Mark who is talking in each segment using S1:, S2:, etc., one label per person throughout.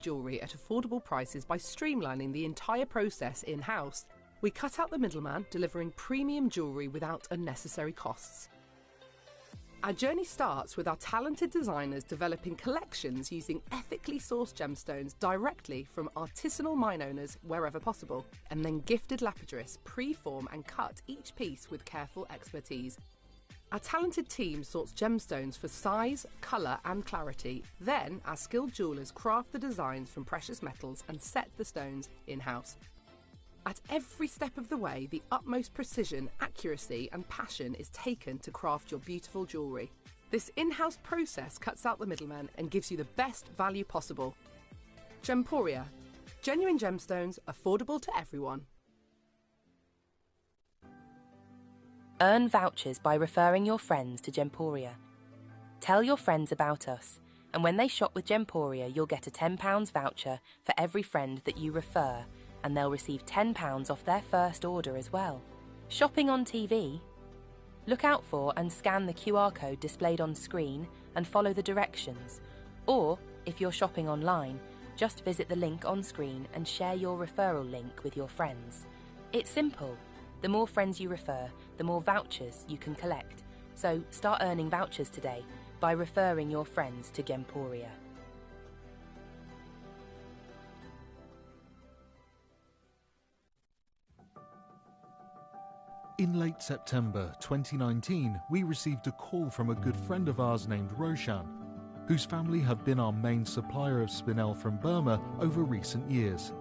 S1: jewellery at affordable prices by streamlining the entire process in-house. We cut out the middleman, delivering premium jewellery without unnecessary costs. Our journey starts with our talented designers developing collections using ethically sourced gemstones directly from artisanal mine owners wherever possible, and then gifted lapidarists pre-form and cut each piece with careful expertise. Our talented team sorts gemstones for size, colour and clarity. Then our skilled jewellers craft the designs from precious metals and set the stones in-house. At every step of the way, the utmost precision, accuracy and passion is taken to craft your beautiful jewellery. This in-house process cuts out the middleman and gives you the best value possible. Gemporia. Genuine gemstones, affordable to everyone.
S2: Earn vouchers by referring your friends to Gemporia. Tell your friends about us, and when they shop with Gemporia, you'll get a £10 voucher for every friend that you refer, and they'll receive £10 off their first order as well. Shopping on TV? Look out for and scan the QR code displayed on screen and follow the directions. Or, if you're shopping online, just visit the link on screen and share your referral link with your friends. It's simple. The more friends you refer, the more vouchers you can collect. So start earning vouchers today by referring your friends to Gemporia.
S3: In late September 2019, we received a call from a good friend of ours named Roshan, whose family have been our main supplier of spinel from Burma over recent years.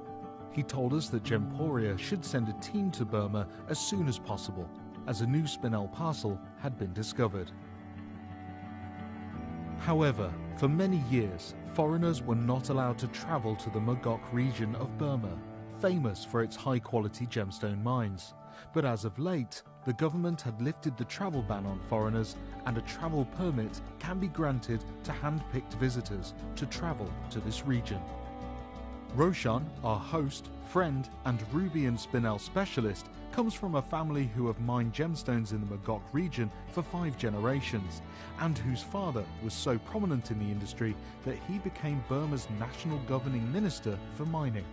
S3: He told us that Gemporia should send a team to Burma as soon as possible, as a new spinel parcel had been discovered. However, for many years, foreigners were not allowed to travel to the Mogok region of Burma, famous for its high-quality gemstone mines. But as of late, the government had lifted the travel ban on foreigners, and a travel permit can be granted to hand-picked visitors to travel to this region. Roshan, our host, friend and ruby and spinel specialist, comes from a family who have mined gemstones in the Mogok region for 5 generations, and whose father was so prominent in the industry that he became Burma's national governing minister for mining.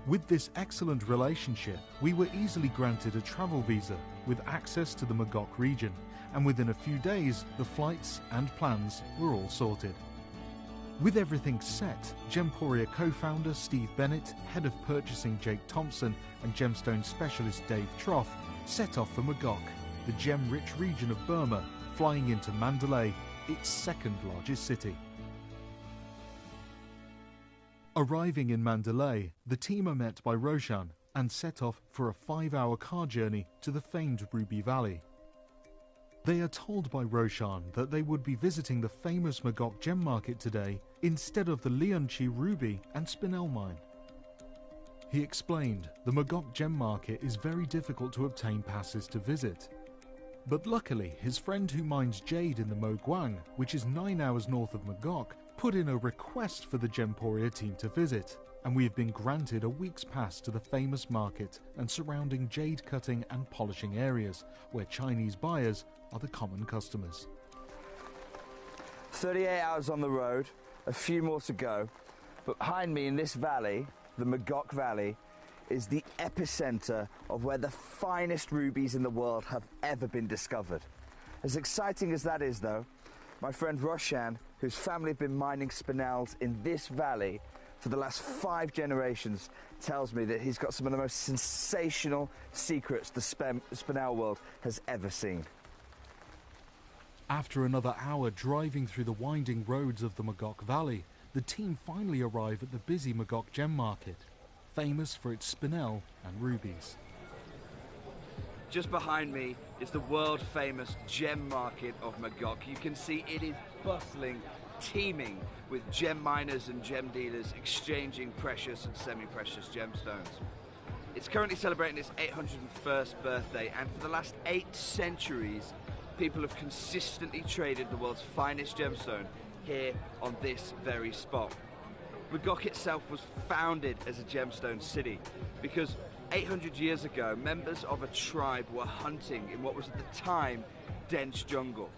S3: With this excellent relationship, we were easily granted a travel visa with access to the Mogok region, and within a few days the flights and plans were all sorted. With everything set, Gemporia co-founder Steve Bennett, head of purchasing Jake Thompson and gemstone specialist Dave Troff set off for Mogok, the gem-rich region of Burma, flying into Mandalay, its second largest city. Arriving in Mandalay, the team are met by Roshan and set off for a 5-hour car journey to the famed Ruby Valley. They are told by Roshan that they would be visiting the famous Mogok gem market today instead of the Leoni ruby and spinel mine. He explained the Mogok gem market is very difficult to obtain passes to visit. But luckily, his friend who mines Jade in the Mogwang, which is 9 hours north of Mogok, put in a request for the Gemporia team to visit, and we have been granted a week's pass to the famous market and surrounding jade cutting and polishing areas, where Chinese buyers are the common customers.
S4: 38 hours on the road, a few more to go, but behind me in this valley, the Mogok Valley, is the epicenter of where the finest rubies in the world have ever been discovered. As exciting as that is though, my friend Roshan, whose family have been mining spinels in this valley for the last 5 generations, tells me that he's got some of the most sensational secrets the spinel world has ever seen.
S3: After another hour driving through the winding roads of the Mogok Valley, the team finally arrive at the busy Mogok gem market, famous for its spinel and rubies.
S4: Just behind me is the world-famous gem market of Mogok. You can see it is bustling, teeming with gem miners and gem dealers exchanging precious and semi-precious gemstones. It's currently celebrating its 801st birthday, and for the last 8 centuries, people have consistently traded the world's finest gemstone here on this very spot. Mogok itself was founded as a gemstone city because 800 years ago, members of a tribe were hunting in what was at the time dense jungle.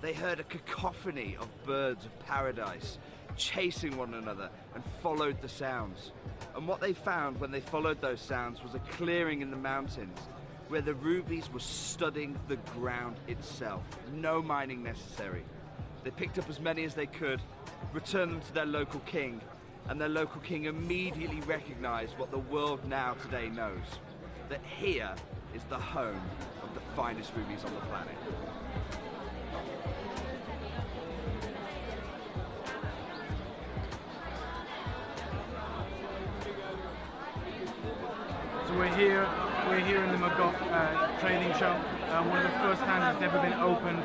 S4: They heard a cacophony of birds of paradise chasing one another, and followed the sounds. And what they found when they followed those sounds was a clearing in the mountains where the rubies were studding the ground itself. No mining necessary. They picked up as many as they could, returned them to their local king, and their local king immediately recognized what the world now today knows, that here is the home of the finest rubies on the planet.
S5: So we're here in the Mogok trading show. One of the first times it's ever been opened.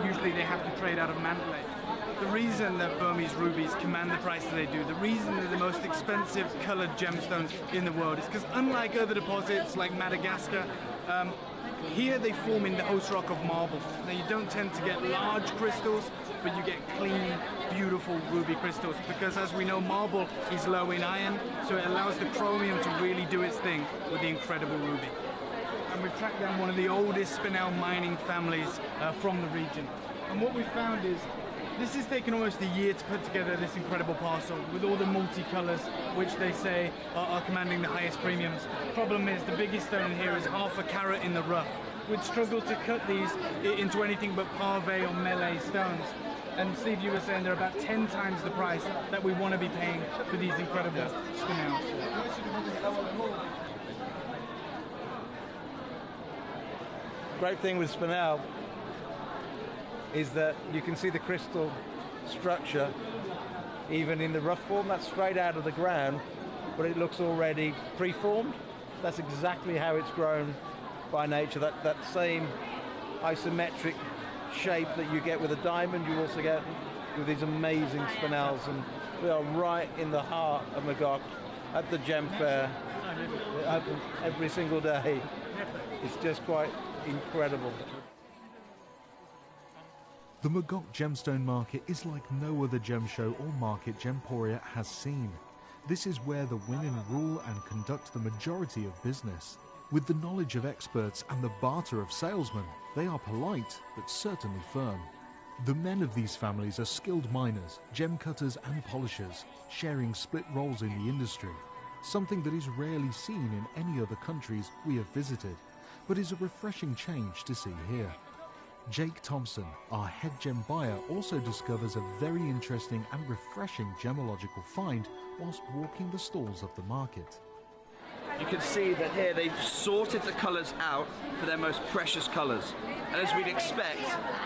S5: Usually they have to trade out of Mandalay. The reason that Burmese rubies command the prices they do, the reason they're the most expensive coloured gemstones in the world is because unlike other deposits like Madagascar, here they form in the host rock of marble. Now you don't tend to get large crystals, but you get clean, beautiful ruby crystals because as we know marble is low in iron, so it allows the chromium to really do its thing with the incredible ruby. And we've tracked down one of the oldest spinel mining families from the region. And what we found is this has taken almost a year to put together this incredible parcel with all the multicolours which they say are commanding the highest premiums. Problem is the biggest stone in here is half a carat in the rough. We'd struggle to cut these into anything but Parve or Melee stones. And Steve, you were saying they're about 10 times the price that we want to be paying for these incredible spinels.
S6: Great thing with spinel is that you can see the crystal structure even in the rough form. That's straight out of the ground, but it looks already preformed. That's exactly how it's grown by nature. That same isometric shape that you get with a diamond, you also get with these amazing spinels. And we are right in the heart of Mogok at the Gem Fair. It opens every single day. It's just quite incredible.
S3: The Mogok gemstone market is like no other gem show or market Gemporia has seen. This is where the women rule and conduct the majority of business. With the knowledge of experts and the barter of salesmen, they are polite but certainly firm. The men of these families are skilled miners, gem cutters and polishers, sharing split roles in the industry, something that is rarely seen in any other countries we have visited, but is a refreshing change to see here. Jake Thompson, our head gem buyer, also discovers a very interesting and refreshing gemological find whilst walking the stalls of the market.
S4: You can see that here they've sorted the colours out for their most precious colours. And as we'd expect,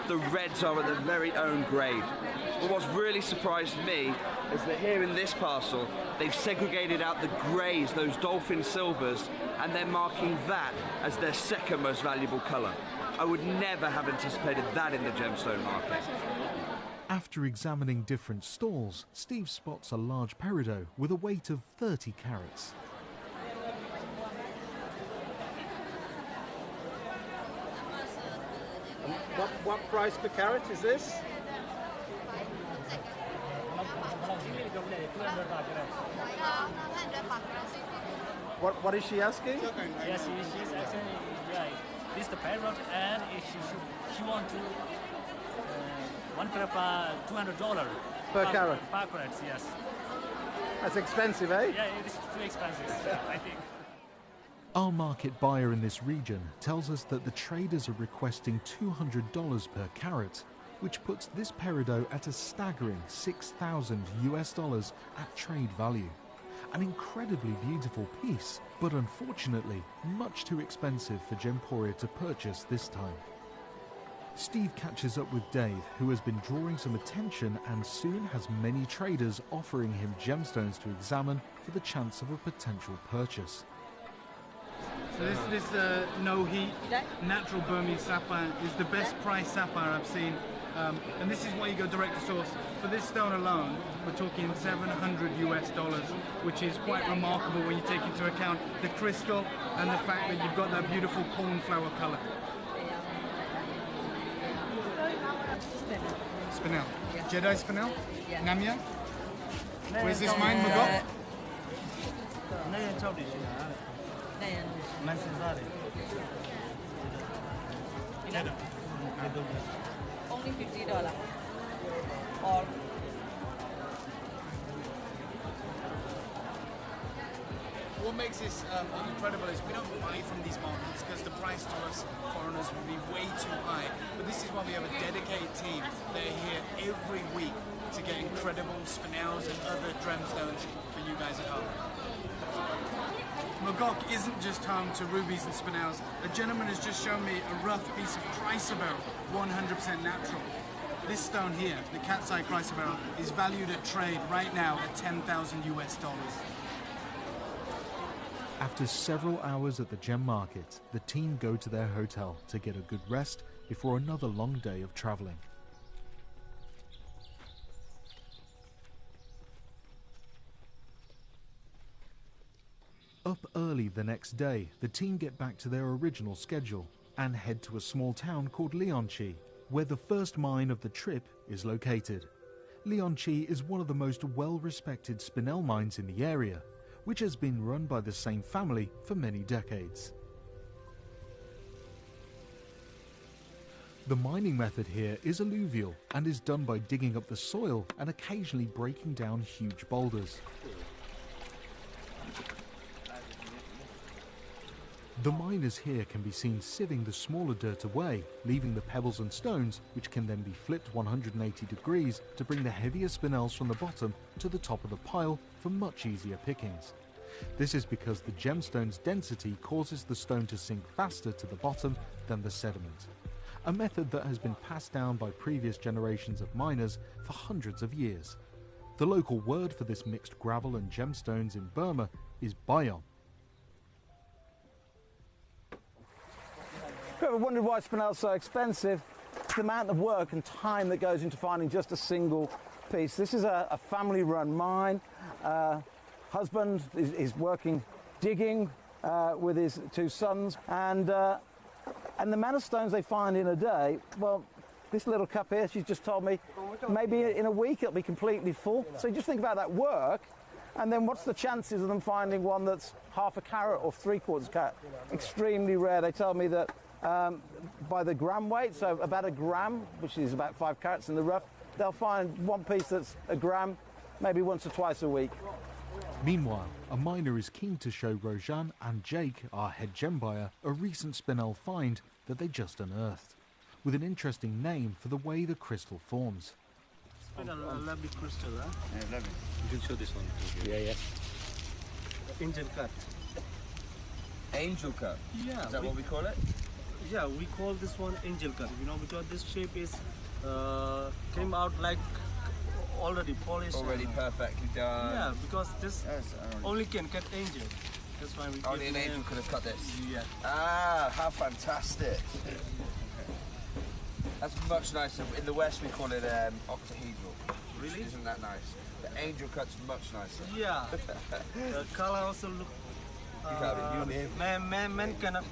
S4: the reds are at their very own grade. But what's really surprised me is that here in this parcel, they've segregated out the greys, those dolphin silvers, and they're marking that as their second most valuable colour. I would never have anticipated that in the gemstone market.
S3: After examining different stalls, Steve spots a large peridot with a weight of 30 carats.
S6: What price per carat is this? What is she asking?
S7: Yes, she's asking, this is the Peridot, and she want to one carat for $200
S6: per carat.
S7: Per carat, yes.
S6: That's expensive, eh?
S7: Yeah, it is too expensive, I think.
S3: Our market buyer in this region tells us that the traders are requesting $200 per carat, which puts this peridot at a staggering $6,000 at trade value. An incredibly beautiful piece, but unfortunately much too expensive for Gemporia to purchase this time. Steve catches up with Dave, who has been drawing some attention and soon has many traders offering him gemstones to examine for the chance of a potential purchase.
S5: So this no heat natural Burmese sapphire is the best priced sapphire I've seen, and this is why you go direct to source. For this stone alone, we're talking $700, which is quite remarkable when you take into account the crystal and the fact that you've got that beautiful cornflower color. Spinel. Yes. Jade spinel? Yes. Namya? Where's this mine, Mogok?
S8: Only $50. Or
S5: what makes this incredible is we don't buy from these markets because the price to us foreigners would be way too high. But this is why we have a dedicated team that are here every week to get incredible spinels and other gemstones for you guys at home. Mogok isn't just home to rubies and spinels. A gentleman has just shown me a rough piece of chrysoberyl, 100% natural. This stone here, the cat's eye chrysoberyl, is valued at trade right now at $10,000 US.
S3: After several hours at the gem market, the team go to their hotel to get a good rest before another long day of travelling. Up early the next day, the team get back to their original schedule and head to a small town called Leoni, where the first mine of the trip is located. Leoni is one of the most well-respected spinel mines in the area, which has been run by the same family for many decades. The mining method here is alluvial and is done by digging up the soil and occasionally breaking down huge boulders. The miners here can be seen sieving the smaller dirt away, leaving the pebbles and stones, which can then be flipped 180 degrees to bring the heavier spinels from the bottom to the top of the pile for much easier pickings. This is because the gemstone's density causes the stone to sink faster to the bottom than the sediment, a method that has been passed down by previous generations of miners for hundreds of years. The local word for this mixed gravel and gemstones in Burma is bayon.
S6: If you ever wondered why spinel is so expensive, it's the amount of work and time that goes into finding just a single piece. This is a family-run mine. Husband is working, digging with his two sons, and the amount of stones they find in a day, well, this little cup here, she's just told me, maybe in a week it'll be completely full. So you just think about that work, and then what's the chances of them finding one that's half a carat or 3/4 carat? Extremely rare. They tell me that by the gram weight, so about a gram, which is about 5 carats in the rough, they'll find one piece that's a gram, maybe once or twice a week.
S3: Meanwhile, a miner is keen to show Rojan and Jake, our head gem buyer, a recent spinel find that they just unearthed, with an interesting name for the way the crystal forms.
S8: A lovely crystal, huh?
S4: Yeah, lovely.
S8: You can show this one.
S4: Yeah.
S8: Angel cut.
S4: Angel cut?
S8: Yeah.
S4: Is that what we call it?
S8: Yeah, we call this one angel cut, because this shape is came out like already polished.
S4: Already perfectly done.
S8: Yeah, because this only can cut angel. That's why we
S4: only an angel could have cut this?
S8: Yeah.
S4: Ah, how fantastic. That's much nicer. In the West we call it octahedral.
S8: Really?
S4: Isn't that nice? The angel cut's much nicer.
S8: Yeah. The color also look man cannot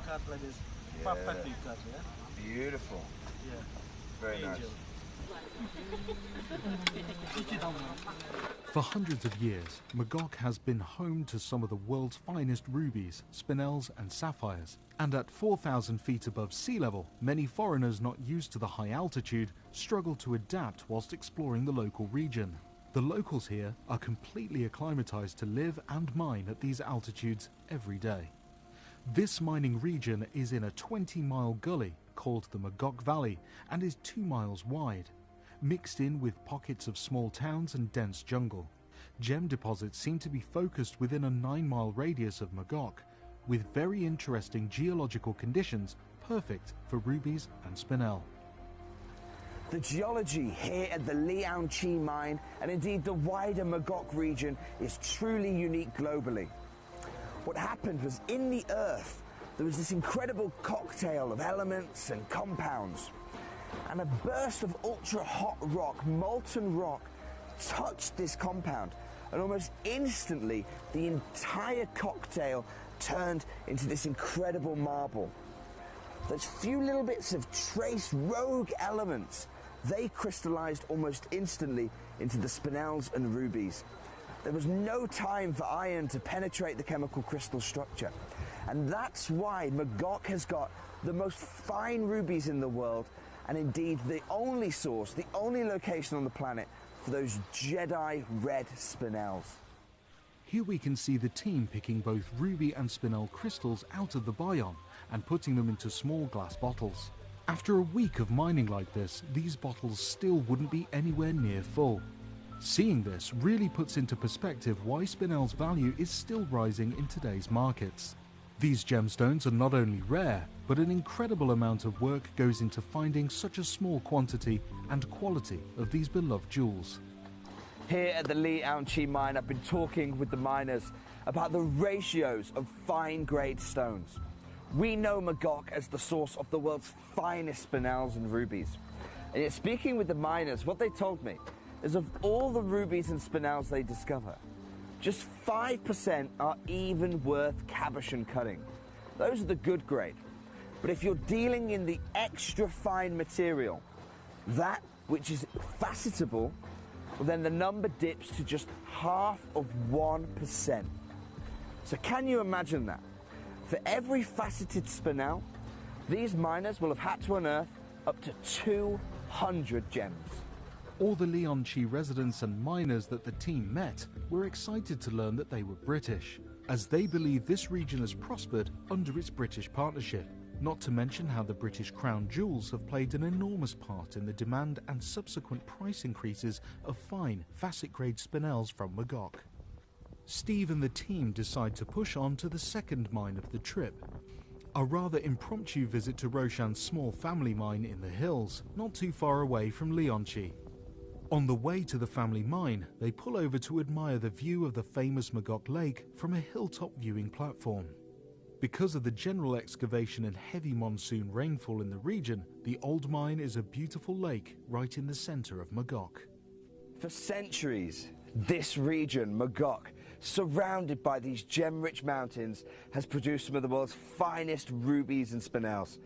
S8: cut like this. Perfectly cut, yeah?
S4: Beautiful.
S8: Yeah.
S4: Very
S8: angel.
S4: nice.
S3: For hundreds of years, Mogok has been home to some of the world's finest rubies, spinels and sapphires. And at 4,000 feet above sea level, many foreigners not used to the high altitude struggle to adapt whilst exploring the local region. The locals here are completely acclimatized to live and mine at these altitudes every day. This mining region is in a 20-mile gully called the Mogok Valley and is 2 miles wide, mixed in with pockets of small towns and dense jungle. Gem deposits seem to be focused within a 9-mile radius of Mogok, with very interesting geological conditions perfect for rubies and spinel.
S9: The geology here at the Leoni mine, and indeed the wider Mogok region, is truly unique globally. What happened was, in the earth, there was this incredible cocktail of elements and compounds. And a burst of ultra-hot rock, molten rock, touched this compound. And almost instantly, the entire cocktail turned into this incredible marble. Those few little bits of trace rogue elements, they crystallized almost instantly into the spinels and rubies. There was no time for iron to penetrate the chemical crystal structure. And that's why Mogok has got the most fine rubies in the world, and indeed the only source, the only location on the planet for those Jedi red spinels.
S3: Here we can see the team picking both ruby and spinel crystals out of the biome and putting them into small glass bottles. After a week of mining like this, these bottles still wouldn't be anywhere near full. Seeing this really puts into perspective why spinel's value is still rising in today's markets. These gemstones are not only rare, but an incredible amount of work goes into finding such a small quantity and quality of these beloved jewels.
S9: Here at the Leoni mine, I've been talking with the miners about the ratios of fine-grade stones. We know Mogok as the source of the world's finest spinels and rubies. And yet, speaking with the miners, what they told me is of all the rubies and spinels they discover, just 5% are even worth cabochon cutting. Those are the good grade. But if you're dealing in the extra fine material, that which is facetable, well, then the number dips to just half of 1%. So can you imagine that? For every faceted spinel, these miners will have had to unearth up to 200 gems.
S3: All the Leoni residents and miners that the team met were excited to learn that they were British, as they believe this region has prospered under its British partnership, not to mention how the British crown jewels have played an enormous part in the demand and subsequent price increases of fine, facet-grade spinels from Mogok. Steve and the team decide to push on to the second mine of the trip, a rather impromptu visit to Roshan's small family mine in the hills, not too far away from Leoni. On the way to the family mine, they pull over to admire the view of the famous Mogok Lake from a hilltop viewing platform. Because of the general excavation and heavy monsoon rainfall in the region, the old mine is a beautiful lake right in the center of Mogok.
S9: For centuries, this region, Mogok, surrounded by these gem-rich mountains, has produced some of the world's finest rubies and spinels.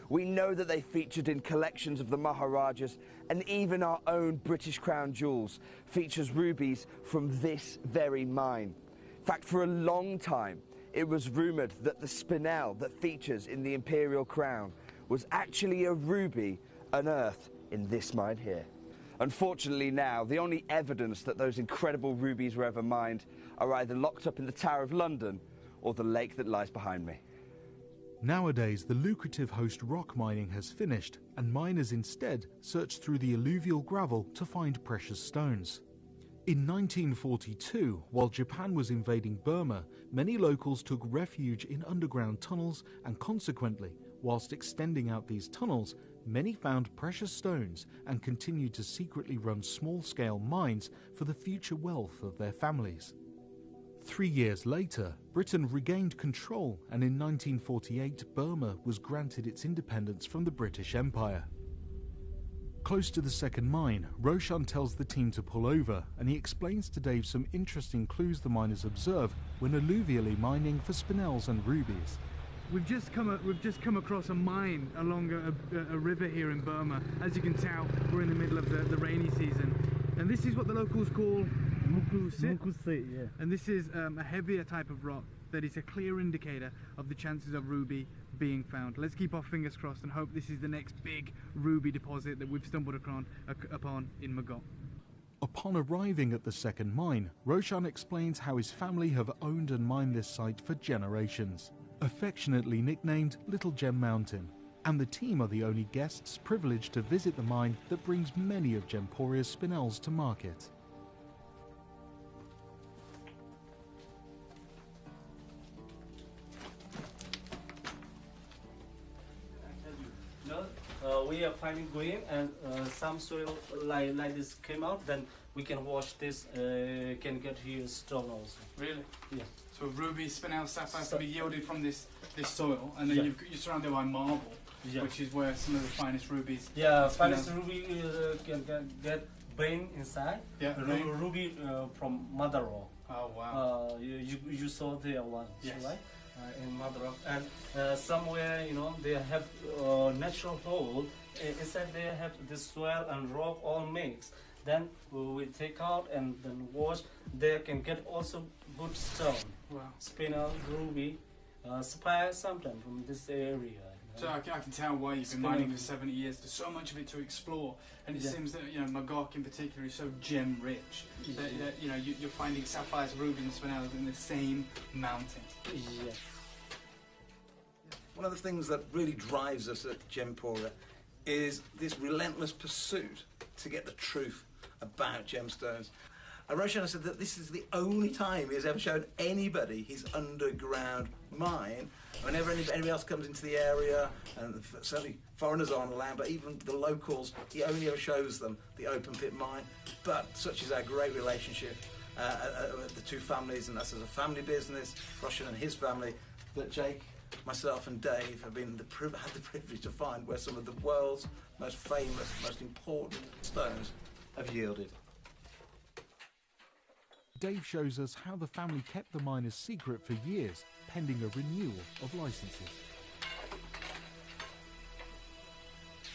S9: We know that they featured in collections of the Maharajas, and even our own British crown jewels features rubies from this very mine. In fact, for a long time, it was rumoured that the spinel that features in the imperial crown was actually a ruby unearthed in this mine here. Unfortunately now, the only evidence that those incredible rubies were ever mined are either locked up in the Tower of London or the lake that lies behind me.
S3: Nowadays, the lucrative host rock mining has finished, and miners instead search through the alluvial gravel to find precious stones. In 1942, while Japan was invading Burma, many locals took refuge in underground tunnels, and consequently, whilst extending out these tunnels, many found precious stones and continued to secretly run small-scale mines for the future wealth of their families. 3 years later, Britain regained control, and in 1948 Burma was granted its independence from the British Empire. Close to the second mine, Roshan tells the team to pull over, and he explains to Dave some interesting clues the miners observe when alluvially mining for spinels and rubies.
S5: We've just come across a mine along a river here in Burma. As you can tell, we're in the middle of the rainy season, and this is what the locals call mukusit.
S8: Yeah.
S5: And this is a heavier type of rock that is a clear indicator of the chances of ruby being found. Let's keep our fingers crossed and hope this is the next big ruby deposit that we've stumbled upon in Mogok.
S3: Upon arriving at the second mine, Roshan explains how his family have owned and mined this site for generations, affectionately nicknamed Little Gem Mountain, and the team are the only guests privileged to visit the mine that brings many of Gemporia's spinels to market.
S8: We are finding green, and some soil like this came out, then we can wash this, can get here stone also.
S5: Really?
S8: Yeah.
S5: So ruby, spinel, sapphire can be yielded from this soil, and then you're surrounded by marble, which is where some of the finest rubies.
S8: Yeah, finest ruby can get brain inside.
S5: Yeah,
S8: ruby from mother rock.
S5: Oh wow.
S8: You saw there one,
S5: yes.
S8: Right? In mother rock, and somewhere they have natural hole inside. They have this soil and rock all mixed. Then we take out and then wash. They can get also good stone.
S5: Wow.
S8: Spinel, ruby, sapphire sometimes from this area.
S5: So I can tell why you've been mining for 70 years. There's so much of it to explore, and it seems that Mogok in particular is so gem rich that you're finding sapphires, rubies, and spinels in the same mountain.
S6: Yeah. One of the things that really drives us at Gemporia is this relentless pursuit to get the truth about gemstones. And Roshan said that this is the only time he has ever shown anybody his underground mine. Whenever anybody else comes into the area, and certainly foreigners aren't allowed, but even the locals, he only ever shows them the open pit mine. But such is our great relationship with the two families, and us as a family business, Roshan and his family, that Jake, myself and Dave have had the privilege to find where some of the world's most famous, most important stones have yielded.
S3: Dave shows us how the family kept the mine a secret for years, pending a renewal of licenses.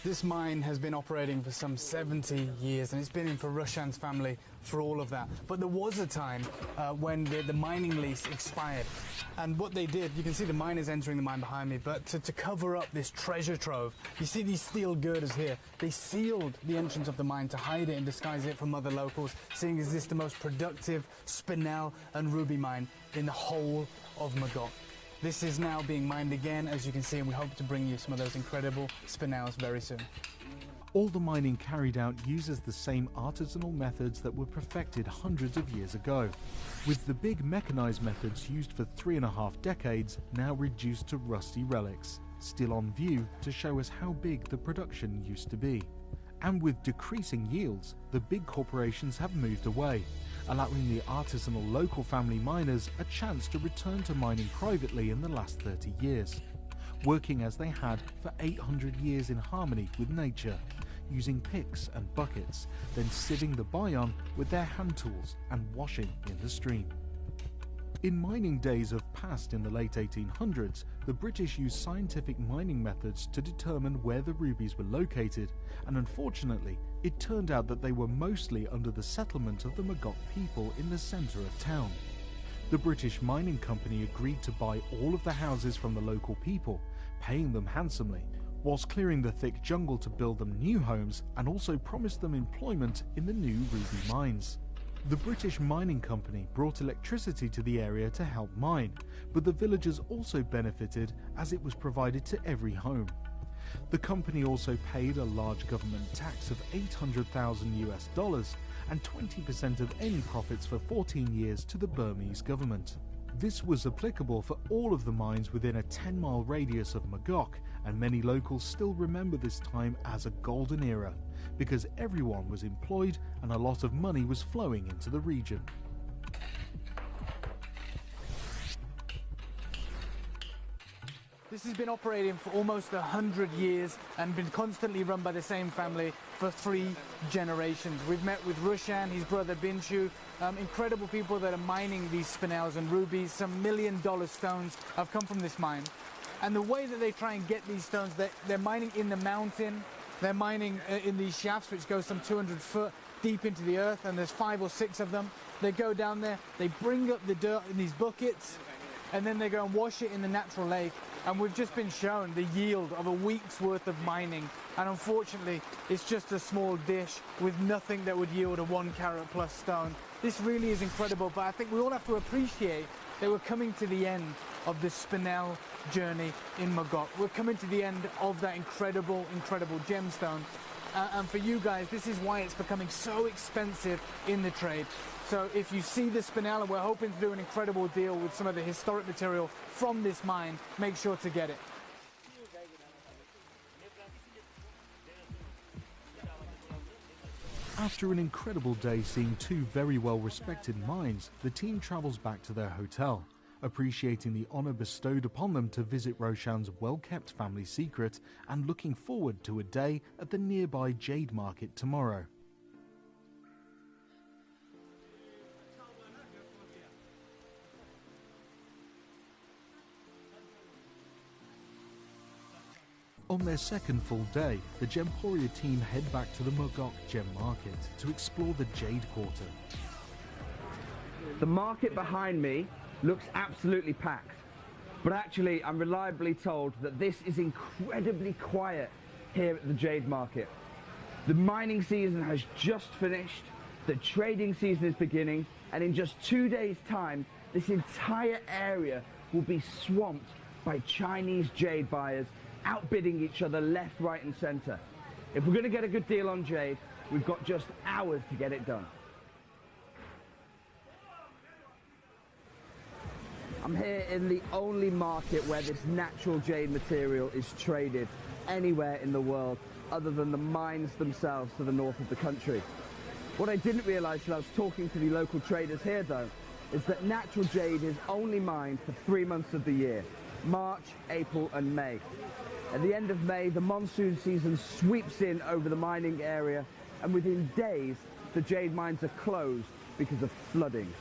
S5: This mine has been operating for some 70 years, and it's been in for Roshan's family for all of that. But there was a time when the mining lease expired, and what they did, you can see the miners entering the mine behind me, but to cover up this treasure trove, you see these steel girders here, they sealed the entrance of the mine to hide it and disguise it from other locals, seeing as this the most productive spinel and ruby mine in the whole of Mogok. This is now being mined again, as you can see, and we hope to bring you some of those incredible spinels very soon.
S3: All the mining carried out uses the same artisanal methods that were perfected hundreds of years ago, with the big mechanized methods used for 3.5 decades now reduced to rusty relics, still on view to show us how big the production used to be. And with decreasing yields, the big corporations have moved away, allowing the artisanal local family miners a chance to return to mining privately in the last 30 years, working as they had for 800 years in harmony with nature, using picks and buckets, then sieving the bion with their hand tools and washing in the stream. In mining days of past in the late 1800s, the British used scientific mining methods to determine where the rubies were located, and unfortunately, it turned out that they were mostly under the settlement of the Mogok people in the centre of town. The British Mining Company agreed to buy all of the houses from the local people, paying them handsomely, whilst clearing the thick jungle to build them new homes, and also promised them employment in the new ruby mines. The British Mining Company brought electricity to the area to help mine, but the villagers also benefited as it was provided to every home. The company also paid a large government tax of $800,000 and 20% of any profits for 14 years to the Burmese government. This was applicable for all of the mines within a 10-mile radius of Mogok, and many locals still remember this time as a golden era, because everyone was employed and a lot of money was flowing into the region.
S5: This has been operating for almost 100 years and been constantly run by the same family for 3 generations. We've met with Roshan, his brother Binshu, incredible people that are mining these spinels and rubies. Some $1 million stones have come from this mine. And the way that they try and get these stones, they're mining in the mountain, they're mining in these shafts which go some 200 foot deep into the earth, and there's 5 or 6 of them. They go down there, they bring up the dirt in these buckets, and then they go and wash it in the natural lake. And we've just been shown the yield of a week's worth of mining, and unfortunately it's just a small dish with nothing that would yield a 1 carat plus stone. This really is incredible, but I think we all have to appreciate that we're coming to the end of the spinel journey in Mogok. We're coming to the end of that incredible gemstone. And for you guys, this is why it's becoming so expensive in the trade. So if you see the spinel, and we're hoping to do an incredible deal with some of the historic material from this mine, make sure to get it.
S3: After an incredible day seeing 2 very well-respected mines, the team travels back to their hotel, appreciating the honour bestowed upon them to visit Roshan's well-kept family secret and looking forward to a day at the nearby Jade market tomorrow. On their second full day, the Gemporia team head back to the Mogok Gem Market to explore the Jade Quarter.
S4: The market behind me looks absolutely packed. But actually, I'm reliably told that this is incredibly quiet here at the jade market. The mining season has just finished, the trading season is beginning, and in just 2 days' time, this entire area will be swamped by Chinese jade buyers outbidding each other left, right and centre. If we're going to get a good deal on jade, we've got just hours to get it done. I'm here in the only market where this natural jade material is traded anywhere in the world other than the mines themselves to the north of the country. What I didn't realise when I was talking to the local traders here though, is that natural jade is only mined for 3 months of the year, March, April and May. At the end of May, the monsoon season sweeps in over the mining area, and within days, the jade mines are closed because of flooding.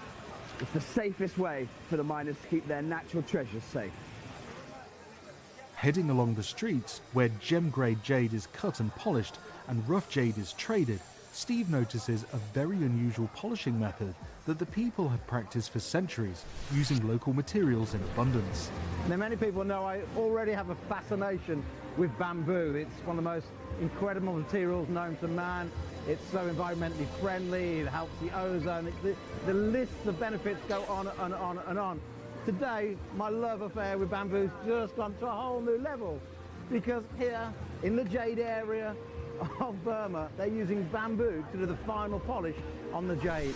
S4: It's the safest way for the miners to keep their natural treasures safe.
S3: Heading along the streets, where gem-grade jade is cut and polished and rough jade is traded, Steve notices a very unusual polishing method that the people have practiced for centuries, using local materials in abundance.
S6: Now, many people know I already have a fascination with bamboo. It's one of the most incredible materials known to man. It's so environmentally friendly, it helps the ozone. The list of benefits go on and on and on. Today, my love affair with bamboo's just gone to a whole new level, because here in the jade area of Burma, they're using bamboo to do the final polish on the jade.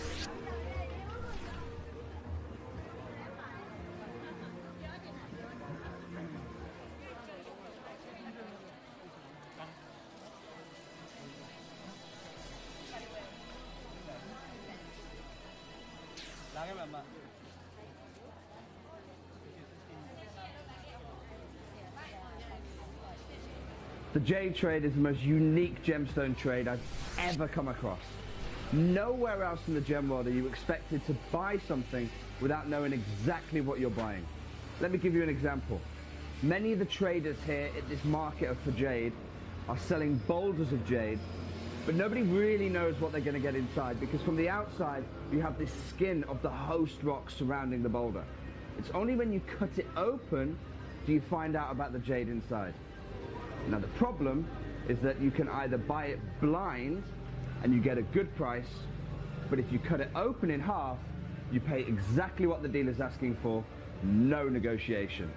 S4: The jade trade is the most unique gemstone trade I've ever come across. Nowhere else in the gem world are you expected to buy something without knowing exactly what you're buying. Let me give you an example. Many of the traders here at this market for jade are selling boulders of jade, but nobody really knows what they're going to get inside, because from the outside you have this skin of the host rock surrounding the boulder. It's only when you cut it open do you find out about the jade inside. Now the problem is that you can either buy it blind and you get a good price, but if you cut it open in half, you pay exactly what the dealer's asking for, no negotiation.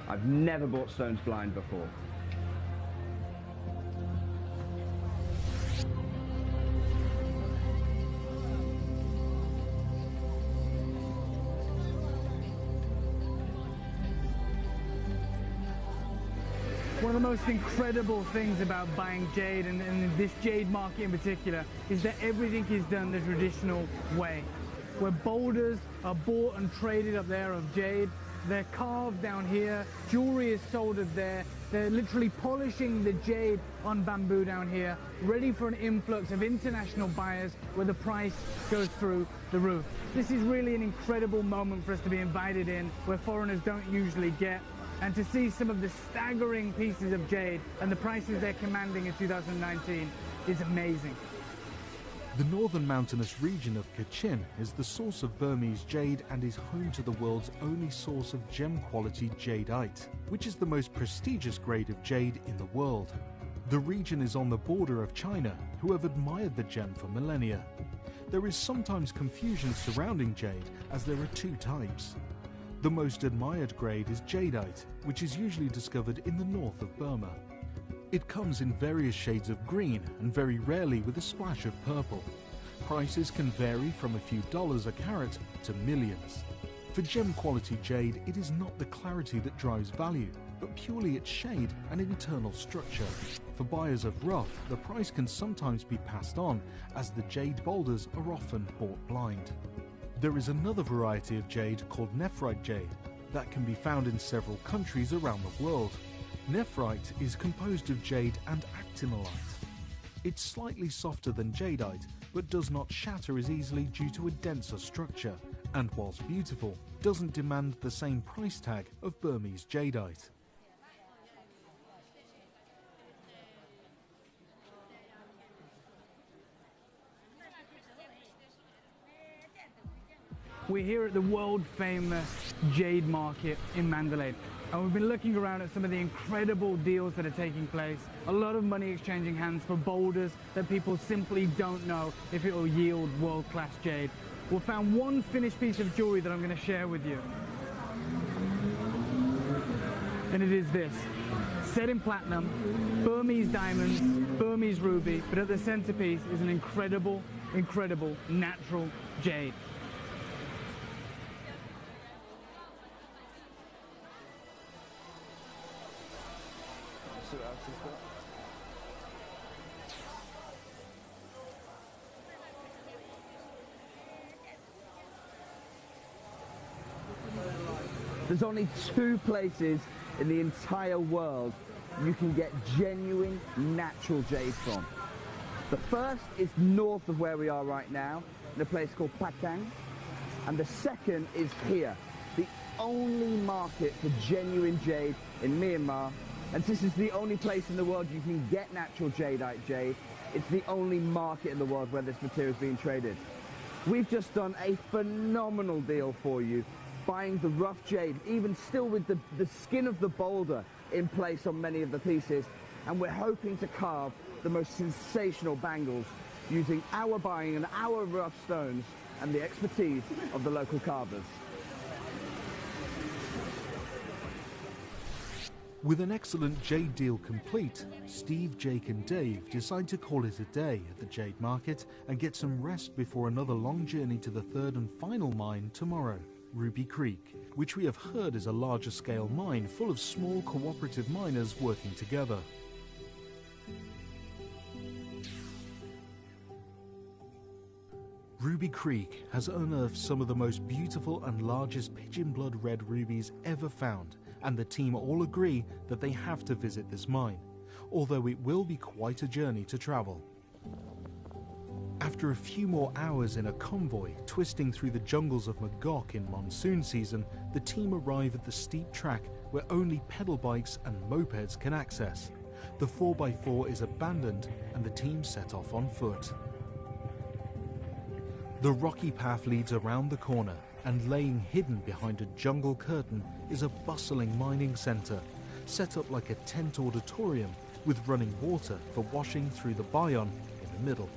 S4: I've never bought stones blind before.
S5: One of the most incredible things about buying jade, and this jade market in particular, is that everything is done the traditional way. Where boulders are bought and traded up there of jade, they're carved down here, jewelry is soldered there, they're literally polishing the jade on bamboo down here, ready for an influx of international buyers where the price goes through the roof. This is really an incredible moment for us to be invited in, where foreigners don't usually get. And to see some of the staggering pieces of jade and the prices they're commanding in 2019 is amazing.
S3: The northern mountainous region of Kachin is the source of Burmese jade and is home to the world's only source of gem-quality jadeite, which is the most prestigious grade of jade in the world. The region is on the border of China, who have admired the gem for millennia. There is sometimes confusion surrounding jade, as there are two types. The most admired grade is jadeite, which is usually discovered in the north of Burma. It comes in various shades of green and very rarely with a splash of purple. Prices can vary from a few dollars a carat to millions. For gem-quality jade, it is not the clarity that drives value, but purely its shade and internal structure. For buyers of rough, the price can sometimes be passed on, as the jade boulders are often bought blind. There is another variety of jade called nephrite jade that can be found in several countries around the world. Nephrite is composed of jade and actinolite. It's slightly softer than jadeite, but does not shatter as easily due to a denser structure, and whilst beautiful, doesn't demand the same price tag of Burmese jadeite.
S5: We're here at the world-famous Jade market in Mandalay. And we've been looking around at some of the incredible deals that are taking place. A lot of money exchanging hands for boulders that people simply don't know if it will yield world-class jade. We found one finished piece of jewelry that I'm going to share with you. And it is this. Set in platinum, Burmese diamonds, Burmese ruby, but at the centerpiece is an incredible, incredible natural jade.
S9: There's only 2 places in the entire world you can get genuine natural jade from. The first is north of where we are right now, in a place called Patang, and the second is here, the only market for genuine jade in Myanmar. And this is the only place in the world you can get natural jadeite jade. It's the only market in the world where this material is being traded. We've just done a phenomenal deal for you, buying the rough jade, even still with the skin of the boulder in place on many of the pieces, and we're hoping to carve the most sensational bangles using our buying and our rough stones and the expertise of the local carvers.
S3: With an excellent jade deal complete, Steve, Jake and Dave decide to call it a day at the jade market and get some rest before another long journey to the third and final mine tomorrow, Ruby Creek, which we have heard is a larger scale mine full of small cooperative miners working together. Ruby Creek has unearthed some of the most beautiful and largest pigeon blood red rubies ever found, and the team all agree that they have to visit this mine, although it will be quite a journey to travel. After a few more hours in a convoy twisting through the jungles of Mogok in monsoon season, the team arrive at the steep track where only pedal bikes and mopeds can access. The 4x4 is abandoned and the team set off on foot. The rocky path leads around the corner, and laying hidden behind a jungle curtain is a bustling mining centre, set up like a tent auditorium with running water for washing through the Bayon in the middle.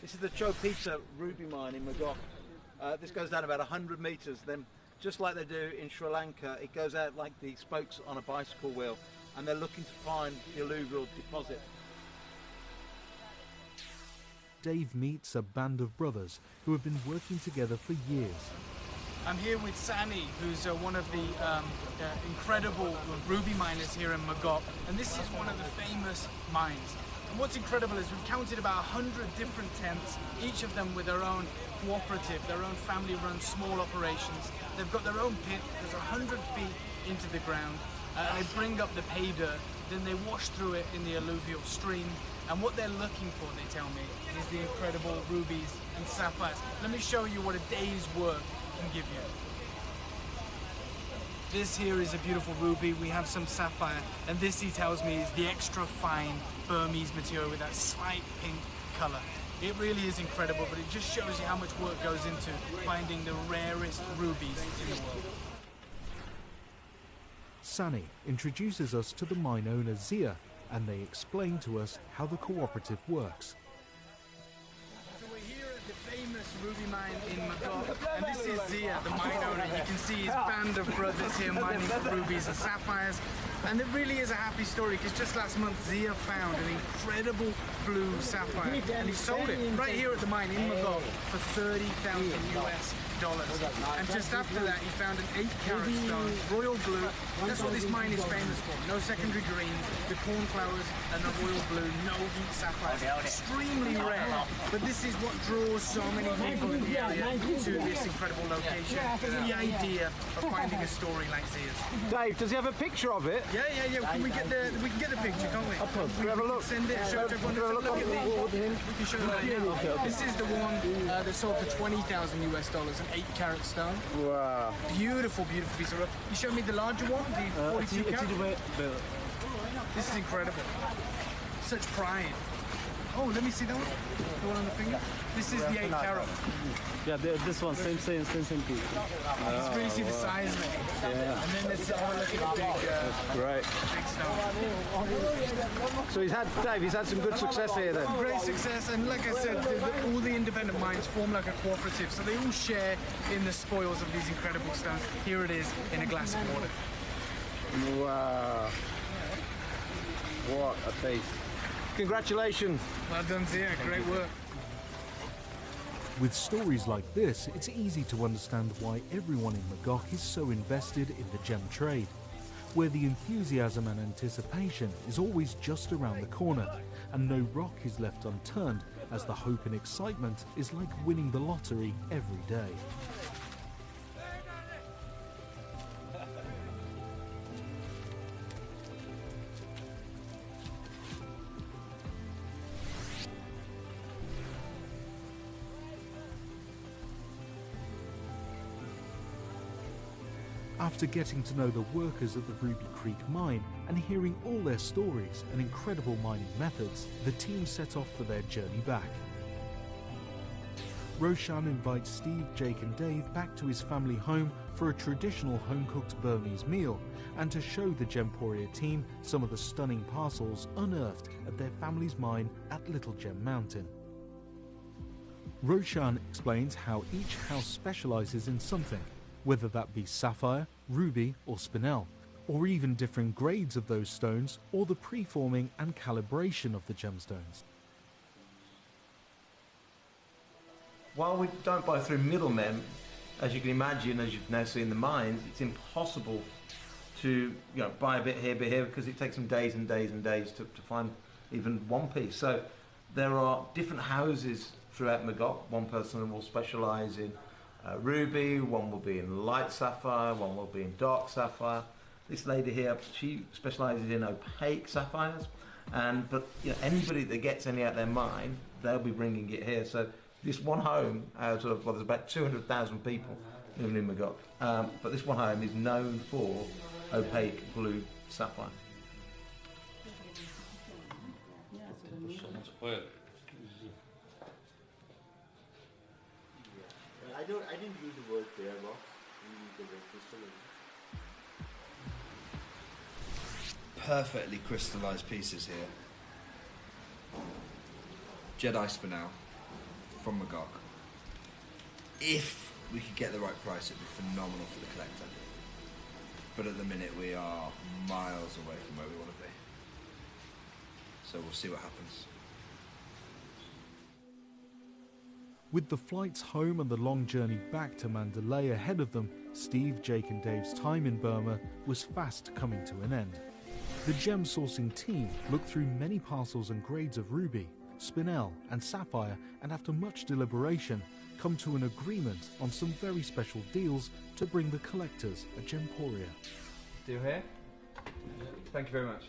S6: This is the Chopita ruby mine in Mogok. This goes down about 100 metres, then just like they do in Sri Lanka, it goes out like the spokes on a bicycle wheel, and they're looking to find the alluvial deposit.
S3: Dave meets a band of brothers who have been working together for years.
S5: I'm here with Sani, who's one of the incredible ruby miners here in Mogok, and this is one of the famous mines. And what's incredible is we've counted about 100 different tents, each of them with their own cooperative, their own family-run small operations. They've got their own pit, there's 100 feet into the ground, and they bring up the pay dirt, then they wash through it in the alluvial stream, and what they're looking for, they tell me, is the incredible rubies and sapphires. Let me show you what a day's work can give you. This here is a beautiful ruby, we have some sapphire, and this, he tells me, is the extra fine Burmese material with that slight pink colour. It really is incredible, but it just shows you how much work goes into finding the rarest rubies in the world.
S3: Sani introduces us to the mine owner Zia, and they explain to us how the cooperative works.
S5: So we're here at the famous ruby mine in Mogok, and this is Zia, the mine owner. You can see his band of brothers here mining for rubies and sapphires. And it really is a happy story, because just last month Zia found an incredible blue sapphire, and he sold it right here at the mine in Mogok for $30,000 US. And just after that he found an 8-carat stone, royal blue. That's what this mine is famous for. No secondary greens, the cornflowers and the royal blue, no heat sapphires. Extremely rare, but this is what draws so many people in the area to this incredible location. The idea of finding a story like Zia's.
S6: Dave, does he have a picture of it?
S5: Yeah. We can get the picture, can't we?
S6: We have a look.
S5: Send it, show everyone. Look at the. We can show them. This is the one that sold for $20,000 US, an 8-carat stone.
S6: Wow.
S5: Beautiful, beautiful piece of rock. You showed me the larger one, the 42 carat. This is incredible. Such pride. Oh, let me see that one. The one on the finger. This is the 8-carat.
S8: Yeah, this one, same piece.
S5: You can really see the size of it.
S6: Yeah.
S5: And then there's look at the big,
S6: Great.
S5: big stone.
S6: So he's had some good success here then.
S5: Great success, and like I said, all the independent mines form like a cooperative, so they all share in the spoils of these incredible stones. Here it is in a glass of water.
S6: Wow. What a piece. Congratulations.
S5: Well done, Zia. Great work.
S3: With stories like this, it's easy to understand why everyone in Mogok is so invested in the gem trade, where the enthusiasm and anticipation is always just around the corner, and no rock is left unturned, as the hope and excitement is like winning the lottery every day. After getting to know the workers at the Ruby Creek mine and hearing all their stories and incredible mining methods, the team set off for their journey back. Roshan invites Steve, Jake and Dave back to his family home for a traditional home-cooked Burmese meal and to show the Gemporia team some of the stunning parcels unearthed at their family's mine at Little Gem Mountain. Roshan explains how each house specializes in something, whether that be sapphire, ruby or spinel, or even different grades of those stones or the preforming and calibration of the gemstones.
S6: While we don't buy through middlemen, as you can imagine, as you've now seen the mines, it's impossible to buy a bit here, because it takes them days and days and days to find even one piece. So there are different houses throughout Mogok. One person will specialise in ruby, one will be in light sapphire, one will be in dark sapphire. This lady here, she specialises in opaque sapphires, but anybody that gets any out their mine, they'll be bringing it here. So this one home out of, there's about 200,000 people living in Mogok, but this one home is known for opaque blue sapphire.
S10: I didn't use the word pair box. We use the word crystalline.
S4: Perfectly crystallized pieces here. Jade spinel from Mogok. If we could get the right price, it'd be phenomenal for the collector. But at the minute, we are miles away from where we want to be. So we'll see what happens.
S3: With the flights home and the long journey back to Mandalay ahead of them, Steve, Jake and Dave's time in Burma was fast coming to an end. The gem sourcing team looked through many parcels and grades of ruby, spinel and sapphire, and after much deliberation, come to an agreement on some very special deals to bring the collectors a Gemporia.
S6: Deal here? Thank you very much.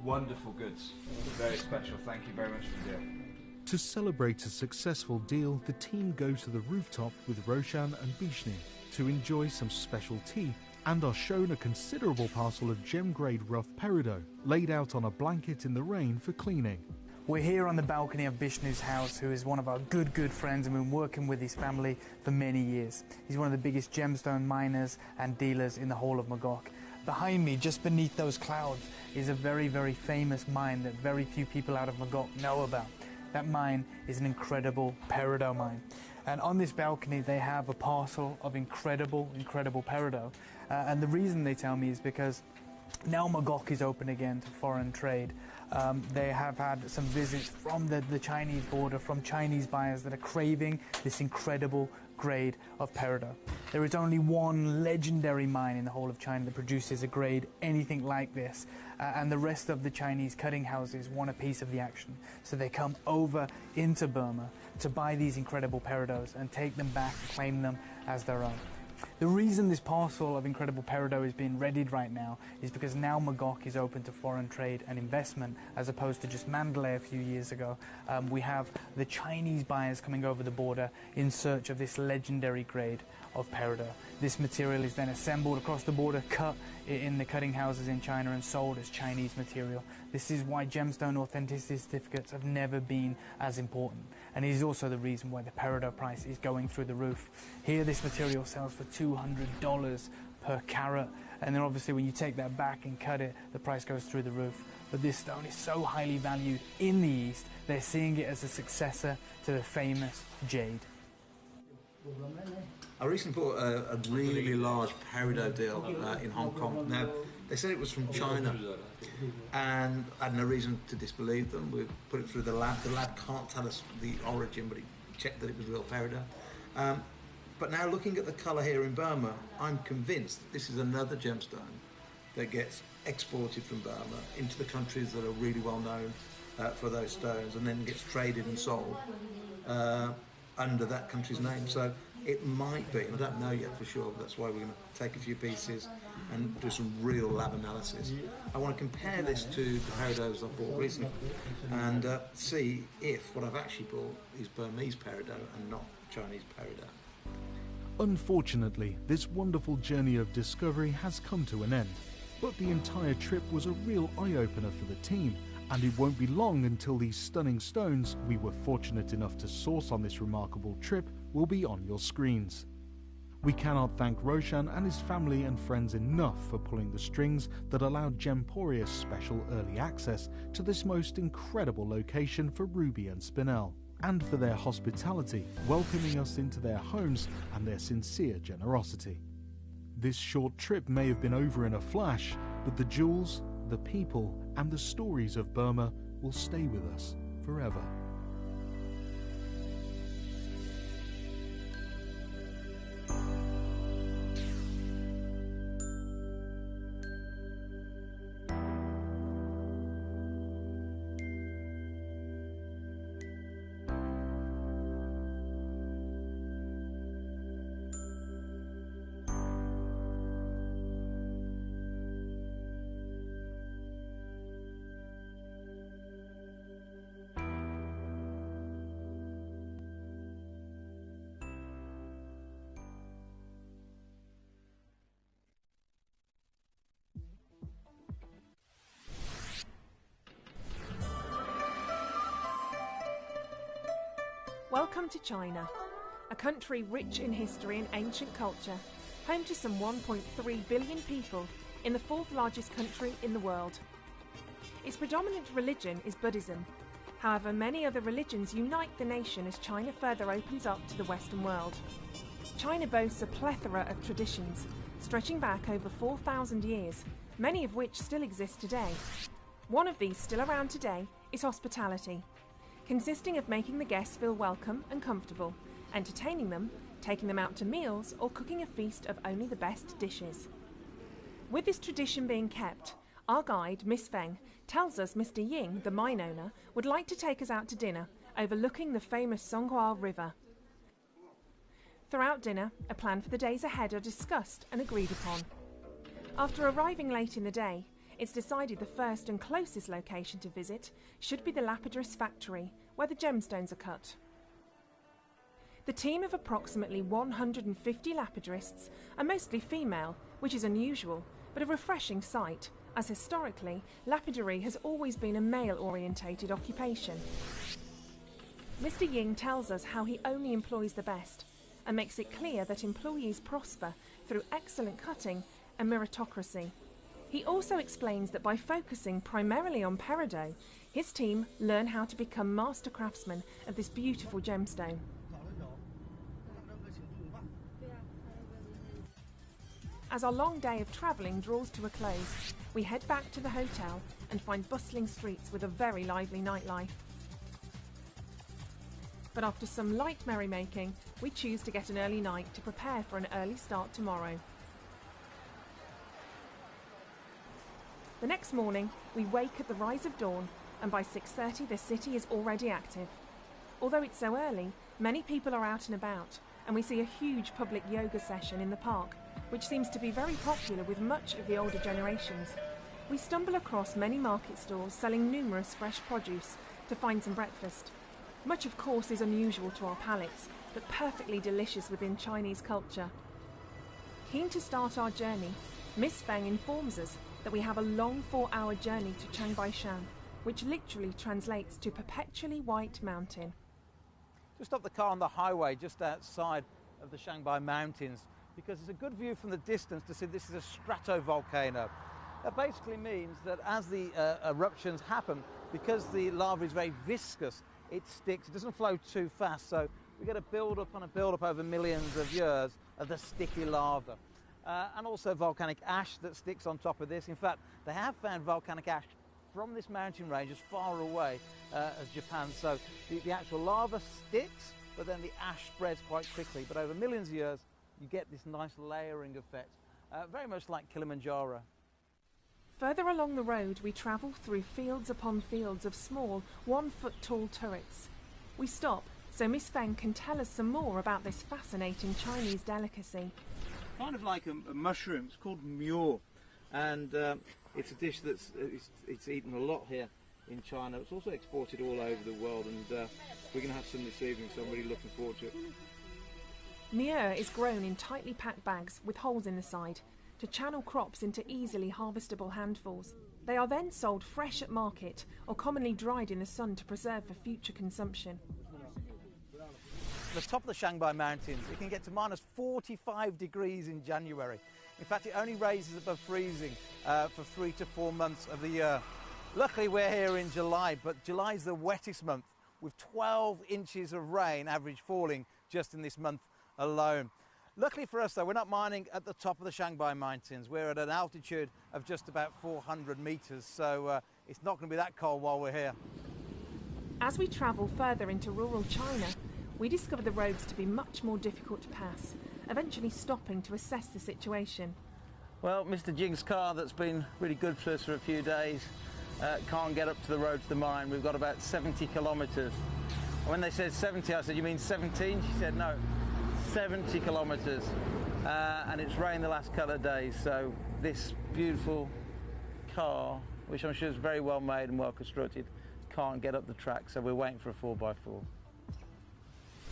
S6: Wonderful goods. Very special. Thank you very much for the deal.
S3: To celebrate a successful deal, the team go to the rooftop with Roshan and Bishnu to enjoy some special tea and are shown a considerable parcel of gem-grade rough peridot laid out on a blanket in the rain for cleaning.
S5: We're here on the balcony of Bishnu's house, who is one of our good friends and been working with his family for many years. He's one of the biggest gemstone miners and dealers in the whole of Mogok. Behind me, just beneath those clouds, is a very famous mine that very few people out of Mogok know about. That mine is an incredible peridot mine. And on this balcony, they have a parcel of incredible peridot. And the reason they tell me is because now Mogok is open again to foreign trade. They have had some visits from the Chinese border, from Chinese buyers that are craving this incredible grade of peridot. There is only one legendary mine in the whole of China that produces a grade anything like this, and the rest of the Chinese cutting houses want a piece of the action. So they come over into Burma to buy these incredible peridots and take them back, claim them as their own. The reason this parcel of incredible peridot is being readied right now is because now Mogok is open to foreign trade and investment as opposed to just Mandalay a few years ago. We have the Chinese buyers coming over the border in search of this legendary grade of peridot. This material is then assembled across the border, cut in the cutting houses in China and sold as Chinese material. This is why gemstone authenticity certificates have never been as important, and it is also the reason why the peridot price is going through the roof. Here this material sells for $200 per carat, and then obviously when you take that back and cut it, the price goes through the roof. But this stone is so highly valued in the East, they're seeing it as a successor to the famous Jade.
S6: I recently bought a really large peridot deal in Hong Kong. Now, they said it was from China, and I had no reason to disbelieve them. We put it through the lab. The lab can't tell us the origin, but it checked that it was real peridot. But now, looking at the colour here in Burma, I'm convinced that this is another gemstone that gets exported from Burma into the countries that are really well known for those stones, and then gets traded and sold under that country's name. So it might be, and I don't know yet for sure, but that's why we're going to take a few pieces and do some real lab analysis. I want to compare this to the peridots I've bought recently and see if what I've actually bought is Burmese peridot and not Chinese peridot.
S3: Unfortunately, this wonderful journey of discovery has come to an end, but the entire trip was a real eye-opener for the team, and it won't be long until these stunning stones we were fortunate enough to source on this remarkable trip will be on your screens. We cannot thank Roshan and his family and friends enough for pulling the strings that allowed Gemporia special early access to this most incredible location for ruby and spinel, and for their hospitality, welcoming us into their homes and their sincere generosity. This short trip may have been over in a flash, but the jewels, the people, and the stories of Burma will stay with us forever.
S11: Welcome to China, a country rich in history and ancient culture, home to some 1.3 billion people in the fourth largest country in the world. Its predominant religion is Buddhism. However, many other religions unite the nation as China further opens up to the Western world. China boasts a plethora of traditions, stretching back over 4,000 years, many of which still exist today. One of these still around today is hospitality, consisting of making the guests feel welcome and comfortable, entertaining them, taking them out to meals, or cooking a feast of only the best dishes. With this tradition being kept, our guide, Miss Feng, tells us Mr. Ying, the mine owner, would like to take us out to dinner overlooking the famous Songhua River. Throughout dinner, a plan for the days ahead are discussed and agreed upon. After arriving late in the day, it's decided the first and closest location to visit should be the lapidary factory, where the gemstones are cut. The team of approximately 150 lapidarists are mostly female, which is unusual, but a refreshing sight, as historically, lapidary has always been a male-orientated occupation. Mr. Ying tells us how he only employs the best, and makes it clear that employees prosper through excellent cutting and meritocracy. He also explains that by focusing primarily on peridot, his team learn how to become master craftsmen of this beautiful gemstone. As our long day of travelling draws to a close, we head back to the hotel and find bustling streets with a very lively nightlife. But after some light merrymaking, we choose to get an early night to prepare for an early start tomorrow. The next morning, we wake at the rise of dawn, and by 6:30 the city is already active. Although it's so early, many people are out and about, and we see a huge public yoga session in the park, which seems to be very popular with much of the older generations. We stumble across many market stalls selling numerous fresh produce to find some breakfast. Much, of course, is unusual to our palates, but perfectly delicious within Chinese culture. Keen to start our journey, Miss Feng informs us that we have a long 4-hour journey to Changbaishan, which literally translates to perpetually white mountain.
S6: Just stop the car on the highway just outside of the Shanghai Mountains because it's a good view from the distance to see this is a stratovolcano. That basically means that as the eruptions happen, because the lava is very viscous, it sticks, it doesn't flow too fast, so we get a build-up on a build-up over millions of years of the sticky lava. And also volcanic ash that sticks on top of this. In fact, they have found volcanic ash from this mountain range as far away as Japan. So the actual lava sticks, but then the ash spreads quite quickly. But over millions of years, you get this nice layering effect, very much like Kilimanjaro.
S11: Further along the road, we travel through fields upon fields of small, 1-foot-tall turrets. We stop so Miss Feng can tell us some more about this fascinating Chinese delicacy.
S6: Kind of like a mushroom. It's called muir, and it's a dish that's it's eaten a lot here in China. It's also exported all over the world, and we're going to have some this evening, so I'm really looking forward to it.
S11: Muir is grown in tightly packed bags with holes in the side to channel crops into easily harvestable handfuls. They are then sold fresh at market or commonly dried in the sun to preserve for future consumption.
S6: The top of the Shanghai Mountains, it can get to minus 45 degrees in January. In fact, it only raises above freezing for 3 to 4 months of the year. Luckily, we're here in July, but July is the wettest month, with 12 inches of rain average falling just in this month alone. Luckily for us, though, we're not mining at the top of the Shanghai Mountains. We're at an altitude of just about 400 meters, so it's not going to be that cold while we're here.
S11: As we travel further into rural China, we discover the roads to be much more difficult to pass, eventually stopping to assess the situation.
S6: Well, Mr. Jing's car that's been really good for us for a few days can't get up to the road to the mine. We've got about 70 kilometres. When they said 70, I said, you mean 17? She said, no, 70 kilometres. And it's rained the last couple of days, so this beautiful car, which I'm sure is very well made and well constructed, can't get up the track, so we're waiting for a 4x4.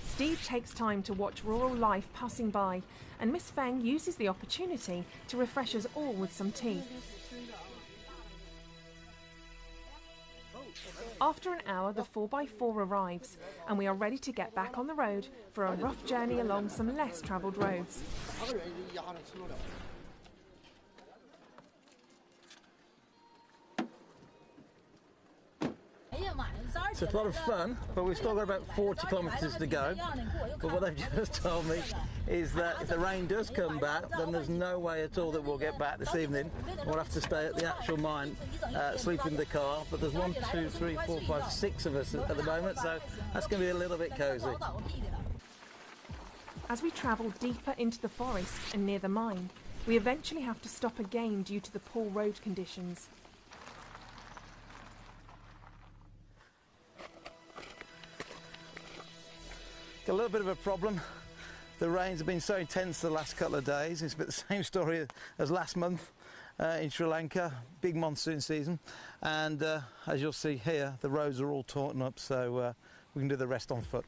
S11: Steve takes time to watch rural life passing by, and Miss Feng uses the opportunity to refresh us all with some tea. After an hour, the 4x4 arrives, and we are ready to get back on the road for a rough journey along some less travelled roads.
S6: It's a lot of fun, but we've still got about 40 kilometres to go. But what they've just told me is that if the rain does come back, then there's no way at all that we'll get back this evening. We'll have to stay at the actual mine, sleep in the car. But there's 1, 2, 3, 4, 5, 6 of us at the moment, so that's going to be a little bit cosy.
S11: As we travel deeper into the forest and near the mine, we eventually have to stop again due to the poor road conditions.
S6: Got a little bit of a problem. The rains have been so intense the last couple of days. It's a bit the same story as last month in Sri Lanka, big monsoon season. And as you'll see here, the roads are all torn up, so we can do the rest on foot.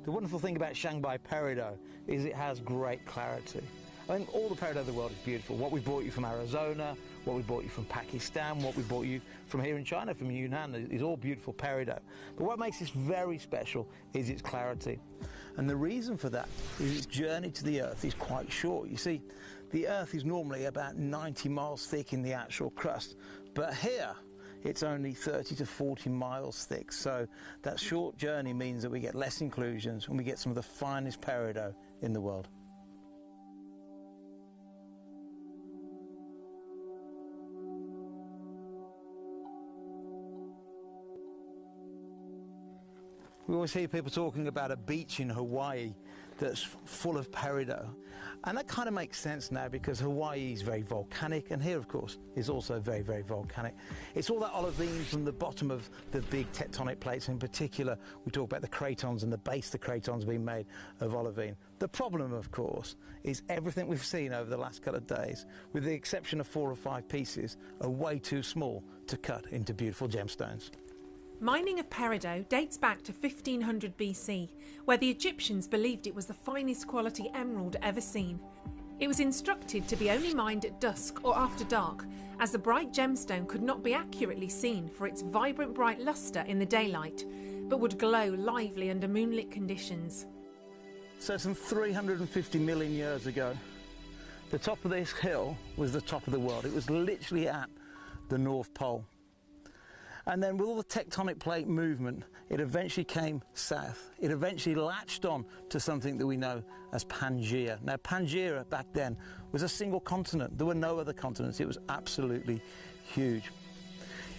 S6: The wonderful thing about Shanghai Peridot is it has great clarity. I mean, all the Peridot of the world is beautiful. What we brought you from Arizona, what we brought you from Pakistan, what we brought you from here in China, from Yunnan, is all beautiful Peridot. But what makes this very special is its clarity. And the reason for that is its journey to the Earth is quite short. You see, the Earth is normally about 90 miles thick in the actual crust, but here, it's only 30 to 40 miles thick, so that short journey means that we get less inclusions and we get some of the finest peridot in the world. We always hear people talking about a beach in Hawaii that's full of peridot. And that kind of makes sense now because Hawaii is very volcanic, and here, of course, is also very, very volcanic. It's all that olivine from the bottom of the big tectonic plates. In particular, we talk about the cratons and the base of the cratons being made of olivine. The problem, of course, is everything we've seen over the last couple of days, with the exception of 4 or 5 pieces, are way too small to cut into beautiful gemstones.
S11: Mining of peridot dates back to 1500 BC, where the Egyptians believed it was the finest quality emerald ever seen. It was instructed to be only mined at dusk or after dark, as the bright gemstone could not be accurately seen for its vibrant bright lustre in the daylight, but would glow lively under moonlit conditions.
S6: So some 350 million years ago, the top of this hill was the top of the world. It was literally at the North Pole. And then with all the tectonic plate movement, it eventually came south. It eventually latched on to something that we know as Pangaea. Now, Pangaea back then was a single continent. There were no other continents. It was absolutely huge.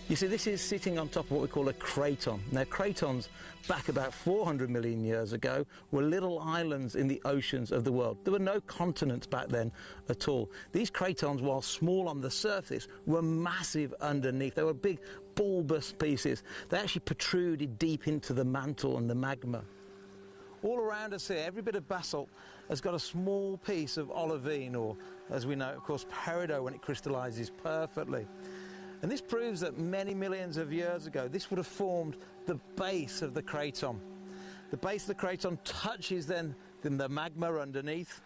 S6: You see, this is sitting on top of what we call a craton. Now, cratons, back about 400 million years ago, were little islands in the oceans of the world. There were no continents back then at all. These cratons, while small on the surface, were massive underneath. They were big, bulbous pieces. They actually protruded deep into the mantle and the magma. All around us here, every bit of basalt has got a small piece of olivine, or, as we know, of course, peridot when it crystallises perfectly. And this proves that many millions of years ago, this would have formed the base of the craton. The base of the craton touches then the magma underneath,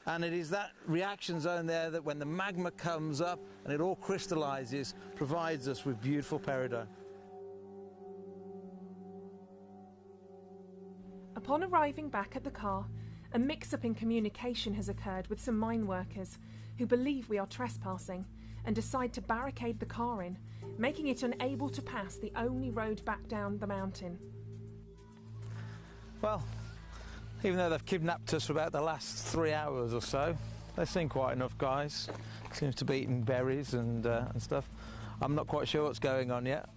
S6: and it is that reaction zone there that when the magma comes up and it all crystallises, provides us with beautiful peridot.
S11: Upon arriving back at the car, a mix-up in communication has occurred with some mine workers who believe we are trespassing and decide to barricade the car in, making it unable to pass the only road back down the mountain.
S6: Well, even though they've kidnapped us for about the last 3 hours or so, they seem quiet enough guys. Seems to be eating berries and stuff. I'm not quite sure what's going on yet.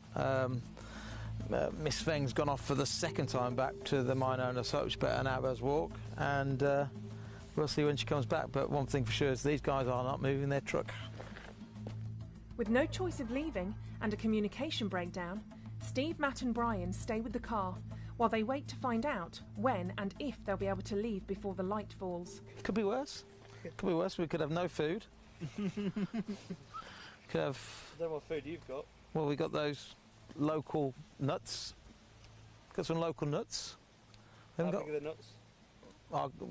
S6: Miss Feng's gone off for the second time back to the mine owner, so it's about an hour's walk, and we'll see when she comes back. But one thing for sure is these guys are not moving their truck.
S11: With no choice of leaving and a communication breakdown, Steve, Matt and Brian stay with the car while they wait to find out when and if they'll be able to leave before the light falls.
S6: Could be worse. Could be worse. We could have no food. Could have...
S10: I don't know what food you've got.
S6: Well, we got those local nuts. Got some local nuts.
S10: How big are the nuts?
S6: Oh, go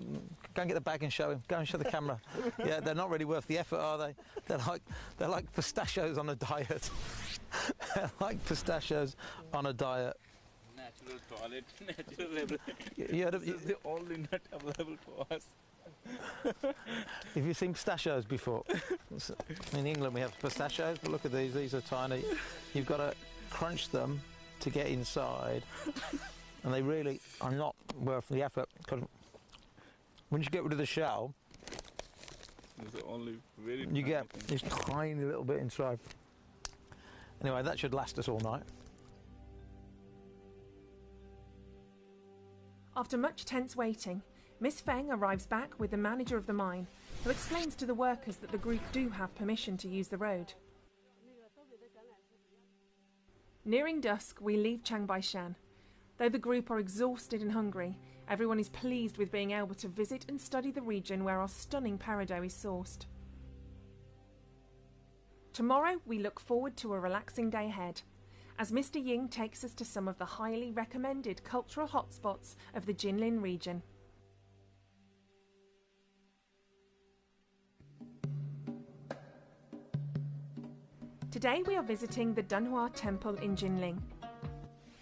S6: and get the bag and show him. Go and show the camera. Yeah, they're not really worth the effort, are they? They're like pistachios on a diet. They're like pistachios on a diet.
S10: Natural toilet, natural level.
S6: This
S10: is the only nut available for us.
S6: Have you seen pistachios before? In England we have pistachios, but look at these. These are tiny. You've got to crunch them to get inside, and they really are not worth the effort. Because when you get rid of the shell, you get this tiny little bit inside. Anyway, that should last us all night.
S11: After much tense waiting, Miss Feng arrives back with the manager of the mine, who explains to the workers that the group do have permission to use the road. Nearing dusk, we leave Changbaishan. Though the group are exhausted and hungry, everyone is pleased with being able to visit and study the region where our stunning peridot is sourced. Tomorrow, we look forward to a relaxing day ahead, as Mr. Ying takes us to some of the highly recommended cultural hotspots of the Jinlin region. Today we are visiting the Dunhua Temple in Jinling.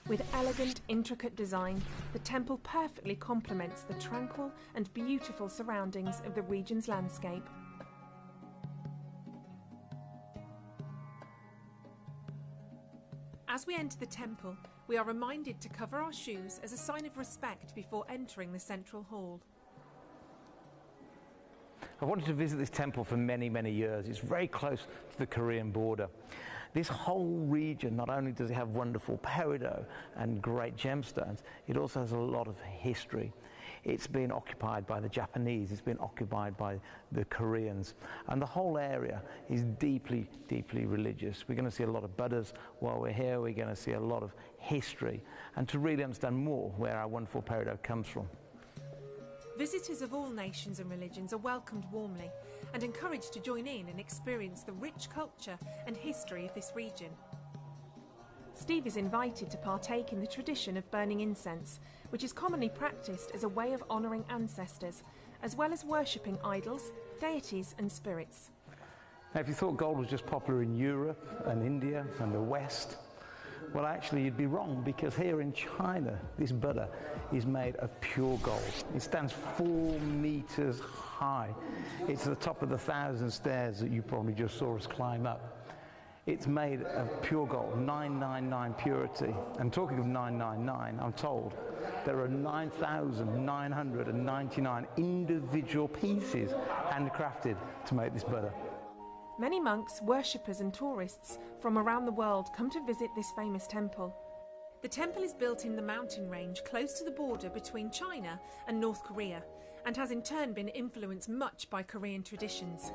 S11: With elegant, intricate design, the temple perfectly complements the tranquil and beautiful surroundings of the region's landscape. As we enter the temple, we are reminded to cover our shoes as a sign of respect before entering the central hall.
S6: I've wanted to visit this temple for many, many years. It's very close to the Korean border. This whole region, not only does it have wonderful peridot and great gemstones, it also has a lot of history. It's been occupied by the Japanese, it's been occupied by the Koreans, and the whole area is deeply, deeply religious. We're going to see a lot of Buddhas while we're here, we're going to see a lot of history, and to really understand more where our wonderful peridot comes from.
S11: Visitors of all nations and religions are welcomed warmly and encouraged to join in and experience the rich culture and history of this region. Steve is invited to partake in the tradition of burning incense, which is commonly practiced as a way of honouring ancestors, as well as worshipping idols, deities and spirits.
S6: Now, if you thought gold was just popular in Europe and India and the West, well, actually you'd be wrong, because here in China this Buddha is made of pure gold. It stands 4 meters high. It's the top of the 1,000 stairs that you probably just saw us climb up. It's made of pure gold, 999 purity. And talking of 999, I'm told there are 9,999 individual pieces handcrafted to make this Buddha.
S11: Many monks, worshippers and tourists from around the world come to visit this famous temple. The temple is built in the mountain range close to the border between China and North Korea, and has in turn been influenced much by Korean traditions.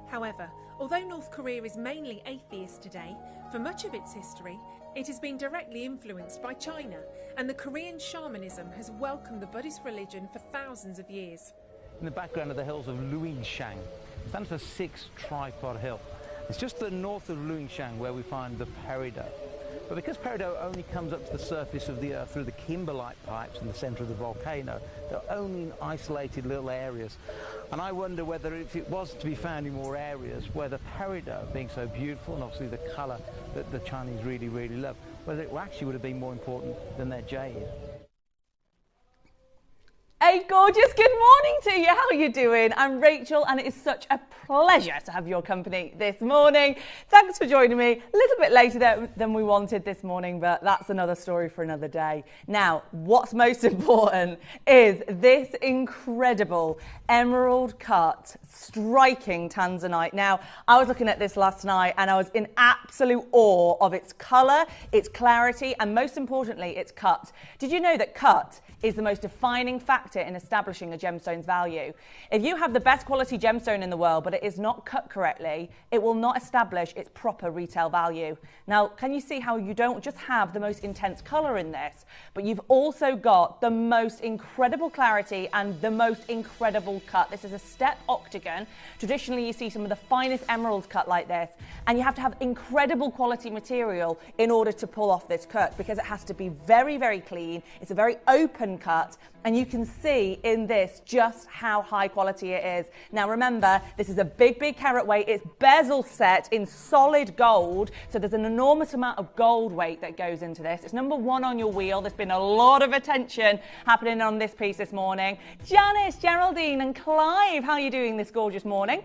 S11: However, although North Korea is mainly atheist today, for much of its history, it has been directly influenced by China, and the Korean shamanism has welcomed the Buddhist religion for thousands of years.
S6: In the background of the hills of Luingshan, stands for 6 tripod hill. It's just to the north of Luingshan where we find the peridot. But because peridot only comes up to the surface of the earth through the kimberlite pipes in the centre of the volcano, they're only in isolated little areas. And I wonder whether, if it was to be found in more areas, where the peridot, being so beautiful and obviously the colour that the Chinese really, really love, whether it actually would have been more important than their jade.
S12: A gorgeous good morning to you. How are you doing? I'm Rachel, and it is such a pleasure to have your company this morning. Thanks for joining me. A little bit later than we wanted this morning, but that's another story for another day. Now, what's most important is this incredible emerald cut, striking tanzanite. Now, I was looking at this last night and I was in absolute awe of its colour, its clarity, and most importantly, its cut. Did you know that cut is the most defining factor in establishing a gemstone's value? If you have the best quality gemstone in the world, but it is not cut correctly, it will not establish its proper retail value. Now, can you see how you don't just have the most intense colour in this, but you've also got the most incredible clarity and the most incredible cut. This is a step octagon. Traditionally, you see some of the finest emeralds cut like this, and you have to have incredible quality material in order to pull off this cut, because it has to be very, very clean. It's a very open cut, and you can see in this just how high quality it is. Now remember, this is a big carat weight. It's bezel set in solid gold, so there's an enormous amount of gold weight that goes into this. It's number 1 on your wheel. There's been a lot of attention happening on this piece this morning. Janice, Geraldine and Clive, how are you doing this gorgeous morning?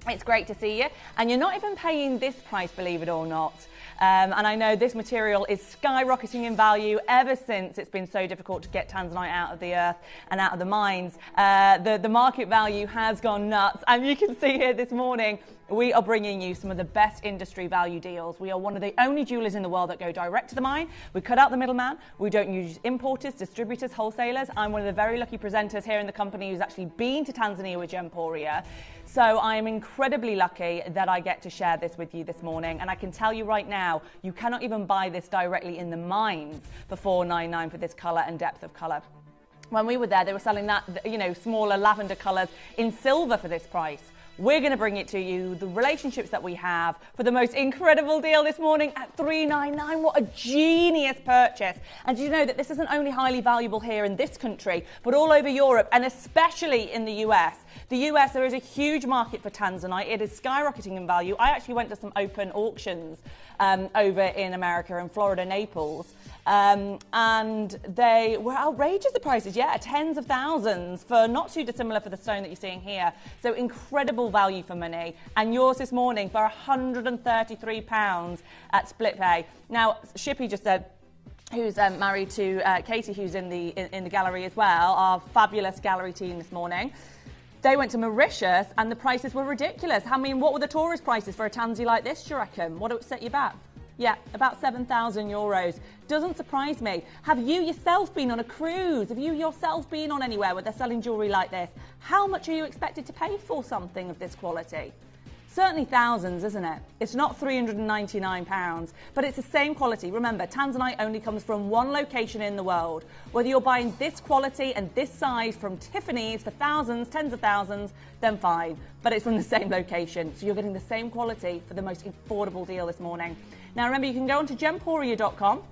S12: It's great to see you, and you're not even paying this price, believe it or not. And I know this material is skyrocketing in value ever since it's been so difficult to get tanzanite out of the earth and out of the mines. The market value has gone nuts, and you can see here this morning we are bringing you some of the best industry value deals. We are one of the only jewelers in the world that go direct to the mine. We cut out the middleman. We don't use importers, distributors, wholesalers. I'm one of the very lucky presenters here in the company who's actually been to Tanzania with Gemporia. So I am incredibly lucky that I get to share this with you this morning. And I can tell you right now, you cannot even buy this directly in the mines for $499 for this colour and depth of colour. When we were there, they were selling that, smaller lavender colours in silver for this price. We're going to bring it to you, the relationships that we have, for the most incredible deal this morning at $399. What a genius purchase. And do you know that this isn't only highly valuable here in this country, but all over Europe, and especially in the US. The US, there is a huge market for tanzanite. It is skyrocketing in value. I actually went to some open auctions over in America, in Florida, Naples. And they were outrageous, the prices, tens of thousands, for not too dissimilar for the stone that you're seeing here. So incredible value for money. And yours this morning for £133 at split pay. Now, Shippy just said, who's married to Katie, who's in the gallery as well, our fabulous gallery team this morning. They went to Mauritius and the prices were ridiculous. I mean, what were the tourist prices for a tansy like this, do you reckon? What would it set you back? Yeah, about 7,000 euros. Doesn't surprise me. Have you yourself been on a cruise? Have you yourself been on anywhere where they're selling jewellery like this? How much are you expected to pay for something of this quality? Certainly thousands, isn't it? It's not £399, but it's the same quality. Remember, Tanzanite only comes from one location in the world. Whether you're buying this quality and this size from Tiffany's for thousands, tens of thousands, then fine. But it's from the same location, so you're getting the same quality for the most affordable deal this morning. Now remember, you can go onto gemporia.com.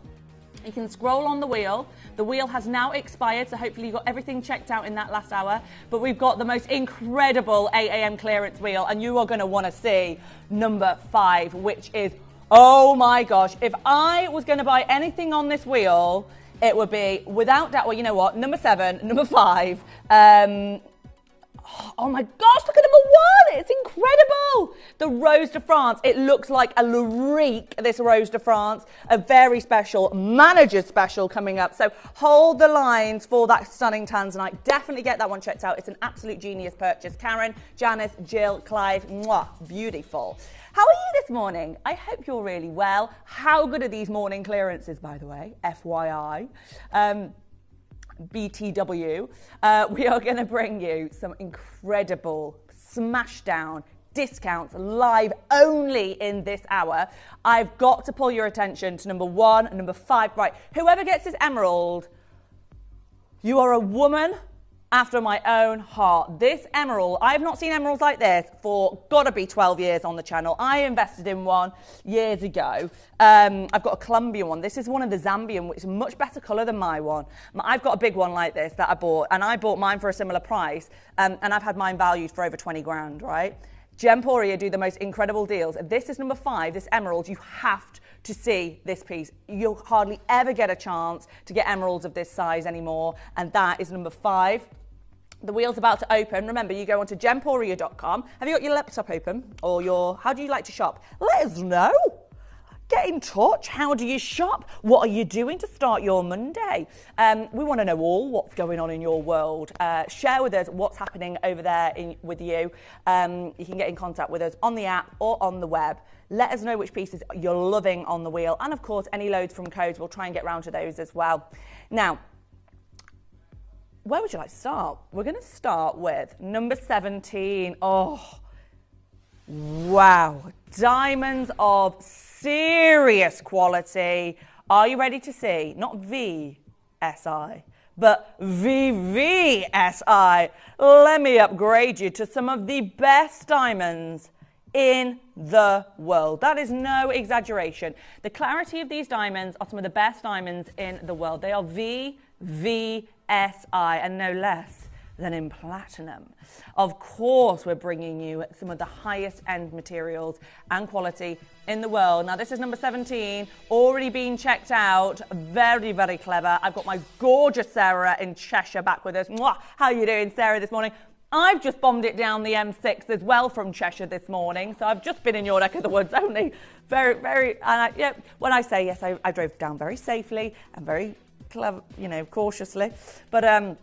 S12: You can scroll on the wheel. The wheel has now expired, so hopefully you got everything checked out in that last hour. But we've got the most incredible 8 a.m. clearance wheel, and you are going to want to see number 5, which is, oh my gosh, if I was going to buy anything on this wheel, it would be, without doubt, well, you know what, number 7, number 5, oh my gosh, look at number 1. It's incredible. The Rose de France. It looks like a Lurique, this Rose de France. A very special, manager's special coming up. So hold the lines for that stunning Tanzanite. Definitely get that one checked out. It's an absolute genius purchase. Karen, Janice, Jill, Clive, mwah, beautiful. How are you this morning? I hope you're really well. How good are these morning clearances, by the way? FYI. BTW, we are going to bring you some incredible smash down discounts live only in this hour. I've got to pull your attention to number 1 and number 5. Right, whoever gets this emerald, you are a woman after my own heart. This emerald, I have not seen emeralds like this for gotta be 12 years on the channel. I invested in one years ago. I've got a Colombian one. This is one of the Zambian, which is much better colour than my one. I've got a big one like this that I bought, and I bought mine for a similar price, and I've had mine valued for over 20 grand, right? Gemporia do the most incredible deals. This is number 5, this emerald. You have to see this piece. You'll hardly ever get a chance to get emeralds of this size anymore, and that is number 5. The wheel's about to open. Remember, you go onto gemporia.com. Have you got your laptop open? Or how do you like to shop? Let us know. Get in touch. How do you shop? What are you doing to start your Monday? We want to know all what's going on in your world. Share with us what's happening over there with you. You can get in contact with us on the app or on the web. Let us know which pieces you're loving on the wheel. And of course, any loads from codes, we'll try and get round to those as well. Now, where would you like to start? We're going to start with number 17. Oh, wow. Diamonds of serious quality. Are you ready to see? Not VSI, but VVSI. Let me upgrade you to some of the best diamonds in the world. That is no exaggeration. The clarity of these diamonds are some of the best diamonds in the world. They are VVSI, and no less than in platinum. Of course, we're bringing you some of the highest end materials and quality in the world. Now, this is number 17, already been checked out. Very, very clever. I've got my gorgeous Sarah in Cheshire back with us. Mwah! How are you doing, Sarah, this morning? I've just bombed it down the M6 as well from Cheshire this morning, so I've just been in your neck of the woods only. Very, very, when I say yes, I drove down very safely and very clever, cautiously, but I'm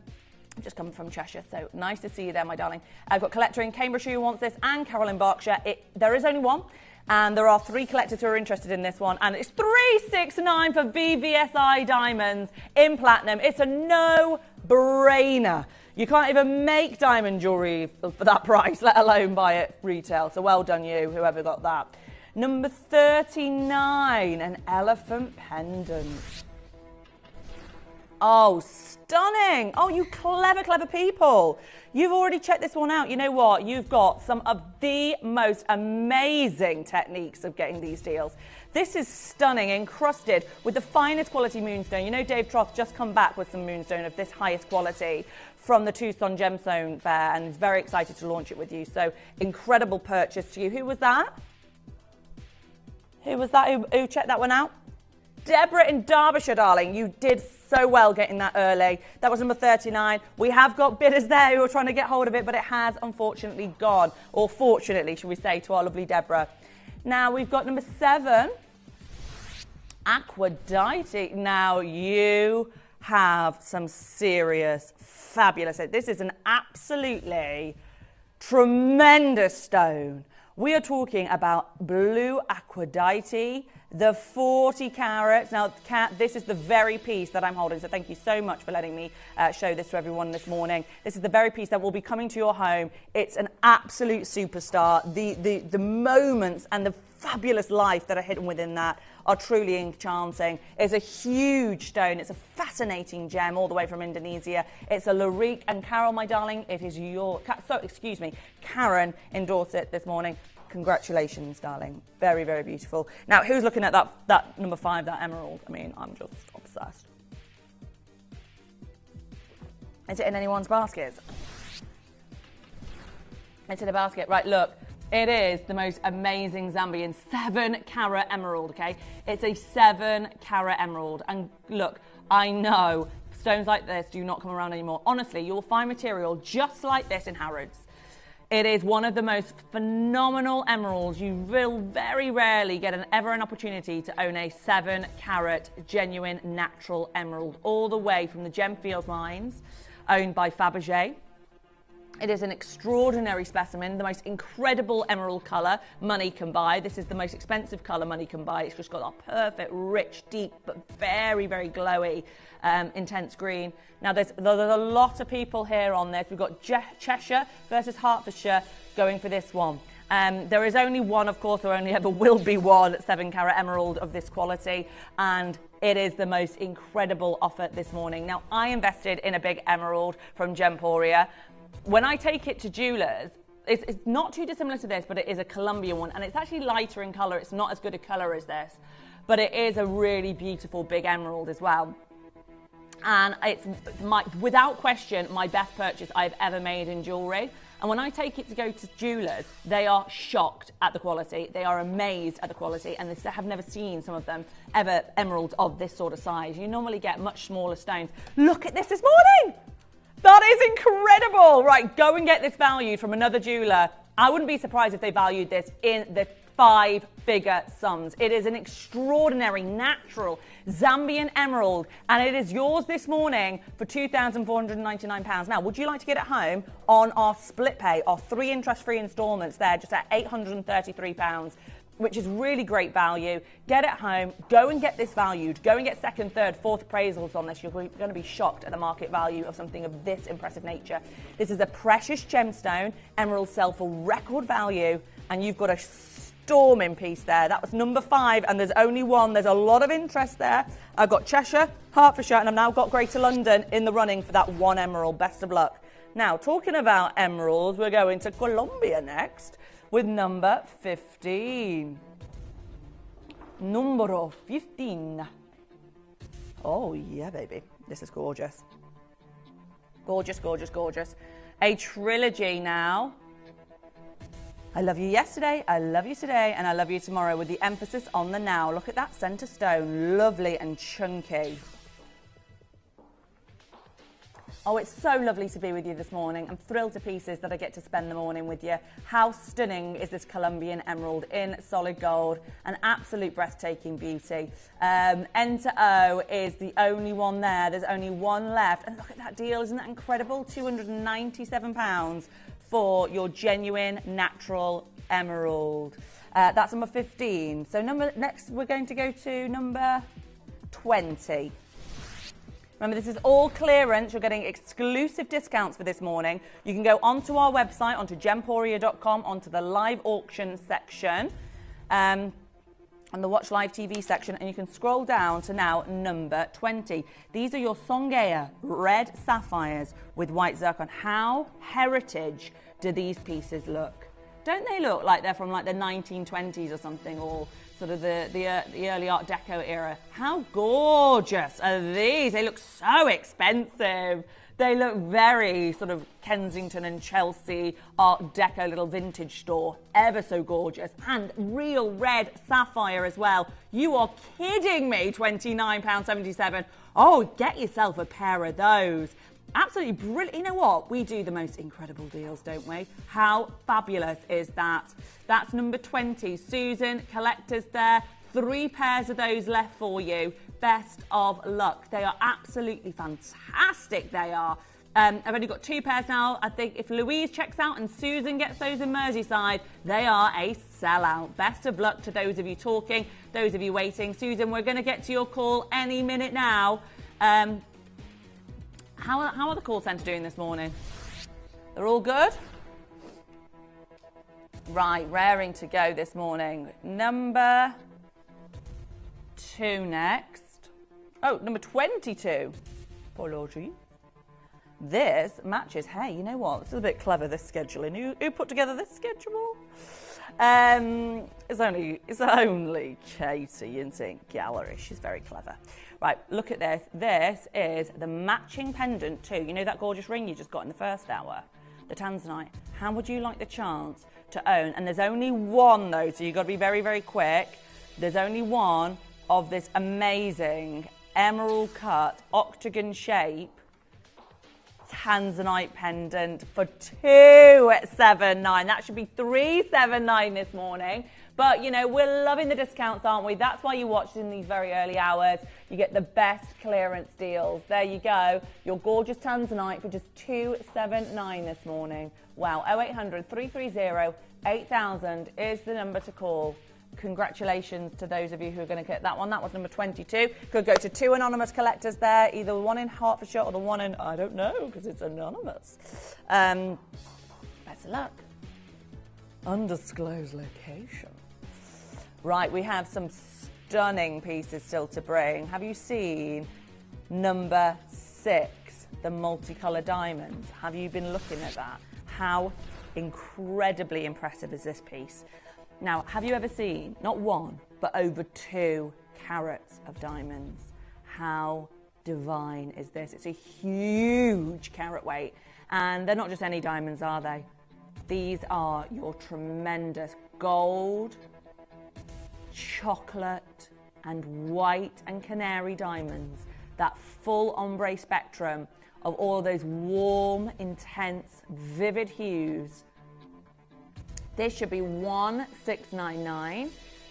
S12: just coming from Cheshire, so nice to see you there, my darling. I've got collector in Cambridgeshire who wants this, and Carol in Berkshire. There is only one, and there are 3 collectors who are interested in this one, and it's $369 for VVSI diamonds in platinum. It's a no-brainer. You can't even make diamond jewellery for that price, let alone buy it retail. So well done you, whoever got that. Number 39, an elephant pendant. Oh, stunning. Oh, you clever, clever people. You've already checked this one out. You know what? You've got some of the most amazing techniques of getting these deals. This is stunning, encrusted with the finest quality moonstone. You know Dave Troth just come back with some moonstone of this highest quality from the Tucson Gemstone Fair, and is very excited to launch it with you. So incredible purchase to you. Who was that? Who was that who checked that one out? Deborah in Derbyshire, darling. You did so well getting that early. That was number 39. We have got bidders there who are trying to get hold of it, but it has unfortunately gone. Or fortunately, should we say, to our lovely Deborah. Now we've got number 7, Aquadite. Now you have some serious, fabulous. This is an absolutely Tremendous stone. We are talking about blue aquadite, the 40 carats. Now, this is the very piece that I'm holding, so thank you so much for letting me show this to everyone this morning. This is the very piece that will be coming to your home. It's an absolute superstar. The moments and the fabulous life that are hidden within that are truly enchanting. It's a huge stone. It's a fascinating gem all the way from Indonesia. It's a Larique, and Carol, my darling, it is your... Karen endorsed it this morning. Congratulations, darling. Very, very beautiful. Now, who's looking at that number 5, that emerald? I mean, I'm just obsessed. Is it in anyone's baskets? It's in a basket. Right, look. It is the most amazing Zambian 7-carat emerald, okay? It's a 7-carat emerald. And look, I know stones like this do not come around anymore. Honestly, you'll find material just like this in Harrods. It is one of the most phenomenal emeralds. You will very rarely get ever an opportunity to own a 7-carat genuine natural emerald, all the way from the Gemfield mines, owned by Fabergé. It is an extraordinary specimen, the most incredible emerald colour money can buy. This is the most expensive colour money can buy. It's just got a perfect, rich, deep, but very, very glowy, intense green. Now, there's a lot of people here on this. We've got Cheshire versus Hertfordshire going for this one. There is only one, of course, there only ever will be one 7-carat emerald of this quality, and it is the most incredible offer this morning. Now, I invested in a big emerald from Gemporia. When I take it to jewelers, it's not too dissimilar to this, but it is a Colombian one, and it's actually lighter in colour. It's not as good a colour as this, but it is a really beautiful big emerald as well. And it's, without question, my best purchase I've ever made in jewellery. And when I take it to go to jewellers, they are shocked at the quality. They are amazed at the quality, and they have never seen, some of them, ever emeralds of this sort of size. You normally get much smaller stones. Look at this morning! That is incredible! Right, go and get this valued from another jeweller. I wouldn't be surprised if they valued this in the 5-figure sums. It is an extraordinary natural Zambian emerald, and it is yours this morning for £2,499. Now, would you like to get it home on our split pay, our 3 interest-free instalments there, just at £833? Which is really great value. Get it home, go and get this valued, go and get 2nd, 3rd, 4th appraisals on this. You're going to be shocked at the market value of something of this impressive nature. This is a precious gemstone. Emeralds sell for record value, and you've got a storming piece there. That was number 5, and there's only one. There's a lot of interest there. I've got Cheshire, Hertfordshire, and I've now got Greater London in the running for that one emerald. Best of luck. Now, talking about emeralds, we're going to Colombia next with number 15. Numero 15. Oh, yeah, baby. This is gorgeous. Gorgeous, gorgeous, gorgeous. A trilogy now. I love you yesterday, I love you today, and I love you tomorrow, with the emphasis on the now. Look at that centre stone. Lovely and chunky. Oh, it's so lovely to be with you this morning. I'm thrilled to pieces that I get to spend the morning with you. How stunning is this Colombian emerald in solid gold? An absolute breathtaking beauty. N to O is the only one there. There's only one left. And look at that deal. Isn't that incredible? £297 for your genuine natural emerald. That's number 15. So next we're going to go to number 20. Remember, this is all clearance. You're getting exclusive discounts for this morning. You can go onto our website, onto gemporia.com, onto the live auction section, on the Watch Live TV section, and you can scroll down to now number 20. These are your Songhai red sapphires with white zircon. How heritage do these pieces look? Don't they look like they're from like the 1920s or something, or sort of the early Art Deco era? How gorgeous are these? They look so expensive. They look very sort of Kensington and Chelsea Art Deco little vintage store. Ever so gorgeous. And real red sapphire as well. You are kidding me, £29.77. Oh, get yourself a pair of those. Absolutely brilliant. You know what? We do the most incredible deals, don't we? How fabulous is that? That's number 20. Susan, collectors there. 3 pairs of those left for you. Best of luck. They are absolutely fantastic. They are. I've only got 2 pairs now. I think if Louise checks out and Susan gets those in Merseyside, they are a sellout. Best of luck to those of you talking, those of you waiting. Susan, we're going to get to your call any minute now. How are the call centre doing this morning? They're all good? Right, raring to go this morning. Number 2 next. Oh, number 22. Apologies. This matches. Hey, you know what? This is a bit clever, this scheduling. Who put together this schedule? It's only Katie in St. Gallery. She's very clever. Right, look at this. This is the matching pendant too. You know that gorgeous ring you just got in the first hour? The tanzanite. How would you like the chance to own? And there's only one though, so you've got to be very, very quick. There's only one of this amazing emerald cut, octagon shape tanzanite pendant for $279. That should be $379 this morning. But, you know, we're loving the discounts, aren't we? That's why you watch in these very early hours. You get the best clearance deals. There you go. Your gorgeous tanzanite for just $279 this morning. Wow. 0800 330 8000 is the number to call. Congratulations to those of you who are going to get that one. That was number 22. Could go to 2 anonymous collectors there, either the one in Hertfordshire or the one in, I don't know, because it's anonymous. Best of luck. Undisclosed location. Right, we have some stunning pieces still to bring. Have you seen number 6, the multicolour diamonds? Have you been looking at that? How incredibly impressive is this piece? Now, have you ever seen, not 1, but over 2 carats of diamonds? How divine is this? It's a huge carat weight. And they're not just any diamonds, are they? These are your tremendous gold, chocolate, and white and canary diamonds. That full ombre spectrum of all of those warm, intense, vivid hues. This should be $1,699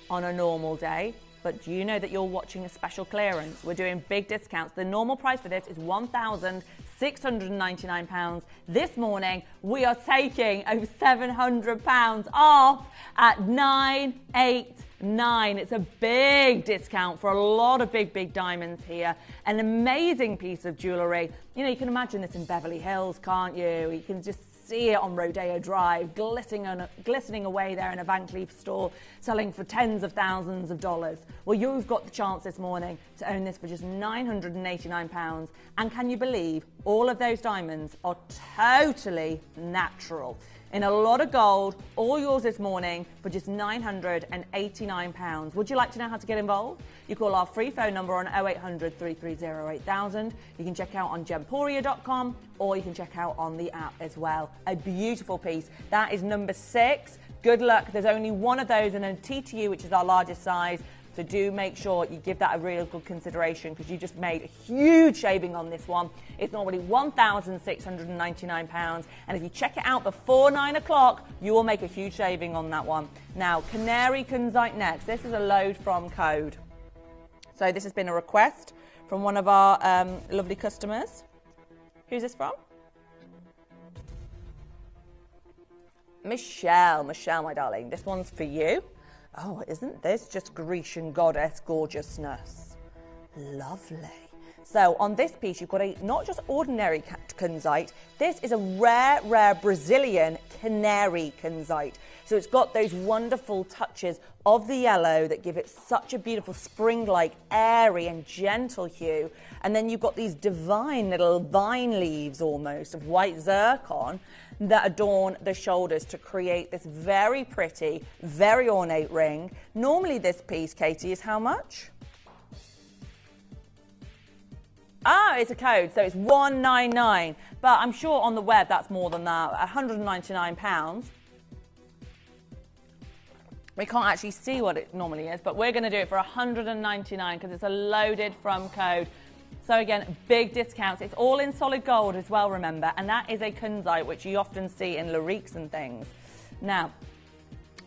S12: on a normal day, but do you know that you're watching a special clearance? We're doing big discounts. The normal price for this is £1,699. This morning, we are taking over £700 off at $989. It's a big discount for a lot of big diamonds here. An amazing piece of jewellery. You know, you can imagine this in Beverly Hills, can't you? You can just see it on Rodeo Drive, glistening away there in a Van Cleef store, selling for tens of thousands of dollars. Well, you've got the chance this morning to own this for just £989. And can you believe all of those diamonds are totally natural? In a lot of gold, all yours this morning for just £989. Would you like to know how to get involved? You call our free phone number on 0800 330 8000. You can check out on gemporia.com or you can check out on the app as well. A beautiful piece. That is number 6. Good luck. There's only one of those in a TTU, which is our largest size. So do make sure you give that a real good consideration because you just made a huge shaving on this one. It's normally £1,699. And if you check it out before 9 o'clock, you will make a huge shaving on that one. Now, Canary Kunzite next. This is a load from Code. So this has been a request from one of our lovely customers. Who's this from? Michelle, my darling. This one's for you. Oh, isn't this just Grecian goddess gorgeousness? Lovely. So on this piece, you've got a not just ordinary kunzite. This is a rare Brazilian canary kunzite. So it's got those wonderful touches of the yellow that give it such a beautiful spring-like, airy and gentle hue. And then you've got these divine little vine leaves almost of white zircon that adorn the shoulders to create this very pretty, very ornate ring. Normally this piece, Katie, is how much? Ah, it's a code, so it's $199. But I'm sure on the web that's more than that, £199. We can't actually see what it normally is, but we're going to do it for $199 because it's a loaded from Code. So again, big discounts. It's all in solid gold as well, remember, and that is a kunzite, which you often see in Lariques and things. Now,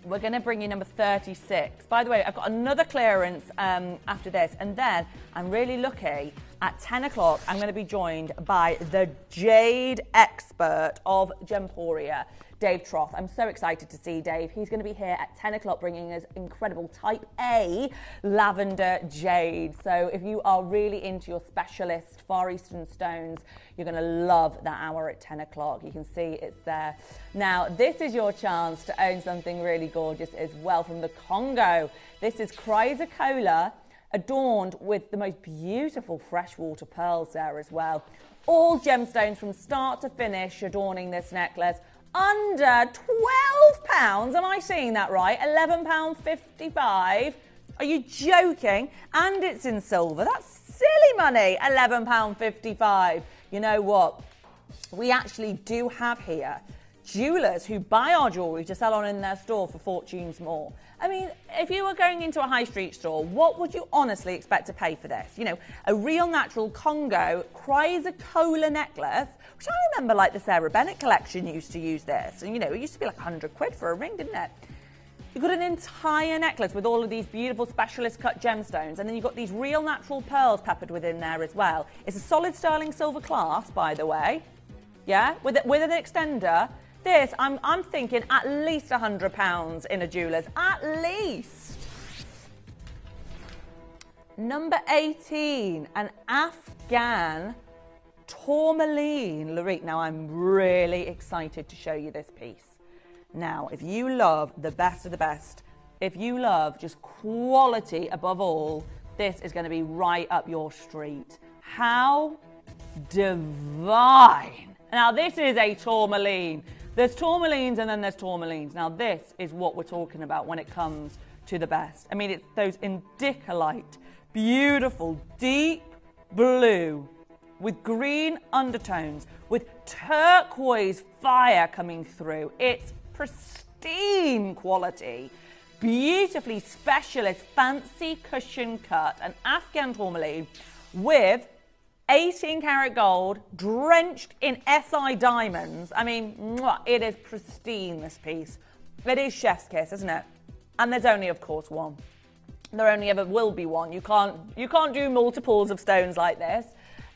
S12: we're going to bring you number 36. By the way, I've got another clearance after this, and then I'm really lucky, at 10 o'clock, I'm going to be joined by the Jade expert of Gemporia, Dave Troth. I'm so excited to see Dave. He's going to be here at 10 o'clock bringing us incredible Type A lavender jade. So if you are really into your specialist Far Eastern stones, you're going to love that hour at 10 o'clock. You can see it's there. Now, this is your chance to own something really gorgeous as well from the Congo. This is chrysocolla, adorned with the most beautiful freshwater pearls there as well. All gemstones from start to finish adorning this necklace. Under £12. Am I seeing that right? £11.55. Are you joking? And it's in silver. That's silly money. £11.55. You know what? We actually do have here jewellers who buy our jewellery to sell on in their store for fortunes more. I mean, if you were going into a high street store, what would you honestly expect to pay for this? You know, a real natural Congo chrysocolla necklace, which I remember like the Sarah Bennett collection used to use this. And, you know, it used to be like 100 quid for a ring, didn't it? You've got an entire necklace with all of these beautiful specialist cut gemstones, and then you've got these real natural pearls peppered within there as well. It's a solid sterling silver clasp, by the way. Yeah, with an extender. This, I'm thinking at least £100 in a jeweller's, at least. Number 18, an Afghan tourmaline. Larique, now I'm really excited to show you this piece. Now, if you love the best of the best, if you love just quality above all, this is going to be right up your street. How divine. Now, this is a tourmaline. There's tourmalines and then there's tourmalines. Now, this is what we're talking about when it comes to the best. I mean, it's those indicolite, beautiful, deep blue with green undertones, with turquoise fire coming through. It's pristine quality, beautifully specialist, fancy cushion cut, an Afghan tourmaline with 18 karat gold, drenched in SI diamonds. I mean, mwah, it is pristine, this piece. It is chef's kiss, isn't it? And there's only, of course, one. There only ever will be one. You can't do multiples of stones like this.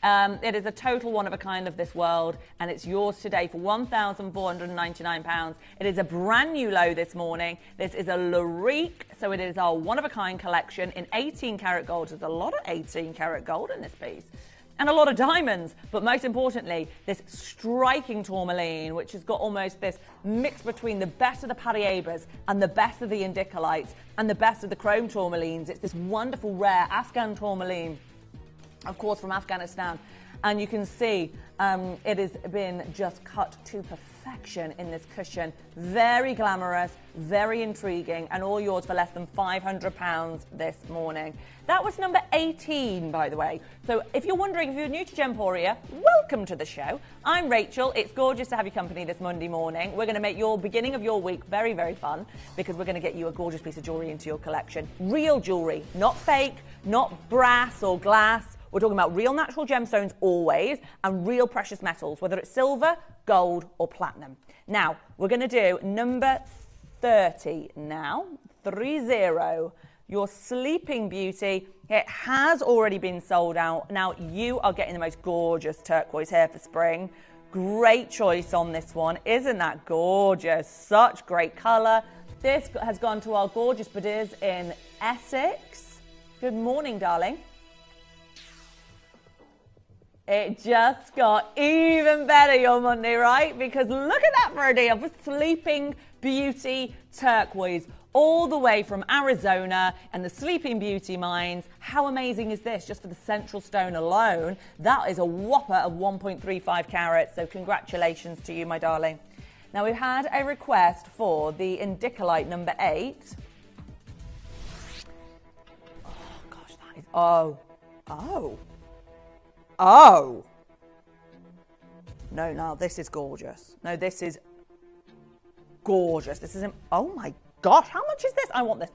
S12: It is a total one of a kind of this world, and it's yours today for £1,499. It is a brand new low this morning. This is a Larique, so it is our one of a kind collection in 18 karat gold. There's a lot of 18 karat gold in this piece. And a lot of diamonds, but most importantly, this striking tourmaline, which has got almost this mix between the best of the Peridot and the best of the indicolites and the best of the chrome tourmalines. It's this wonderful, rare Afghan tourmaline, of course, from Afghanistan. And you can see it has been just cut to perfection in this cushion. Very glamorous, very intriguing, and all yours for less than £500 this morning. That was number 18, by the way. So if you're wondering, if you're new to Gemporia, welcome to the show. I'm Rachel. It's gorgeous to have you company this Monday morning. We're going to make your beginning of your week very, very fun, because we're going to get you a gorgeous piece of jewellery into your collection. Real jewellery, not fake, not brass or glass. We're talking about real natural gemstones always, and real precious metals, whether it's silver, gold, or platinum. Now, we're going to do number 30 now, 30. Your Sleeping Beauty. It has already been sold out. Now, you are getting the most gorgeous turquoise here for spring. Great choice on this one. Isn't that gorgeous? Such great colour. This has gone to our gorgeous Badiz in Essex. Good morning, darling. It just got even better your Monday, right? Because look at that for a deal for Sleeping Beauty turquoise, all the way from Arizona and the Sleeping Beauty mines. How amazing is this? Just for the central stone alone, that is a whopper of 1.35 carats. So congratulations to you, my darling. Now, we've had a request for the indicolite number 8. Oh, gosh, that is... Oh. No, now this is gorgeous. No, this is gorgeous. This is... Oh, my gosh, how much is this? I want this.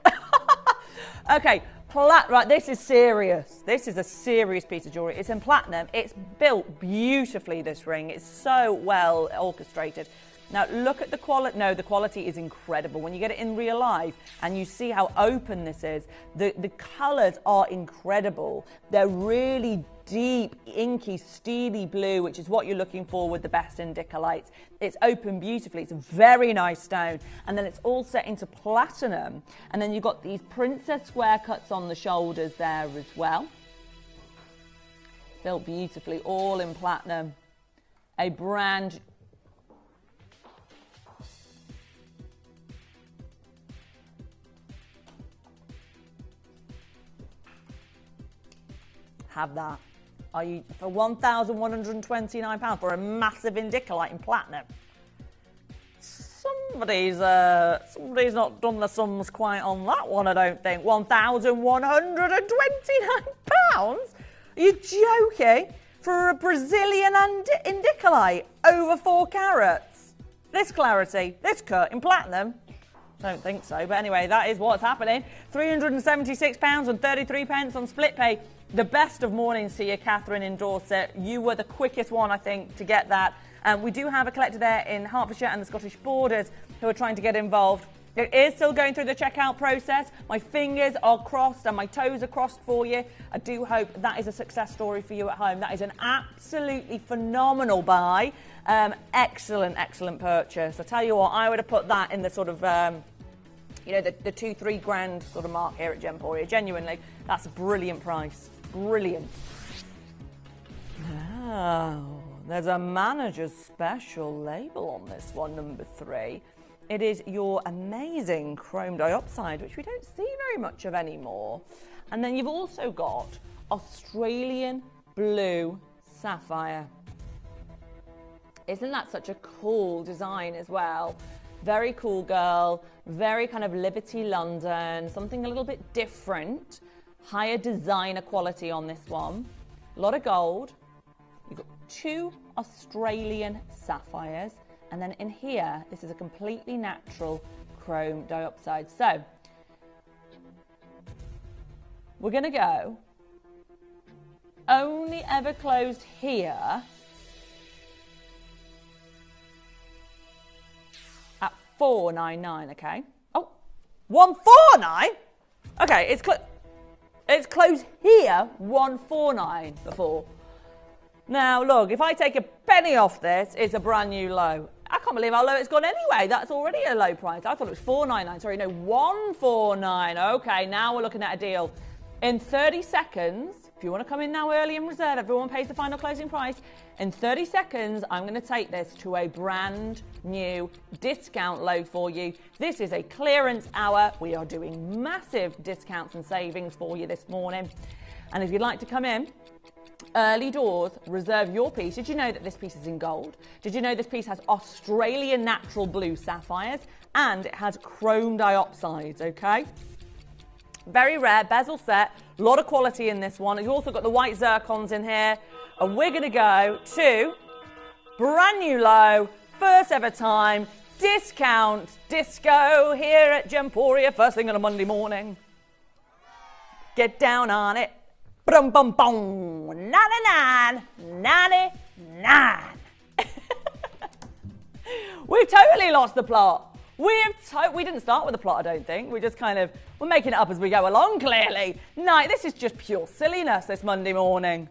S12: Okay, right, this is serious. This is a serious piece of jewellery. It's in platinum. It's built beautifully, this ring. It's so well orchestrated. Now, look at the quality. No, the quality is incredible. When you get it in real life and you see how open this is, the colours are incredible. They're really deep, inky, steely blue, which is what you're looking for with the best indicolites. It's open beautifully. It's a very nice stone. And then it's all set into platinum. And then you've got these princess square cuts on the shoulders there as well. Built beautifully, all in platinum. A brand... Have that. Are you for £1,129 for a massive indicolite in platinum? Somebody's not done the sums quite on that one, I don't think. £1,129? Are you joking? For a Brazilian indicolite over 4 carats? This clarity, this cut in platinum? Don't think so, but anyway, that is what's happening. £376.33 on split pay. The best of mornings to you, Catherine in Dorset. You were the quickest one, I think, to get that. We do have a collector there in Hertfordshire and the Scottish borders who are trying to get involved. It is still going through the checkout process. My fingers are crossed and my toes are crossed for you. I do hope that is a success story for you at home. That is an absolutely phenomenal buy. Excellent, excellent purchase. I tell you what, I would have put that in the sort of... you know, the 2-3 grand sort of mark here at Gemporia. Genuinely, that's a brilliant price. Brilliant. Oh, there's a manager's special label on this one, number 3. It is your amazing chrome dioxide, which we don't see very much of anymore. And then you've also got Australian blue sapphire. Isn't that such a cool design as well? Very cool, girl. Very kind of Liberty London. Something a little bit different. Higher designer quality on this one. A lot of gold. You've got 2 Australian sapphires. And then in here, this is a completely natural chrome dioxide. So, we're going to go. Only ever closed here at $499, okay? Oh, $149? Okay, it's closed here $149 before. Now, look, if I take a penny off this, it's a brand new low. I can't believe how low it's gone anyway. That's already a low price. I thought it was $499. Sorry, no, $149. Okay, now we're looking at a deal. In 30 seconds, if you want to come in now early and reserve, everyone pays the final closing price. In 30 seconds, I'm going to take this to a brand new discount low for you. This is a clearance hour. We are doing massive discounts and savings for you this morning. And if you'd like to come in, early doors, reserve your piece. Did you know that this piece is in gold? Did you know this piece has Australian natural blue sapphires and it has chrome dioxides, okay? Very rare, bezel set, a lot of quality in this one. You've also got the white zircons in here. And we're going to go to brand new low, first ever time, discount, disco here at Gemporia, first thing on a Monday morning. Get down on it. Bum bum bum. 99. We've totally lost the plot. We didn't start with the plot, I don't think. We're making it up as we go along, clearly. No, this is just pure silliness this Monday morning.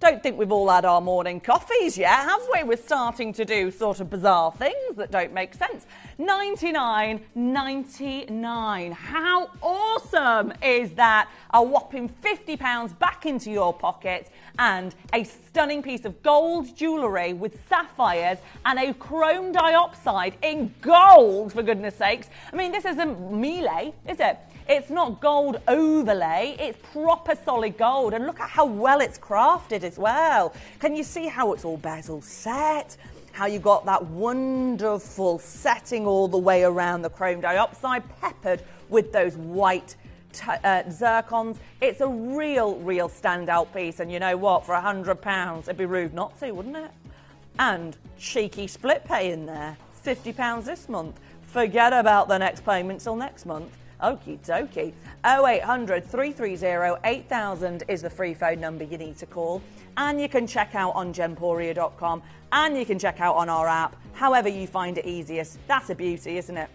S12: Don't think we've all had our morning coffees yet, have we? We're starting to do sort of bizarre things that don't make sense. $99.99. How awesome is that? A whopping £50 back into your pocket and a stunning piece of gold jewellery with sapphires and a chrome dioxide in gold, for goodness sakes. I mean, this isn't melee, is it? It's not gold overlay, it's proper solid gold. And look at how well it's crafted as well. Can you see how it's all bezel set? How you got that wonderful setting all the way around the chrome dioxide, peppered with those white zircons. It's a real standout piece. And you know what? For £100, it'd be rude not to, wouldn't it? And cheeky split pay in there. £50 this month. Forget about the next payment till next month. Okie dokie. 0800 330 8000 is the free phone number you need to call. and you can check out on gemporia.com, and you can check out on our app, however you find it easiest. That's a beauty, isn't it?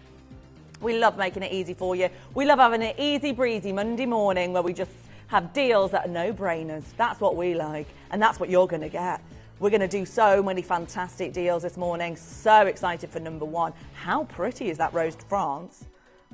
S12: We love making it easy for you. We love having an easy breezy Monday morning where we just have deals that are no-brainers. That's what we like, and that's what you're going to get. We're going to do so many fantastic deals this morning. So excited for number one. How pretty is that Rose de France?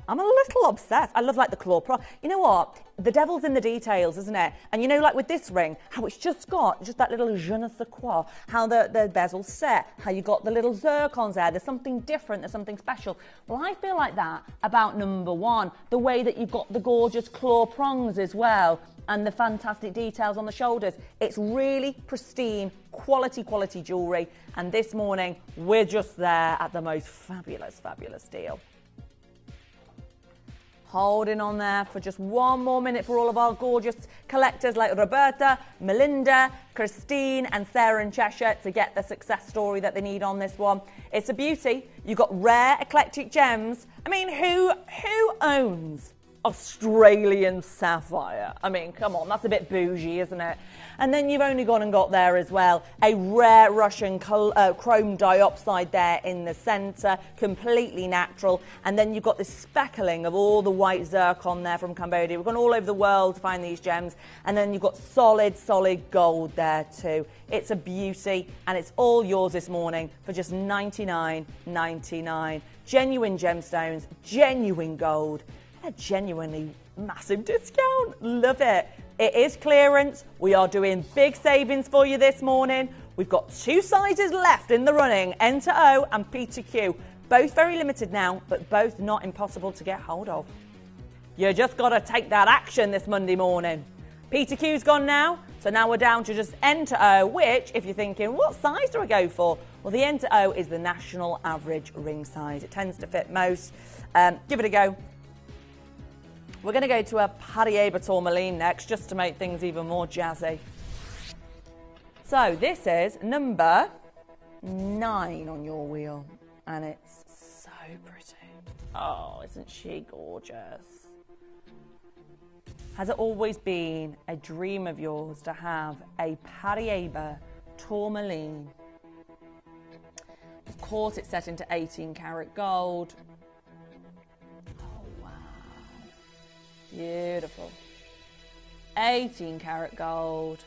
S12: I'm a little obsessed. I love like the claw pro. You know what? The devil's in the details, isn't it? And you know, like with this ring, how it's just got just that little je ne sais quoi, how the bezel's set, how you got the little zircons there. There's something different, there's something special. Well, I feel like that about number one. The way that you've got the gorgeous claw prongs as well, and the fantastic details on the shoulders. It's really pristine, quality jewellery. And this morning, we're just there at the most fabulous deal. Holding on there for just one more minute for all of our gorgeous collectors like Roberta, Melinda, Christine and Sarah in Cheshire to get the success story that they need on this one. It's a beauty. You've got rare eclectic gems. I mean, who owns Australian sapphire? I mean, come on, that's a bit bougie, isn't it? And then you've only gone and got there as well a rare Russian chrome dioxide there in the centre, completely natural. And then you've got this speckling of all the white zircon there from Cambodia. We've gone all over the world to find these gems. And then you've got solid gold there too. It's a beauty, and it's all yours this morning for just $99.99. Genuine gemstones, genuine gold, a genuinely massive discount. Love it. It is clearance. We are doing big savings for you this morning. We've got two sizes left in the running, N to O and P to Q. Both very limited now, but both not impossible to get hold of. You just got to take that action this Monday morning. P to Q's gone now, so now we're down to just N to O, which, if you're thinking, what size do I go for? Well, the N to O is the national average ring size. It tends to fit most. Give it a go. We're going to go to a Peridot tourmaline next, just to make things even more jazzy. So this is number 9 on your wheel, and it's so pretty. Oh, isn't she gorgeous? Has it always been a dream of yours to have a Peridot tourmaline? Of course, it's set into 18 karat gold. Beautiful. 18 karat gold,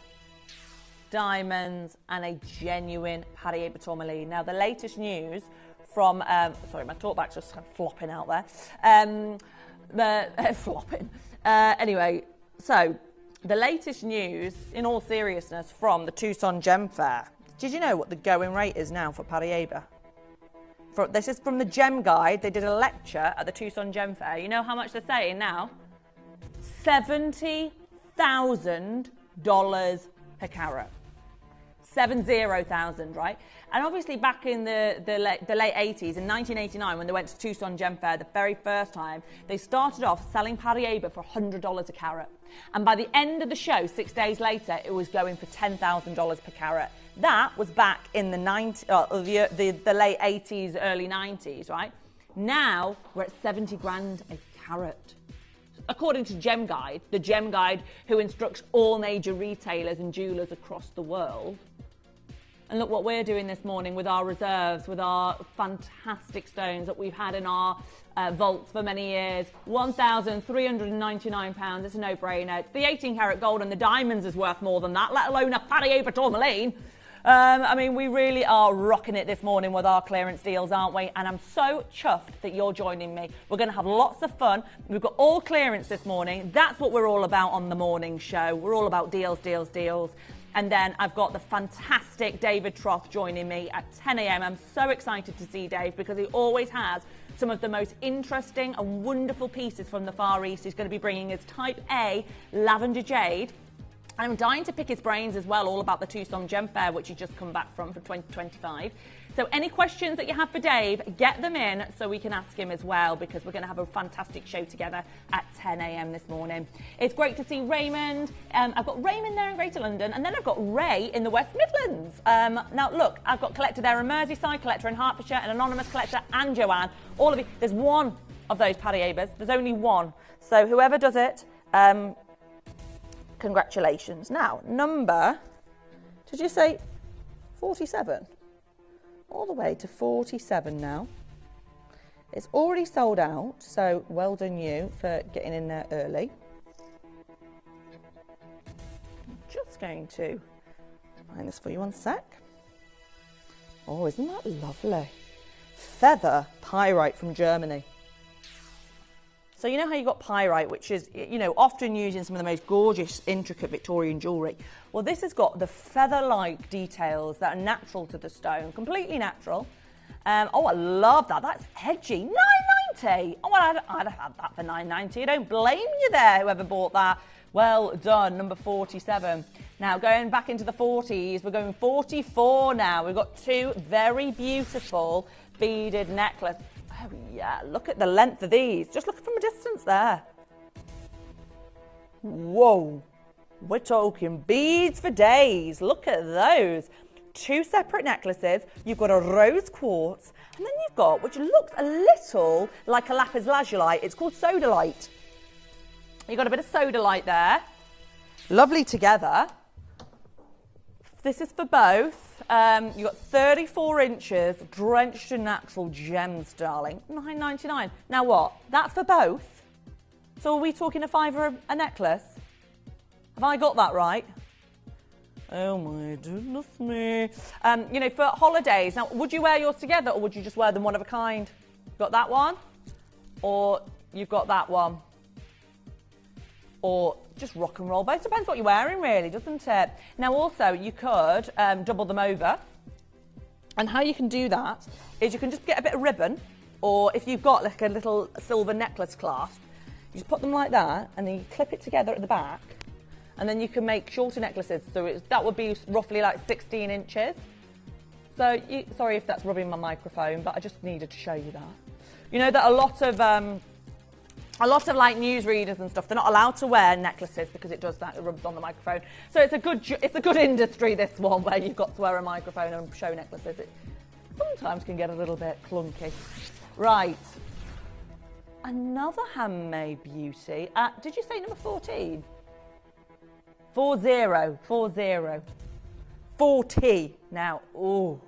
S12: diamonds, and a genuine Peridot tourmaline. Now, the latest news from, sorry, my talkback's just kind of flopping out there. Flopping. Anyway, so the latest news, in all seriousness, from the Tucson Gem Fair. Did you know what the going rate is now for Peridot? This is from the Gem Guide. They did a lecture at the Tucson Gem Fair. You know how much they're saying now? $70,000 per carat. 70,000, right? And obviously back in the late 80s, in 1989, when they went to Tucson Gem Fair the very first time, they started off selling Peridot for $100 a carat. And by the end of the show, 6 days later, it was going for $10,000 per carat. That was back in the late 80s, early 90s, right? Now we're at 70 grand a carat. According to Gem Guide, the Gem Guide who instructs all major retailers and jewellers across the world. And look what we're doing this morning with our reserves, with our fantastic stones that we've had in our vaults for many years. £1,399, it's a no-brainer. The 18 karat gold and the diamonds is worth more than that, let alone a Peridot tourmaline. I mean, we really are rocking it this morning with our clearance deals, aren't we? And I'm so chuffed that you're joining me. We're going to have lots of fun. We've got all clearance this morning. That's what we're all about on the morning show. We're all about deals, deals, deals. And then I've got the fantastic David Troth joining me at 10 a.m. I'm so excited to see Dave because he always has some of the most interesting and wonderful pieces from the Far East. He's going to be bringing his Type A lavender jade. I'm dying to pick his brains as well, all about the Tucson Gem Fair, which he's just come back from for 2025. So any questions that you have for Dave, get them in so we can ask him as well, because we're going to have a fantastic show together at 10 a.m. this morning. It's great to see Raymond. I've got Raymond there in Greater London, and then I've got Ray in the West Midlands. Now, look, I've got collector there in Merseyside, collector in Hertfordshire, an anonymous collector, and Joanne. All of you. There's one of those Peridots. There's only one. So whoever does it, congratulations. Now, number Did you say 47? All the way to 47 now. It's already sold out, so well done you for getting in there early. I'm just going to find this for you one sec. Oh, isn't that lovely? Feather pyrite from Germany. So you know how you got pyrite, which is, you know, often used in some of the most gorgeous, intricate Victorian jewellery. Well, this has got the feather-like details that are natural to the stone, completely natural. Oh, I love that. That's edgy. $9.90. Oh, I'd have had that for $9.90. I don't blame you there, whoever bought that. Well done, number 47. Now, going back into the 40s, we're going 44 now. We've got two very beautiful beaded necklaces. Oh, yeah, look at the length of these. Just look from a distance there. Whoa, we're talking beads for days. Look at those. Two separate necklaces. You've got a rose quartz, and then you've got, which looks a little like a lapis lazuli. It's called sodalite. You've got a bit of sodalite there. Lovely together. This is for both. You've got 34 inches, drenched in natural gems, darling. $9.99. Now what? That's for both? So are we talking a £5 a necklace? Have I got that right? Oh my goodness me. You know, for holidays, now would you wear yours together or would you just wear them one of a kind? Got that one? Or you've got that one? Or just rock and roll both? Depends what you're wearing really, doesn't it? Now also you could double them over. And how you can do that is you can just get a bit of ribbon, or if you've got like a little silver necklace clasp, you just put them like that and then you clip it together at the back. And then you can make shorter necklaces, so that would be roughly like 16 inches. So, sorry if that's rubbing my microphone, but I just needed to show you that. You know that a lot of like newsreaders and stuff, they're not allowed to wear necklaces because it does that, it rubs on the microphone. So it's a good industry, this one, where you've got to wear a microphone and show necklaces. It sometimes can get a little bit clunky. Right, another handmade beauty. Did you say number 14? 40 now. Oh,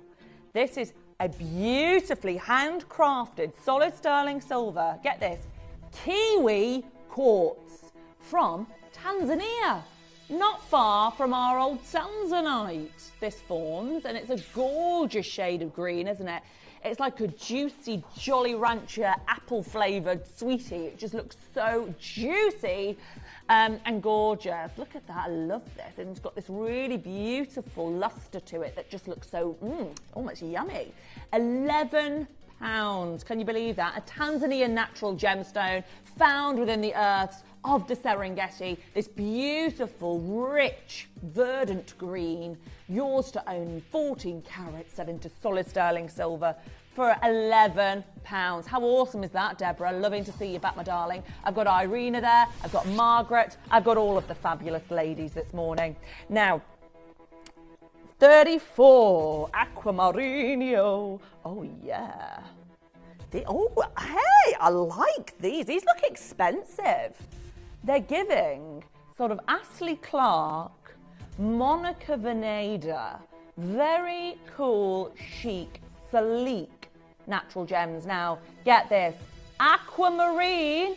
S12: this is a beautifully handcrafted solid sterling silver. Get this, kiwi quartz from Tanzania. Not far from our old Tanzanite, this forms, and it's a gorgeous shade of green, isn't it? It's like a juicy Jolly Rancher apple-flavoured sweetie. It just looks so juicy and gorgeous. Look at that, I love this. And it's got this really beautiful lustre to it that just looks so, almost yummy. £11. Can you believe that? A Tanzanian natural gemstone found within the earths of the Serengeti. This beautiful, rich, verdant green. Yours to own, 14 carats set into solid sterling silver for £11. How awesome is that, Deborah? Loving to see you back, my darling. I've got Irina there. I've got Margaret. I've got all of the fabulous ladies this morning. Now, 34 Aquamarino. Oh, yeah. Oh, hey, I like these. These look expensive. They're giving sort of Astley Clark, Monica Veneda, very cool, chic, sleek natural gems. Now, get this, aquamarine.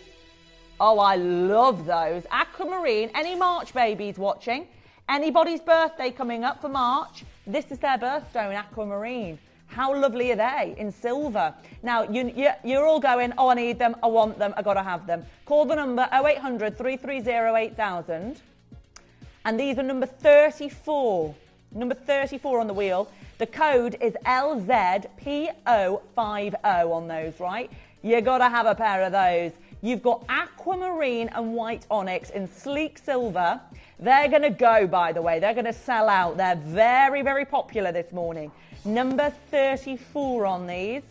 S12: Oh, I love those. Aquamarine. Any March babies watching? Anybody's birthday coming up for March? This is their birthstone, aquamarine. How lovely are they in silver? Now, you're all going, oh, I need them, I want them, I got to have them. Call the number 0800 330 8000. And these are number 34. Number 34 on the wheel. The code is LZPO50 on those, right? You got to have a pair of those. You've got aquamarine and white onyx in sleek silver. They're going to go, by the way. They're going to sell out. They're very, very popular this morning. Number 34 on these.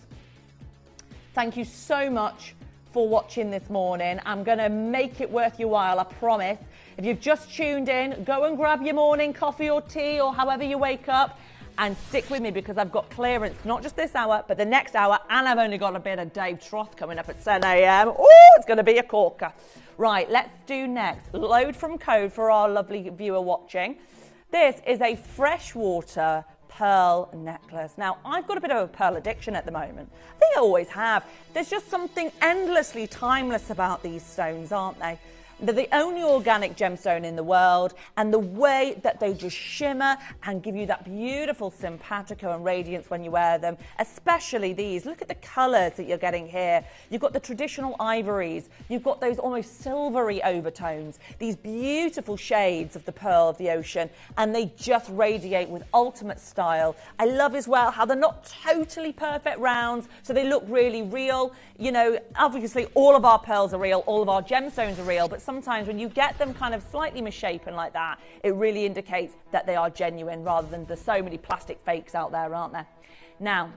S12: Thank you so much for watching this morning. I'm going to make it worth your while, I promise. If you've just tuned in, go and grab your morning coffee or tea or however you wake up and stick with me because I've got clearance, not just this hour, but the next hour, and I've only got a bit of Dave Troth coming up at 10 a.m. Oh, it's going to be a corker. Right, let's do next. Load from code for our lovely viewer watching. This is a freshwater pearl necklace. Now, I've got a bit of a pearl addiction at the moment. I think I always have. There's just something endlessly timeless about these stones, aren't they? They're the only organic gemstone in the world, and the way that they just shimmer and give you that beautiful simpatico and radiance when you wear them, especially these. Look at the colours that you're getting here. You've got the traditional ivories, you've got those almost silvery overtones, these beautiful shades of the pearl of the ocean, and they just radiate with ultimate style. I love as well how they're not totally perfect rounds, so they look really real. You know, obviously all of our pearls are real, all of our gemstones are real, but sometimes when you get them kind of slightly misshapen like that, it really indicates that they are genuine rather than there's so many plastic fakes out there, aren't there? Now,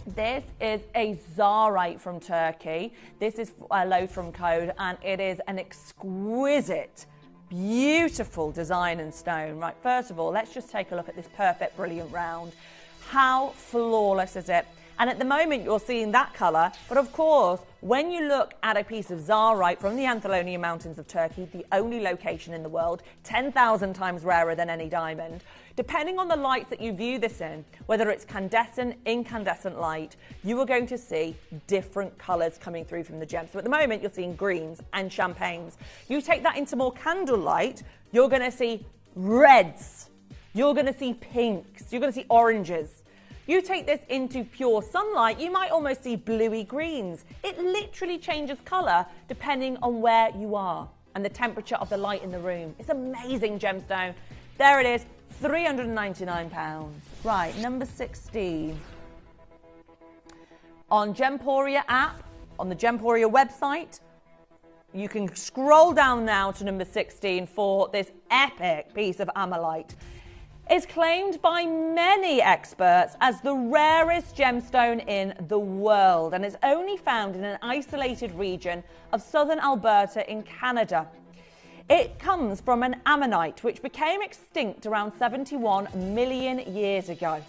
S12: this is a Zarite from Turkey. This is a Lothram code, and it is an exquisite, beautiful design and stone. Right, first of all, let's just take a look at this perfect, brilliant round. How flawless is it? And at the moment, you're seeing that colour. But of course, when you look at a piece of Zarite from the Anatolian Mountains of Turkey, the only location in the world, 10,000 times rarer than any diamond, depending on the lights that you view this in, whether it's candescent, incandescent light, you are going to see different colours coming through from the gem. So at the moment, you're seeing greens and champagnes. You take that into more candlelight, you're going to see reds. You're going to see pinks. You're going to see oranges. You take this into pure sunlight, you might almost see bluey greens. It literally changes colour depending on where you are and the temperature of the light in the room. It's amazing gemstone. There it is, £399. Right, number 16. On Gemporia app, on the Gemporia website, you can scroll down now to number 16 for this epic piece of ammolite. It's claimed by many experts as the rarest gemstone in the world, and is only found in an isolated region of southern Alberta in Canada. It comes from an ammonite which became extinct around 71 million years ago.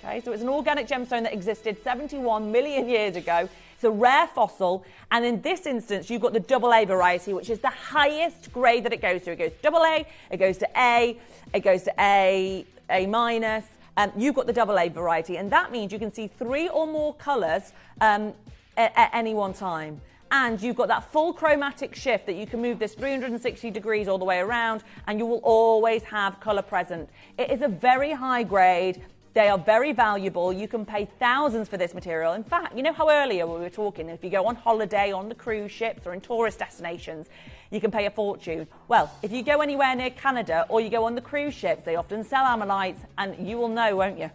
S12: Okay, so it's an organic gemstone that existed 71 million years ago. It's a rare fossil, and in this instance, you've got the AA variety, which is the highest grade that it goes through. It goes to AA, it goes to A, it goes to A minus, and you've got the AA variety, and that means you can see 3 or more colours at any one time. And you've got that full chromatic shift that you can move this 360 degrees all the way around, and you will always have colour present. It is a very high grade. They are very valuable. You can pay thousands for this material. In fact, you know how earlier we were talking, if you go on holiday on the cruise ships or in tourist destinations, you can pay a fortune. Well, if you go anywhere near Canada or you go on the cruise ships, they often sell ammonites, and you will know, won't you?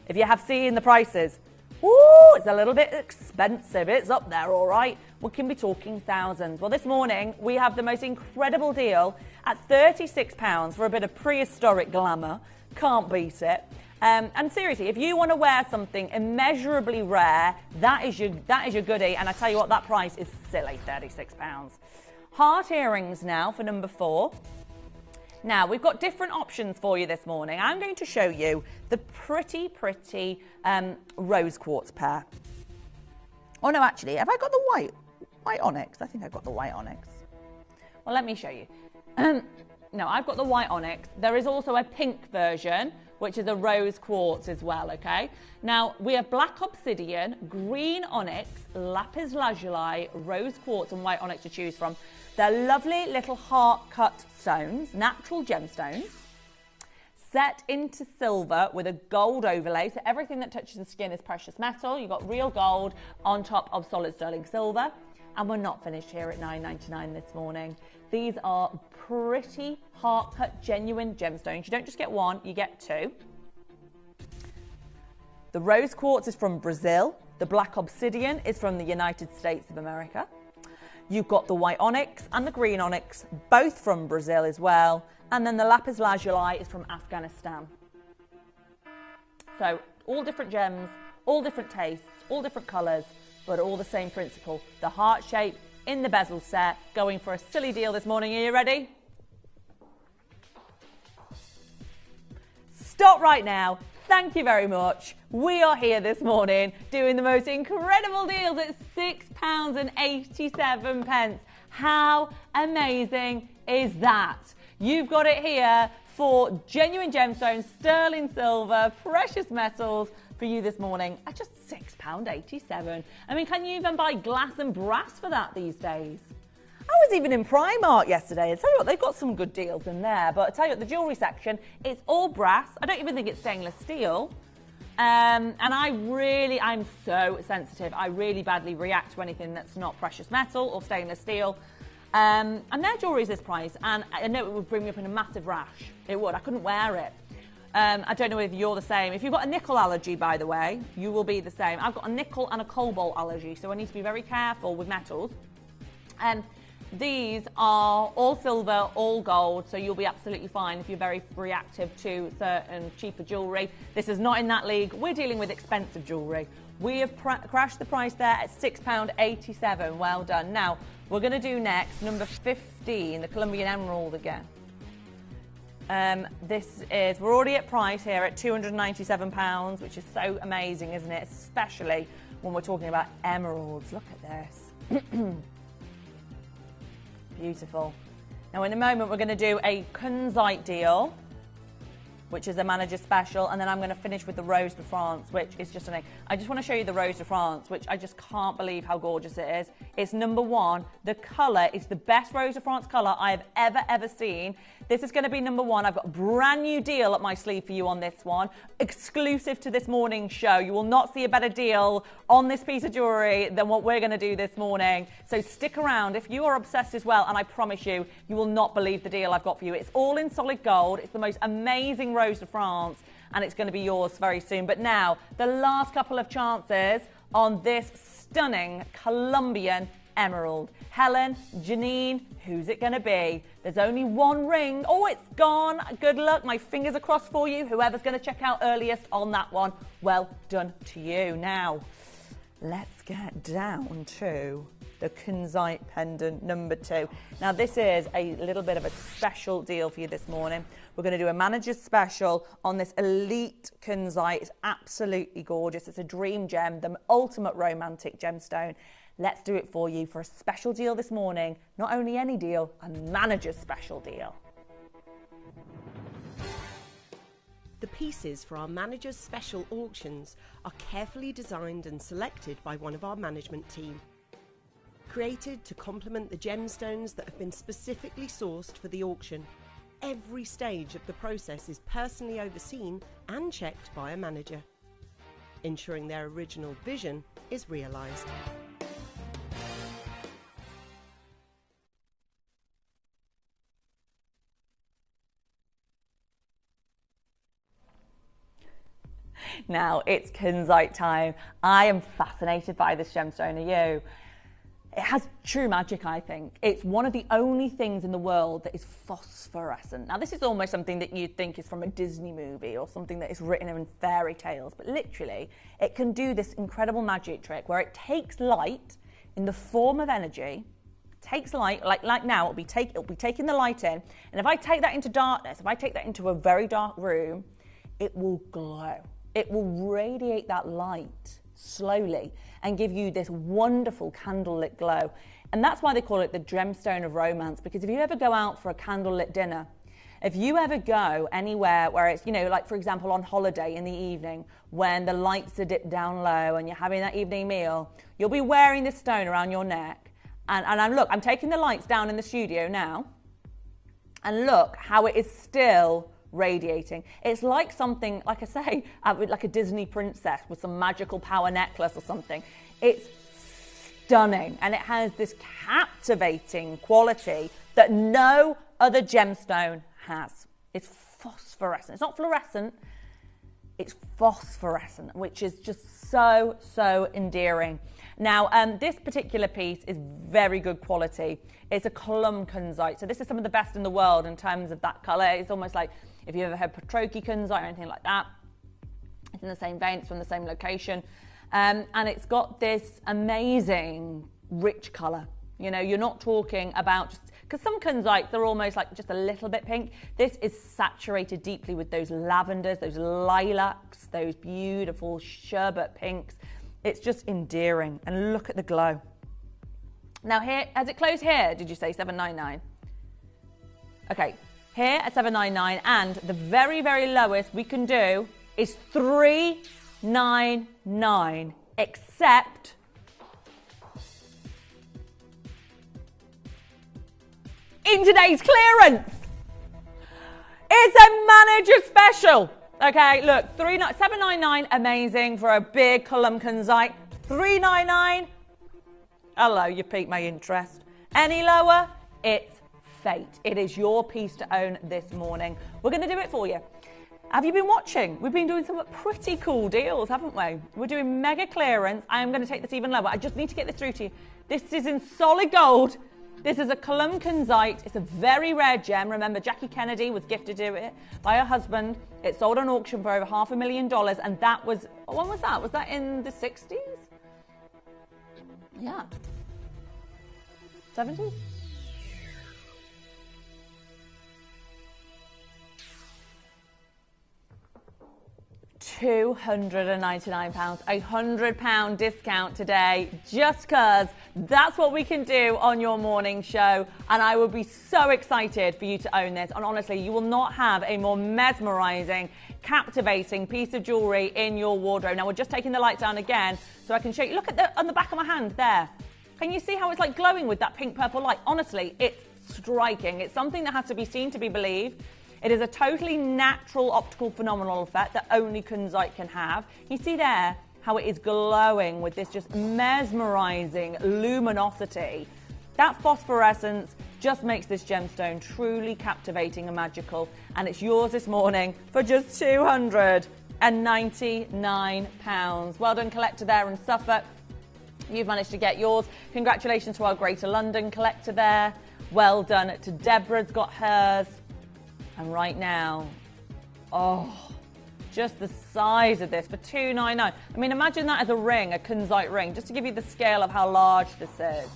S12: If you have seen the prices, ooh, it's a little bit expensive. It's up there, all right. We can be talking thousands. Well, this morning, we have the most incredible deal at £36 for a bit of prehistoric glamour. Can't beat it. And seriously, if you want to wear something immeasurably rare, that is your goodie. And I tell you what, that price is silly, £36. Heart earrings now for number 4. Now, we've got different options for you this morning. I'm going to show you the pretty rose quartz pair. Oh, no, actually, have I got the white onyx? I think I've got the white onyx. Well, let me show you. No, I've got the white onyx. There is also a pink version, which is a rose quartz as well, okay? Now, we have black obsidian, green onyx, lapis lazuli, rose quartz and white onyx to choose from. They're lovely little heart-cut stones, natural gemstones, set into silver with a gold overlay. So everything that touches the skin is precious metal. You've got real gold on top of solid sterling silver. And we're not finished here at $9.99 this morning. These are pretty heart-cut, genuine gemstones. You don't just get one, you get 2. The rose quartz is from Brazil. The black obsidian is from the United States of America. You've got the white onyx and the green onyx, both from Brazil as well. And then the lapis lazuli is from Afghanistan. So all different gems, all different tastes, all different colours, but all the same principle. The heart shape in the bezel set, going for a silly deal this morning. Are you ready? Stop right now. Thank you very much. We are here this morning doing the most incredible deals at £6.87. How amazing is that? You've got it here 4 genuine gemstones, sterling silver, precious metals for you this morning at just £6.87. I mean, can you even buy glass and brass for that these days? I was even in Primark yesterday. I tell you what, they've got some good deals in there. But I tell you what, the jewellery section, it's all brass. I don't even think it's stainless steel. And I'm so sensitive. I really badly react to anything that's not precious metal or stainless steel. And their jewellery is this price, and I know it would bring me up in a massive rash. It would. I couldn't wear it. I don't know if you're the same. If you've got a nickel allergy, by the way, you will be the same. I've got a nickel and a cobalt allergy, so I need to be very careful with metals. These are all silver, all gold, so you'll be absolutely fine if you're very reactive to certain cheaper jewellery. This is not in that league. We're dealing with expensive jewellery. We have crashed the price there at £6.87. Well done. Now, we're going to do next, number 15, the Colombian Emerald again. We're already at price here at £297, which is so amazing, isn't it? Especially when we're talking about emeralds. Look at this. Beautiful. Now, in a moment, we're going to do a kunzite deal, which is a manager special, and then I'm going to finish with the Rose de France, which is just an... I just want to show you the Rose de France, which I just can't believe how gorgeous it is. It's number 1. The colour is the best Rose de France colour I have ever seen. This is going to be number 1. I've got a brand new deal up my sleeve for you on this one, exclusive to this morning's show. You will not see a better deal on this piece of jewellery than what we're going to do this morning. So stick around if you are obsessed as well, and I promise you, you will not believe the deal I've got for you. It's all in solid gold. It's the most amazing Rose de France, and it's going to be yours very soon. But now, the last couple of chances on this stunning Colombian emerald. Helen, Janine, who's it going to be? There's only one ring. Oh, it's gone. Good luck. My fingers are crossed for you. Whoever's going to check out earliest on that one, well done to you. Now, let's get down to the kunzite pendant number 2. Now, this is a little bit of a special deal for you this morning. We're going to do a manager's special on this elite kunzite. It's absolutely gorgeous. It's a dream gem, the ultimate romantic gemstone. Let's do it for you for a special deal this morning. Not only any deal, a manager's special deal.
S13: The pieces for our manager's special auctions are carefully designed and selected by one of our management team. Created to complement the gemstones that have been specifically sourced for the auction, every stage of the process is personally overseen and checked by a manager, ensuring their original vision is realised.
S12: Now, it's kunzite time. I am fascinated by this gemstone. Are you? It has true magic, I think. It's one of the only things in the world that is phosphorescent. Now, this is almost something that you'd think is from a Disney movie or something that is written in fairy tales, but literally, it can do this incredible magic trick where it takes light in the form of energy, takes light, like now, it'll be taking the light in, and if I take that into darkness, if I take that into a very dark room, it will glow. It will radiate that light slowly and give you this wonderful candlelit glow. And that's why they call it the gemstone of romance, because if you ever go out for a candlelit dinner, if you ever go anywhere where it's, like for example on holiday in the evening when the lights are dipped down low and you're having that evening meal, you'll be wearing this stone around your neck. And I'm taking the lights down in the studio now, and look how it is still radiating. It's like something, like I say, like a Disney princess with some magical power necklace or something. It's stunning, and it has this captivating quality that no other gemstone has. It's phosphorescent. It's not fluorescent. It's phosphorescent, which is just so endearing. Now, this particular piece is very good quality. It's a Colum kunzite. So this is some of the best in the world in terms of that colour. It's almost like if you've ever had Petroki kunzite or anything like that. It's in the same vein, it's from the same location. And it's got this amazing rich colour. You're not talking about just... Because some kunzites are almost like just a little bit pink. This is saturated deeply with those lavenders, those lilacs, those beautiful sherbet pinks. It's just endearing. And look at the glow. Now here, has it closed here? Did you say $7.99? Okay. here at $7.99, and the very, very lowest we can do is $3.99, except in today's clearance. It's a manager special. Okay, look, $7.99, amazing for a big columbkanite. $3.99, hello, you piqued my interest. Any lower, it's fate. It is your piece to own this morning. We're going to do it for you. Have you been watching? We've been doing some pretty cool deals, haven't we? We're doing mega clearance. I am going to take this even lower. I just need to get this through to you. This is in solid gold. This is a columbkanite. It's a very rare gem. Remember, Jackie Kennedy was gifted to it by her husband. It sold on auction for over $500,000, and that was, when was that? Was that in the 60s? Yeah. 70s? £299, a £100 discount today, just because that's what we can do on your morning show. And I would be so excited for you to own this. And honestly, you will not have a more mesmerizing, captivating piece of jewelry in your wardrobe. Now, we're just taking the lights down again so I can show you. Look at on the back of my hand there. Can you see how it's like glowing with that pink purple light? Honestly, it's striking. It's something that has to be seen to be believed. It is a totally natural optical phenomenal effect that only kunzite can have. You see there how it is glowing with this just mesmerizing luminosity. That phosphorescence just makes this gemstone truly captivating and magical. And it's yours this morning for just £299. Well done, collector there in Suffolk. You've managed to get yours. Congratulations to our Greater London collector there. Well done to Deborah's got hers. And right now, oh, just the size of this for $299. I mean, imagine that as a ring, a kunzite ring, just to give you the scale of how large this is.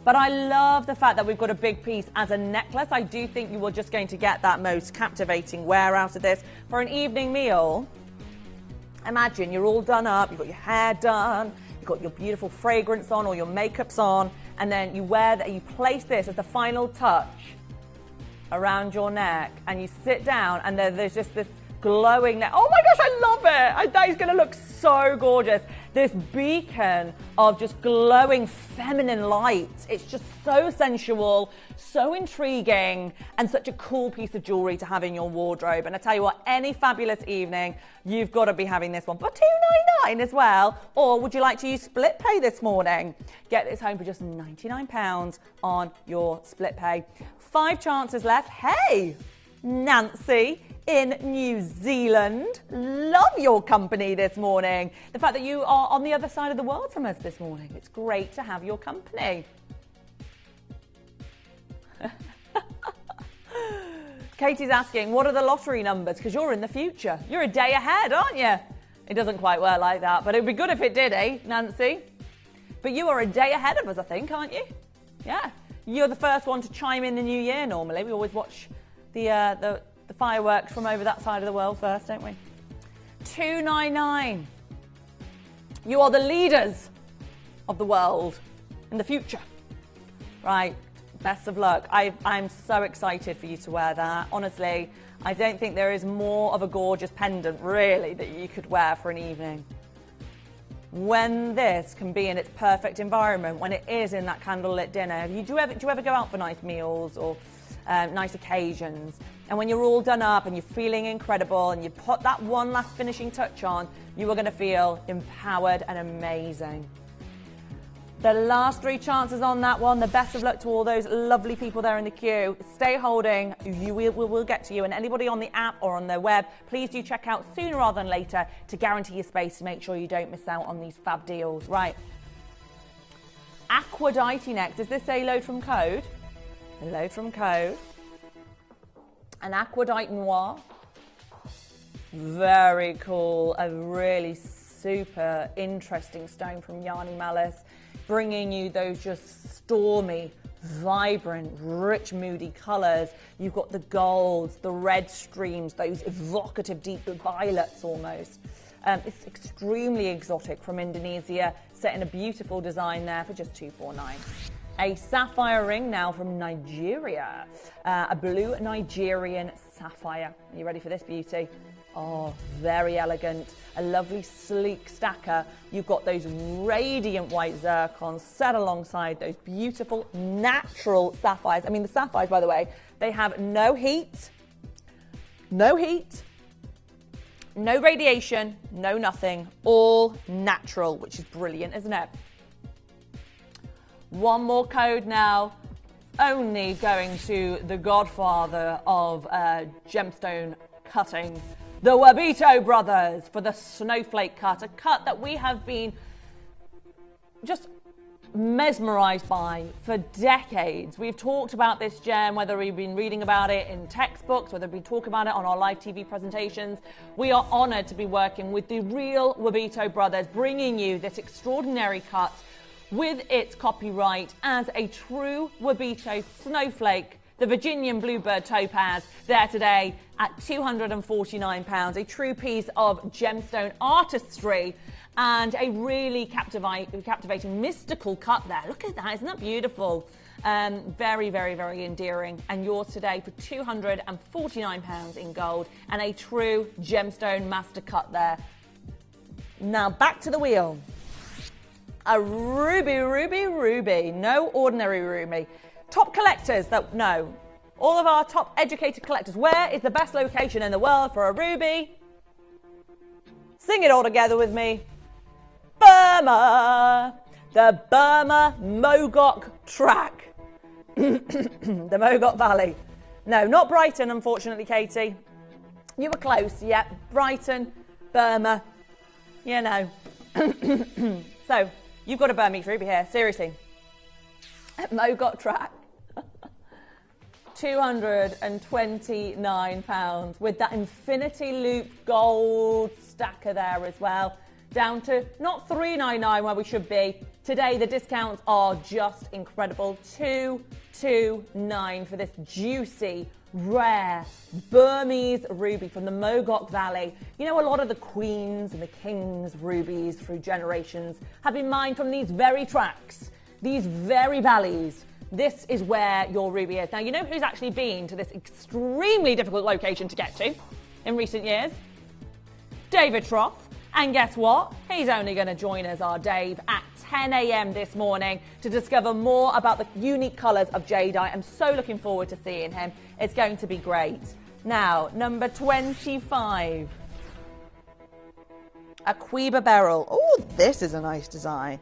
S12: But I love the fact that we've got a big piece as a necklace. I do think you are just going to get that most captivating wear out of this. For an evening meal, imagine you're all done up, you've got your hair done, you've got your beautiful fragrance on or your makeup's on, and then you wear that, you place this as the final touch around your neck, and you sit down, and there's just this glowing neck. Oh my gosh, I love it. That is going to look so gorgeous. This beacon of just glowing feminine light. It's just so sensual, so intriguing, and such a cool piece of jewelry to have in your wardrobe. And I tell you what, any fabulous evening, you've got to be having this one for $299 as well. Or would you like to use split pay this morning? Get this home for just £99 on your split pay. 5 chances left. Hey, Nancy in New Zealand. Love your company this morning. The fact that you are on the other side of the world from us this morning. It's great to have your company. Katie's asking, what are the lottery numbers? Because you're in the future. You're a day ahead, aren't you? It doesn't quite work like that, but it would be good if it did, eh, Nancy? But you are a day ahead of us, I think, aren't you? Yeah. You're the first one to chime in the new year normally. We always watch the fireworks from over that side of the world first, don't we? 299. You are the leaders of the world in the future. Right. Best of luck. I'm so excited for you to wear that. Honestly, I don't think there is more of a gorgeous pendant, really, that you could wear for an evening. When this can be in its perfect environment, when it is in that candlelit dinner. Do you ever go out for nice meals or nice occasions? And when you're all done up and you're feeling incredible and you put that one last finishing touch on, you are going to feel empowered and amazing. The last 3 chances on that one. The best of luck to all those lovely people there in the queue. Stay holding. We'll get to you. And anybody on the app or on their web, please do check out sooner rather than later to guarantee your space to make sure you don't miss out on these fab deals. Right. Aquadite next. Does this say load from code? Load from code. An aquadite noir. Very cool. A really super interesting stone from Yanni Malice, bringing you those just stormy, vibrant, rich, moody colours. You've got the golds, the red streams, those evocative deep violets almost. It's extremely exotic from Indonesia, set in a beautiful design there for just $249. A sapphire ring now from Nigeria. A blue Nigerian sapphire. Are you ready for this beauty? Oh, very elegant. A lovely sleek stacker. You've got those radiant white zircons set alongside those beautiful natural sapphires. I mean, the sapphires, by the way, they have no heat, no radiation, no nothing, all natural, which is brilliant, isn't it? One more code now, only going to the godfather of gemstone cutting, the Wabito brothers, for the snowflake cut, a cut that we have been just mesmerized by for decades. We've talked about this gem, whether we've been reading about it in textbooks, whether we've talked about it on our live TV presentations. We are honored to be working with the real Wabito brothers, bringing you this extraordinary cut with its copyright as a true Wabito snowflake, the Virginian Bluebird Topaz, there today at £249, a true piece of gemstone artistry and a really captivating mystical cut there. Look at that, isn't that beautiful? Very, very, very endearing. And yours today for £249 in gold and a true gemstone master cut there. Now back to the wheel. A ruby, no ordinary ruby. Top collectors that know, all of our top educated collectors, where is the best location in the world for a ruby? Sing it all together with me. Burma, the Burma Mogok track. The Mogok Valley. No, not Brighton, unfortunately, Katie. You were close, yeah. Brighton, Burma, you know. So, you've got a Burmese ruby here, seriously. Mogok track. £229 with that infinity loop gold stacker there as well. Down to not $399 where we should be. Today the discounts are just incredible. $229 for this juicy, rare Burmese ruby from the Mogok Valley. You know, a lot of the queens and the kings' rubies through generations have been mined from these very tracks, these very valleys. This is where your ruby is. Now, you know who's actually been to this extremely difficult location to get to in recent years? David Troth. And guess what? He's only going to join us, our Dave, at 10 a.m. this morning to discover more about the unique colours of jadeite. I'm so looking forward to seeing him. It's going to be great. Now, number 25. Aqueba beryl. Oh, this is a nice design.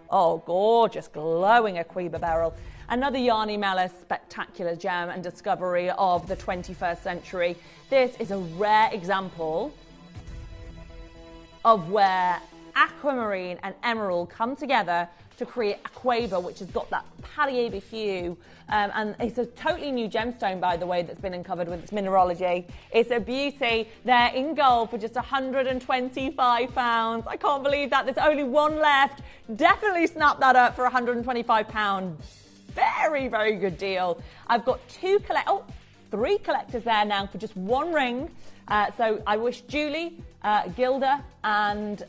S12: Oh, gorgeous, glowing Aqueba beryl. Another Yarny Mellis spectacular gem and discovery of the 21st century. This is a rare example of where aquamarine and emerald come together to create Aqueba, which has got that palliative hue. And it's a totally new gemstone, by the way, that's been uncovered with its mineralogy. It's a beauty. They're in gold for just £125. I can't believe that. There's only one left. Definitely snap that up for £125. Very, very good deal. I've got three collectors there now for just one ring. So I wish Julie, Gilda and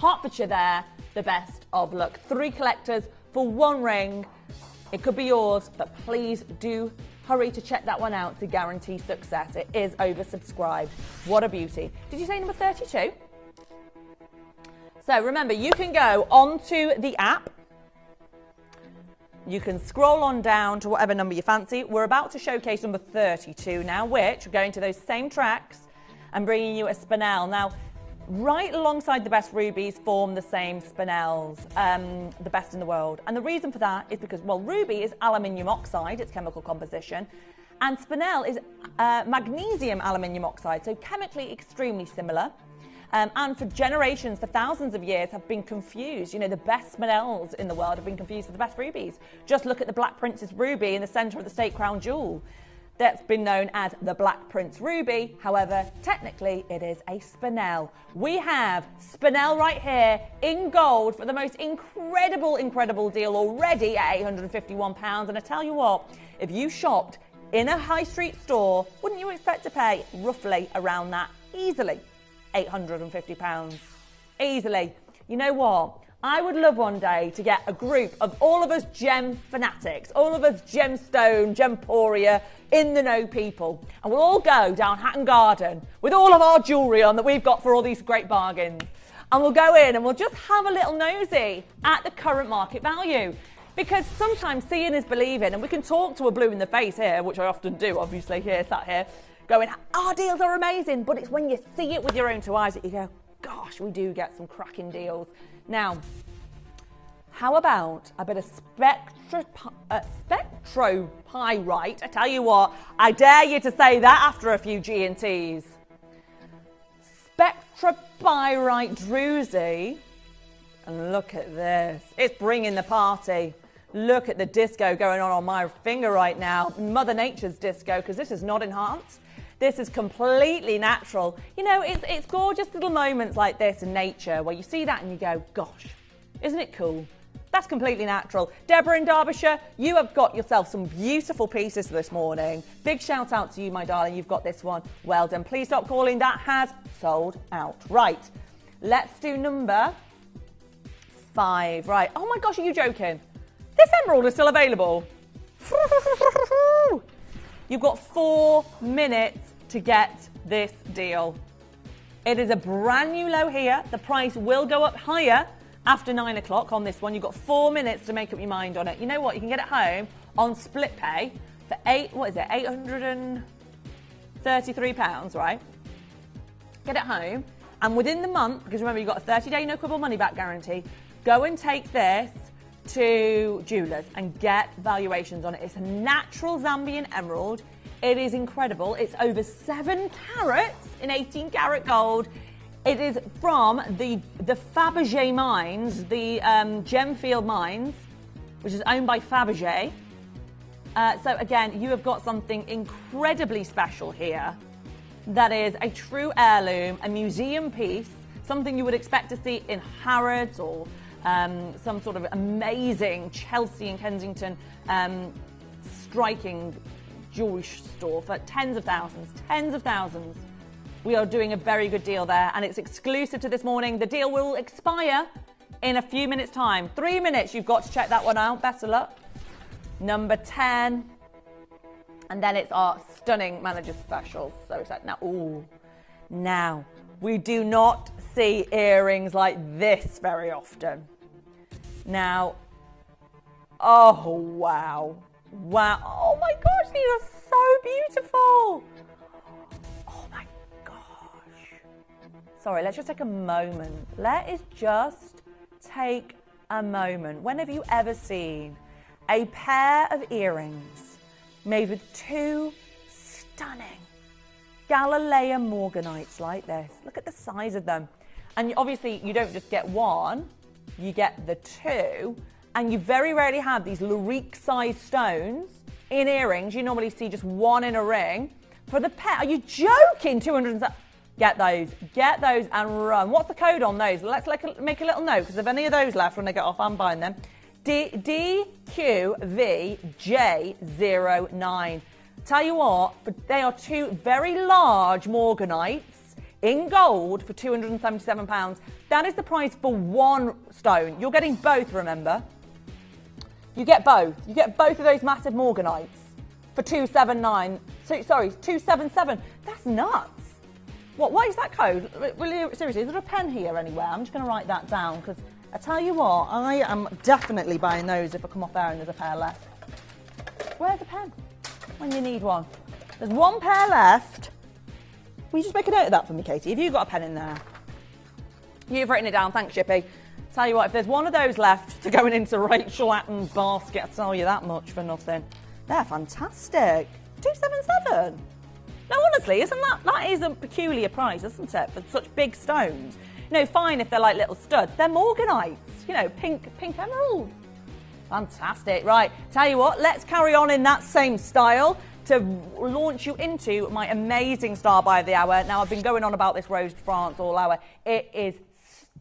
S12: Hertfordshire there the best of luck. 3 collectors for one ring. It could be yours, but please do hurry to check that one out to guarantee success. It is oversubscribed. What a beauty. Did you say number 32? So remember, you can go onto the app. You can scroll on down to whatever number you fancy. We're about to showcase number 32 now, which we're going to those same tracks and bringing you a spinel. Now, right alongside the best rubies form the same spinels, the best in the world. And the reason for that is because, well, ruby is aluminium oxide, its chemical composition, and spinel is magnesium aluminium oxide, so chemically extremely similar. And for generations, for thousands of years, have been confused. You know, the best spinels in the world have been confused with the best rubies. Just look at the Black Prince's ruby in the centre of the state crown jewel. That's been known as the Black Prince ruby. However, technically, it is a spinel. We have spinel right here in gold for the most incredible deal already at £851. And I tell you what, if you shopped in a high street store, wouldn't you expect to pay roughly around that easily? £850 easily. You know what? I would love one day to get a group of all of us gem fanatics, all of us gemstone, gemporia, in the know people, and we'll all go down Hatton Garden with all of our jewellery on that we've got for all these great bargains. And we'll go in and we'll just have a little nosy at the current market value. Because sometimes seeing is believing, and we can talk to a blue in the face here, which I often do, obviously, here, sat here, going, our deals are amazing, but it's when you see it with your own two eyes that you go, gosh, we do get some cracking deals. Now, how about a bit of spectropyrite? I tell you what, I dare you to say that after a few G&Ts. Spectropyrite druzy. And look at this. It's bringing the party. Look at the disco going on my finger right now. Mother Nature's disco, because this is not enhanced. This is completely natural. You know, it's gorgeous little moments like this in nature where you see that and you go, gosh, isn't it cool? That's completely natural. Deborah in Derbyshire, you have got yourself some beautiful pieces this morning. Big shout out to you, my darling. You've got this one. Well done. Please stop calling. That has sold out. Right. Let's do number 5. Right. Oh my gosh, are you joking? This emerald is still available. You've got 4 minutes to get this deal. It is a brand new low here. The price will go up higher after 9 o'clock on this one. You've got 4 minutes to make up your mind on it. You know what? You can get it home on split pay for £833, right? Get it home, and within the month, because remember you've got a 30-day no quibble money back guarantee, go and take this to jewellers and get valuations on it. It's a natural Zambian emerald. It is incredible. It's over 7 carats in 18 karat gold. It is from the Fabergé mines, the Gemfield mines, which is owned by Fabergé. So again, you have got something incredibly special here. That is a true heirloom, a museum piece, something you would expect to see in Harrods or some sort of amazing Chelsea and Kensington striking jewellery store for tens of thousands. We are doing a very good deal there, and it's exclusive to this morning. The deal will expire in a few minutes' time. 3 minutes, you've got to check that one out. Best of luck. Number 10. And then it's our stunning manager special. So it's like, now, we do not see earrings like this very often. Now, oh, wow. Wow. Oh, my gosh, these are so beautiful. Oh, my gosh. Sorry, let's just take a moment. Let us just take a moment. When have you ever seen a pair of earrings made with 2 stunning Galilea morganites like this? Look at the size of them. And obviously, you don't just get one, you get the 2. And you very rarely have these Lurique-sized stones in earrings. You normally see just one in a ring. For the pair, are you joking? 200. Get those and run. What's the code on those? Let's make a little note, because if any of those left when they get off, I'm buying them. DQVJ09. Tell you what, they are 2 very large morganites in gold for £277. That is the price for 1 stone. You're getting both, remember? You get both. You get both of those massive morganites for £279. Sorry, £277. That's nuts. What is that code? Seriously, is there a pen here anywhere? I'm just going to write that down, because I tell you what, I am definitely buying those if I come off there and there's a pair left. Where's the pen when you need one? There's 1 pair left. Will you just make a note of that for me, Katie? Have you got a pen in there? You've written it down. Thanks, Shippy. Tell you what, if there's one of those left to going into Rachel Atten's basket, I'll tell you that much for nothing. They're fantastic. £277. No, honestly, that is a peculiar price, isn't it, for such big stones? You know, fine if they're like little studs. They're morganites, you know, pink emerald. Fantastic. Right, tell you what, let's carry on in that same style to launch you into my amazing star buy of the hour. Now, I've been going on about this Rose de France all hour. It is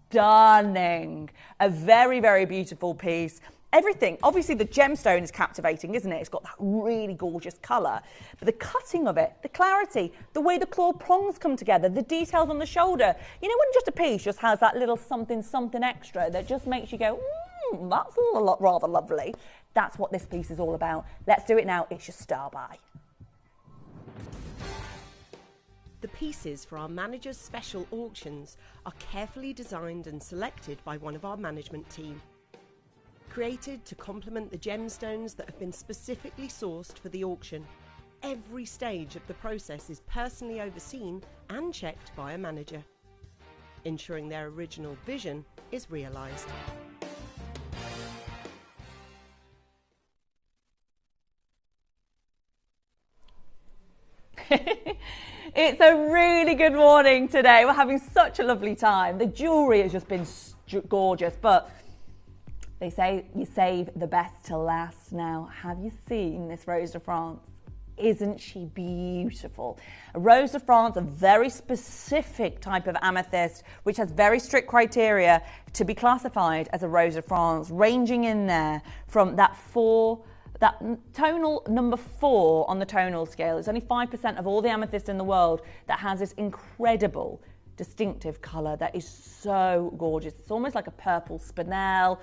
S12: stunning. A very, very beautiful piece. everything. Obviously, the gemstone is captivating, isn't it? It's got that really gorgeous colour. But the cutting of it, the clarity, the way the claw prongs come together, the details on the shoulder. You know, when just a piece just has that little something, something extra that just makes you go, that's rather lovely. That's what this piece is all about. Let's do it now. It's your star buy.
S13: The pieces for our managers' special auctions are carefully designed and selected by one of our management team. Created to complement the gemstones that have been specifically sourced for the auction, every stage of the process is personally overseen and checked by a manager, ensuring their original vision is realised.
S12: It's a really good morning today. We're having such a lovely time. The jewellery has just been gorgeous, but they say you save the best to last. Now, have you seen this Rose de France? Isn't she beautiful? A Rose de France, a very specific type of amethyst, which has very strict criteria to be classified as a Rose de France, ranging in there from that tonal number 4 on the tonal scale. It's only 5% of all the amethyst in the world that has this incredible distinctive colour that is so gorgeous. It's almost like a purple spinel,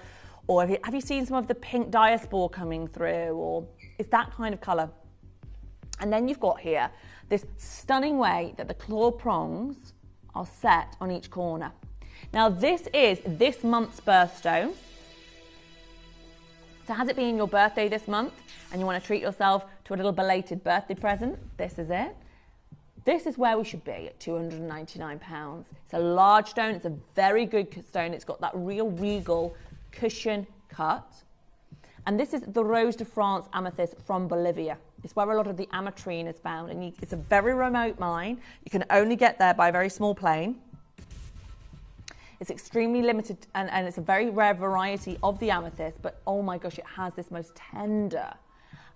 S12: or have you seen some of the pink diaspore coming through, or it's that kind of colour. And then you've got here this stunning way that the claw prongs are set on each corner. Now this is this month's birthstone. So has it been your birthday this month and you want to treat yourself to a little belated birthday present? This is it. This is where we should be at £299. It's a large stone. It's a very good stone. It's got that real regal cushion cut. And this is the Rose de France amethyst from Bolivia. It's where a lot of the ametrine is found. And it's a very remote mine. You can only get there by a very small plane. It's extremely limited, and it's a very rare variety of the amethyst, but oh my gosh, it has this most tender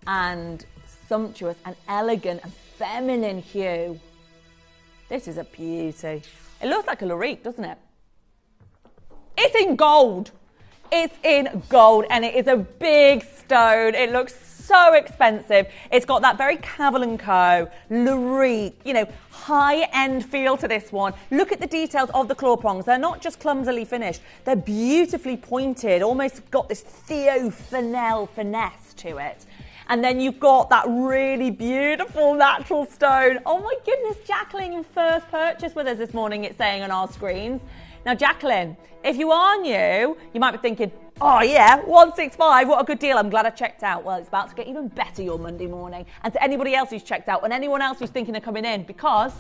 S12: and sumptuous and elegant and feminine hue. This is a beauty. It looks like a laurique, doesn't it? It's in gold. It's in gold, and it is a big stone. It looks so expensive. It's got that very Cavell & Co. laurique, high-end feel to this one. Look at the details of the claw prongs. They're not just clumsily finished. They're beautifully pointed, almost got this Theo Fennell finesse to it. And then you've got that really beautiful natural stone. Oh my goodness, Jacqueline, your first purchase with us this morning, it's saying on our screens. Now, Jacqueline, if you are new, you might be thinking, oh yeah, 165, what a good deal. I'm glad I checked out. Well, it's about to get even better your Monday morning. And to anybody else who's checked out and anyone else who's thinking of coming in, because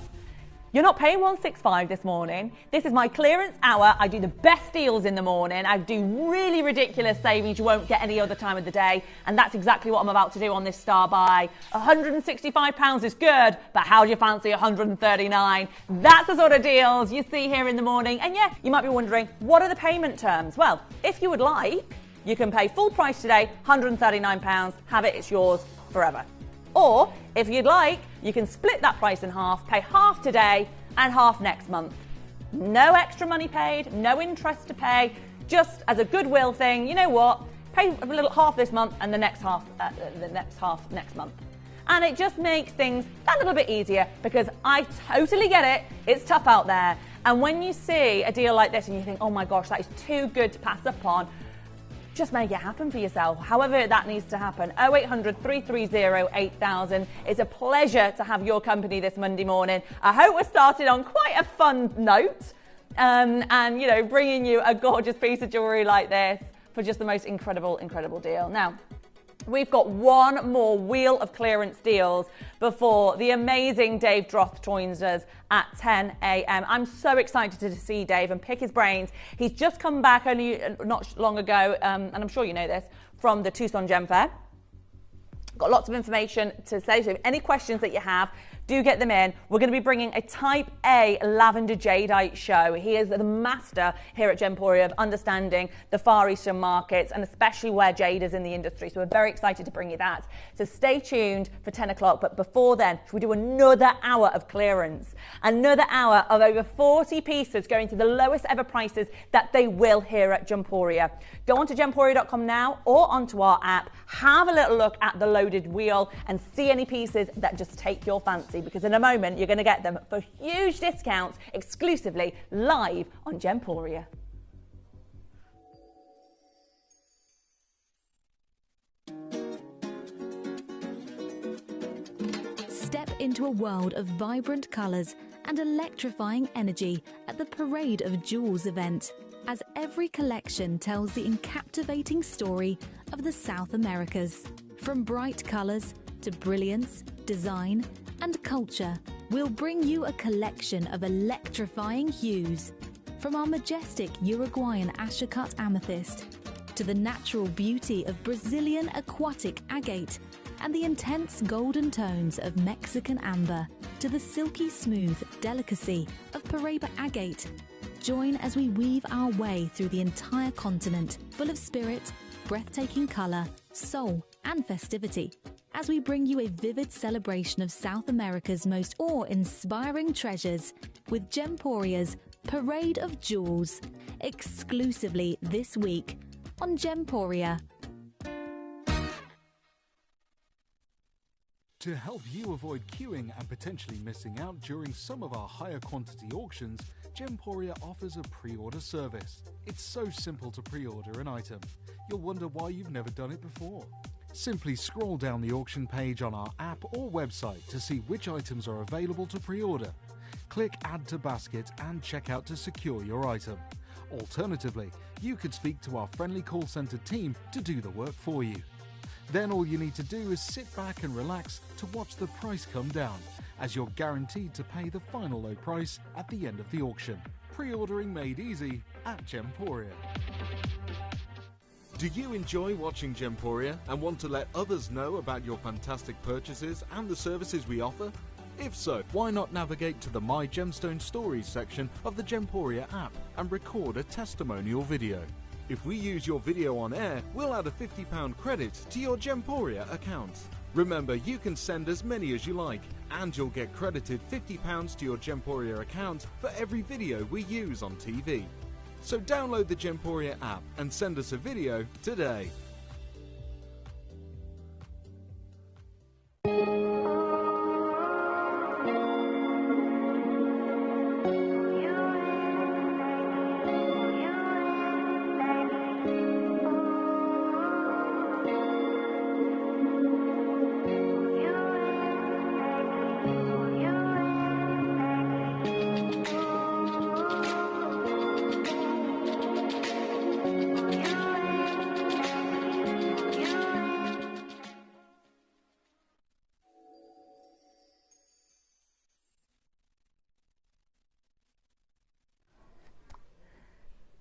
S12: you're not paying 165 this morning. This is my clearance hour. I do the best deals in the morning. I do really ridiculous savings you won't get any other time of the day. And that's exactly what I'm about to do on this star buy. £165 is good, but how do you fancy 139? That's the sort of deals you see here in the morning. And yeah, you might be wondering, what are the payment terms? Well, if you would like, you can pay full price today, £139, have it, it's yours forever. Or, if you'd like, you can split that price in half, pay half today and half next month. No extra money paid, no interest to pay, just as a goodwill thing. You know what? Pay a little half this month and the next half next month. And it just makes things a little bit easier, because I totally get it. It's tough out there. And when you see a deal like this and you think, oh my gosh, that is too good to pass up on, just make it happen for yourself, however that needs to happen. 0800 330 8000. It's a pleasure to have your company this Monday morning. I hope we're started on quite a fun note, and bringing you a gorgeous piece of jewellery like this for just the most incredible deal. Now, we've got one more wheel of clearance deals before the amazing Dave Droth joins us at 10 a.m. I'm so excited to see Dave and pick his brains. He's just come back only not long ago, and I'm sure you know this, from the Tucson Gem Fair. Got lots of information to say, so any questions that you have, Do get them in. We're going to be bringing a Type A lavender jadeite show. He is the master here at Gemporia of understanding the Far Eastern markets and especially where jade is in the industry. So we're very excited to bring you that. So stay tuned for 10 o'clock. But before then, should we do another hour of clearance? Another hour of over 40 pieces going to the lowest ever prices that they will here at Gemporia. Go on to gemporia.com now or onto our app. Have a little look at the loaded wheel and see any pieces that just take your fancy, because in a moment you're going to get them for huge discounts exclusively live on Gemporia.
S14: Step into a world of vibrant colours and electrifying energy at the Parade of Jewels event, as every collection tells the captivating story of the South Americas. From bright colours to brilliance, design and culture, we'll bring you a collection of electrifying hues. From our majestic Uruguayan Ashacut amethyst to the natural beauty of Brazilian aquatic agate and the intense golden tones of Mexican amber to the silky smooth delicacy of Paraiba agate. Join as we weave our way through the entire continent, full of spirit, breathtaking colour, soul and festivity, as we bring you a vivid celebration of South America's most awe-inspiring treasures with Gemporia's Parade of Jewels, exclusively this week on Gemporia.
S3: To help you avoid queuing and potentially missing out during some of our higher quantity auctions, Gemporia offers a pre-order service. It's so simple to pre-order an item. You'll wonder why you've never done it before. Simply scroll down the auction page on our app or website to see which items are available to pre-order. Click Add to Basket and check out to secure your item. Alternatively, you could speak to our friendly call centre team to do the work for you. Then all you need to do is sit back and relax to watch the price come down, as you're guaranteed to pay the final low price at the end of the auction. Pre-ordering made easy at Gemporia. Do you enjoy watching Gemporia and want to let others know about your fantastic purchases and the services we offer? If so, why not navigate to the My Gemstone Stories section of the Gemporia app and record a testimonial video. If we use your video on air, we'll add a £50 credit to your Gemporia account. Remember, you can send as many as you like, and you'll get credited £50 to your Gemporia account for every video we use on TV. So download the Gemporia app and send us a video today.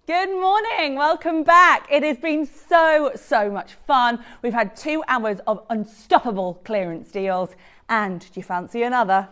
S12: Good morning, welcome back. It has been so much fun. We've had 2 hours of unstoppable clearance deals. And do you fancy another?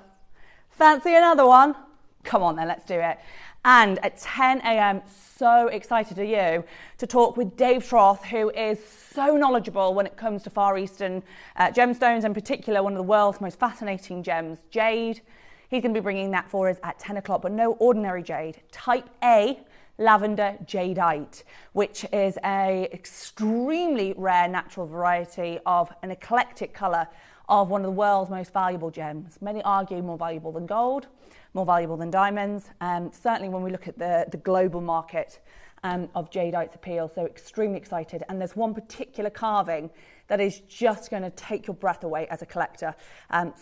S12: Fancy another one? Come on then, let's do it. And at 10 a.m, so excited are you to talk with Dave Troth, who is so knowledgeable when it comes to Far Eastern gemstones, in particular one of the world's most fascinating gems, jade. He's going to be bringing that for us at 10 o'clock, but no ordinary jade, Type A lavender jadeite, which is a extremely rare natural variety of an eclectic colour of one of the world's most valuable gems. Many argue more valuable than gold, more valuable than diamonds. Certainly when we look at the global market of jadeite's appeal, so extremely excited. And there's one particular carving that is just going to take your breath away as a collector.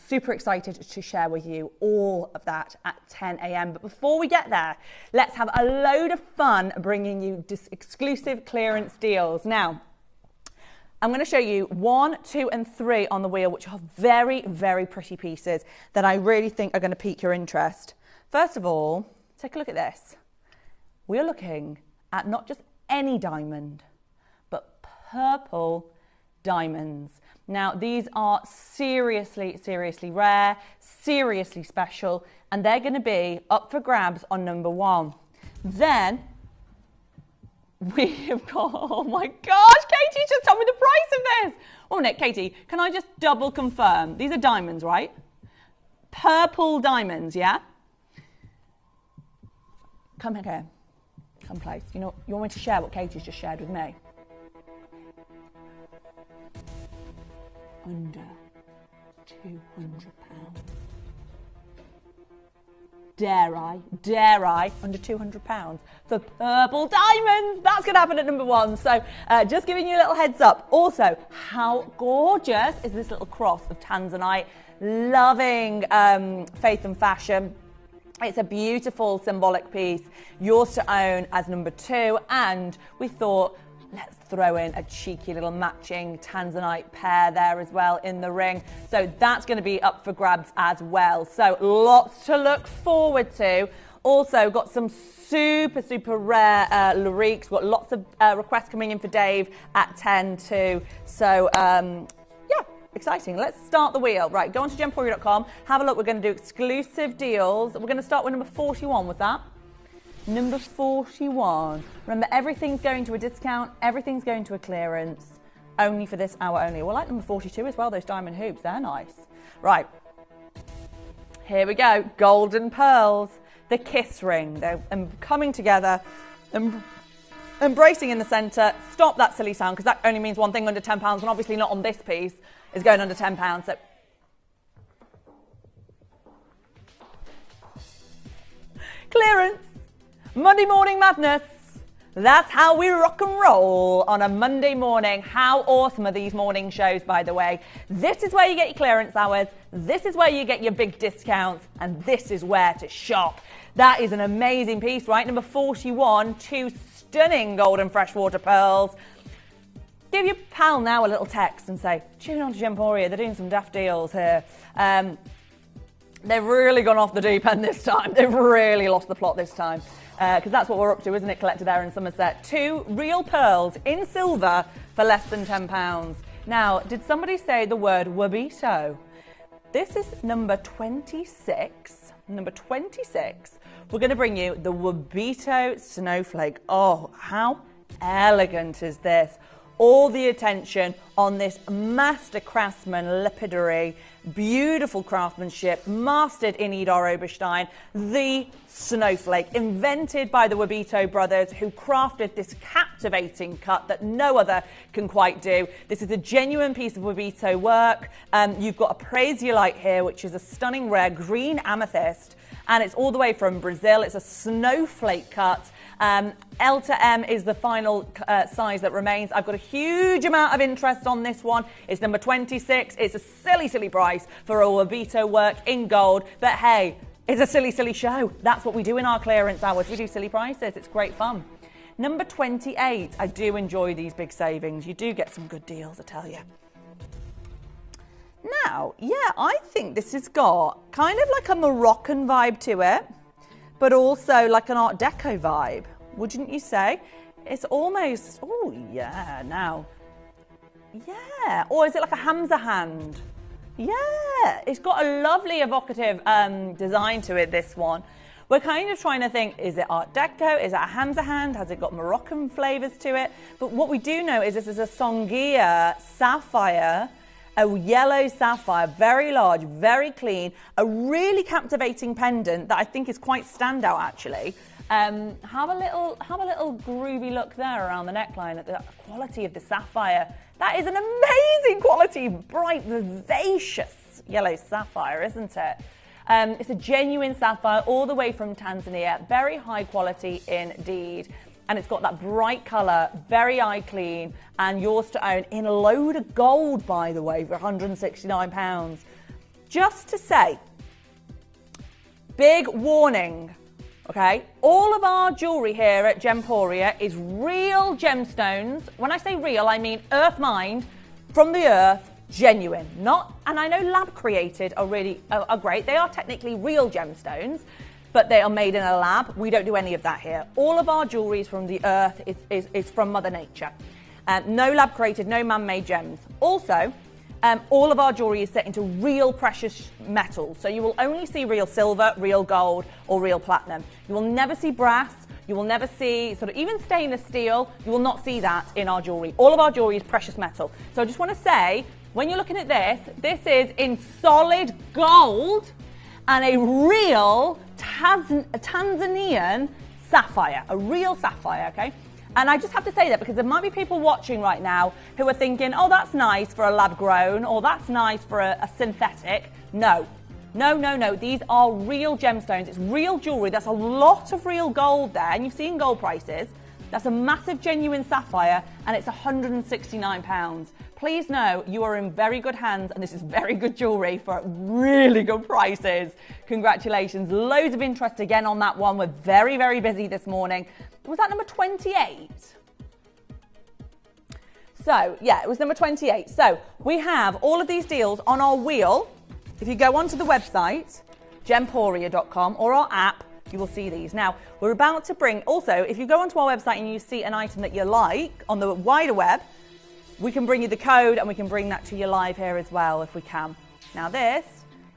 S12: Super excited to share with you all of that at 10 a.m. But before we get there, let's have a load of fun bringing you exclusive clearance deals. Now, I'm going to show you 1, 2 and 3 on the wheel, which are very, very pretty pieces that I really think are going to pique your interest. First of all, take a look at this. We're looking at not just any diamond, but purple diamonds. Now, these are seriously, seriously rare, seriously special, and they're going to be up for grabs on number 1. Then we have got, oh my gosh, Katie just told me the price of this. 1 minute, Katie, can I just double confirm? These are diamonds, right? Purple diamonds, yeah? Come here. Come close. You know, you want me to share what Katie's just shared with me? Under £200. Dare I, under £200 for purple diamonds. That's going to happen at number 1. So just giving you a little heads up. Also, how gorgeous is this little cross of tanzanite? Loving faith and fashion. It's a beautiful symbolic piece, yours to own as number 2. And we thought, let's throw in a cheeky little matching tanzanite pair there as well in the ring. So that's going to be up for grabs as well. So lots to look forward to. Also got some super, super rare lyriques. Got lots of requests coming in for Dave at 10 too. So yeah, exciting. Let's start the wheel. Right, go on to gemporia.com. Have a look. We're going to do exclusive deals. We're going to start with number 41 with that. Number 41. Remember, everything's going to a discount, everything's going to a clearance, only for this hour only. Well, I like number 42 as well, those diamond hoops, they're nice. Right, here we go, golden pearls, the kiss ring. They're coming together, embracing in the centre. Stop that silly sound, because that only means one thing, under £10, and obviously not on this piece, is going under £10. So clearance. Monday morning madness. That's how we rock and roll on a Monday morning. How awesome are these morning shows, by the way? This is where you get your clearance hours. This is where you get your big discounts. And this is where to shop. That is an amazing piece, right? Number 41, 2 stunning golden freshwater pearls. Give your pal now a little text and say, tune on to Gemporia. They're doing some daft deals here. They've really gone off the deep end this time. They've really lost the plot this time. Because that's what we're up to, isn't it, collector there in Somerset? 2 real pearls in silver for less than £10. Now, did somebody say the word wabito? This is number 26. Number 26. We're going to bring you the wabito snowflake. Oh, how elegant is this? All the attention on this master craftsman lapidary, beautiful craftsmanship, mastered in Idar Oberstein, the snowflake, invented by the Wabito brothers, who crafted this captivating cut that no other can quite do. This is a genuine piece of Wabito work. You've got a praesiolite here, which is a stunning rare green amethyst, and it's all the way from Brazil. It's a snowflake cut. L to M is the final size that remains. I've got a huge amount of interest on this one. It's number 26. It's a silly, silly price for a Wabito work in gold. But hey, it's a silly, silly show. That's what we do in our clearance hours. We do silly prices. It's great fun. Number 28. I do enjoy these big savings. You do get some good deals, I tell you. Now, yeah, I think this has got kind of like a Moroccan vibe to it, but also like an Art Deco vibe, wouldn't you say? It's almost, oh yeah, now. Yeah, or is it like a Hamza hand? Yeah, it's got a lovely evocative design to it, this one. We're kind of trying to think, is it Art Deco? Is it a Hamza hand? Has it got Moroccan flavours to it? But what we do know is this is a Songhia sapphire, a yellow sapphire, very large, very clean, a really captivating pendant that I think is quite standout actually. Have a little groovy look there around the neckline at the quality of the sapphire. That is an amazing quality, bright, vivacious yellow sapphire, isn't it? It's a genuine sapphire all the way from Tanzania, very high quality indeed. And it's got that bright colour, very eye clean, and yours to own in a load of gold, by the way, for £169. Just to say, big warning, okay? All of our jewellery here at Gemporia is real gemstones. When I say real, I mean earth mined from the earth, genuine. Not, and I know lab created are great. They are technically real gemstones, but they are made in a lab. We don't do any of that here. All of our jewellery is from the earth, is from Mother Nature. No lab created, no man-made gems. Also, all of our jewellery is set into real precious metals. So you will only see real silver, real gold, or real platinum. You will never see brass. You will never see sort of even stainless steel. You will not see that in our jewellery. All of our jewellery is precious metal. So I just want to say, when you're looking at this is in solid gold and a real Tanzanian sapphire, a real sapphire, okay? And I just have to say that because there might be people watching right now who are thinking, oh, that's nice for a lab grown, or that's nice for a synthetic. No. No, no, no. These are real gemstones. It's real jewellery. That's a lot of real gold there. And you've seen gold prices. That's a massive genuine sapphire, and it's £169. Please know you are in very good hands, and this is very good jewellery for really good prices. Congratulations. Loads of interest again on that one. We're very, very busy this morning. Was that number 28? So, yeah, it was number 28. So, we have all of these deals on our wheel. If you go onto the website, gemporia.com, or our app, you will see these. Now, we're about to bring, also, if you go onto our website and you see an item that you like on the wider web, we can bring you the code and we can bring that to you live here as well if we can. Now, this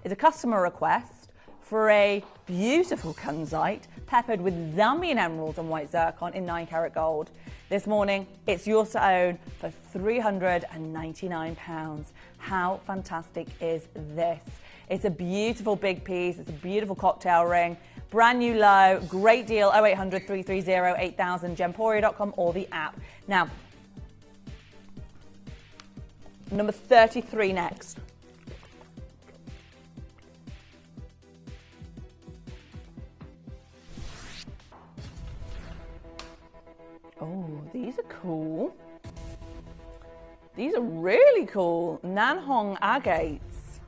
S12: is a customer request for a beautiful kunzite peppered with Zambian emeralds and white zircon in 9-carat gold. This morning, it's yours to own for £399. How fantastic is this? It's a beautiful big piece. It's a beautiful cocktail ring. Brand new low, great deal, 0800 330 8000, gemporia.com or the app. Now, number 33 next. Oh, these are cool. These are really cool. Nanhong agates.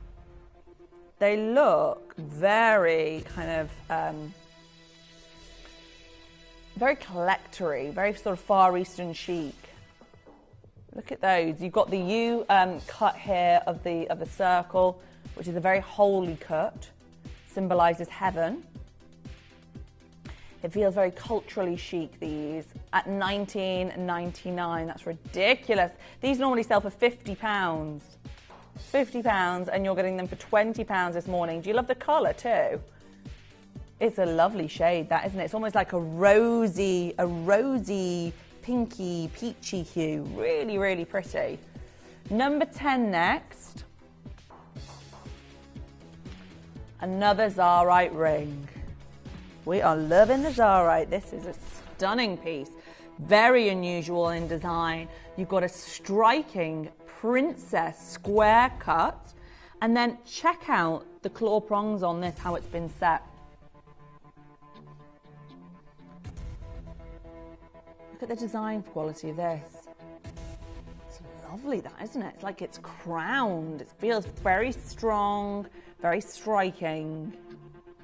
S12: They look very kind of, very collectory, very sort of Far Eastern chic. Look at those. You've got the U cut here of the circle, which is a very holy cut, symbolises heaven. It feels very culturally chic, these, at $19.99. That's ridiculous. These normally sell for £50. £50, and you're getting them for £20 this morning. Do you love the colour too? It's a lovely shade, that, isn't it? It's almost like a rosy, pinky, peachy hue. Really, really pretty. Number 10 next. Another Zarite ring. We are loving the Zarite. This is a stunning piece. Very unusual in design. You've got a striking princess square cut. And then check out the claw prongs on this, how it's been set. Look at the design quality of this. It's lovely, that, isn't it? It's like it's crowned. It feels very strong, very striking.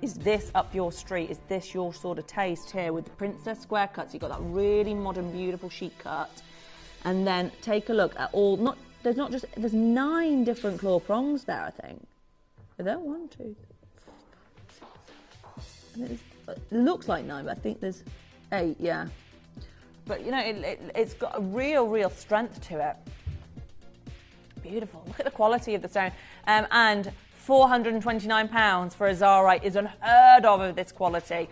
S12: Is this up your street? Is this your sort of taste here with the princess square cuts? You've got that really modern, beautiful chic cut. And then take a look at all, there's 9 different claw prongs there, I think. Are there 1, 2, 3? It looks like 9, but I think there's 8, yeah. But, you know, it's got a real strength to it. Beautiful. Look at the quality of the stone. And £429 for a Zarite is unheard of this quality.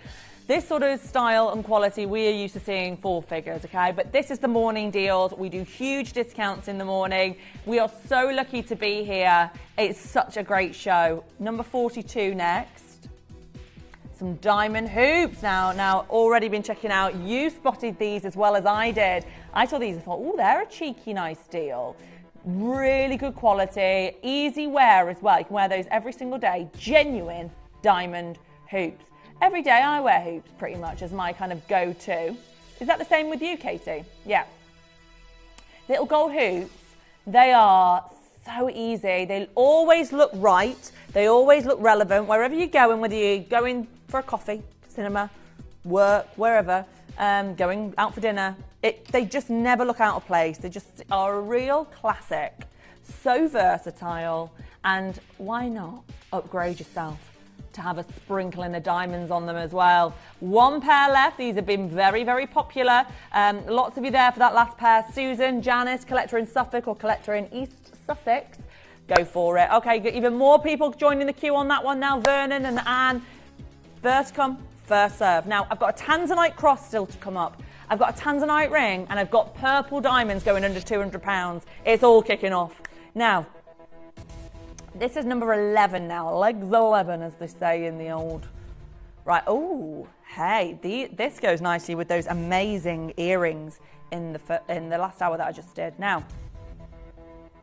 S12: This sort of style and quality, we are used to seeing 4 figures, okay? But this is the morning deals. We do huge discounts in the morning. We are so lucky to be here. It's such a great show. Number 42 next. Some diamond hoops. Now, already been checking out. You spotted these as well as I did. I saw these and thought, oh, they're a cheeky, nice deal. Really good quality, easy wear as well. You can wear those every single day. Genuine diamond hoops. Every day I wear hoops pretty much as my kind of go-to. Is that the same with you, Katie? Yeah. Little gold hoops, they are so easy. They always look right. They always look relevant. Wherever you're going, whether you're going for a coffee, cinema, work, wherever, going out for dinner, they just never look out of place. They just are a real classic. So versatile. And why not upgrade yourself to have a sprinkling of diamonds on them as well? 1 pair left. These have been very, very popular. Lots of you there for that last pair. Susan, Janice, collector in Suffolk or collector in East Sussex. go for it. Okay, even more people joining the queue on that one now. Vernon and Anne. First come, first serve. Now, I've got a Tanzanite cross still to come up. I've got a Tanzanite ring, and I've got purple diamonds going under £200. It's all kicking off. Now, this is number 11 now. Legs 11, as they say in the old... Right, oh, hey, this goes nicely with those amazing earrings in the last hour that I just did. Now,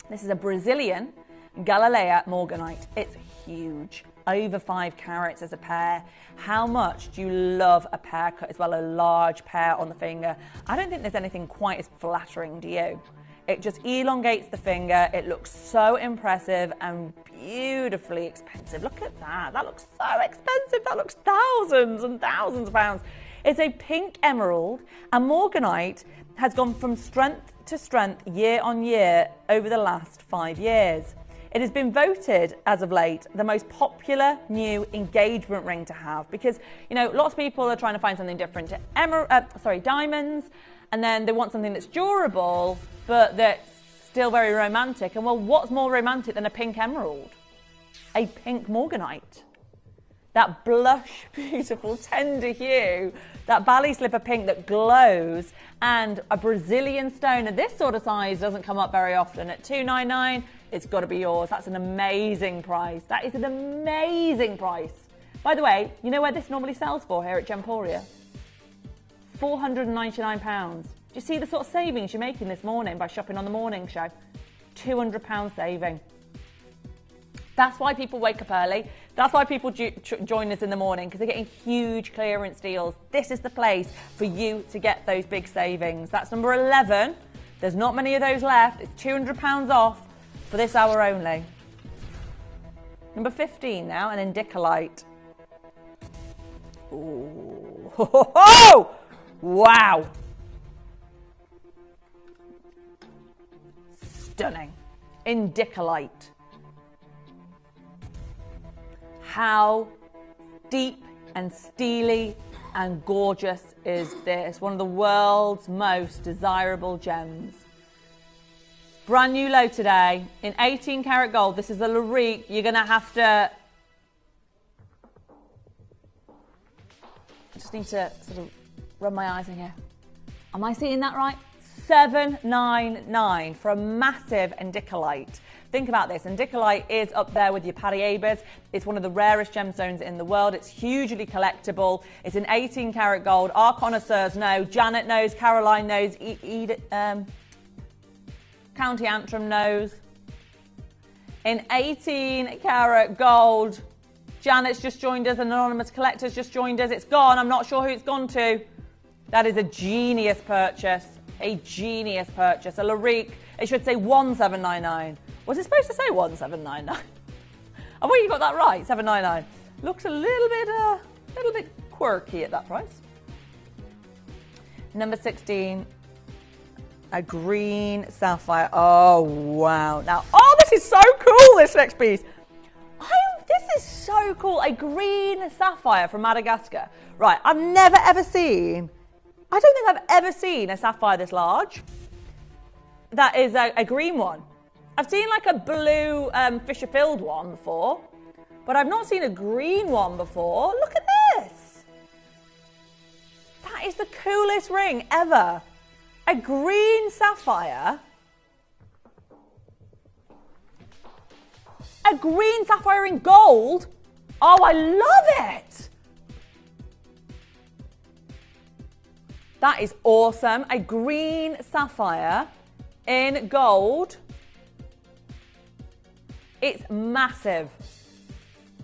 S12: this is a Brazilian Galilea Morganite. It's huge, over 5 carats as a pair. How much do you love a pear cut as well, a large pear on the finger? I don't think there's anything quite as flattering, do you? It just elongates the finger. It looks so impressive and beautifully expensive. Look at that. That looks so expensive. That looks thousands and thousands of pounds. It's a pink emerald, and Morganite has gone from strength to strength year on year over the last 5 years. It has been voted, as of late, the most popular new engagement ring to have because, you know, lots of people are trying to find something different to diamonds, and then they want something that's durable, but that's still very romantic. And well, what's more romantic than a pink emerald? A pink Morganite. That blush, beautiful, tender hue, that valley slipper pink that glows, and a Brazilian stone. And this sort of size doesn't come up very often. At $299, it's got to be yours. That's an amazing price. That is an amazing price. By the way, you know where this normally sells for here at Gemporia? £499. Do you see the sort of savings you're making this morning by shopping on the morning show? £200 saving. That's why people wake up early. That's why people join us in the morning, because they're getting huge clearance deals. This is the place for you to get those big savings. That's number 11. There's not many of those left. It's £200 off for this hour only. Number 15 now, an indicolite. Ooh. Oh! Wow. Stunning. Indicolite. How deep and steely and gorgeous is this? One of the world's most desirable gems. Brand new low today in 18 karat gold. This is a Larique. You're going to have to... I just need to sort of rub my eyes in here. Am I seeing that right? $799 for a massive indicolite. Think about this. Indicolite is up there with your Peridot. It's one of the rarest gemstones in the world. It's hugely collectible. It's in 18 karat gold. Our connoisseurs know. Janet knows. Caroline knows. County Antrim knows. In 18 karat gold. Janet's just joined us. An anonymous collector's just joined us. It's gone. I'm not sure who it's gone to. That is a genius purchase. A genius purchase. A Larique. It should say 1799. Was it supposed to say 1799? I think you got that right. 799. Looks a little bit quirky at that price. Number 16. A green sapphire. Oh wow! Now, this is so cool. This next piece. This is so cool. A green sapphire from Madagascar. Right. I've never ever seen. I don't think I've ever seen a sapphire this large. That is a green one. I've seen like a blue Fisher-filled one before, but I've not seen a green one before. Look at this. That is the coolest ring ever. A green sapphire. A green sapphire in gold. Oh, I love it. That is awesome. A green sapphire in gold. It's massive.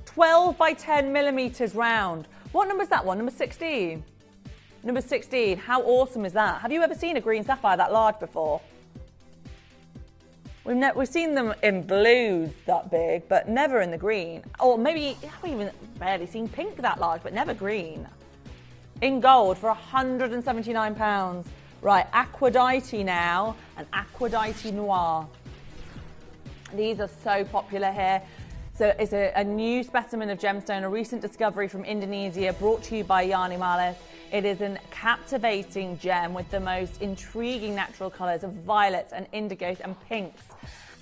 S12: 12 by 10 millimeters round. What number is that one? Number 16. Number 16. How awesome is that? Have you ever seen a green sapphire that large before? We've seen them in blues that big, but never in the green. Or maybe, I've even barely seen pink that large, but never green. In gold for £179. Right, Aquadite now, and Aquadite Noir. These are so popular here. So it's a new specimen of gemstone, a recent discovery from Indonesia, brought to you by Yani Malice. It is a captivating gem with the most intriguing natural colours of violets and indigos and pinks.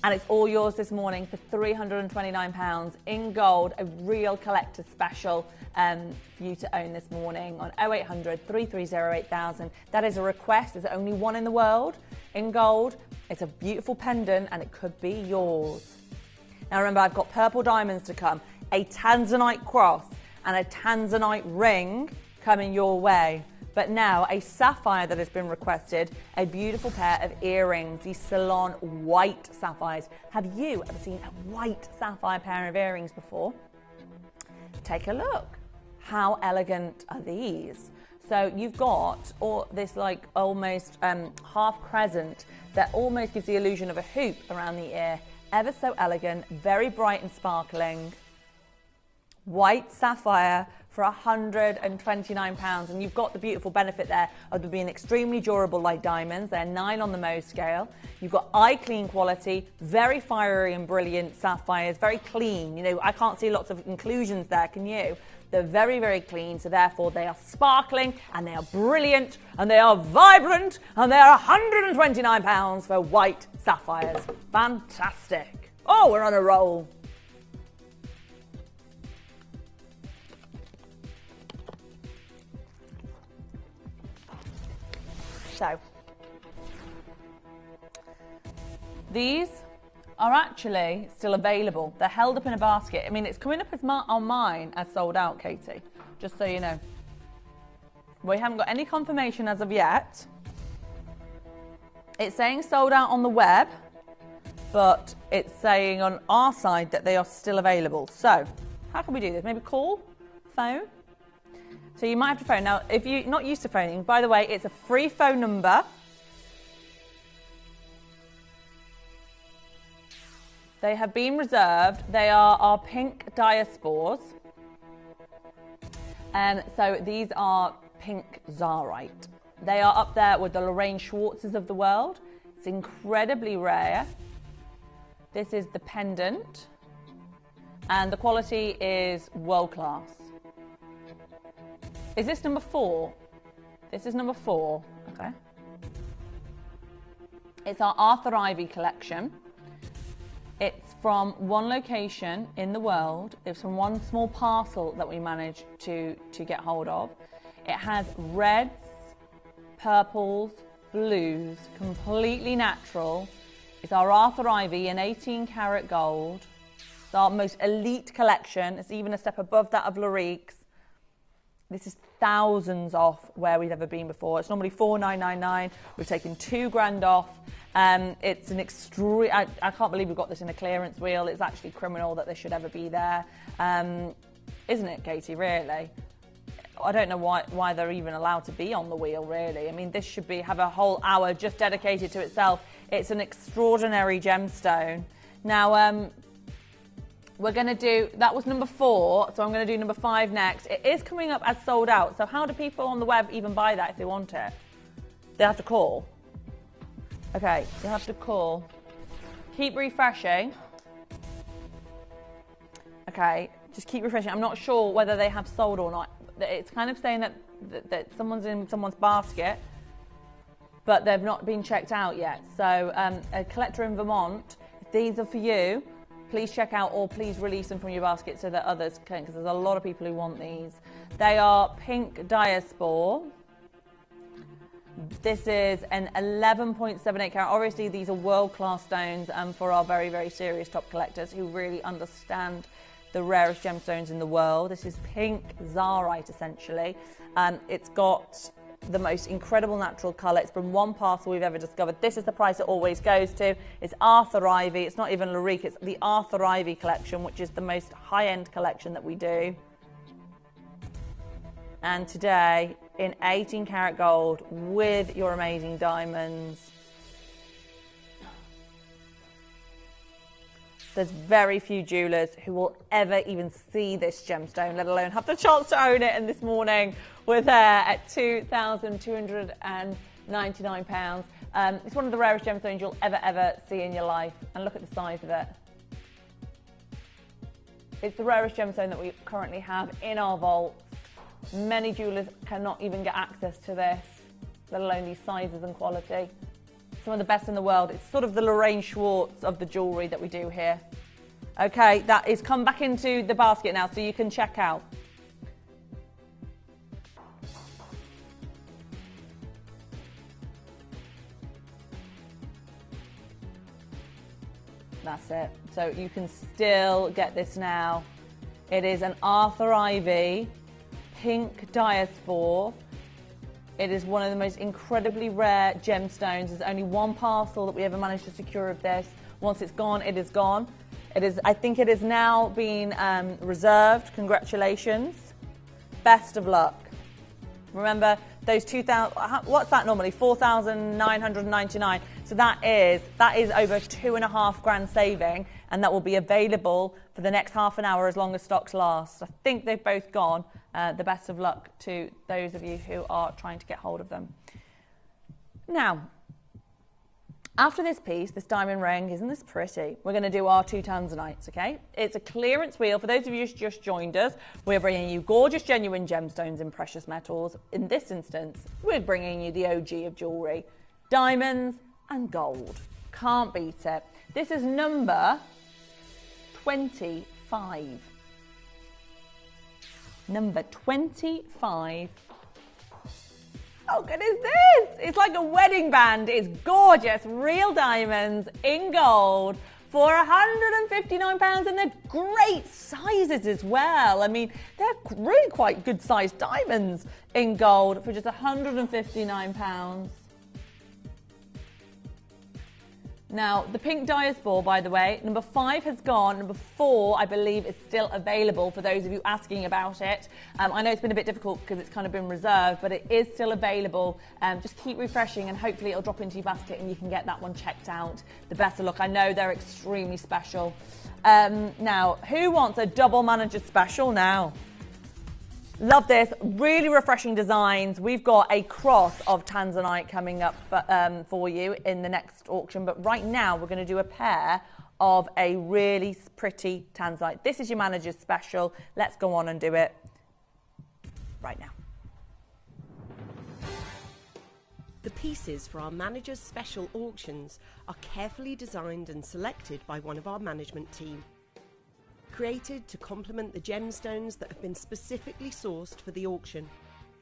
S12: And it's all yours this morning for £329 in gold, a real collector's special for you to own this morning on 0800 330 8000. That is a request. There's only one in the world in gold. It's a beautiful pendant and it could be yours. Now remember, I've got purple diamonds to come, a tanzanite cross and a tanzanite ring coming your way. But now a sapphire that has been requested, a beautiful pair of earrings, these salon white sapphires. Have you ever seen a white sapphire pair of earrings before? Take a look. How elegant are these? So you've got all this like almost half crescent that almost gives the illusion of a hoop around the ear. Ever so elegant, very bright and sparkling. White sapphire for £129, and you've got the beautiful benefit there of them being extremely durable like diamonds. They're 9 on the Mohs scale. You've got eye clean quality, very fiery and brilliant sapphires, very clean. You know, I can't see lots of inclusions there, can you? They're very, very clean, so therefore they are sparkling and they are brilliant and they are vibrant and they are £129 for white sapphires. Fantastic. Oh, we're on a roll. So, these are actually still available. They're held up in a basket. I mean, it's coming up as on mine as sold out, Katie, just so you know. We haven't got any confirmation as of yet. It's saying sold out on the web, but it's saying on our side that they are still available. So, how can we do this? Maybe call? Phone? So you might have to phone. Now, if you're not used to phoning, by the way, it's a free phone number. They have been reserved. They are our pink diaspores. So these are pink zarite. They are up there with the Lorraine Schwartzes of the world. It's incredibly rare. This is the pendant. And the quality is world class. Is this number 4? This is number 4, okay. It's our Arthur Ivy collection. It's from one location in the world. It's from one small parcel that we managed to get hold of. It has reds, purples, blues, completely natural. It's our Arthur Ivy in 18 karat gold. It's our most elite collection. It's even a step above that of Lorique's. This is thousands off where we've ever been before. It's normally $4,999. We've taken £2,000 off. It's an extreme. I can't believe we've got this in a clearance wheel. It's actually criminal that this should ever be there, isn't it, Katie? Really, I don't know why they're even allowed to be on the wheel. Really, I mean, this should have a whole hour just dedicated to itself. It's an extraordinary gemstone. Now, we're going to do, that was number 4, so I'm going to do number 5 next. It is coming up as sold out, so how do people on the web even buy that if they want it? They have to call. Okay, you have to call. Keep refreshing. Okay, just keep refreshing. I'm not sure whether they have sold or not. It's kind of saying that someone's in someone's basket, but they've not been checked out yet. So a collector in Vermont, if these are for you, please check out or please release them from your basket so that others can, because there's a lot of people who want these. They are pink diaspore. This is an 11.78 carat. Obviously, these are world-class stones for our very, very serious top collectors who really understand the rarest gemstones in the world. This is pink zarite, essentially. It's got the most incredible natural colour. It's from one parcel we've ever discovered. This is the price it always goes to. It's Arthur Ivy. It's not even Lorique. It's the Arthur Ivy collection, which is the most high-end collection that we do. And today, in 18 karat gold with your amazing diamonds. There's very few jewellers who will ever even see this gemstone, let alone have the chance to own it. And this morning, we're there at £2,299. It's one of the rarest gemstones you'll ever see in your life. And look at the size of it. It's the rarest gemstone that we currently have in our vault. Many jewellers cannot even get access to this, let alone these sizes and quality. some of the best in the world. It's sort of the Lorraine Schwartz of the jewellery that we do here. Okay, that is come back into the basket now, so you can check out. That's it. So you can still get this now. It is an Arthur Ivy pink diaspore. It is one of the most incredibly rare gemstones. There's only one parcel that we ever managed to secure of this. Once it's gone, it is gone. It is. I think it is now being reserved. Congratulations. Best of luck. Remember those 2,000. What's that normally? 4,999. So that is over £2.5 saving, and that will be available for the next half an hour as long as stocks last. I think they've both gone. The best of luck to those of you who are trying to get hold of them. Now, after this piece, this diamond ring, isn't this pretty? We're going to do our 2 tanzanites, okay? It's a clearance wheel. For those of you who've just joined us, we're bringing you gorgeous, genuine gemstones and precious metals. In this instance, we're bringing you the OG of jewellery. Diamonds and gold. Can't beat it. This is number 25. Number 25. How good is this? It's like a wedding band. It's gorgeous. Real diamonds in gold for £159, and they're great sizes as well. I mean, they're really quite good sized diamonds in gold for just £159. Now, the pink diaspore, by the way, number 5 has gone. Number 4, I believe, is still available for those of you asking about it. I know it's been a bit difficult because it's kind of been reserved, but it is still available. Just keep refreshing and hopefully it'll drop into your basket and you can get that one checked out. The best of luck. I know they're extremely special. Now, who wants a double manager special now? Love this, really refreshing designs. We've got a cross of tanzanite coming up for you in the next auction, but right now we're going to do a pair of a really pretty tanzanite. This is your manager's special. Let's go on and do it right now.
S13: The pieces for our manager's special auctions are carefully designed and selected by one of our management team. Created to complement the gemstones that have been specifically sourced for the auction.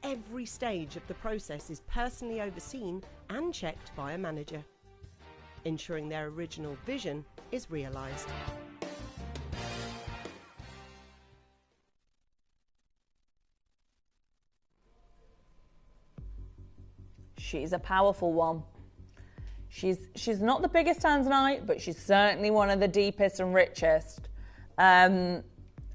S13: Every stage of the process is personally overseen and checked by a manager, ensuring their original vision is realised.
S12: She's a powerful one. She's not the biggest tanzanite, but she's certainly one of the deepest and richest. And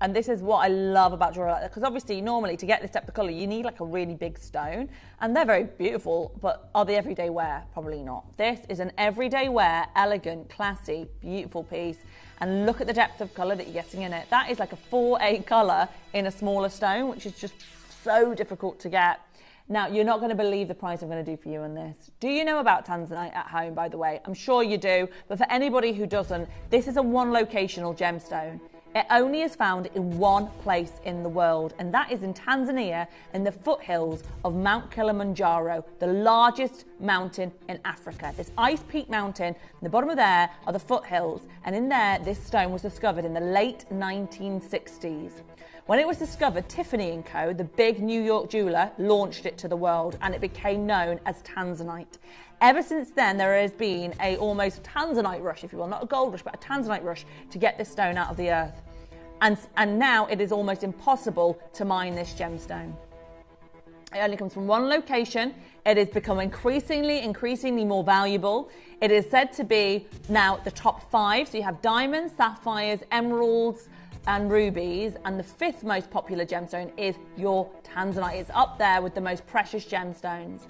S12: this is what I love about Joria, because obviously normally to get this depth of colour you need like a really big stone, and they're very beautiful, but are they everyday wear? Probably not. This is an everyday wear, elegant, classy, beautiful piece, and look at the depth of colour that you're getting in it. That is like a 4A colour in a smaller stone, which is just so difficult to get. Now, you're not going to believe the price I'm going to do for you on this. Do you know about tanzanite at home, by the way? I'm sure you do, but for anybody who doesn't, this is a one-locational gemstone. It only is found in one place in the world, and that is in Tanzania, in the foothills of Mount Kilimanjaro, the largest mountain in Africa. This ice peak mountain, in the bottom of there are the foothills, and in there, this stone was discovered in the late 1960s. When it was discovered, Tiffany & Co., the big New York jeweller, launched it to the world, and it became known as tanzanite. Ever since then, there has been a almost tanzanite rush, if you will, not a gold rush, but a tanzanite rush to get this stone out of the earth. And now it is almost impossible to mine this gemstone. It only comes from one location. It has become increasingly more valuable. It is said to be now the top 5. So you have diamonds, sapphires, emeralds, and rubies, and the 5th most popular gemstone is your tanzanite. It's up there with the most precious gemstones.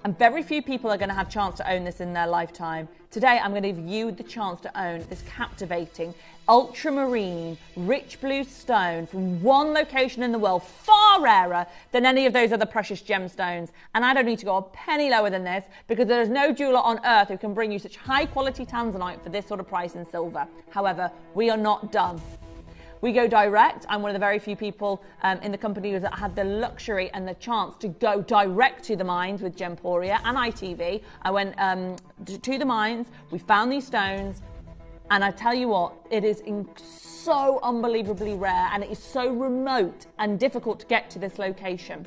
S12: And very few people are going to have a chance to own this in their lifetime. Today, I'm going to give you the chance to own this captivating, ultramarine, rich blue stone from one location in the world, far rarer than any of those other precious gemstones. And I don't need to go a penny lower than this, because there is no jeweller on earth who can bring you such high quality tanzanite for this sort of price in silver. However, we are not done. We go direct. I'm one of the very few people in the company that had the luxury and the chance to go direct to the mines with Gemporia and ITV. I went to the mines, we found these stones, and I tell you what, it is so unbelievably rare, and it is so remote and difficult to get to this location.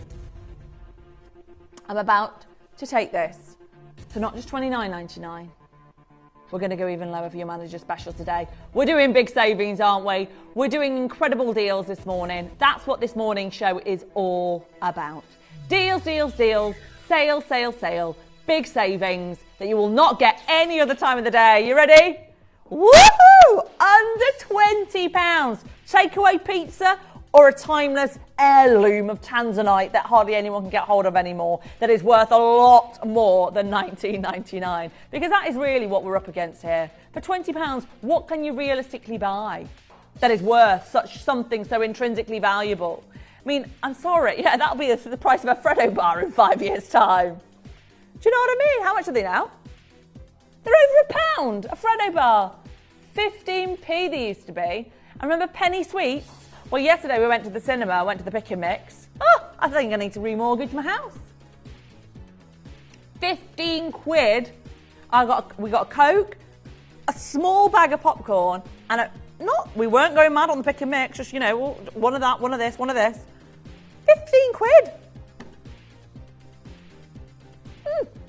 S12: I'm about to take this for not just $29.99. We're going to go even lower for your manager special today. We're doing big savings, aren't we? We're doing incredible deals this morning. That's what this morning's show is all about. Deals, deals, deals, sale, sale, sale, big savings that you will not get any other time of the day. You ready? Woohoo! Under £20. Takeaway pizza or a timeless heirloom of tanzanite that hardly anyone can get hold of anymore, that is worth a lot more than $19.99. Because that is really what we're up against here. For £20, what can you realistically buy that is worth something so intrinsically valuable? I mean, I'm sorry, yeah, that'll be the price of a Freddo bar in 5 years' time. Do you know what I mean? How much are they now? They're over £1, a Freddo bar. 15p they used to be. I remember penny sweets. Well, yesterday we went to the cinema, went to the Pick and Mix. Oh, I think I need to remortgage my house. 15 quid. We got a Coke, a small bag of popcorn, and we weren't going mad on the Pick and Mix, just, you know, one of that, one of this, one of this. 15 quid.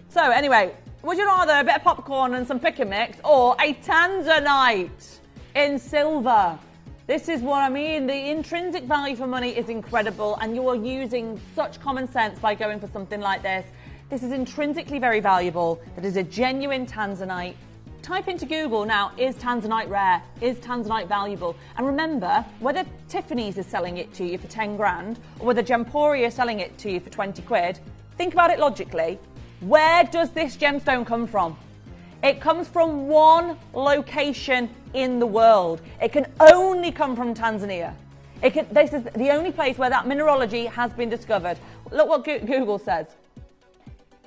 S12: So anyway, would you rather a bit of popcorn and some Pick and Mix or a tanzanite in silver? This is what I mean. The intrinsic value for money is incredible, and you are using such common sense by going for something like this. This is intrinsically very valuable. That is a genuine tanzanite. Type into Google now, is tanzanite rare? Is tanzanite valuable? And remember, whether Tiffany's is selling it to you for 10 grand or whether Gemporia is selling it to you for 20 quid, think about it logically. Where does this gemstone come from? It comes from one location in the world. It can only come from Tanzania. This is the only place where that mineralogy has been discovered. Look what Google says.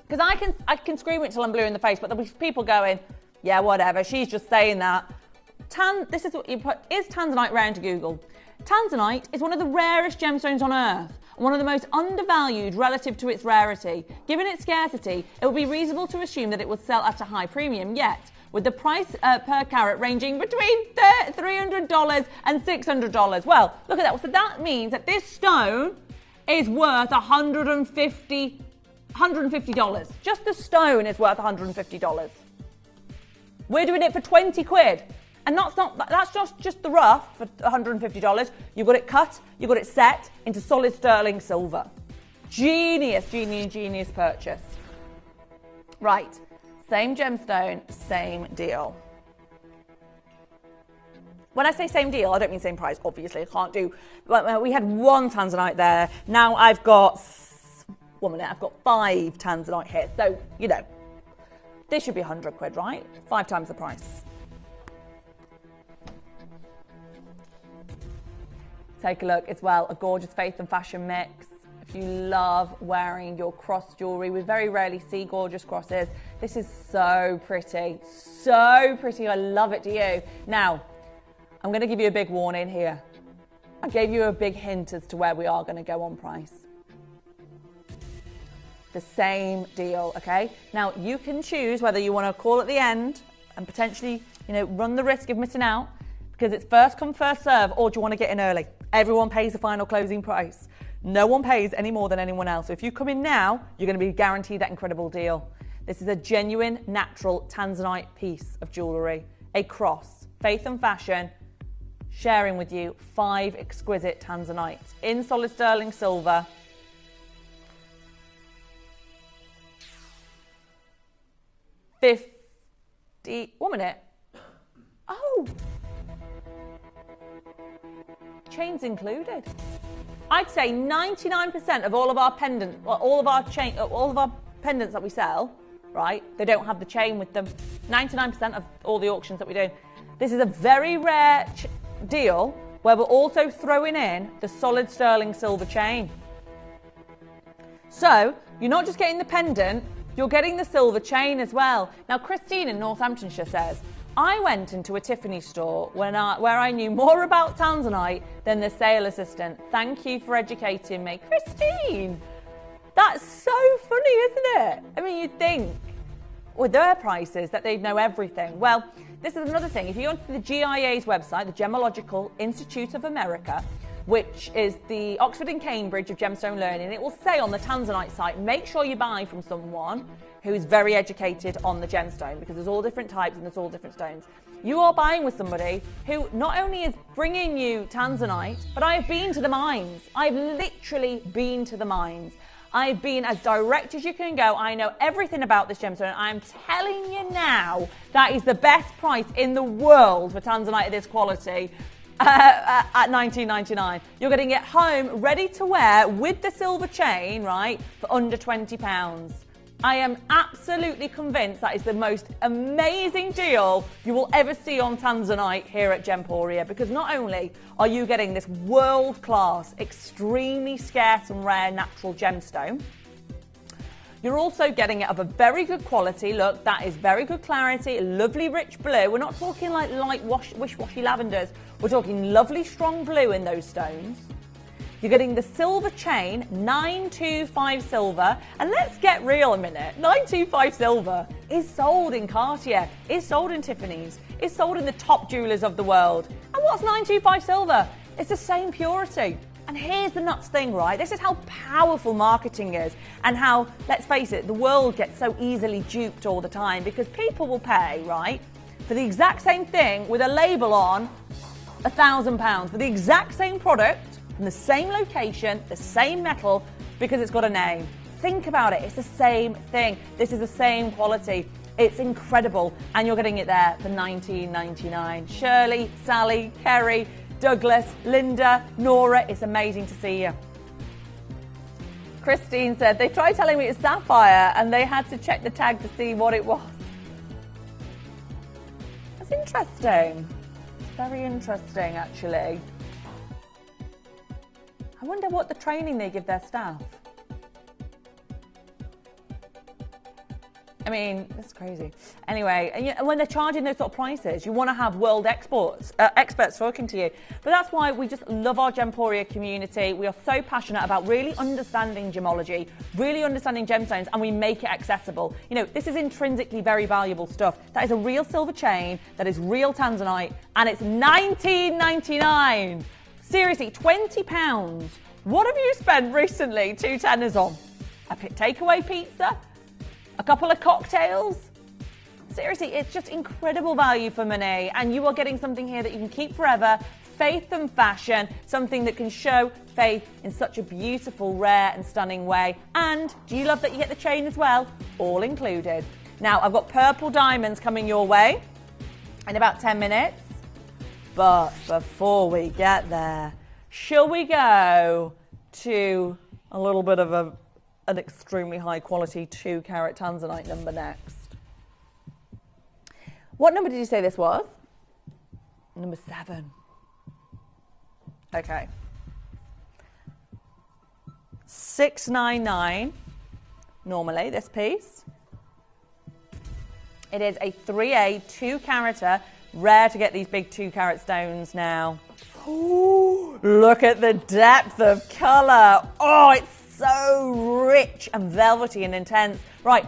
S12: Because I can scream it till I'm blue in the face, but there'll be people going, yeah, whatever, she's just saying that. This is what you put, is tanzanite rare into Google? Tanzanite is one of the rarest gemstones on Earth, and one of the most undervalued relative to its rarity. Given its scarcity, it would be reasonable to assume that it would sell at a high premium, yet with the price per carat ranging between $300 and $600. Well, look at that. So that means that this stone is worth $150. Just the stone is worth $150. We're doing it for 20 quid. And that's just the rough for $150. You've got it cut, you've got it set into solid sterling silver. Genius purchase. Right, same gemstone, same deal. When I say same deal, I don't mean same price, obviously. I can't do, we had one tanzanite there. Now I've got 5 tanzanite here. So, you know, this should be 100 quid, right? 5 times the price. Take a look as well, a gorgeous faith and fashion mix. If you love wearing your cross jewellery, we very rarely see gorgeous crosses. This is so pretty, I love it, do you? Now, I'm going to give you a big warning here. I gave you a big hint as to where we are going to go on price. The same deal, okay? Now, you can choose whether you want to call at the end and potentially, you know, run the risk of missing out because it's first come, first serve, or do you want to get in early? Everyone pays the final closing price. No one pays any more than anyone else. So if you come in now, you're going to be guaranteed that incredible deal. This is a genuine, natural tanzanite piece of jewellery. A cross, faith and fashion, sharing with you 5 exquisite tanzanites in solid sterling silver. One minute. Oh. Chains included. I'd say 99% of all of our pendants, all of our pendants that we sell, right? They don't have the chain with them. 99% of all the auctions that we do. This is a very rare deal where we're also throwing in the solid sterling silver chain. So you're not just getting the pendant, you're getting the silver chain as well. Now, Christine in Northamptonshire says, I went into a Tiffany store where I knew more about tanzanite than the sale assistant. Thank you for educating me. Christine, that's so funny, isn't it? I mean, you'd think with their prices that they'd know everything. Well, this is another thing. If you go onto the GIA's website, the Geological Institute of America, which is the Oxford and Cambridge of gemstone learning, it will say on the tanzanite site, make sure you buy from someone who is very educated on the gemstone, because there's all different types and there's all different stones. You are buying with somebody who not only is bringing you tanzanite, but I have been to the mines. I've literally been to the mines. I've been as direct as you can go. I know everything about this gemstone. I'm telling you now, that is the best price in the world for tanzanite of this quality. At $19.99. You're getting it home ready to wear with the silver chain, right, for under £20. I am absolutely convinced that is the most amazing deal you will ever see on tanzanite here at Gemporia, because not only are you getting this world-class, extremely scarce and rare natural gemstone, you're also getting it of a very good quality. Look, that is very good clarity, lovely rich blue. We're not talking like light wish-washy lavenders. We're talking lovely strong blue in those stones. You're getting the silver chain, 925 silver. And let's get real a minute. 925 silver is sold in Cartier, is sold in Tiffany's, is sold in the top jewelers of the world. And what's 925 silver? It's the same purity. And here's the nuts thing, right? This is how powerful marketing is, and how, let's face it, the world gets so easily duped all the time, because people will pay, right, for the exact same thing with a label on £1,000 for the exact same product from the same location, the same metal, because it's got a name. Think about it. It's the same thing. This is the same quality. It's incredible, and you're getting it there for $19.99. Shirley, Sally, Kerry, Douglas, Linda, Nora, it's amazing to see you. Christine said, they tried telling me it's sapphire and they had to check the tag to see what it was. That's interesting. Very interesting, actually. I wonder what the training they give their staff. I mean, that's crazy. Anyway, and when they're charging those sort of prices, you want to have world experts talking to you. But that's why we just love our Gemporia community. We are so passionate about really understanding gemology, really understanding gemstones, and we make it accessible. You know, this is intrinsically very valuable stuff. That is a real silver chain, that is real tanzanite, and it's $19.99. Seriously, £20. What have you spent recently 2 tenors on? A takeaway pizza? A couple of cocktails? Seriously, it's just incredible value for money, and you are getting something here that you can keep forever. Faith and fashion, something that can show faith in such a beautiful, rare and stunning way. And do you love that you get the chain as well? All included. Now, I've got purple diamonds coming your way in about 10 minutes. But before we get there, shall we go to a little bit of an extremely high quality 2-carat tanzanite number next? What number did you say this was? Number 7. Okay. 699 normally, this piece. It is a 3A 2-carater. Rare to get these big 2-carat stones now. Ooh, look at the depth of colour. Oh, it's so rich and velvety and intense. Right,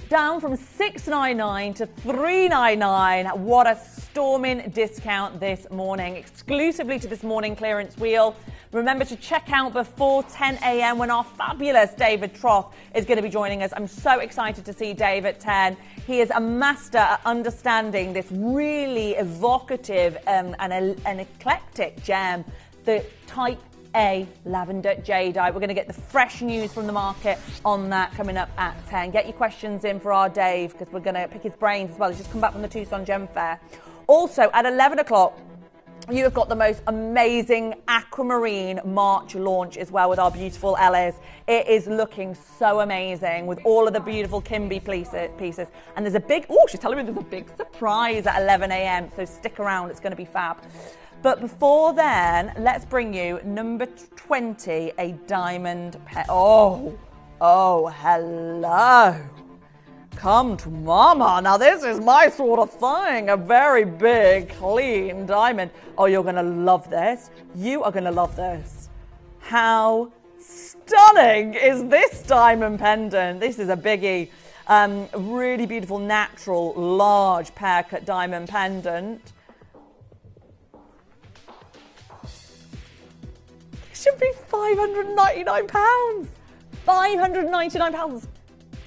S12: down from $699 to $399. What a storming discount this morning, exclusively to this morning clearance wheel. Remember to check out before 10 a.m. when our fabulous David Troth is going to be joining us. I'm so excited to see Dave at 10. He is a master at understanding this really evocative and an eclectic gem, the Type A lavender jadeite. We're going to get the fresh news from the market on that coming up at 10. Get your questions in for our Dave, because we're going to pick his brains as well. He's just come back from the Tucson Gem Fair. Also at 11 o'clock, you have got the most amazing aquamarine March launch as well with our beautiful Ellis. It is looking so amazing with all of the beautiful Kimby pieces. And there's a big, she's telling me there's a big surprise at 11 a.m. So stick around, it's going to be fab. But before then, let's bring you number 20, a diamond pair. Oh, hello. Come to mama. Now this is my sort of thing. A very big, clean diamond. Oh, you're going to love this. You are going to love this. How stunning is this diamond pendant? This is a biggie. Really beautiful, natural, large pear-cut diamond pendant. It should be £599. £599.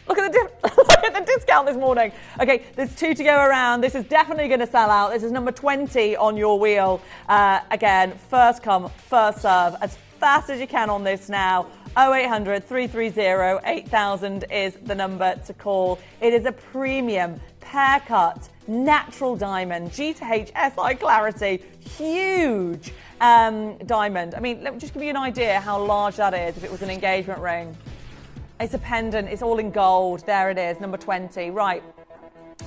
S12: Look at the discount this morning. Okay, there's 2 to go around. This is definitely going to sell out. This is number 20 on your wheel. Again, first come, first serve. As fast as you can on this now. 0800 330 8000 is the number to call. It is a premium, pear-cut, natural diamond, G to H, SI clarity, huge diamond. I mean, let me just give you an idea how large that is if it was an engagement ring. It's a pendant, it's all in gold. There it is, number 20. Right,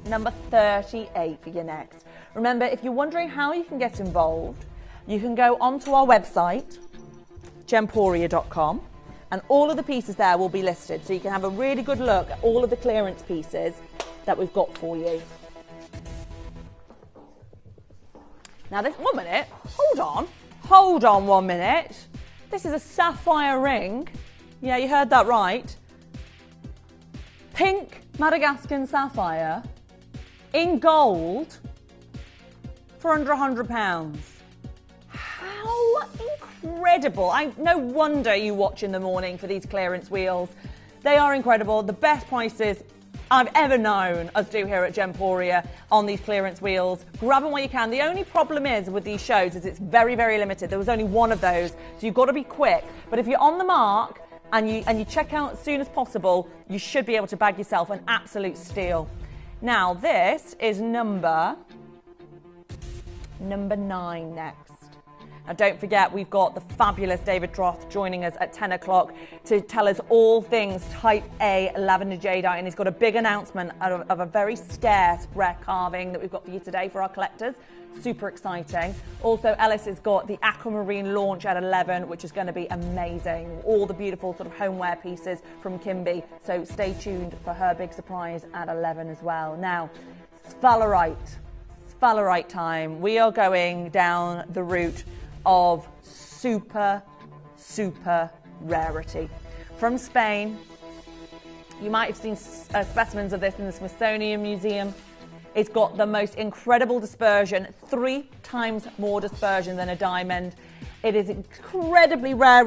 S12: number 38 for your next. Remember, if you're wondering how you can get involved, you can go onto our website, gemporia.com, and all of the pieces there will be listed. So you can have a really good look at all of the clearance pieces that we've got for you. Now this, 1 minute, hold on 1 minute. This is a sapphire ring. Yeah, you heard that right. Pink Madagascan sapphire in gold for under £100. How incredible. No wonder you watch in the morning for these clearance wheels. They are incredible. The best prices I've ever known us do here at Gemporia on these clearance wheels. Grab them while you can. The only problem is with these shows is it's very, very limited. There was only one of those, so you've got to be quick. But if you're on the mark and you check out as soon as possible, you should be able to bag yourself an absolute steal. Now, this is number 9 next. Now, don't forget, we've got the fabulous David Troth joining us at 10 o'clock to tell us all things Type A lavender jadeite, and he's got a big announcement of a very scarce rare carving that we've got for you today for our collectors. Super exciting. Also, Ellis has got the aquamarine launch at 11, which is going to be amazing. All the beautiful sort of homeware pieces from Kimby. So stay tuned for her big surprise at 11 as well. Now, sphalerite time. We are going down the route of super rarity. From Spain, you might have seen specimens of this in the Smithsonian Museum. It's got the most incredible dispersion, 3 times more dispersion than a diamond. It is incredibly rare.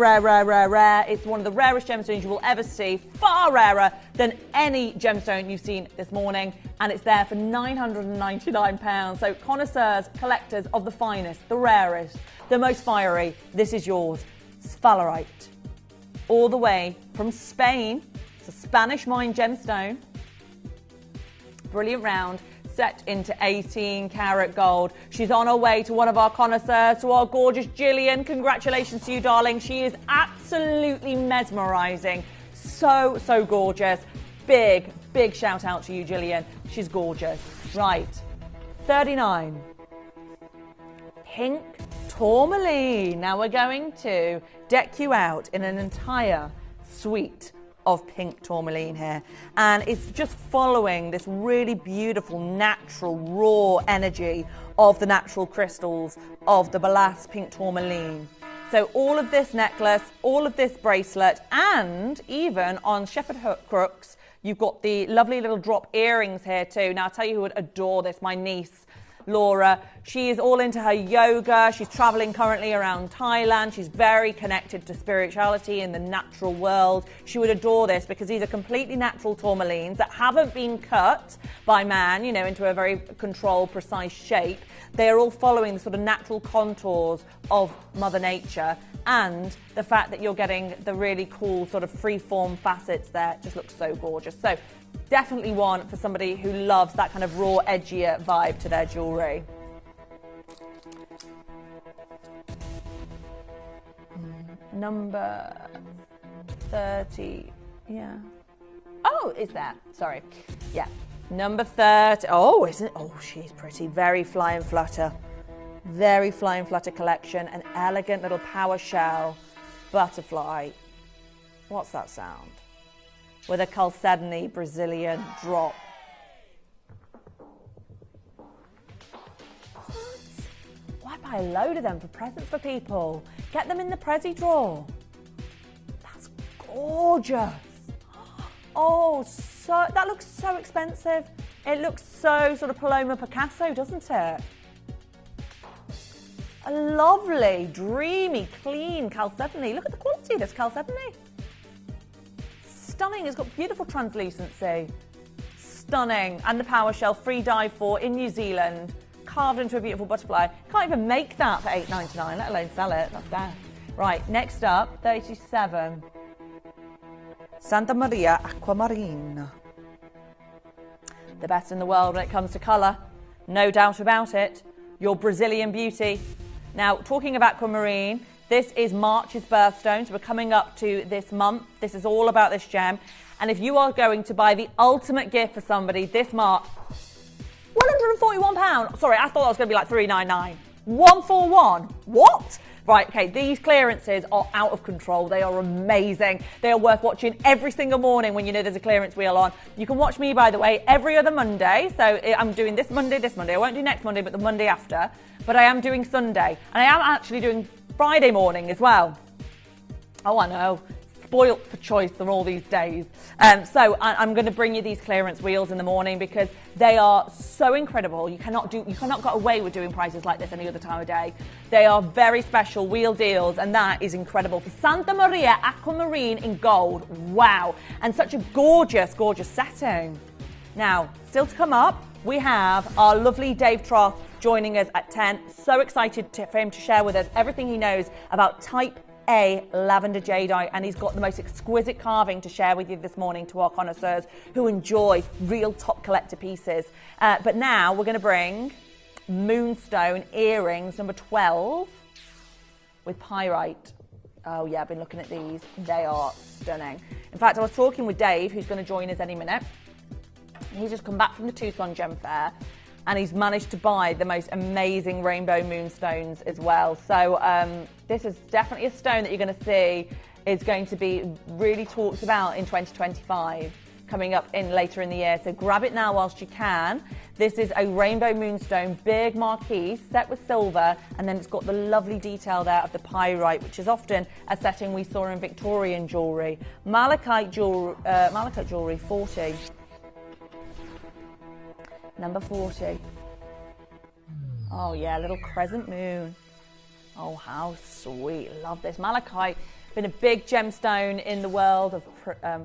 S12: It's one of the rarest gemstones you will ever see, far rarer than any gemstone you've seen this morning, and it's there for £999. So connoisseurs, collectors of the finest, the rarest, the most fiery, this is yours. Sphalerite. All the way from Spain. It's a Spanish mine gemstone. Brilliant round. Set into 18 karat gold. She's on her way to one of our connoisseurs, to our gorgeous Gillian. Congratulations to you, darling. She is absolutely mesmerizing. So gorgeous. Big shout out to you, Gillian. She's gorgeous. Right. 39. Pink tourmaline. Now we're going to deck you out in an entire suite of pink tourmaline here, and it's just following this really beautiful natural raw energy of the natural crystals of the balass pink tourmaline. So all of this necklace, all of this bracelet, and even on shepherd crooks you've got the lovely little drop earrings here too. Now I'll tell you who would adore this, my niece Laura. She is all into her yoga. She's traveling currently around Thailand. She's very connected to spirituality in the natural world. She would adore this because these are completely natural tourmalines that haven't been cut by man, into a very controlled, precise shape. They are all following the sort of natural contours of Mother Nature, and the fact that you're getting the really cool sort of free-form facets there just looks so gorgeous. So definitely one for somebody who loves that kind of raw, edgier vibe to their jewellery. Number 30, yeah. Oh, is that? Sorry. Yeah. Number 30. Oh, isn't it? Oh, she's pretty. Very fly and flutter. Very fly and flutter collection. An elegant little power shell butterfly. What's that sound? With a chalcedony Brazilian drop. I'd buy a load of them for presents for people. Get them in the Prezi drawer. That's gorgeous. Oh, so that looks so expensive. It looks so sort of Paloma Picasso, doesn't it? A lovely, dreamy, clean chalcedony. Look at the quality of this chalcedony. Stunning. It's got beautiful translucency. Stunning. And the power shell, free dive for in New Zealand. Carved into a beautiful butterfly. Can't even make that for $8.99, let alone sell it. That's daft. Right, next up, 37. Santa Maria Aquamarine. The best in the world when it comes to colour. No doubt about it. Your Brazilian beauty. Now, talking of aquamarine, this is March's birthstone, so we're coming up to this month. This is all about this gem. And if you are going to buy the ultimate gift for somebody this March, £141. Sorry, I thought that was going to be like $399. 141. What? Right, okay, these clearances are out of control. They are amazing. They are worth watching every single morning when you know there's a clearance wheel on. You can watch me, by the way, every other Monday. So I'm doing this Monday. I won't do next Monday, but the Monday after. But I am doing Sunday. And I am actually doing Friday morning as well. Oh, I know. Spoilt for choice on all these days. So I'm going to bring you these clearance wheels in the morning because they are so incredible. You cannot get away with doing prices like this any other time of day. They are very special wheel deals, and that is incredible. For Santa Maria Aquamarine in gold, wow. And such a gorgeous, gorgeous setting. Now, still to come up, we have our lovely Dave Troth joining us at 10. So excited for him to share with us everything he knows about Type A lavender jadeite, and he's got the most exquisite carving to share with you this morning to our connoisseurs who enjoy real top collector pieces. But now we're going to bring moonstone earrings number 12 with pyrite. Oh yeah, I've been looking at these. They are stunning. In fact, I was talking with Dave, who's going to join us any minute. He's just come back from the Tucson Gem Fair, and he's managed to buy the most amazing rainbow moonstones as well. So this is definitely a stone that you're going to see is going to be really talked about in 2025, coming up later in the year. So grab it now whilst you can. This is a rainbow moonstone, big marquise, set with silver, and then it's got the lovely detail there of the pyrite, which is often a setting we saw in Victorian jewellery. Malachite jewellery, 40. Number 40. Oh yeah, little crescent moon. Oh, how sweet. Love this. Malachite, been a big gemstone in the world of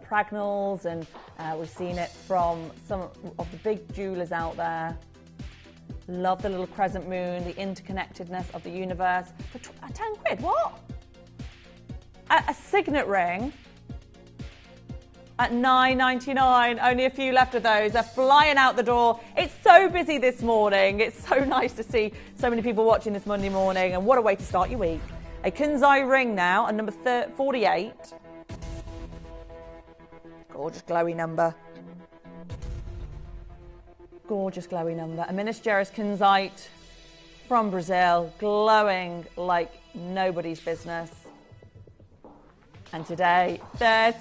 S12: pragnals, and we've seen it from some of the big jewelers out there. Love the little crescent moon, the interconnectedness of the universe. For 10 quid, what? A signet ring at $9.99, only a few left of those. They're flying out the door. It's so busy this morning. It's so nice to see so many people watching this Monday morning, and what a way to start your week. A kunzai ring now, at number 48. Gorgeous glowy number. Gorgeous glowy number. A Minas Gerais kunzite from Brazil, glowing like nobody's business. And today, $13.99.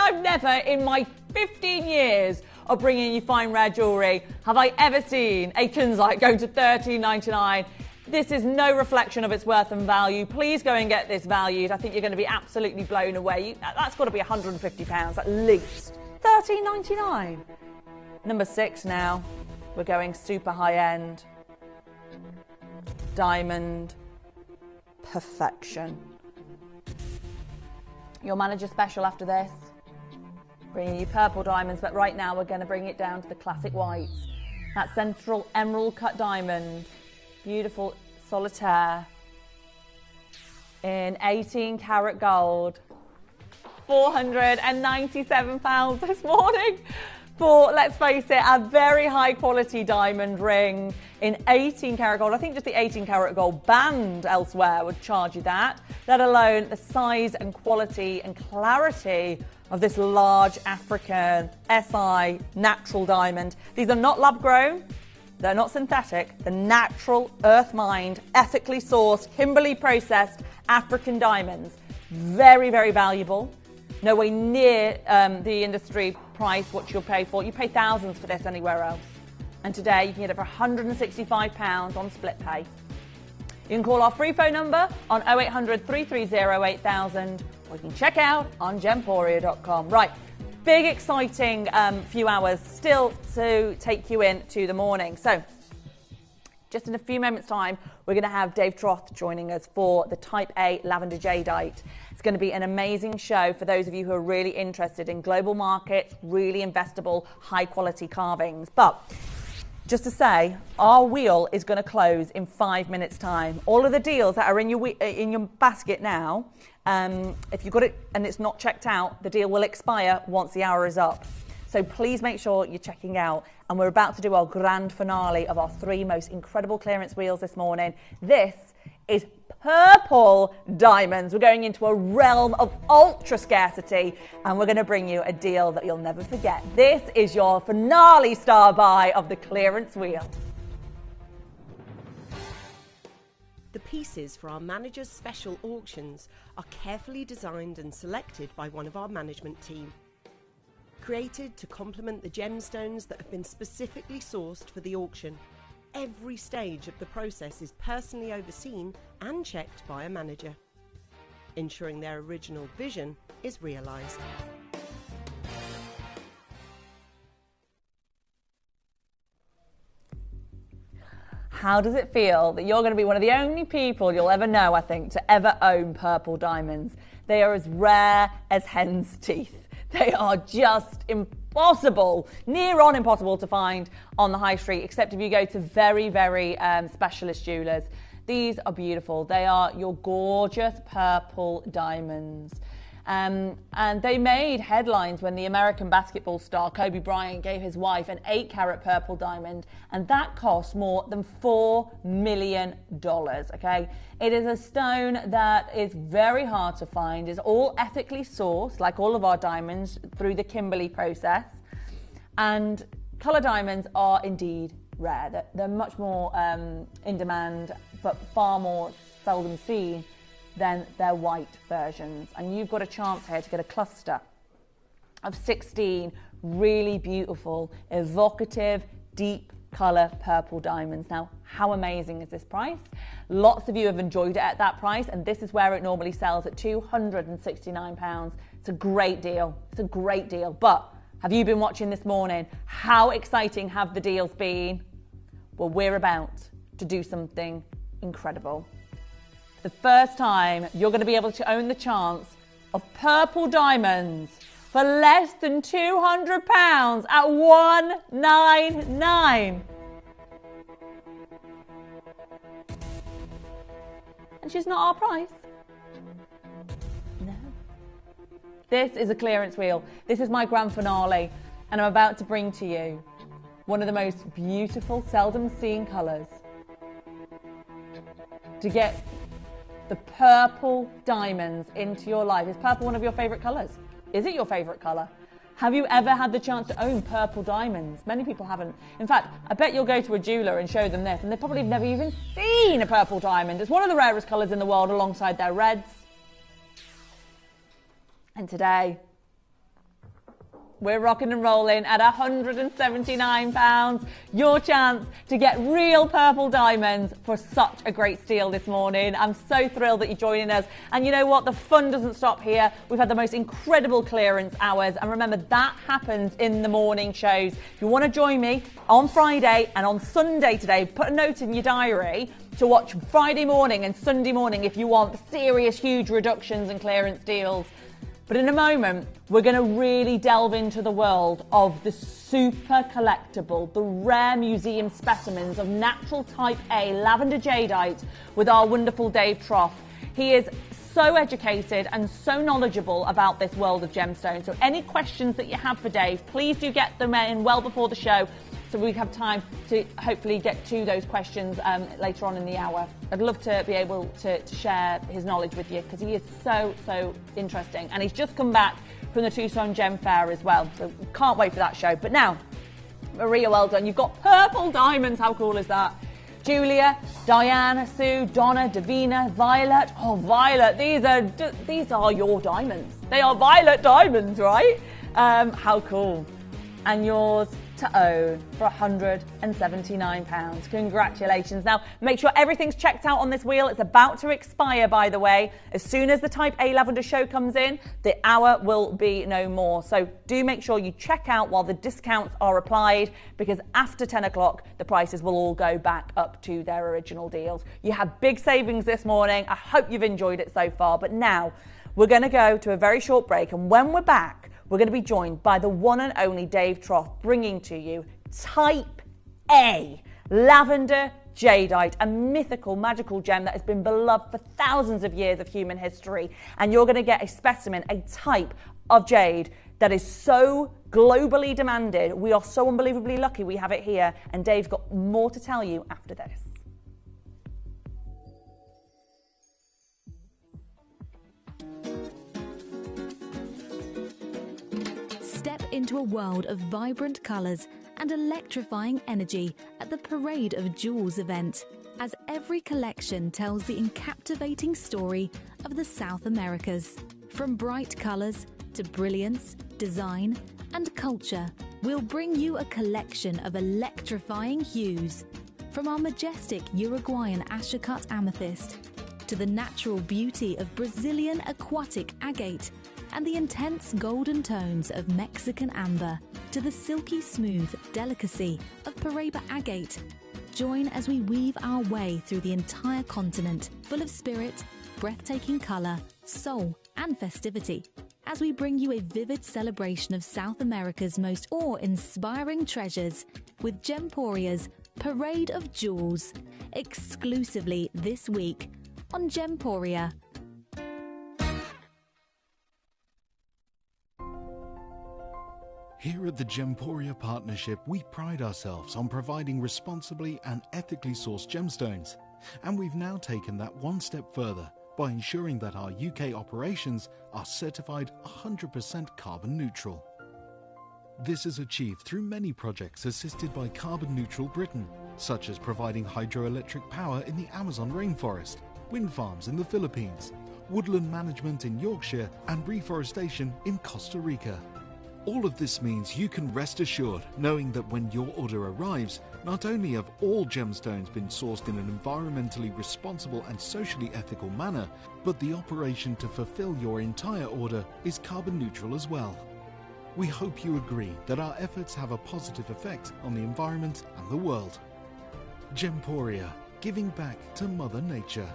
S12: I've never, in my 15 years of bringing you fine rare jewellery, have I ever seen a kunzite going to $13.99. This is no reflection of its worth and value. Please go and get this valued. I think you're going to be absolutely blown away. That's got to be £150 at least. $13.99. Number 6 now. We're going super high end. Diamond perfection. Your manager special after this. Bringing you purple diamonds, but right now we're going to bring it down to the classic whites. That central emerald cut diamond. Beautiful solitaire. In 18 karat gold. £497 this morning. For, let's face it, a very high quality diamond ring in 18 karat gold. I think just the 18 karat gold band elsewhere would charge you that, let alone the size and quality and clarity of this large African SI natural diamond. These are not lab grown, they're not synthetic, they're natural, earth mined, ethically sourced, Kimberley processed African diamonds. Very, very valuable. No way near the industry price, what you'll pay for. You pay thousands for this anywhere else. And today you can get it for £165 on split pay. You can call our free phone number on 0800 330 8000, or you can check out on gemporia.com. Right, big exciting few hours still to take you into the morning. So just in a few moments' time, we're going to have Dave Troth joining us for the Type A Lavender Jadeite. It's going to be an amazing show for those of you who are really interested in global markets, really investable, high-quality carvings. But just to say, our wheel is going to close in 5 minutes' time. All of the deals that are in your basket now, if you've got it and it's not checked out, the deal will expire once the hour is up. So please make sure you're checking out. And we're about to do our grand finale of our 3 most incredible clearance wheels this morning. This is purple diamonds. We're going into a realm of ultra scarcity, and we're going to bring you a deal that you'll never forget. This is your finale star buy of the clearance wheel.
S13: The pieces for our managers' special auctions are carefully designed and selected by one of our management team. Created to complement the gemstones that have been specifically sourced for the auction, every stage of the process is personally overseen and checked by a manager, ensuring their original vision is realised.
S12: How does it feel that you're going to be one of the only people you'll ever know, I think, to ever own purple diamonds? They are as rare as hen's teeth. They are just impossible, near on impossible to find on the high street, except if you go to very, very specialist jewellers. These are beautiful. They are your gorgeous purple diamonds. And they made headlines when the American basketball star Kobe Bryant gave his wife an 8-carat purple diamond, and that cost more than $4 million, okay? It is a stone that is very hard to find, is all ethically sourced, like all of our diamonds, through the Kimberley process. And colour diamonds are indeed rare. They're much more in demand, but far more seldom seen than their white versions. And you've got a chance here to get a cluster of 16 really beautiful, evocative, deep colour purple diamonds. Now, how amazing is this price? Lots of you have enjoyed it at that price, and this is where it normally sells at £269. It's a great deal. It's a great deal. But have you been watching this morning? How exciting have the deals been? Well, we're about to do something incredible. The first time you're going to be able to own the chance of purple diamonds for less than £200 at $199. And she's not our price. No. This is a clearance wheel. This is my grand finale, and I'm about to bring to you one of the most beautiful, seldom seen colours. To get the purple diamonds into your life. Is purple one of your favourite colours? Is it your favourite colour? Have you ever had the chance to own purple diamonds? Many people haven't. In fact, I bet you'll go to a jeweller and show them this, and they probably have never even seen a purple diamond. It's one of the rarest colours in the world alongside their reds. And today, we're rocking and rolling at £179. Your chance to get real purple diamonds for such a great steal this morning. I'm so thrilled that you're joining us. And you know what? The fun doesn't stop here. We've had the most incredible clearance hours. And remember, that happens in the morning shows. If you want to join me on Friday and on Sunday today, put a note in your diary to watch Friday morning and Sunday morning if you want serious, huge reductions and clearance deals. But in a moment, we're going to really delve into the world of the super collectible, the rare museum specimens of natural type A lavender jadeite with our wonderful Dave Troth. He is so educated and so knowledgeable about this world of gemstones. So any questions that you have for Dave, please do get them in well before the show, so we have time to hopefully get to those questions later on in the hour. I'd love to be able to share his knowledge with you, because he is so interesting. And he's just come back from the Tucson Gem Fair as well, so can't wait for that show. But now, Maria, well done. You've got purple diamonds. How cool is that? Julia, Diana, Sue, Donna, Davina, Violet. Oh, Violet, these are your diamonds. They are violet diamonds, right? How cool. And yours to own for £179. Congratulations. Now, make sure everything's checked out on this wheel. It's about to expire, by the way. As soon as the Type A Lavender show comes in, the hour will be no more. So do make sure you check out while the discounts are applied, because after 10 o'clock, the prices will all go back up to their original deals. You had big savings this morning. I hope you've enjoyed it so far. But now we're going to go to a very short break. And when we're back, we're going to be joined by the one and only Dave Troth, bringing to you Type A Lavender Jadeite, a mythical, magical gem that has been beloved for thousands of years of human history. And you're going to get a specimen, a type of jade that is so globally demanded. We are so unbelievably lucky we have it here. And Dave's got more to tell you after this.
S14: Step into a world of vibrant colours and electrifying energy at the Parade of Jewels event, as every collection tells the captivating story of the South Americas. From bright colours to brilliance, design and culture, we'll bring you a collection of electrifying hues. From our majestic Uruguayan Ashacut amethyst to the natural beauty of Brazilian aquatic agate, and the intense golden tones of Mexican amber, to the silky smooth delicacy of Paraiba agate. Join as we weave our way through the entire continent, full of spirit, breathtaking colour, soul and festivity, as we bring you a vivid celebration of South America's most awe-inspiring treasures with Gemporia's Parade of Jewels, exclusively this week on Gemporia.
S3: Here at the Gemporia Partnership, we pride ourselves on providing responsibly and ethically sourced gemstones. And we've now taken that one step further by ensuring that our UK operations are certified 100% carbon neutral. This is achieved through many projects assisted by Carbon Neutral Britain, such as providing hydroelectric power in the Amazon rainforest, wind farms in the Philippines, woodland management in Yorkshire, and reforestation in Costa Rica. All of this means you can rest assured knowing that when your order arrives, not only have all gemstones been sourced in an environmentally responsible and socially ethical manner, but the operation to fulfill your entire order is carbon neutral as well. We hope you agree that our efforts have a positive effect on the environment and the world. Gemporia, giving back to Mother Nature.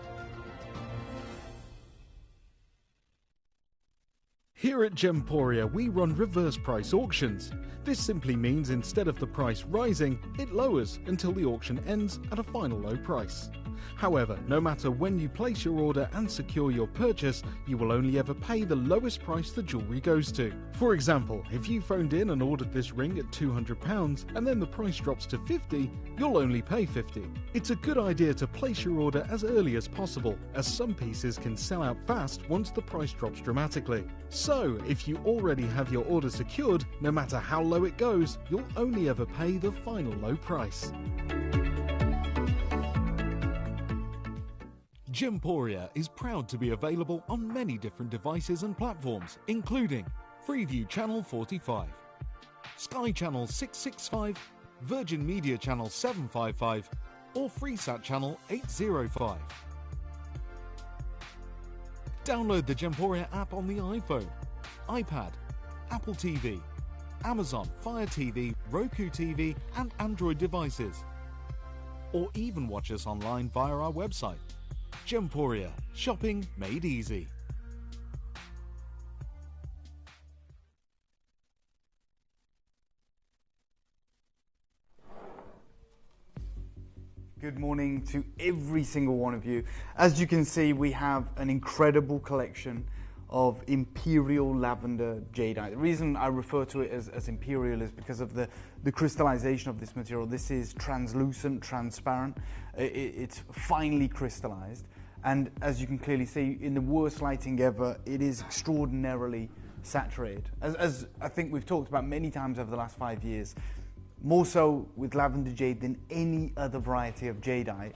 S3: Here at Gemporia, we run reverse price auctions. This simply means instead of the price rising, it lowers until the auction ends at a final low price. However, no matter when you place your order and secure your purchase, you will only ever pay the lowest price the jewellery goes to. For example, if you phoned in and ordered this ring at £200 and then the price drops to £50, you'll only pay £50. It's a good idea to place your order as early as possible, as some pieces can sell out fast once the price drops dramatically. So, if you already have your order secured, no matter how low it goes, you'll only ever pay the final low price. Gemporia is proud to be available on many different devices and platforms, including Freeview Channel 45, Sky Channel 665, Virgin Media Channel 755, or Freesat Channel 805. Download the Gemporia app on the iPhone, iPad, Apple TV, Amazon Fire TV, Roku TV, and Android devices. Or even watch us online via our website. Gemporia, shopping made easy.
S15: Good morning to every single one of you. As you can see, we have an incredible collection of imperial lavender jadeite. The reason I refer to it as imperial is because of the crystallization of this material. This is translucent, transparent. It's finely crystallized. And as you can clearly see, in the worst lighting ever, it is extraordinarily saturated. As I think we've talked about many times over the last 5 years, more so with lavender jade than any other variety of jadeite,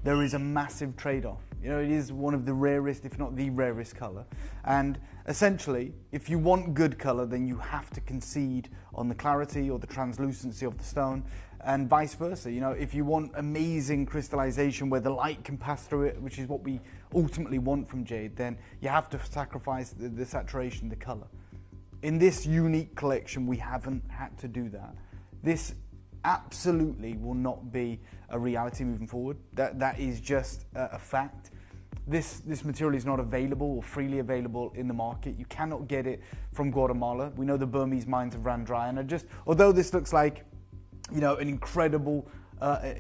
S15: there is a massive trade-off. You know, it is one of the rarest, if not the rarest colour. And essentially, if you want good colour, then you have to concede on the clarity or the translucency of the stone, and vice versa. You know, if you want amazing crystallization where the light can pass through it, which is what we ultimately want from jade, then you have to sacrifice the saturation, the colour. In this unique collection, we haven't had to do that. This absolutely will not be a reality moving forward. That is just a fact. This material is not available or freely available in the market. You cannot get it from Guatemala. We know the Burmese mines have ran dry, and although this looks like, you know, an incredible,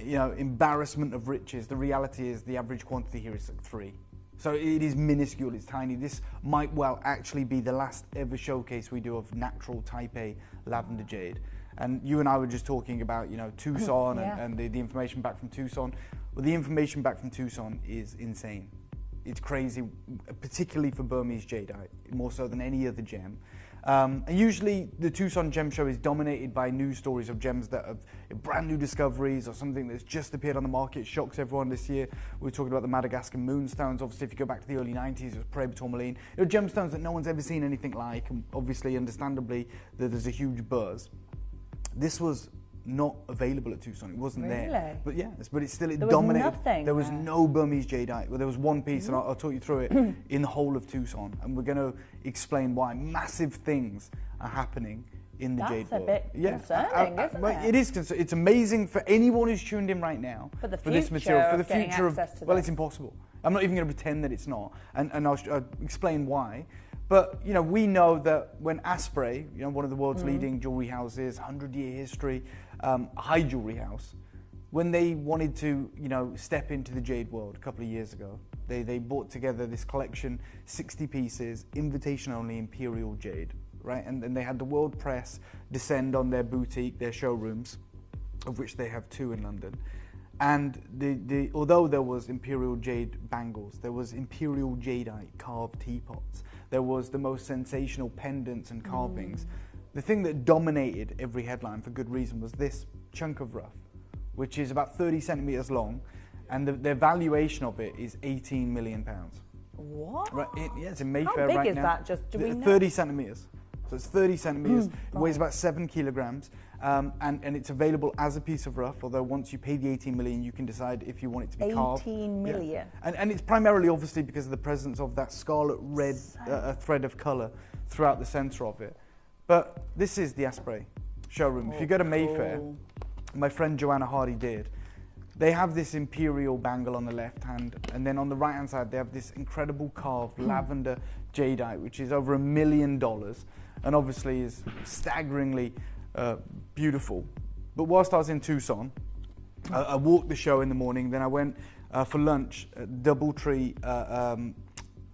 S15: you know, embarrassment of riches, the reality is the average quantity here is like 3. So it is minuscule, it's tiny. This might well actually be the last ever showcase we do of natural type A lavender jade. And you and I were just talking about, you know, Tucson and the information back from Tucson. Well, the information back from Tucson is insane. It's crazy, particularly for Burmese jadeite, more so than any other gem. And usually the Tucson Gem Show is dominated by news stories of gems that are brand new discoveries or something that's just appeared on the market. It shocks everyone this year. We were talking about the Madagascar moonstones. Obviously, if you go back to the early 90s, it was Peridot tourmaline. You know, gemstones that no one's ever seen anything like, and obviously, understandably, there's a huge buzz. This was not available at Tucson. It wasn't there. But yes, but it dominated.
S12: Nothing
S15: there was no Burmese jadeite. Well, there was one piece, and I'll talk you through it, in the whole of Tucson. And we're going to explain why massive things are happening in the jade world.
S12: That's a bit concerning, isn't it?
S15: It is concerning. It's amazing for anyone who's tuned in right now.
S12: For the
S15: this material, for the future
S12: of
S15: well, it's impossible. I'm not even going to pretend that it's not, and I'll explain why. But, you know, we know that when Asprey, you know, one of the world's leading jewellery houses, 100-year history, high jewellery house, when they wanted to, you know, step into the jade world a couple of years ago, they brought together this collection, 60 pieces, invitation only imperial jade, right? And they had the world press descend on their boutique, their showrooms, of which they have 2 in London. And although there was imperial jade bangles, there was imperial jadeite carved teapots, there was the most sensational pendants and carvings. The thing that dominated every headline for good reason was this chunk of rough, which is about 30 centimetres long, and the valuation of it is £18 million.
S12: What?
S15: Right, yeah, it's in Mayfair right now.
S12: How big is that? Just do we know?
S15: 30 centimetres. So it's 30 centimetres, it weighs about 7 kilograms, and it's available as a piece of rough, although once you pay the 18 million, you can decide if you want it to be carved.
S12: 18 million?
S15: Yeah. And it's primarily obviously because of the presence of that scarlet red thread of colour throughout the centre of it. But this is the Asprey showroom. If you go to Mayfair, my friend Joanna Hardy did, they have this imperial bangle on the left hand, and then on the right hand side they have this incredible carved lavender jadeite, which is over $1 million, and obviously is staggeringly beautiful. But whilst I was in Tucson, I walked the show in the morning, then I went for lunch at Doubletree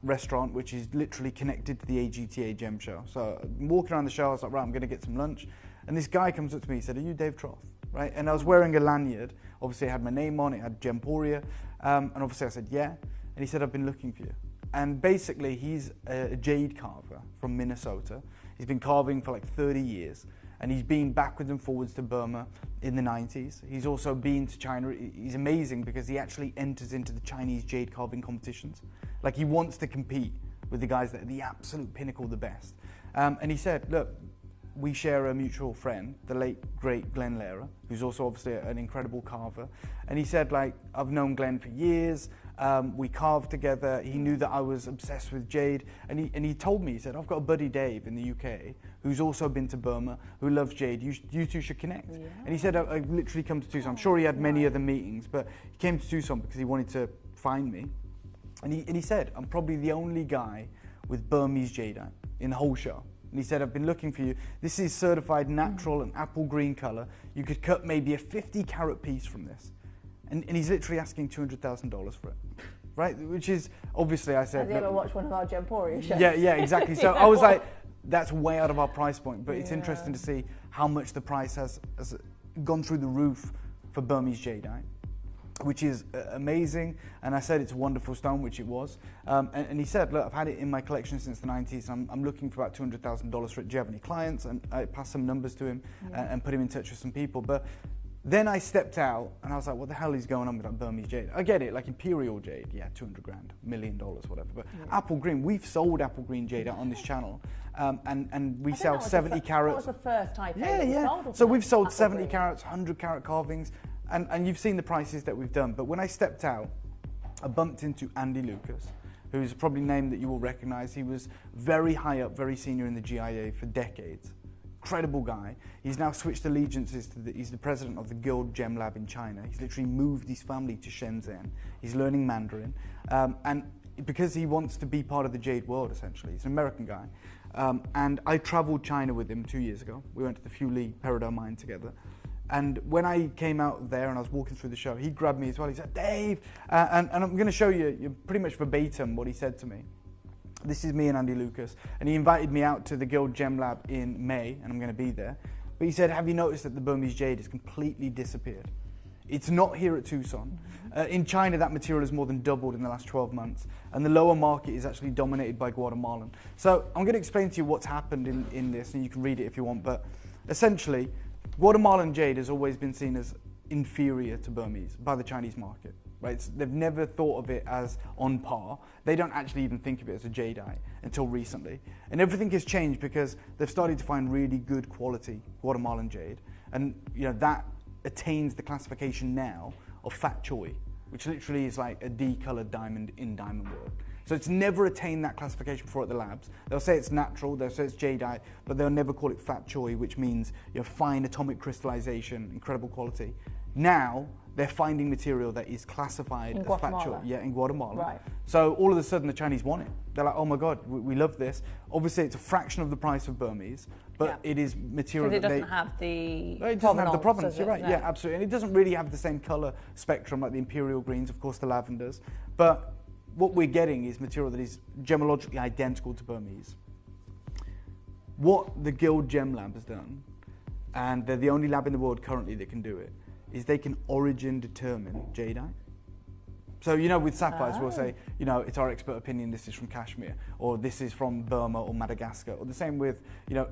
S15: restaurant, which is literally connected to the AGTA Gem Show. So I'm walking around the show, I was like, right, I'm going to get some lunch. And this guy comes up to me, he said, are you Dave Troth? Right? And I was wearing a lanyard. Obviously, it had my name on it, had Gemporia. And obviously, I said, yeah. And he said, I've been looking for you. And basically, he's a jade carver from Minnesota. He's been carving for like 30 years. And he's been backwards and forwards to Burma in the 90s. He's also been to China. He's amazing because he actually enters into the Chinese jade carving competitions. Like, he wants to compete with the guys that are the absolute pinnacle, the best. And he said, look, we share a mutual friend, the late, great Glenn Lehrer, who's also obviously an incredible carver. And he said, like, I've known Glenn for years. We carved together. He knew that I was obsessed with jade. And he told me, he said, I've got a buddy, Dave, in the UK, who's also been to Burma, who loves jade. You two should connect. Yeah. And he said, I've literally come to Tucson. I'm sure he had many other meetings, but he came to Tucson because he wanted to find me. And he said, I'm probably the only guy with Burmese jadeite in the whole show. And he said, I've been looking for you. This is certified natural and apple green colour. You could cut maybe a 50-carat piece from this. And he's literally asking $200,000 for it. Right? Which is, obviously, I said...
S12: Has he ever watched one of our Gemporia shows?
S15: Yeah, exactly. So I was like, that's way out of our price point. But it's interesting to see how much the price has gone through the roof for Burmese jadeite, which is amazing. And I said it's a wonderful stone, which it was. And he said, look, I've had it in my collection since the 90s. I'm looking for about $200,000 for it. Do you have any clients? And I passed some numbers to him and put him in touch with some people. But Then I stepped out and I was like, what the hell is going on with that Burmese jade? I get it, like imperial jade, yeah, 200 grand, $1 million, whatever. But apple green, we've sold apple green jade out on this channel, and we sell 70 carats.
S12: That was the first type
S15: sold. So we've sold 70 carats, 100 carat carvings, and you've seen the prices that we've done. But when I stepped out, I bumped into Andy Lucas, who's probably a name that you will recognize. He was very high up, very senior in the GIA for decades. Incredible guy. He's now switched allegiances to he's the president of the Guild Gem Lab in China. He's literally moved his family to Shenzhen. He's learning Mandarin. And because he wants to be part of the jade world, essentially. He's an American guy. And I traveled China with him 2 years ago. We went to the Fuli Peridot mine together. And when I came out there and I was walking through the show, he grabbed me as well. He said, Dave, and I'm going to show you pretty much verbatim what he said to me. This is me and Andy Lucas, and he invited me out to the Guild Gem Lab in May, and I'm going to be there. But he said, have you noticed that the Burmese jade has completely disappeared? It's not here at Tucson. In China, that material has more than doubled in the last 12 months, and the lower market is actually dominated by Guatemalan. So I'm going to explain to you what's happened in this, and you can read it if you want, but essentially, Guatemalan jade has always been seen as inferior to Burmese by the Chinese market. Right? They've never thought of it as on par. They don't actually even think of it as a jadeite until recently. And everything has changed because they've started to find really good quality Guatemalan jade. And that attains the classification now of fat choy, which literally is like a D-colored diamond in diamond world. So it's never attained that classification before at the labs. They'll say it's natural, they'll say it's jadeite, but they'll never call it fat choy, which means fine atomic crystallization, incredible quality. Now, they're finding material that is classified as fat choy. Yeah, in Guatemala.
S12: Right.
S15: So all of a sudden the Chinese want it. They're like, oh my God, we love this. Obviously it's a fraction of the price of Burmese, but it is material
S12: that
S15: it
S12: doesn't have the
S15: it doesn't have the provenance, you're right. No. Yeah, absolutely. And it doesn't really have the same color spectrum like the imperial greens, of course the lavenders. But what we're getting is material that is gemologically identical to Burmese. What the Guild Gem Lab has done, and they're the only lab in the world currently that can do it, is they can origin determine jadeite. So, with sapphires, we'll say, it's our expert opinion, this is from Kashmir, or this is from Burma or Madagascar, or the same with,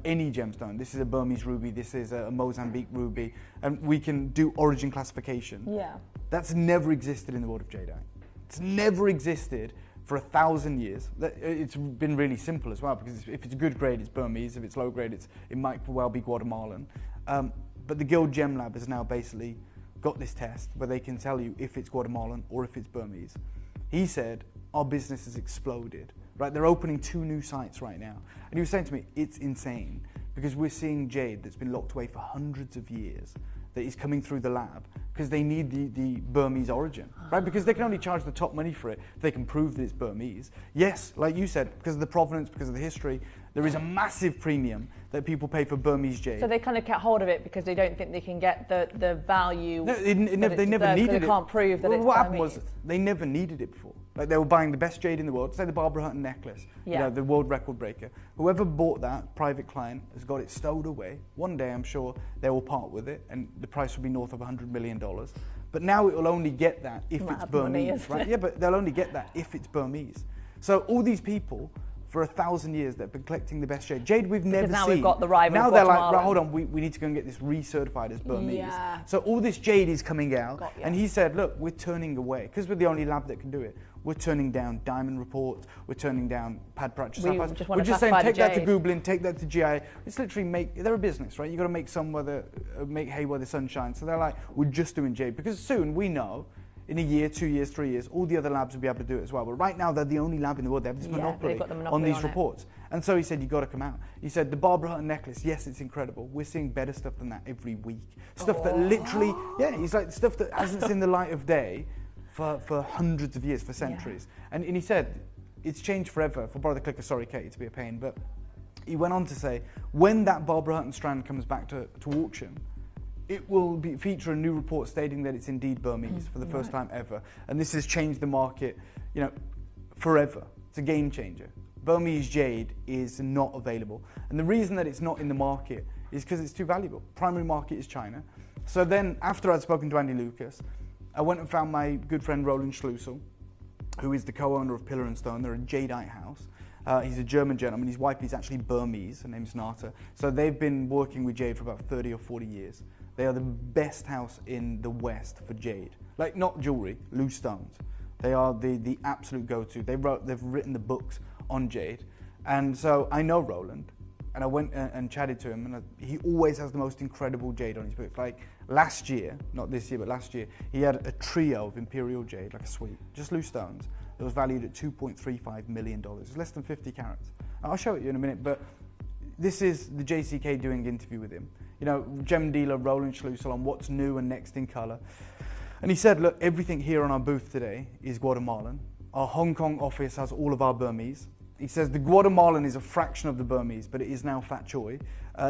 S15: any gemstone. This is a Burmese ruby, this is a Mozambique ruby, and we can do origin classification.
S12: Yeah.
S15: That's never existed in the world of jadeite. It's never existed for 1,000 years. It's been really simple as well, because if it's good grade, it's Burmese. If it's low grade, it might well be Guatemalan. But the Guild Gem Lab has now basically got this test where they can tell you if it's Guatemalan or if it's Burmese. He said, our business has exploded, right? They're opening 2 new sites right now. And he was saying to me, it's insane, because we're seeing jade that's been locked away for hundreds of years that is coming through the lab because they need the Burmese origin, right? Because they can only charge the top money for it if they can prove that it's Burmese. Yes, like you said, because of the provenance, because of the history, there is a massive premium that people pay for Burmese jade.
S12: So they kind of get hold of it because they don't think they can get the value.
S15: No, they never needed it.
S12: They can't prove that it's
S15: what happened
S12: Burmese.
S15: was they never needed it before. Like they were buying the best jade in the world, say the Barbara Hutton necklace, the world record breaker. Whoever bought that, private client, has got it stowed away. One day I'm sure they will part with it and the price will be north of $100 million. But now it will only get that if it's Burmese, right? Yeah, but they'll only get that if it's Burmese. So all these people, for 1,000 years, they've been collecting the best jade. Jade we've never seen.
S12: Now we've got the rival.
S15: Now they're like, right, hold on, we need to go and get this recertified as Burmese.
S12: Yeah.
S15: So all this jade is coming out, and he said, look, we're turning away, because we're the only lab that can do it. We're turning down diamond reports, we're turning down pad practice sapphires. We're just saying, take that to Googlin, take that to GIA. It's literally they're a business, right? You've got to make make hay where the sun shines. So they're like, we're just doing jade, because soon we know, in a year, 2 years, 3 years, all the other labs will be able to do it as well. But right now, they're the only lab in the world. They have this monopoly on these reports. And so he said, you've got to come out. He said, the Barbara Hutton necklace, yes, it's incredible. We're seeing better stuff than that every week. Stuff that literally, he's like, stuff that hasn't seen the light of day for hundreds of years, for centuries. And he said, it's changed forever. For borrow the clicker, sorry, Katie, to be a pain. But he went on to say, when that Barbara Hutton strand comes back to auction, it will feature a new report stating that it's indeed Burmese for the first time ever. And this has changed the market, forever. It's a game changer. Burmese jade is not available. And the reason that it's not in the market is because it's too valuable. Primary market is China. So then, after I'd spoken to Andy Lucas, I went and found my good friend Roland Schlusel, who is the co-owner of Pillar & Stone. They're a jadeite house. He's a German gentleman. His wife is actually Burmese. Her name's Nata. So they've been working with jade for about 30 or 40 years. They are the best house in the West for jade. Like, not jewelry, loose stones. They are the absolute go-to. They've written the books on jade. And so I know Roland, and I went and chatted to him, and he always has the most incredible jade on his books. Like last year, not this year, but last year, he had a trio of imperial jade, like a suite, just loose stones, that was valued at $2.35 million. It's less than 50 carats. I'll show it you in a minute, but this is the JCK doing an interview with him. You know, gem dealer Roland Schlusel on what's new and next in colour. And he said, look, everything here on our booth today is Guatemalan. Our Hong Kong office has all of our Burmese. He says the Guatemalan is a fraction of the Burmese, but it is now fat choy.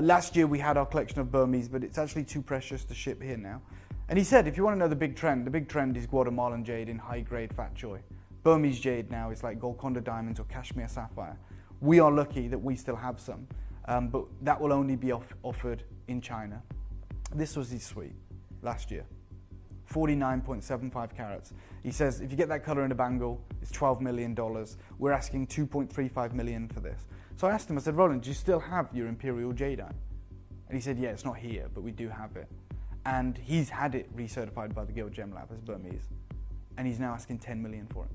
S15: Last year we had our collection of Burmese, but it's actually too precious to ship here now. And he said, if you want to know the big trend is Guatemalan jade in high-grade fat choy. Burmese jade now is like Golconda diamonds or Kashmir sapphire. We are lucky that we still have some, but that will only be offered in China. This was his suite last year. 49.75 carats. He says, if you get that colour in a bangle, it's $12 million. We're asking $2.35 million for this. So I asked him, I said, Roland, do you still have your imperial jadeite? And he said, yeah, it's not here, but we do have it. And he's had it recertified by the Guild Gem Lab as Burmese. And he's now asking $10 million for it.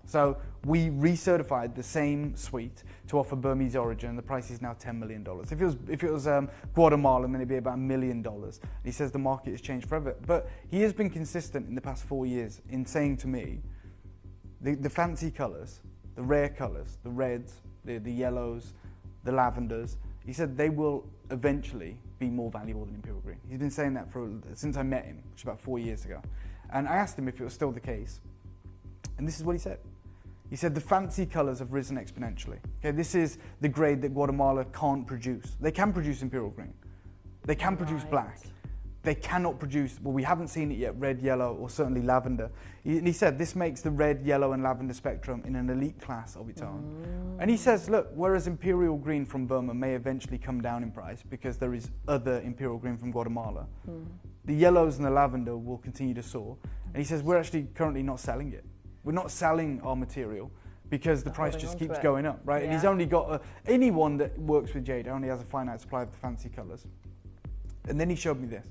S15: So we recertified the same suite to offer Burmese origin. The price is now $10 million. If it was Guatemalan, then it'd be about $1 million. He says the market has changed forever. But he has been consistent in the past 4 years in saying to me, the fancy colours, the rare colours, the reds, the yellows, the lavenders, he said they will eventually be more valuable than imperial green. He's been saying that since I met him, which was about 4 years ago. And I asked him if it was still the case. And this is what he said. He said the fancy colours have risen exponentially. Okay, this is the grade that Guatemala can't produce. They can produce imperial green. They can produce black. They cannot produce, well, we haven't seen it yet, red, yellow, or certainly lavender. He said this makes the red, yellow, and lavender spectrum in an elite class of its own. And he says, look, whereas imperial green from Burma may eventually come down in price because there is other imperial green from Guatemala, the yellows and the lavender will continue to soar. And he says, we're actually currently not selling it. We're not selling our material because the price just keeps going up, right? Yeah. And he's only got, anyone that works with jade only has a finite supply of the fancy colours. And then he showed me this.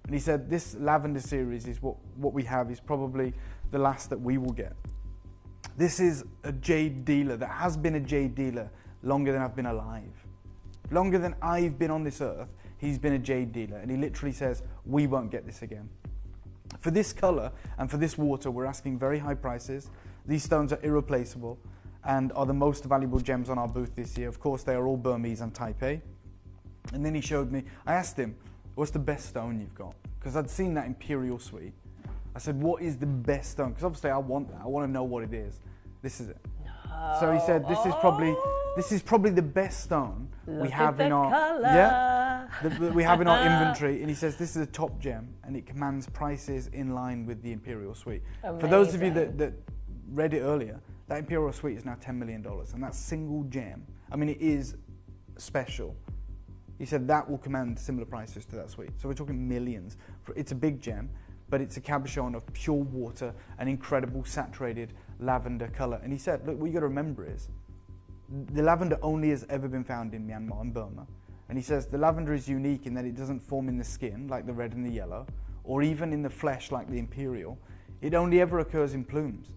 S15: And he said, this lavender series is what we have is probably the last that we will get. This is a jade dealer that has been a jade dealer longer than I've been alive. Longer than I've been on this earth, he's been a jade dealer. And he literally says, we won't get this again. For this colour and for this water, we're asking very high prices. These stones are irreplaceable and are the most valuable gems on our booth this year. Of course, they are all Burmese and Taipei. And then he showed me, I asked him, what's the best stone you've got? Because I'd seen that imperial suite. I said, what is the best stone? Because obviously I want that. I want to know what it is. This is it. No. So he said, this is probably the best stone we have in our we have in our inventory. And he says this is a top gem, and it commands prices in line with the imperial suite. Amazing. For those of you that read it earlier, that imperial suite is now $10 million, and that single gem, I mean, it is special. He said that will command similar prices to that suite. So we're talking millions. It's a big gem, but it's a cabochon of pure water and incredible saturated lavender colour. And he said, look, what you got to remember is the lavender only has ever been found in Myanmar and Burma. And he says the lavender is unique in that it doesn't form in the skin like the red and the yellow, or even in the flesh like the imperial. It only ever occurs in plumes.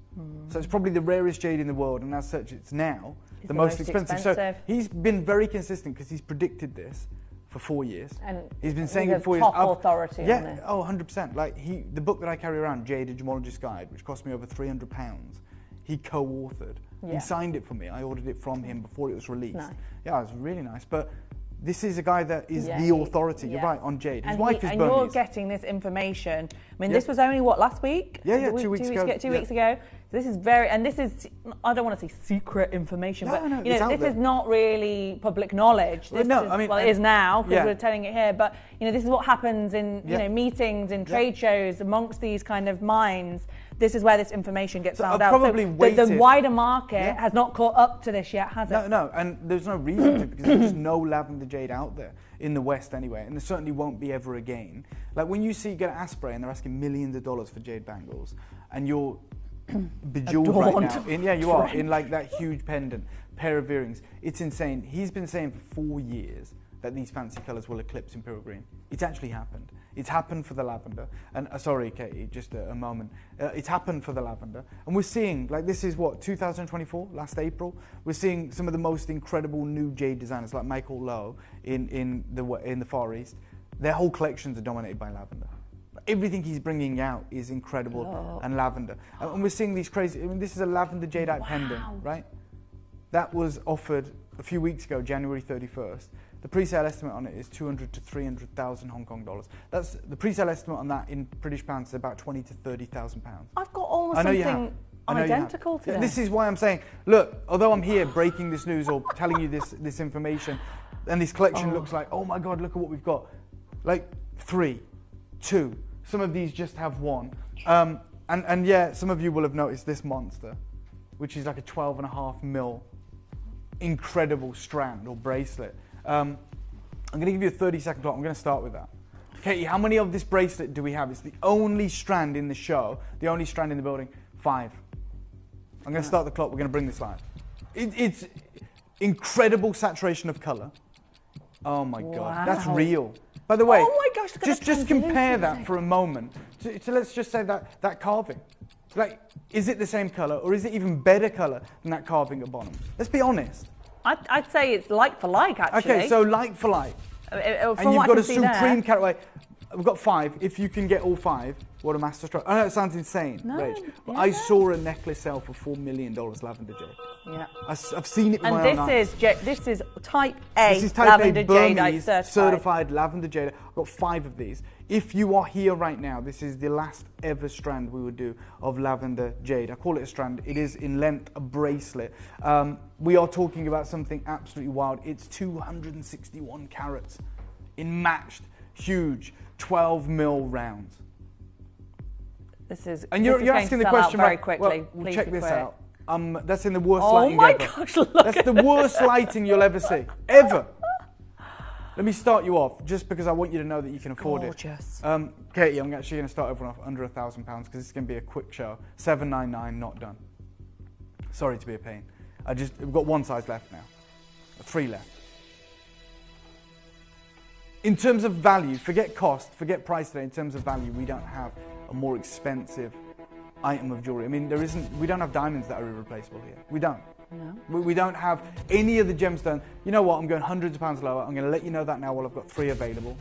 S15: So it's probably the rarest jade in the world, and as such it's now the most expensive. So he's been very consistent because he's predicted this for 4 years. And he's been saying it for 4 years.
S12: Top authority on it.
S15: Oh, 100%. Like the book that I carry around, Jade, a Gemologist's Guide, which cost me over £300, he co-authored. He signed it for me. I ordered it from him before it was released. Nice. Yeah, it was really nice. But this is a guy that is the authority. You're right, on jade. His wife is Burmese. And
S12: you're getting this information. I mean, this was only, what, last week?
S15: Yeah, 2 weeks ago.
S12: 2 weeks ago. So this is I don't want to say secret information, but you know, this is not really public knowledge. This it is now because we're telling it here. But you know, this is what happens in meetings, in trade shows, amongst these kind of minds. This is where this information gets found out. So the wider market has not caught up to this yet, has it?
S15: No, and there's no reason to, because there's just no lavender jade out there in the West anyway, and there certainly won't be ever again. Like when you get an Asprey and they're asking millions of dollars for jade bangles, and you're bejeweled right now. You are in like that huge pendant, pair of earrings. It's insane. He's been saying for 4 years that these fancy colours will eclipse Imperial Green. It's actually happened. It's happened for the lavender. And sorry, Katie, just a moment. It's happened for the lavender. And we're seeing, like, this is what, 2024, last April? We're seeing some of the most incredible new jade designers, like Michael Lowe in the Far East. Their whole collections are dominated by lavender. Everything he's bringing out is incredible and lavender. And we're seeing these crazy, I mean, this is a lavender jadeite pendant, right? That was offered a few weeks ago, January 31st. The pre-sale estimate on it is 200 to 300,000 Hong Kong dollars. That's the pre-sale estimate on that in British pounds is about 20 to 30,000 pounds.
S12: I've got almost something identical to
S15: this.
S12: this.
S15: This is why I'm saying, look, although I'm here breaking this news or telling you this information, and this collection looks like, oh my God, look at what we've got. Like 3, 2. Some of these just have 1. And yeah, some of you will have noticed this monster, which is like a 12.5 mil incredible strand or bracelet. I'm going to give you a 30-second clock. I'm going to start with that. Katie, how many of this bracelet do we have? It's the only strand in the show, the only strand in the building. 5. I'm going to start the clock. We're going to bring this live. It's incredible saturation of colour. Oh my God, that's real. By the way,
S12: oh my gosh,
S15: just compare that for a moment to let's just say that carving. Like, is it the same colour or is it even better colour than that carving at bottom? Let's be honest.
S12: I'd say it's like for like, actually.
S15: Okay, so like for like.
S12: And
S15: you've got a supreme carat. We've got 5. If you can get all 5, what a master stroke. I know it sounds insane, Rach, but I saw a necklace sell for $4 million lavender jade.
S12: Yeah.
S15: I've seen it with my own eyes.
S12: This is type A.
S15: This is type
S12: lavender
S15: A Burmese
S12: jadeite
S15: certified lavender jade. I've got 5 of these. If you are here right now, this is the last ever strand we would do of lavender jade. I call it a strand. It is in length a bracelet. We are talking about something absolutely wild. It's 261 carats in matched, huge 12 mil rounds.
S12: And
S15: you're asking the question
S12: very quickly.
S15: Well, check this out. That's in the worst lighting ever.
S12: Oh my gosh, look
S15: That's the worst lighting you'll ever see. Ever. Let me start you off, just because I want you to know that you can afford it.
S12: Gorgeous.
S15: Katie, I'm actually going to start everyone off under £1,000 because this is going to be a quick show. 799, not done. Sorry to be a pain. We've got 1 size left now. 3 left. In terms of value, forget cost, forget price today. In terms of value, we don't have a more expensive item of jewelry. I mean, we don't have diamonds that are irreplaceable here. We don't. No. We don't have any of the gemstones. You know what? I'm going hundreds of pounds lower. I'm going to let you know that now while I've got 3 available.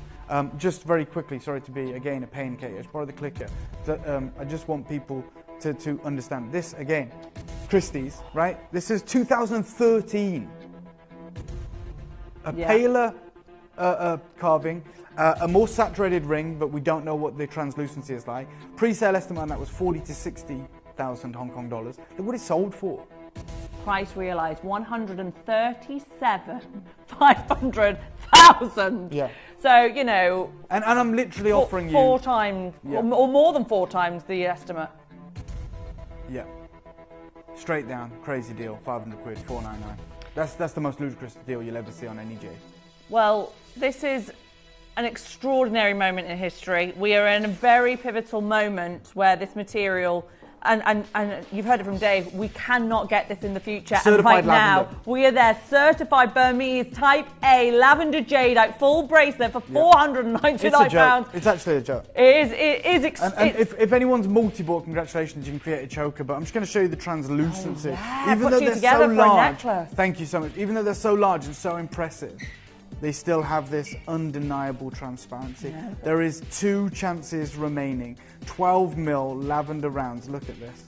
S15: Just very quickly, sorry to be, again, a pain, Katie. I just borrow the clicker. I just want people to understand. This, again, Christie's, right? This is 2013. A paler carving, a more saturated ring, but we don't know what the translucency is like. Pre-sale estimate on that was 40 to 60,000 Hong Kong dollars. Look what it sold for.
S12: Price realised 137,500,000.
S15: Yeah.
S12: So, you know.
S15: And I'm literally offering you
S12: 4 times, or more than 4 times the estimate.
S15: Yeah. Straight down, crazy deal, 500 quid, 499. That's the most ludicrous deal you'll ever see on any jade.
S12: Well, this is an extraordinary moment in history. We are in a very pivotal moment where this material, and you've heard it from Dave, we cannot get this in the future.
S15: Certified
S12: and right
S15: lavender.
S12: now, we are there, certified Burmese type A lavender jadeite full bracelet for £499.
S15: It's a joke. It's actually a joke.
S12: It is.
S15: And if anyone's multi-bought, congratulations, you can create a choker. But I'm just going to show you the translucency.
S12: Even though they're so large.
S15: Thank you so much. Even though they're so large and so impressive, they still have this undeniable transparency. Yeah. There is 2 chances remaining. 12 mil lavender rounds. Look at this.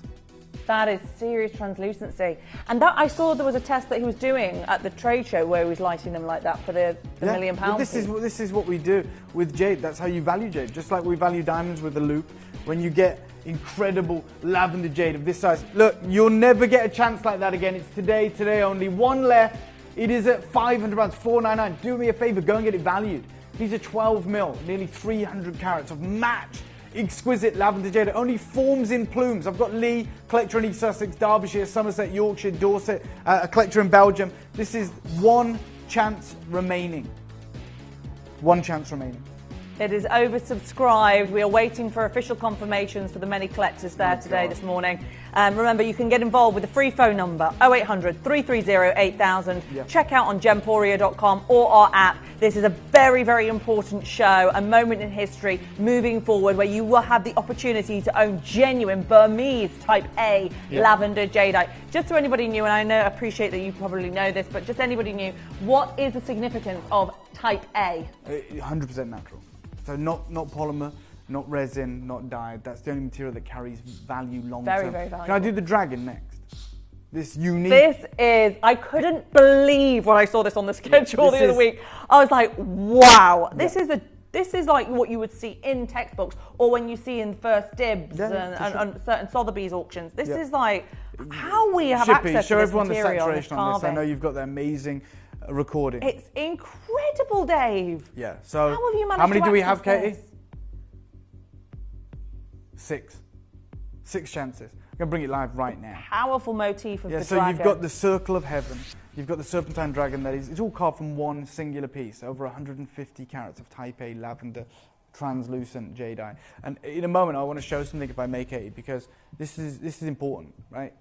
S12: That is serious translucency. And that I saw there was a test that he was doing at the trade show where he was lighting them like that for the £1 million.
S15: Well, this is what we do with jade. That's how you value jade. Just like we value diamonds with the loop. When you get incredible lavender jade of this size. Look, you'll never get a chance like that again. It's today only. 1 left. It is at £500, $499. Do me a favour, go and get it valued. These are 12 mil, nearly 300 carats of matched, exquisite lavender jade. It only forms in plumes. I've got Lee, collector in East Sussex, Derbyshire, Somerset, Yorkshire, Dorset, a collector in Belgium. This is 1 chance remaining. 1 chance remaining.
S12: It is oversubscribed. We are waiting for official confirmations for the many collectors there this morning. Remember, you can get involved with the free phone number 0800 330 8000. Check out on gemporia.com or our app. This is a very, very important show, a moment in history moving forward where you will have the opportunity to own genuine Burmese Type A lavender jadeite. Just so anybody new, and I appreciate that you probably know this, but just anybody new, what is the significance of Type A?
S15: 100% natural. So not polymer, not resin, not dyed. That's the only material that carries value long term.
S12: Very, very valuable.
S15: Can I do the dragon next? This unique.
S12: This is, I couldn't believe when I saw this on the schedule the other week. I was like, wow, this is like what you would see in textbooks or when you see in First Dibs and certain Sotheby's auctions. This is like how we have access to this
S15: everyone
S12: material.
S15: The saturation on this. I know you've got the amazing recording.
S12: It's incredible, Dave.
S15: Yeah. So
S12: how have you managed
S15: how many
S12: to
S15: do we have,
S12: access
S15: Katie?
S12: this?
S15: 6 chances. I'm going to bring it live right now.
S12: Powerful motif of the
S15: so
S12: dragon.
S15: You've got the circle of heaven. You've got the serpentine dragon that is, it's all carved from one singular piece, over 150 carats of Type A lavender translucent jadeite. And in a moment I want to show something if I may, Katie, because this is important, right?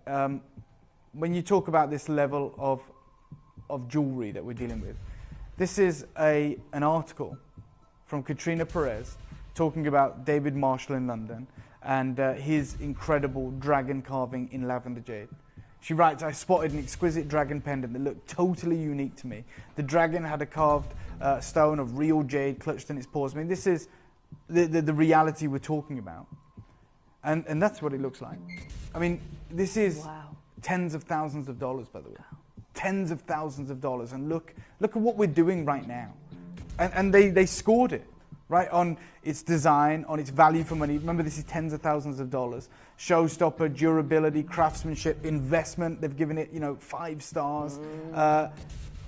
S15: When you talk about this level of jewelry that we're dealing with, this is an article from Katrina Perez talking about David Marshall in London and his incredible dragon carving in lavender jade. She writes, I spotted an exquisite dragon pendant that looked totally unique to me. The dragon had a carved stone of real jade clutched in its paws. I mean, this is the reality we're talking about. And that's what it looks like. I mean, this is tens of thousands of dollars, by the way. Tens of thousands of dollars. And look at what we're doing right now. And they scored it. Right, on its design, on its value for money. Remember, this is tens of thousands of dollars. Showstopper, durability, craftsmanship, investment. They've given it, 5 stars.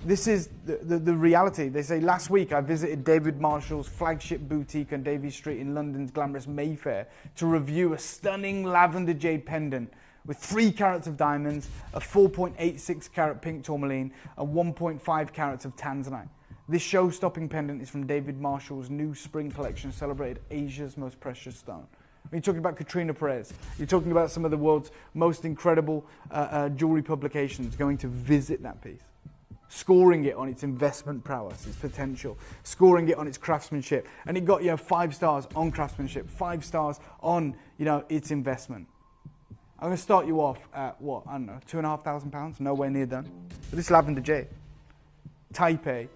S15: This is the reality. They say, last week I visited David Marshall's flagship boutique on Davy Street in London's glamorous Mayfair to review a stunning lavender jade pendant with 3 carats of diamonds, a 4.86 carat pink tourmaline, and 1.5 carats of tanzanite. This show-stopping pendant is from David Marshall's new spring collection, celebrated Asia's most precious stone. You're talking about Katrina Perez. You're talking about some of the world's most incredible jewelry publications going to visit that piece, scoring it on its investment prowess, its potential, scoring it on its craftsmanship. And it got 5 stars on craftsmanship, 5 stars on its investment. I'm going to start you off at what? I don't know, £2,500, nowhere near done. But this lavender jade, Type A.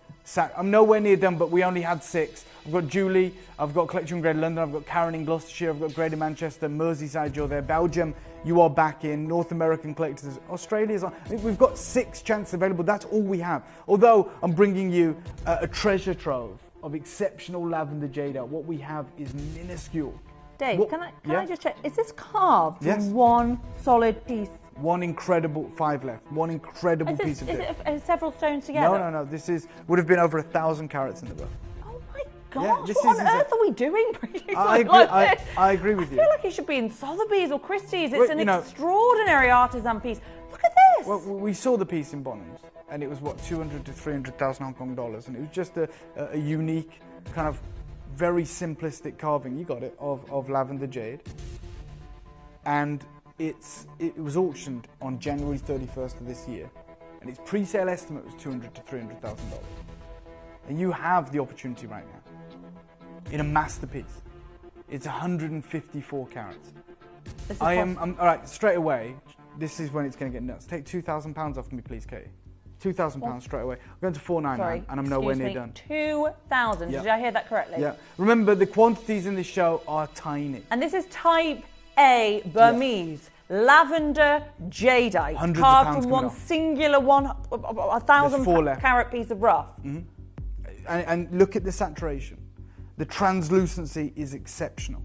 S15: I'm nowhere near done, but we only had 6. I've got Julie, I've got Collection Grade London, I've got Karen in Gloucestershire, I've got Greater Manchester, Merseyside, you're there, Belgium, you are back in, North American collectors, Australia's on. I mean, we've got 6 chances available, that's all we have. Although I'm bringing you a treasure trove of exceptional lavender jade. What we have is minuscule.
S12: Dave, can I just check, is this carved in one solid piece?
S15: One incredible 5 left. One incredible piece of
S12: jade. Is it several stones together?
S15: No. This would have been over 1,000 carats in the book.
S12: Oh my gosh! What on earth are we doing?
S15: I agree with you.
S12: I feel like it should be in Sotheby's or Christie's. It's an extraordinary artisan piece. Look at this.
S15: Well, we saw the piece in Bonhams, and it was 200 to 300,000 Hong Kong dollars, and it was just a unique kind of very simplistic carving. You got it of lavender jade, and it was auctioned on January 31st of this year, and its pre-sale estimate was $200,000 to $300,000. And you have the opportunity right now in a masterpiece. It's 154 carats. I'm all right. Straight away, this is when it's going to get nuts. Take £2,000 off me, please, Katie. £2,000 straight away. I'm going to $499, and I'm nowhere near done.
S12: 2,000. Did I hear that correctly?
S15: Yeah. Remember, the quantities in this show are tiny.
S12: And this is Type A Burmese lavender jadeite, carved from one singular 1,000 carat piece of rough.
S15: Mm-hmm. And look at the saturation. The translucency is exceptional.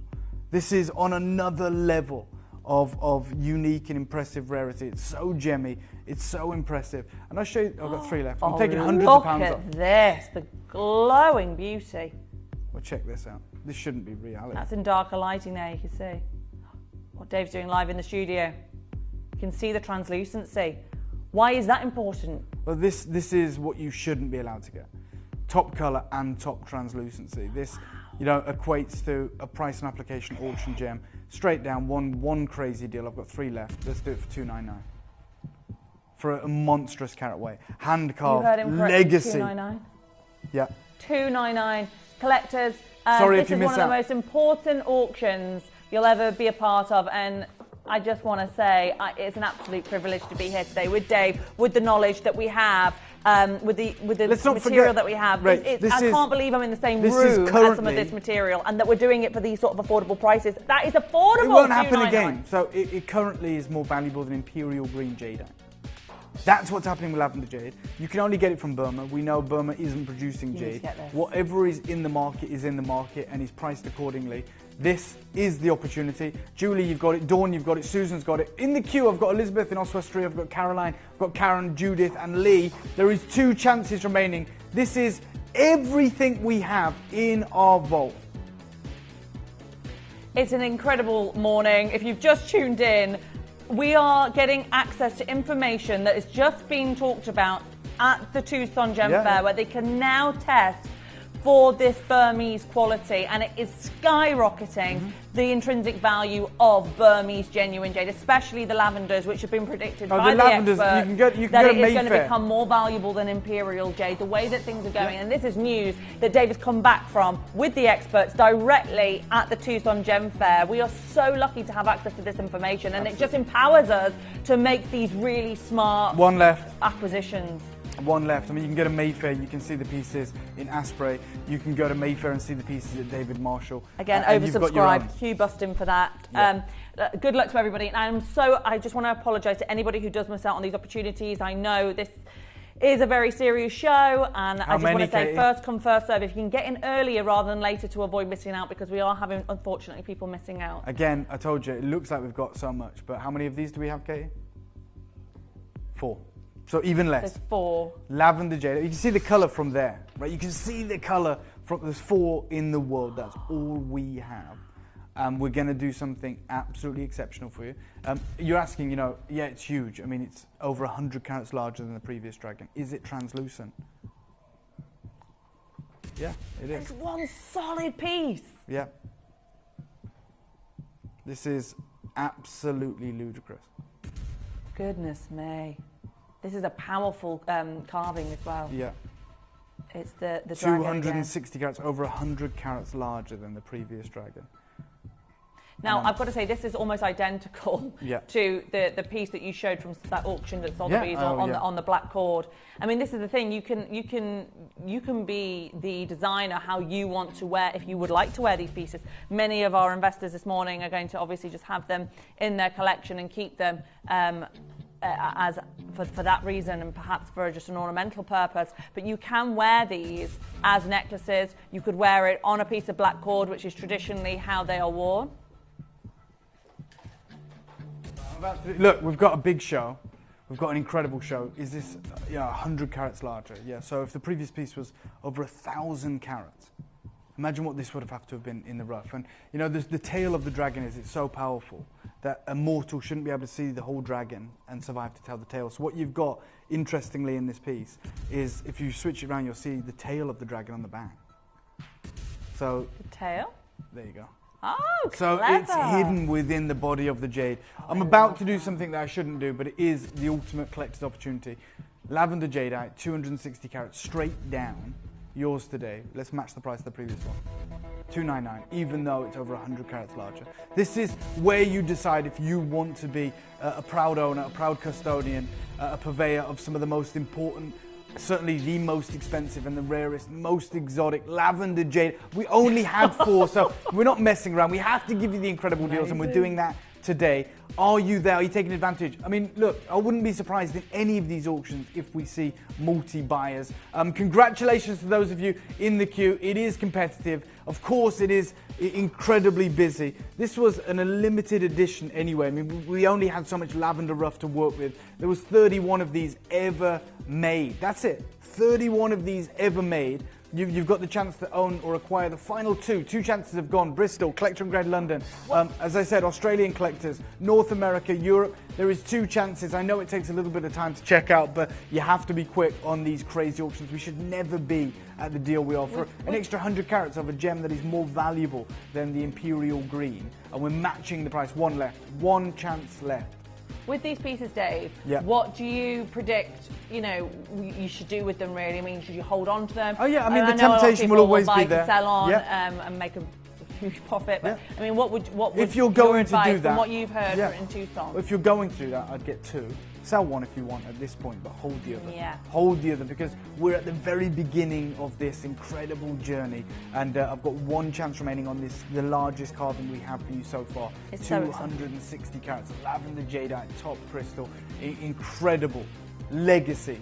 S15: This is on another level of unique and impressive rarity. It's so gemmy. It's so impressive. And I'll show you, I've got 3 left. I'm taking hundreds of pounds off.
S12: Look at this, the glowing beauty.
S15: Well, check this out. This shouldn't be reality.
S12: That's in darker lighting there, you can see. What Dave's doing live in the studio. You can see the translucency. Why is that important?
S15: Well, this is what you shouldn't be allowed to get. Top colour and top translucency. This equates to a price and application auction gem. Straight down, one crazy deal. I've got 3 left. Let's do it for $299 for a monstrous carat weight, hand carved legacy.
S12: $299.
S15: Yeah.
S12: $299. Collectors.
S15: Sorry
S12: this
S15: if you
S12: is
S15: miss
S12: one of the most important auctions you'll ever be a part of, and I just want to say it's an absolute privilege to be here today with Dave, with the knowledge that we have, with the material that we have.
S15: Right,
S12: I can't believe I'm in the same room as some of this material, and that we're doing it for these sort of affordable prices. That is affordable.
S15: It won't happen again. So it currently is more valuable than imperial green jadeite. That's what's happening with lavender jade. You can only get it from Burma. We know Burma isn't producing jade. Whatever is in the market is in the market and is priced accordingly. This is the opportunity. Julie, you've got it. Dawn, you've got it. Susan's got it. In the queue, I've got Elizabeth in Oswestry. I've got Caroline. I've got Karen, Judith, and Lee. There is 2 chances remaining. This is everything we have in our vault.
S12: It's an incredible morning. If you've just tuned in, we are getting access to information that is just being talked about at the Tucson Gem Fair, where they can now test for this Burmese quality, and it is skyrocketing the intrinsic value of Burmese genuine jade, especially the lavenders, which have been predicted by the experts that it is going to become more valuable than imperial jade, the way that things are going. And this is news that Dave has come back from with the experts directly at the Tucson Gem Fair. We are so lucky to have access to this information, and it just empowers us to make these really smart acquisitions.
S15: 1 left. I mean, you can go to Mayfair, you can see the pieces in Asprey. You can go to Mayfair and see the pieces at David Marshall.
S12: Again, oversubscribed. Hugh Bustin for that. Yeah. Good luck to everybody. And I just want to apologise to anybody who does miss out on these opportunities. I know this is a very serious show, and I just want to say first come, first serve. If you can get in earlier rather than later to avoid missing out, because we are having, unfortunately, people missing out.
S15: Again, I told you, it looks like we've got so much, but how many of these do we have, Katie? 4. So even less.
S12: There's 4.
S15: Lavender jade. You can see the colour from there, right? You can see the colour from. There's 4 in the world. That's all we have. We're going to do something absolutely exceptional for you. You're asking, yeah, it's huge. I mean, it's over 100 carats larger than the previous dragon. Is it translucent? Yeah, it is.
S12: It's one solid piece.
S15: Yeah. This is absolutely ludicrous.
S12: Goodness me. This is a powerful carving as well.
S15: Yeah.
S12: It's the
S15: 260 carats, over 100 carats larger than the previous dragon.
S12: Now, I've got to say, this is almost identical to the piece that you showed from that auction at Sotheby's on the black cord. I mean, this is the thing. You can be the designer how you want to wear, if you would like to wear these pieces. Many of our investors this morning are going to obviously just have them in their collection and keep them as for that reason, and perhaps for just an ornamental purpose. But you can wear these as necklaces. You could wear it on a piece of black cord, which is traditionally how they are worn.
S15: Look, we've got a big show. We've got an incredible show. Is this 100 carats larger? Yeah, so if the previous piece was over 1,000 carats, imagine what this would have to have been in the rough. And the tail of the dragon it's so powerful that a mortal shouldn't be able to see the whole dragon and survive to tell the tale. So what you've got, interestingly, in this piece is, if you switch it around, you'll see the tail of the dragon on the back. So
S12: the tail?
S15: There you go.
S12: Oh,
S15: so
S12: clever.
S15: It's hidden within the body of the jade. I'm about to do something that I shouldn't do, but it is the ultimate collector's opportunity. Lavender jadeite, 260 carats, straight down. Yours today. Let's match the price of the previous one. $299, even though it's over 100 carats larger. This is where you decide if you want to be a proud owner, a proud custodian, a purveyor of some of the most important, certainly the most expensive and the rarest, most exotic lavender jade. We only had 4, so we're not messing around. We have to give you the incredible deals, and we're doing that today. Are you there? Are you taking advantage? I mean, look, I wouldn't be surprised in any of these auctions if we see multi-buyers. Congratulations to those of you in the queue. It is competitive. Of course, it is incredibly busy. This was a limited edition anyway. I mean, we only had so much lavender rough to work with. There was 31 of these ever made. That's it. 31 of these ever made. You've got the chance to own or acquire the final two. Two chances have gone. Bristol, Collector and Grade London. As I said, Australian collectors, North America, Europe. There is two chances. I know it takes a little bit of time to check out, but you have to be quick on these crazy auctions. We should never be at the deal we offer. An extra 100 carats of a gem that is more valuable than the Imperial Green. And we're matching the price. One left. One chance left.
S12: With these pieces, Dave,
S15: yeah.
S12: What do you predict, you should do with them, really? I mean, should you hold on to them?
S15: Oh, yeah, I mean, the temptation will always be there.
S12: Sell on
S15: yeah.
S12: And make a huge profit. But, yeah. I mean, what would
S15: if you're going to do that,
S12: from what you've heard
S15: yeah.
S12: in Tucson?
S15: If you're going to do that, I'd get two. Sell one if you want at this point, but hold the other.
S12: Yeah.
S15: Hold the other, because we're at the very beginning of this incredible journey, and I've got one chance remaining on this, the largest carving we have for you so far.
S12: It's
S15: 260 carats, lavender jadeite, top crystal, incredible legacy,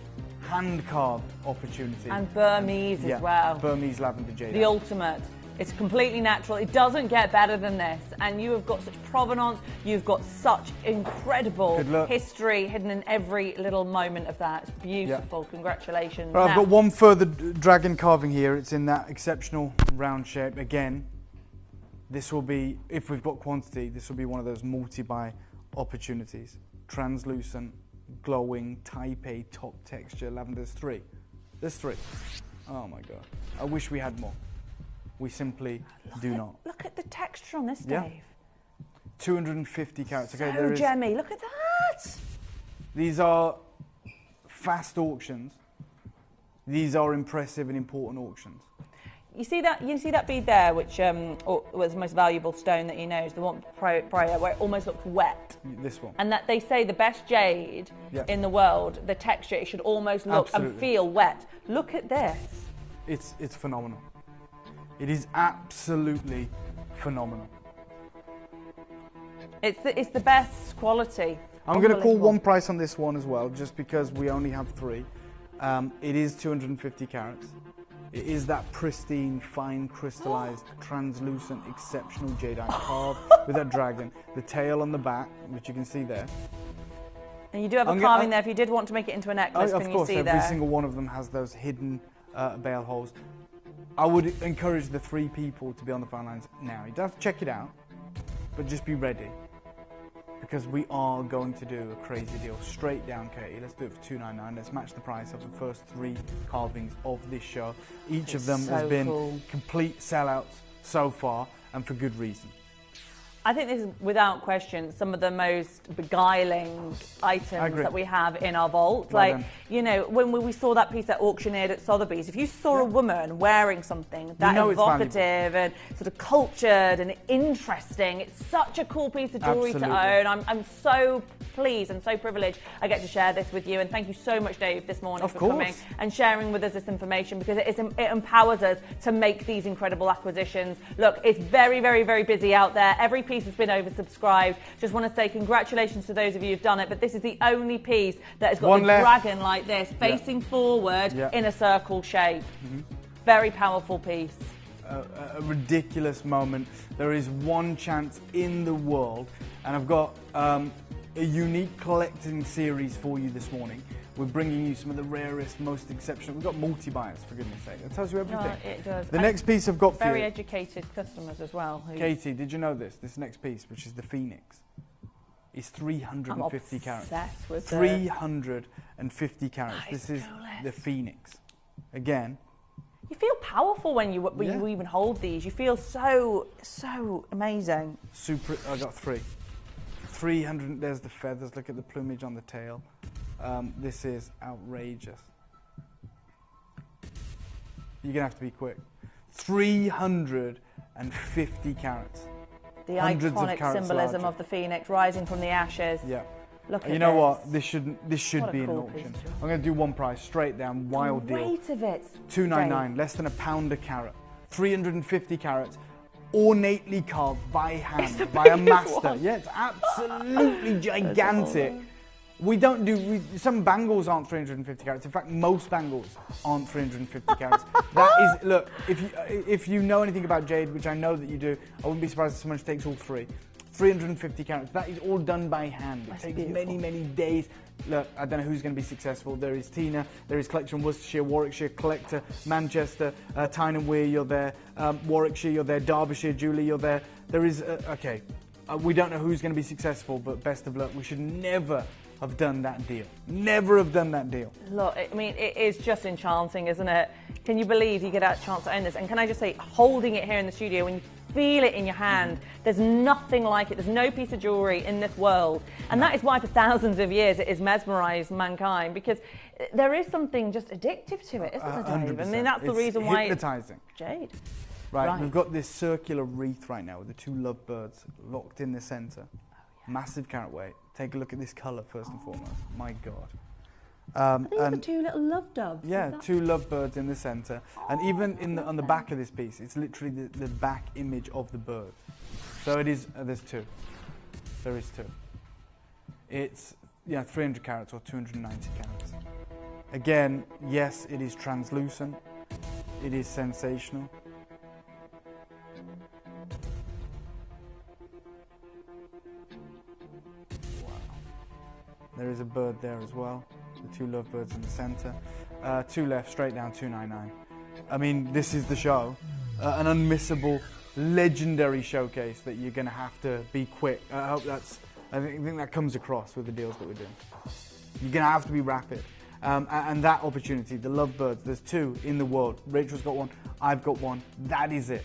S15: hand-carved opportunity.
S12: And Burmese as well.
S15: Burmese lavender jadeite.
S12: The ultimate. It's completely natural. It doesn't get better than this. And you have got such provenance. You've got such incredible history hidden in every little moment of that. It's beautiful. Yeah. Congratulations.
S15: Right, I've got one further dragon carving here. It's in that exceptional round shape. Again, this will be, if we've got quantity, this will be one of those multi-buy opportunities. Translucent, glowing, type A, top texture, lavender. There's three. There's three. Oh my God. I wish we had more. We simply do not.
S12: Look at the texture on this, Dave.
S15: Yeah. 250 carats. Okay,
S12: so gemmy. Look at that.
S15: These are fast auctions. These are impressive and important auctions.
S12: You see that bead there, which was the most valuable stone that he knows, the one prior, where it almost looks wet.
S15: This one.
S12: And that they say the best jade in the world, the texture, it should almost look and feel wet. Look at this.
S15: It's phenomenal. It is absolutely phenomenal.
S12: It's the best quality.
S15: I'm going to call one price on this one as well, just because we only have three. It is 250 carats. It is that pristine, fine, crystallized, translucent, exceptional jadeite carved with that dragon. The tail on the back, which you can see there.
S12: And you do have a carving there if you did want to make it into a necklace.
S15: Of course, every single one of them has those hidden bail holes. I would encourage the three people to be on the phone lines now. You don't have to check it out, but just be ready, because we are going to do a crazy deal. Straight down, Katie. Let's do it for $299. Let's match the price of the first three carvings of this show. Each of them has been complete sellouts so far, and for good reason.
S12: I think this is, without question, some of the most beguiling items that we have in our vault. Like, when we saw that piece that auctioneered at Sotheby's, if you saw a woman wearing something that evocative and sort of cultured and interesting, it's such a cool piece of jewellery to own. I'm so pleased and so privileged I get to share this with you. And thank you so much, Dave, this morning for coming and sharing with us this information, because it empowers us to make these incredible acquisitions. Look, it's very, very, very busy out there. Every piece has been oversubscribed. Just want to say congratulations to those of you who've done it, but this is the only piece that has got the dragon like this, facing forward in a circle shape. Very powerful piece.
S15: A ridiculous moment. There is one chance in the world, and I've got a unique collecting series for you this morning. We're bringing you some of the rarest, most exceptional. We've got multi-buyers, for goodness sake. That tells you everything.
S12: No, it does.
S15: The next piece I've got for you.
S12: Very educated customers as well.
S15: Katie, did you know this? This next piece, which is the Phoenix, is 350 carats.
S12: I'm obsessed with
S15: 350 carats. This is the Phoenix. Again.
S12: You feel powerful when you even hold these. You feel so amazing.
S15: Super. I got three. 300. There's the feathers. Look at the plumage on the tail. This is outrageous. You're going to have to be quick. 350 carats.
S12: The iconic symbolism of the phoenix rising from the ashes.
S15: Yeah.
S12: Look at
S15: you know what? This should be an auction. I'm going to do one price straight down. Wild deal.
S12: The weight of it.
S15: $299. Less than £1 a carat. 350 carats. Ornately carved by hand by a master.
S12: One.
S15: Yeah, it's absolutely gigantic. We don't do, some bangles aren't 350 carats. In fact, most bangles aren't 350 carats. That is, look, if you know anything about jade, which I know that you do, I wouldn't be surprised if someone takes all three. 350 carats, that is all done by hand. It takes many, many days, look, I don't know who's going to be successful. There is Tina, there is Collection Worcestershire, Warwickshire, Collector, Manchester, Tyne and Wear, you're there, Warwickshire, you're there, Derbyshire, Julie, you're there. There is, okay, we don't know who's going to be successful, but best of luck. We should never have done that deal. Never have done that deal.
S12: Look, I mean, it is just enchanting, isn't it? Can you believe you get a chance to own this? And can I just say, holding it here in the studio, when you feel it in your hand, there's nothing like it. There's no piece of jewellery in this world. And that is why for thousands of years it has mesmerised mankind, because there is something just addictive to it, isn't there, Dave?
S15: 100%.
S12: I mean, that's the reason why
S15: Hypnotising.
S12: Jade.
S15: Right, we've got this circular wreath right now with the two lovebirds locked in the centre. Massive carat weight. Take a look at this colour first and foremost. My God.
S12: Are these the two little love doves?
S15: Yeah, two lovebirds in the centre. And even on the back of this piece, it's literally the back image of the bird. So it is, there's two. There is two. It's 300 carats or 290 carats. Again, yes, it is translucent. It is sensational. There is a bird there as well, the two lovebirds in the centre. Two left, straight down, 299. I mean, this is the show. An unmissable, legendary showcase that you're going to have to be quick. I think that comes across with the deals that we're doing. You're going to have to be rapid. And that opportunity, the lovebirds, there's two in the world. Rachel's got one, I've got one. That is it.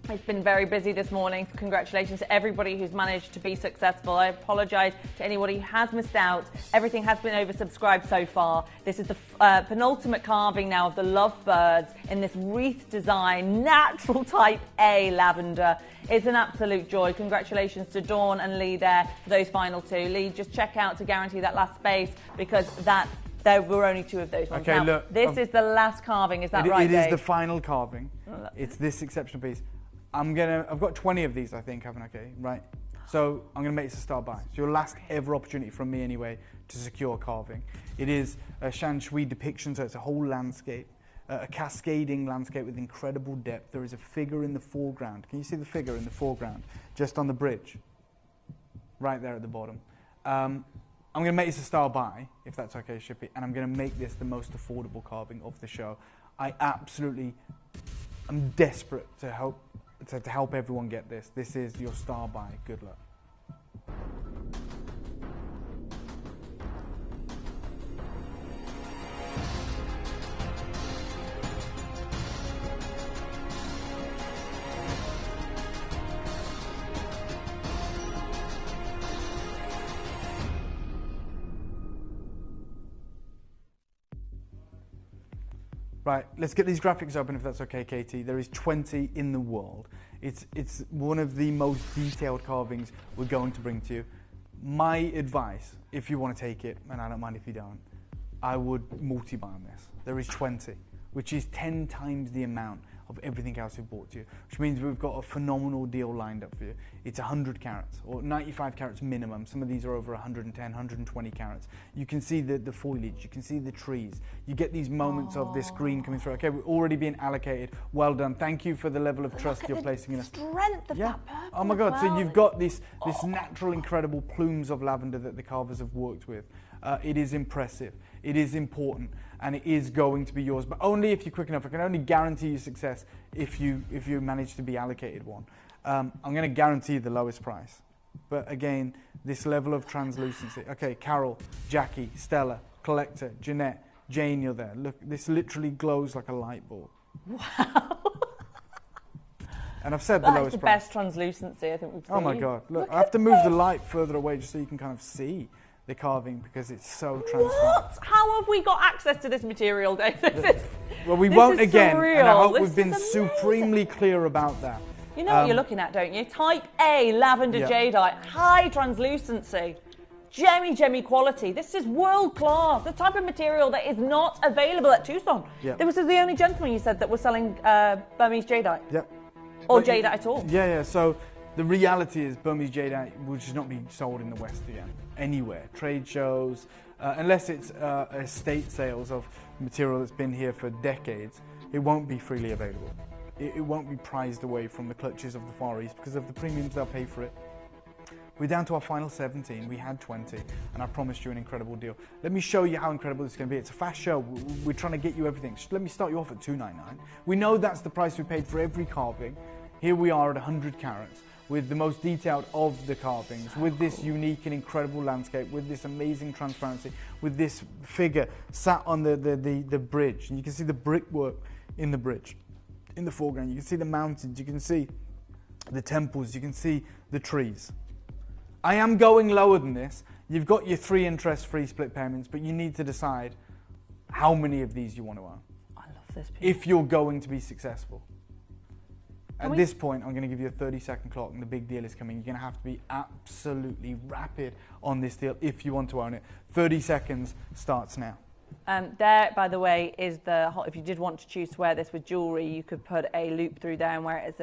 S12: It's been very busy this morning. Congratulations to everybody who's managed to be successful. I apologise to anybody who has missed out. Everything has been oversubscribed so far. This is the penultimate carving now of the lovebirds in this wreath design, natural type A lavender. It's an absolute joy. Congratulations to Dawn and Lee there for those final two. Lee, just check out to guarantee that last space, because there were only two of those ones.
S15: Okay,
S12: now,
S15: look,
S12: this is the last carving, is that right,
S15: It is
S12: Dave?
S15: the final carving. It's this exceptional piece. I've got 20 of these, I think, haven't I? Okay, right. So I'm going to make this a star buy. It's your last ever opportunity from me anyway to secure carving. It is a shan shui depiction, so it's a whole landscape, a cascading landscape with incredible depth. There is a figure in the foreground. Can you see the figure in the foreground? Just on the bridge, right there at the bottom. I'm going to make this a star buy, if that's okay, Shippy, and I'm going to make this the most affordable carving of the show. I'm desperate to help everyone get this. This is your star buy. Good luck. Right, let's get these graphics open if that's okay, Katie. There is 20 in the world. It's one of the most detailed carvings we're going to bring to you. My advice, if you want to take it, and I don't mind if you don't, I would multi-buy on this. There is 20, which is 10 times the amount of everything else we've bought to you, which means we've got a phenomenal deal lined up for you. It's 100 carats, or 95 carats minimum. Some of these are over 110, 120 carats. You can see the foliage, you can see the trees. You get these moments of this green coming through. Okay, we're already being allocated. Well done. Thank you for the level of trust you're placing in us.
S12: Strength of that purple.
S15: Oh my God, so you've got this natural, incredible plumes of lavender that the carvers have worked with. It is impressive, it is important, and it is going to be yours, but only if you're quick enough. I can only guarantee you success if you manage to be allocated one. I'm going to guarantee the lowest price, but again, this level of translucency. Okay, Carol, Jackie, Stella, Collector, Jeanette, Jane, you're there. Look, this literally glows like a light bulb.
S12: Wow.
S15: And I've said the lowest price.
S12: That's the best translucency I think we've seen.
S15: Oh my God, look, I have to move the light further away just so you can kind of see the carving, because it's so transparent.
S12: What? How have we got access to this material, Dave?
S15: Well, we won't again,
S12: surreal.
S15: and I hope we've been supremely clear about that.
S12: You know what you're looking at, don't you? Type A lavender jadeite, high translucency, gemmy quality. This is world class. The type of material that is not available at Tucson.
S15: Yep.
S12: There was the only gentleman you said that was selling Burmese jadeite.
S15: Yep.
S12: Or jadeite at all.
S15: Yeah. So the reality is Burmese jadeite will just not be sold in the West again, anywhere. Trade shows, unless it's estate sales of material that's been here for decades, it won't be freely available. It won't be prized away from the clutches of the Far East because of the premiums they'll pay for it. We're down to our final 17. We had 20, and I promised you an incredible deal. Let me show you how incredible this is going to be. It's a fast show. We're trying to get you everything. Let me start you off at $299. We know that's the price we paid for every carving. Here we are at 100 carats, with the most detailed of the carvings, with this unique and incredible landscape, with this amazing transparency, with this figure sat on the bridge. And you can see the brickwork in the bridge, in the foreground. You can see the mountains, you can see the temples, you can see the trees. I am going lower than this. You've got your 3 interest-free split payments, but you need to decide how many of these you want to own.
S12: I love this piece.
S15: If you're going to be successful. At this point, I'm going to give you a 30-second clock, and the big deal is coming. You're going to have to be absolutely rapid on this deal if you want to own it. 30 seconds starts now.
S12: There, by the way, is the, if you did want to choose to wear this with jewellery, you could put a loop through there and wear it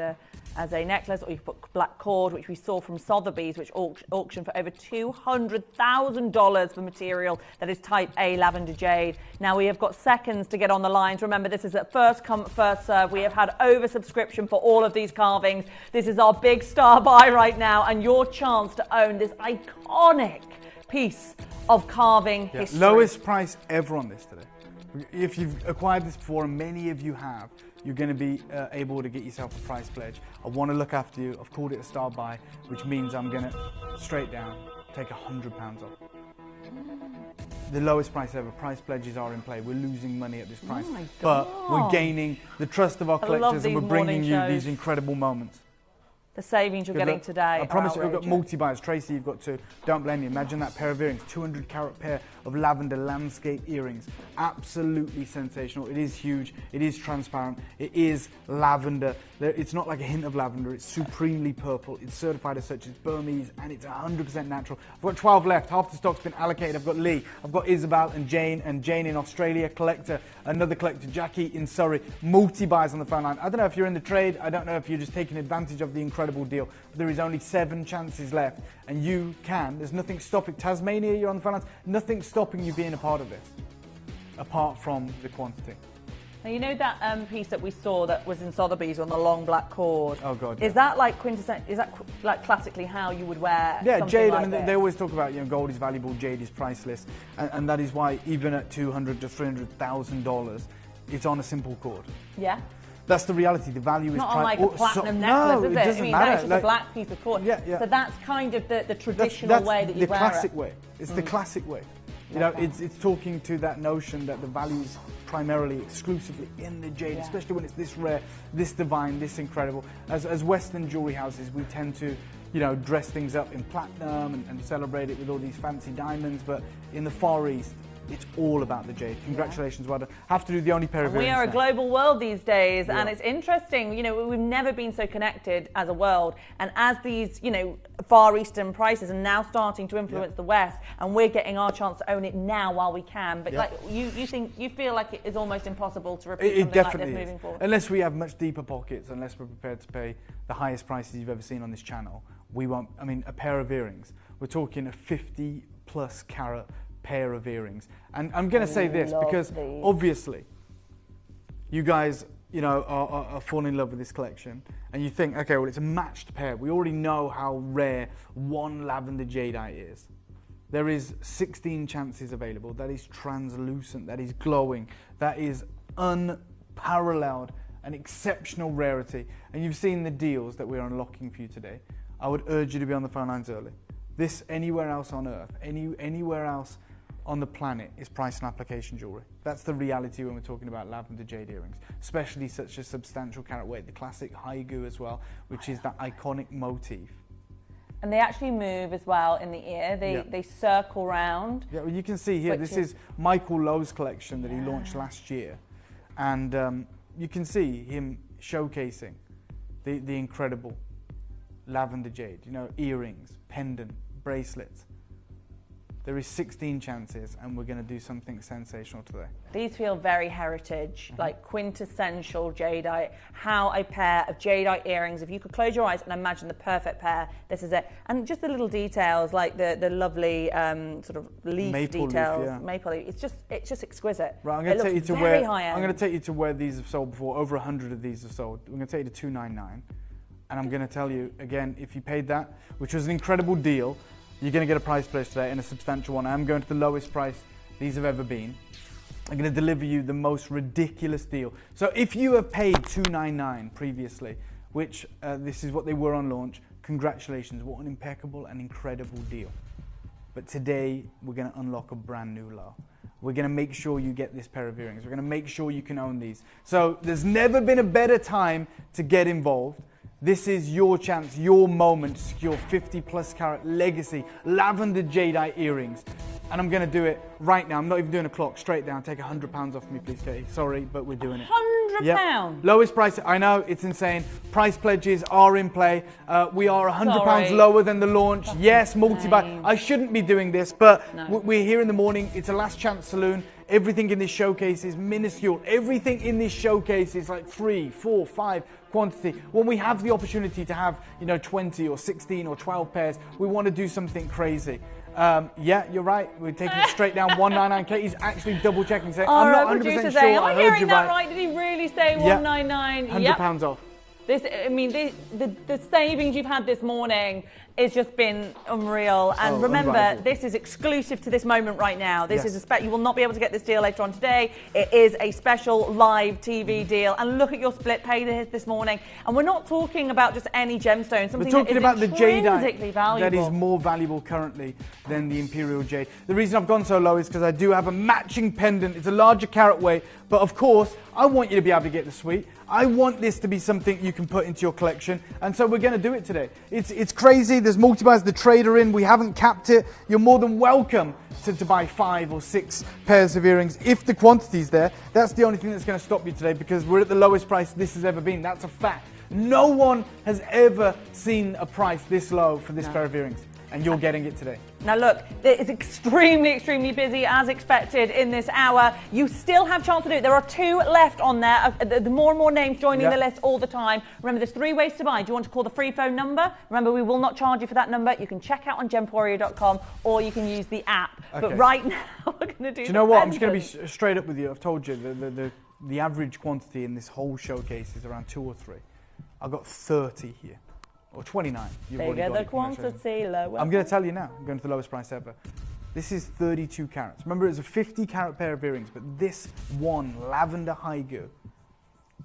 S12: as a necklace, or you could put black cord, which we saw from Sotheby's, which auctioned for over $200,000 for material that is type A lavender jade. Now we have got seconds to get on the lines. Remember, this is at first come, first serve. We have had oversubscription for all of these carvings. This is our big star buy right now, and your chance to own this iconic piece of carving history.
S15: Lowest price ever on this today. If you've acquired this before, and many of you have, you're going to be able to get yourself a price pledge. I want to look after you. I've called it a star buy, which means I'm going to, straight down, take £100 off. The lowest price ever. Price pledges are in play. We're losing money at this price.
S12: Oh my
S15: but
S12: God.
S15: we're gaining the trust of our collectors, and we're bringing you these incredible moments.
S12: The savings you're getting today.
S15: I promise you, we've got
S12: outrageous.
S15: multi-buys. Tracy, you've got 2. Don't blame me. Imagine that pair of earrings. 200 carat pair of lavender landscape earrings. Absolutely sensational. It is huge. It is transparent. It is lavender. It's not like a hint of lavender. It's supremely purple. It's certified as such. It's Burmese, and it's 100% natural. I've got 12 left. Half the stock's been allocated. I've got Lee. I've got Isabel and Jane in Australia. Collector. Another collector, Jackie in Surrey. Multi-buys on the phone line. I don't know if you're in the trade. I don't know if you're just taking advantage of the incredible deal. There is only 7 chances left, and you can. There's nothing stopping. Tasmania, you're on the phone lines. Nothing stopping you being a part of this, apart from the quantity.
S12: Now, you know that piece that we saw that was in Sotheby's on the long black cord?
S15: Oh, God,
S12: Is that like quintessential? Is that like classically how you would wear something
S15: jade,
S12: like
S15: I mean,
S12: this?
S15: they always talk about, gold is valuable, jade is priceless, and that is why even at $200,000 to $300,000, it's on a simple cord.
S12: Yeah.
S15: That's the reality. The value is
S12: not on like a platinum necklace, is it?
S15: Doesn't matter.
S12: That is just a black piece of cord.
S15: Yeah, yeah.
S12: So that's kind of the traditional way that you wear it.
S15: The classic way. It's the classic way. It's talking to that notion that the value is primarily, exclusively in the jade, especially when it's this rare, this divine, this incredible. As Western jewelry houses, we tend to, dress things up in platinum and celebrate it with all these fancy diamonds. But in the Far East, it's all about the jade. Congratulations, well done. Have to do the only pair of earrings.
S12: We are a global world these days,
S15: Yeah.
S12: and it's interesting. We've never been so connected as a world, and as these, Far Eastern prices are now starting to influence the West, and we're getting our chance to own it now while we can. But like you feel like it is almost impossible to repeat something like this moving forward.
S15: Unless we have much deeper pockets, unless we're prepared to pay the highest prices you've ever seen on this channel, we won't. I mean, a pair of earrings. We're talking a 50+ carat pair of earrings. And I'm going to say this because obviously you guys, are falling in love with this collection, and you think, okay, well, it's a matched pair. We already know how rare one lavender jadeite is. There is 16 chances available. That is translucent. That is glowing. That is unparalleled, an exceptional rarity. And you've seen the deals that we're unlocking for you today. I would urge you to be on the phone lines early. This, anywhere else on Earth, anywhere else on the planet, is price and application jewellery. That's the reality when we're talking about lavender jade earrings, especially such a substantial carat weight. The classic haigu as well, which is that iconic motif.
S12: And they actually move as well in the ear. They circle round.
S15: Yeah, well, you can see here, this is Michael Lowe's collection that he launched last year. And you can see him showcasing the incredible lavender jade, earrings, pendant, bracelets. There is 16 chances, and we're going to do something sensational today.
S12: These feel very heritage, like quintessential jadeite. How a pair of jadeite earrings, if you could close your eyes and imagine the perfect pair, this is it. And just the little details, like the lovely sort of leaf
S15: maple
S12: details,
S15: leaf,
S12: maple leaf. It's just exquisite.
S15: Right, I'm going to take you to
S12: very high end.
S15: I'm going to take you to where these have sold before. Over 100 of these have sold. We're going to take you to $299. And I'm going to tell you, again, if you paid that, which was an incredible deal, you're going to get a price pledge today and a substantial one. I'm going to the lowest price these have ever been. I'm going to deliver you the most ridiculous deal. So if you have paid $299 previously, which this is what they were on launch, congratulations, what an impeccable and incredible deal. But today, we're going to unlock a brand new low. We're going to make sure you get this pair of earrings. We're going to make sure you can own these. So there's never been a better time to get involved. This is your chance, your moment to secure 50 plus carat legacy lavender jadeite earrings. And I'm going to do it right now. I'm not even doing a clock. Straight down. Take £100 off me, please, Katie. Sorry, but we're doing it.
S12: £100? Yep.
S15: Lowest price. I know, it's insane. Price pledges are in play. We are £100 lower than the launch. That's yes, multi-buy. I shouldn't be doing this, but we're here in the morning. It's a last chance saloon. Everything in this showcase is minuscule. Everything in this showcase is like 3, 4, 5 quantity. When we have the opportunity to have, 20 or 16 or 12 pairs, we want to do something crazy. Yeah, you're right. We're taking it straight down 199. Katie's actually double checking, saying, I'm not 100% sure.
S12: Am I hearing that right? Did he really say 199?
S15: £100 off.
S12: This, I mean, the savings you've had this morning has just been unreal. And remember, this is exclusive to this moment right now. This is you will not be able to get this deal later on today. It is a special live TV deal. And look at your split pay this morning. And we're not talking about just any gemstone. Something
S15: we're talking
S12: that is
S15: about the jadeite
S12: valuable.
S15: that is more valuable currently than the imperial jade. The reason I've gone so low is because I do have a matching pendant. It's a larger carat weight, but of course, I want you to be able to get the suite. I want this to be something you can put into your collection, and so we're going to do it today. It's crazy. There's multi-buys, the trader in. We haven't capped it. You're more than welcome to buy 5 or 6 pairs of earrings if the quantity's there. That's the only thing that's going to stop you today, because we're at the lowest price this has ever been. That's a fact. No one has ever seen a price this low for this pair of earrings, and you're getting it today.
S12: Now look, it's extremely, extremely busy as expected in this hour. You still have a chance to do it. There are 2 left on there. The more and more names joining the list all the time. Remember, there's 3 ways to buy. Do you want to call the free phone number? Remember, we will not charge you for that number. You can check out on gemporia.com, or you can use the app. Okay. But right now, we're going to do.
S15: Do you know what? I'm just going to be straight up with you. I've told you the average quantity in this whole showcase is around 2 or 3. I've got 30 here. Or 29.
S12: Bigger the quantity, lower.
S15: I'm going to tell you now. I'm going to the lowest price ever. This is 32 carats. Remember, it's a 50 carat pair of earrings, but this one lavender haigu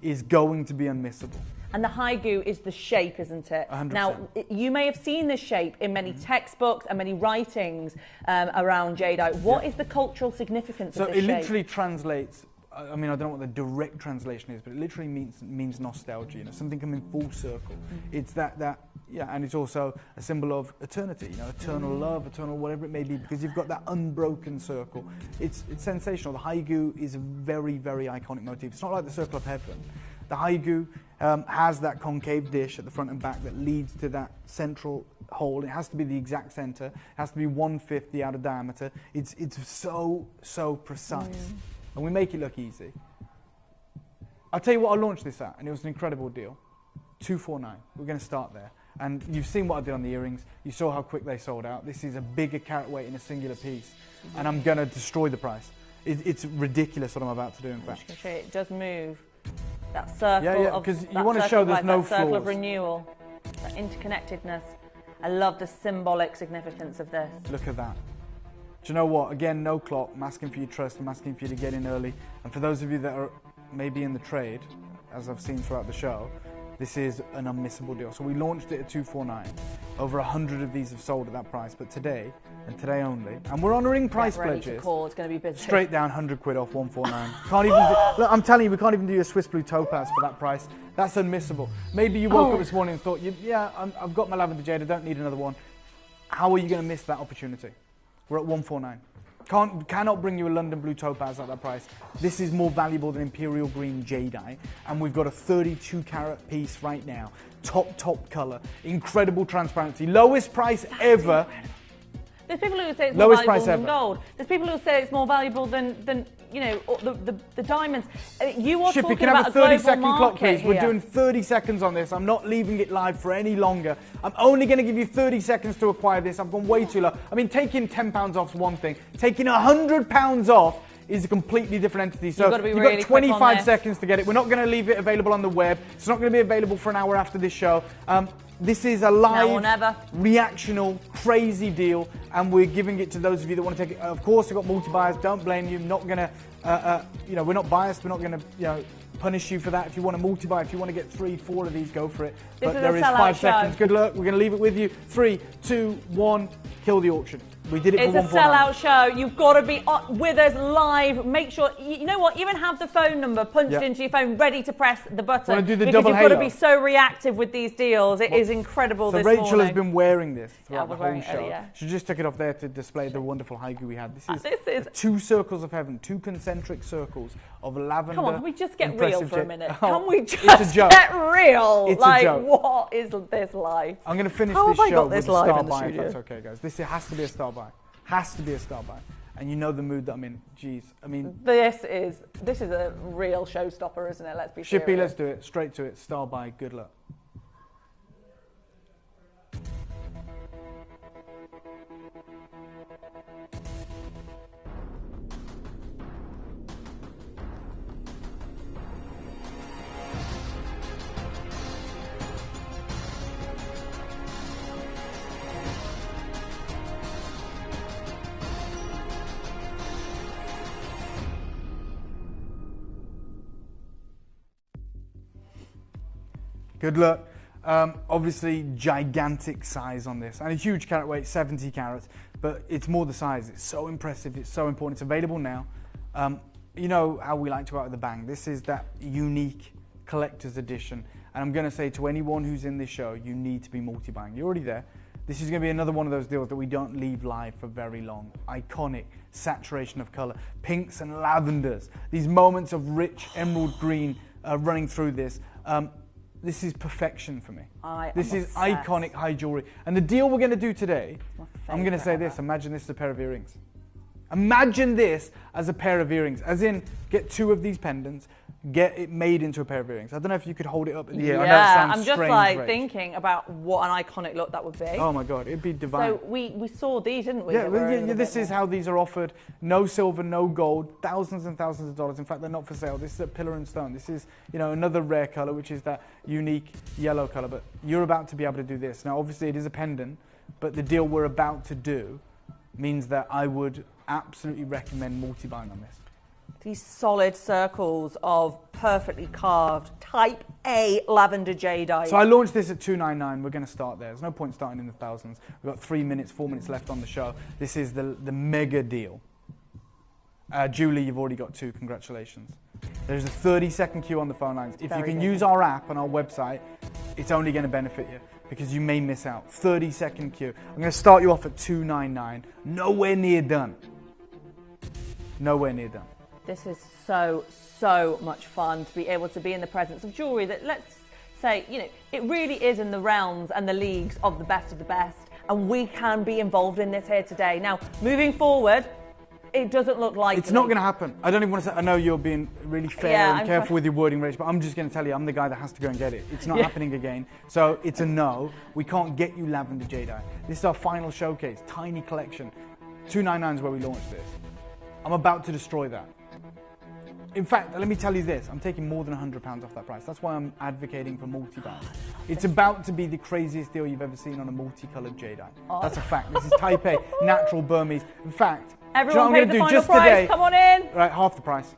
S15: is going to be unmissable.
S12: And the haigu is the shape, isn't it?
S15: 100%.
S12: Now, you may have seen this shape in many textbooks and many writings around jadeite. What is the cultural significance of this shape?
S15: So it literally translates. I mean, I don't know what the direct translation is, but it literally means nostalgia. Something coming full circle. It's that, and it's also a symbol of eternity. Eternal love, eternal whatever it may be, because you've got that unbroken circle. It's sensational. The haigu is a very, very iconic motif. It's not like the circle of heaven. The haigu has that concave dish at the front and back that leads to that central hole. It has to be the exact center. It has to be 1/5 the outer diameter. It's so precise. And we make it look easy. I'll tell you what I launched this at, and it was an incredible deal. $249. We're going to start there. And you've seen what I did on the earrings. You saw how quick they sold out. This is a bigger carat weight in a singular piece. And I'm going to destroy the price. It's ridiculous what I'm about to do, in fact.
S12: It does move. That circle
S15: because you want to show there's no flaws.
S12: That circle of renewal, that interconnectedness. I love the symbolic significance of this.
S15: Look at that. Do you know what? Again, no clock. I'm asking for your trust. I'm asking for you to get in early. And for those of you that are maybe in the trade, as I've seen throughout the show, this is an unmissable deal. So we launched it at $249. Over 100 of these have sold at that price. But today, and today only, and we're honouring price pledges.
S12: It's going to be busy.
S15: Straight down, 100 quid off, 149. Can't even look, I'm telling you, we can't even do a Swiss Blue topaz for that price. That's unmissable. Maybe you woke up this morning and thought, I've got my lavender jade. I don't need another one. How are you going to miss that opportunity? We're at 149. Cannot bring you a London blue topaz at that price. This is more valuable than imperial green jadeite, and we've got a 32 carat piece right now. Top colour, incredible transparency, lowest price ever.
S12: There's people who say it's more valuable than gold. There's people who say it's more valuable than the diamonds. You are
S15: Shippy,
S12: talking
S15: can
S12: about
S15: have a 30-second
S12: clock,
S15: please? We're doing 30 seconds on this. I'm not leaving it live for any longer. I'm only going to give you 30 seconds to acquire this. I've gone way too low. I mean, taking £10 off is one thing. Taking £100 off is a completely different entity. So
S12: you've
S15: got 25 seconds to get it. We're not going to leave it available on the web. It's not going to be available for an hour after this show. This is a live, reactional, crazy deal, and we're giving it to those of you that want to take it. Of course, we've got multi-buyers. Don't blame you. Not going to, we're not biased. We're not going to, punish you for that. If you want to multi-buy, if you want to get 3, 4 of these, go for it. But there is 5 seconds. Good luck. We're going to leave it with you. 3, 2, 1. Kill the auction. We did it for 149.
S12: It's a sellout show. You've got to be with us live. Make sure, you know what, even have the phone number punched into your phone, ready to press the button.
S15: Want to do the
S12: because
S15: double
S12: you've got to be so reactive with these deals. It is incredible
S15: so
S12: this
S15: Rachel
S12: morning.
S15: has been wearing this throughout the whole show.
S12: Earlier.
S15: She just took it off there to display the wonderful haiku we had. This is 2 circles of heaven, 2 concentric circles of lavender.
S12: Come on, can we just get real for a minute?
S15: Oh,
S12: can we just get real?
S15: It's
S12: like,
S15: a joke.
S12: What is this life?
S15: I'm going to finish
S12: How
S15: this
S12: have I
S15: show
S12: got this
S15: with a
S12: live
S15: star
S12: in the
S15: buy, if
S12: studio?
S15: that's okay, guys. This has to be a star buy. Has to be a star buy. And you know the mood that I'm in. Jeez, I mean...
S12: This is a real showstopper, isn't it? Let's be serious.
S15: Shippy, let's do it. Straight to it. Star buy. Good luck. Good luck. Obviously, gigantic size on this. And a huge carat weight, 70 carats. But it's more the size. It's so impressive. It's so important. It's available now. You know how we like to go out with a bang. This is that unique collector's edition. And I'm going to say to anyone who's in this show, you need to be multi-buying. You're already there. This is going to be another one of those deals that we don't leave live for very long. Iconic saturation of color. Pinks and lavenders. These moments of rich emerald green running through this. This is perfection for me. This is iconic high jewelry. And the deal we're going to do today, I'm going to say this. Imagine this is a pair of earrings. Imagine this as a pair of earrings. As in, get 2 of these pendants, get it made into a pair of earrings. I don't know if you could hold it up in the air. I know it sounds
S12: I'm just
S15: strange,
S12: like
S15: Rach.
S12: thinking about what an iconic look that would be.
S15: Oh my God, it'd be divine.
S12: So we saw these, didn't we?
S15: Yeah, this is how these are offered. No silver, no gold, thousands and thousands of dollars. In fact, they're not for sale. This is a pillar and stone. This is, another rare color, which is that unique yellow color. But you're about to be able to do this. Now, obviously, it is a pendant, but the deal we're about to do means that I would absolutely recommend multi-buying on this.
S12: These solid circles of perfectly carved Type A lavender jadeite.
S15: So I launched this at $299. We're going to start there. There's no point starting in the thousands. We've got 3 minutes, 4 minutes left on the show. This is the mega deal. Julie, you've already got 2. Congratulations. There's a 30-second queue on the phone lines. If you can use our app on our website, it's only going to benefit you because you may miss out. 30-second queue. I'm going to start you off at $299. Nowhere near done. Nowhere near done.
S12: This is so much fun to be able to be in the presence of jewellery that, let's say, it really is in the realms and the leagues of the best, and we can be involved in this here today. Now, moving forward, it doesn't look like
S15: it's not going to happen. I don't even want to say. I know you're being really fair and careful with your wording, Rach, but I'm just going to tell you, I'm the guy that has to go and get it. It's not happening again. So it's a no. We can't get you lavender jadeite. This is our final showcase, tiny collection. $299 is where we launched this. I'm about to destroy that. In fact, let me tell you this. I'm taking more than £100 off that price. That's why I'm advocating for multi-buy. It's about to be the craziest deal you've ever seen on a multicolored jadeite. That's a fact. This is Type A, natural Burmese. In fact,
S12: everyone pay the final price. Today, come on in.
S15: Right, half the price.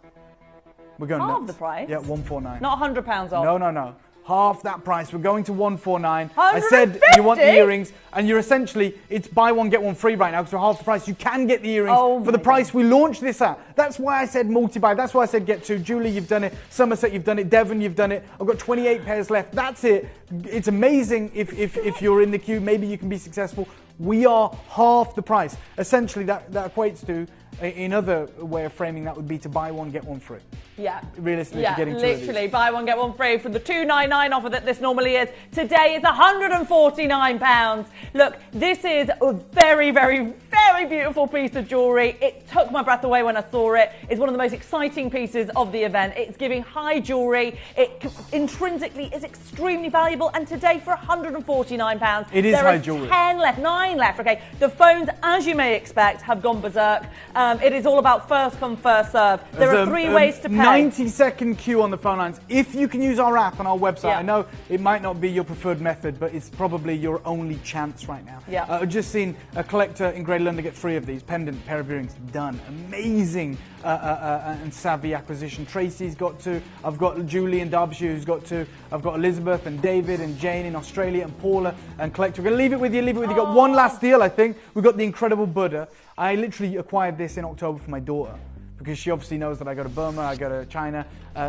S15: We're going
S12: half
S15: nuts.
S12: the price?
S15: Yeah, $149.
S12: Not £100 off.
S15: No. Half that price. We're going to $149.
S12: 150?
S15: I said you want the earrings, and you're essentially, it's buy one, get one free right now, because we're half the price. You can get the earrings for the price we launched this at. That's why I said multi-buy. That's why I said get 2. Julie, you've done it. Somerset, you've done it. Devon, you've done it. I've got 28 pairs left. That's it. It's amazing if you're in the queue. Maybe you can be successful. We are half the price. Essentially, that equates to, in other way of framing that would be to buy one, get one free.
S12: Yeah.
S15: Realistically, getting 2 of these.
S12: Literally, buy one, get one free from the $299 offer that this normally is. Today is £149. Look, this is a very, very, very very beautiful piece of jewellery. It took my breath away when I saw it. It's one of the most exciting pieces of the event. It's giving high jewellery. It intrinsically is extremely valuable, and today for £149,
S15: it is high jewellery.
S12: 10 left, 9 left. Okay, the phones, as you may expect, have gone berserk. It is all about first come, first serve. There are 3 ways to pay.
S15: 90-second queue on the phone lines. If you can use our app on our website, I know it might not be your preferred method, but it's probably your only chance right now. I've just seen a collector in Greater London get 3 of these. Pendant, pair of earrings, done. Amazing and savvy acquisition. Tracy's got 2. I've got Julie in Derbyshire who's got 2. I've got Elizabeth and David and Jane in Australia and Paula and collector. We're going to leave it with you. Got one last deal, I think. We've got the incredible Buddha. I literally acquired this in October for my daughter, because she obviously knows that I go to Burma, I go to China.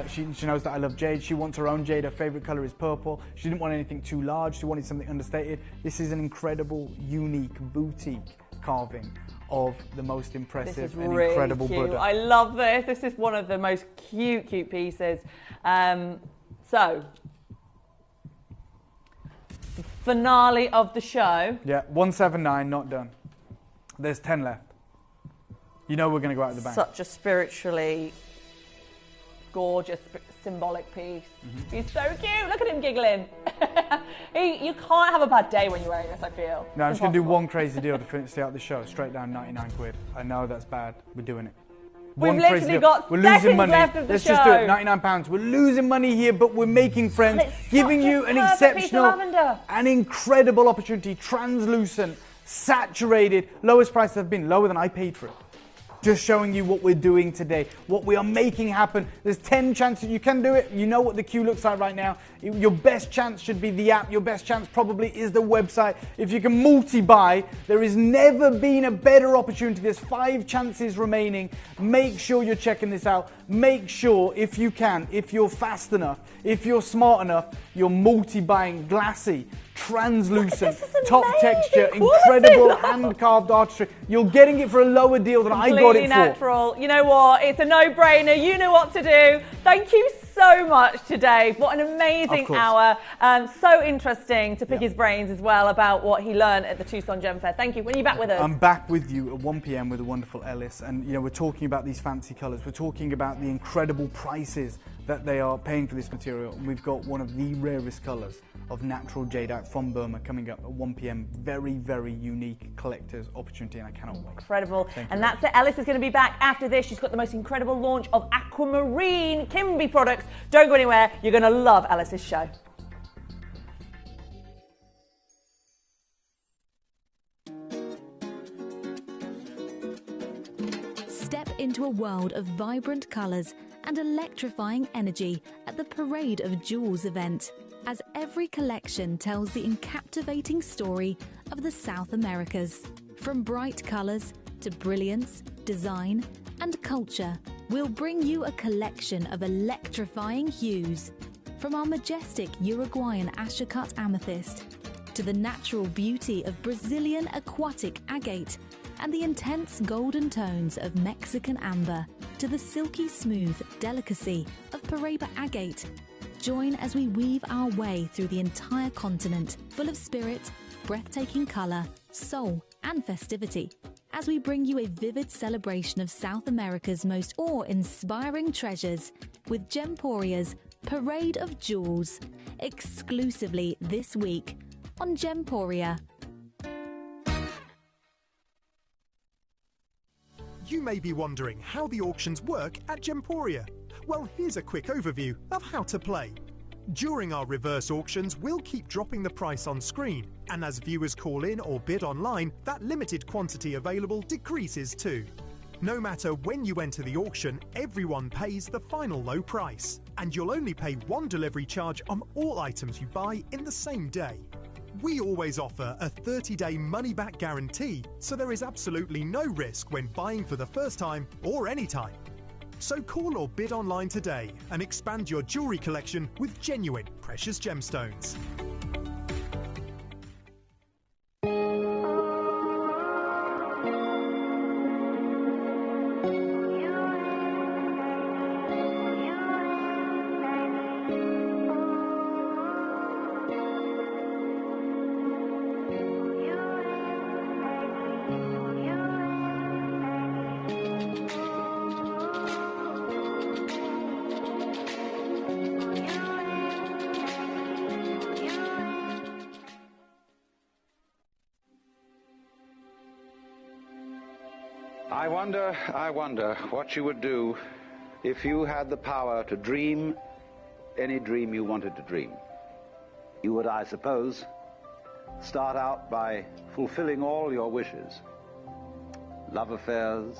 S15: She knows that I love jade. She wants her own jade. Her favourite colour is purple. She didn't want anything too large. She wanted something understated. This is an incredible, unique boutique carving of the most impressive and
S12: really
S15: incredible
S12: cute.
S15: Buddha.
S12: I love this. This is one of the most cute pieces. So, the finale of the show.
S15: Yeah, 179, not done. There's 10 left. You know we're going to go out of the bank.
S12: Such a spiritually gorgeous, symbolic piece. He's so cute. Look at him giggling. You can't have a bad day when you're wearing this, I feel.
S15: No, I'm just going to do one crazy deal to finish out the show. Straight down 99 quid. I know that's bad. We're doing it.
S12: We've literally got seconds left of the
S15: Let's
S12: show.
S15: just do it. £99. We're losing money here, but we're making friends, giving you an exceptional and incredible opportunity. Translucent, saturated, lowest price I've been, lower than I paid for it. Just showing you what we're doing today, what we are making happen. There's 10 chances you can do it. You know what the queue looks like right now. Your best chance should be the app. Your best chance probably is the website. If you can multi-buy, there has never been a better opportunity. There's 5 chances remaining. Make sure you're checking this out. Make sure, if you can, if you're fast enough, if you're smart enough, you're multi-buying glassy, translucent, top texture, incredible hand-carved artistry. You're getting it for a lower deal than I got it for.
S12: Natural. You know what? It's a no-brainer. You know what to do. Thank you so much today. What an amazing hour. So interesting to pick his brains as well about what he learned at the Tucson Gem Fair. Thank you. When are you back with us?
S15: I'm back with you at 1 p.m. with the wonderful Ellis, and you know we're talking about these fancy colours. We're talking about the incredible prices that they are paying for this material. And we've got one of the rarest colours of natural jadeite from Burma coming up at 1 p.m. Very, very unique collector's opportunity, and I cannot wait.
S12: Incredible. And that's it. Ellis is going to be back after this. She's got the most incredible launch of aquamarine Kimby products. Don't go anywhere. You're going to love Ellis's show.
S14: Step into a world of vibrant colours and electrifying energy at the Parade of Jewels event, as every collection tells the captivating story of the South Americas. From bright colours to brilliance, design and culture, we'll bring you a collection of electrifying hues. From our majestic Uruguayan Ashacut amethyst to the natural beauty of Brazilian aquatic agate and the intense golden tones of Mexican amber to the silky smooth delicacy of Paraiba agate. Join as we weave our way through the entire continent, full of spirit, breathtaking colour, soul and festivity, as we bring you a vivid celebration of South America's most awe-inspiring treasures with Gemporia's Parade of Jewels, exclusively this week on Gemporia.
S16: You may be wondering how the auctions work at Gemporia. Well, here's a quick overview of how to play. During our reverse auctions, we'll keep dropping the price on screen, and as viewers call in or bid online, that limited quantity available decreases too. No matter when you enter the auction, everyone pays the final low price, and you'll only pay one delivery charge on all items you buy in the same day. We always offer a 30-day money-back guarantee, so there is absolutely no risk when buying for the first time or any time. So call or bid online today and expand your jewellery collection with genuine precious gemstones.
S17: I wonder what you would do if you had the power to dream any dream you wanted to dream. You would, I suppose, start out by fulfilling all your wishes. Love affairs,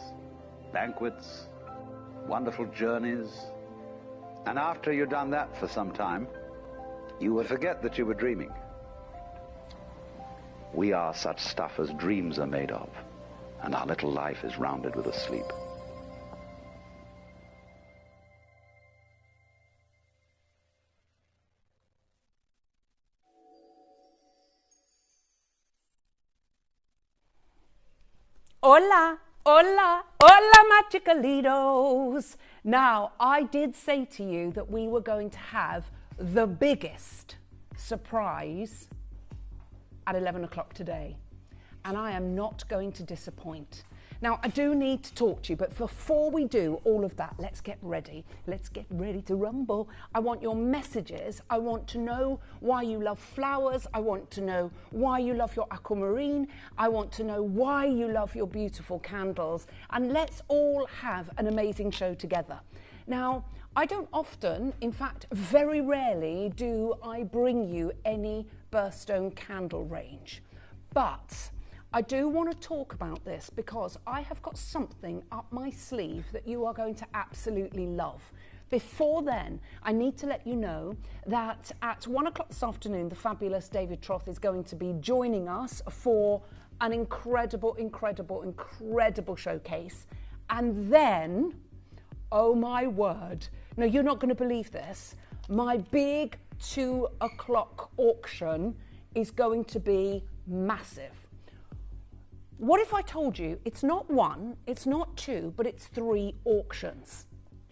S17: banquets, wonderful journeys. And after you'd done that for some time, you would forget that you were dreaming. We are such stuff as dreams are made of, and our little life is rounded with a sleep.
S18: Hola, hola, hola, magicalitos. Now, I did say to you that we were going to have the biggest surprise at 11 o'clock today, and I am not going to disappoint. Now, I do need to talk to you, but before we do all of that, let's get ready. Let's get ready to rumble. I want your messages. I want to know why you love flowers. I want to know why you love your aquamarine. I want to know why you love your beautiful candles. And let's all have an amazing show together. Now, I don't often, in fact, very rarely do I bring you any birthstone candle range. But I do want to talk about this because I have got something up my sleeve that you are going to absolutely love. Before then, I need to let you know that at 1 o'clock this afternoon, the fabulous David Troth is going to be joining us for an incredible, incredible, incredible showcase. And then, oh my word, no, you're not going to believe this, my big 2 o'clock auction is going to be massive. What if I told you it's not 1, it's not 2, but it's 3 auctions?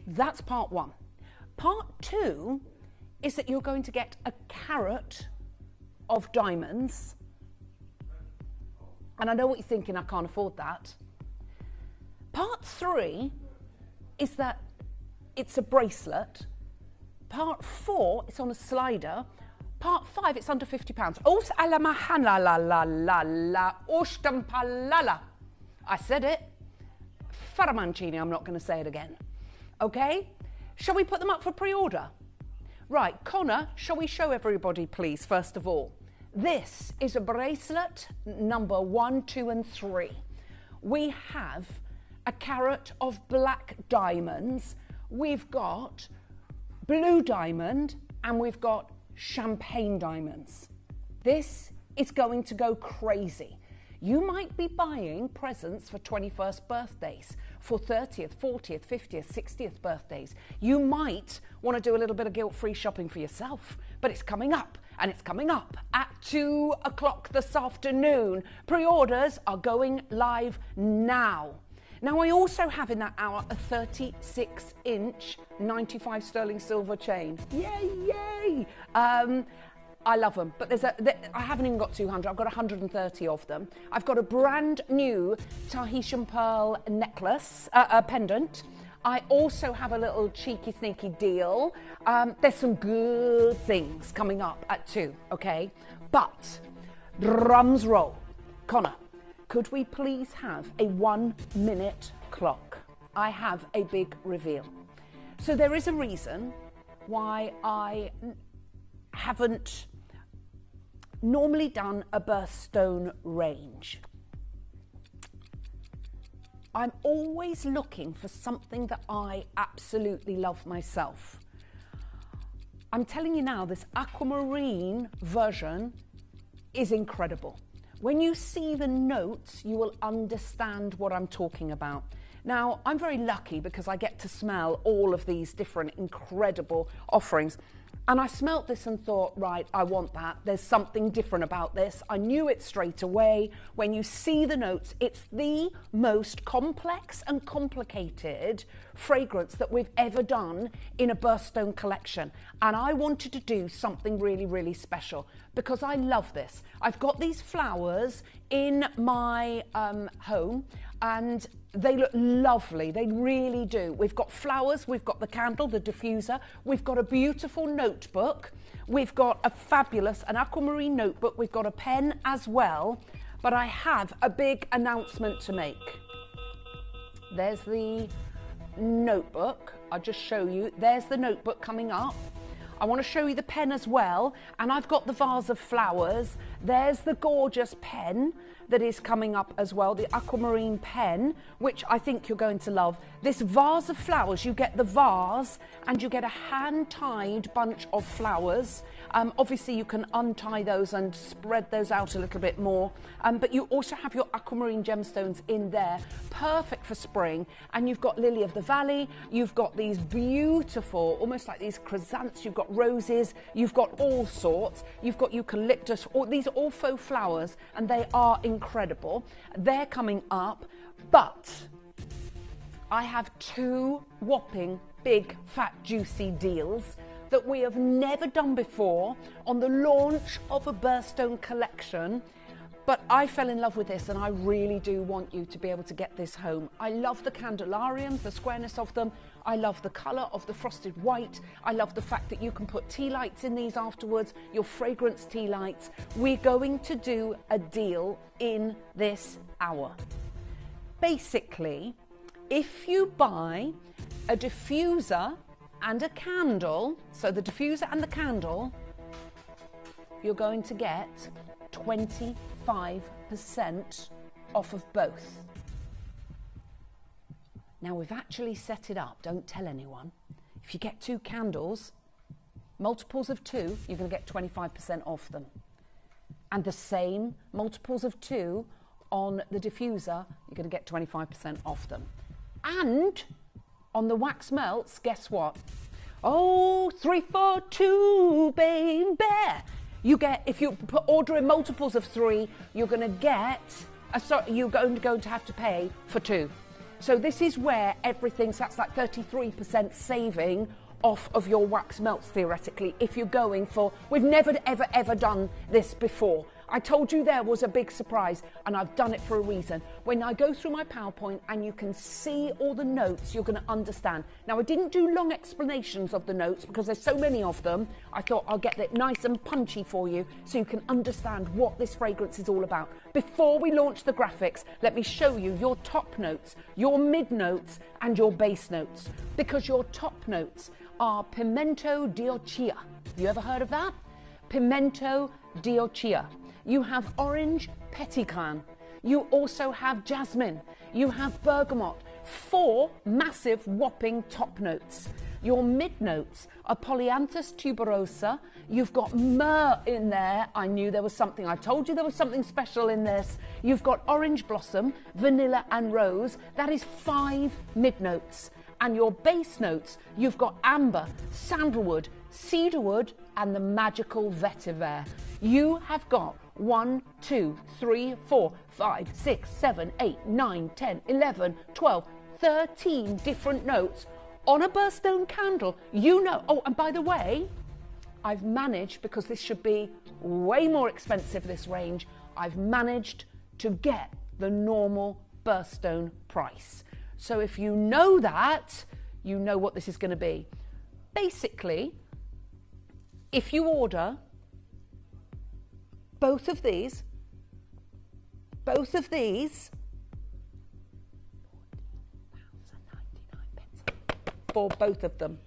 S18: That's part 1. Part 2 is that you're going to get a carat of diamonds. And I know what you're thinking, I can't afford that. Part 3 is that it's a bracelet. Part 4, it's on a slider. Part 5, it's under £50. Os ala mahana la la la la oshtampalala. I said it. Faramancini, I'm not going to say it again. Okay? Shall we put them up for pre-order? Right, Connor, shall we show everybody, please, first of all? This is a bracelet number 1, 2, and 3. We have a carat of black diamonds. We've got blue diamond, and we've got champagne diamonds. This is going to go crazy. You might be buying presents for 21st birthdays, for 30th, 40th, 50th, 60th birthdays. You might want to do a little bit of guilt-free shopping for yourself, but it's coming up, and it's coming up at 2 o'clock this afternoon. Pre-orders are live now. Now, I also have in that hour a 36-inch 95 sterling silver chain. Yay, yay! I love them, but I haven't even got 200. I've got 130 of them. I've got a brand new Tahitian pearl necklace, pendant. I also have a little cheeky, sneaky deal. There's some good things coming up at 2, okay? But, drums roll. Connor, could we please have a 1-minute clock? I have a big reveal. So there is a reason why I haven't normally done a birthstone range. I'm always looking for something that I absolutely love myself. I'm telling you now, this aquamarine version is incredible. When you see the notes, you will understand what I'm talking about. Now, I'm very lucky because I get to smell all of these different incredible offerings. And I smelt this and thought, right, I want that. There's something different about this. I knew it straight away. When you see the notes, it's the most complex and complicated fragrance that we've ever done in a birthstone collection. And I wanted to do something really, really special because I love this. I've got these flowers in my home and they look lovely, they really do. We've got flowers, we've got the candle, the diffuser, we've got a beautiful notebook, we've got an aquamarine notebook, we've got a pen as well, but I have a big announcement to make. There's the notebook. I'll just show you. There's the notebook coming up. I want to show you the pen as well, and I've got the vase of flowers. There's the gorgeous pen that is coming up as well, the aquamarine pen, which I think you're going to love. This vase of flowers, you get the vase and you get a hand-tied bunch of flowers. Obviously you can untie those and spread those out a little bit more, but you also have your aquamarine gemstones in there, perfect for spring. And you've got lily of the valley, you've got these beautiful, almost like these chrysanthemums, you've got roses, you've got all sorts, you've got eucalyptus, these are all faux flowers, and they are incredible. They're coming up, but I have two whopping big fat juicy deals that we have never done before on the launch of a birthstone collection. But I fell in love with this, and I really do want you to be able to get this home. I love the candelariums, the squareness of them. I love the colour of the frosted white. I love the fact that you can put tea lights in these afterwards, your fragrance tea lights. We're going to do a deal in this hour. Basically, if you buy a diffuser and a candle, so the diffuser and the candle, you're going to get 25% off of both. Now we've actually set it up, don't tell anyone. If you get two candles, multiples of two, you're going to get 25% off them. And the same multiples of two on the diffuser, you're going to get 25% off them. And on the wax melts, guess what? Oh, 3 for 2, baby. You get, if you order in multiples of 3, you're going to get, you're going to have to pay for 2. So this is where everything's, that's like 33% saving off of your wax melts, theoretically, if you're going for, we've never, ever done this before. I told you there was a big surprise, and I've done it for a reason. When I go through my PowerPoint and you can see all the notes, you're going to understand. Now, I didn't do long explanations of the notes because there's so many of them. I thought I'll get it nice and punchy for you so you can understand what this fragrance is all about. Before we launch the graphics, let me show you your top notes, your mid notes, and your base notes. Because your top notes are Pimento d'Ocia. You ever heard of that? Pimento d'Ocia. You have orange pelican. You also have jasmine. You have bergamot. 4 massive whopping top notes. Your mid notes are Polyanthus tuberosa. You've got myrrh in there. I knew there was something. I told you there was something special in this. You've got orange blossom, vanilla and rose. That is 5 mid notes. And your base notes, you've got amber, sandalwood, cedarwood, and the magical vetiver. You have got 1, 2, 3, 4, 5, 6, 7, 8, 9, 10, 11, 12, 13 different notes on a birthstone candle. You know, oh, and by the way, I've managed, because this should be way more expensive, this range, I've managed to get the normal birthstone price. So if you know that, you know what this is going to be. Basically, if you order both of these, for both of them.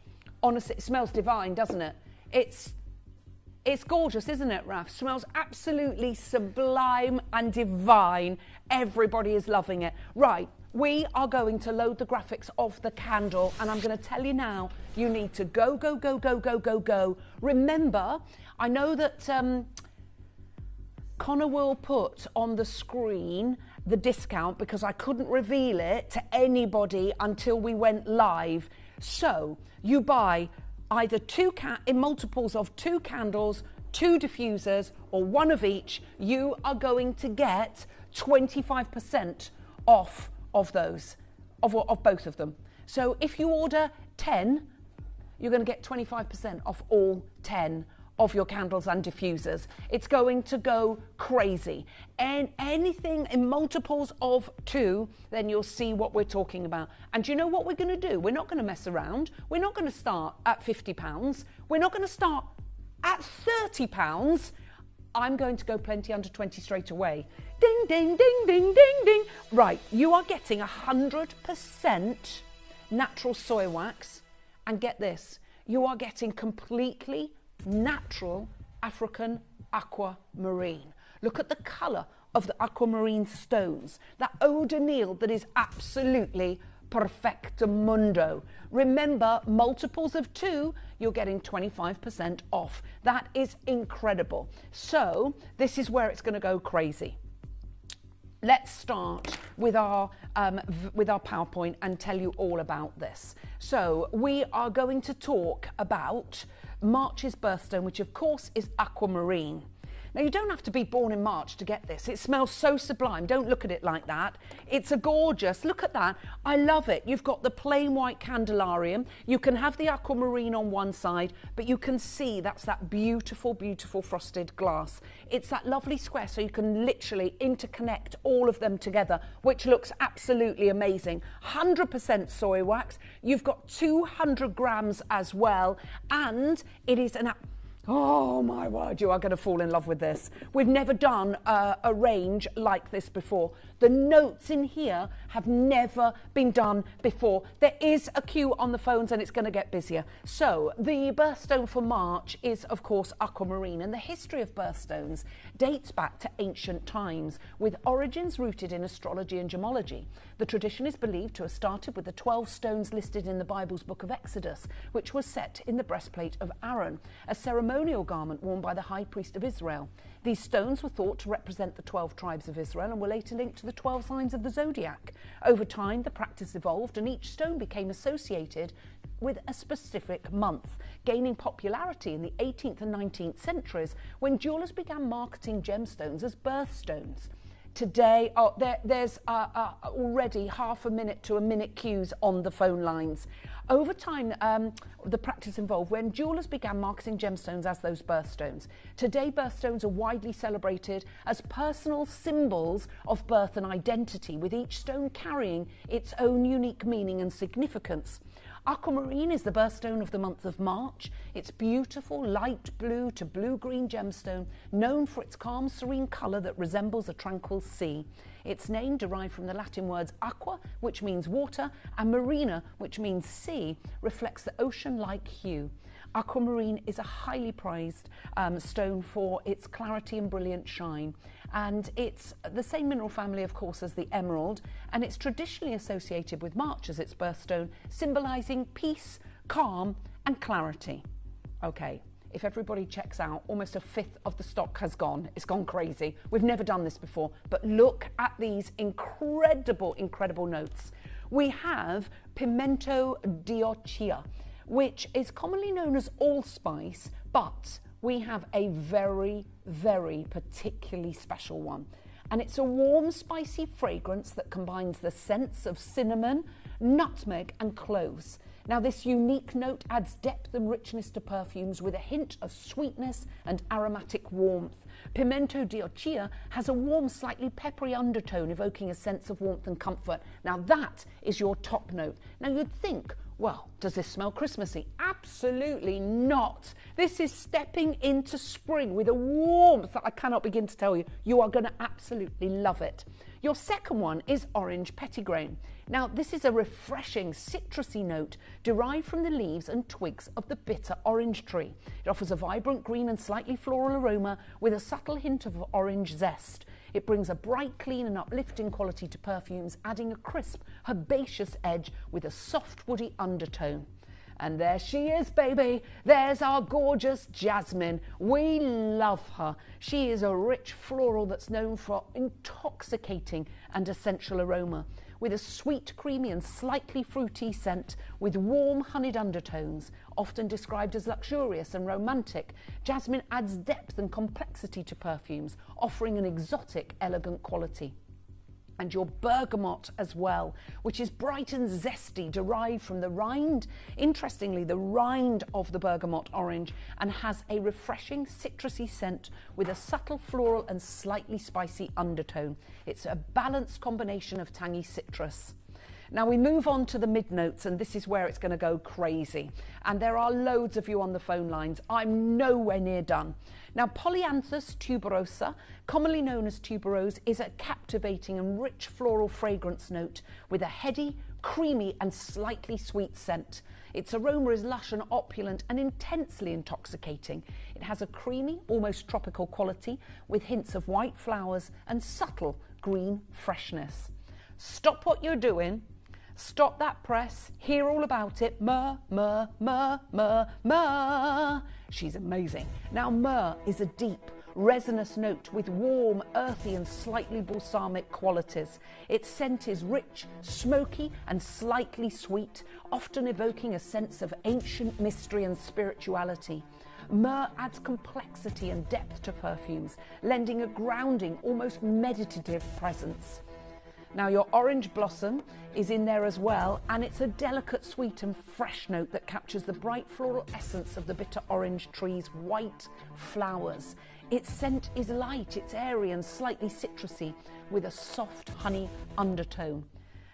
S18: Honestly, it smells divine, doesn't it? It's gorgeous, isn't it, Raf? Smells absolutely sublime and divine. Everybody is loving it. Right, we are going to load the graphics of the candle, and I'm going to tell you now, you need to go. Remember, I know that Connor will put on the screen the discount because I couldn't reveal it to anybody until we went live. So you buy either in multiples of 2 candles, 2 diffusers, or 1 of each, you are going to get 25% off of those, of both of them. So if you order 10, you're going to get 25% off all 10 of your candles and diffusers. It's going to go crazy. And anything in multiples of 2, then you'll see what we're talking about. And do you know what we're going to do? We're not going to mess around. We're not going to start at £50. We're not going to start at £30. I'm going to go plenty under 20 straight away. Ding, ding, ding, ding, ding, ding. Right, you are getting 100% natural soy wax, and get this, you are getting completely natural African aquamarine. Look at the colour of the aquamarine stones, that eau de Nil that is absolutely perfectamundo. Remember, multiples of 2, you're getting 25% off. That is incredible. So this is where it's going to go crazy. Let's start with our PowerPoint and tell you all about this. So we are going to talk about March's birthstone, which of course is aquamarine. Now, you don't have to be born in March to get this. It smells so sublime. Don't look at it like that. It's a gorgeous, look at that. I love it. You've got the plain white candelarium. You can have the aquamarine on one side, but you can see that's that beautiful, beautiful frosted glass. It's that lovely square, so you can literally interconnect all of them together, which looks absolutely amazing. 100% soy wax. You've got 200 grams as well, and it is an... Oh my word, you are going to fall in love with this. We've never done a range like this before. The notes in here have never been done before. There is a queue on the phones and it's going to get busier. So the birthstone for March is, of course, aquamarine. And the history of birthstones dates back to ancient times, with origins rooted in astrology and gemology. The tradition is believed to have started with the 12 stones listed in the Bible's book of Exodus, which was set in the breastplate of Aaron, a ceremonial garment worn by the high priest of Israel. These stones were thought to represent the 12 tribes of Israel and were later linked to the 12 signs of the zodiac. Over time, the practice evolved and each stone became associated with a specific month, gaining popularity in the 18th and 19th centuries when jewellers began marketing gemstones as birthstones. Today, there's already half a minute to a minute queues on the phone lines. Over time, the practice evolved when jewellers began marketing gemstones as those birthstones. Today, birthstones are widely celebrated as personal symbols of birth and identity, with each stone carrying its own unique meaning and significance. Aquamarine is the birthstone of the month of March. It's beautiful light blue to blue-green gemstone, known for its calm, serene colour that resembles a tranquil sea. Its name, derived from the Latin words aqua, which means water, and marina, which means sea, reflects the ocean-like hue. Aquamarine is a highly prized stone for its clarity and brilliant shine. And it's the same mineral family, of course, as the emerald, and it's traditionally associated with March as its birthstone, symbolising peace, calm and clarity. Okay, if everybody checks out, almost a fifth of the stock has gone. It's gone crazy. We've never done this before, but look at these incredible, incredible notes. We have pimento d'Oria, which is commonly known as allspice, but we have a very, very particularly special one. And it's a warm, spicy fragrance that combines the scents of cinnamon, nutmeg and cloves. Now, this unique note adds depth and richness to perfumes with a hint of sweetness and aromatic warmth. Pimento d'Oria has a warm, slightly peppery undertone, evoking a sense of warmth and comfort. Now, that is your top note. Now, you'd think, well, does this smell Christmassy? Absolutely not. This is stepping into spring with a warmth that I cannot begin to tell you. You are going to absolutely love it. Your second one is orange petitgrain. Now, this is a refreshing citrusy note derived from the leaves and twigs of the bitter orange tree. It offers a vibrant green and slightly floral aroma with a subtle hint of orange zest. It brings a bright, clean and uplifting quality to perfumes, adding a crisp, herbaceous edge with a soft, woody undertone. And there she is, baby. There's our gorgeous jasmine. We love her. She is a rich floral that's known for intoxicating and essential aroma, with a sweet, creamy and slightly fruity scent with warm honeyed undertones. Often described as luxurious and romantic, jasmine adds depth and complexity to perfumes, offering an exotic, elegant quality. And your bergamot as well, which is bright and zesty, derived from the rind, interestingly, the rind of the bergamot orange, and has a refreshing citrusy scent with a subtle floral and slightly spicy undertone. It's a balanced combination of tangy citrus. Now we move on to the mid notes, and this is where it's going to go crazy. And there are loads of you on the phone lines. I'm nowhere near done. Now, Polyanthus tuberosa, commonly known as tuberose, is a captivating and rich floral fragrance note with a heady, creamy and slightly sweet scent. Its aroma is lush and opulent and intensely intoxicating. It has a creamy, almost tropical quality with hints of white flowers and subtle green freshness. Stop what you're doing. Stop that press, hear all about it. Myrrh, myrrh, myrrh, myrrh, myrrh. She's amazing. Now, myrrh is a deep, resinous note with warm, earthy and slightly balsamic qualities. Its scent is rich, smoky and slightly sweet, often evoking a sense of ancient mystery and spirituality. Myrrh adds complexity and depth to perfumes, lending a grounding, almost meditative presence. Now, your orange blossom is in there as well, and it's a delicate, sweet and fresh note that captures the bright floral essence of the bitter orange tree's white flowers. Its scent is light, it's airy and slightly citrusy with a soft honey undertone.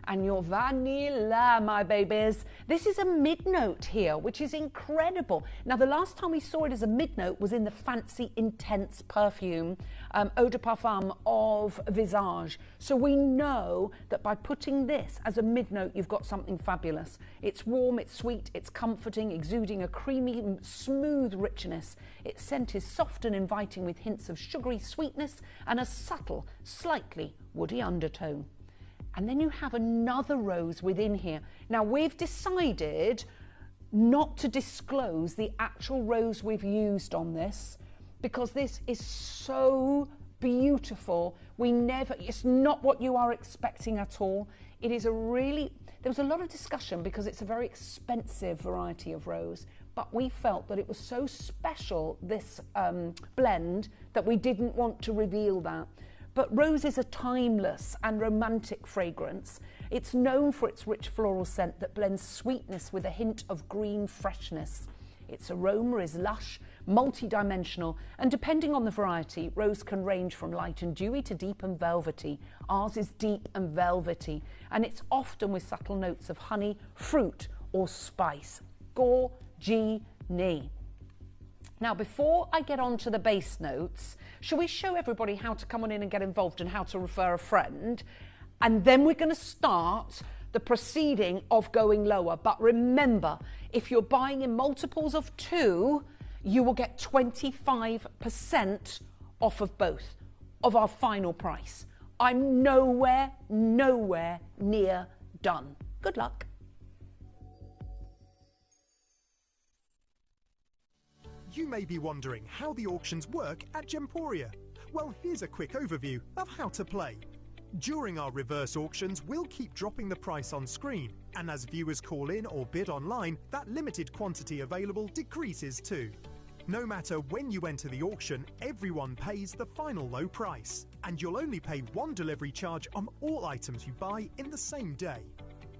S18: And your vanilla, my babies. This is a mid-note here, which is incredible. Now, the last time we saw it as a mid-note was in the fancy, intense perfume, Eau de Parfum of Visage. So we know that by putting this as a mid-note, you've got something fabulous. It's warm, it's sweet, it's comforting, exuding a creamy, smooth richness. Its scent is soft and inviting with hints of sugary sweetness and a subtle, slightly woody undertone. And then you have another rose within here. Now, we've decided not to disclose the actual rose we've used on this because this is so beautiful. It's not what you are expecting at all. It is there was a lot of discussion because it's a very expensive variety of rose, but we felt that it was so special, this blend, that we didn't want to reveal that. But rose is a timeless and romantic fragrance. It's known for its rich floral scent that blends sweetness with a hint of green freshness. Its aroma is lush, multi-dimensional, and depending on the variety, rose can range from light and dewy to deep and velvety. Ours is deep and velvety, and it's often with subtle notes of honey, fruit, or spice. Gorgini. Now, before I get on to the base notes, shall we show everybody how to come on in and get involved and how to refer a friend? And then we're going to start the proceeding of going lower. But remember, if you're buying in multiples of 2, you will get 25% off of both of our final price. I'm nowhere near done. Good luck.
S16: You may be wondering how the auctions work at Gemporia. Well, here's a quick overview of how to play. During our reverse auctions, we'll keep dropping the price on screen, and as viewers call in or bid online, that limited quantity available decreases too. No matter when you enter the auction, everyone pays the final low price, and you'll only pay one delivery charge on all items you buy in the same day.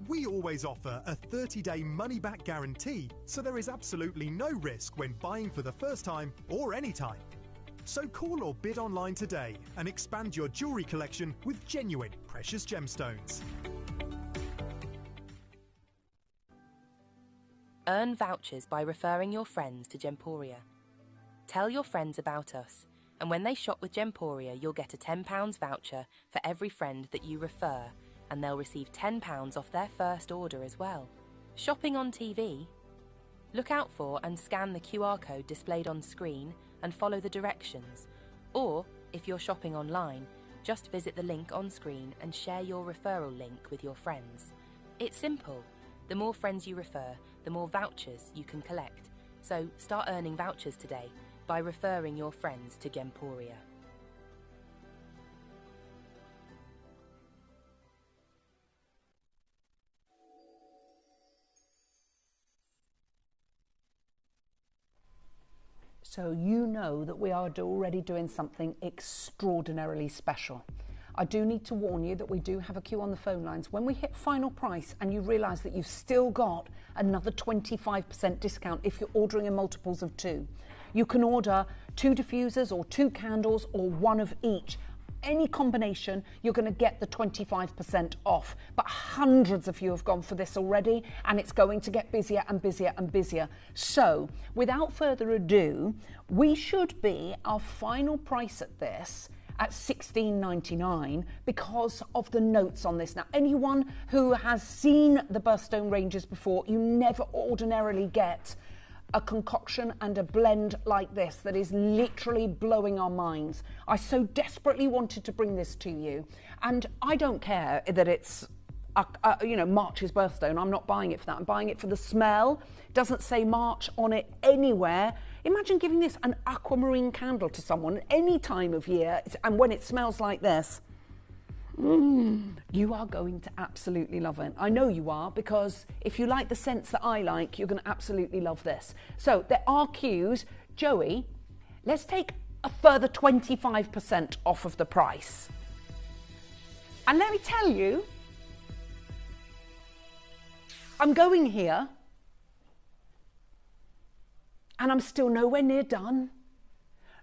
S16: We always offer a 30-day money-back guarantee, so there is absolutely no risk when buying for the first time or any time. So call or bid online today and expand your jewellery collection with genuine precious gemstones.
S2: Earn vouchers by referring your friends to Gemporia. Tell your friends about us, and when they shop with Gemporia, you'll get a £10 voucher for every friend that you refer, and they'll receive £10 off their first order as well. Shopping on TV? Look out for and scan the QR code displayed on screen and follow the directions. Or, if you're shopping online, just visit the link on screen and share your referral link with your friends. It's simple. The more friends you refer, the more vouchers you can collect. So start earning vouchers today by referring your friends to Gemporia.
S18: So you know that we are already doing something extraordinarily special. I do need to warn you that we do have a queue on the phone lines. When we hit final price and you realise that you've still got another 25% discount if you're ordering in multiples of 2. You can order 2 diffusers or 2 candles or 1 of each. any combination, you're going to get the 25% off. But hundreds of you have gone for this already, and it's going to get busier and busier and busier. So without further ado, we should be our final price at this at $16.99 because of the notes on this. Now, anyone who has seen the birthstone ranges before, you never ordinarily get a concoction and a blend like this that is literally blowing our minds. I so desperately wanted to bring this to you, and I don't care that it's March's birthstone. I'm not buying it for that. I'm buying it for the smell. It doesn't say March on it anywhere. Imagine giving this an aquamarine candle to someone at any time of year, and when it smells like this, you are going to absolutely love it. I know you are, because if you like the scents that I like, you're going to absolutely love this. So there are cues. Joey, let's take a further 25% off of the price. And let me tell you, I'm going here, and I'm still nowhere near done.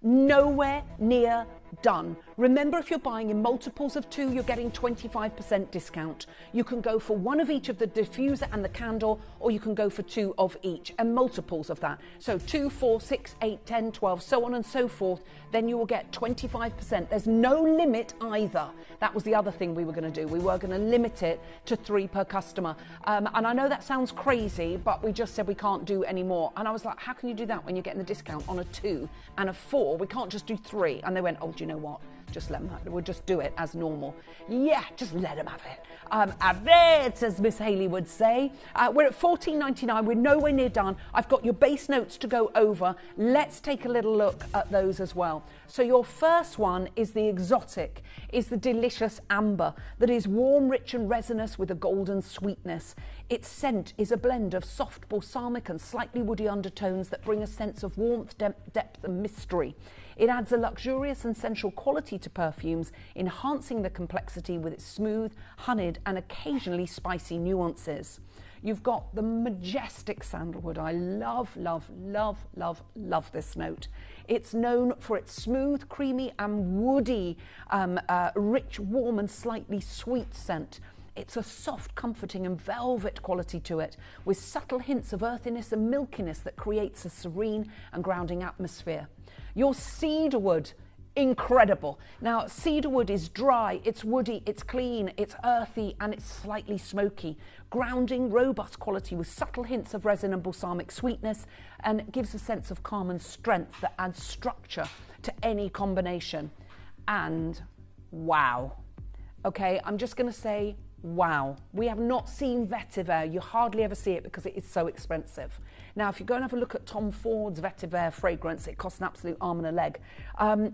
S18: Nowhere near done. Remember, if you're buying in multiples of 2, you're getting 25% discount. You can go for one of each of the diffuser and the candle, or you can go for 2 of each and multiples of that. So 2, 4, 6, 8, 10, 12, so on and so forth. Then you will get 25%. There's no limit either. That was the other thing we were going to do. We were going to limit it to 3 per customer. And I know that sounds crazy, but we just said we can't do any more. And I was like, how can you do that when you're getting the discount on a 2 and a 4? We can't just do 3. And they went, oh, do you know what? Just let them have it. We'll just do it as normal. Yeah, just let them have it. Have it, as Miss Haley would say. We're at $14.99. We're nowhere near done. I've got your base notes to go over. Let's take a little look at those as well. So your first one is the exotic, is the delicious amber that is warm, rich and resinous with a golden sweetness. Its scent is a blend of soft balsamic and slightly woody undertones that bring a sense of warmth, depth and mystery. It adds a luxurious and sensual quality to perfumes, enhancing the complexity with its smooth, honeyed and occasionally spicy nuances. You've got the majestic sandalwood. I love, love, love, love, love this note. It's known for its smooth, creamy and woody, rich, warm and slightly sweet scent. It's a soft, comforting and velvet quality to it, with subtle hints of earthiness and milkiness that creates a serene and grounding atmosphere. Your cedarwood, incredible. Now, cedarwood is dry, it's woody, it's clean, it's earthy and it's slightly smoky. Grounding, robust quality with subtle hints of resin and balsamic sweetness, and gives a sense of calm and strength that adds structure to any combination. And wow. Okay, I'm just going to say wow. We have not seen vetiver. You hardly ever see it because it is so expensive. Now, if you go and have a look at Tom Ford's vetiver fragrance, it costs an absolute arm and a leg.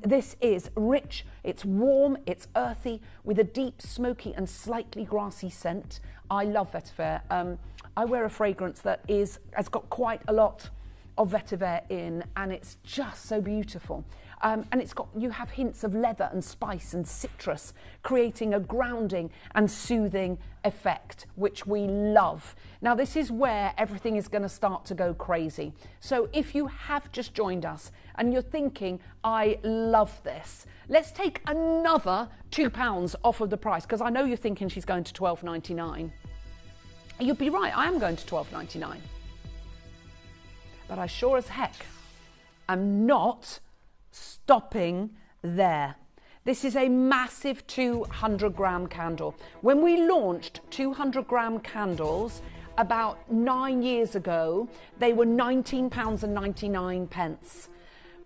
S18: This is rich, it's warm, it's earthy, with a deep, smoky and slightly grassy scent. I love vetiver. I wear a fragrance that has got quite a lot of vetiver in, and it's just so beautiful. And you have hints of leather and spice and citrus, creating a grounding and soothing effect, which we love. Now, this is where everything is going to start to go crazy. So if you have just joined us and you're thinking, I love this, let's take another £2 off of the price, because I know you're thinking she's going to $12.99. You'd be right, I am going to $12.99. But I sure as heck am not stopping there. This is a massive 200-gram candle. When we launched 200-gram candles about 9 years ago, they were £19.99.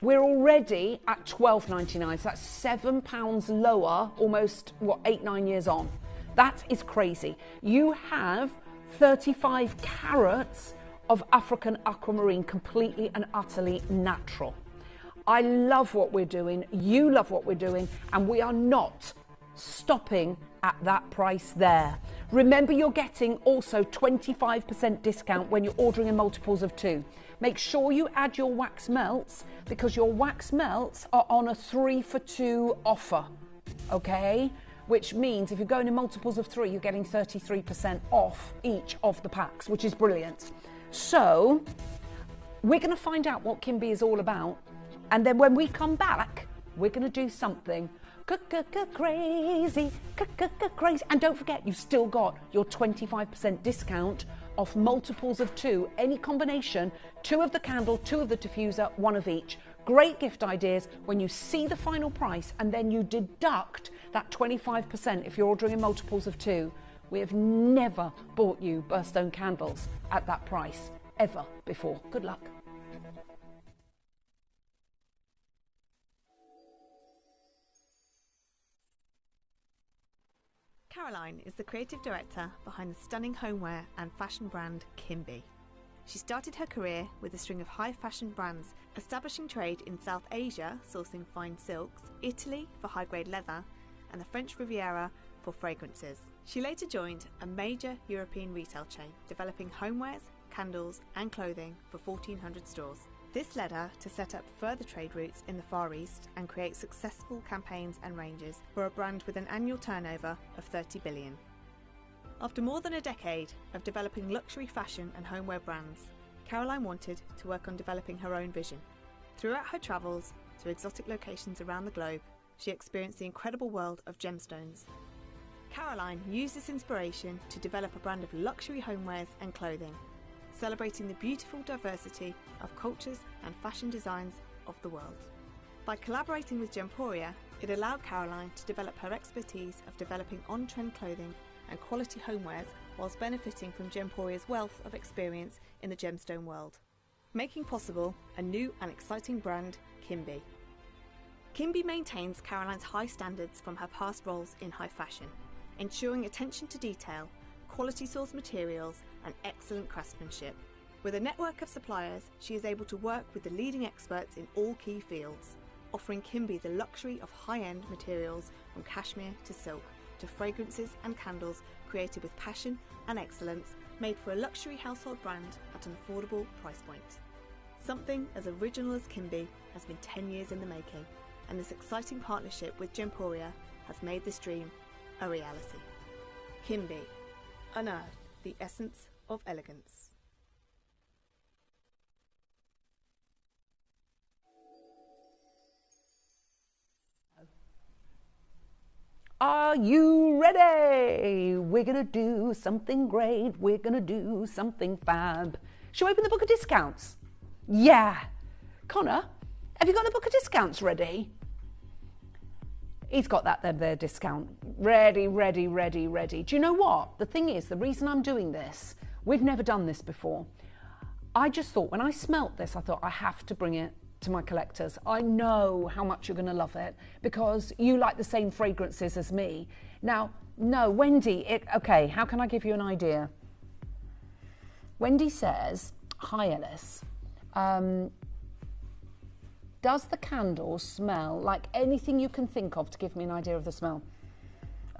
S18: We're already at £12.99, so that's £7 lower, almost, 8-9 years on. That is crazy. You have 35 carats of African aquamarine, completely and utterly natural. I love what we're doing, you love what we're doing, and we are not stopping at that price there. Remember, you're getting also 25% discount when you're ordering in multiples of 2. Make sure you add your wax melts, because your wax melts are on a 3 for 2 offer, okay? Which means if you're going in multiples of 3, you're getting 33% off each of the packs, which is brilliant. So we're going to find out what Kimby is all about. And then when we come back, we're going to do something crazy, crazy. And don't forget, you've still got your 25% discount off multiples of 2, any combination, 2 of the candle, 2 of the diffuser, 1 of each. Great gift ideas when you see the final price and then you deduct that 25% if you're ordering in multiples of 2. We have never bought you birthstone candles at that price, ever before. Good luck.
S19: Caroline is the creative director behind the stunning homeware and fashion brand Kimby. She started her career with a string of high fashion brands, establishing trade in South Asia, sourcing fine silks, Italy for high-grade leather, and the French Riviera for fragrances. She later joined a major European retail chain, developing homewares, candles and clothing for 1,400 stores. This led her to set up further trade routes in the Far East and create successful campaigns and ranges for a brand with an annual turnover of 30 billion. After more than a decade of developing luxury fashion and homeware brands, Caroline wanted to work on developing her own vision. Throughout her travels to exotic locations around the globe, she experienced the incredible world of gemstones. Caroline used this inspiration to develop a brand of luxury homewares and clothing, celebrating the beautiful diversity of cultures and fashion designs of the world. By collaborating with Gemporia, it allowed Caroline to develop her expertise of developing on-trend clothing and quality homewares whilst benefiting from Gemporia's wealth of experience in the gemstone world, making possible a new and exciting brand, Kimby. Kimby maintains Caroline's high standards from her past roles in high fashion, ensuring attention to detail, quality source materials and excellent craftsmanship. With a network of suppliers, she is able to work with the leading experts in all key fields, offering Kimby the luxury of high-end materials from cashmere to silk, to fragrances and candles created with passion and excellence, made for a luxury household brand at an affordable price point. Something as original as Kimby has been 10 years in the making, and this exciting partnership with Gemporia has made this dream a reality. Kimby, unearth the essence of elegance.
S18: Are you ready? We're going to do something great. We're going to do something fab. Shall we open the book of discounts? Yeah. Connor, have you got the book of discounts ready? He's got that there discount. Ready. Do you know what? The thing is, the reason I'm doing this, we've never done this before. I just thought, when I smelt this, I thought I have to bring it to my collectors. I know how much you're going to love it because you like the same fragrances as me. Now, no, Wendy, okay, how can I give you an idea? Wendy says, hi Ellis, does the candle smell like anything you can think of to give me an idea of the smell?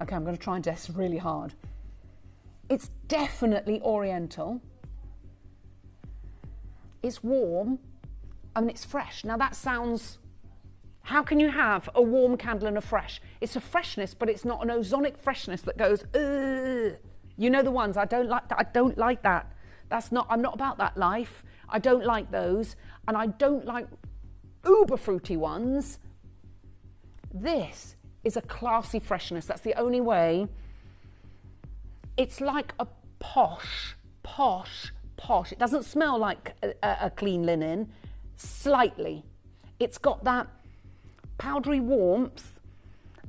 S18: Okay, I'm going to try and guess really hard. It's definitely oriental. It's warm. I mean, it's fresh. Now that sounds, how can you have a warm candle and a fresh? It's a freshness, but it's not an ozonic freshness that goes, ugh. You know the ones, I don't like that, I don't like that. I'm not about that life. I don't like those. And I don't like uber fruity ones. This is a classy freshness. That's the only way. It's like a posh. It doesn't smell like a clean linen. Slightly. It's got that powdery warmth,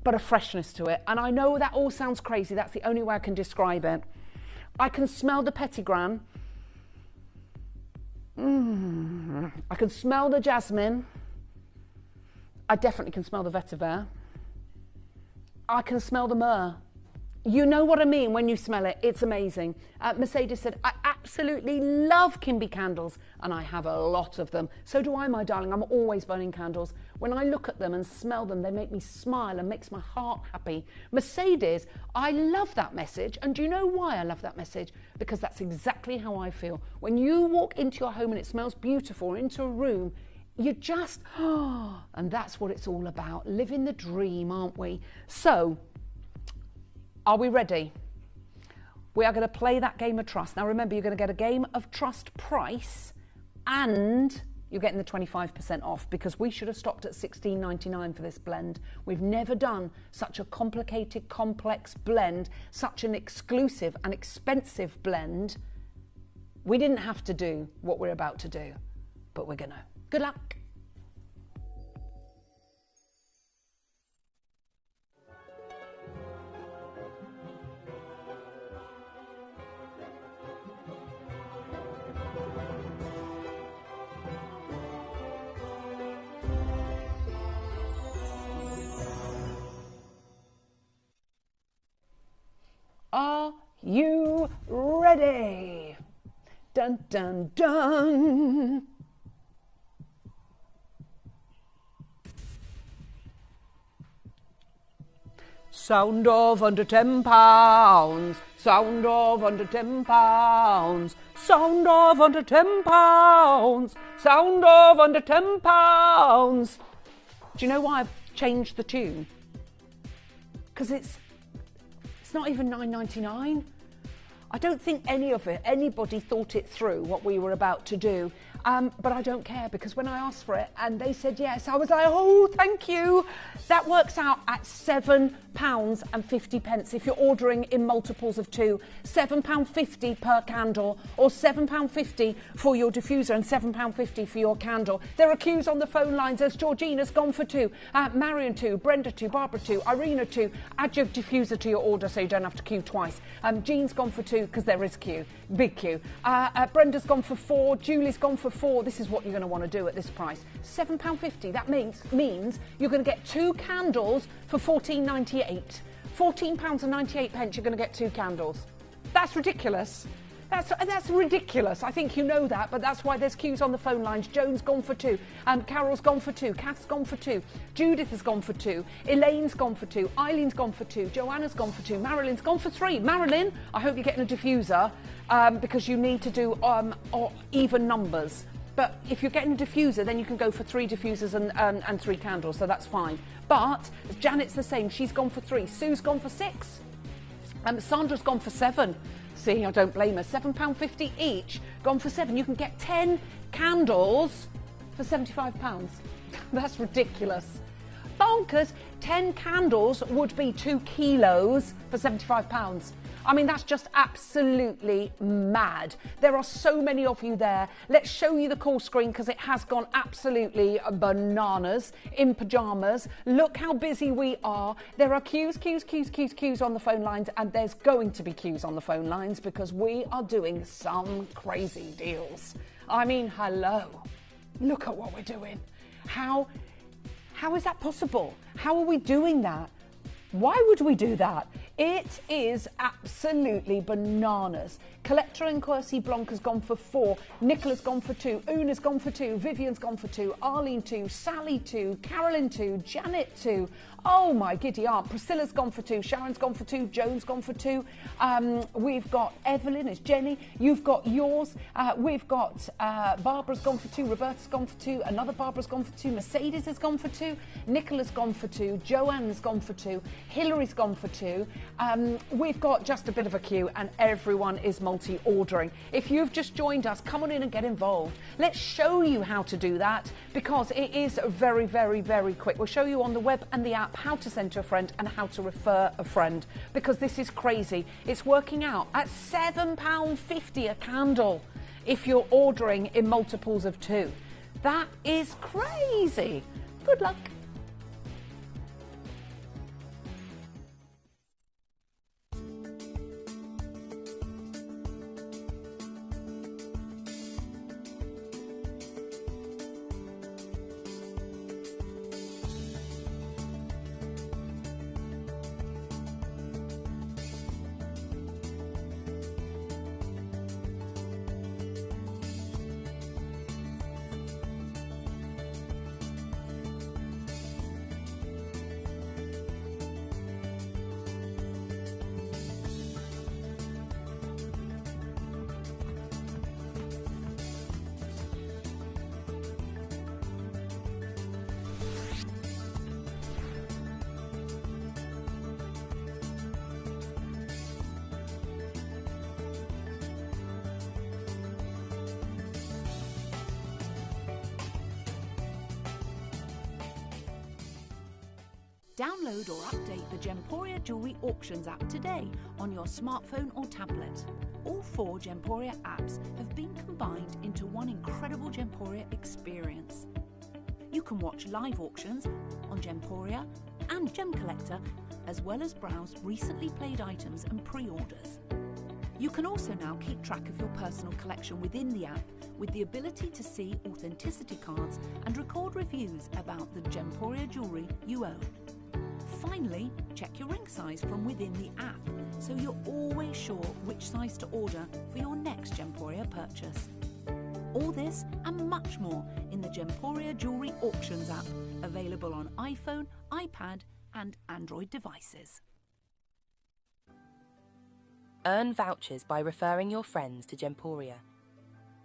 S18: but a freshness to it. And I know that all sounds crazy. That's the only way I can describe it. I can smell the petitgram. I can smell the jasmine. I definitely can smell the vetiver. I can smell the myrrh. You know what I mean when you smell it. It's amazing. Mercedes said, I absolutely love Kimby candles, and I have a lot of them. So do I, my darling. I'm always burning candles. When I look at them and smell them, they make me smile and makes my heart happy. Mercedes, I love that message. And do you know why I love that message? Because that's exactly how I feel. When you walk into your home and it smells beautiful, or into a room, you just, and that's what it's all about. Living the dream, aren't we? So, are we ready? We are going to play that game of trust. Now remember, you're going to get a game of trust price and you're getting the 25% off, because we should have stopped at $16.99 for this blend. We've never done such a complicated, complex blend, such an exclusive and expensive blend. We didn't have to do what we're about to do, but we're gonna. Good luck. Are you ready? Dun, dun, dun. Sound of under £10. Sound of under £10. Sound of under £10. Sound of under £10. Do you know why I've changed the tune? Because it's not even $9.99. I don't think anybody thought it through what we were about to do. But I don't care, because when I asked for it and they said yes, I was like, oh, thank you. That works out at £7.50 if you're ordering in multiples of 2. £7.50 per candle, or £7.50 for your diffuser and £7.50 for your candle. There are queues on the phone lines. There's Georgina's gone for 2, Marion 2, Brenda 2, Barbara 2, Irina 2. Add your diffuser to your order so you don't have to queue twice. Jean's gone for 2 because there is queue, big queue. Brenda's gone for 4, Julie's gone for 4. This is what you're going to want to do at this price. £7.50. That means you're going to get 2 candles for £14.98. £14.98 you're going to get 2 candles. That's ridiculous. That's ridiculous. I think you know that, but that's why there's queues on the phone lines. Joan's gone for 2. Carol's gone for 2. Kath's gone for 2. Judith has gone for 2. Elaine's gone for 2. Eileen's gone for 2. Joanna's gone for 2. Marilyn's gone for 3. Marilyn, I hope you're getting a diffuser, because you need to do even numbers. But if you're getting a diffuser, then you can go for 3 diffusers and 3 candles, so that's fine. But Janet's the same. She's gone for 3. Sue's gone for 6. Sandra's gone for 7. See, I don't blame her. £7.50 each, gone for 7. You can get 10 candles for £75. That's ridiculous. Bonkers. 10 candles would be 2 kilos for £75. I mean, that's just absolutely mad. There are so many of you there. Let's show you the call screen, because it has gone absolutely bananas in pyjamas. Look how busy we are. There are queues on the phone lines, and there's going to be queues on the phone lines because we are doing some crazy deals. I mean, hello. Look at what we're doing. How is that possible? How are we doing that? Why would we do that? It is absolutely bananas. Collector and Quercy Blanc has gone for 4. Nicola's gone for 2. Una's gone for 2. Vivian's gone for 2. Arlene 2. Sally 2. Carolyn 2. Janet 2. Oh my giddy aunt. Priscilla's gone for 2. Sharon's gone for 2. Joan's gone for 2. We've got Evelyn, it's Jenny. You've got yours. We've got Barbara's gone for 2. Roberta's gone for 2. Another Barbara's gone for 2. Mercedes has gone for 2. Nicola's gone for 2. Joanne's gone for 2. Hillary's gone for 2. We've got just a bit of a queue, and everyone is multi-ordering. If you've just joined us, come on in and get involved. Let's show you how to do that, because it is very, very, very quick. We'll show you on the web and the app how to send to a friend and how to refer a friend, because this is crazy. It's working out at £7.50 a candle if you're ordering in multiples of 2. That is crazy. Good luck.
S20: Download or update the Gemporia Jewellery Auctions app today on your smartphone or tablet. All 4 Gemporia apps have been combined into one incredible Gemporia experience. You can watch live auctions on Gemporia and Gem Collector, as well as browse recently played items and pre-orders. You can also now keep track of your personal collection within the app with the ability to see authenticity cards and record reviews about the Gemporia jewellery you own. Finally, check your ring size from within the app so you're always sure which size to order for your next Gemporia purchase. All this and much more in the Gemporia Jewellery Auctions app, available on iPhone, iPad and Android devices.
S2: Earn vouchers by referring your friends to Gemporia.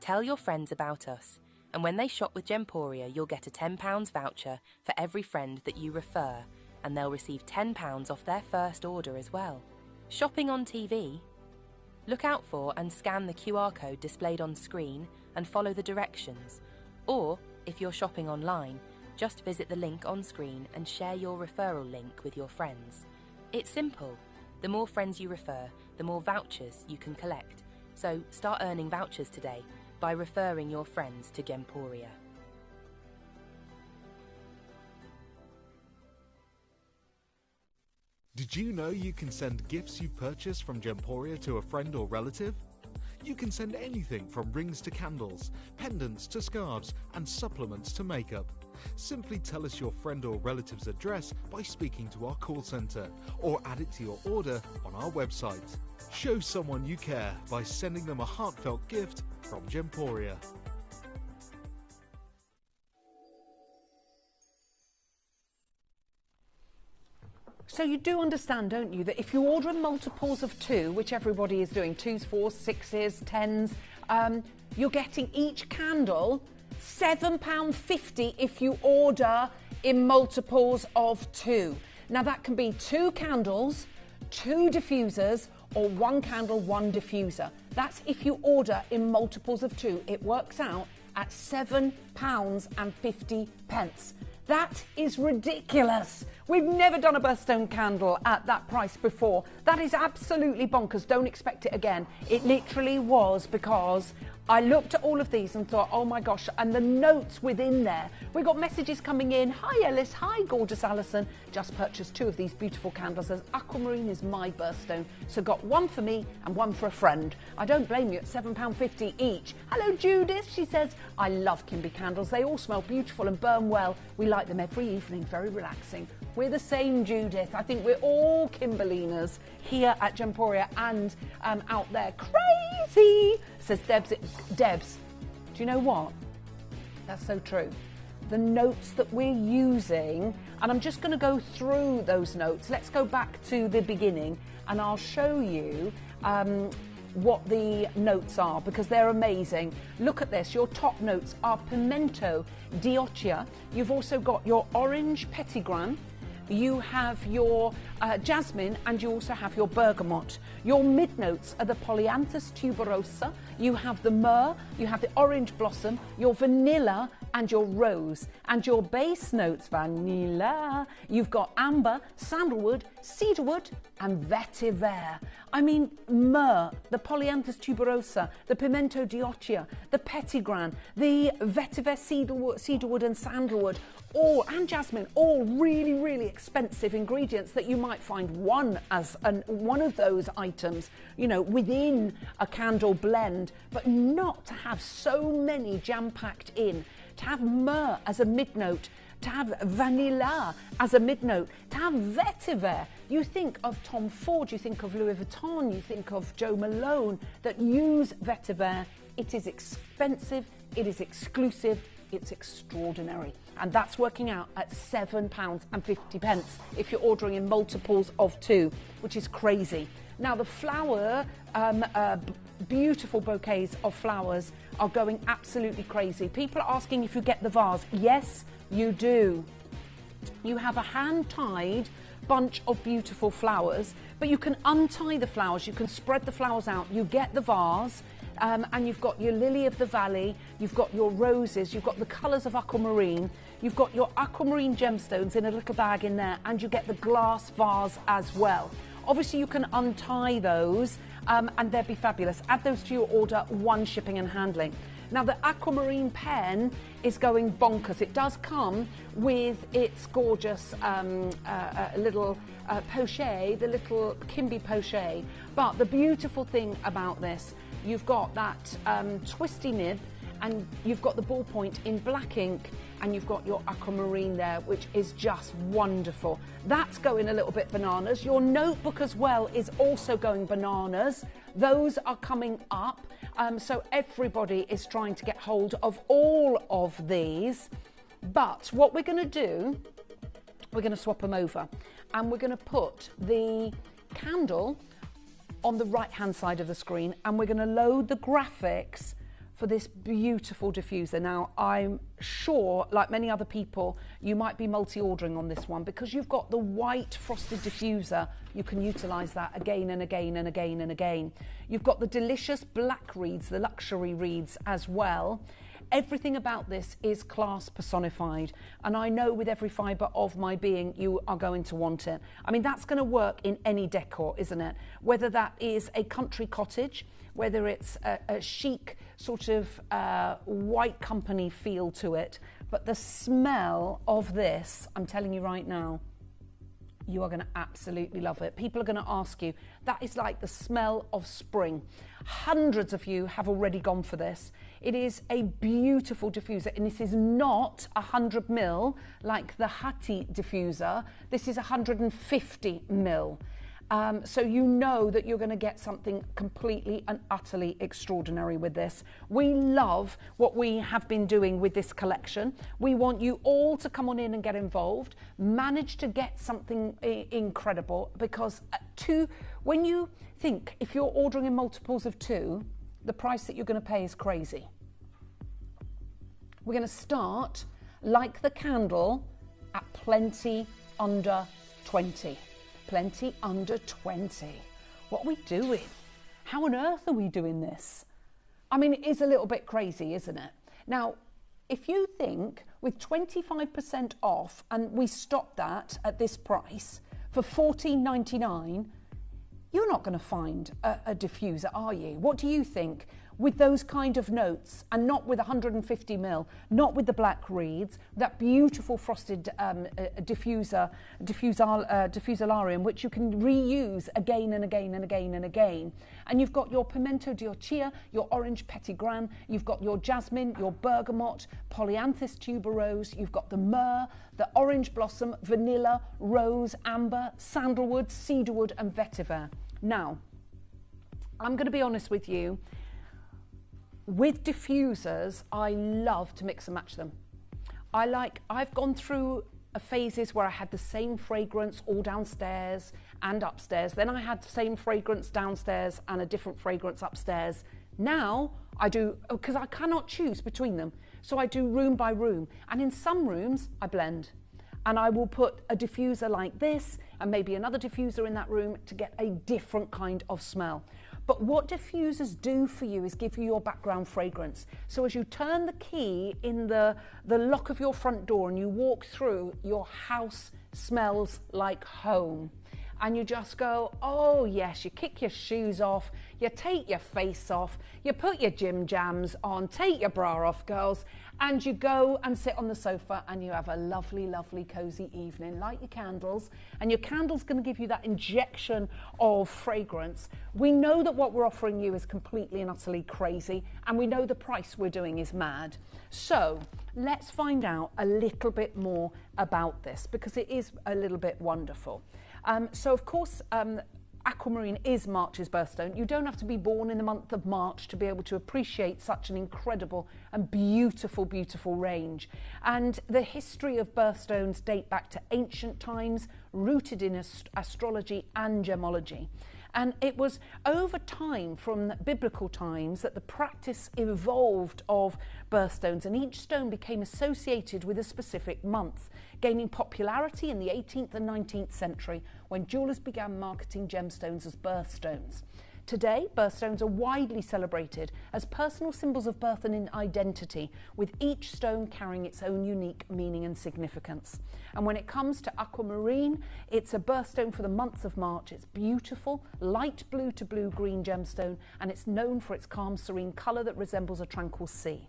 S2: Tell your friends about us, and when they shop with Gemporia, you'll get a £10 voucher for every friend that you refer, and they'll receive £10 off their first order as well. Shopping on TV? Look out for and scan the QR code displayed on screen and follow the directions. Or, if you're shopping online, just visit the link on screen and share your referral link with your friends. It's simple. The more friends you refer, the more vouchers you can collect. So start earning vouchers today by referring your friends to Gemporia.
S3: Did you know you can send gifts you've purchased from Gemporia to a friend or relative? You can send anything from rings to candles, pendants to scarves, and supplements to makeup. Simply tell us your friend or relative's address by speaking to our call centre, or add it to your order on our website. Show someone you care by sending them a heartfelt gift from Gemporia.
S18: So you do understand, don't you, that if you order in multiples of 2, which everybody is doing, 2s, 4s, 6s, 10s, you're getting each candle £7.50 if you order in multiples of 2. Now that can be 2 candles, 2 diffusers, or 1 candle, 1 diffuser. That's if you order in multiples of 2. It works out at £7.50. That is ridiculous. We've never done a birthstone candle at that price before. That is absolutely bonkers. Don't expect it again. It literally was because I looked at all of these and thought, oh my gosh, and the notes within there. We got messages coming in. Hi Ellis, hi gorgeous Alison. Just purchased 2 of these beautiful candles as aquamarine is my birthstone. So got 1 for me and 1 for a friend. I don't blame you at £7.50 each. Hello Judith, she says, I love Kimby candles. They all smell beautiful and burn well. We light them every evening, very relaxing. We're the same, Judith. I think we're all Kimberlinas here at Gemporia and out there. Crazy, says Debs. Debs, do you know what? That's so true. The notes that we're using, and I'm just going to go through those notes. Let's go back to the beginning and I'll show you what the notes are because they're amazing. Look at this. Your top notes are pimento dioccia. You've also got your orange petitgrain. You have your jasmine and you also have your bergamot. Your mid notes are the polyanthus tuberosa. You have the myrrh, you have the orange blossom, your vanilla and your rose. And your base notes, vanilla, you've got amber, sandalwood, cedarwood and vetiver. I mean, myrrh, the polyanthus tuberosa, the pimento dioccia, the petitgrain, the vetiver, cedarwood and sandalwood, all, and jasmine, all really, really expensive ingredients that you might find one of those items, you know, within a candle blend, but not to have so many jam-packed in. To have myrrh as a mid-note, to have vanilla as a mid-note, to have vetiver. You think of Tom Ford, you think of Louis Vuitton, you think of Joe Malone that use vetiver. It is expensive, it is exclusive, it's extraordinary. And that's working out at £7.50 if you're ordering in multiples of 2, which is crazy. Now the flower, beautiful bouquets of flowers are going absolutely crazy. People are asking if you get the vase. Yes, you do. You have a hand-tied bunch of beautiful flowers, but you can untie the flowers, you can spread the flowers out, you get the vase, and you've got your lily of the valley, you've got your roses, you've got the colours of aquamarine, you've got your aquamarine gemstones in a little bag in there, and you get the glass vase as well. Obviously you can untie those and they'd be fabulous. Add those to your order, 1 shipping and handling. Now the aquamarine pen is going bonkers. It does come with its gorgeous little pochet, the little Kimby pochet. But the beautiful thing about this, you've got that twisty nib, and you've got the ballpoint in black ink, and you've got your aquamarine there, which is just wonderful. That's going a little bit bananas. Your notebook as well is also going bananas. Those are coming up. So everybody is trying to get hold of all of these. But what we're going to do, we're going to swap them over, and we're going to put the candle on the right-hand side of the screen, and we're going to load the graphics for this beautiful diffuser. Now, I'm sure, like many other people, you might be multi-ordering on this one because you've got the white frosted diffuser. You can utilise that again and again and again and again. You've got the delicious black reeds, the luxury reeds as well. Everything about this is class personified, and I know with every fibre of my being you are going to want it. I mean, that's going to work in any decor, isn't it? Whether that is a country cottage, whether it's a chic sort of white company feel to it, but the smell of this, I'm telling you right now, you are going to absolutely love it. People are going to ask you, that is like the smell of spring. Hundreds of you have already gone for this. It is a beautiful diffuser, and this is not 100 ml like the Hati diffuser. This is 150 ml. So you know that you're going to get something completely and utterly extraordinary with this. We love what we have been doing with this collection. We want you all to come on in and get involved, manage to get something incredible, because when you think if you're ordering in multiples of 2, the price that you're going to pay is crazy. We're going to start, like the candle, at plenty under 20. Plenty under 20. What are we doing? How on earth are we doing this? I mean, it is a little bit crazy, isn't it? Now, if you think with 25% off, and we stopped that at this price for $14.99, you're not going to find a diffuser, are you? What do you think? With those kind of notes, and not with 150 ml, not with the black reeds, that beautiful frosted diffusalarium, which you can reuse again and again and again and again. And you've got your pimento di orchia, your orange petitgrain, you've got your jasmine, your bergamot, polyanthus tuberose, you've got the myrrh, the orange blossom, vanilla, rose, amber, sandalwood, cedarwood, and vetiver. Now, I'm going to be honest with you. With diffusers, I love to mix and match them. I've gone through phases where I had the same fragrance all downstairs and upstairs. Then I had the same fragrance downstairs and a different fragrance upstairs. Now I do, because I cannot choose between them. So I do room by room. And in some rooms, I blend. And I will put a diffuser like this and maybe another diffuser in that room to get a different kind of smell. But what diffusers do for you is give you your background fragrance. So as you turn the key in the lock of your front door and you walk through, your house smells like home. And you just go, oh yes, you kick your shoes off, you take your face off, you put your gym jams on, take your bra off, girls, and you go and sit on the sofa and you have a lovely, lovely cozy evening. Light your candles, and your candle's going to give you that injection of fragrance. We know that what we're offering you is completely and utterly crazy, and we know the price we're doing is mad. So let's find out a little bit more about this, because it is a little bit wonderful. So of course, aquamarine is March's birthstone. You don't have to be born in the month of March to be able to appreciate such an incredible and beautiful, beautiful range. And the history of birthstones date back to ancient times, rooted in astrology and gemology. And it was over time, from biblical times, that the practice evolved of birthstones, and each stone became associated with a specific month, gaining popularity in the 18th and 19th century when jewellers began marketing gemstones as birthstones. Today, birthstones are widely celebrated as personal symbols of birth and identity, with each stone carrying its own unique meaning and significance. And when it comes to aquamarine, it's a birthstone for the month of March. It's beautiful, light blue to blue-green gemstone, and it's known for its calm, serene colour that resembles a tranquil sea.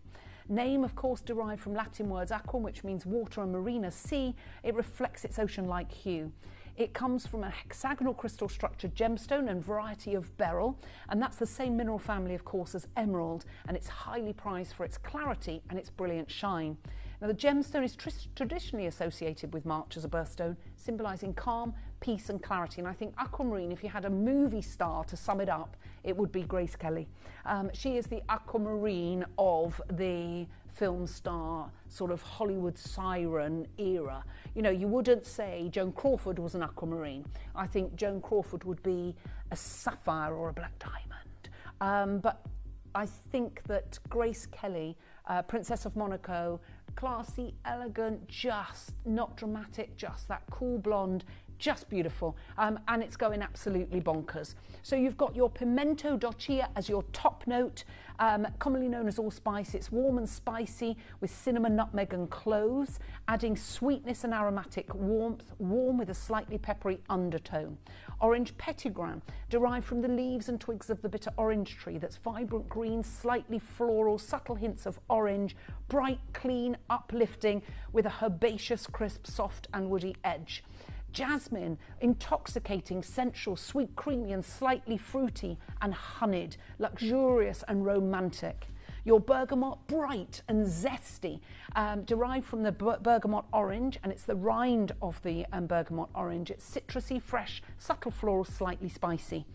S18: Name, of course, derived from Latin words aquam, which means water, and marina, sea. It reflects its ocean-like hue. It comes from a hexagonal crystal structured gemstone and variety of beryl, and that's the same mineral family, of course, as emerald, and it's highly prized for its clarity and its brilliant shine. Now, the gemstone is traditionally associated with March as a birthstone, symbolising calm, peace and clarity. And I think aquamarine, if you had a movie star to sum it up, it would be Grace Kelly. She is the aquamarine of the film star, sort of Hollywood siren era. You know, you wouldn't say Joan Crawford was an aquamarine. I think Joan Crawford would be a sapphire or a black diamond. But I think that Grace Kelly, Princess of Monaco, classy, elegant, just not dramatic, just that cool blonde, just beautiful, and it's going absolutely bonkers. So you've got your pimento dolce as your top note, commonly known as allspice. It's warm and spicy with cinnamon, nutmeg and cloves, adding sweetness and aromatic warmth, warm with a slightly peppery undertone. Orange petitgrain, derived from the leaves and twigs of the bitter orange tree, that's vibrant green, slightly floral, subtle hints of orange, bright, clean, uplifting, with a herbaceous, crisp, soft and woody edge. Jasmine, intoxicating, sensual, sweet, creamy and slightly fruity and honeyed, luxurious and romantic. Your bergamot, bright and zesty, derived from the bergamot orange, and it's the rind of the bergamot orange. It's citrusy, fresh, subtle floral, slightly spicy.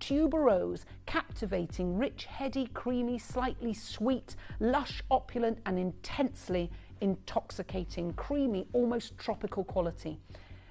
S18: Tuberose, captivating, rich, heady, creamy, slightly sweet, lush, opulent and intensely intoxicating, creamy, almost tropical quality.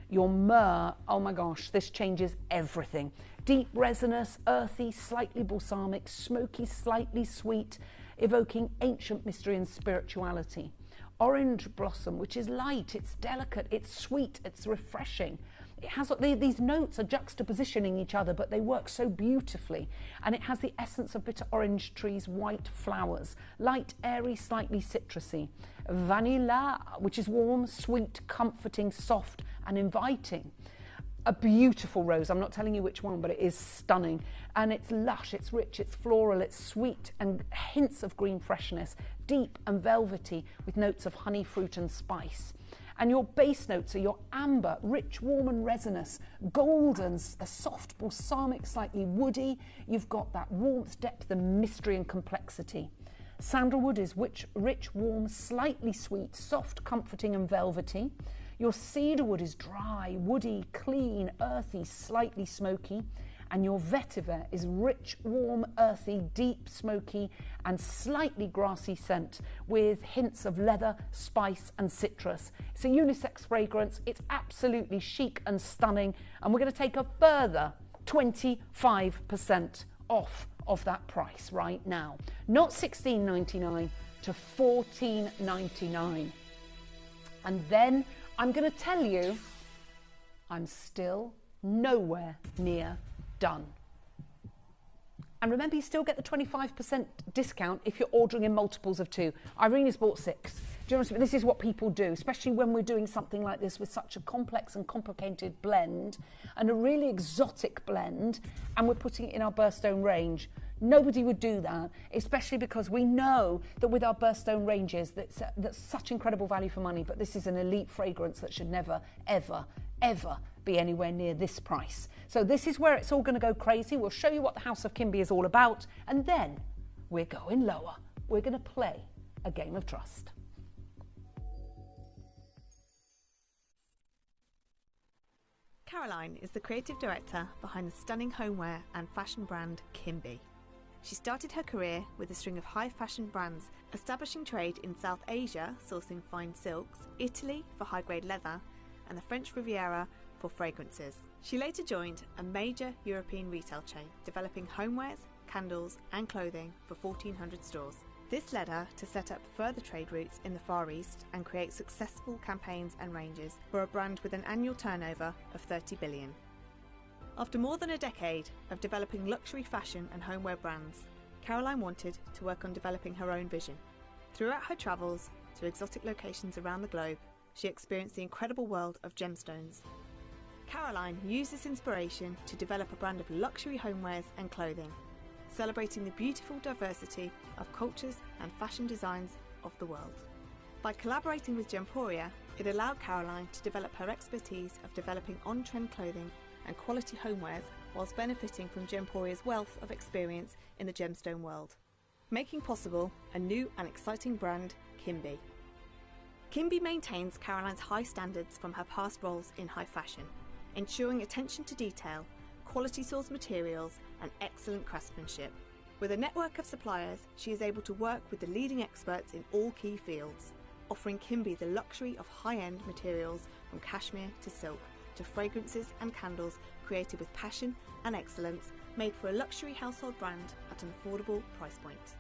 S18: Your myrrh, oh my gosh, this changes everything. Deep resinous, earthy, slightly balsamic, smoky, slightly sweet, evoking ancient mystery and spirituality. Orange blossom, which is light, it's delicate, it's sweet, it's refreshing. It has these notes are juxtapositioning each other, but they work so beautifully. And it has the essence of bitter orange trees' white flowers, light, airy, slightly citrusy. Vanilla, which is warm, sweet, comforting, soft and inviting. A beautiful rose. I'm not telling you which one, but it is stunning. And it's lush, it's rich, it's floral, it's sweet and hints of green freshness, deep and velvety with notes of honey, fruit and spice. And your base notes are your amber, rich, warm and resinous, golden, a soft, balsamic, slightly woody. You've got that warmth, depth and mystery and complexity. Sandalwood is rich, warm, slightly sweet, soft, comforting and velvety. Your cedarwood is dry, woody, clean, earthy, slightly smoky. And your vetiver is rich, warm, earthy, deep, smoky and slightly grassy scent with hints of leather, spice and citrus. It's a unisex fragrance. It's absolutely chic and stunning. And we're going to take a further 25% off of that price right now. Not $16.99 to $14.99. And then I'm going to tell you I'm still nowhere near done. And remember, you still get the 25% discount if you're ordering in multiples of 2. Irene has bought 6. Do you know what I mean? This is what people do, especially when we're doing something like this with such a complex and complicated blend and a really exotic blend, and we're putting it in our birthstone range. Nobody would do that, especially because we know that with our birthstone ranges, that's such incredible value for money, but this is an elite fragrance that should never, ever, ever be anywhere near this price. So this is where it's all going to go crazy. We'll show you what the House of Kimby is all about, and then we're going lower. We're going to play a game of trust.
S19: Caroline is the creative director behind the stunning homeware and fashion brand Kimby. She started her career with a string of high fashion brands, establishing trade in South Asia, sourcing fine silks, Italy for high-grade leather, and the French Riviera for fragrances. She later joined a major European retail chain, developing homewares, candles and clothing for 1,400 stores. This led her to set up further trade routes in the Far East and create successful campaigns and ranges for a brand with an annual turnover of 30 billion. After more than a decade of developing luxury fashion and homeware brands, Caroline wanted to work on developing her own vision. Throughout her travels to exotic locations around the globe, she experienced the incredible world of gemstones. Caroline used this inspiration to develop a brand of luxury homewares and clothing, celebrating the beautiful diversity of cultures and fashion designs of the world. By collaborating with Gemporia, it allowed Caroline to develop her expertise of developing on-trend clothing and quality homewares whilst benefiting from Gemporia's wealth of experience in the gemstone world, making possible a new and exciting brand, Kimby. Kimby maintains Caroline's high standards from her past roles in high fashion, ensuring attention to detail, quality source materials and excellent craftsmanship. With a network of suppliers, she is able to work with the leading experts in all key fields, offering Kimby the luxury of high-end materials from cashmere to silk, to fragrances and candles created with passion and excellence, made for a luxury household brand at an affordable price point.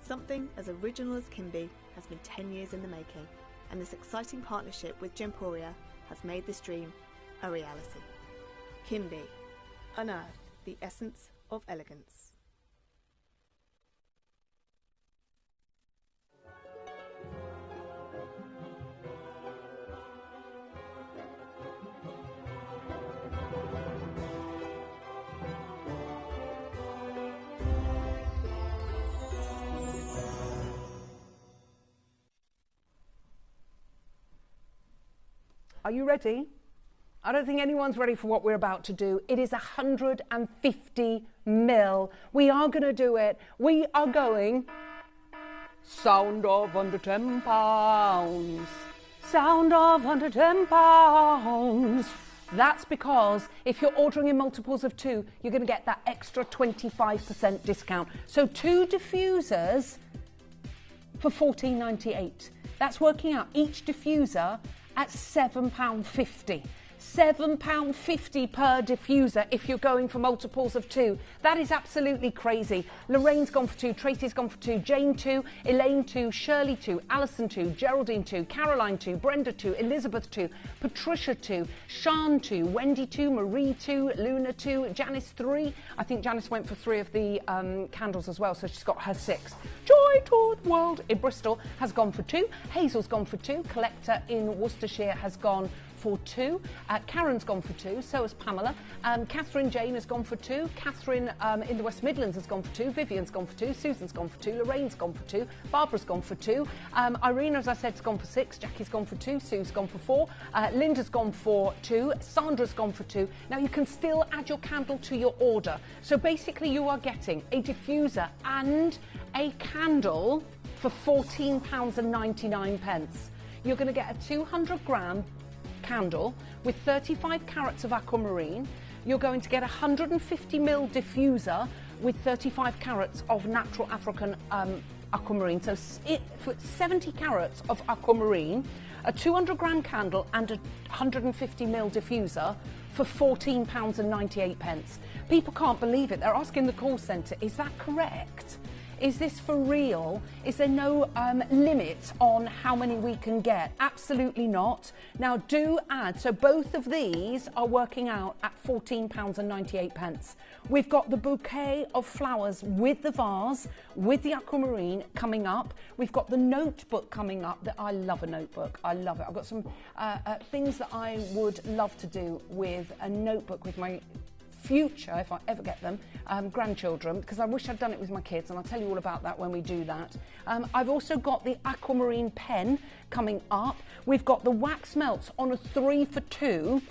S19: Something as original as Kimby has been 10 years in the making, and this exciting partnership with Gemporia has made this dream a reality. Kimby, unearth the essence of elegance.
S18: Are you ready? I don't think anyone's ready for what we're about to do. It is 150 mil. We are going to do it. We are going sound of under £10. Sound of under £10. That's because if you're ordering in multiples of 2, you're going to get that extra 25% discount. So 2 diffusers for £14.98. That's working out each diffuser at £7.50. £7.50 per diffuser if you're going for multiples of 2. That is absolutely crazy. Lorraine's gone for 2, Tracy's gone for 2, Jane 2, Elaine 2, Shirley 2, Alison 2, Geraldine 2, Caroline 2, Brenda 2, Elizabeth 2, Patricia 2, Sian 2, Wendy 2, Marie 2, Luna 2, Janice 3. I think Janice went for 3 of the candles as well, so she's got her 6. Joy to the World in Bristol has gone for 2. Hazel's gone for 2. Collector in Worcestershire has gone for 2. Karen's gone for 2, so has Pamela. Catherine Jane has gone for 2. Catherine in the West Midlands has gone for 2. Vivian's gone for 2. Susan's gone for 2. Lorraine's gone for 2. Barbara's gone for 2. Irina, as I said, has gone for 6. Jackie's gone for 2. Sue's gone for 4. Linda's gone for 2. Sandra's gone for 2. Now you can still add your candle to your order. So basically you are getting a diffuser and a candle for £14.99. You're going to get a 200 gram candle with 35 carats of aquamarine. You're going to get a 150 ml diffuser with 35 carats of natural African aquamarine. So for 70 carats of aquamarine, a 200 gram candle and a 150 ml diffuser for £14.98. People can't believe it. They're asking the call centre, is that correct? Is this for real? Is there no limit on how many we can get? Absolutely not. Now do add, so both of these are working out at £14.98. We've got the bouquet of flowers with the vase, with the aquamarine coming up. We've got the notebook coming up. I love a notebook. I love it. I've got some things that I would love to do with a notebook with my future, if I ever get them, grandchildren, because I wish I'd done it with my kids, and I'll tell you all about that when we do that. I've also got the aquamarine pen coming up. We've got the wax melts on a 3 for 2.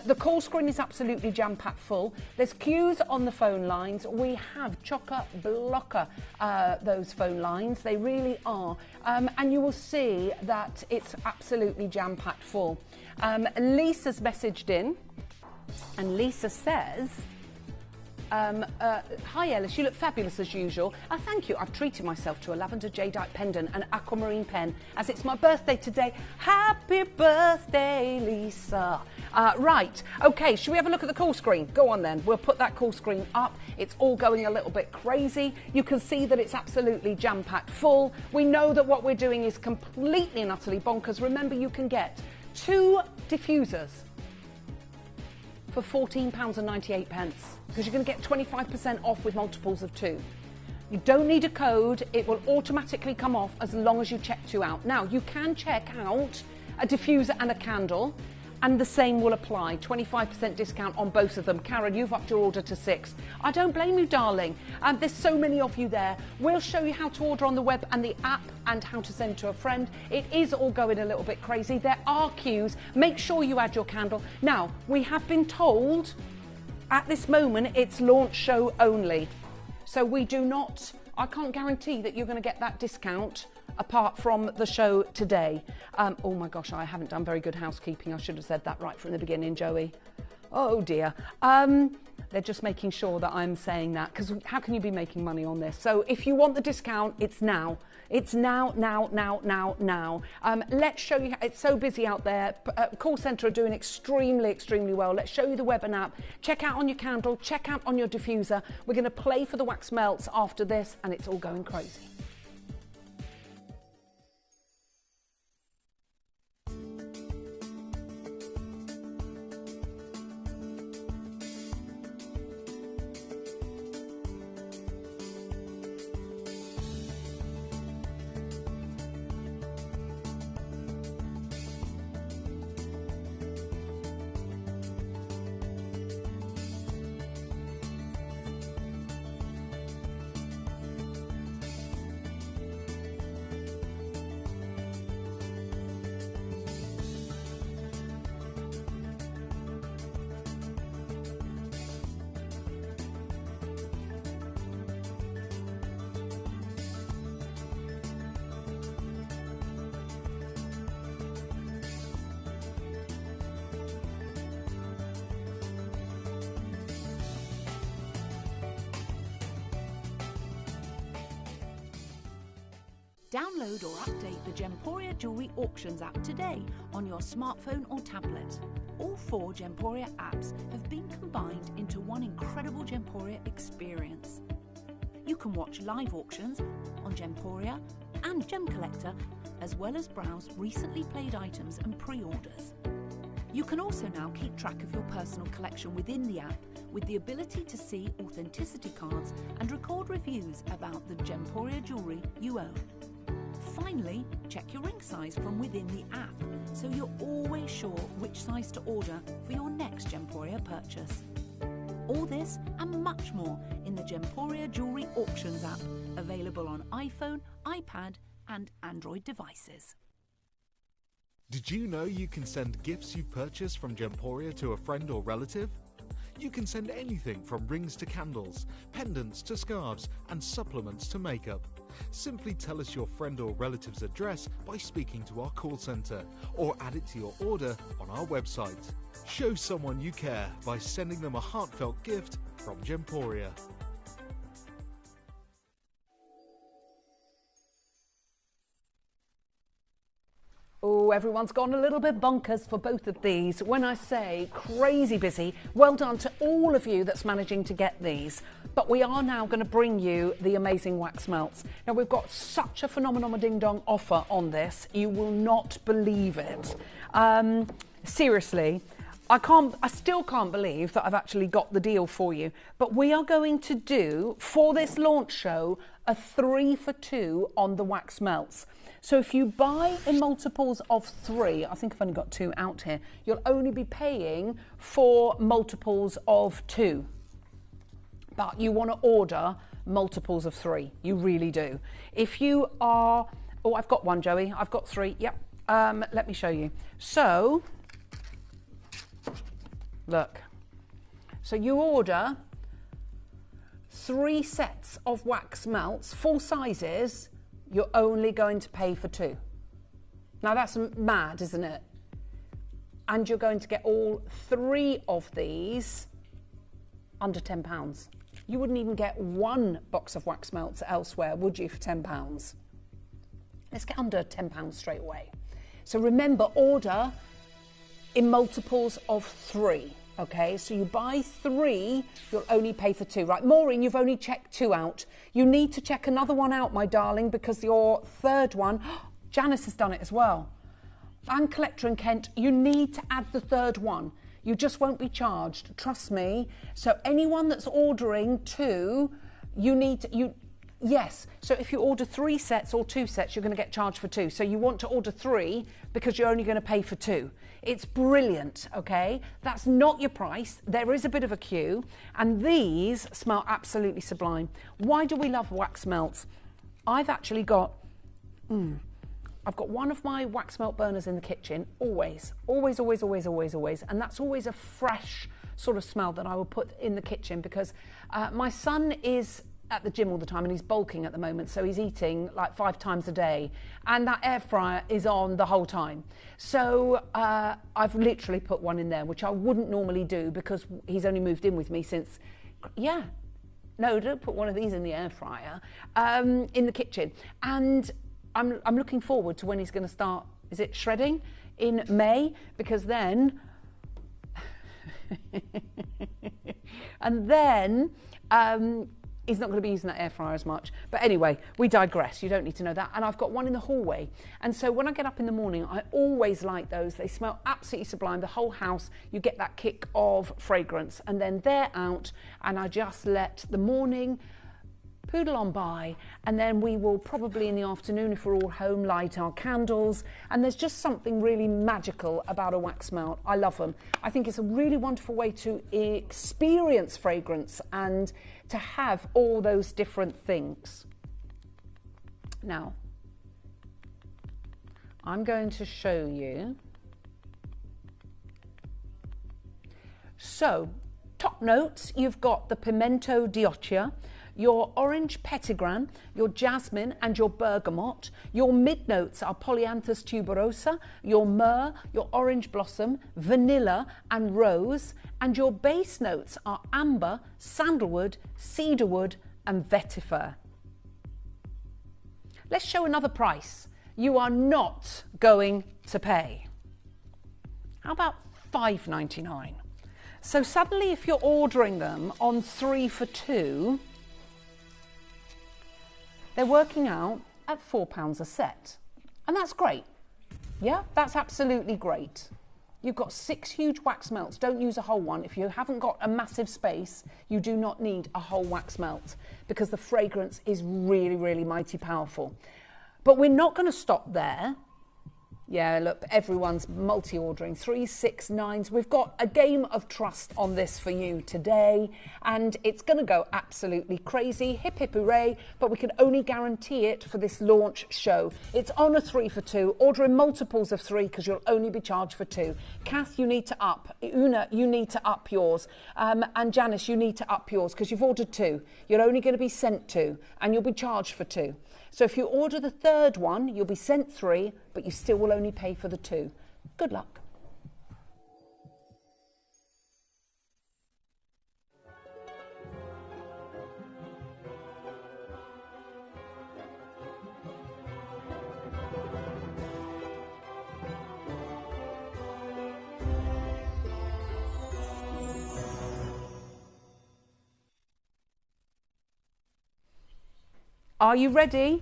S18: The call screen is absolutely jam-packed full. There's queues on the phone lines. We have chock-a-blocker those phone lines. They really are. And you will see that it's absolutely jam-packed full. Lisa's messaged in, and Lisa says, Hi Ellis, you look fabulous as usual. Thank you. I've treated myself to a lavender jadeite pendant and aquamarine pen as it's my birthday today. Happy birthday, Lisa. Right, okay, should we have a look at the call screen? Go on then, we'll put that call screen up. It's all going a little bit crazy. You can see that it's absolutely jam-packed full. We know that what we're doing is completely and utterly bonkers. Remember, you can get 2 diffusers for £14.98 because you're going to get 25% off with multiples of 2. You don't need a code, it will automatically come off as long as you check 2 out. Now, you can check out a diffuser and a candle, and the same will apply. 25% discount on both of them. Karen, you've upped your order to 6. I don't blame you, darling. There's so many of you there. We'll show you how to order on the web and the app and how to send to a friend. It is all going a little bit crazy. There are queues. Make sure you add your candle. Now, we have been told at this moment it's launch show only. So we do not, I can't guarantee that you're going to get that discount apart from the show today. Oh my gosh, I haven't done very good housekeeping. I should have said that right from the beginning, Joey. Oh dear. They're just making sure that I'm saying that, because how can you be making money on this? So if you want the discount, it's now. It's now. Let's show you, it's so busy out there. Call centre are doing extremely well. Let's show you the web and app. Check out on your candle, check out on your diffuser. We're going to play for the wax melts after this, and it's all going crazy.
S20: Download or update the Gemporia Jewellery Auctions app today on your smartphone or tablet. All 4 Gemporia apps have been combined into one incredible Gemporia experience. You can watch live auctions on Gemporia and Gem Collector, as well as browse recently played items and pre-orders. You can also now keep track of your personal collection within the app with the ability to see authenticity cards and record reviews about the Gemporia jewellery you own. Finally, check your ring size from within the app so you're always sure which size to order for your next Gemporia purchase. All this and much more in the Gemporia Jewellery Auctions app, available on iPhone, iPad and Android devices.
S3: Did you know you can send gifts you've purchased from Gemporia to a friend or relative? You can send anything from rings to candles, pendants to scarves, and supplements to makeup. Simply tell us your friend or relative's address by speaking to our call centre, or add it to your order on our website. Show someone you care by sending them a heartfelt gift from Gemporia.
S18: Oh, everyone's gone a little bit bonkers for both of these. When I say crazy busy, well done to all of you that's managing to get these. But we are now going to bring you the amazing wax melts. Now, we've got such a phenomenal ding-dong offer on this. You will not believe it. Seriously, I still can't believe that I've actually got the deal for you. But we are going to do, for this launch show, a 3 for 2 on the wax melts. So if you buy in multiples of 3, I think I've only got 2 out here, you'll only be paying for multiples of 2. But you want to order multiples of 3. You really do. If you are... Oh, I've got one, Joey. I've got 3. Yep. Let me show you. So, look. So you order 3 sets of wax melts, full sizes, you're only going to pay for 2. Now that's mad, isn't it? And you're going to get all 3 of these under £10. You wouldn't even get one box of wax melts elsewhere, would you, for £10? Let's get under £10 straight away. So remember, order in multiples of 3. Okay, so you buy 3, you'll only pay for 2. Right, Maureen, you've only checked 2 out. You need to check another one out, my darling, because your third one, Janice has done it as well. And Collector and Kent, you need to add the third one. You just won't be charged, trust me. So anyone that's ordering 2, you need to, yes. So if you order 3 sets or 2 sets, you're going to get charged for 2. So you want to order 3 because you're only going to pay for 2. It's brilliant, okay? That's not your price. There is a bit of a queue, and these smell absolutely sublime. Why do we love wax melts? I've actually got, I've got one of my wax melt burners in the kitchen, always, and that's always a fresh sort of smell that I will put in the kitchen because my son is at the gym all the time and he's bulking at the moment, so he's eating like 5 times a day, and that air fryer is on the whole time. So I've literally put one in there, which I wouldn't normally do because he's only moved in with me since, no, don't put one of these in the air fryer, in the kitchen. And I'm looking forward to when he's going to start, is it shredding in May? Because then, and then, he's not going to be using that air fryer as much. But anyway, we digress. You don't need to know that. And I've got one in the hallway. And so when I get up in the morning, I always like those. They smell absolutely sublime. The whole house, you get that kick of fragrance. And then they're out, and I just let the morning poodle on by, and then we will probably in the afternoon, if we're all home, light our candles. And there's just something really magical about a wax melt. I love them. I think it's a really wonderful way to experience fragrance and to have all those different things. Now, I'm going to show you. So, top notes, you've got the pimento d'Ocia, your orange petitgrain, your jasmine and your bergamot. Your mid notes are polyanthus tuberosa, your myrrh, your orange blossom, vanilla and rose. And your base notes are amber, sandalwood, cedarwood and vetiver. Let's show another price you are not going to pay. How about $5.99? So suddenly if you're ordering them on 3 for 2, they're working out at £4 a set. And that's great. Yeah, that's absolutely great. You've got 6 huge wax melts. Don't use a whole one. If you haven't got a massive space, you do not need a whole wax melt because the fragrance is really, really mighty powerful. But we're not going to stop there. Yeah, look, everyone's multi-ordering. 3, 6, 9s. We've got a game of trust on this for you today, and it's going to go absolutely crazy. Hip, hip, hooray, but we can only guarantee it for this launch show. It's on a 3 for 2. Order in multiples of 3 because you'll only be charged for 2. Kath, you need to up. Una, you need to up yours. And Janice, you need to up yours because you've ordered 2. You're only going to be sent 2, and you'll be charged for 2. So if you order the third one, you'll be sent 3, but you still will only pay for the 2. Good luck. Are you ready?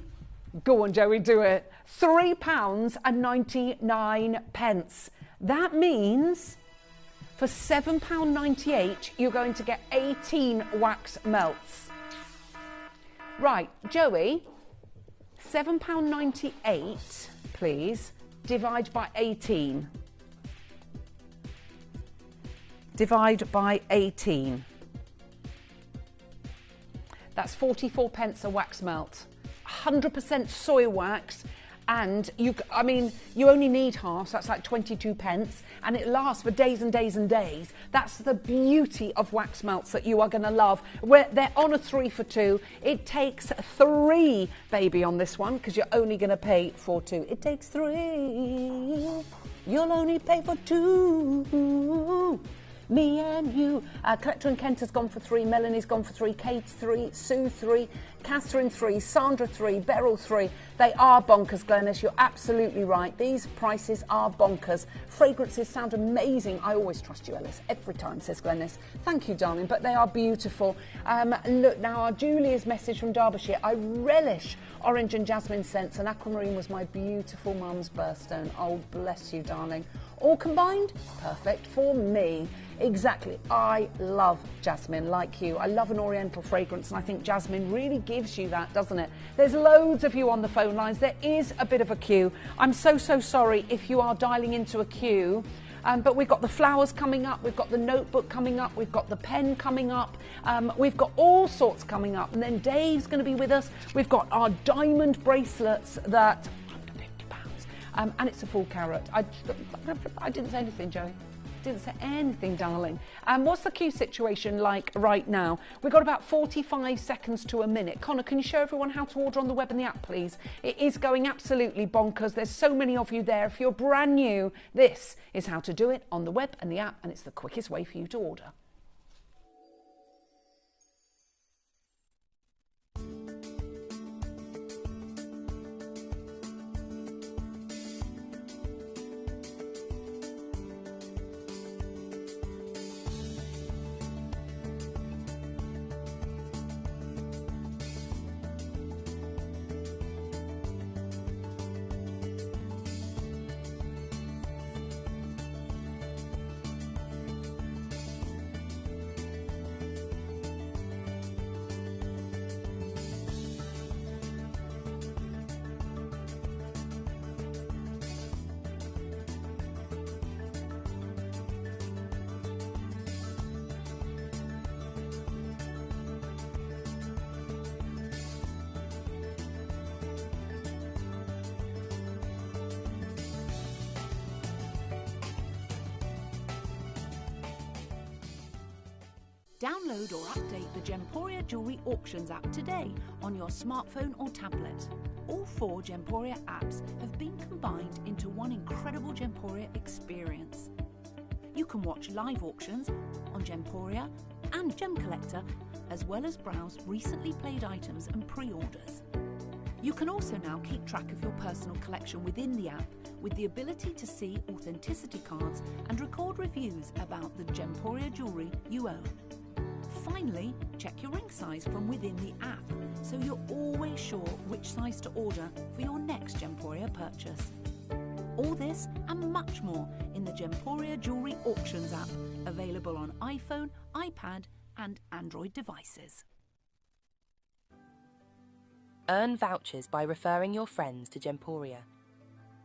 S18: Go on, Joey, do it. £3.99. That means for £7.98, you're going to get 18 wax melts. Right, Joey, £7.98, please, divide by 18. Divide by 18. That's 44 pence a wax melt. 100% soy wax, and you only need half, so that's like 22 pence, and it lasts for days and days and days. That's the beauty of wax melts that you are going to love. They're on a 3 for 2. It takes 3, baby, on this one, because you're only going to pay for 2. It takes 3. You'll only pay for 2. Me and you. Collector and Kent has gone for 3, Melanie's gone for 3, Kate 3, Sue 3, Catherine 3, Sandra 3, Beryl 3. They are bonkers, Glenys. You're absolutely right. These prices are bonkers. Fragrances sound amazing. I always trust you, Ellis, every time, says Glenys. Thank you, darling, but they are beautiful. Look, now our Julia's message from Derbyshire. I relish orange and jasmine scents, and aquamarine was my beautiful mum's birthstone. Oh, bless you, darling. All combined, perfect for me. Exactly. I love jasmine like you. I love an oriental fragrance, and I think jasmine really gives you that, doesn't it? There's loads of you on the phone lines. There is a bit of a queue. I'm so sorry if you are dialing into a queue. But we've got the flowers coming up, we've got the notebook coming up, we've got the pen coming up, we've got all sorts coming up. And then Dave's going to be with us. We've got our diamond bracelets that £150, and it's a full carat. I didn't say anything, Joey. Didn't say anything, darling. What's the queue situation like right now? We've got about 45 seconds to a minute. Connor, can you show everyone how to order on the web and the app, please? It is going absolutely bonkers. There's so many of you there. If you're brand new, this is how to do it on the web and the app, and it's the quickest way for you to order.
S20: Download or update the Gemporia Jewellery Auctions app today on your smartphone or tablet. All 4 Gemporia apps have been combined into one incredible Gemporia experience. You can watch live auctions on Gemporia and Gem Collector, as well as browse recently played items and pre-orders. You can also now keep track of your personal collection within the app with the ability to see authenticity cards and record reviews about the Gemporia jewellery you own. Finally, check your ring size from within the app so you're always sure which size to order for your next Gemporia purchase. All this and much more in the Gemporia Jewellery Auctions app, available on iPhone, iPad and Android devices.
S2: Earn vouchers by referring your friends to Gemporia.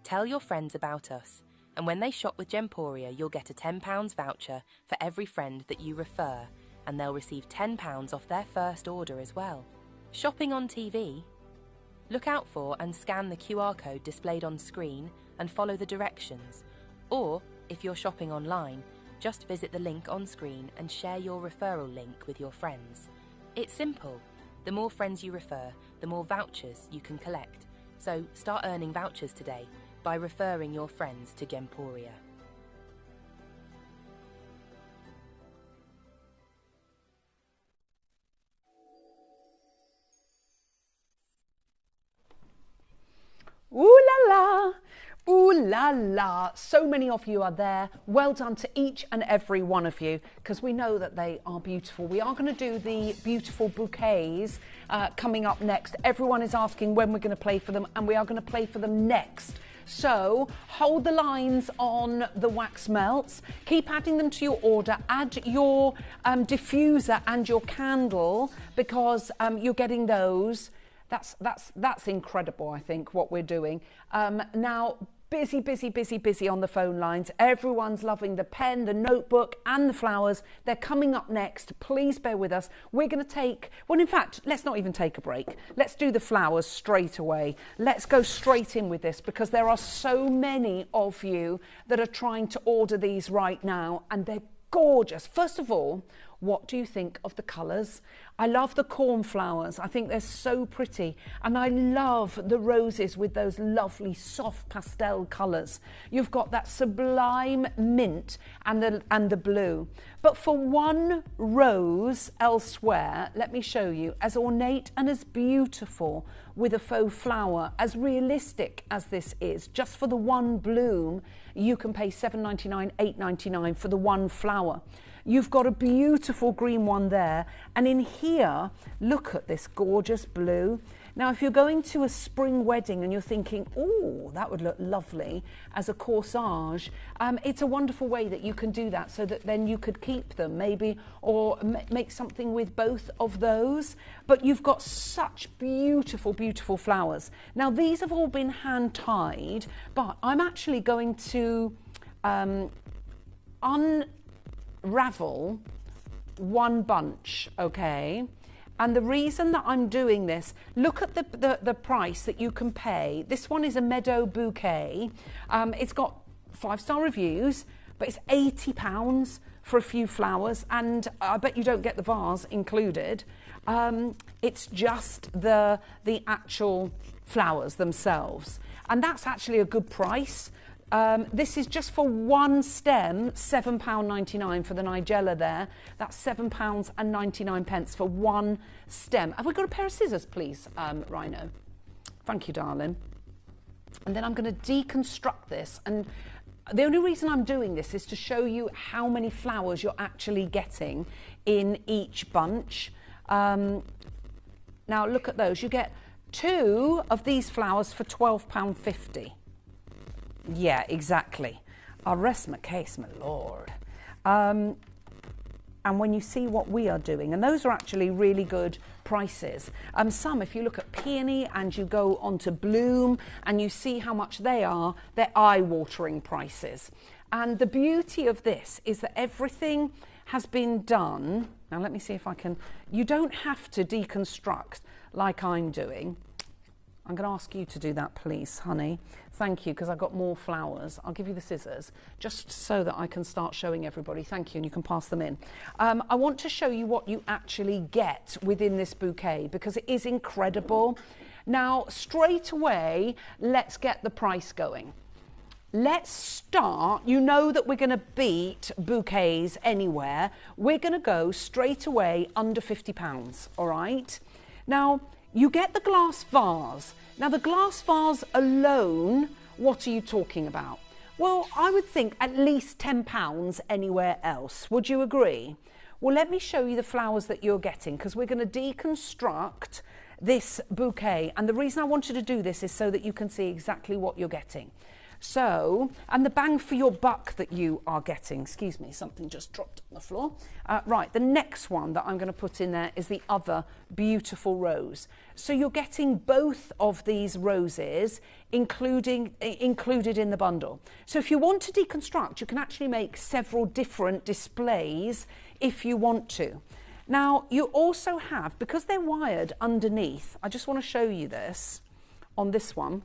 S2: Tell your friends about us, and when they shop with Gemporia, you'll get a £10 voucher for every friend that you refer, and they'll receive £10 off their first order as well. Shopping on TV? Look out for and scan the QR code displayed on screen and follow the directions. Or, if you're shopping online, just visit the link on screen and share your referral link with your friends. It's simple. The more friends you refer, the more vouchers you can collect. So start earning vouchers today by referring your friends to Gemporia.
S18: Ooh la la! Ooh la la! So many of you are there. Well done to each and every one of you, because we know that they are beautiful. We are going to do the beautiful bouquets coming up next. Everyone is asking when we're going to play for them, and we are going to play for them next. So hold the lines on the wax melts. Keep adding them to your order. Add your diffuser and your candle, because you're getting those. That's incredible, I think, what we're doing. Now, busy on the phone lines. Everyone's loving the pen, the notebook and the flowers. They're coming up next. Please bear with us. We're going to take, well, in fact, let's not even take a break. Let's do the flowers straight away. Let's go straight in with this, because there are so many of you that are trying to order these right now, and they're gorgeous. First of all, What do you think of the colours? I love the cornflowers. I think they're so pretty. And I love the roses with those lovely soft pastel colours. You've got that sublime mint and the blue. But for one rose elsewhere, let me show you, as ornate and as beautiful with a faux flower, as realistic as this is, just for the one bloom, you can pay $7.99, $8.99 for the one flower. You've got a beautiful green one there. And in here, look at this gorgeous blue. Now, if you're going to a spring wedding and you're thinking, oh, that would look lovely as a corsage, it's a wonderful way that you can do that, so that then you could keep them maybe, or make something with both of those. But you've got such beautiful, beautiful flowers. Now, these have all been hand tied, but I'm actually going to unravel one bunch, okay? And the reason that I'm doing this, look at the price that you can pay. This one is a meadow bouquet. It's got 5-star reviews, but it's £80 for a few flowers, and I bet you don't get the vase included. It's just the actual flowers themselves, and that's actually a good price. This is just for one stem, £7.99 for the Nigella there. That's £7.99 for one stem. Have we got a pair of scissors, please, Rhino? Thank you, darling. And then I'm going to deconstruct this. And the only reason I'm doing this is to show you how many flowers you're actually getting in each bunch. Now, look at those. You get 2 of these flowers for £12.50. Yeah, exactly. I'll rest my case, my lord. And when you see what we are doing, and those are actually really good prices. Some, if you look at peony and you go onto bloom and you see how much they are, they're eye-watering prices. And the beauty of this is that everything has been done. Now, let me see if I can. You don't have to deconstruct like I'm doing. I'm going to ask you to do that, please, honey. Thank you, because I've got more flowers. I'll give you the scissors, just so that I can start showing everybody. Thank you, and you can pass them in. I want to show you what you actually get within this bouquet, because it is incredible. Now, straight away, let's get the price going. Let's start. You know that we're going to beat bouquets anywhere. We're going to go straight away under £50, all right? Now, you get the glass vase. Now, the glass vase alone, what are you talking about? Well, I would think at least £10 anywhere else. Would you agree? Well, let me show you the flowers that you're getting, because we're going to deconstruct this bouquet. And the reason I wanted to do this is so that you can see exactly what you're getting. So, and the bang for your buck that you are getting. Excuse me, something just dropped on the floor. Right, the next one that I'm going to put in there is the other beautiful rose. So you're getting both of these roses included in the bundle. So if you want to deconstruct, you can actually make several different displays if you want to. Now, you also have, because they're wired underneath, I just want to show you this on this one.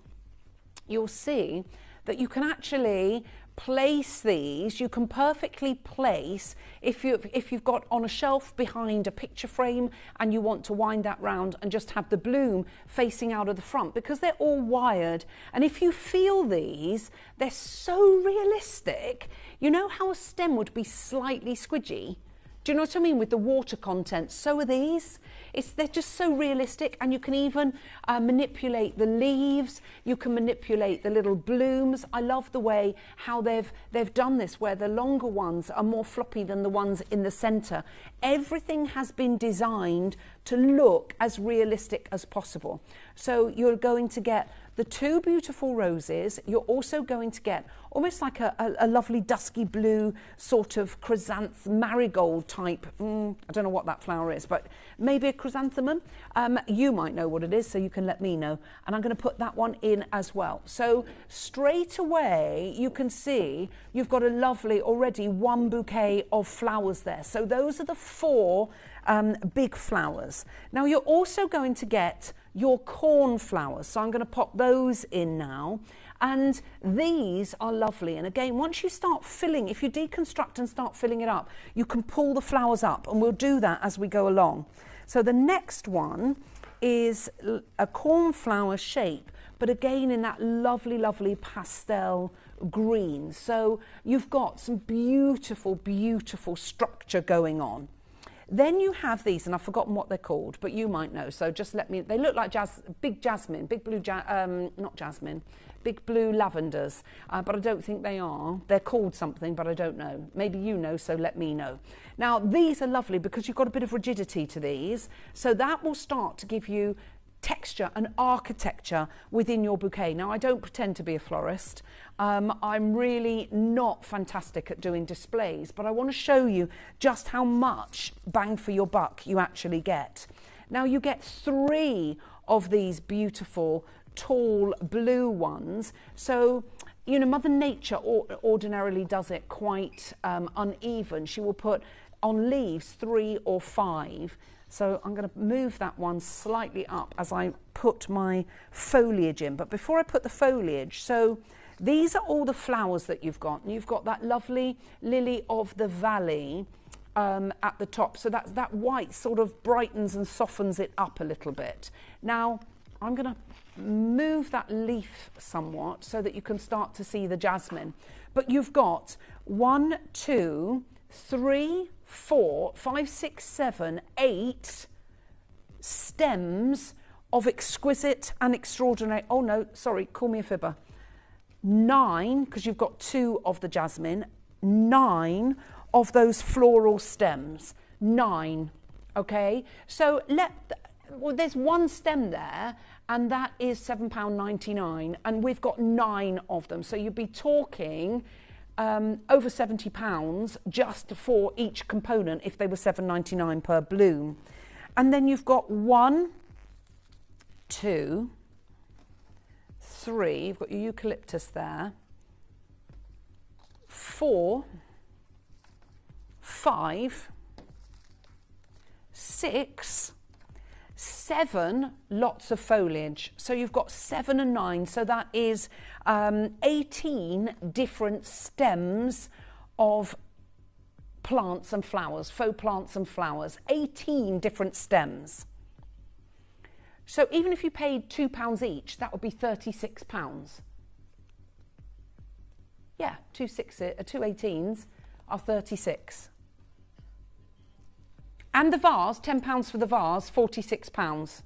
S18: You'll see that you can actually place these. You can perfectly place, if you've got on a shelf behind a picture frame and you want to wind that round and just have the bloom facing out of the front, because they're all wired. And if you feel these, they're so realistic. You know how a stem would be slightly squidgy? Do you know what I mean? With the water content. So are these. They're just so realistic, and you can even manipulate the leaves. You can manipulate the little blooms. I love the way how they've done this, where the longer ones are more floppy than the ones in the centre. Everything has been designed to look as realistic as possible. So you're going to get the 2 beautiful roses. You're also going to get almost like a lovely dusky blue sort of chrysanthemum, marigold type. I don't know what that flower is, but maybe a chrysanthemum. You might know what it is, so you can let me know. And I'm going to put that one in as well. So straight away, you can see you've got a lovely already one bouquet of flowers there. So those are the 4 big flowers. Now, you're also going to get your cornflowers. So I'm going to pop those in now. And these are lovely. And again, once you start filling, if you deconstruct and start filling it up, you can pull the flowers up, and we'll do that as we go along. So the next one is a cornflower shape, but again in that lovely, lovely pastel green. So you've got some beautiful, beautiful structure going on. Then you have these, and I've forgotten what they're called, but you might know, so just let me, they look like big jasmine, big blue, not jasmine, big blue lavenders, but I don't think they are. They're called something, but I don't know. Maybe you know, so let me know. Now, these are lovely because you've got a bit of rigidity to these, so that will start to give you texture and architecture within your bouquet. Now, I don't pretend to be a florist. I'm really not fantastic at doing displays, but I want to show you just how much bang for your buck you actually get. Now, you get 3 of these beautiful, tall blue ones. So, you know, Mother Nature ordinarily does it quite uneven. She will put on leaves 3 or 5. So I'm going to move that one slightly up as I put my foliage in. But before I put the foliage, so these are all the flowers that you've got. And you've got that lovely lily of the valley at the top. So that white sort of brightens and softens it up a little bit. Now, I'm going to move that leaf somewhat so that you can start to see the jasmine. But you've got 1, 2, 3, 4, 5, 6, 7, 8 stems of exquisite and extraordinary, oh no, sorry, call me a fibber, 9, because you've got 2 of the jasmine, 9 of those floral stems, 9, okay? So well, there's 1 stem there, and that is £7.99, and we've got 9 of them. So you'd be talking over £70 just for each component if they were £7.99 per bloom. And then you've got 1, 2, 3, you've got your eucalyptus there, 4, 5, 6, 7 lots of foliage. So you've got 7 and 9, so that is 18 different stems of plants and flowers, faux plants and flowers, 18 different stems. So even if you paid £2 each, that would be £36. Yeah, 2 18s are 36. And the vase, £10 for the vase, £46.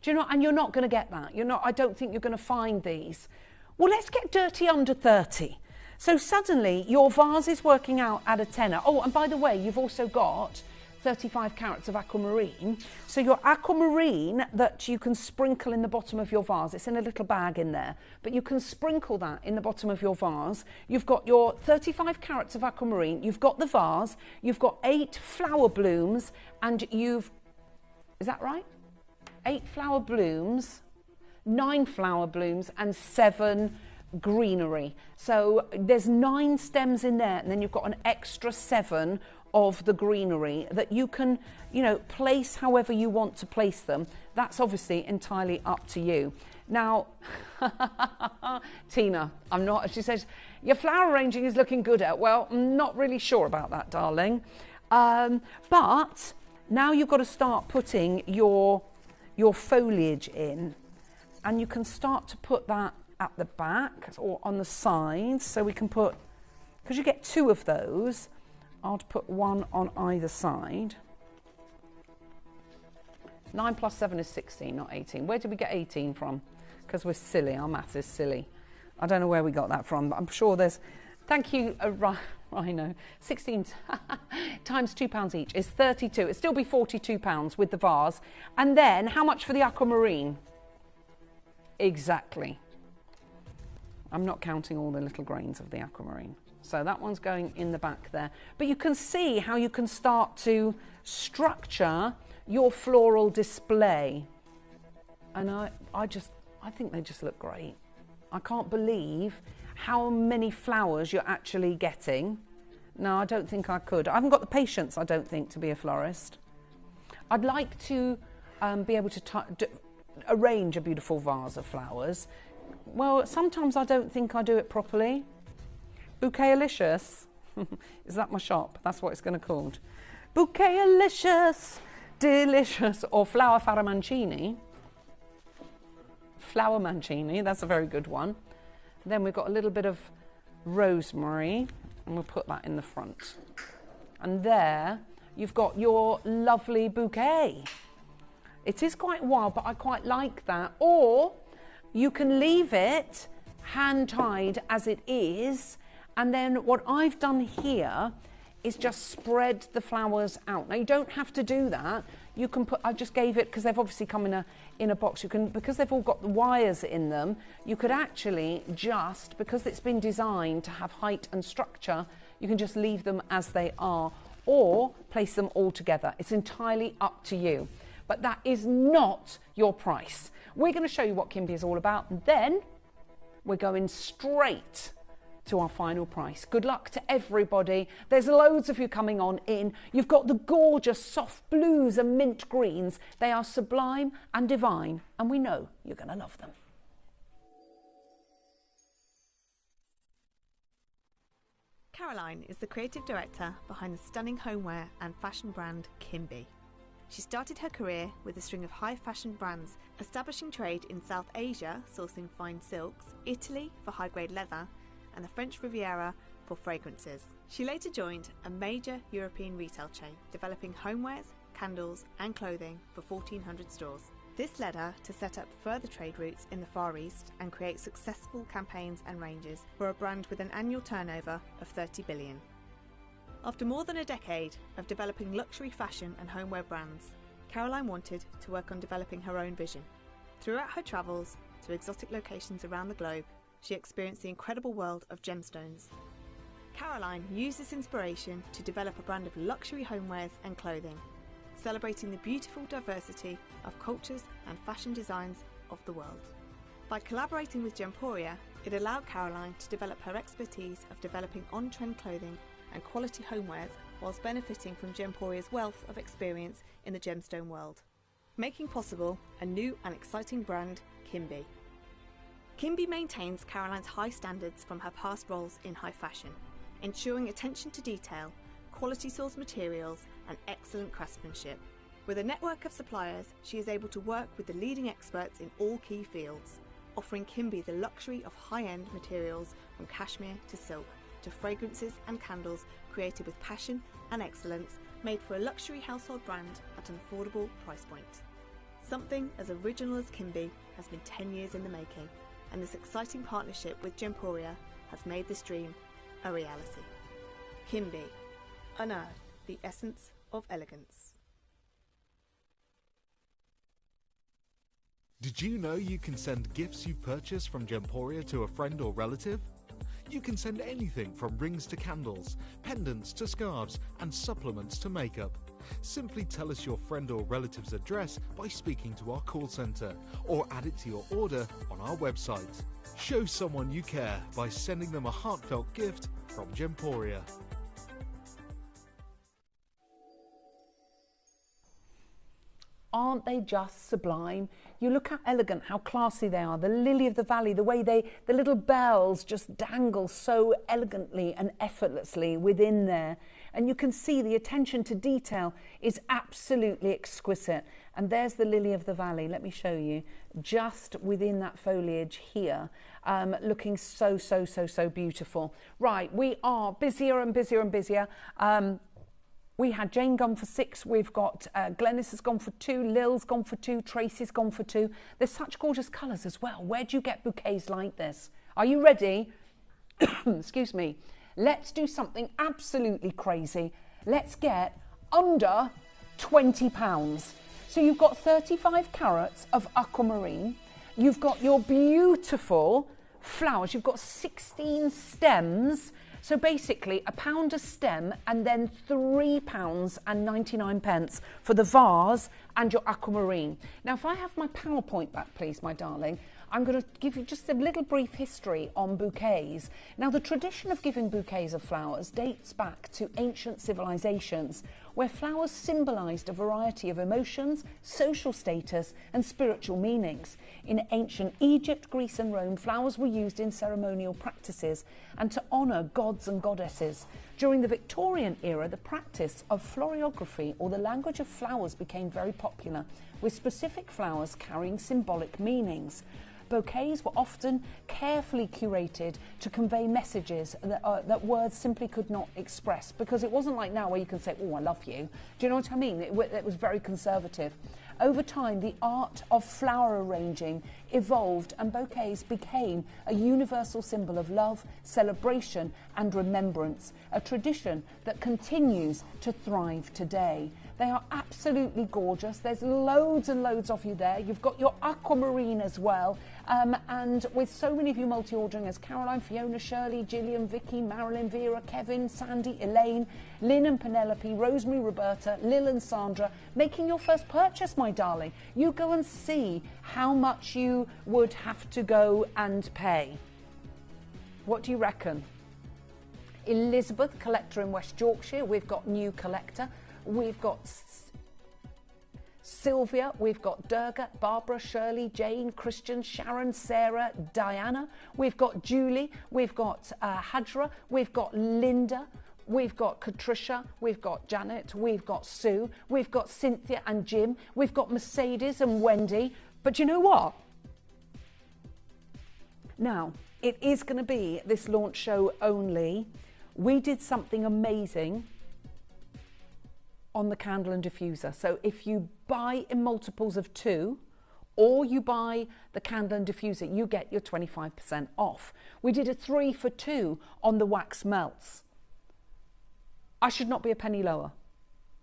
S18: Do you know, and you're not going to get that. I don't think you're going to find these. Well, let's get dirty under 30. So suddenly your vase is working out at a tenner. Oh, and by the way, you've also got 35 carats of aquamarine. So your aquamarine that you can sprinkle in the bottom of your vase, it's in a little bag in there, but you can sprinkle that in the bottom of your vase. You've got your 35 carats of aquamarine, you've got the vase, you've got 8 flower blooms, and is that right? 8 flower blooms, 9 flower blooms, and 7 greenery. So there's 9 stems in there, and then you've got an extra 7 of the greenery that you can, place however you want to place them. That's obviously entirely up to you. Now, Tina, she says, your flower arranging is looking good out. Well, I'm not really sure about that, darling. But now you've got to start putting your foliage in, and you can start to put that at the back or on the sides. So we can put, because you get 2 of those, I'll put 1 on either side. 9 plus 7 is 16, not 18. Where did we get 18 from? Because we're silly, our maths is silly. I don't know where we got that from, but I'm sure there's, thank you, Rhino. 16 times £2 each is 32. It'd still be £42 with the vase. And then, how much for the aquamarine? Exactly. I'm not counting all the little grains of the aquamarine. So that one's going in the back there. But you can see how you can start to structure your floral display. And I think they just look great. I can't believe how many flowers you're actually getting. No, I don't think I could. I haven't got the patience, I don't think, to be a florist. I'd like to be able to arrange a beautiful vase of flowers. Well, sometimes I don't think I do it properly. Bouquet-alicious. Is that my shop? That's what it's going to be called. Bouquet-alicious, delicious, or flower faramancini. Flower mancini, that's a very good one. Then we've got a little bit of rosemary, and we'll put that in the front. And there you've got your lovely bouquet. It is quite wild, but I quite like that. Or you can leave it hand-tied as it is, and then what I've done here is just spread the flowers out. Now you don't have to do that. You can put, I just gave it, because they've obviously come in a box, you can, because they've all got the wires in them, you could actually just, because it's been designed to have height and structure, you can just leave them as they are, or place them all together. It's entirely up to you. But that is not your price. We're going to show you what Kimby is all about, and then we're going straight to our final price. Good luck to everybody. There's loads of you coming on in. You've got the gorgeous soft blues and mint greens. They are sublime and divine, and we know you're going to love them.
S19: Caroline is the creative director behind the stunning homeware and fashion brand Kimby. She started her career with a string of high fashion brands, establishing trade in South Asia, sourcing fine silks, Italy for high-grade leather, and the French Riviera for fragrances. She later joined a major European retail chain, developing homewares, candles and clothing for 1,400 stores. This led her to set up further trade routes in the Far East and create successful campaigns and ranges for a brand with an annual turnover of 30 billion. After more than a decade of developing luxury fashion and homeware brands, Caroline wanted to work on developing her own vision. Throughout her travels to exotic locations around the globe, she experienced the incredible world of gemstones. Caroline used this inspiration to develop a brand of luxury homewares and clothing, celebrating the beautiful diversity of cultures and fashion designs of the world. By collaborating with Gemporia, it allowed Caroline to develop her expertise of developing on-trend clothing and quality homewares whilst benefiting from Gemporia's wealth of experience in the gemstone world, making possible a new and exciting brand, Kimby. Kimby maintains Caroline's high standards from her past roles in high fashion, ensuring attention to detail, quality source materials and excellent craftsmanship. With a network of suppliers, she is able to work with the leading experts in all key fields, offering Kimby the luxury of high-end materials from cashmere to silk, to fragrances and candles created with passion and excellence, made for a luxury household brand at an affordable price point. Something as original as Kimby has been 10 years in the making, and this exciting partnership with Gemporia has made this dream a reality. Kimby, unearth the essence of elegance.
S3: Did you know you can send gifts you've purchased from Gemporia to a friend or relative? You can send anything from rings to candles, pendants to scarves, and supplements to makeup. Simply tell us your friend or relative's address by speaking to our call centre, or add it to your order on our website. Show someone you care by sending them a heartfelt gift from Gemporia.
S18: Aren't they just sublime? You look how elegant, how classy they are. The lily of the valley, the way the little bells just dangle so elegantly and effortlessly within there. And you can see the attention to detail is absolutely exquisite. And there's the lily of the valley. Let me show you. Just within that foliage here, looking so beautiful. Right, we are busier and busier and busier. We had Jane gone for 6, we've got Glennis has gone for 2, Lil's gone for 2, Tracy's gone for 2. There's such gorgeous colours as well. Where do you get bouquets like this? Are you ready? Excuse me. Let's do something absolutely crazy. Let's get under £20. So you've got 35 carats of aquamarine. You've got your beautiful flowers. You've got 16 stems. So basically £1 a stem, and then £3.99 for the vase and your aquamarine. Now, if I have my PowerPoint back, please, my darling, I'm going to give you just a little brief history on bouquets. Now, the tradition of giving bouquets of flowers dates back to ancient civilizations, where flowers symbolized a variety of emotions, social status, and spiritual meanings. In ancient Egypt, Greece, and Rome, flowers were used in ceremonial practices and to honor gods and goddesses. During the Victorian era, the practice of florography, or the language of flowers, became very popular, with specific flowers carrying symbolic meanings. Bouquets were often carefully curated to convey messages that words simply could not express, because it wasn't like now where you can say, oh, I love you. Do you know what I mean? It was very conservative. Over time, the art of flower arranging evolved, and bouquets became a universal symbol of love, celebration, and remembrance, a tradition that continues to thrive today. They are absolutely gorgeous. There's loads and loads of you there. You've got your aquamarine as well. And with so many of you multi-ordering as Caroline, Fiona, Shirley, Gillian, Vicky, Marilyn, Vera, Kevin, Sandy, Elaine, Lynn and Penelope, Rosemary, Roberta, Lil and Sandra, making your first purchase, my darling. You go and see how much you would have to go and pay. What do you reckon? Elizabeth, collector in West Yorkshire. We've got new collector. We've got Sylvia, we've got Durga, Barbara, Shirley, Jane, Christian, Sharon, Sarah, Diana. We've got Julie, we've got Hajra, we've got Linda, we've got Katricia, we've got Janet, we've got Sue, we've got Cynthia and Jim, we've got Mercedes and Wendy. But you know what? Now, it is going to be this launch show only. We did something amazing on the candle and diffuser. So if you buy in multiples of 2, or you buy the candle and diffuser, you get your 25% off. We did a 3 for 2 on the wax melts. I should not be a penny lower.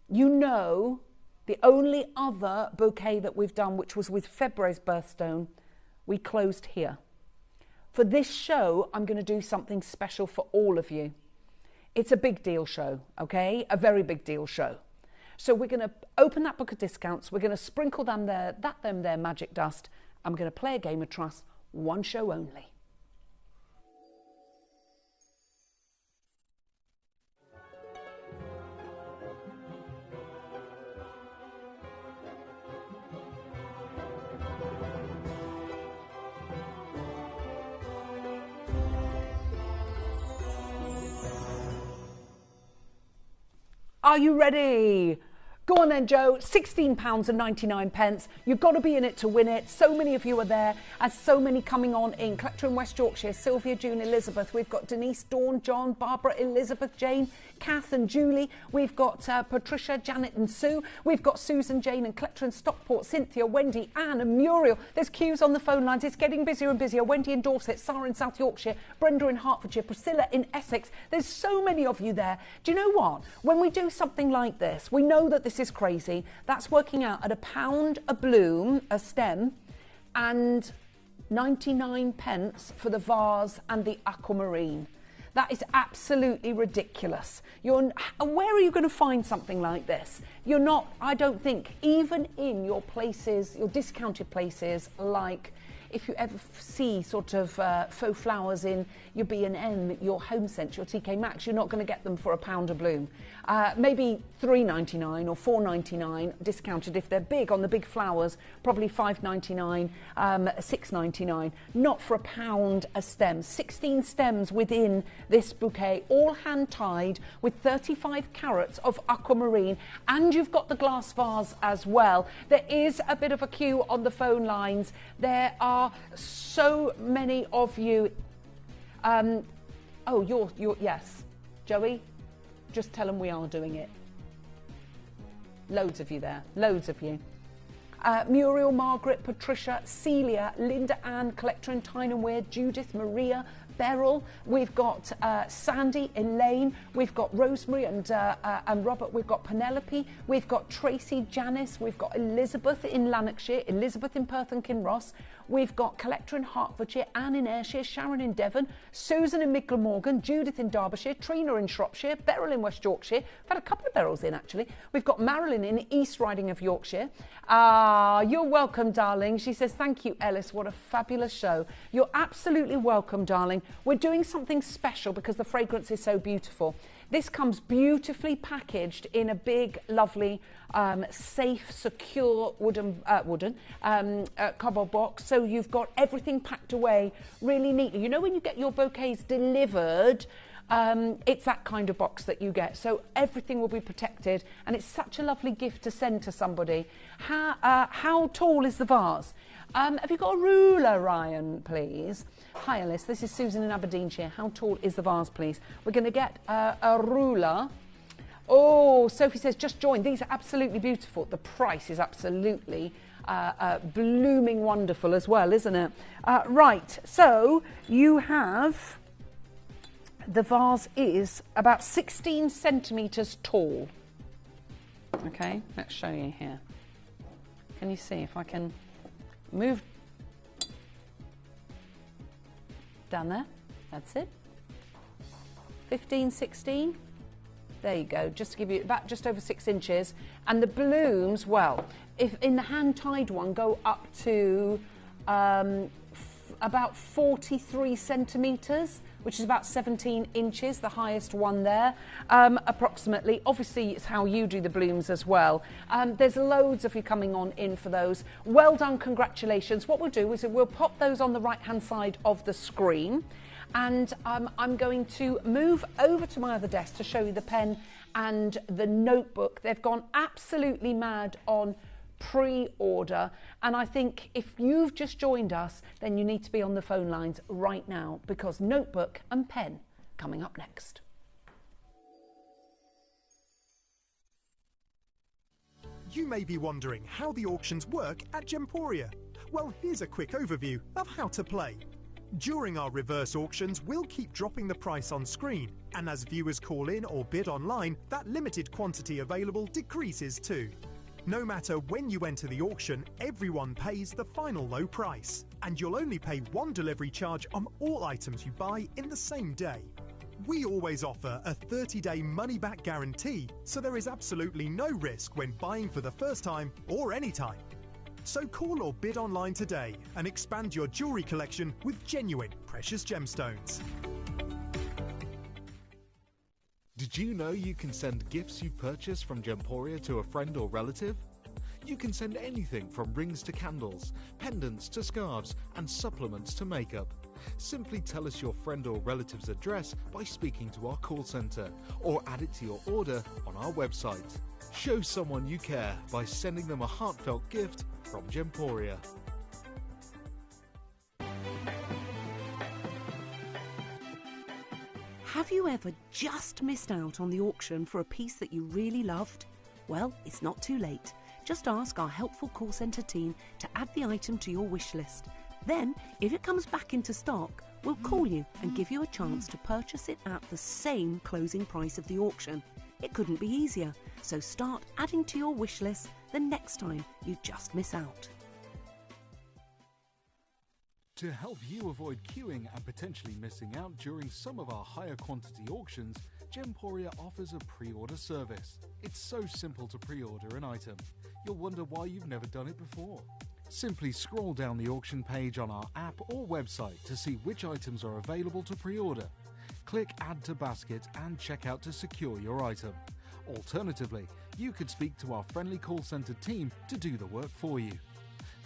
S18: You know, the only other bouquet that we've done, which was with February's birthstone, we closed here. For this show, I'm going to do something special for all of you. It's a big deal show, okay? A very big deal show. So we're going to open that book of discounts. We're going to sprinkle them there magic dust. I'm going to play a game of trust, one show only. Are you ready? Go on then, Joe. £16.99. You've got to be in it to win it. So many of you are there, and so many coming on in. Collector in West Yorkshire, Sylvia, June, Elizabeth. We've got Denise, Dawn, John, Barbara, Elizabeth, Jane, Kath and Julie. We've got Patricia, Janet and Sue. We've got Susan, Jane and Collector in Stockport, Cynthia, Wendy, Anne and Muriel. There's queues on the phone lines. It's getting busier and busier. Wendy in Dorset, Sarah in South Yorkshire, Brenda in Hertfordshire, Priscilla in Essex. There's so many of you there. Do you know what? When we do something like this, we know that this is crazy. That's working out at £1 a bloom, a stem, and 99p for the vase and the aquamarine. That is absolutely ridiculous. Where are you going to find something like this? You're not, I don't think, even in your places, your discounted places, like if you ever see sort of faux flowers in your B&M, your Home Sense, your TK Maxx, you're not going to get them for £1 a bloom. Maybe £3.99 or £4.99 discounted if they're big on the big flowers, probably £5.99, £6.99, not for £1 a stem. 16 stems within this bouquet, all hand tied with 35 carats of aquamarine, and you've got the glass vase as well. There is a bit of a queue on the phone lines. There are so many of you. Yes, Joey, just tell them we are doing it. Loads of you there, loads of you. Muriel, Margaret, Patricia, Celia, Linda Ann, Collector in Tyne and Weir, Judith, Maria, Beryl, we've got Sandy, Elaine, we've got Rosemary and Robert, we've got Penelope, we've got Tracy, Janice, we've got Elizabeth in Lanarkshire, Elizabeth in Perth and Kinross, we've got Collector in Hertfordshire, Anne in Ayrshire, Sharon in Devon, Susan in Micklemorgan, Judith in Derbyshire, Trina in Shropshire, Beryl in West Yorkshire. We've had a couple of Beryls in actually. We've got Marilyn in East Riding of Yorkshire. You're welcome, darling. She says, thank you, Ellis. What a fabulous show. You're absolutely welcome, darling. We're doing something special because the fragrance is so beautiful. This comes beautifully packaged in a big, lovely, safe, secure wooden cardboard box. So you've got everything packed away really neatly. You know when you get your bouquets delivered, it's that kind of box that you get. So everything will be protected, and it's such a lovely gift to send to somebody. How tall is the vase? Have you got a ruler, Ryan, please? Hi, Alice. This is Susan in Aberdeenshire. How tall is the vase, please? We're going to get a ruler. Oh, Sophie says, just join. These are absolutely beautiful. The price is absolutely blooming wonderful as well, isn't it? Right, so you have... The vase is about 16 centimetres tall. Okay, let's show you here. Can you see if I can move down there? That's it. 15, 16. There you go, just to give you about just over 6 inches. And the blooms, well, if in the hand-tied one, go up to about 43 centimetres, which is about 17 inches, the highest one there, approximately. Obviously, it's how you do the blooms as well. There's loads of you coming on in for those. Well done, congratulations. What we'll do is we'll pop those on the right-hand side of the screen, and I'm going to move over to my other desk to show you the pen and the notebook. They've gone absolutely mad on pre-order, and I think if you've just joined us, then you need to be on the phone lines right now, because notebook and pen coming up next.
S16: You may be wondering how the auctions work at Gemporia. Well, here's a quick overview of how to play. During our reverse auctions, we'll keep dropping the price on screen, and as viewers call in or bid online, that limited quantity available decreases too. No matter when you enter the auction, everyone pays the final low price, and you'll only pay one delivery charge on all items you buy in the same day. We always offer a 30-day money-back guarantee, so there is absolutely no risk when buying for the first time or any time. So call or bid online today and expand your jewellery collection with genuine precious gemstones.
S3: Did you know you can send gifts you've purchased from Gemporia to a friend or relative? You can send anything from rings to candles, pendants to scarves, and supplements to makeup. Simply tell us your friend or relative's address by speaking to our call centre, or add it to your order on our website. Show someone you care by sending them a heartfelt gift from Gemporia.
S20: Have you ever just missed out on the auction for a piece that you really loved? Well, it's not too late. Just ask our helpful call centre team to add the item to your wish list. Then, if it comes back into stock, we'll call you and give you a chance to purchase it at the same closing price of the auction. It couldn't be easier, so start adding to your wish list the next time you just miss out.
S3: To help you avoid queuing and potentially missing out during some of our higher quantity auctions, Gemporia offers a pre-order service. It's so simple to pre-order an item. You'll wonder why you've never done it before. Simply scroll down the auction page on our app or website to see which items are available to pre-order. Click Add to Basket and check out to secure your item. Alternatively, you could speak to our friendly call centre team to do the work for you.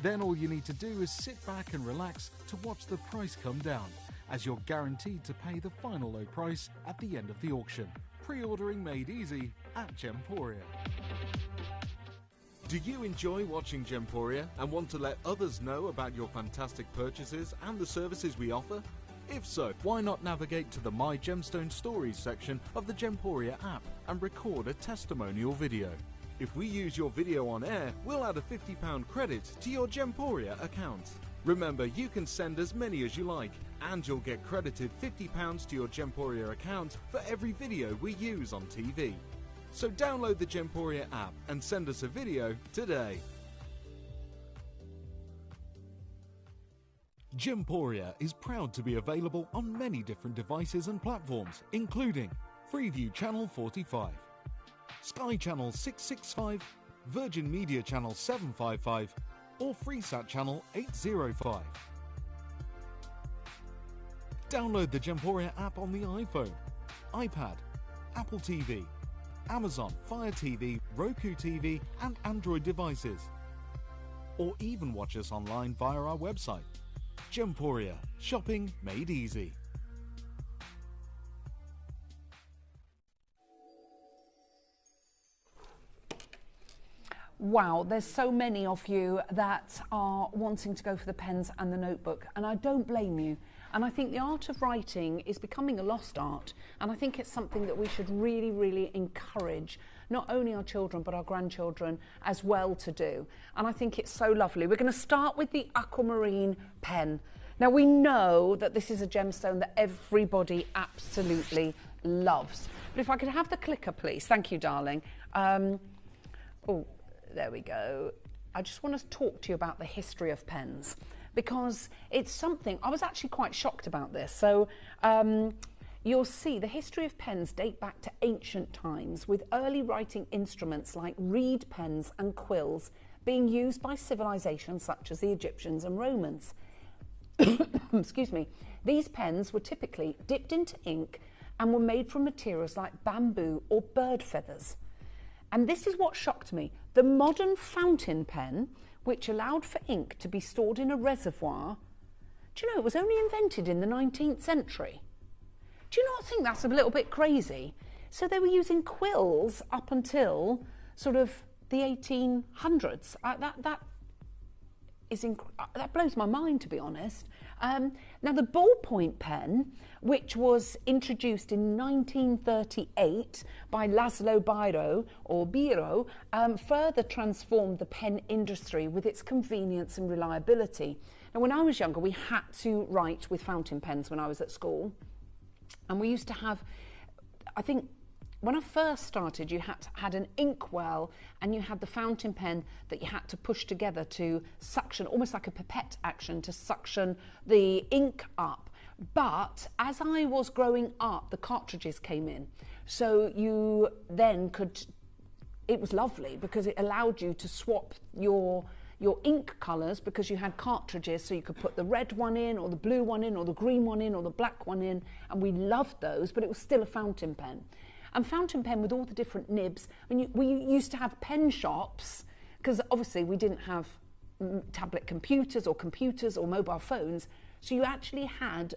S3: Then all you need to do is sit back and relax to watch the price come down, as you're guaranteed to pay the final low price at the end of the auction. Pre-ordering made easy at Gemporia. Do you enjoy watching Gemporia and want to let others know about your fantastic purchases and the services we offer? If so, why not navigate to the My Gemstone Stories section of the Gemporia app and record a testimonial video?
S21: If we use your video on air, we'll add a £50 credit to your Gemporia account. Remember, you can send as many as you like, and you'll get credited £50 to your Gemporia account for every video we use on TV. So download the Gemporia app and send us a video today. Gemporia is proud to be available on many different devices and platforms, including Freeview Channel 45, Sky Channel 665, Virgin Media Channel 755, or Freesat Channel 805. Download the Gemporia app on the iPhone, iPad, Apple TV, Amazon Fire TV, Roku TV, and Android devices. Or even watch us online via our website. Gemporia, shopping made easy.
S18: Wow, there's so many of you that are wanting to go for the pens and the notebook, and I don't blame you. And I think the art of writing is becoming a lost art, and I think it's something that we should really, really encourage not only our children but our grandchildren as well to do. And I think it's so lovely. We're going to start with the aquamarine pen. Now, we know that this is a gemstone that everybody absolutely loves. But if I could have the clicker, please. Thank you, darling. Oh, there we go. I just want to talk to you about the history of pens, because it's something, I was actually quite shocked about this. So you'll see the history of pens date back to ancient times, with early writing instruments like reed pens and quills being used by civilizations such as the Egyptians and Romans. Excuse me. These pens were typically dipped into ink and were made from materials like bamboo or bird feathers. And this is what shocked me. The modern fountain pen, which allowed for ink to be stored in a reservoir, do you know, it was only invented in the 19th century. Do you not think that's a little bit crazy? So they were using quills up until sort of the 1800s. That blows my mind, to be honest. Now, the ballpoint pen, which was introduced in 1938 by Laszlo Biro, further transformed the pen industry with its convenience and reliability. Now, when I was younger, we had to write with fountain pens when I was at school. And we used to have, I think, when I first started, you had an inkwell, and you had the fountain pen that you had to push together to suction, almost like a pipette action, to suction the ink up. But as I was growing up, the cartridges came in. So you then could, it was lovely because it allowed you to swap your ink colours, because you had cartridges, so you could put the red one in, or the blue one in, or the green one in, or the black one in, and we loved those, but it was still a fountain pen. And fountain pen with all the different nibs. I mean, we used to have pen shops, because obviously we didn't have tablet computers or mobile phones, so you actually had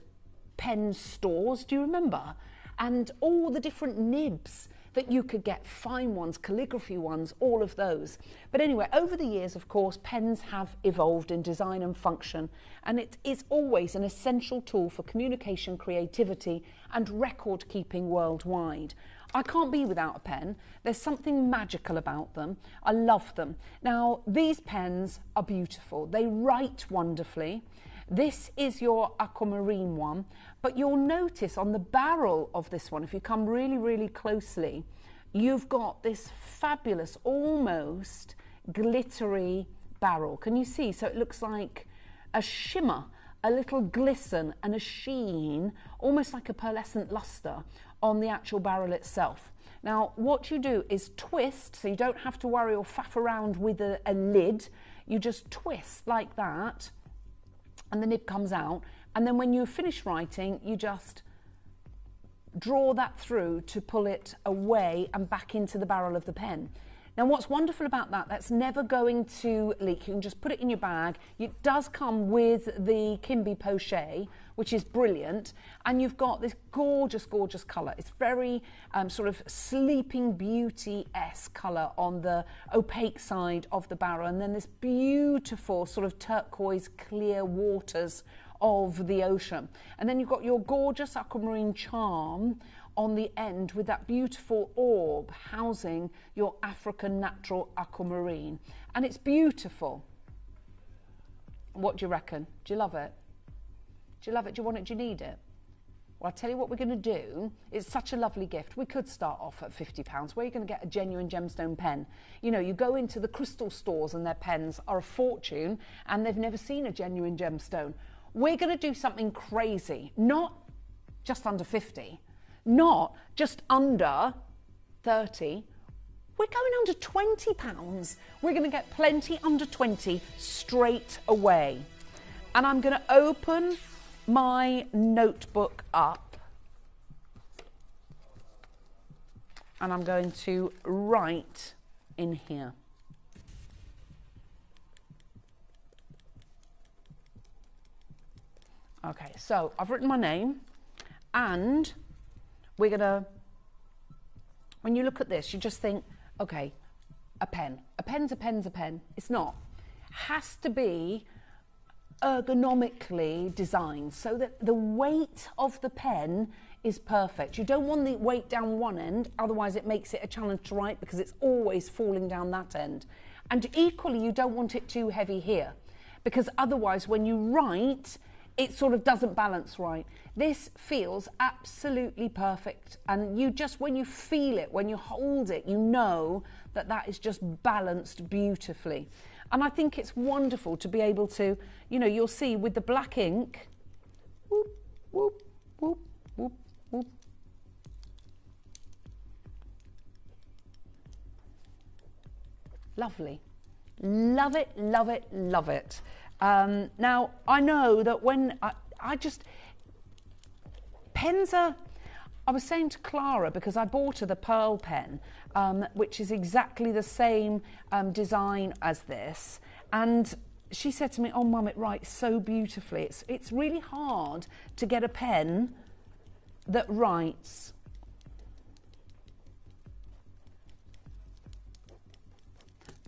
S18: pen stores, do you remember? And all the different nibs that you could get, fine ones, calligraphy ones, all of those. But anyway, over the years, of course, pens have evolved in design and function, and it is always an essential tool for communication, creativity, and record keeping worldwide. I can't be without a pen. There's something magical about them. I love them. Now, these pens are beautiful. They write wonderfully. This is your aquamarine one, but you'll notice on the barrel of this one, if you come really, really closely, you've got this fabulous, almost glittery barrel. Can you see? So it looks like a shimmer, a little glisten and a sheen, almost like a pearlescent luster on the actual barrel itself. Now, what you do is twist, so you don't have to worry or faff around with a lid. You just twist like that, and the nib comes out. And then when you finish writing, you just draw that through to pull it away and back into the barrel of the pen. Now, what's wonderful about that, that's never going to leak. You can just put it in your bag. It does come with the Kimby Pochet, which is brilliant. And you've got this gorgeous, gorgeous colour. It's very sort of Sleeping Beauty-esque colour on the opaque side of the barrel. And then this beautiful sort of turquoise clear waters of the ocean. And then you've got your gorgeous aquamarine charm on the end with that beautiful orb housing your African natural aquamarine. And it's beautiful. What do you reckon? Do you love it? Do you love it? Do you want it? Do you need it? Well, I'll tell you what we're going to do. It's such a lovely gift. We could start off at £50. Where are you going to get a genuine gemstone pen? You know, you go into the crystal stores and their pens are a fortune and they've never seen a genuine gemstone. We're going to do something crazy, not just under 50, not just under 30. We're going under £20. We're going to get plenty under 20 straight away. And I'm going to open my notebook up and I'm going to write in here. Okay, so I've written my name, and we're gonna, when you look at this, you just think, okay, a pen. A pen's a pen's a pen. It's not. Has to be ergonomically designed so that the weight of the pen is perfect. You don't want the weight down one end, otherwise it makes it a challenge to write because it's always falling down that end. And equally, you don't want it too heavy here because otherwise when you write, it sort of doesn't balance right. This feels absolutely perfect, and you just, when you feel it, when you hold it, you know that that is just balanced beautifully. And I think it's wonderful to be able to, you know, you'll see with the black ink, whoop, whoop, whoop, whoop, whoop. Lovely. Love it, love it, love it. Now, I know that when I just, pens are, I was saying to Clara, because I bought her the Pearl pen, which is exactly the same design as this, and she said to me, oh Mum, it writes so beautifully. It's really hard to get a pen that writes.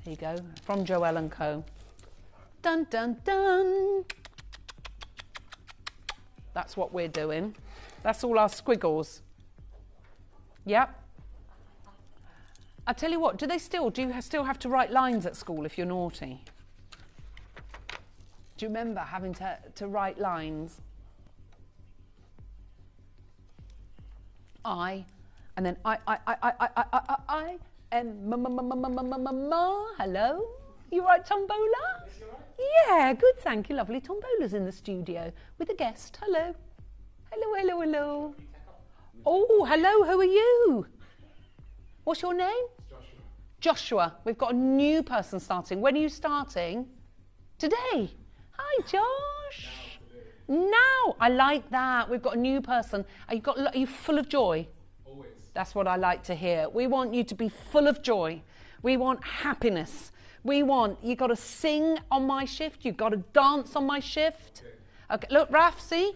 S18: There you go, from Joel & Co. Dun, dun, dun. That's what we're doing. That's all our squiggles. Yep. I tell you what, do you still have to write lines at school if you're naughty? Do you remember having to write lines? I am hello? You right, Tombola? Yeah, good, thank you, lovely. Tombola's in the studio with a guest. Hello. Hello, hello, hello. Oh, hello, who are you? What's your name? Joshua. Joshua. We've got a new person starting. When are you starting? Today. Hi, Josh. Now, I like that. We've got a new person. Are you full of joy? Always. That's what I like to hear. We want you to be full of joy. We want happiness. You got to sing on my shift. You've got to dance on my shift. Okay, look, Raf, see?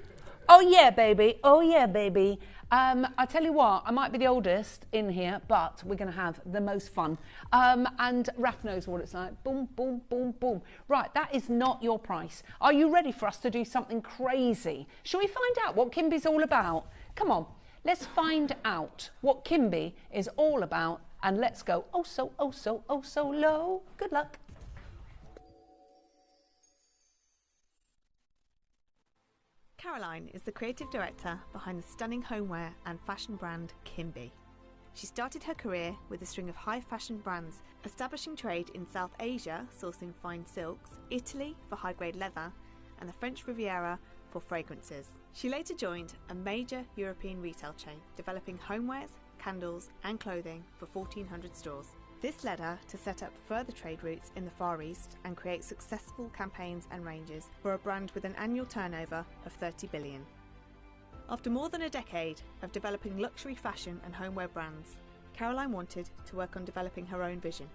S18: Oh, yeah, baby. Oh, yeah, baby. I tell you what, I might be the oldest in here, but we're going to have the most fun. And Raf knows what it's like. Boom, boom, boom, boom. Right, that is not your price. Are you ready for us to do something crazy? Shall we find out what Kimby's all about? Come on, let's find out what Kimby is all about. And let's go oh so low. Good luck.
S19: Caroline is the creative director behind the stunning homeware and fashion brand Kimby. She started her career with a string of high fashion brands, establishing trade in South Asia, sourcing fine silks, Italy for high-grade leather, and the French Riviera for fragrances. She later joined a major European retail chain, developing homewares, candles and clothing for 1,400 stores. This led her to set up further trade routes in the Far East and create successful campaigns and ranges for a brand with an annual turnover of 30 billion. After more than a decade of developing luxury fashion and homeware brands, Caroline wanted to work on developing her own vision.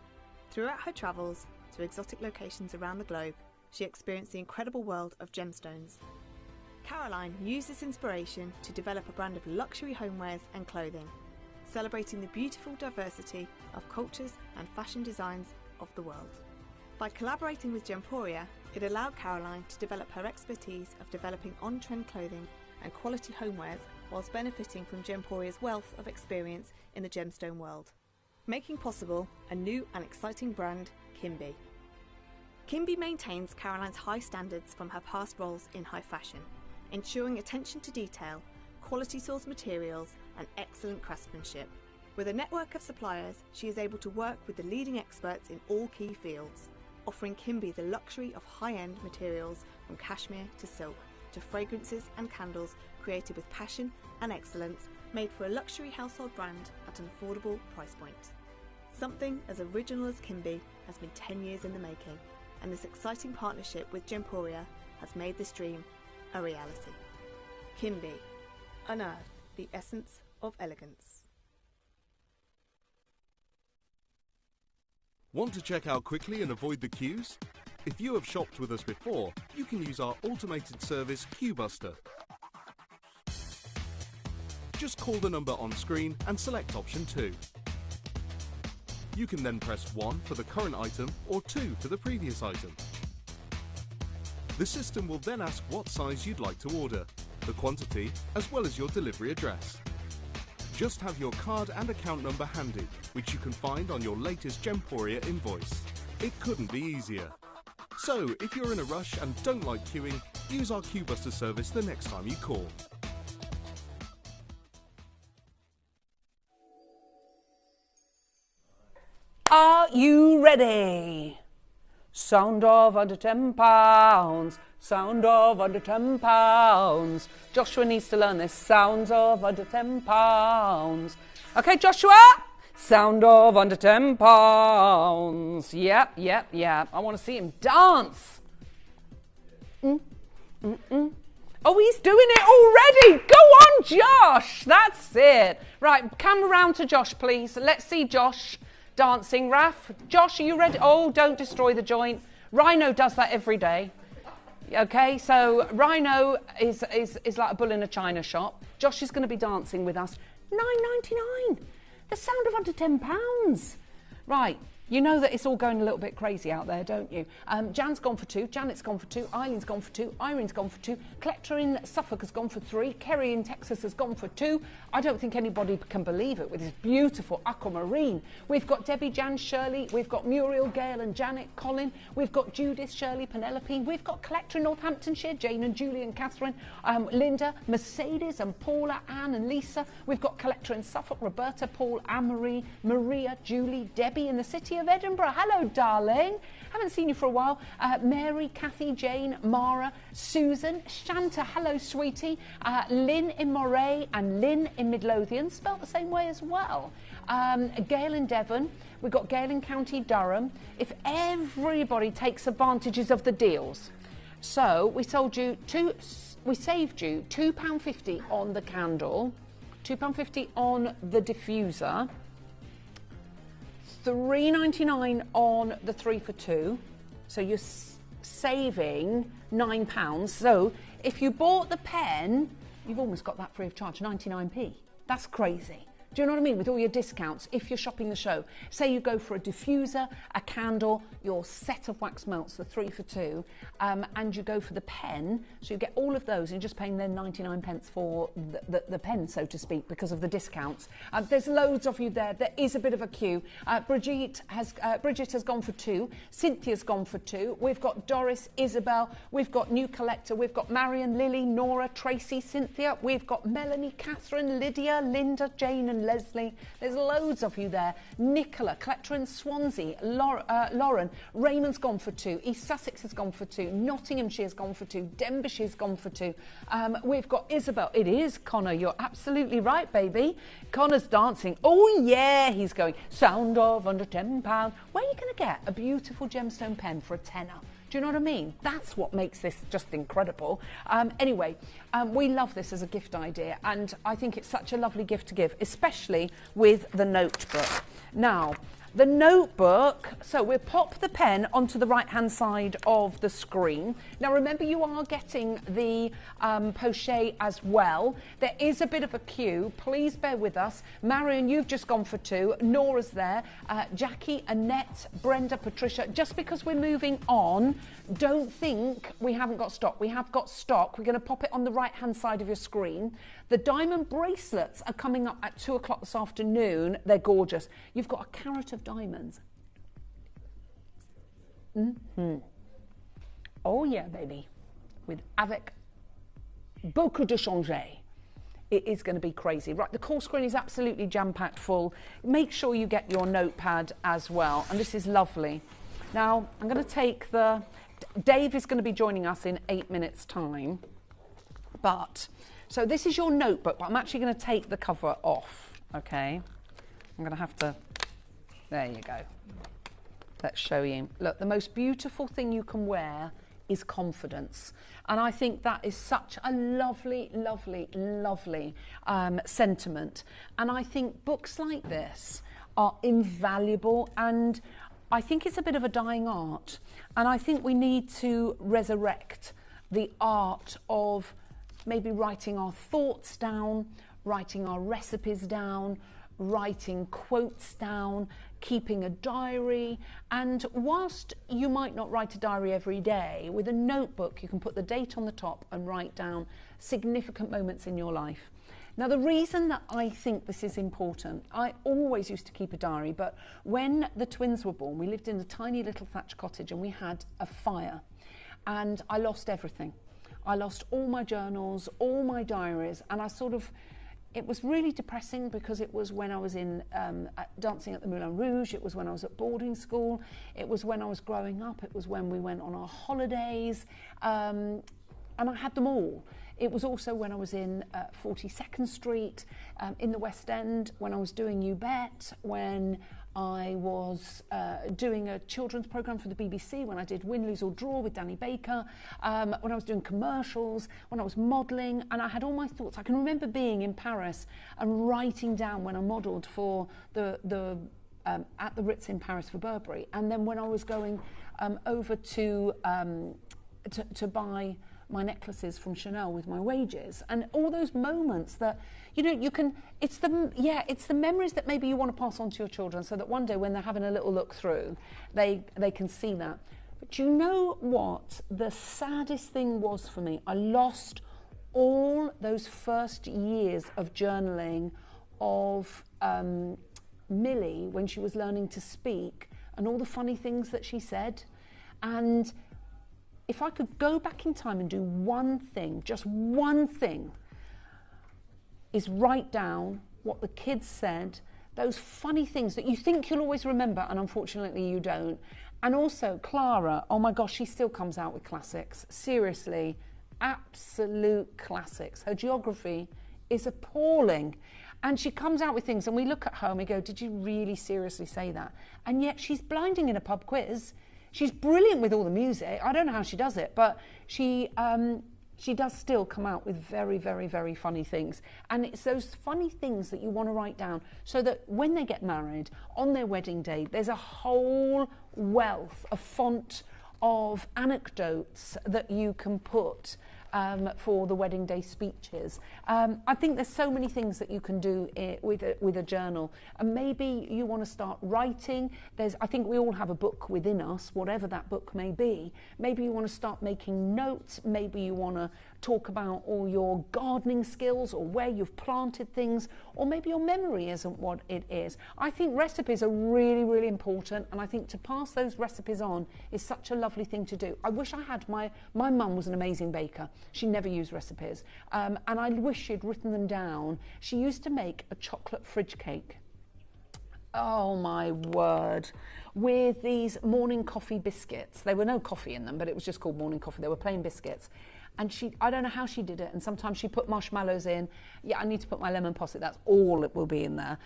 S19: Throughout her travels to exotic locations around the globe, she experienced the incredible world of gemstones. Caroline used this inspiration to develop a brand of luxury homewares and clothing, celebrating the beautiful diversity of cultures and fashion designs of the world. By collaborating with Gemporia, it allowed Caroline to develop her expertise of developing on-trend clothing and quality homewares whilst benefiting from Gemporia's wealth of experience in the gemstone world, making possible a new and exciting brand, Kimby. Kimby maintains Caroline's high standards from her past roles in high fashion, ensuring attention to detail, quality sourced materials and excellent craftsmanship. With a network of suppliers, she is able to work with the leading experts in all key fields, offering Kimby the luxury of high-end materials from cashmere to silk, to fragrances and candles created with passion and excellence, made for a luxury household brand at an affordable price point. Something as original as Kimby has been 10 years in the making, and this exciting partnership with Gemporia has made this dream a reality. Kimby, unearth the essence of elegance.
S21: Want to check out quickly and avoid the queues? If you have shopped with us before, you can use our automated service Queue Buster. Just call the number on screen and select option 2. You can then press 1 for the current item or 2 for the previous item. The system will then ask what size you'd like to order, the quantity, as well as your delivery address. Just have your card and account number handy, which you can find on your latest Gemporia invoice. It couldn't be easier. So, if you're in a rush and don't like queuing, use our Queue Buster service the next time you call.
S18: Are you ready? Sound of under £10. Sound of under £10. Joshua needs to learn this. Sound of under £10. Okay, Joshua. Sound of under £10. Yep. I want to see him dance. Oh, he's doing it already. Go on, Josh. That's it. Right, come around to Josh, please. Let's see Josh dancing. Raf, Josh, are you ready? Oh, don't destroy the joint. Rhino does that every day. Okay, so Rhino is like a bull in a china shop. Josh is going to be dancing with us. £9.99. The sound of under £10. Right, you know that it's all going a little bit crazy out there, don't you? Jan's gone for 2, Janet's gone for 2, Eileen's gone for 2, Irene's gone for 2, Collector in Suffolk has gone for 3, Kerry in Texas has gone for 2. I don't think anybody can believe it with this beautiful aquamarine. We've got Debbie, Jan, Shirley, we've got Muriel, Gail and Janet, Colin, we've got Judith, Shirley, Penelope, we've got Collector in Northamptonshire, Jane and Julie and Catherine, Linda, Mercedes and Paula, Anne and Lisa. We've got Collector in Suffolk, Roberta, Paul, Anne-Marie, Maria, Julie, Debbie in the city of Edinburgh. Hello, darling. Haven't seen you for a while. Mary, Kathy, Jane, Mara, Susan, Shanta, hello, sweetie. Lynn in Moray and Lynn in Midlothian, spelt the same way as well. Gail in Devon. We've got Gail in County Durham. If everybody takes advantages of the deals. So we saved you £2.50 on the candle, £2.50 on the diffuser, $3.99 on the 3 for 2, so you're saving £9. So if you bought the pen, you've almost got that free of charge, 99p. That's crazy. Do you know what I mean? With all your discounts, if you're shopping the show, say you go for a diffuser, a candle, your set of wax melts, the 3 for 2, and you go for the pen, so you get all of those and you're just paying then 99p for the pen, so to speak, because of the discounts. There's loads of you there. There is a bit of a queue. Bridget has gone for 2. Cynthia's gone for 2. We've got Doris, Isabel. We've got New Collector. We've got Marion, Lily, Nora, Tracy, Cynthia. We've got Melanie, Catherine, Lydia, Linda, Jane and Leslie. There's loads of you there. Nicola, Collector in Swansea, Lauren, Raymond's gone for 2, East Sussex has gone for 2, Nottinghamshire's gone for 2, Denbighshire's gone for 2. We've got Isabel. It is Connor, you're absolutely right, baby. Connor's dancing. Oh yeah, he's going. Sound of under £10. Where are you going to get a beautiful gemstone pen for a tenner? Do you know what I mean? That's what makes this just incredible. Anyway, we love this as a gift idea, and I think it's such a lovely gift to give, especially with the notebook. Now, The notebook, so we'll pop the pen onto the right-hand side of the screen. Now remember, you are getting the pochet as well. There is a bit of a queue. Please bear with us. Marion, you've just gone for 2. Nora's there. Jackie, Annette, Brenda, Patricia. Just because we're moving on, don't think we haven't got stock. We have got stock. We're going to pop it on the right-hand side of your screen. The diamond bracelets are coming up at 2 o'clock this afternoon. They're gorgeous. You've got a carat of diamonds. Oh yeah, baby. With avec beaucoup de changer. It is going to be crazy. Right, the call screen is absolutely jam-packed full. Make sure you get your notepad as well. And this is lovely. Now, I'm going to take the... Dave is going to be joining us in 8 minutes' time. But... So this is your notebook, but I'm actually going to take the cover off, okay? I'm going to have to, there you go. Let's show you. Look, the most beautiful thing you can wear is confidence. And I think that is such a lovely, lovely, lovely sentiment. And I think books like this are invaluable, and I think it's a bit of a dying art. And I think we need to resurrect the art of maybe writing our thoughts down, writing our recipes down, writing quotes down, keeping a diary. And whilst you might not write a diary every day, with a notebook you can put the date on the top and write down significant moments in your life. Now, the reason that I think this is important, I always used to keep a diary, but when the twins were born, we lived in a tiny little thatched cottage and we had a fire, and I lost everything. I lost all my journals, all my diaries, and it was really depressing because it was when I was in dancing at the Moulin Rouge, it was when I was at boarding school, it was when I was growing up, it was when we went on our holidays, and I had them all. It was also when I was in 42nd Street, in the West End, when I was doing You Bet, when I was doing a children's programme for the BBC, when I did Win, Lose or Draw with Danny Baker, when I was doing commercials, when I was modelling, and I had all my thoughts. I can remember being in Paris and writing down when I modelled for at the Ritz in Paris for Burberry, and then when I was going over to buy my necklaces from Chanel with my wages, and all those moments that, you know, you can, it's the memories that maybe you want to pass on to your children so that one day when they're having a little look through, they can see that. But you know what the saddest thing was for me? I lost all those first years of journaling of Millie when she was learning to speak, and all the funny things that she said. And if I could go back in time and do one thing, just one thing, is write down what the kids said, those funny things that you think you'll always remember, and unfortunately you don't. And also Clara, oh my gosh, she still comes out with classics. Seriously, absolute classics. Her geography is appalling. And she comes out with things and we look at her and we go, did you really seriously say that? And yet she's blinding in a pub quiz. She's brilliant with all the music. I don't know how she does it, but she does still come out with very, very, very funny things. And it's those funny things that you want to write down so that when they get married, on their wedding day, there's a whole wealth, a font of anecdotes that you can put for the wedding day speeches. I think there's so many things that you can do with a journal, and maybe you want to start writing. I think we all have a book within us, whatever that book may be. Maybe you want to start making notes. Maybe you want to talk about all your gardening skills or where you've planted things, or maybe your memory isn't what it is. I think recipes are really, really important, and I think to pass those recipes on is such a lovely thing to do. I wish I had my mum was an amazing baker. She never used recipes, and I wish she'd written them down. She used to make a chocolate fridge cake. Oh my word. With these morning coffee biscuits. There were no coffee in them, but it was just called morning coffee. They were plain biscuits. And I don't know how she did it. And sometimes she put marshmallows in. Yeah, I need to put my lemon posset. That's all that will be in there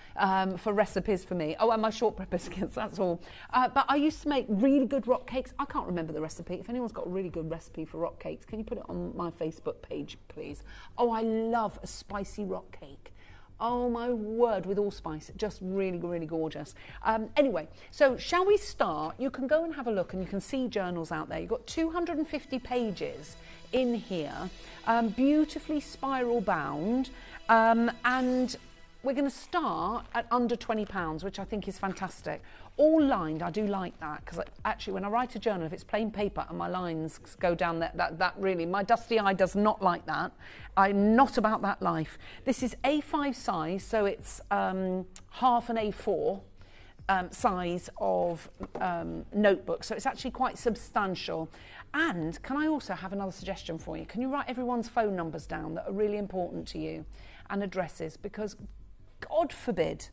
S18: for recipes for me. Oh, and my shortbread biscuits, that's all. But I used to make really good rock cakes. I can't remember the recipe. If anyone's got a really good recipe for rock cakes, can you put it on my Facebook page, please? Oh, I love a spicy rock cake. Oh my word, with allspice, just really, really gorgeous. Anyway, so shall we start? You can go and have a look and you can see journals out there. You've got 250 pages in here, beautifully spiral bound, and we're going to start at under £20, which I think is fantastic. All lined, I do like that, because actually when I write a journal, if it's plain paper and my lines go down, that really, my dusty eye does not like that. I'm not about that life. This is A5 size, so it's half an A4 size of notebook, so it's actually quite substantial. And can I also have another suggestion for you? Can you write everyone's phone numbers down that are really important to you, and addresses, because God forbid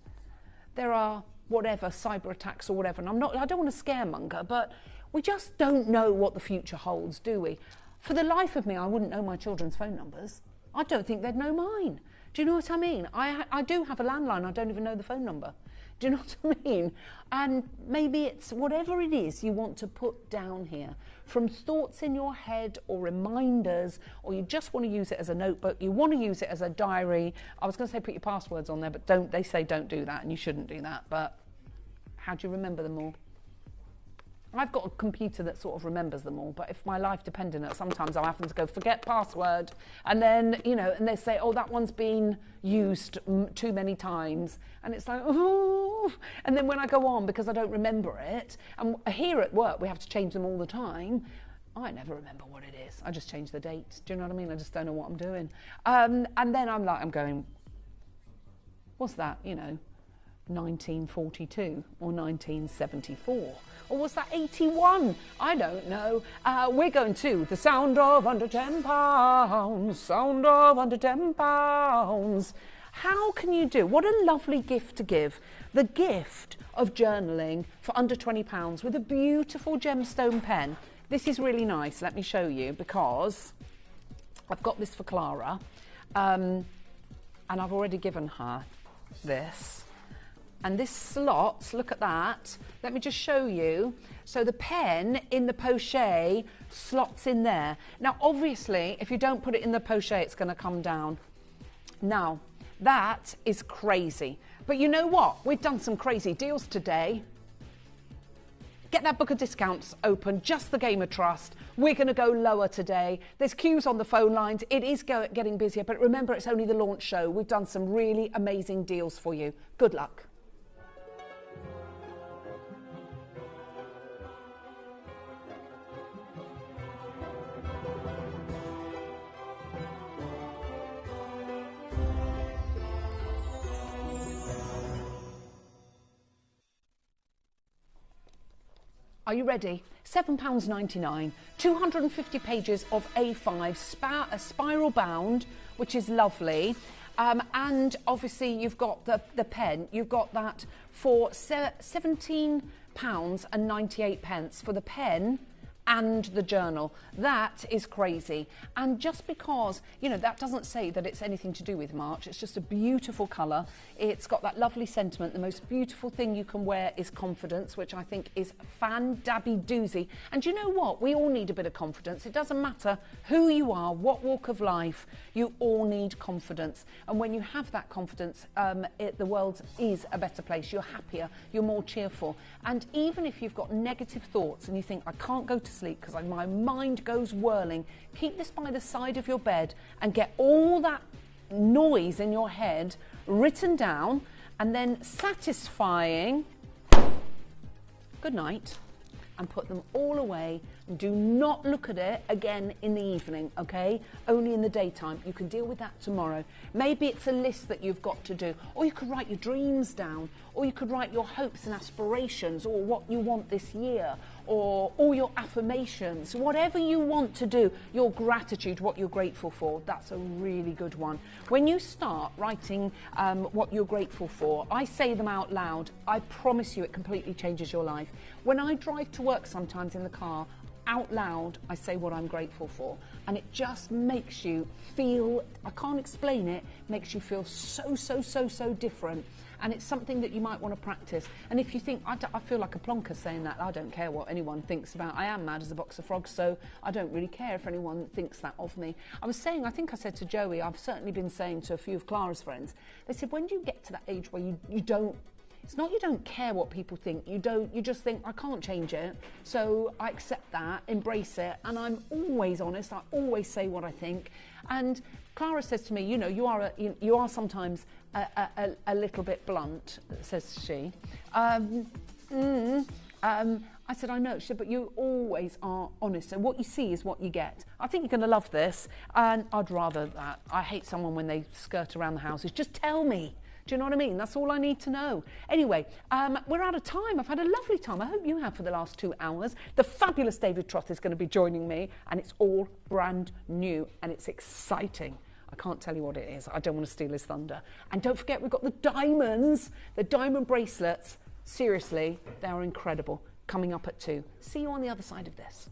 S18: there are whatever cyber attacks or whatever, and I don't want to scaremonger, but we just don't know what the future holds, do we? For the life of me, I wouldn't know my children's phone numbers. I don't think they'd know mine. Do you know what I mean? I do have a landline, I don't even know the phone number. Do you know what I mean? And maybe it's whatever it is you want to put down here, from thoughts in your head or reminders, or you just want to use it as a notebook, you want to use it as a diary. I was going to say put your passwords on there, but they say don't do that, and you shouldn't do that. But how do you remember them all? I've got a computer that sort of remembers them all, but if my life depended on it, sometimes I happen to go, forget password, and then, you know, and they say, oh, that one's been used too many times, and it's like, oh, and then when I go on, because I don't remember it, and here at work, we have to change them all the time, I never remember what it is. I just change the date. Do you know what I mean? I just don't know what I'm doing. And then I'm going, what's that, you know, 1942 or 1974? Or was that 81? I don't know. We're going to the sound of under £10. Sound of under £10. How can you do? What a lovely gift to give. The gift of journaling for under £20 with a beautiful gemstone pen. This is really nice. Let me show you, because I've got this for Clara, and I've already given her this. And this slots, look at that. Let me just show you. So the pen in the pochet slots in there. Now, obviously, if you don't put it in the pochet, it's going to come down. Now, that is crazy. But you know what? We've done some crazy deals today. Get that book of discounts open, just the Game of Trust. We're going to go lower today. There's queues on the phone lines. It is getting busier, but remember, it's only the launch show. We've done some really amazing deals for you. Good luck. Are you ready? £7.99, 250 pages of A5, spiral bound, which is lovely. And obviously you've got the pen. You've got that for £17.98 for the pen and the journal. That is crazy. And just because, you know, that doesn't say that it's anything to do with March, it's just a beautiful colour. It's got that lovely sentiment. The most beautiful thing you can wear is confidence, which I think is fan-dabby-doozy. And you know what? We all need a bit of confidence. It doesn't matter who you are, what walk of life, you all need confidence. And when you have that confidence, the world is a better place. You're happier, you're more cheerful. And even if you've got negative thoughts and you think, I can't go to sleep because my mind goes whirling, keep this by the side of your bed and get all that noise in your head written down, and then satisfying good night, and put them all away. Do not look at it again in the evening, okay? Only in the daytime. You can deal with that tomorrow. Maybe it's a list that you've got to do, or you could write your dreams down, or you could write your hopes and aspirations, or what you want this year, or all your affirmations, whatever you want to do, your gratitude, what you're grateful for. That's a really good one. When you start writing what you're grateful for, I say them out loud. I promise you it completely changes your life. When I drive to work sometimes in the car, out loud, I say what I'm grateful for. And it just makes you feel, I can't explain it, makes you feel so different. And it's something that you might want to practice. And if you think, I feel like a plonker saying that, I don't care what anyone thinks about. I am mad as a box of frogs, so I don't really care if anyone thinks that of me. I was saying, I think I said to Joey, I've certainly been saying to a few of Clara's friends, they said, when do you get to that age where you don't, it's not you don't care what people think, you just think, I can't change it, so I accept that, embrace it, and I'm always honest, I always say what I think. And Clara says to me, you know, you are sometimes a little bit blunt, says she. I said, I know. She said, but you always are honest. So what you see is what you get. I think you're going to love this, and I'd rather that. I hate someone when they skirt around the houses. Just tell me. Do you know what I mean? That's all I need to know. Anyway, we're out of time. I've had a lovely time. I hope you have for the last 2 hours. The fabulous David Troth is going to be joining me, and it's all brand new, and it's exciting. I can't tell you what it is. I don't want to steal his thunder. And don't forget, we've got the diamonds, the diamond bracelets. Seriously, they are incredible. Coming up at 2. See you on the other side of this.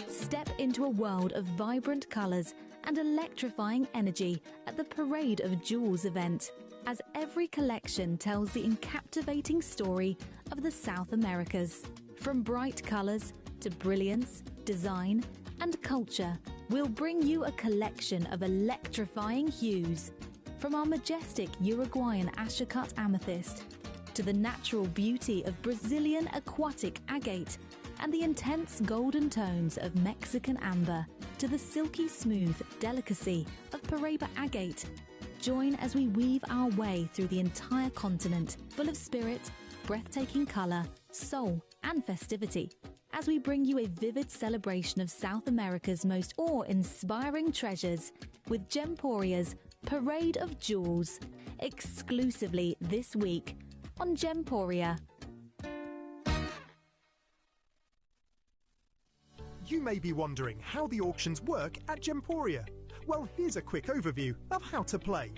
S14: Step into a world of vibrant colours and electrifying energy at the Parade of Jewels event, as every collection tells the captivating story of the South Americas. From bright colours to brilliance, design and culture, we'll bring you a collection of electrifying hues. From our majestic Uruguayan Ashacut amethyst to the natural beauty of Brazilian aquatic agate and the intense golden tones of Mexican amber to the silky smooth delicacy of Paraiba agate. Join as we weave our way through the entire continent, full of spirit, breathtaking colour, soul and festivity, as we bring you a vivid celebration of South America's most awe-inspiring treasures with Gemporia's Parade of Jewels, exclusively this week on Gemporia.
S16: You may be wondering how the auctions work at Gemporia. Well, here's a quick overview of how to play.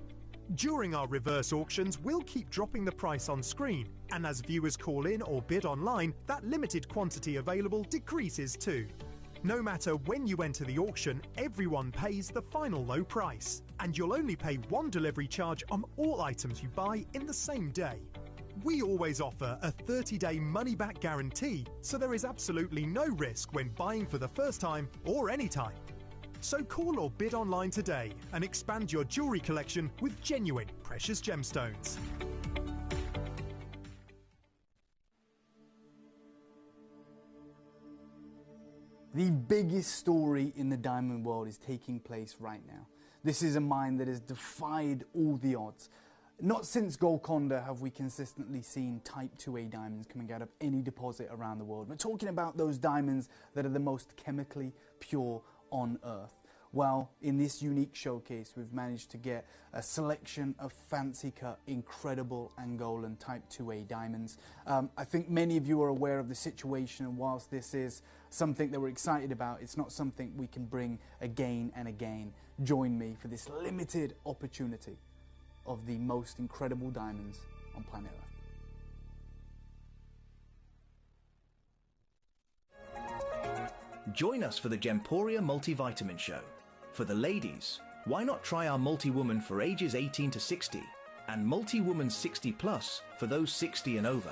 S16: During our reverse auctions, we'll keep dropping the price on screen, and as viewers call in or bid online, that limited quantity available decreases too. No matter when you enter the auction, everyone pays the final low price, and you'll only pay one delivery charge on all items you buy in the same day. We always offer a 30-day money-back guarantee, so there is absolutely no risk when buying for the first time or any time. So call or bid online today and expand your jewellery collection with genuine precious gemstones.
S15: The biggest story in the diamond world is taking place right now. This is a mine that has defied all the odds. Not since Golconda have we consistently seen Type 2A diamonds coming out of any deposit around the world. We're talking about those diamonds that are the most chemically pure on Earth. Well, in this unique showcase, we've managed to get a selection of fancy cut, incredible Angolan Type 2A diamonds. I think many of you are aware of the situation, and whilst this is something that we're excited about, it's not something we can bring again and again. Join me for this limited opportunity of the most incredible diamonds on planet
S1: Earth. Join us for the Gemporia Multivitamin Show. For the ladies, why not try our Multi-Woman for ages 18 to 60 and Multi-Woman 60 plus for those 60 and over.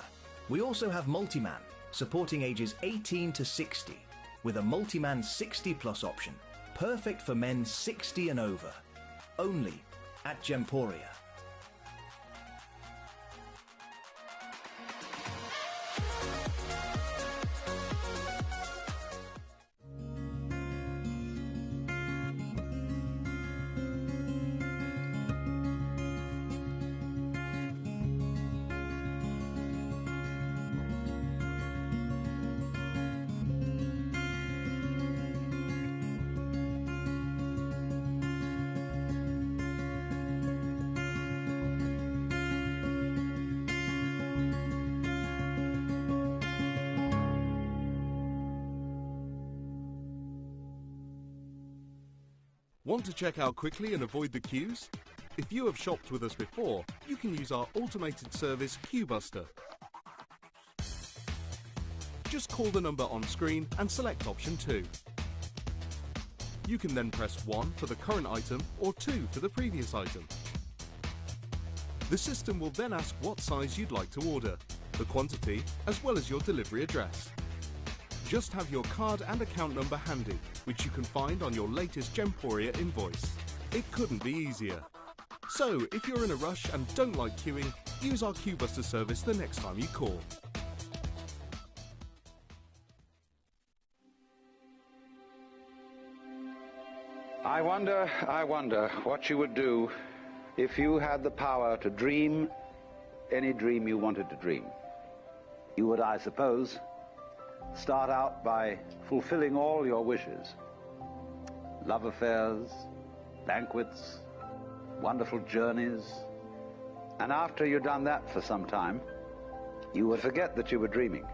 S1: We also have Multi-Man, supporting ages 18 to 60 with a Multi-Man 60 plus option, perfect for men 60 and over. Only at Gemporia.
S21: Want to check out quickly and avoid the queues? If you have shopped with us before, you can use our automated service QBuster. Just call the number on screen and select option 2. You can then press 1 for the current item or 2 for the previous item. The system will then ask what size you'd like to order, the quantity, as well as your delivery address. Just have your card and account number handy, which you can find on your latest Gemporia invoice. It couldn't be easier. So, if you're in a rush and don't like queuing, use our QBuster service the next time you call.
S17: I wonder what you would do if you had the power to dream any dream you wanted to dream. You would, I suppose, start out by fulfilling all your wishes. Love affairs, banquets, wonderful journeys. And after you'd done that for some time, you would forget that you were dreaming.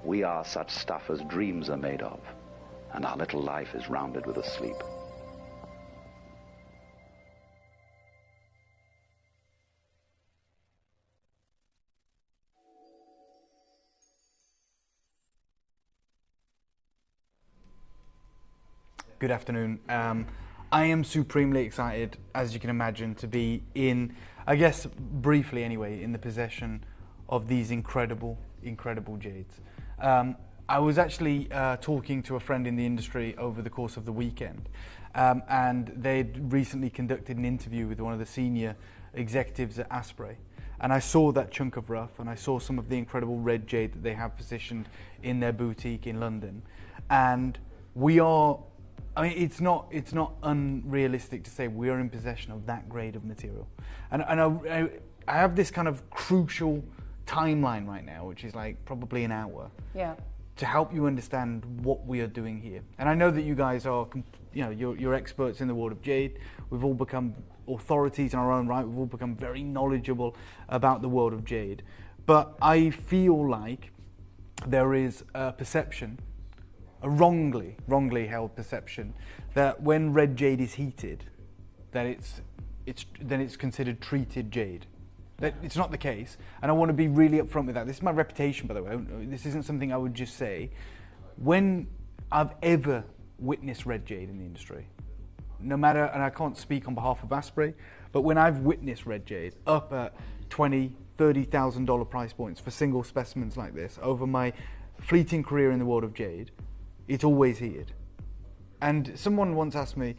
S17: We are such stuff as dreams are made of, and our little life is rounded with a sleep.
S15: Good afternoon. I am supremely excited, as you can imagine, to be in, I guess briefly anyway, in the possession of these incredible jades. I was actually talking to a friend in the industry over the course of the weekend, and they'd recently conducted an interview with one of the senior executives at Asprey. And I saw that chunk of rough, and I saw some of the incredible red jade that they have positioned in their boutique in London. And we are, I mean, it's not unrealistic to say we are in possession of that grade of material. And I have this kind of crucial timeline right now, which is like probably an hour.
S12: Yeah.
S15: To help you understand what we are doing here. And I know that you guys are, you know, you're experts in the world of jade. We've all become authorities in our own right. We've all become very knowledgeable about the world of jade. But I feel like there is a perception, a wrongly held perception, that when red jade is heated, that it's considered treated jade. That it's not the case, and I want to be really upfront with that. This is my reputation, by the way. This isn't something I would just say. When I've ever witnessed red jade in the industry, no matter, and I can't speak on behalf of Asprey, but when I've witnessed red jade up at $20,000, $30,000 price points for single specimens like this over my fleeting career in the world of jade, it's always heated. And someone once asked me,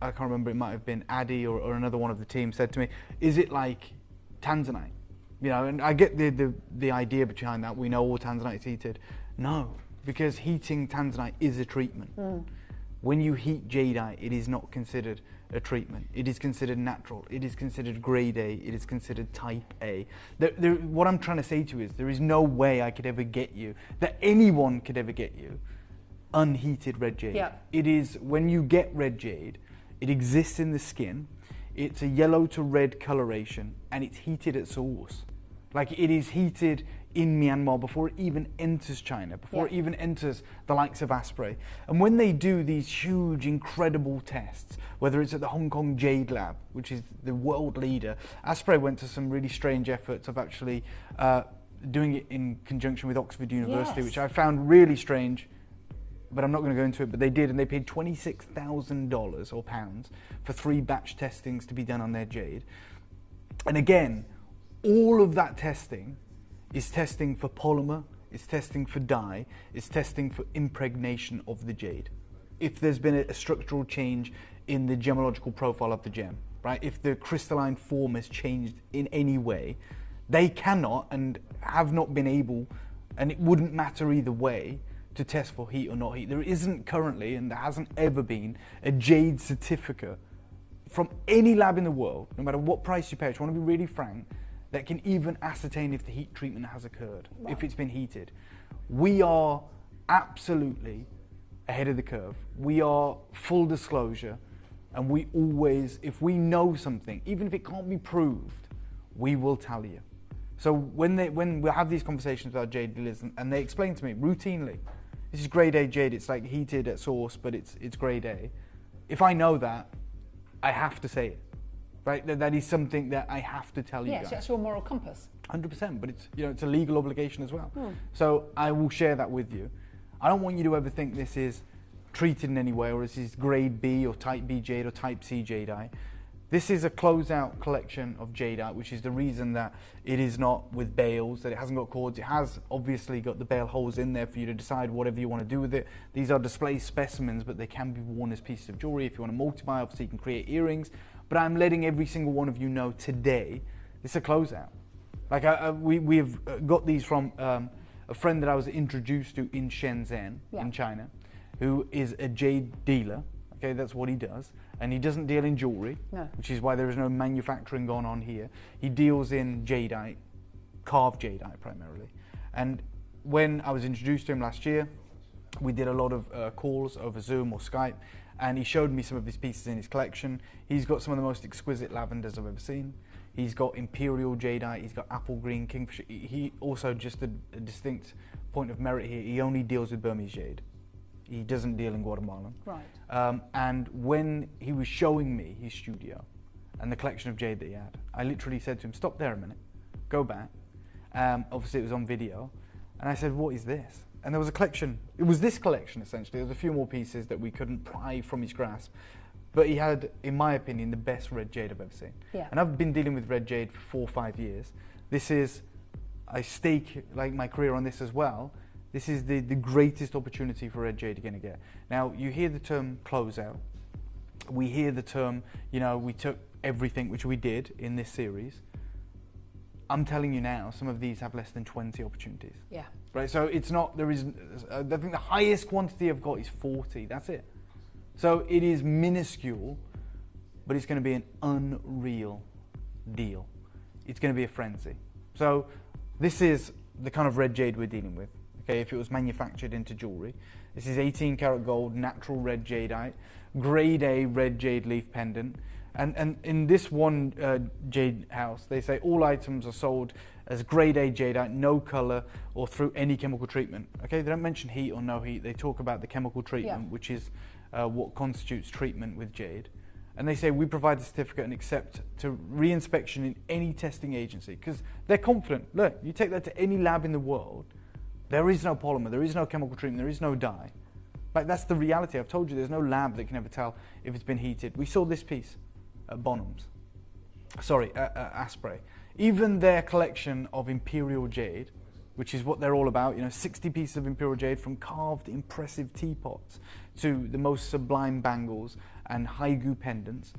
S15: I can't remember, it might have been Addy or another one of the team, said to me, is it like tanzanite? You know, and I get the idea behind that. We know all tanzanite is heated. No, because heating tanzanite is a treatment. When you heat jadeite, it is not considered a treatment. It is considered natural. It is considered grade A. It is considered type A. What I'm trying to say to you is there is no way I could ever get you, that anyone could ever get you, unheated red jade.
S12: Yeah.
S15: It is, when you get red jade, it exists in the skin, it's a yellow to red coloration, and it's heated at source. Like, it is heated in Myanmar before it even enters China, before it even enters the likes of Asprey. And when they do these huge, incredible tests, whether it's at the Hong Kong Jade Lab, which is the world leader, Asprey went to some really strange efforts of actually doing it in conjunction with Oxford University, which I found really strange. But I'm not going to go into it, but they did, and they paid $26,000 or pounds for 3 batch testings to be done on their jade. And again, all of that testing is testing for polymer, it's testing for dye, it's testing for impregnation of the jade. If there's been a structural change in the gemological profile of the gem, right? If the crystalline form has changed in any way, they cannot and have not been able, and it wouldn't matter either way, to test for heat or not heat. There isn't currently, and there hasn't ever been, a jade certificate from any lab in the world, no matter what price you pay, I want to be really frank, that can even ascertain if the heat treatment has occurred, if it's been heated. We are absolutely ahead of the curve. We are full disclosure, and we always, if we know something, even if it can't be proved, we will tell you. So when we have these conversations with our jade dealers, and they explain to me routinely, this is grade A jade, it's like heated at source, but it's grade A. If I know that, I have to say it, right? That is something that I have to tell you guys.
S18: Yes, that's your moral compass.
S15: 100%, but it's, you know, it's a legal obligation as well.
S18: Hmm.
S15: So I will share that with you. I don't want you to ever think this is treated in any way, or this is grade B or type B jade or type C jadeite. This is a closeout collection of jadeite, which is the reason that it is not with bales, that it hasn't got cords. It has obviously got the bale holes in there for you to decide whatever you want to do with it. These are display specimens, but they can be worn as pieces of jewelry. If you want to multiply, obviously you can create earrings. But I'm letting every single one of you know today, it's a closeout. Like we've got these from a friend that I was introduced to in Shenzhen, in China, who is a jade dealer. Okay, that's what he does. And he doesn't deal in jewelry, which is why there is no manufacturing going on here. He deals in jadeite, carved jadeite primarily. And when I was introduced to him last year, we did a lot of calls over Zoom or Skype, and he showed me some of his pieces in his collection. He's got some of the most exquisite lavenders I've ever seen. He's got imperial jadeite, he's got apple green, kingfisher. He also, just a distinct point of merit here, he only deals with Burmese jade. He doesn't deal in Guatemalan.
S18: Right.
S15: And when he was showing me his studio and the collection of jade that he had, I literally said to him, stop there a minute, go back. Obviously it was on video. And I said, what is this? And there was a collection, it was this collection essentially. There was a few more pieces that we couldn't pry from his grasp. But he had, in my opinion, the best red jade I've ever seen.
S18: Yeah.
S15: And I've been dealing with red jade for 4 or 5 years. This is, I stake like my career on this as well. This is the greatest opportunity for red jade you're going to get. Now, you hear the term closeout. We hear the term, you know, we took everything, which we did in this series. I'm telling you now, some of these have less than 20 opportunities.
S18: Yeah.
S15: Right, so it's not, there is, I think the highest quantity I've got is 40, that's it. So it is minuscule, but it's going to be an unreal deal. It's going to be a frenzy. So this is the kind of red jade we're dealing with. Okay, if it was manufactured into jewelry. This is 18 karat gold, natural red jadeite, grade A red jade leaf pendant. And in this one jade house, they say all items are sold as grade A jadeite, no color or through any chemical treatment. Okay, they don't mention heat or no heat. They talk about the chemical treatment, which is what constitutes treatment with jade. And they say we provide the certificate and accept to re-inspection in any testing agency, because they're confident. Look, you take that to any lab in the world, there is no polymer, there is no chemical treatment, there is no dye. Like, that's the reality. I've told you there's no lab that can ever tell if it's been heated. We saw this piece at Bonham's. Sorry, Asprey. Even their collection of imperial jade, which is what they're all about, you know, 60 pieces of imperial jade, from carved impressive teapots to the most sublime bangles and haigu pendants.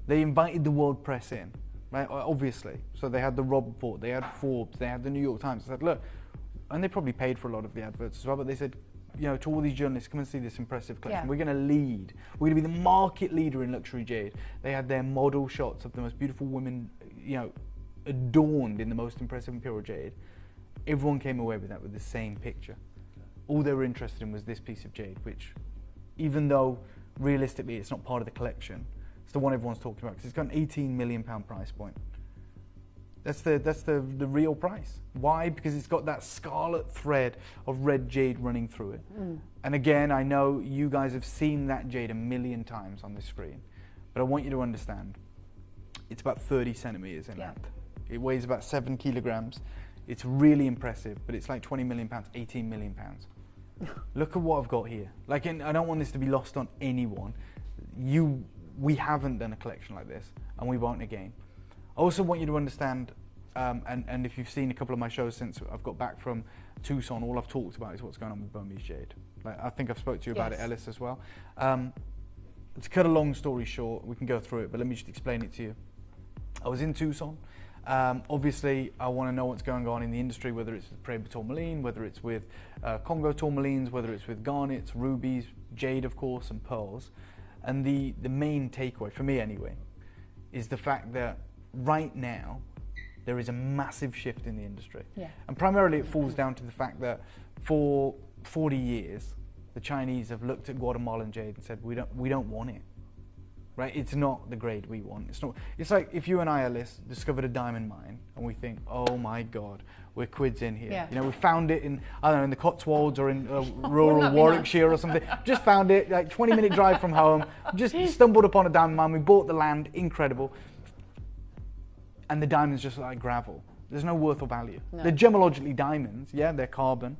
S15: They invited the world press in, right? Obviously. So they had the Robb Report, they had Forbes, they had the New York Times. They said, look, and they probably paid for a lot of the adverts as well, but they said, you know, to all these journalists, come and see this impressive collection. We're going to lead. We're going to be the market leader in luxury jade. They had their model shots of the most beautiful women, you know, adorned in the most impressive imperial jade. Everyone came away with that, with the same picture. All they were interested in was this piece of jade, which, even though realistically it's not part of the collection, it's the one everyone's talking about, because it's got an £18 million price point. That's the real price. Why? Because it's got that scarlet thread of red jade running through it. And again, I know you guys have seen that jade a million times on the screen, but I want you to understand, it's about 30 centimeters in length. It weighs about 7 kilograms. It's really impressive, but it's like 20 million pounds, 18 million pounds. Look at what I've got here. Like, and I don't want this to be lost on anyone. We haven't done a collection like this, and we won't again. I also want you to understand, and if you've seen a couple of my shows since I've got back from Tucson, all I've talked about is what's going on with Burmese jade. Like, I think I've spoke to you about it, Ellis, as well. To cut a long story short, we can go through it, but let me just explain it to you. I was in Tucson. Obviously, I want to know what's going on in the industry, whether it's with Peridot tourmaline, whether it's with Congo tourmalines, whether it's with garnets, rubies, jade, of course, and pearls. And the main takeaway, for me anyway, is the fact that right now, there is a massive shift in the industry. And primarily it falls down to the fact that for 40 years, the Chinese have looked at Guatemalan jade and said, we don't want it. right? It's not the grade we want. It's not. It's like if you and I, Alice, discovered a diamond mine and we think, oh my God, we're quids in here.
S18: Yeah.
S15: You know, we found it in, I don't know, in the Cotswolds or in rural Warwickshire or something. Just found it, like 20-minute drive from home. Just stumbled upon a diamond mine. We bought the land, incredible. And the diamonds just look like gravel. There's no worth or value.
S18: No.
S15: They're gemologically diamonds, yeah, they're carbon,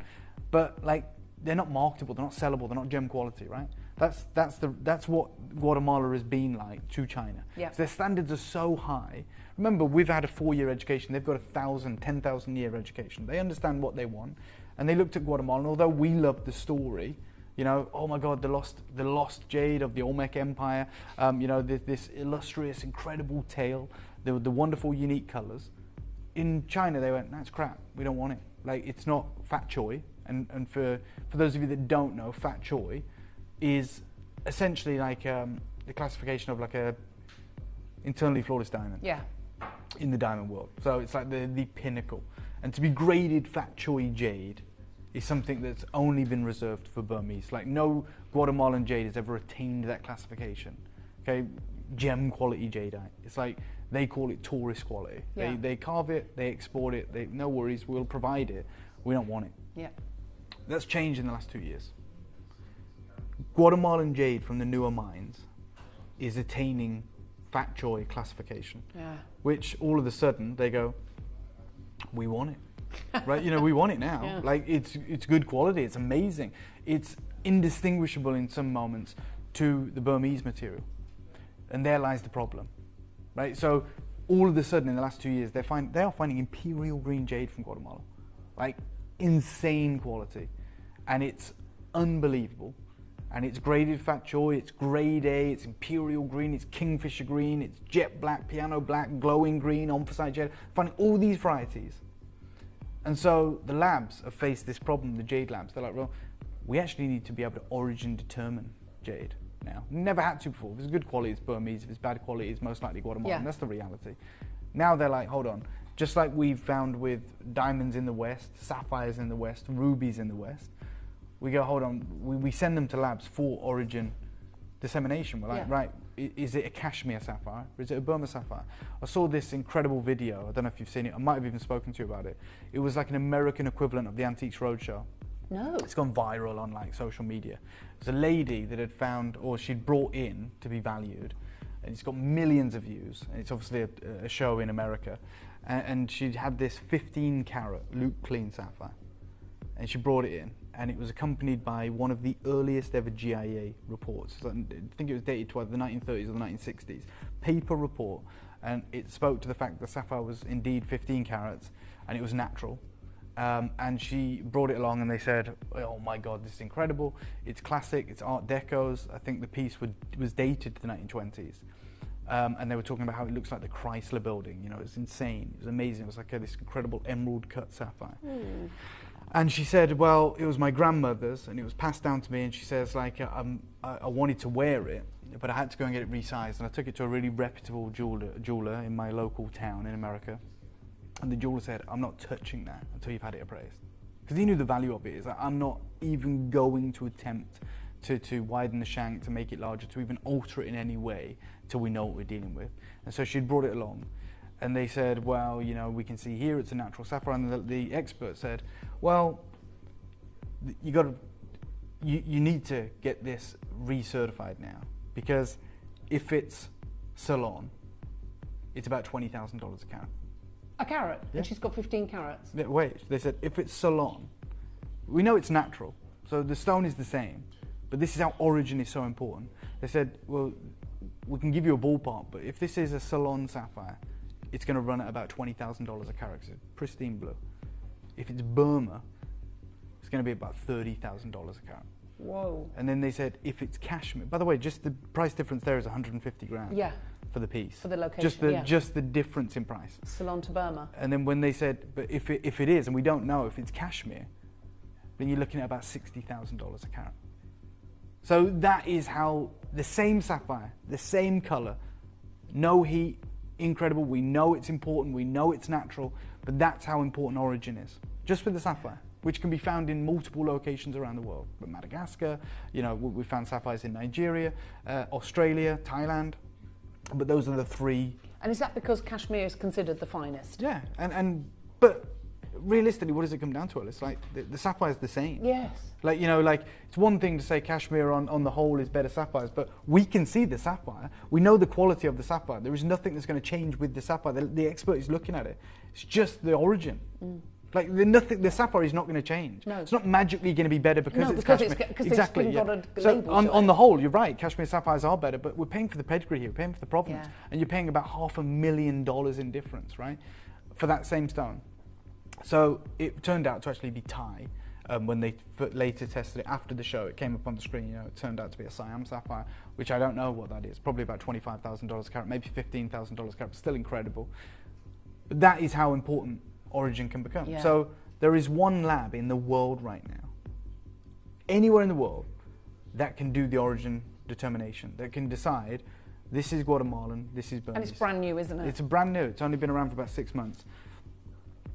S15: but like they're not marketable, they're not sellable, they're not gem quality, right? That's what Guatemala has been like to China.
S18: Yeah.
S15: So their standards are so high. Remember, we've had a 4-year education. They've got 10,000 year education. They understand what they want, and they looked at Guatemala. And although we loved the story, you know, oh my God, the lost jade of the Olmec Empire. You know, this illustrious, incredible tale. The wonderful, unique colors. In China, they went, that's crap. We don't want it. Like, it's not fat choy. And for those of you that don't know, fat choy is essentially like the classification of like a internally flawless diamond.
S18: Yeah.
S15: In the diamond world. So it's like the pinnacle. And to be graded fat choy jade is something that's only been reserved for Burmese. Like no Guatemalan jade has ever attained that classification. Okay, gem quality jadeite. It's like they call it tourist quality.
S18: Yeah.
S15: They carve it, they export it, no worries, we'll provide it. We don't want it.
S18: Yeah.
S15: That's changed in the last 2 years. Guatemalan jade from the newer mines is attaining fat choy classification.
S18: Yeah.
S15: Which all of a sudden they go, we want it. Right? You know, we want it now.
S18: Yeah.
S15: Like it's good quality, it's amazing. It's indistinguishable in some moments to the Burmese material. And there lies the problem. Right? So all of a sudden in the last 2 years they are finding imperial green jade from Guatemala. Like insane quality. And it's unbelievable. And it's graded fat choy, it's grade A, it's imperial green, it's kingfisher green, it's jet black, piano black, glowing green, anthracite jade, finding all these varieties. And so the labs have faced this problem, the jade labs. They're like, well, we actually need to be able to origin determine jade now. Never had to before. If it's good quality, it's Burmese. If it's bad quality, it's most likely Guatemalan.
S18: Yeah.
S15: That's the reality. Now they're like, hold on. Just like we've found with diamonds in the West, sapphires in the West, rubies in the West, we go, hold on, we send them to labs for origin dissemination. We're like,
S18: Yeah.
S15: right, is it a Kashmir sapphire or is it a Burma sapphire? I saw this incredible video, I don't know if you've seen it, I might have even spoken to you about it. It was like an American equivalent of the Antiques Roadshow.
S18: No.
S15: It's gone viral on like social media. There's a lady that had found, or she'd brought in to be valued, and it's got millions of views, and it's obviously a show in America, and she'd had this 15 carat Luke Clean sapphire, and she brought it in. And it was accompanied by one of the earliest ever GIA reports. I think it was dated to either the 1930s or the 1960s. Paper report, and it spoke to the fact that the sapphire was indeed 15 carats, and it was natural. And she brought it along, and they said, "Oh my God, this is incredible! It's classic. It's Art Deco's. I think the piece was dated to the 1920s." And they were talking about how it looks like the Chrysler Building. You know, it's insane. It was amazing. It was like this incredible emerald cut sapphire.
S18: Mm.
S15: And she said, well, it was my grandmother's, and it was passed down to me, and she says, like, I wanted to wear it, but I had to go and get it resized, and I took it to a really reputable jeweler in my local town in America, and the jeweler said, I'm not touching that until you've had it appraised. Because he knew the value of it. He's like, I'm not even going to attempt to widen the shank, to make it larger, to even alter it in any way, till we know what we're dealing with. And so she'd brought it along. And they said, well, you know, we can see here it's a natural sapphire. And the expert said, well, you need to get this recertified now, because if it's Ceylon, it's about $20,000 a carat.
S18: A carat?
S15: Yeah.
S18: And she's got 15 carats?
S15: Yeah, wait, they said if it's Ceylon, we know it's natural, so the stone is the same, but this is how origin is so important. They said, well, we can give you a ballpark, but if this is a Ceylon sapphire, it's going to run at about $20,000 a carat, so pristine blue. If it's Burma, it's going to be about $30,000 a carat.
S18: Whoa.
S15: And then they said, if it's Kashmir, by the way, just the price difference there is 150 grand.
S18: Yeah.
S15: For the piece.
S18: For the location,
S15: just the difference in price.
S18: Ceylon to Burma.
S15: And then when they said, but if it is, and we don't know if it's Kashmir, then you're looking at about $60,000 a carat. So that is how the same sapphire, the same color, no heat, incredible, we know it's important, we know it's natural, but that's how important origin is. Just with the sapphire, which can be found in multiple locations around the world. But Madagascar, you know, we found sapphires in Nigeria, Australia, Thailand, But those are the three.
S18: And is that because cashmere is considered the finest?
S15: Yeah, but realistically, what does it come down to? It's like the sapphire is the same.
S18: Yes.
S15: Like, you know, like it's one thing to say cashmere on the whole is better sapphires, but we can see the sapphire. We know the quality of the sapphire. There is nothing that's going to change with the sapphire. The expert is looking at it. It's just the origin. Like the sapphire is not going to change.
S18: No.
S15: It's not magically going to be better because it's
S18: because
S15: cashmere.
S18: exactly. They've got a
S15: So
S18: label
S15: on the whole, you're right. Cashmere sapphires are better, but we're paying for the pedigree here. We're paying for the provenance, and you're paying about $500,000 in difference, right, for that same stone. So it turned out to actually be Thai. When they later tested it after the show, it came up on the screen. You know, it turned out to be a Siam sapphire, which I don't know what that is. Probably about $25,000 a carat, maybe $15,000 a carat. Still incredible. But that is how important origin can become.
S18: Yeah.
S15: So there is one lab in the world right now, anywhere in the world, that can do the origin determination, that can decide this is Guatemalan, this is Burmese.
S18: And it's brand new, isn't it?
S15: It's brand new. It's only been around for about 6 months.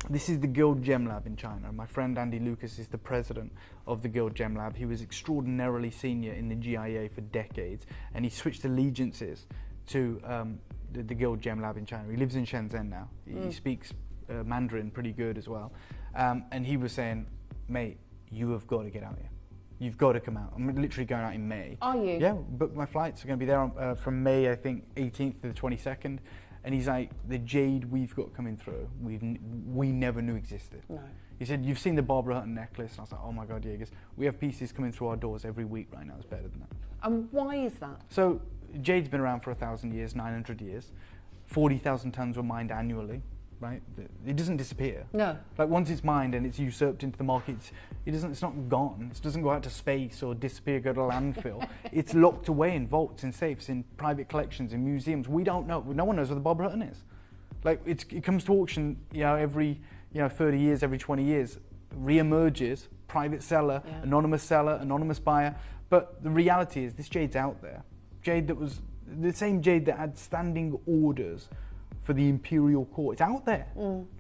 S15: This is the Guild Gem Lab in China. My friend Andy Lucas is the president of the Guild Gem Lab. He was extraordinarily senior in the GIA for decades, and he switched allegiances to the Guild Gem Lab in China. He lives in Shenzhen now. He speaks Mandarin pretty good as well. And he was saying, mate, you have got to get out here. You've got to come out. I'm literally going out in May.
S18: Are you?
S15: Yeah, but my flights are going to be there from May, I think, 18th to the 22nd. And he's like, the jade we've got coming through, we never knew existed.
S18: No.
S15: He said, you've seen the Barbara Hutton necklace. And I was like, oh my God, yeah. He goes, we have pieces coming through our doors every week right now. It's better than that.
S18: And why is that?
S15: So jade's been around for 1,000 years, 900 years. 40,000 tons were mined annually, right? It doesn't disappear.
S18: No.
S15: Like once it's mined and it's usurped into the market, it's not gone. It doesn't go out to space or disappear, go to landfill. It's locked away in vaults, in safes, in private collections, in museums. We don't know. No one knows where the Barbara Hutton is. Like it comes to auction, every 30 years, every 20 years, re-emerges, private seller, anonymous buyer. But the reality is this jade's out there. Jade that was the same jade that had standing orders for the imperial court. It's out there.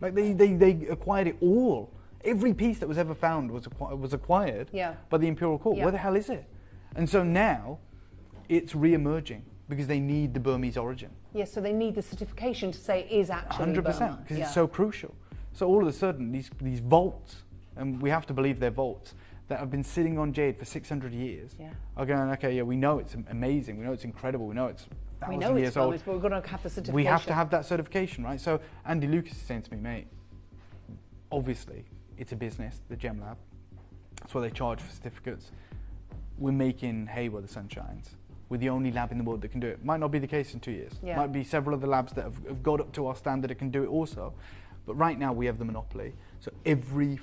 S15: Like they acquired it all. Every piece that was ever found was acquired by the imperial court. Where the hell is it? And so now it's re-emerging because they need the Burmese origin.
S18: Yes, so they need the certification to say it is actually
S15: 100%,
S18: Burma.
S15: because it's so crucial. So all of a sudden, these vaults, and we have to believe they're vaults, that have been sitting on jade for 600 years are going, okay, we know it's amazing, we know it's incredible, we know it's thousands years old.
S18: But we're going to have the certification.
S15: We have to have that certification, right? So Andy Lucas is saying to me, mate, obviously it's a business, the Gem Lab. That's what they charge for certificates. We're making hay where the sun shines. We're the only lab in the world that can do it. Might not be the case in 2 years. Might be several other labs that have got up to our standard that can do it also. But right now we have the monopoly. So every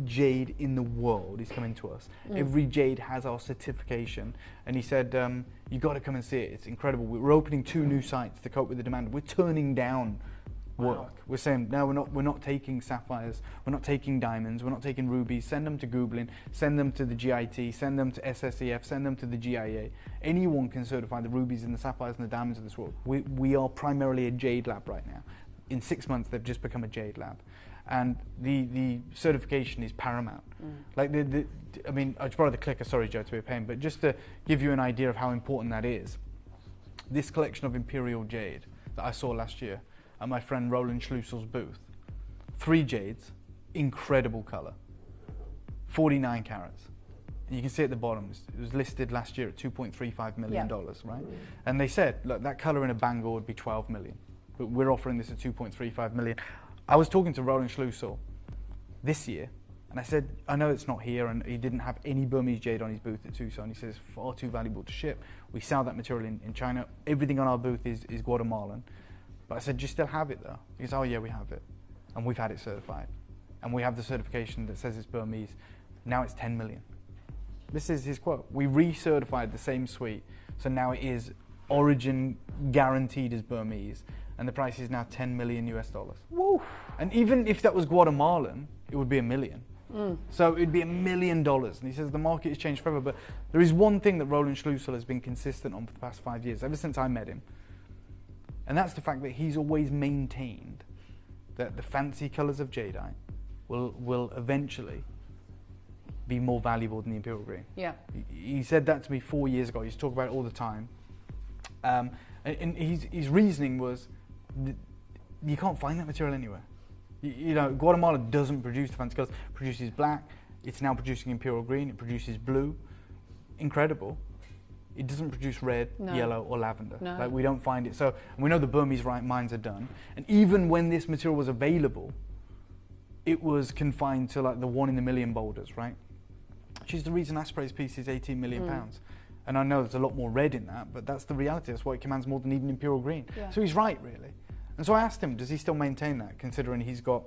S15: jade in the world is coming to us. Every jade has our certification. And he said, you got to come and see it. It's incredible. We're opening 2 new sites to cope with the demand. We're turning down work. We're saying, no, we're not taking sapphires, we're not taking diamonds, we're not taking rubies. Send them to Googling, send them to the GIT, send them to SSEF, send them to the GIA. Anyone can certify the rubies and the sapphires and the diamonds of this world. We are primarily a jade lab right now. In 6 months, they've just become a jade lab. And the certification is paramount. Like I mean, I just borrowed the clicker, sorry Joe to be a pain, but just to give you an idea of how important that is, this collection of imperial jade that I saw last year at my friend Roland Schlussel's booth, 3 jades, incredible colour, 49 carats. And you can see at the bottom, it was listed last year at $2.35 million, right? And they said, look, that colour in a Bangor would be 12 million, but we're offering this at 2.35 million. I was talking to Roland Schlussel this year, and I said, I know it's not here, and he didn't have any Burmese jade on his booth at Tucson. He says it's far too valuable to ship. We sell that material in China. Everything on our booth is Guatemalan. But I said, do you still have it though? He goes, oh yeah, we have it. And we've had it certified. And we have the certification that says it's Burmese. Now it's 10 million. This is his quote. We recertified the same suite, so now it is origin guaranteed as Burmese. And the price is now $10 million US.
S18: Woo.
S15: And even if that was Guatemalan, it would be $1 million. So it'd be $1 million. And he says the market has changed forever. But there is one thing that Roland Schlussel has been consistent on for the past 5 years, ever since I met him. And that's the fact that he's always maintained that the fancy colours of jadeite will eventually be more valuable than the imperial green.
S18: Yeah.
S15: He said that to me 4 years ago. He used to talk about it all the time. And his reasoning was, you can't find that material anywhere. You know, Guatemala doesn't produce the fancy colours. It produces black. It's now producing imperial green. It produces blue. Incredible. It doesn't produce red, yellow, or lavender.
S18: No.
S15: Like, we don't find it. So, and we know the Burmese mines are done. And even when this material was available, it was confined to like the 1 in a million boulders, right? Which is the reason Asprey's piece is 18 million pounds. And I know there's a lot more red in that, but that's the reality. That's why it commands more than even imperial green.
S18: Yeah.
S15: So he's right, really. And so I asked him, does he still maintain that, considering he's got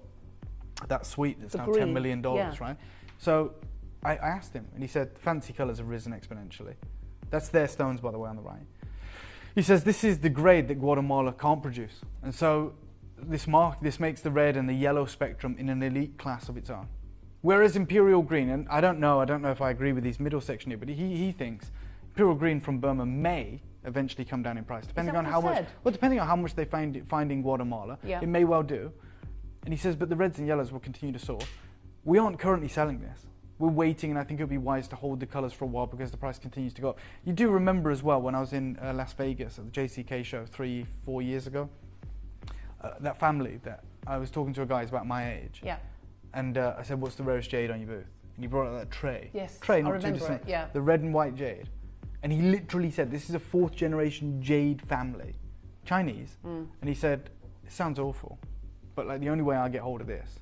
S15: that suite that's now $10 million, right? So I asked him, and he said, fancy colours have risen exponentially. That's their stones, by the way, on the right. He says, this is the grade that Guatemala can't produce. And so this makes the red and the yellow spectrum in an elite class of its own. Whereas imperial green, and I don't know if I agree with his middle section here, but he thinks imperial green from Burma may eventually come down in price, depending on how much. Well, depending on how much they find in Guatemala, it may well do. And he says, but the reds and yellows will continue to soar. We aren't currently selling this. We're waiting, and I think it would be wise to hold the colours for a while because the price continues to go up. You do remember as well when I was in Las Vegas at the JCK show 3-4 years ago, that family that I was talking to a guy about my age.
S18: Yeah.
S15: And I said, what's the rarest jade on your booth? And he brought out that tray.
S18: Yes,
S15: tray,
S18: I
S15: not
S18: remember
S15: too distant.
S18: it, yeah.
S15: The red and white jade. And he literally said, this is a 4th generation jade family, Chinese. And he said, it sounds awful, but like the only way I get hold of this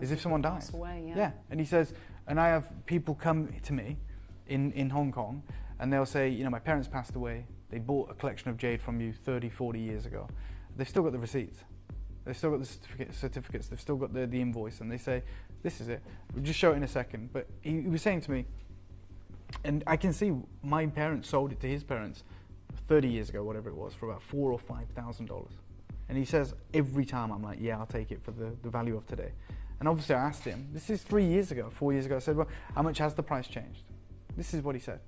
S15: is if someone dies.
S18: Away,
S15: yeah. And he says, and I have people come to me in Hong Kong, and they'll say, you know, my parents passed away. They bought a collection of jade from you 30, 40 years ago. They've still got the receipts. They've still got the certificates. They've still got the invoice, and they say, this is it. We'll just show it in a second. But he was saying to me, and I can see my parents sold it to his parents 30 years ago, whatever it was, for about $4,000 or $5,000. And he says, every time I'm like, yeah, I'll take it for the value of today. And obviously I asked him, this is 3 years ago, 4 years ago, I said, well, how much has the price changed? This is what he said.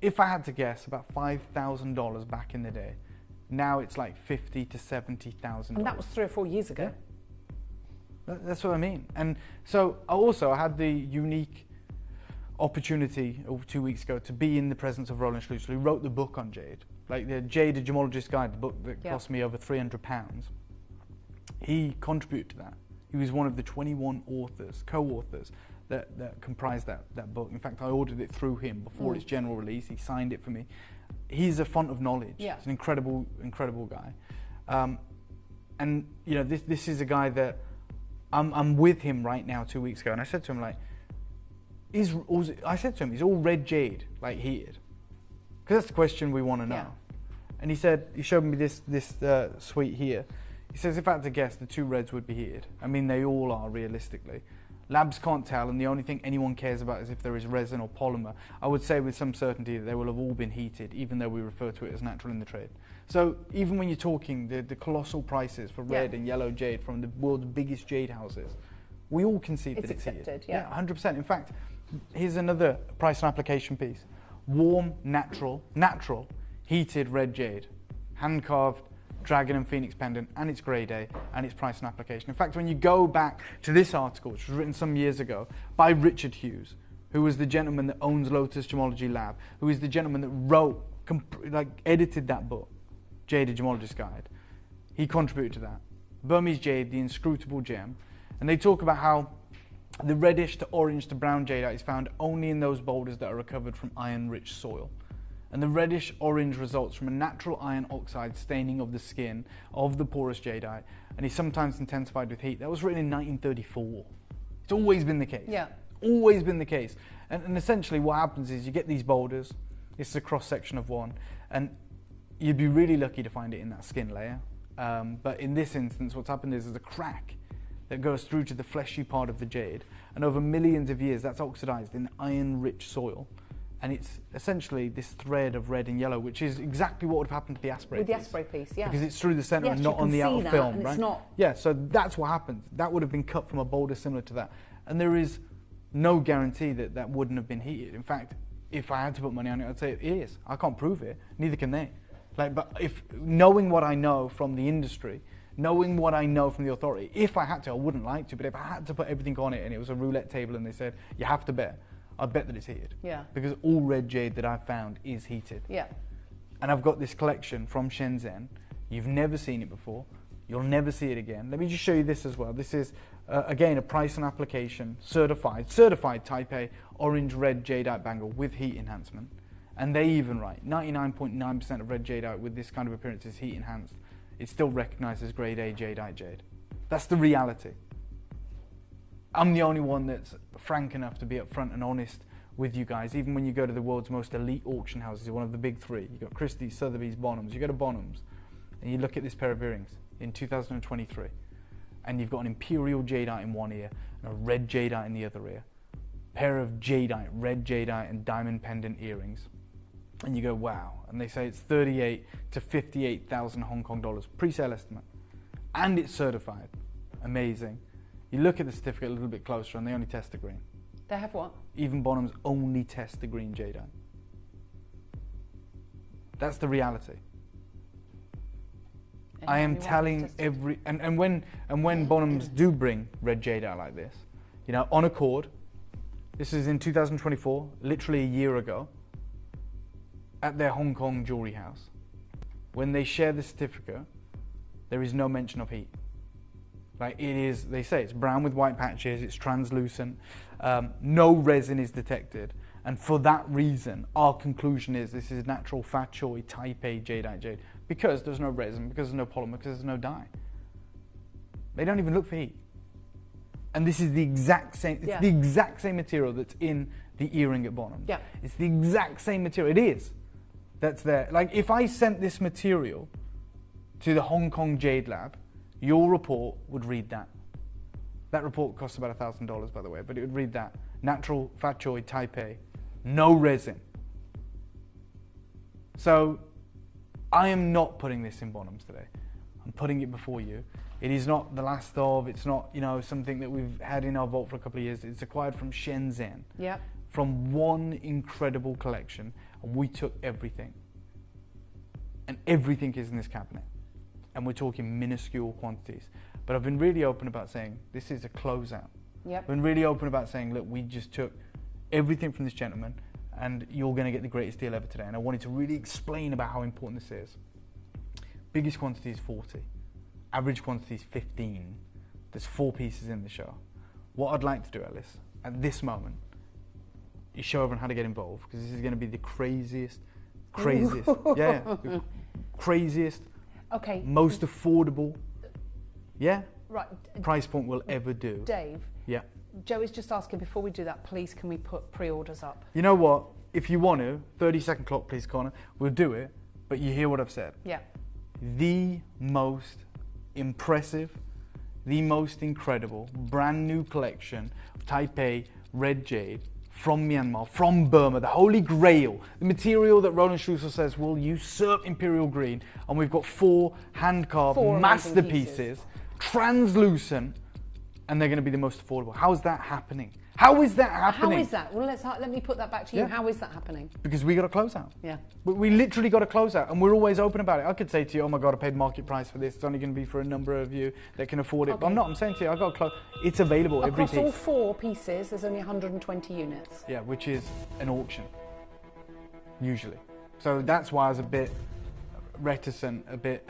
S15: If I had to guess, about $5,000 back in the day. Now it's like $50,000 to $70,000.
S18: And that was 3 or 4 years ago.
S15: Yeah. That's what I mean. And so I had the unique opportunity 2 weeks ago to be in the presence of Roland Schlusel, who wrote the book on jade. Like the Jade, a Gemologist's Guide, the book that cost me over £300. He contributed to that. He was one of the 21 authors, co-authors, that comprised that book. In fact, I ordered it through him before its general release. He signed it for me. He's a font of knowledge. Yeah. He's an incredible, incredible guy. And you know, this is a guy that I'm with him right now 2 weeks ago, and I said to him, like, is all red jade like heated? Because that's the question we want to know. Yeah. And he showed me this suite here. He says, if I had to guess, the 2 reds would be heated. I mean, they all are, realistically. Labs can't tell, and the only thing anyone cares about is if there is resin or polymer. I would say with some certainty that they will have all been heated, even though we refer to it as natural in the trade. So even when you're talking the colossal prices for red and yellow jade from the world's biggest jade houses, we all concede that it's heated. Yeah, 100%. In fact, here's another price and application piece. Warm, natural, heated red jade. Hand-carved, dragon and phoenix pendant, and its grade A, and its price and application. In fact, when you go back to this article, which was written some years ago by Richard Hughes, who was the gentleman that owns Lotus Gemology Lab, who is the gentleman that wrote, edited that book, Jade, a Gemologist's Guide. He contributed to that. Burmese jade, the inscrutable gem. And they talk about how the reddish to orange to brown jadeite is found only in those boulders that are recovered from iron-rich soil. And the reddish-orange results from a natural iron oxide staining of the skin of the porous jadeite, and is sometimes intensified with heat. That was written in 1934. It's always been the case. Yeah. Always been the case. And essentially what happens is you get these boulders, it's a cross-section of one, and you'd be really lucky to find it in that skin layer. But in this instance, what's happened is there's a crack that goes through to the fleshy part of the jade, and over millions of years that's oxidized in iron-rich soil. And it's essentially this thread of red and yellow, which is exactly what would have happened to the Asprey piece.
S18: With the Asprey piece, yeah.
S15: Because it's through the centre and not on the outer film, right? Yeah, so that's what happened. That would have been cut from a boulder similar to that. And there is no guarantee that that wouldn't have been heated. In fact, if I had to put money on it, I'd say it is. I can't prove it. Neither can they. But if knowing what I know from the industry, knowing what I know from the authority, if I had to, I wouldn't like to, but if I had to put everything on it and it was a roulette table and they said, you have to bet, I bet that it's heated.
S18: Yeah.
S15: Because all red jade that I've found is heated.
S18: Yeah.
S15: And I've got this collection from Shenzhen. You've never seen it before. You'll never see it again. Let me just show you this as well. This is, again, a price and application, certified Type A, orange red jadeite bangle with heat enhancement. And they even write, 99.9% of red jadeite with this kind of appearance is heat enhanced. It's still recognized as grade A jadeite jade. That's the reality. I'm the only one that's frank enough to be upfront and honest with you guys. Even when you go to the world's most elite auction houses, one of the big three, you've got Christie's, Sotheby's, Bonhams. You go to Bonhams and you look at this pair of earrings in 2023, and you've got an imperial jadeite in one ear and a red jadeite in the other ear. Pair of jadeite, red jadeite and diamond pendant earrings. And you go, wow. And they say it's 38 to 58,000 Hong Kong dollars, pre-sale estimate. And it's certified. Amazing. You look at the certificate a little bit closer and they only test the green.
S18: They have what?
S15: Even Bonhams only test the green jadeite. That's the reality. I am telling every, and when Bonhams do bring red jadeite like this, you know, on accord, this is in 2024, literally a year ago, at their Hong Kong jewelry house. When they share the certificate, there is no mention of heat. Like it is, they say it's brown with white patches, it's translucent, no resin is detected. And for that reason, our conclusion is this is natural fat choy Type A jadeite jade. Because there's no resin, because there's no polymer, because there's no dye. They don't even look for heat. And this is the exact same, it's the exact same material that's in the earring at Bonhams.
S18: Yeah.
S15: It's the exact same material, it is, that's there. Like if I sent this material to the Hong Kong Jade Lab, your report would read that. That report costs about $1,000, by the way, but it would read that. Natural fat choy Type A, no resin. So I am not putting this in Bonhams today. I'm putting it before you. It is not the last of, it's not, you know, something that we've had in our vault for a couple of years. It's acquired from Shenzhen.
S18: Yeah.
S15: From one incredible collection, and we took everything. And everything is in this cabinet. And we're talking minuscule quantities. But I've been really open about saying this is a closeout.
S18: Yep.
S15: I've been really open about saying, look, we just took everything from this gentleman and you're going to get the greatest deal ever today. And I wanted to really explain about how important this is. Biggest quantity is 40. Average quantity is 15. There's 4 pieces in the show. What I'd like to do, Alice, at this moment, is show everyone how to get involved, because this is going to be the craziest, the craziest,
S18: okay,
S15: most affordable,
S18: right,
S15: price point we'll ever do.
S18: Dave,
S15: yeah.
S18: Joe is just asking, before we do that, please can we put pre-orders up?
S15: You know what? If you want to, 30-second clock, please, Connor. We'll do it, but you hear what I've said.
S18: Yeah.
S15: The most impressive, the most incredible, brand new collection of Type A red jade from Myanmar, from Burma, the holy grail, the material that Roland Schusel says will usurp imperial green, and we've got 4 hand-carved masterpieces, translucent, and they're going to be the most affordable. How is that happening? How is that happening?
S18: How is that? Well, let me put that back to you.
S15: Yeah.
S18: How is that happening?
S15: Because we got a closeout.
S18: Yeah.
S15: We literally got a closeout, and we're always open about it. I could say to you, oh my God, I paid market price for this. It's only going to be for a number of you that can afford it.
S18: Okay.
S15: But I'm not. I'm saying to you, I got a close. It's available, every piece.
S18: Across all 4 pieces, there's only 120 units.
S15: Yeah, which is an auction, usually. So that's why I was a bit reticent, a bit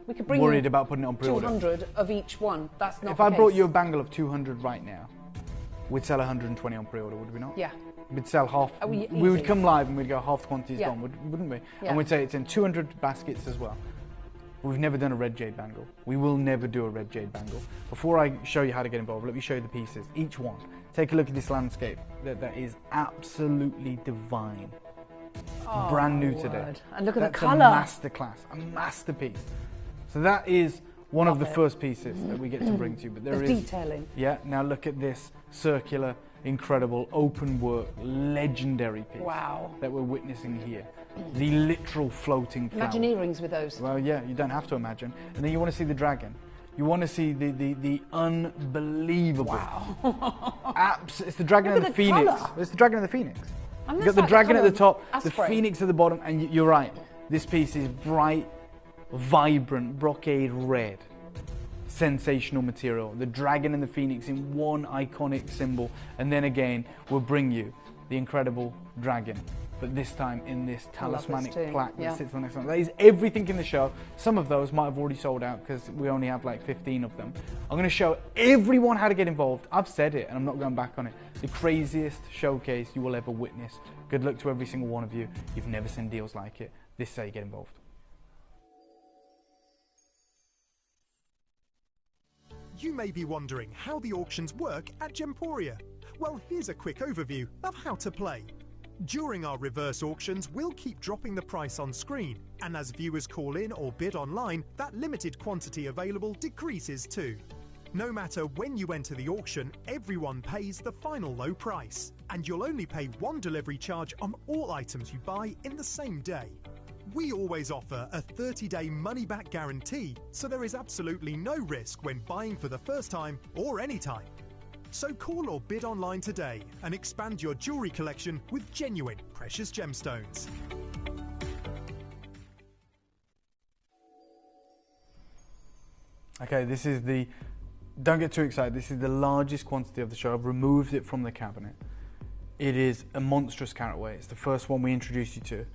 S18: we could bring
S15: worried about putting it on pre-order.
S18: 200 of each one. That's not
S15: If
S18: the
S15: I
S18: case.
S15: brought you a bangle of 200 right now, we'd sell 120 on pre-order, would we not?
S18: Yeah.
S15: We'd sell half. We would come live and we'd go, half the quantity's gone, wouldn't we?
S18: Yeah.
S15: And we'd say it's in 200 baskets as well. We've never done a red jade bangle. We will never do a red jade bangle. Before I show you how to get involved, let me show you the pieces, each one. Take a look at this landscape. That is absolutely divine.
S18: Oh,
S15: brand new
S18: word.
S15: today.
S18: And look at
S15: That's
S18: the colour.
S15: A masterclass, a masterpiece. So that is one of the first pieces that we get to bring to you. But there is
S18: detailing.
S15: Yeah. Now look at this circular, incredible, open work, legendary piece.
S18: Wow.
S15: That we're witnessing here. The literal floating flower.
S18: Imagine earrings with those.
S15: Well, yeah, you don't have to imagine. And then you want to see the dragon. You want to see the unbelievable.
S18: Wow.
S15: It's the dragon and the phoenix.
S18: Colour.
S15: It's the dragon and the phoenix.
S18: And
S15: You've
S18: that's
S15: got the
S18: like
S15: dragon at
S18: colour
S15: the top,
S18: of
S15: the
S18: Asprey.
S15: phoenix at the bottom, and you're right. This piece is bright, vibrant, brocade red. Sensational material. The dragon and the phoenix in one iconic symbol. And then again, we'll bring you the incredible dragon but this time in this talismanic
S18: too.
S15: plaque
S18: Yeah.
S15: that sits on the next one. That is everything in the show. Some of those might have already sold out because we only have like 15 of them. I'm going to show everyone how to get involved. I've said it and I'm not going back on it. The craziest showcase you will ever witness. Good luck to every single one of you. You've never seen deals like it. This is how you get involved.
S16: You may be wondering how the auctions work at Gemporia. Well, here's a quick overview of how to play. During our reverse auctions, we'll keep dropping the price on screen, and as viewers call in or bid online, that limited quantity available decreases too. No matter when you enter the auction, everyone pays the final low price, and you'll only pay one delivery charge on all items you buy in the same day. We always offer a 30-day money-back guarantee, so there is absolutely no risk when buying for the first time or any time. So call or bid online today and expand your jewellery collection with genuine precious gemstones.
S15: Okay, this is the, don't get too excited, this is the largest quantity of the show. I've removed it from the cabinet. It is a monstrous carat weight. It's the first one we introduced you to.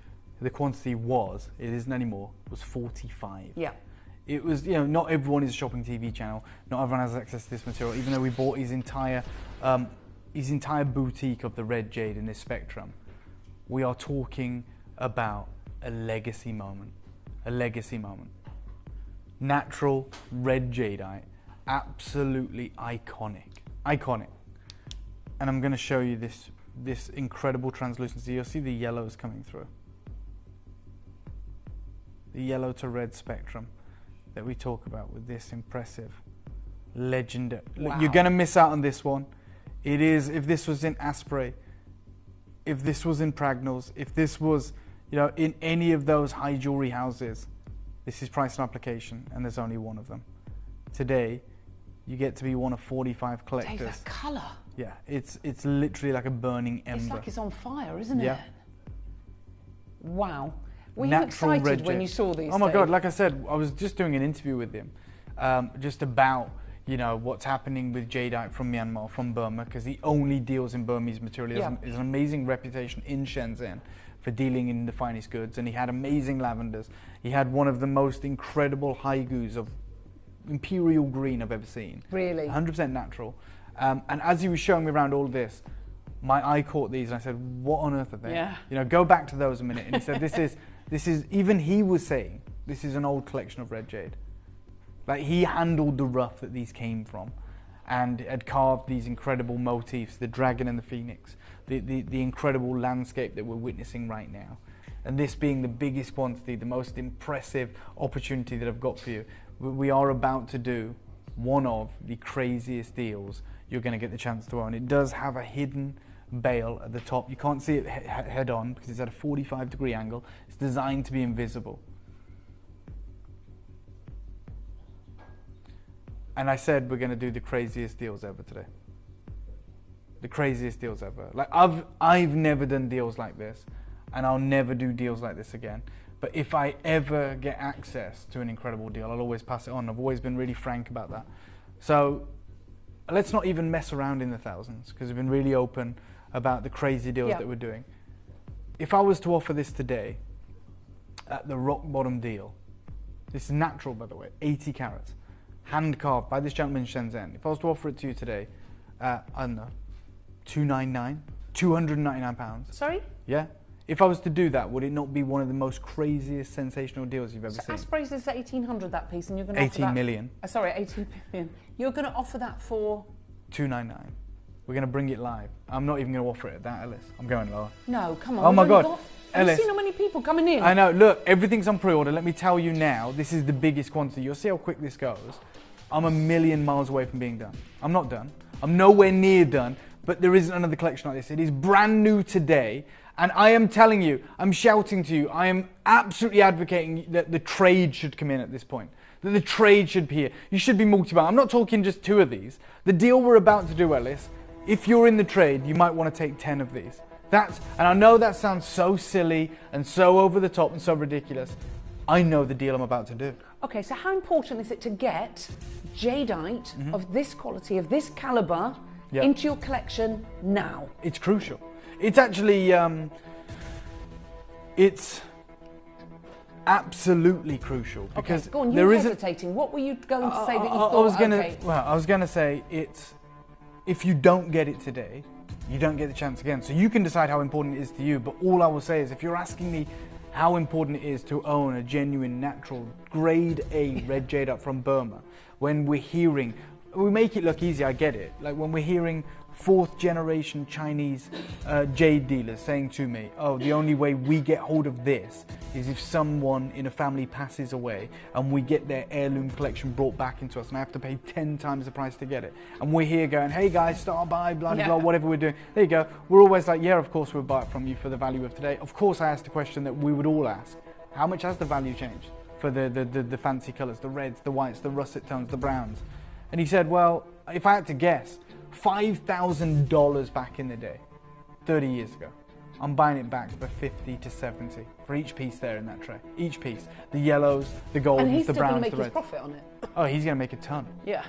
S15: The quantity was, it isn't anymore, was 45.
S18: Yeah.
S15: It was, you know, not everyone is a shopping TV channel. Not everyone has access to this material, even though we bought his entire boutique of the red jade in this spectrum. We are talking about a legacy moment. A legacy moment. Natural red jadeite. Absolutely iconic. Iconic. And I'm going to show you this incredible translucency. You'll see the yellows coming through. The yellow to red spectrum that we talk about with this impressive, legendary. Wow. You're going to miss out on this one. It is, if this was in Asprey, if this was in Pragnell's, if this was, you know, in any of those high jewelry houses, this is price and application, and there's only one of them. Today, you get to be one of 45 collectors.
S18: Dave, that colour.
S15: Yeah, it's literally like a burning ember.
S18: It's like it's on fire, isn't it?
S15: Yeah.
S18: Wow. Were you
S15: Natural
S18: excited when you saw these?
S15: Oh my
S18: Dave?
S15: God, like I said, I was just doing an interview with him, just about, you know, what's happening with jadeite from Myanmar, from Burma, because he only deals in Burmese material. He has an amazing reputation in Shenzhen for dealing in the finest goods, and he had amazing lavenders. He had one of the most incredible haigus of imperial green I've ever seen. Really? 100% natural. And as he was showing me around all this, my eye caught these, and I said, what on earth are they?
S18: Yeah.
S15: You know, go back to those a minute. And he said, this is, even he was saying, this is an old collection of red jade. Like, he handled the rough that these came from and had carved these incredible motifs, the dragon and the phoenix, the incredible landscape that we're witnessing right now. And this being the biggest quantity, the most impressive opportunity that I've got for you, we are about to do one of the craziest deals you're going to get the chance to own. It does have a hidden bail at the top. You can't see it head on because it's at a 45-degree angle. It's designed to be invisible. And I said we're going to do the craziest deals ever today. The craziest deals ever. Like, I've never done deals like this, and I'll never do deals like this again. But if I ever get access to an incredible deal, I'll always pass it on. I've always been really frank about that. So let's not even mess around in the thousands, because we've been really open about the crazy deals that we're doing. If I was to offer this today at the rock bottom deal, this is natural, by the way, 80 carats, hand carved by this gentleman in Shenzhen. If I was to offer it to you today, I don't know, £299.
S18: Sorry?
S15: Yeah. If I was to do that, would it not be one of the most craziest, sensational deals you've ever seen?
S18: Asprey's is 1,800 that piece, and you're going to offer
S15: 18
S18: that.
S15: million.
S18: Sorry, 18 million. You're going to offer that for
S15: $299. We're going to bring it live. I'm not even going to offer it at that, Ellis. I'm going lower.
S18: No, come on.
S15: Oh my God,
S18: Have you
S15: Ellis.
S18: seen how many people coming in?
S15: I know. Look, everything's on pre-order. Let me tell you now, this is the biggest quantity. You'll see how quick this goes. I'm a million miles away from being done. I'm not done. I'm nowhere near done, but there isn't another collection like this. It is brand new today. And I am telling you, I'm shouting to you, I am absolutely advocating that the trade should come in at this point. That the trade should be here. You should be multi-buy. I'm not talking just 2 of these. The deal we're about to do, Ellis, if you're in the trade, you might want to take 10 of these. And I know that sounds so silly and so over the top and so ridiculous. I know the deal I'm about to do.
S18: Okay, so how important is it to get jadeite of this quality, of this calibre, into your collection now?
S15: It's crucial. It's actually, It's absolutely crucial because
S18: Go on,
S15: there
S18: you're
S15: isn't.
S18: hesitating. What were you going to say that you thought?
S15: I was gonna say it's if you don't get it today, you don't get the chance again. So you can decide how important it is to you. But all I will say is, if you're asking me how important it is to own a genuine, natural, grade A red jadeite from Burma, when we're hearing, we make it look easy. I get it. Like when we're hearing fourth generation Chinese jade dealers saying to me, oh, the only way we get hold of this is if someone in a family passes away and we get their heirloom collection brought back into us and I have to pay 10 times the price to get it. And we're here going, hey guys, start by, blah, blah, blah, whatever we're doing. There you go. We're always like, yeah, of course we'll buy it from you for the value of today. Of course I asked the question that we would all ask. How much has the value changed for the fancy colours, the reds, the whites, the russet tones, the browns? And he said, well, if I had to guess, $5,000 back in the day, 30 years ago. I'm buying it back for 50 to 70 for each piece there in that tray. Each piece. The yellows, the goldens, the browns, the reds.
S18: And he's still going to make his profit on it.
S15: Oh, he's going to make a ton.
S18: Yeah.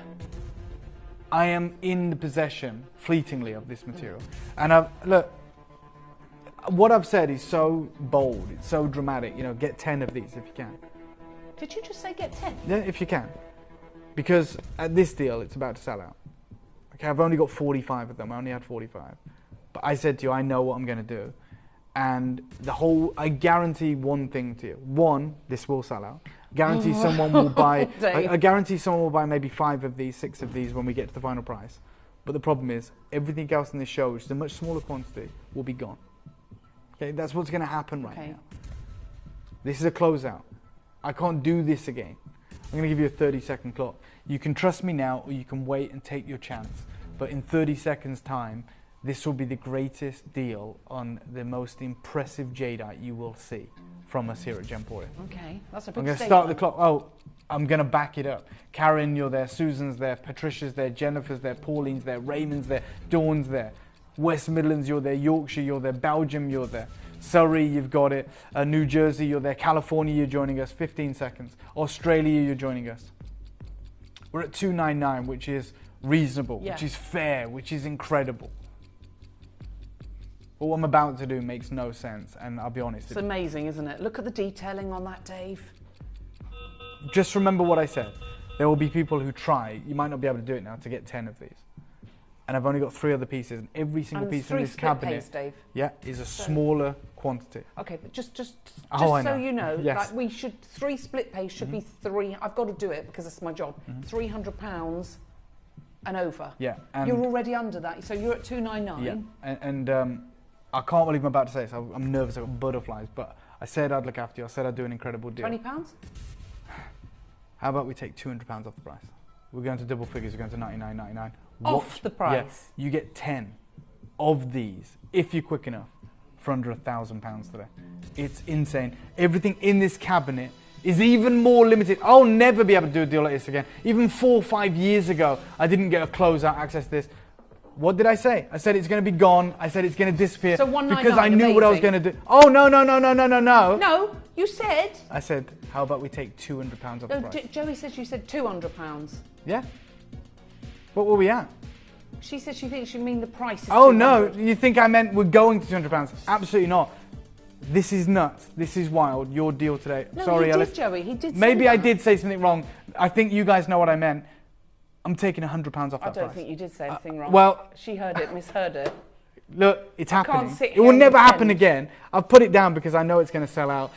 S15: I am in the possession, fleetingly, of this material. And look, what I've said is so bold, it's so dramatic. You know, get 10 of these if you can.
S18: Did you just say get 10?
S15: Yeah, if you can. Because at this deal, it's about to sell out. Okay, I've only got 45 of them. I only had 45. But I said to you, I know what I'm going to do. And I guarantee one thing to you. One, this will sell out. Guarantee someone will buy, I guarantee someone will buy maybe 5 of these, 6 of these when we get to the final price. But the problem is, everything else in this show, which is a much smaller quantity, will be gone. Okay, that's what's going to happen right now. This is a closeout. I can't do this again. I'm going to give you a 30-second clock. You can trust me now, or you can wait and take your chance. But in 30 seconds' time, this will be the greatest deal on the most impressive jadeite you will see from us here at Gemporia.
S18: Okay, that's a big
S15: I'm going to start the clock. Oh, I'm going to back it up. Karen, you're there. Susan's there. Patricia's there. Jennifer's there. Pauline's there. Raymond's there. Dawn's there. West Midlands, you're there. Yorkshire, you're there. Belgium, you're there. Surrey, you've got it. New Jersey, you're there. California, you're joining us. 15 seconds. Australia, you're joining us. We're at $299, which is reasonable, which is fair, which is incredible. But what I'm about to do makes no sense, and I'll be honest.
S18: It's amazing, isn't it? Look at the detailing on that, Dave.
S15: Just remember what I said. There will be people who try, you might not be able to do it now, to get 10 of these. And I've only got 3 other pieces, and every single piece in this cabinet is a smaller quantity.
S18: Okay, but just so you know, like we should 3 split pays should be 3. I've got to do it because it's my job. £300 and over.
S15: Yeah,
S18: you're already under that, so you're at $299.
S15: Yeah, and I can't believe I'm about to say this. I'm nervous. I've got butterflies, but I said I'd look after you. I said I'd do an incredible deal.
S18: £20?
S15: How about we take £200 off the price? We're going to double figures. We're going to $99.99.
S18: Off the price?
S15: Yeah, you get 10 of these, if you're quick enough, for under £1,000 today. It's insane. Everything in this cabinet is even more limited. I'll never be able to do a deal like this again. Even 4 or 5 years ago, I didn't get a closeout access to this. What did I say? I said it's going to be gone. I said it's going to disappear.
S18: So $199,
S15: because I knew what I was going to do. Oh, no.
S18: No, you said.
S15: I said, how about we take £200 off the price?
S18: Joey says you said £200.
S15: Yeah. What were we at?
S18: She said she thinks you mean the price is
S15: Oh,
S18: $200.
S15: no. You think I meant we're going to £200? Absolutely not. This is nuts. This is wild. Your deal today.
S18: No,
S15: Sorry,
S18: he
S15: Ellis.
S18: did, Joey. He did say
S15: Maybe I
S18: that.
S15: did say something wrong. I think you guys know what I meant. I'm taking £100 off that price.
S18: I don't think you did say anything wrong.
S15: Well,
S18: she heard it, misheard it.
S15: Look, it's happening.
S18: Can't sit
S15: It
S18: here
S15: will
S18: and
S15: never happen
S18: pretend.
S15: again. I've put it down because I know it's going to sell out.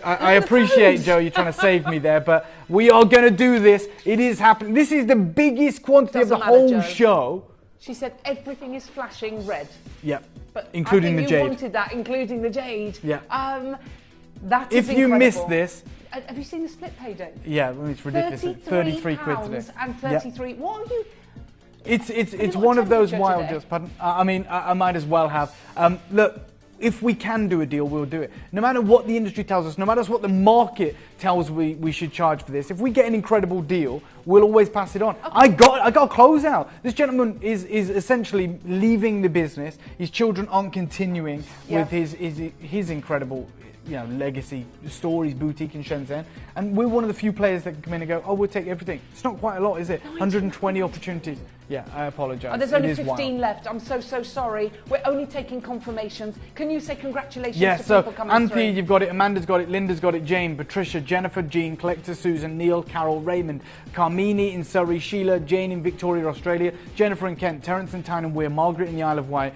S15: I appreciate, Joe, you're trying to save me there, but we are going to do this. It is happening. This is the biggest quantity of the whole show.
S18: She said everything is flashing red.
S15: Yep.
S18: But
S15: including the
S18: you
S15: jade.
S18: wanted that, including the jade.
S15: Yeah.
S18: That is
S15: If you
S18: incredible.
S15: missed this.
S18: Have you seen the split pay, Dave?
S15: Yeah, well, it's ridiculous. 33 quid today.
S18: And 33. What are you?
S15: It's one of those wild deals. Pardon? I mean, I might as well have. Look, if we can do a deal, we'll do it. No matter what the industry tells us, no matter what the market tells we should charge for this, if we get an incredible deal, we'll always pass it on. Okay. I got a closeout. This gentleman is essentially leaving the business. His children aren't continuing with his incredible legacy stories, boutique in Shenzhen. And we're one of the few players that can come in and go, oh, we'll take everything. It's not quite a lot, is it? 120 opportunities. Yeah, I apologise.
S18: Oh, there's only 15 left. I'm so sorry. We're only taking confirmations. Can you say congratulations to people coming through?
S15: Anthony, you've got it. Amanda's got it. Linda's got it. Jane, Patricia, Jennifer, Jean, Collector, Susan, Neil, Carol, Raymond, Carmini in Surrey, Sheila, Jane in Victoria, Australia, Jennifer in Kent, Terence in Tyne and Weir, Margaret in the Isle of Wight,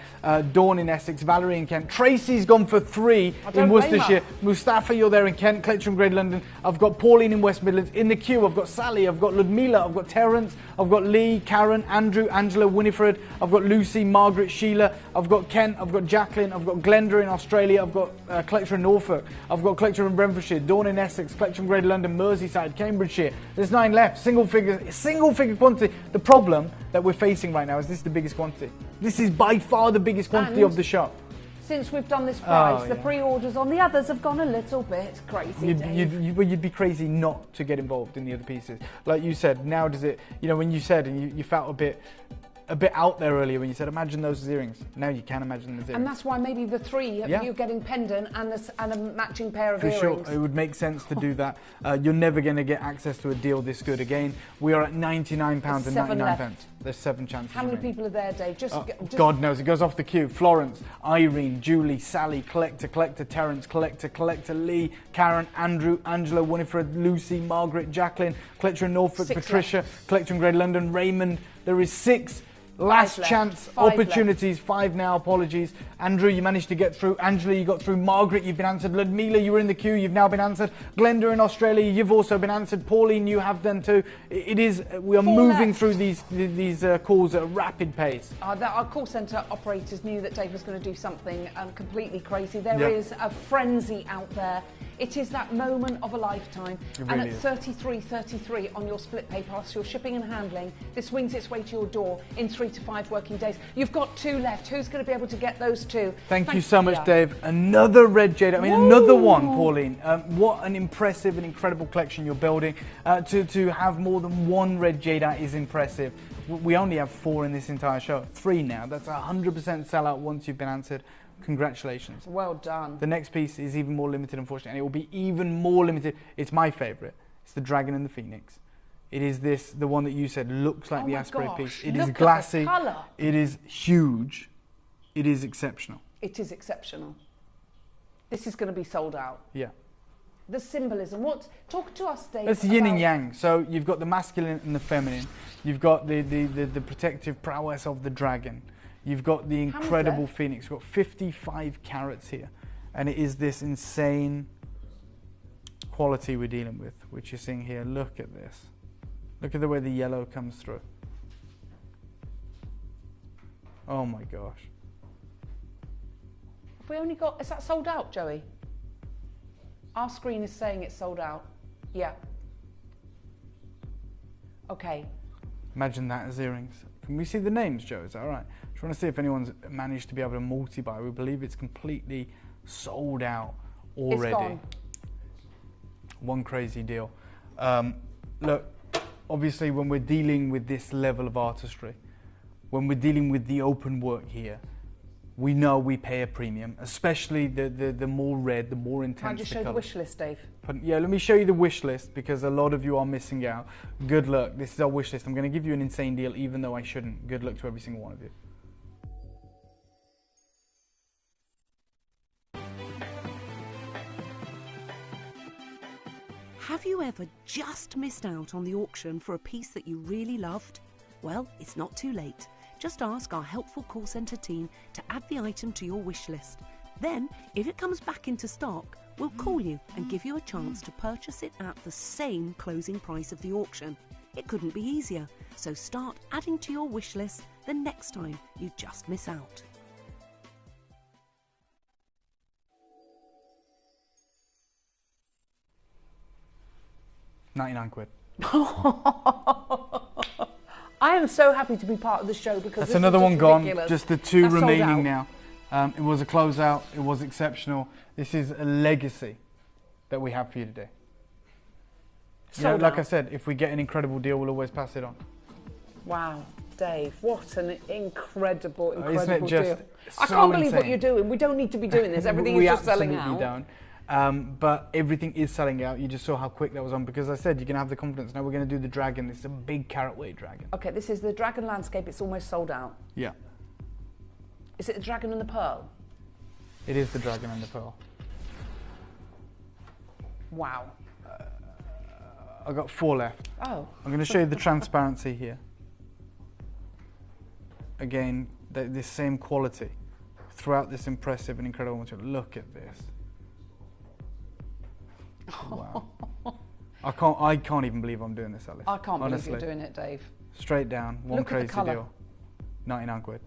S15: Dawn in Essex, Valerie in Kent, Tracy's gone for 3 in Worcestershire, Mustafa, you're there in Kent, Collector in Greater London. I've got Pauline in West Midlands. In the queue, I've got Sally, I've got Ludmila, I've got Terence, I've got Lee, Karen, Andrew, Angela, Winifred, I've got Lucy, Margaret, Sheila, I've got Kent, I've got Jacqueline, I've got Glenda in Australia, I've got Collector in Norfolk, I've got Collector in Renfrewshire, Dawn in Essex, Collector in Greater London, Merseyside, Cambridgeshire. There's 9 left, single figure quantity. The problem that we're facing right now is this is the biggest quantity. This is by far the biggest quantity of the shop.
S18: Since we've done this price, the pre-orders on the others have gone a little bit crazy.
S15: You'd be crazy not to get involved in the other pieces. Like you said, now does it, when you said, and you felt a bit out there earlier when you said, imagine those earrings. Now you can imagine those earrings.
S18: And that's why maybe the 3 of you getting pendant and a matching pair of earrings.
S15: For sure, it would make sense to do that. You're never going to get access to a deal this good again. We are at £99.99. There's 7 chances.
S18: How many people are there, Dave? Just
S15: God knows. It goes off the queue. Florence, Irene, Julie, Sally, Collector, Terence, Collector, Lee, Karen, Andrew, Angela, Winifred, Lucy, Margaret, Jacqueline, Collector in Norfolk,
S18: 6
S15: Patricia,
S18: left.
S15: Collector in Greater London, Raymond. There is 6 last chance opportunities. 5 now. Apologies. Andrew, you managed to get through. Angela, you got through. Margaret, you've been answered. Ludmila, you were in the queue. You've now been answered. Glenda in Australia, you've also been answered. Pauline, you have done too. We are moving through these calls at a rapid pace.
S18: Our call centre operators knew that Dave was going to do something completely crazy. There is a frenzy out there. It is that moment of a lifetime.
S15: Really
S18: and at 33.33 on your split pay plus your shipping and handling, this wings its way to your door in 3 to 5 working days. You've got 2 left. Who's going to be able to get those 2?
S15: Thank you so much, Dave. Another red jade. Another one, Pauline. What an impressive and incredible collection you're building. To have more than 1 red jadeite is impressive. We only have 4 in this entire show. 3 now. That's 100% sellout once you've been answered. Congratulations.
S18: Well done.
S15: The next piece is even more limited, unfortunately, and it will be even more limited. It's my favourite. It's the Dragon and the Phoenix. It is the one that you said looks like the Asprey piece. It is glassy.
S18: Look at the colour.
S15: It is huge. It is exceptional.
S18: It is exceptional. This is going to be sold out.
S15: Yeah.
S18: The symbolism. Talk to us, Dave.
S15: It's yin and yang. So you've got the masculine and the feminine. You've got the protective prowess of the dragon. You've got the incredible phoenix. You've got 55 carats here. And it is this insane quality we're dealing with, which you're seeing here. Look at this. Look at the way the yellow comes through. Oh my gosh.
S18: Have we only got... Is that sold out, Joey? Our screen is saying it's sold out. Yeah. Okay.
S15: Imagine that as earrings. Can we see the names, Joe? Is that all right? Just want to see if anyone's managed to be able to multi-buy. We believe it's completely sold out already.
S18: It's gone.
S15: One crazy deal. Look, obviously when we're dealing with this level of artistry, when we're dealing with the open work here, we know we pay a premium, especially the more red, the more intense the
S18: Can I just show the wish list, Dave?
S15: Yeah, let me show you the wish list because a lot of you are missing out. Good luck. This is our wish list. I'm going to give you an insane deal even though I shouldn't. Good luck to every single one of you.
S20: Have you ever just missed out on the auction for a piece that you really loved? Well, it's not too late. Just ask our helpful call centre team to add the item to your wish list. Then, if it comes back into stock, we'll call you and give you a chance to purchase it at the same closing price of the auction. It couldn't be easier, so start adding to your wish list the next time you just miss out.
S15: £99.
S18: I am so happy to be part of the show because
S15: that's another one gone.
S18: Ridiculous.
S15: Just the 2 remaining now. It was a closeout. It was exceptional. This is a legacy that we have for you today. Like I said, if we get an incredible deal, we'll always pass it on.
S18: Wow, Dave, what an incredible
S15: Isn't it just
S18: deal.
S15: so
S18: I can't believe what
S15: insane?
S18: you're doing. We don't need to be doing this. Everything is just selling out.
S15: We absolutely don't. But everything is selling out. You just saw how quick that was on, because I said you're going to have the confidence. Now we're going to do the dragon. This is a big carat weight dragon.
S18: Okay, this is the dragon landscape. It's almost sold out.
S15: Yeah.
S18: Is it the dragon and the pearl?
S15: It is the dragon and the pearl.
S18: Wow.
S15: I've got 4 left.
S18: Oh.
S15: I'm going to show you the transparency here. Again, this same quality throughout this impressive and incredible material. Look at this. Wow. I can't even believe I'm doing this, Alice.
S18: I can't
S15: honestly.
S18: believe you're doing it, Dave.
S15: Straight down, one
S18: Look at the
S15: crazy
S18: colour.
S15: deal. 99 quid.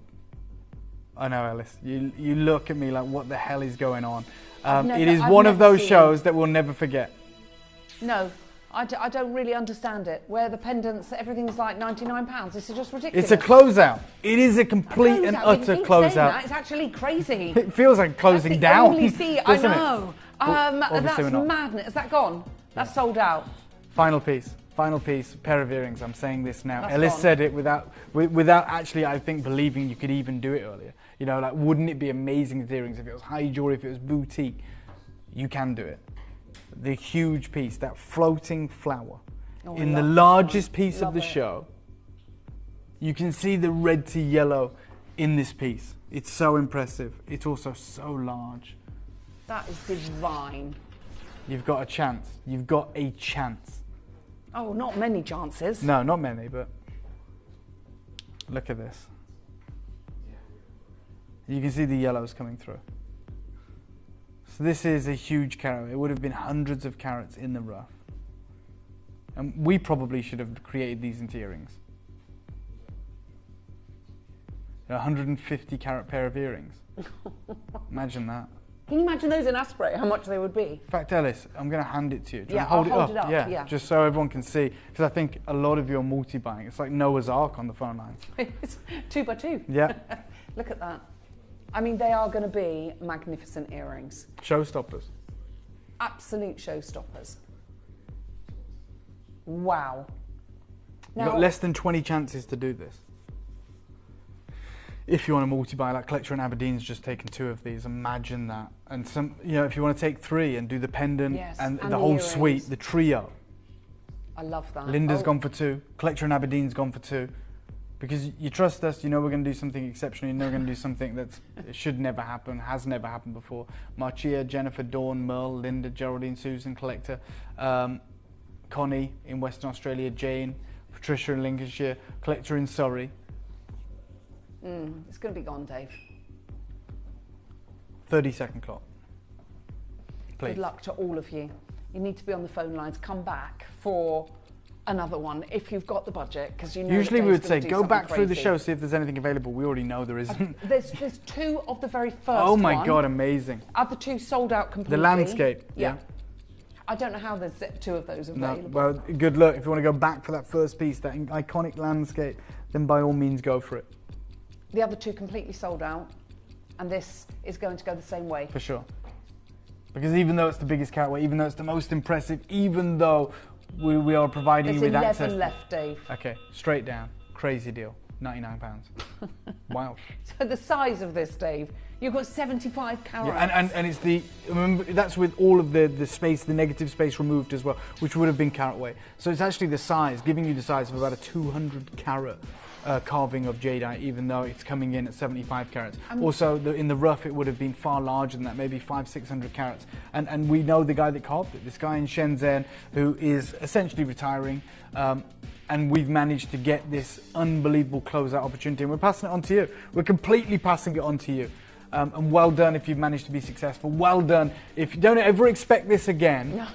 S15: I know, Alice. You look at me like, what the hell is going on? It is one of those shows that we'll never forget.
S18: No, I don't really understand it. Where the pendants, everything's like £99. This is just ridiculous.
S15: It's a closeout. It is a complete and utter
S18: Saying
S15: closeout.
S18: that, it's actually crazy.
S15: It feels like closing down.
S18: Only see, I
S15: doesn't it?
S18: know.
S15: Obviously
S18: That's
S15: we're not.
S18: madness. Has that gone? That's sold out.
S15: Final piece, pair of earrings. I'm saying this now.
S18: That's
S15: Ellis
S18: gone.
S15: said it without actually, I think, believing you could even do it earlier. You know, like, wouldn't it be amazing with earrings if it was high jewelry, if it was boutique? You can do it. The huge piece, that floating flower, in the largest piece of the show. You can see the red to yellow in this piece. It's so impressive. It's also so large.
S18: That is divine.
S15: You've got a chance. You've got a chance.
S18: Oh, not many chances.
S15: No, not many, but look at this. You can see the yellows coming through. So this is a huge carat. It would have been hundreds of carats in the rough. And we probably should have created these into earrings. A 150 carat pair of earrings. Imagine that.
S18: Can you imagine those in Asprey, how much they would be?
S15: In fact, Ellis, I'm going to hand it to you. Do you
S18: Yeah,
S15: want to
S18: I'll hold it up, yeah.
S15: Just so everyone can see. Because I think a lot of you are multi-buying. It's like Noah's Ark on the phone lines.
S18: It's 2 by 2.
S15: Yeah.
S18: Look at that. I mean, they are going to be magnificent earrings.
S15: Showstoppers.
S18: Absolute showstoppers. Wow.
S15: You've got less than 20 chances to do this. If you want to multi-buy, like Collector in Aberdeen's just taken 2 of these, imagine that. And some, you know, if you want to take 3 and do the pendant and the whole
S18: earrings.
S15: suite, the trio.
S18: I love that.
S15: Linda's gone for 2, Collector in Aberdeen's gone for 2. Because you trust us, you know we're going to do something exceptional, you know we're going to do something that should never happen, has never happened before. Marcia, Jennifer, Dawn, Merle, Linda, Geraldine, Susan, Collector, Connie in Western Australia, Jane, Patricia in Lincolnshire, Collector in Surrey.
S18: It's going to be gone, Dave.
S15: 30-second clock. Please.
S18: Good luck to all of you. You need to be on the phone lines. Come back for another one if you've got the budget, because you know.
S15: Usually we would say go back through the
S18: crazy.
S15: show, see if there's anything available. We already know there isn't.
S18: There's 2 of the very first.
S15: Oh my
S18: one.
S15: God, amazing.
S18: Other 2 sold out completely.
S15: The landscape.
S18: Yeah. I don't know how there's 2 of those available.
S15: No, well, good luck. If you want to go back for that first piece, that iconic landscape, then by all means go for it.
S18: The other 2 completely sold out, and this is going to go the same way.
S15: For sure. Because even though it's the biggest carat weight, even though it's the most impressive, even though we are providing you with access.
S18: There's 11 left, Dave.
S15: Okay, straight down. Crazy deal. £99. Wow.
S18: So the size of this, Dave, you've got 75 carats.
S15: Yeah, and it's the, remember, that's with all of the space, the negative space removed as well, which would have been carat weight. So it's actually the size, giving you the size of about a 200 carat carving of jadeite, even though it's coming in at 75 carats. Also, in the rough, it would have been far larger than that, maybe 500-600 carats. And we know the guy that carved it, this guy in Shenzhen, who is essentially retiring. And we've managed to get this unbelievable closeout opportunity, and we're passing it on to you. We're completely passing it on to you. And well done if you've managed to be successful. Well done. If you don't ever expect this again,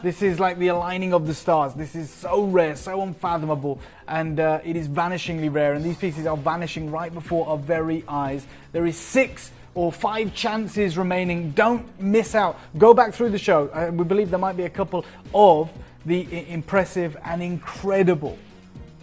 S15: this is like the aligning of the stars. This is so rare, so unfathomable, and it is vanishingly rare. And these pieces are vanishing right before our very eyes. There is 6 or 5 chances remaining. Don't miss out. Go back through the show. We believe there might be a couple of the impressive and incredible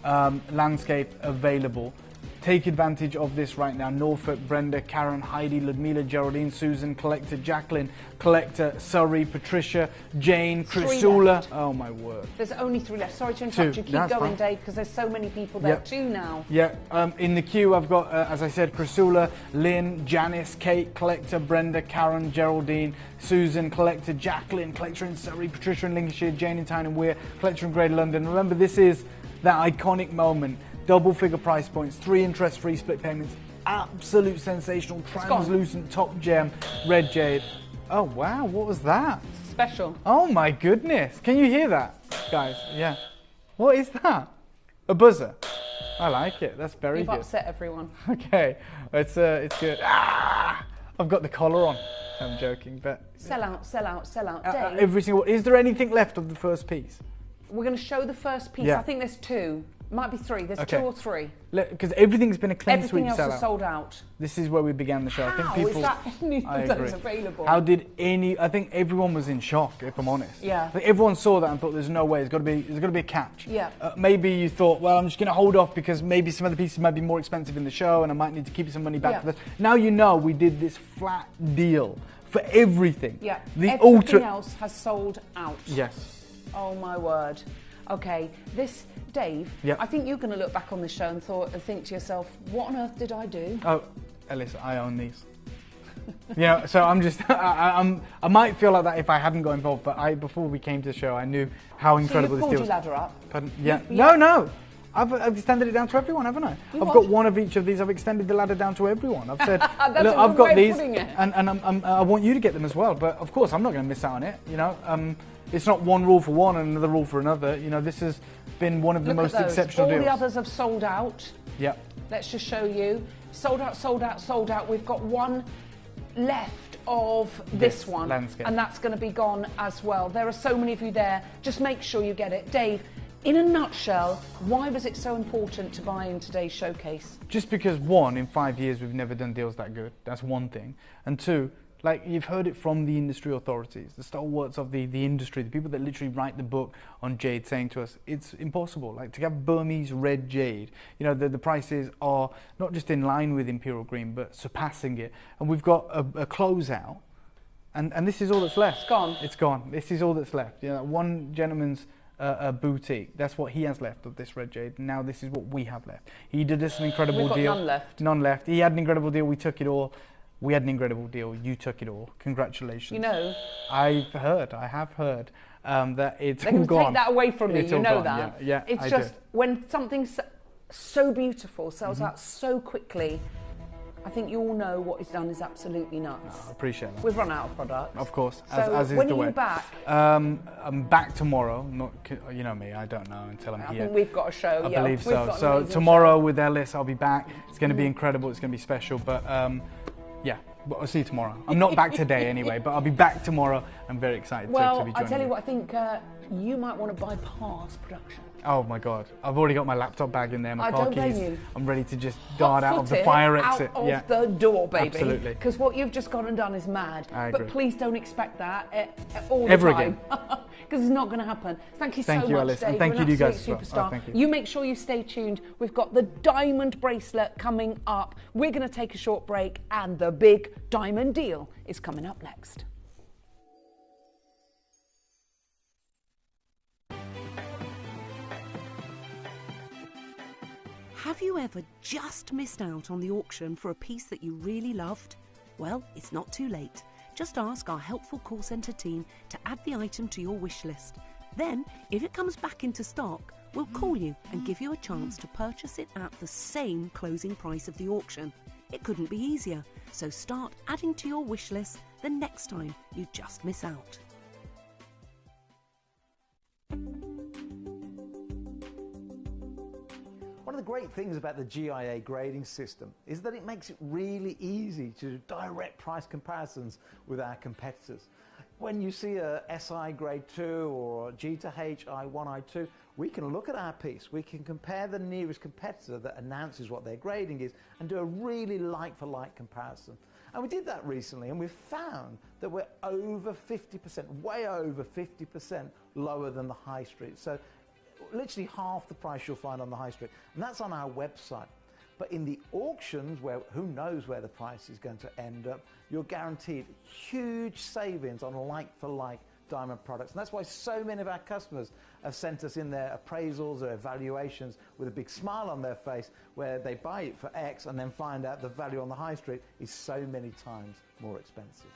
S15: landscape available. Take advantage of this right now. Norfolk, Brenda, Karen, Heidi, Ludmila, Geraldine, Susan, Collector, Jacqueline, Collector, Surrey, Patricia, Jane, Chrysula. Oh my word.
S18: There's only 3 left. Sorry to interrupt you. Keep going, fine. Dave, because there's so many people there too now.
S15: Yeah, in the queue I've got, as I said, Chrysula, Lynn, Janice, Kate, Collector, Brenda, Karen, Geraldine, Susan, Collector, Jacqueline, Collector in Surrey, Patricia in Lincolnshire, Jane in Tyne and Weir, Collector in Greater London. Remember, this is that iconic moment. Double figure price points, 3 interest-free split payments, absolute sensational, translucent top gem, red jade. Oh wow, what was that?
S18: Special.
S15: Oh my goodness. Can you hear that, guys? Yeah. What is that? A buzzer. I like it. That's very good.
S18: You've upset everyone.
S15: Okay, it's good. Ah! I've got the collar on. I'm joking, but
S18: sell out, sell out, sell out. Dave,
S15: every single. Is there anything left of the first piece?
S18: We're going to show the first piece.
S15: Yeah.
S18: I think there's 2. Might be 3. There's 2 or 3.
S15: Because everything's been a clean sweep
S18: Everything else
S15: sellout.
S18: is sold out.
S15: This is where we began the show.
S18: How
S15: I think people.
S18: is that any
S15: I
S18: of
S15: agree.
S18: those available?
S15: How did any? I think everyone was in shock, if I'm honest.
S18: Yeah.
S15: I think everyone saw that and thought, "There's no way. There's got to be a catch."
S18: Yeah.
S15: Maybe you thought, "Well, I'm just going to hold off because maybe some of the pieces might be more expensive in the show, and I might need to keep some money back for this." Now you know we did this flat deal for everything.
S18: Yeah.
S15: The
S18: Everything else has sold out.
S15: Yes.
S18: Oh my word. Okay, this, Dave,
S15: Yep.
S18: I think you're going to look back on this show and think to yourself, what on earth did I do?
S15: Oh, Ellis, I own these. You know, so I'm just, I might feel like that if I hadn't got involved, but before we came to the show, I knew how incredible
S18: so
S15: this deal was.
S18: pulled your ladder up?
S15: Pardon? Yeah.
S18: Yeah.
S15: No. I've extended it down to everyone, haven't I? I've got one of each of these. I've extended the ladder down to everyone. I've said, look, I've got these, and I want you to get them as well. But of course, I'm not going to miss out on it. You know, it's not one rule for one and another rule for another. You know, this has been one of the most exceptional deals.
S18: All the others have sold out.
S15: Yep.
S18: Let's just show you. Sold out, sold out, sold out. We've got one left of this one.
S15: Landscape.
S18: And that's going to be gone as well. There are so many of you there. Just make sure you get it. Dave, in a nutshell, why was it so important to buy in today's showcase?
S15: Just because, one, in 5 years we've never done deals that good. That's one thing. And two, like, you've heard it from the industry authorities, the stalwarts of the industry, the people that literally write the book on jade, saying to us, it's impossible. Like, to have Burmese red jade, you know, the prices are not just in line with imperial green, but surpassing it. And we've got a closeout, and this is all that's left.
S18: It's gone.
S15: It's gone. This is all that's left. You know, one gentleman's a boutique. That's what he has left of this red jade. Now this is what we have left. He did us an incredible
S18: We've got
S15: deal.
S18: none left.
S15: None left. He had an incredible deal. We took it all. We had an incredible deal. You took it all. Congratulations.
S18: You know,
S15: I have heard that it's
S18: they can
S15: gone.
S18: take that away from me.
S15: It's
S18: You
S15: all
S18: know
S15: gone.
S18: that.
S15: Yeah,
S18: it's
S15: I
S18: just
S15: do.
S18: when something's so beautiful sells out so quickly. I think you all know what is done is absolutely nuts.
S15: I appreciate that.
S18: We've run out of products.
S15: Of course,
S18: So
S15: as is
S18: when
S15: the
S18: are
S15: way.
S18: you back?
S15: I'm back tomorrow. Not, you know me. I don't know until I'm
S18: I
S15: here.
S18: think we've got a show.
S15: I
S18: yeah,
S15: believe
S18: we've
S15: so.
S18: got an
S15: So
S18: amazing
S15: tomorrow
S18: show.
S15: with Ellis, I'll be back. It's going to be incredible. It's going to be special. But yeah, but I'll see you tomorrow. I'm not back today anyway, but I'll be back tomorrow. I'm very excited to be
S18: Well,
S15: joining
S18: I tell you what, I think you might want to bypass production.
S15: Oh my God! I've already got my laptop bag in there, my
S18: I
S15: car
S18: don't blame
S15: keys.
S18: you.
S15: I'm ready to just dart out of the
S18: Hot-footed
S15: fire exit.
S18: Out
S15: Yeah,
S18: of the door, baby.
S15: Absolutely.
S18: Because what you've just gone and done is mad.
S15: I
S18: But
S15: agree.
S18: please don't expect that all
S15: Ever
S18: the time.
S15: again.
S18: Because it's not going to happen. Thank you
S15: Thank
S18: so
S15: you,
S18: much,
S15: Alice,
S18: Dave.
S15: and thank
S18: You're
S15: you
S18: an
S15: to you guys
S18: absolute
S15: as well.
S18: superstar.
S15: Oh, thank you.
S18: You make sure you stay tuned. We've got the diamond bracelet coming up. We're going to take a short break, and the big diamond deal is coming up next.
S13: Have you ever just missed out on the auction for a piece that you really loved? Well, it's not too late. Just ask our helpful call centre team to add the item to your wish list. Then, if it comes back into stock, we'll call you and give you a chance to purchase it at the same closing price of the auction. It couldn't be easier, so start adding to your wish list the next time you just miss out.
S7: One of the great things about the GIA grading system is that it makes it really easy to do direct price comparisons with our competitors. When you see a SI grade 2 or a G to H I1 I2, we can look at our piece, we can compare the nearest competitor that announces what their grading is and do a really like-for-like comparison. And we did that recently, and we found that we're over 50%, way over 50% lower than the high street. So literally half the price you'll find on the high street, and that's on our website. But in the auctions, where who knows where the price is going to end up, you're guaranteed huge savings on like-for-like diamond products. And that's why so many of our customers have sent us in their appraisals or evaluations with a big smile on their face, where they buy it for X and then find out the value on the high street is so many times more expensive.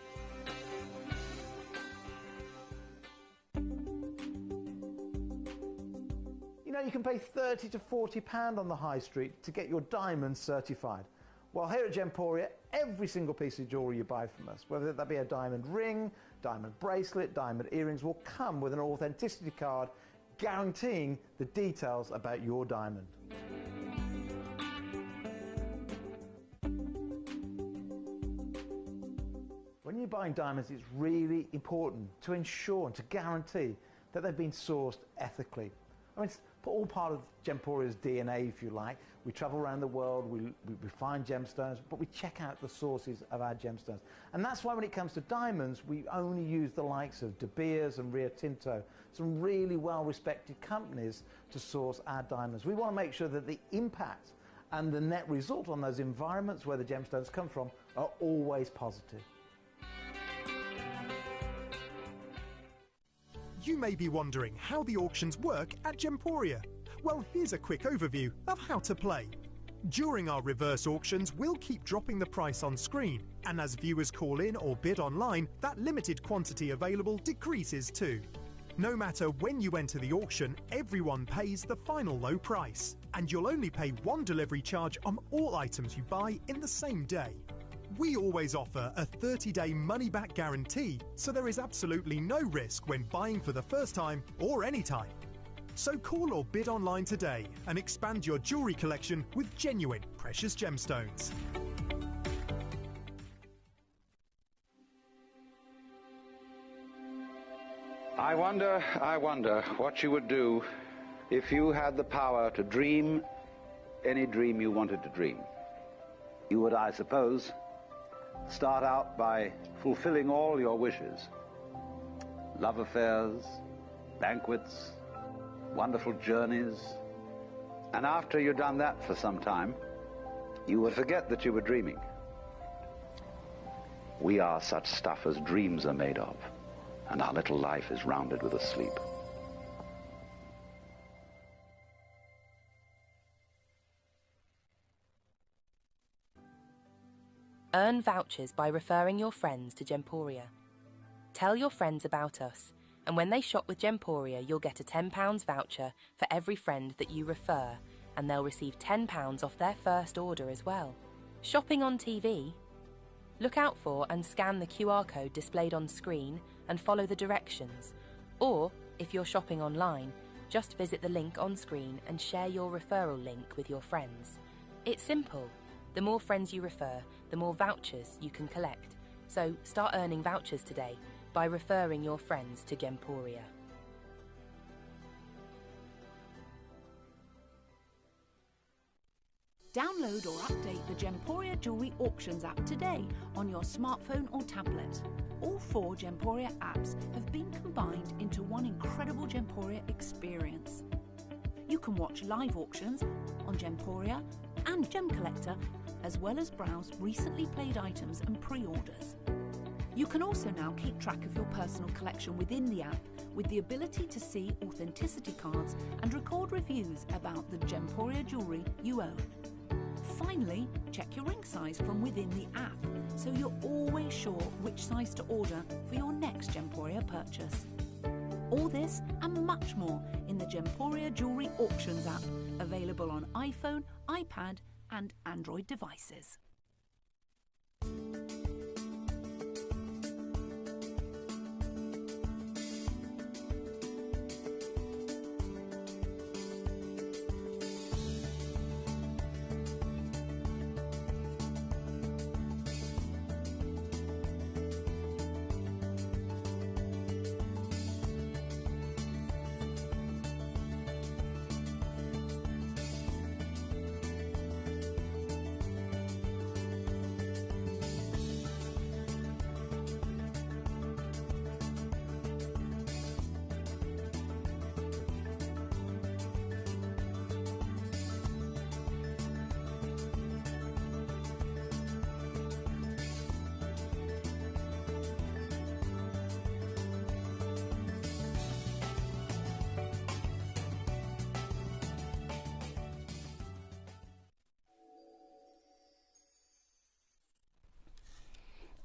S7: You know, you can pay £30 to £40 on the high street to get your diamonds certified. Well, here at Gemporia, every single piece of jewellery you buy from us, whether that be a diamond ring, diamond bracelet, diamond earrings, will come with an authenticity card guaranteeing the details about your diamond. When you're buying diamonds, it's really important to ensure and to guarantee that they've been sourced ethically. I mean, it's all part of Gemporia's DNA, if you like. We travel around the world, we find gemstones, but we check out the sources of our gemstones. And that's why when it comes to diamonds, we only use the likes of De Beers and Rio Tinto, some really well-respected companies, to source our diamonds. We want to make sure that the impact and the net result on those environments where the gemstones come from are always positive.
S16: You may be wondering how the auctions work at Gemporia. Well, here's a quick overview of how to play. During our reverse auctions, we'll keep dropping the price on screen, and as viewers call in or bid online, that limited quantity available decreases too. No matter when you enter the auction, everyone pays the final low price, and you'll only pay one delivery charge on all items you buy in the same day. We always offer a 30-day money-back guarantee, so there is absolutely no risk when buying for the first time or any time. So call or bid online today and expand your jewellery collection with genuine precious gemstones.
S17: I wonder what you would do if you had the power to dream any dream you wanted to dream. You would, I suppose, start out by fulfilling all your wishes. Love affairs, banquets, wonderful journeys. And after you've done that for some time, you would forget that you were dreaming. We are such stuff as dreams are made of, and our little life is rounded with a sleep.
S2: Earn vouchers by referring your friends to Gemporia. Tell your friends about us, and when they shop with Gemporia, you'll get a £10 voucher for every friend that you refer, and they'll receive £10 off their first order as well. Shopping on TV? Look out for and scan the QR code displayed on screen and follow the directions. Or, if you're shopping online, just visit the link on screen and share your referral link with your friends. It's simple. The more friends you refer, the more vouchers you can collect. So start earning vouchers today by referring your friends to Gemporia.
S20: Download or update the Gemporia Jewellery Auctions app today on your smartphone or tablet. All 4 Gemporia apps have been combined into one incredible Gemporia experience. You can watch live auctions on Gemporia and Gem Collector, as well as browse recently played items and pre-orders. You can also now keep track of your personal collection within the app with the ability to see authenticity cards and record reviews about the Gemporia jewellery you own. Finally, check your ring size from within the app, so you're always sure which size to order for your next Gemporia purchase. All this and much more in the Gemporia Jewellery Auctions app, available on iPhone, iPad and Android devices.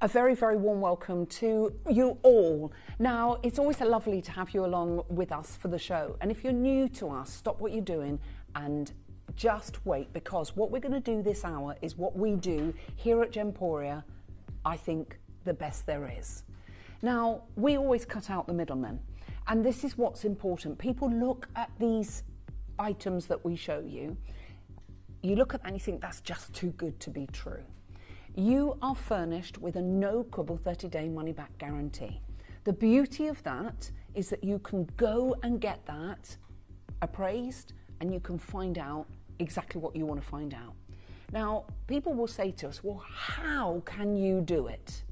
S18: A very, very warm welcome to you all. Now, it's always lovely to have you along with us for the show. And if you're new to us, stop what you're doing and just wait, because what we're going to do this hour is what we do here at Gemporia, I think, the best there is. Now, we always cut out the middlemen. And this is what's important. People look at these items that we show you. You look at that and you think that's just too good to be true. You are furnished with a no quibble 30-day money-back guarantee. The beauty of that is that you can go and get that appraised and you can find out exactly what you want to find out. Now, people will say to us, well, how can you do it?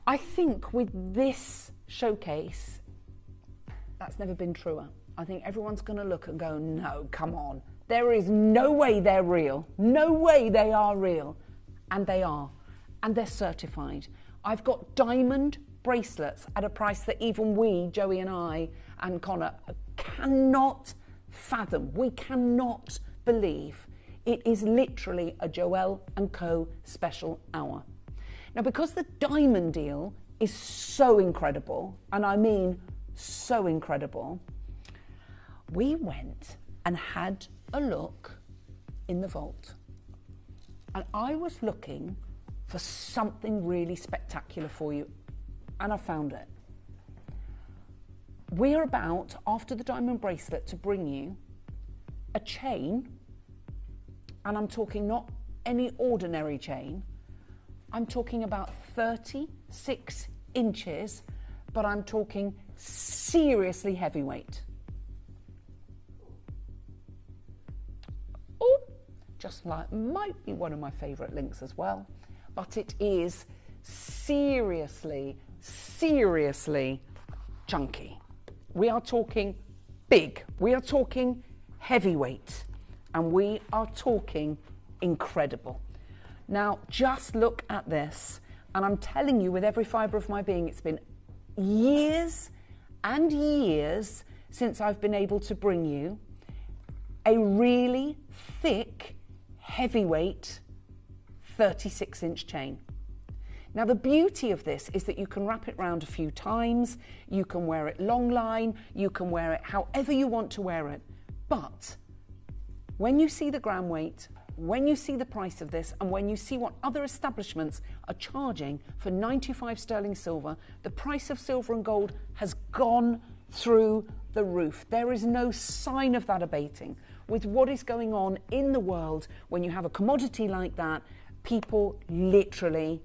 S18: I think with this showcase, that's never been truer. I think everyone's going to look and go, no, come on. There is no way they're real. No way they are real. And they are. And they're certified. I've got diamond bracelets at a price that even we, Joey and I and Connor, cannot fathom. We cannot believe. It is literally a Joel & Co. special hour. Now, because the diamond deal is so incredible, and I mean so incredible, we went and had a look in the vault. And I was looking for something really spectacular for you, and I found it. We're about, after the diamond bracelet, to bring you a chain, and I'm talking not any ordinary chain. I'm talking about 36 inches, but I'm talking seriously heavyweight. Oh, just like might be one of my favourite links as well, but it is seriously chunky. We are talking big, we are talking heavyweight, and we are talking incredible. Now, just look at this, and I'm telling you with every fibre of my being, it's been years and years since I've been able to bring you a really thick, heavyweight 36-inch chain. Now, the beauty of this is that you can wrap it round a few times, you can wear it long line, you can wear it however you want to wear it. But when you see the gram weight, when you see the price of this, and when you see what other establishments are charging for 95 sterling silver, the price of silver and gold has gone through the roof. There is no sign of that abating. With what is going on in the world, when you have a commodity like that, people literally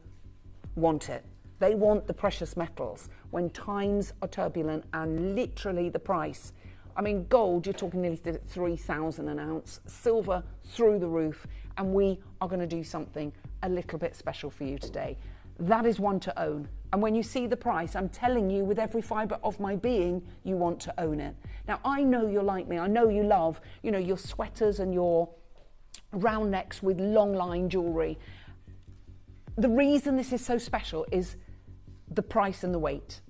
S18: want it. They want the precious metals when times are turbulent, and literally the price. I mean, gold, you're talking nearly 3,000 an ounce, silver through the roof, and we are going to do something a little bit special for you today. That is one to own. And when you see the price, I'm telling you with every fibre of my being, you want to own it. Now, I know you're like me. I know you love, your sweaters and your round necks with long line jewellery. The reason this is so special is the price and the weight.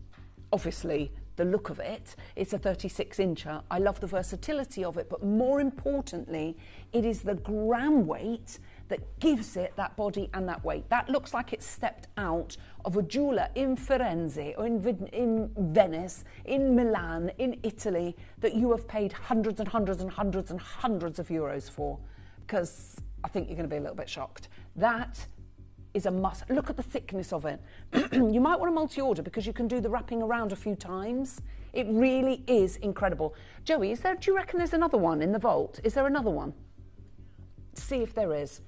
S18: Obviously, the look of it, it's a 36-incher. I love the versatility of it, but more importantly, it is the gram weight that gives it that body and that weight. That looks like it stepped out of a jeweller in Firenze or in Venice, in Milan, in Italy, that you have paid hundreds and hundreds and hundreds and hundreds of euros for, because I think you're going to be a little bit shocked. That is a must. Look at the thickness of it. You might want to multi-order because you can do the wrapping around a few times. It really is incredible. Joey, do you reckon there's another one in the vault? Is there another one? See if there is.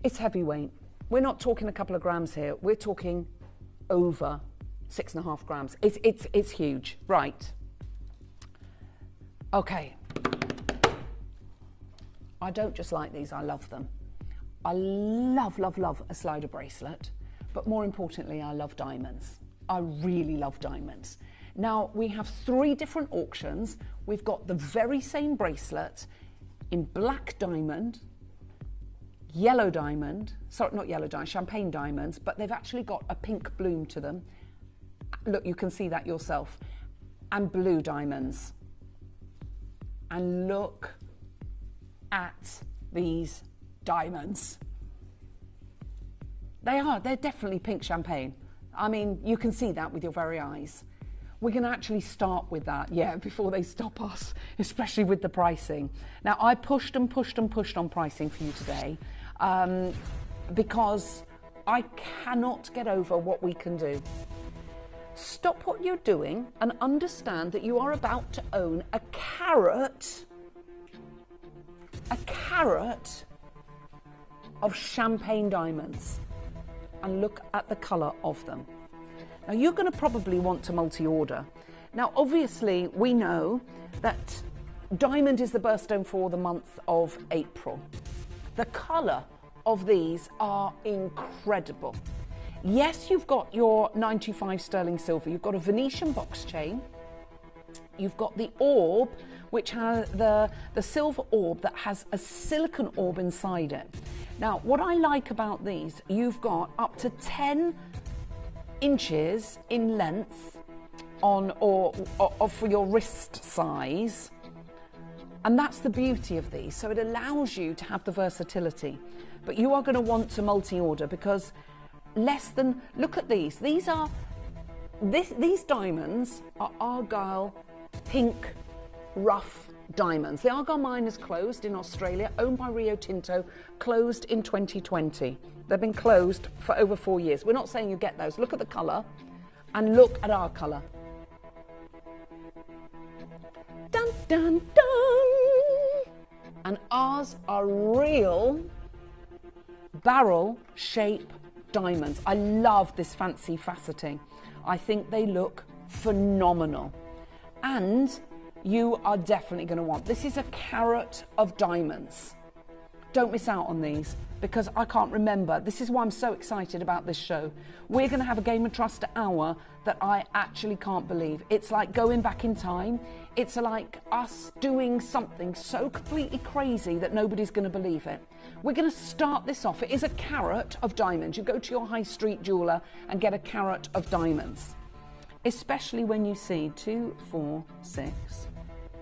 S18: It's heavyweight. We're not talking a couple of grams here. We're talking over 6.5 grams. It's huge. Right. Okay. I don't just like these, I love them. I love, love, love a slider bracelet, but more importantly, I love diamonds. I really love diamonds. Now, we have 3 different auctions. We've got the very same bracelet in black diamond, yellow diamond, sorry, not yellow diamond, champagne diamonds, but they've actually got a pink bloom to them. Look, you can see that yourself. And blue diamonds. And look at these diamonds. They are. They're definitely pink champagne. I mean, you can see that with your very eyes. We can actually start with that, yeah, before they stop us, especially with the pricing. Now, I pushed and pushed and pushed on pricing for you today because I cannot get over what we can do. Stop what you're doing and understand that you are about to own a carat of champagne diamonds. And look at the colour of them. Now, you're going to probably want to multi-order. Now, obviously, we know that diamond is the birthstone for the month of April. The colour of these are incredible. Yes, you've got your 95 sterling silver. You've got a Venetian box chain. You've got the orb, which has the silver orb that has a silicon orb inside it. Now, what I like about these, you've got up to 10 inches in length or for your wrist size, and that's the beauty of these. So it allows you to have the versatility, but you are going to want to multi-order because look at these. These diamonds are Argyle pink rough diamonds. The Argyle mine is closed in Australia, owned by Rio Tinto, closed in 2020. They've been closed for over 4 years. We're not saying you get those. Look at the colour and look at our colour. Dun, dun, dun! And ours are real barrel shape diamonds. I love this fancy faceting. I think they look phenomenal. And you are definitely going to want. This is a carat of diamonds. Don't miss out on these because I can't remember. This is why I'm so excited about this show. We're going to have a Game of Trust hour that I actually can't believe. It's like going back in time. It's like us doing something so completely crazy that nobody's going to believe it. We're going to start this off. It is a carat of diamonds. You go to your high street jeweller and get a carat of diamonds. Especially when you see 2, 4, 6,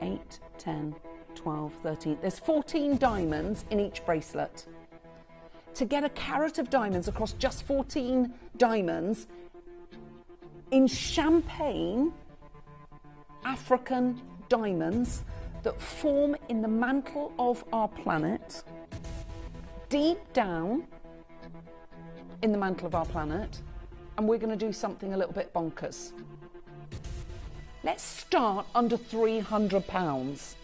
S18: 8, 10, 12, 13. There's 14 diamonds in each bracelet. To get a carat of diamonds across just 14 diamonds in champagne, African diamonds that form in the mantle of our planet, deep down in the mantle of our planet, and we're going to do something a little bit bonkers. Let's start under £300.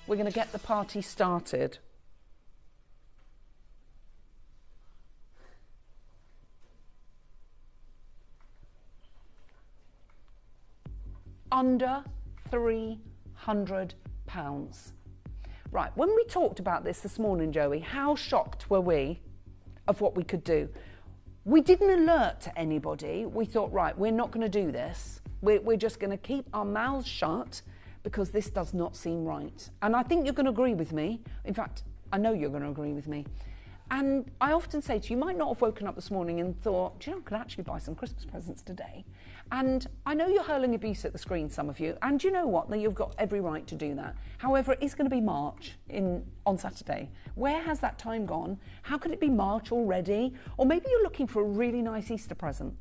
S18: We're going to get the party started. Under £300. Right, when we talked about this morning, Joey, how shocked were we of what we could do? We didn't alert to anybody. We thought, right, we're not going to do this. We're just going to keep our mouths shut because this does not seem right. And I think you're going to agree with me. In fact, I know you're going to agree with me. And I often say to you, you might not have woken up this morning and thought, do you know, I could actually buy some Christmas presents today. And I know you're hurling abuse at the screen, some of you, and you know what? That you've got every right to do that. However, it is going to be March on Saturday. Where has that time gone? How could it be March already? Or maybe you're looking for a really nice Easter present,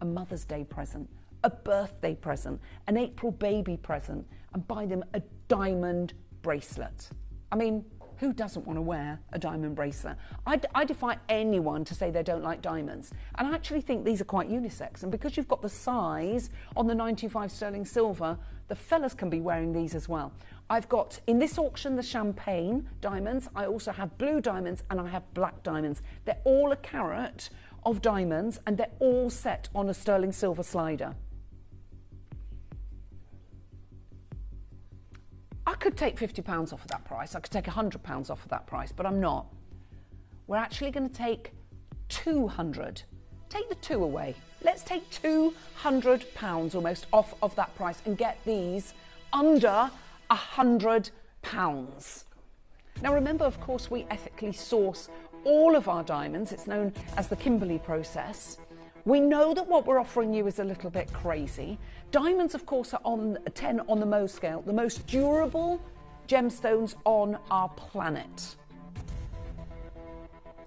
S18: a Mother's Day present, a birthday present, an April baby present, and buy them a diamond bracelet. I mean, who doesn't want to wear a diamond bracelet? I defy anyone to say they don't like diamonds. And I actually think these are quite unisex. And because you've got the size on the 95 sterling silver, the fellas can be wearing these as well. I've got, in this auction, the champagne diamonds. I also have blue diamonds and I have black diamonds. They're all a carat of diamonds and they're all set on a sterling silver slider. I could take £50 off of that price. I could take £100 off of that price, but I'm not. We're actually going to take 200. Take the 2 away. Let's take £200 almost off of that price and get these under £100. Now remember, of course, we ethically source all of our diamonds. It's known as the Kimberley process. We know that what we're offering you is a little bit crazy. Diamonds, of course, are on 10 on the Mohs scale, the most durable gemstones on our planet.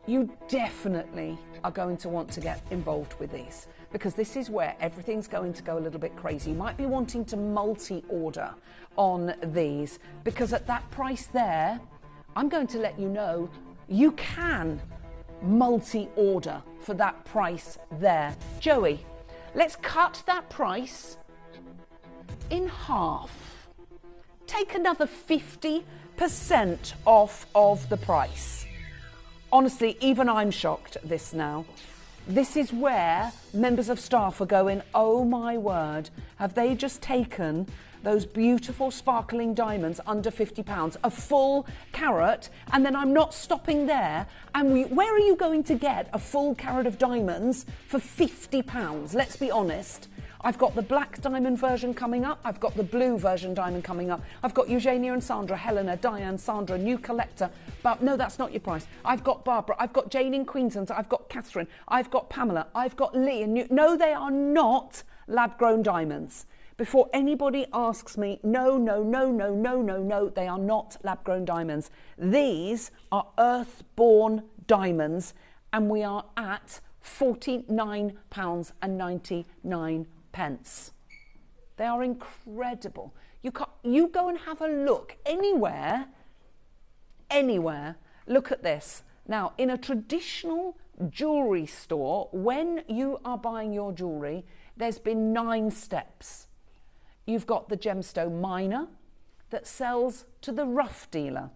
S18: you definitely are going to want to get involved with these, because this is where everything's going to go a little bit crazy. You might be wanting to multi-order on these, because at that price there, I'm going to let you know you can multi-order for that price there. Joey, let's cut that price in half. Take another 50% off of the price. Honestly, even I'm shocked at this now. This is where members of staff are going, oh my word, have they just taken those beautiful sparkling diamonds under £50, a full carat, and then I'm not stopping there. And where are you going to get a full carat of diamonds for £50? Let's be honest. I've got the black diamond version coming up. I've got the blue version diamond coming up. I've got Eugenia and Sandra, Helena, Diane, Sandra, new collector. But no, that's not your price. I've got Barbara. I've got Jane in Queensland. I've got Catherine. I've got Pamela. I've got Lee. And no, they are not lab-grown diamonds. Before anybody asks me, no, they are not lab-grown diamonds. These are earth-born diamonds, and we are at £49.99. They are incredible. You go and have a look anywhere, look at this. Now, in a traditional jewellery store, when you are buying your jewellery, there's been 9 steps. You've got the gemstone miner that sells to the rough dealer.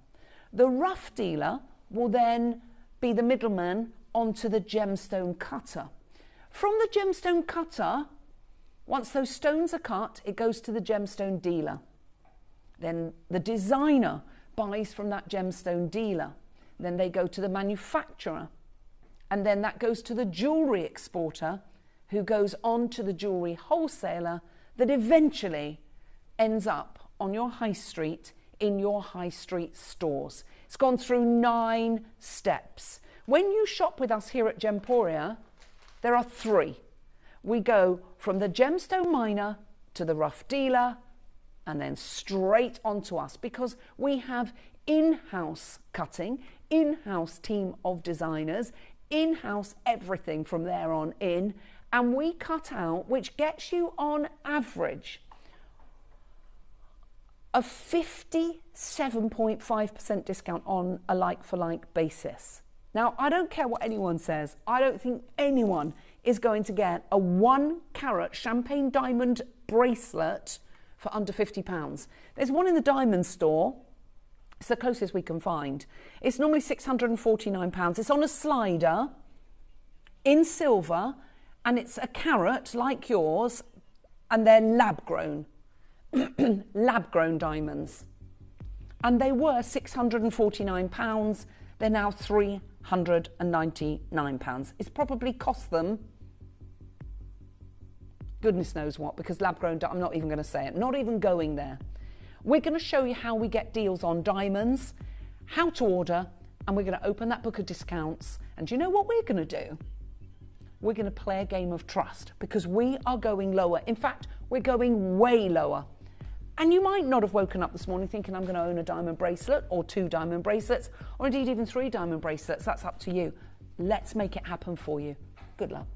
S18: The rough dealer will then be the middleman onto the gemstone cutter. From the gemstone cutter, once those stones are cut, it goes to the gemstone dealer. Then the designer buys from that gemstone dealer. Then they go to the manufacturer. And then that goes to the jewellery exporter, who goes on to the jewellery wholesaler, that eventually ends up on your high street, in your high street stores. It's gone through 9 steps. When you shop with us here at Gemporia, there are 3. We go from the gemstone miner to the rough dealer and then straight onto us, because we have in-house cutting, in-house team of designers, in-house everything from there on in, and we cut out, which gets you on average a 57.5% discount on a like-for-like basis. Now, I don't care what anyone says. I don't think anyone is going to get a 1 carat champagne diamond bracelet for under £50. There's one in the diamond store. It's the closest we can find. It's normally £649. It's on a slider in silver, and it's a carat like yours, and they're lab-grown. Lab-grown diamonds. And they were £649. They're now £399. It's probably cost them goodness knows what, because lab-grown, I'm not even going to say it, not even going there. We're going to show you how we get deals on diamonds, how to order, and we're going to open that book of discounts. And do you know what we're going to do? We're going to play a game of trust, because we are going lower. In fact, we're going way lower. And you might not have woken up this morning thinking, I'm going to own a diamond bracelet or 2 diamond bracelets, or indeed even 3 diamond bracelets. That's up to you. Let's make it happen for you. Good luck.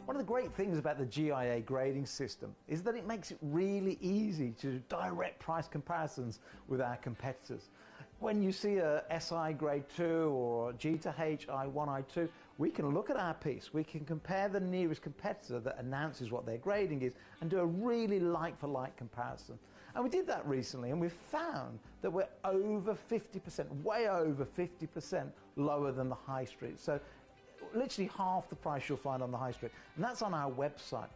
S7: One of the great things about the GIA grading system is that it makes it really easy to do direct price comparisons with our competitors. When you see a SI grade 2 or G to H I1 I2, we can look at our piece, we can compare the nearest competitor that announces what their grading is and do a really like-for-like comparison. And we did that recently, and we found that we're over 50%, way over 50% lower than the high street. So literally half the price you'll find on the high street, and that's on our website.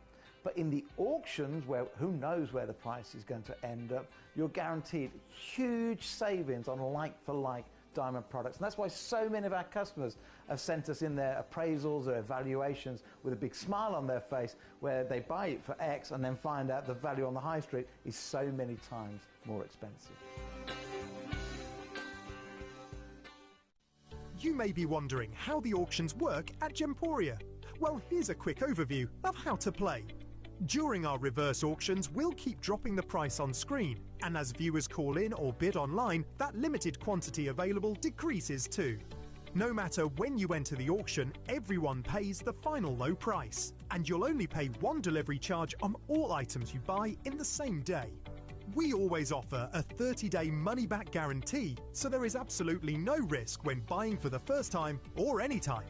S7: But in the auctions, where who knows where the price is going to end up, you're guaranteed huge savings on like-for-like diamond products. And that's why so many of our customers have sent us in their appraisals or evaluations with a big smile on their face, where they buy it for X and then find out the value on the high street is so many times more expensive.
S16: You may be wondering how the auctions work at Gemporia. Well, here's a quick overview of how to play. During our reverse auctions, we'll keep dropping the price on screen, and as viewers call in or bid online, that limited quantity available decreases too. No matter when you enter the auction, everyone pays the final low price, and you'll only pay one delivery charge on all items you buy in the same day. We always offer a 30-day money-back guarantee, so there is absolutely no risk when buying for the first time or any time.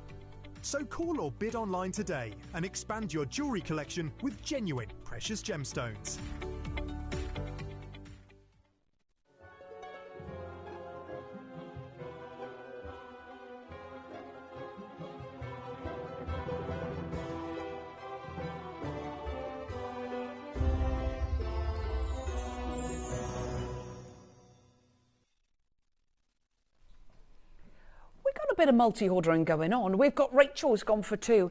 S16: So call or bid online today and expand your jewellery collection with genuine precious gemstones.
S18: A bit of multi-ordering going on. We've got Rachel who's gone for 2.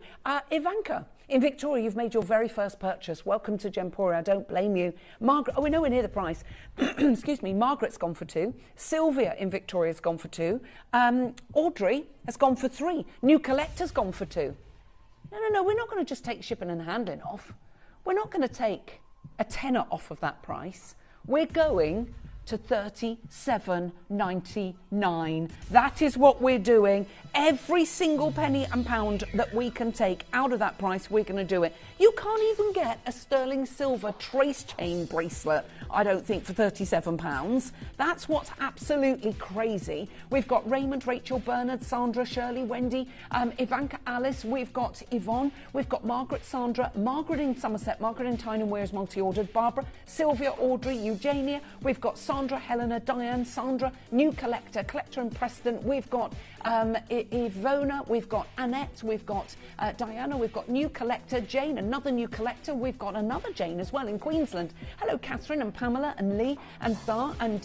S18: Ivanka in Victoria, you've made your very first purchase. Welcome to Gemporia. I don't blame you. Margaret, we're nowhere near the price. Excuse me. Margaret's gone for 2. Sylvia in Victoria's gone for 2. Audrey has gone for 3. New Collector's gone for 2. No. We're not going to just take shipping and handling off. We're not going to take a tenner off of that price. We're going to $37.99. That is what we're doing. Every single penny and pound that we can take out of that price, we're going to do it. You can't even get a sterling silver trace chain bracelet, I don't think, for £37. That's what's absolutely crazy. We've got Raymond, Rachel, Bernard, Sandra, Shirley, Wendy, Ivanka, Alice. We've got Yvonne. We've got Margaret, Sandra, Margaret in Somerset, Margaret in Tyne and Wears multi-ordered, Barbara, Sylvia, Audrey, Eugenia. We've got Sandra, Helena, Diane, Sandra, New Collector, Collector in Preston. We've got Ivona, we've got Annette, we've got Diana, we've got New Collector, Jane, another New Collector. We've got another Jane as well in Queensland. Hello, Catherine and Pamela and Lee and Thar and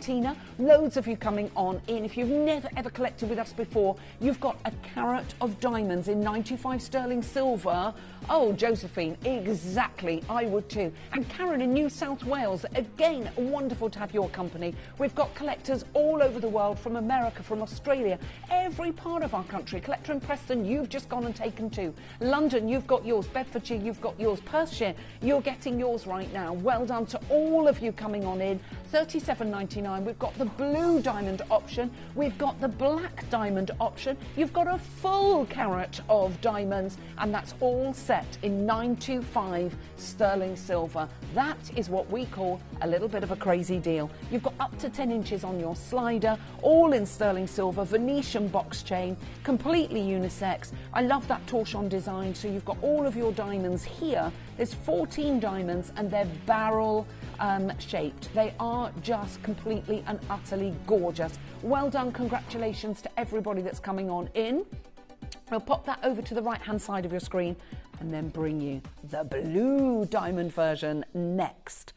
S18: Tina. Loads of you coming on in. If you've never ever collected with us before, you've got a carat of diamonds in 95 sterling silver. Oh, Josephine, exactly. I would too. And Karen in New South Wales, again, wonderful to have your company. We've got collectors all over the world, from America, from Australia, every part of our country. Collector in Preston, you've just gone and taken 2. London, you've got yours. Bedfordshire, you've got yours. Perthshire, you're getting yours right now. Well done to all of you coming on in. $37.99. We've got the blue diamond option. We've got the black diamond option. You've got a full carat of diamonds, and that's all set in 925 sterling silver. That is what we call a little bit of a crazy deal. You've got up to 10 inches on your slider, all in sterling silver, Venetian box chain, completely unisex. I love that torchon design. So you've got all of your diamonds here. There's 14 diamonds and they're barrel shaped. They are just completely and utterly gorgeous. Well done. Congratulations to everybody that's coming on in. We'll pop that over to the right hand side of your screen and then bring you the blue diamond version next.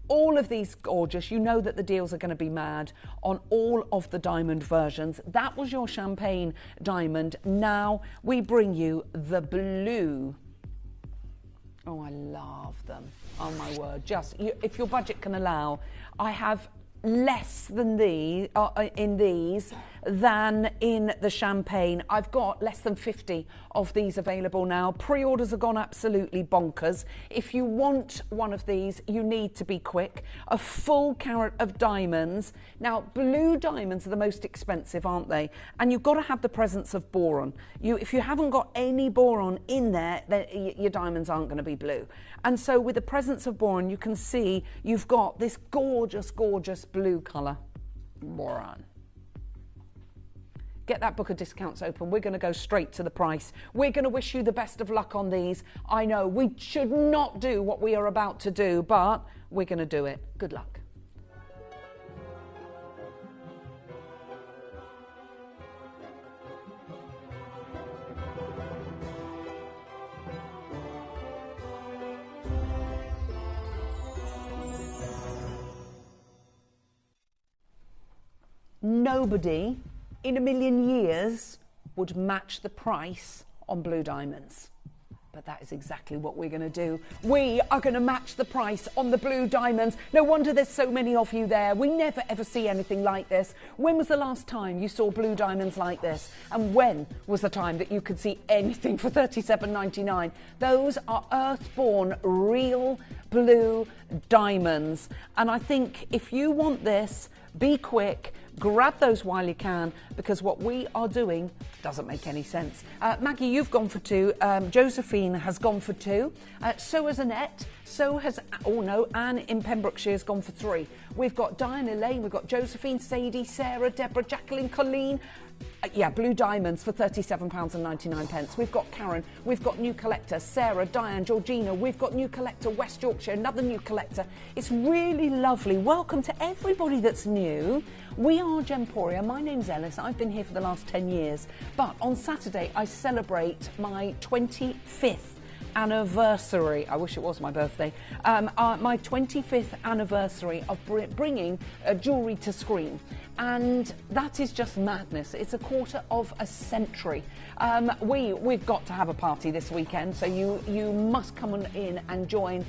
S18: All of these gorgeous. You know that the deals are going to be mad on all of the diamond versions. That was your champagne diamond. Now we bring you the blue. Oh, I love them. Oh my word. If your budget can allow, I have less than these in these than in the champagne. I've got less than 50 of these available now. Pre-orders have gone absolutely bonkers. If you want one of these, you need to be quick. A full carat of diamonds. Now, blue diamonds are the most expensive, aren't they? And you've got to have the presence of boron. If you haven't got any boron in there, then your diamonds aren't going to be blue. And so with the presence of boron, you can see you've got this gorgeous, gorgeous blue colour. Boron. Get that book of discounts open. We're going to go straight to the price. We're going to wish you the best of luck on these. I know we should not do what we are about to do, but we're going to do it. Good luck. Nobody in a million years would match the price on blue diamonds. But that is exactly what we're going to do. We are going to match the price on the blue diamonds. No wonder there's so many of you there. We never ever see anything like this. When was the last time you saw blue diamonds like this? And when was the time that you could see anything for $37.99? Those are earthborn, real blue diamonds. And I think if you want this, be quick. Grab those while you can, because what we are doing doesn't make any sense. Maggie, you've gone for 2. Josephine has gone for 2. So has Annette. So has, oh no, Anne in Pembrokeshire has gone for 3. We've got Diane, Elaine, we've got Josephine, Sadie, Sarah, Deborah, Jacqueline, Colleen. Yeah, blue diamonds for £37.99. We've got Karen, we've got new collector, Sarah, Diane, Georgina, we've got new collector, West Yorkshire, another new collector. It's really lovely. Welcome to everybody that's new. We are Gemporia. My name's Ellis. I've been here for the last 10 years. But on Saturday, I celebrate my 25th anniversary. I wish it was my birthday. My 25th anniversary of bringing jewellery to screen. And that is just madness. It's a quarter of a century. We've got to have a party this weekend, so you must come on in and join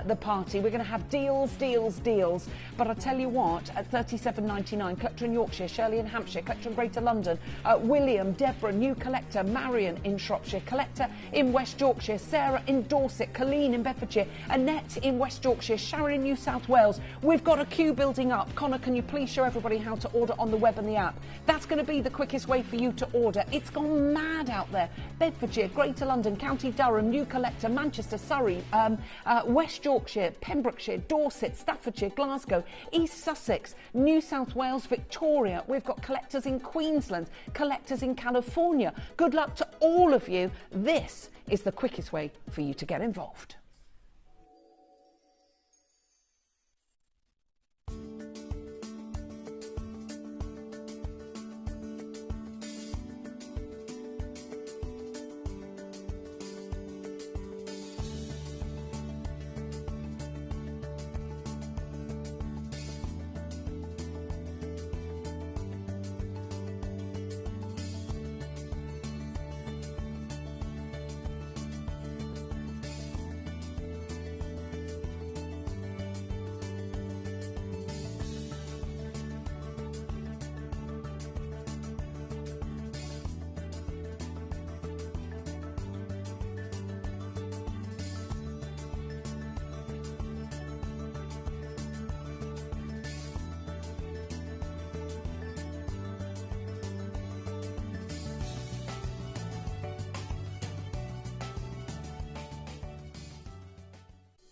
S18: the party. We're going to have deals. But I tell you what, at £37.99, collector in Yorkshire, Shirley in Hampshire, collector in Greater London, William, Deborah, new collector, Marion in Shropshire, collector in West Yorkshire, Sarah in Dorset, Colleen in Bedfordshire, Annette in West Yorkshire, Sharon in New South Wales. We've got a queue building up. Connor, can you please show everybody how to order on the web and the app? That's going to be the quickest way for you to order. It's gone mad out there. Bedfordshire, Greater London, County Durham, new collector, Manchester, Surrey, West Yorkshire, Pembrokeshire, Dorset, Staffordshire, Glasgow, East Sussex, New South Wales, Victoria. We've got collectors in Queensland, collectors in California. Good luck to all of you. This is the quickest way for you to get involved.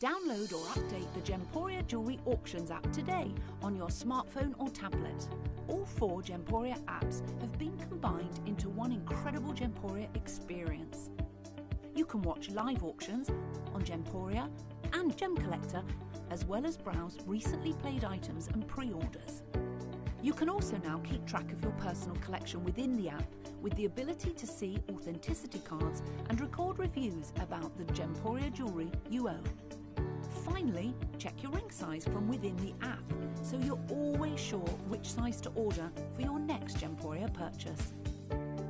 S20: Download or update the Gemporia Jewellery Auctions app today on your smartphone or tablet. All 4 Gemporia apps have been combined into one incredible Gemporia experience. You can watch live auctions on Gemporia and Gem Collector, as well as browse recently played items and pre-orders. You can also now keep track of your personal collection within the app, with the ability to see authenticity cards and record reviews about the Gemporia jewellery you own. Finally, check your ring size from within the app, so you're always sure which size to order for your next Gemporia purchase.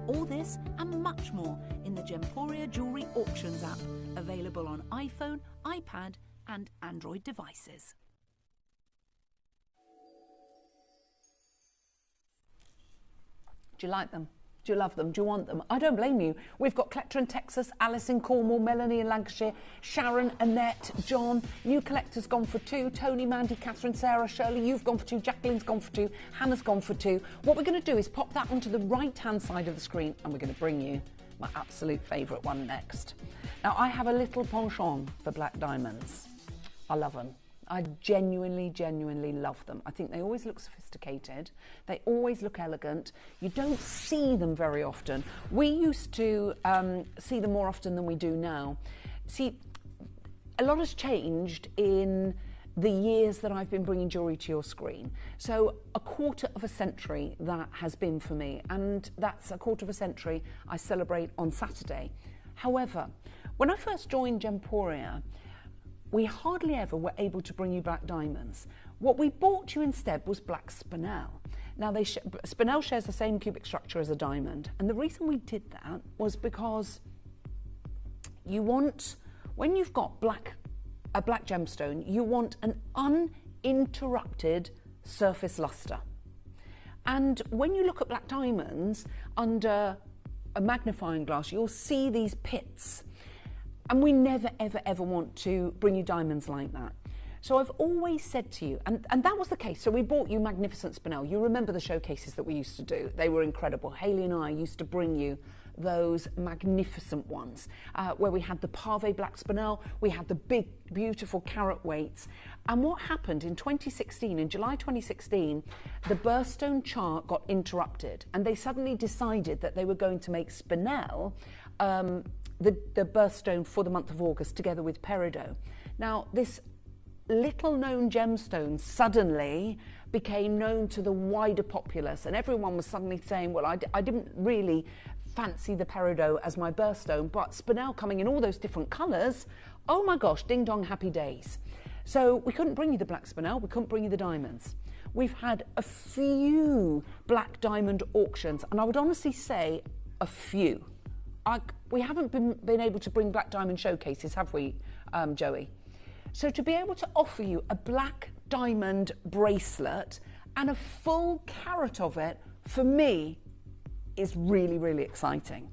S20: All this and much more in the Gemporia Jewellery Auctions app, available on iPhone, iPad and Android devices.
S18: Do you like them? Do you love them? Do you want them? I don't blame you. We've got collector in Texas, Alice in Cornwall, Melanie in Lancashire, Sharon, Annette, John. New collector's gone for 2. Tony, Mandy, Catherine, Sarah, Shirley, you've gone for 2. Jacqueline's gone for 2. Hannah's gone for 2. What we're going to do is pop that onto the right-hand side of the screen, and we're going to bring you my absolute favourite one next. Now, I have a little penchant for black diamonds. I love them. I genuinely love them. I think they always look sophisticated. They always look elegant. You don't see them very often. We used to see them more often than we do now. See, a lot has changed in the years that I've been bringing jewellery to your screen. So a quarter of a century that has been for me, and that's a quarter of a century I celebrate on Saturday. However, when I first joined Gemporia, we hardly ever were able to bring you black diamonds. What we bought you instead was black spinel. Now, spinel shares the same cubic structure as a diamond, and the reason we did that was because You want, when you've got a black gemstone, you want an uninterrupted surface luster. And when you look at black diamonds under a magnifying glass, you'll see these pits. And we never, ever, ever want to bring you diamonds like that. So I've always said to you, and that was the case. So we bought you magnificent spinel. You remember the showcases that we used to do. They were incredible. Hayley and I used to bring you those magnificent ones where we had the pave black spinel, we had the big, beautiful carat weights. And what happened in 2016, in July 2016, the birthstone chart got interrupted and they suddenly decided that they were going to make spinel the birthstone for the month of August together with Peridot. Now, this little known gemstone suddenly became known to the wider populace, and everyone was suddenly saying, well, I didn't really fancy the Peridot as my birthstone, but spinel coming in all those different colours, oh my gosh, ding dong, happy days. So we couldn't bring you the black spinel, we couldn't bring you the diamonds. We've had a few black diamond auctions, and I would honestly say a few. We haven't been able to bring black diamond showcases, have we, Joey? So to be able to offer you a black diamond bracelet and a full carat of it, for me, is really, really exciting.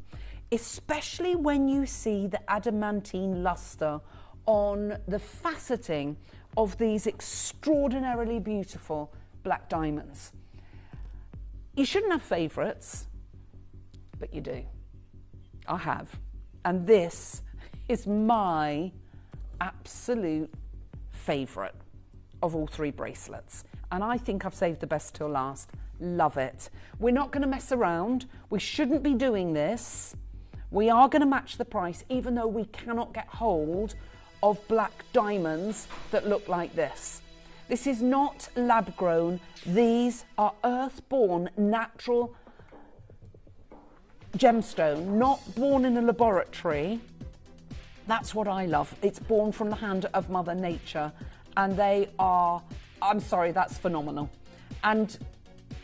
S18: Especially when you see the adamantine luster on the faceting of these extraordinarily beautiful black diamonds. You shouldn't have favourites, but you do. I have. And this is my absolute favourite of all three bracelets. And I think I've saved the best till last. Love it. We're not going to mess around. We shouldn't be doing this. We are going to match the price, even though we cannot get hold of black diamonds that look like this. This is not lab grown. These are earth-born, natural gemstone, not born in a laboratory. That's what I love. It's born from the hand of Mother Nature, and they are, I'm sorry, that's phenomenal. And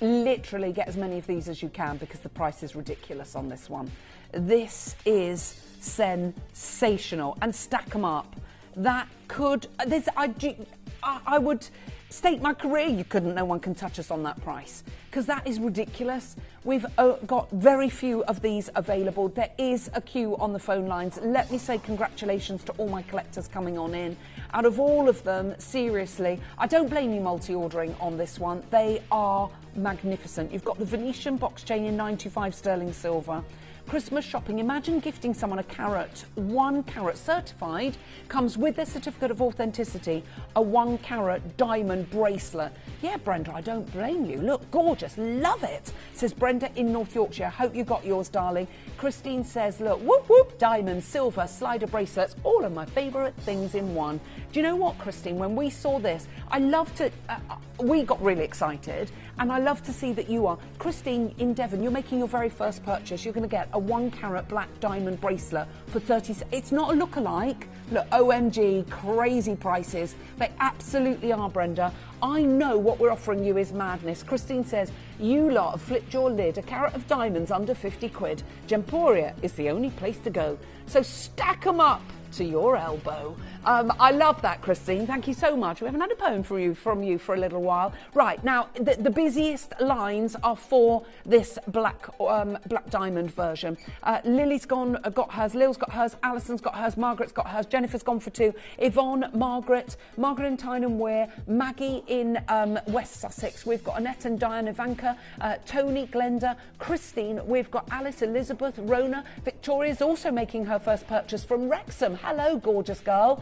S18: literally get as many of these as you can because the price is ridiculous on this one. This is sensational, and stack them up. That could, this, I would stake my career no one can touch us on that price, because that is ridiculous. We've got very few of these available. There is a queue on the phone lines. Let me say congratulations to all my collectors coming on in. Out of all of them, seriously, I don't blame you multi-ordering on this one. They are magnificent. You've got the Venetian box chain in 925 sterling silver. Christmas shopping, imagine gifting someone a carat, 1 carat certified, comes with their certificate of authenticity, a 1 carat diamond bracelet. Yeah, Brenda, I don't blame you. Look, gorgeous, love it, says Brenda in North Yorkshire. Hope you got yours, darling. Christine says, look, whoop, whoop, diamond, silver, slider bracelets, all of my favourite things in one. Do you know what, Christine, when we saw this, I love to, we got really excited, and I love to see that you are. Christine in Devon, you're making your very first purchase. You're going to get a 1 carat black diamond bracelet for 30. It's not a look-alike. Look, OMG, crazy prices. They absolutely are, Brenda. I know what we're offering you is madness. Christine says, you lot have flipped your lid. A carat of diamonds under 50 quid. Gemporia is the only place to go. So stack them up to your elbow. I love that, Christine. Thank you so much. We haven't had a poem from you for a little while. Right, now, the busiest lines are for this black diamond version. Lily's got hers, Lil's got hers, Alison's got hers, Margaret's got hers, Jennifer's gone for 2, Yvonne, Margaret in Tyne Wear, Maggie in West Sussex. We've got Annette and Diane, Ivanka, Tony, Glenda, Christine. We've got Alice, Elizabeth, Rona. Victoria's also making her first purchase from Wrexham. Hello, gorgeous girl.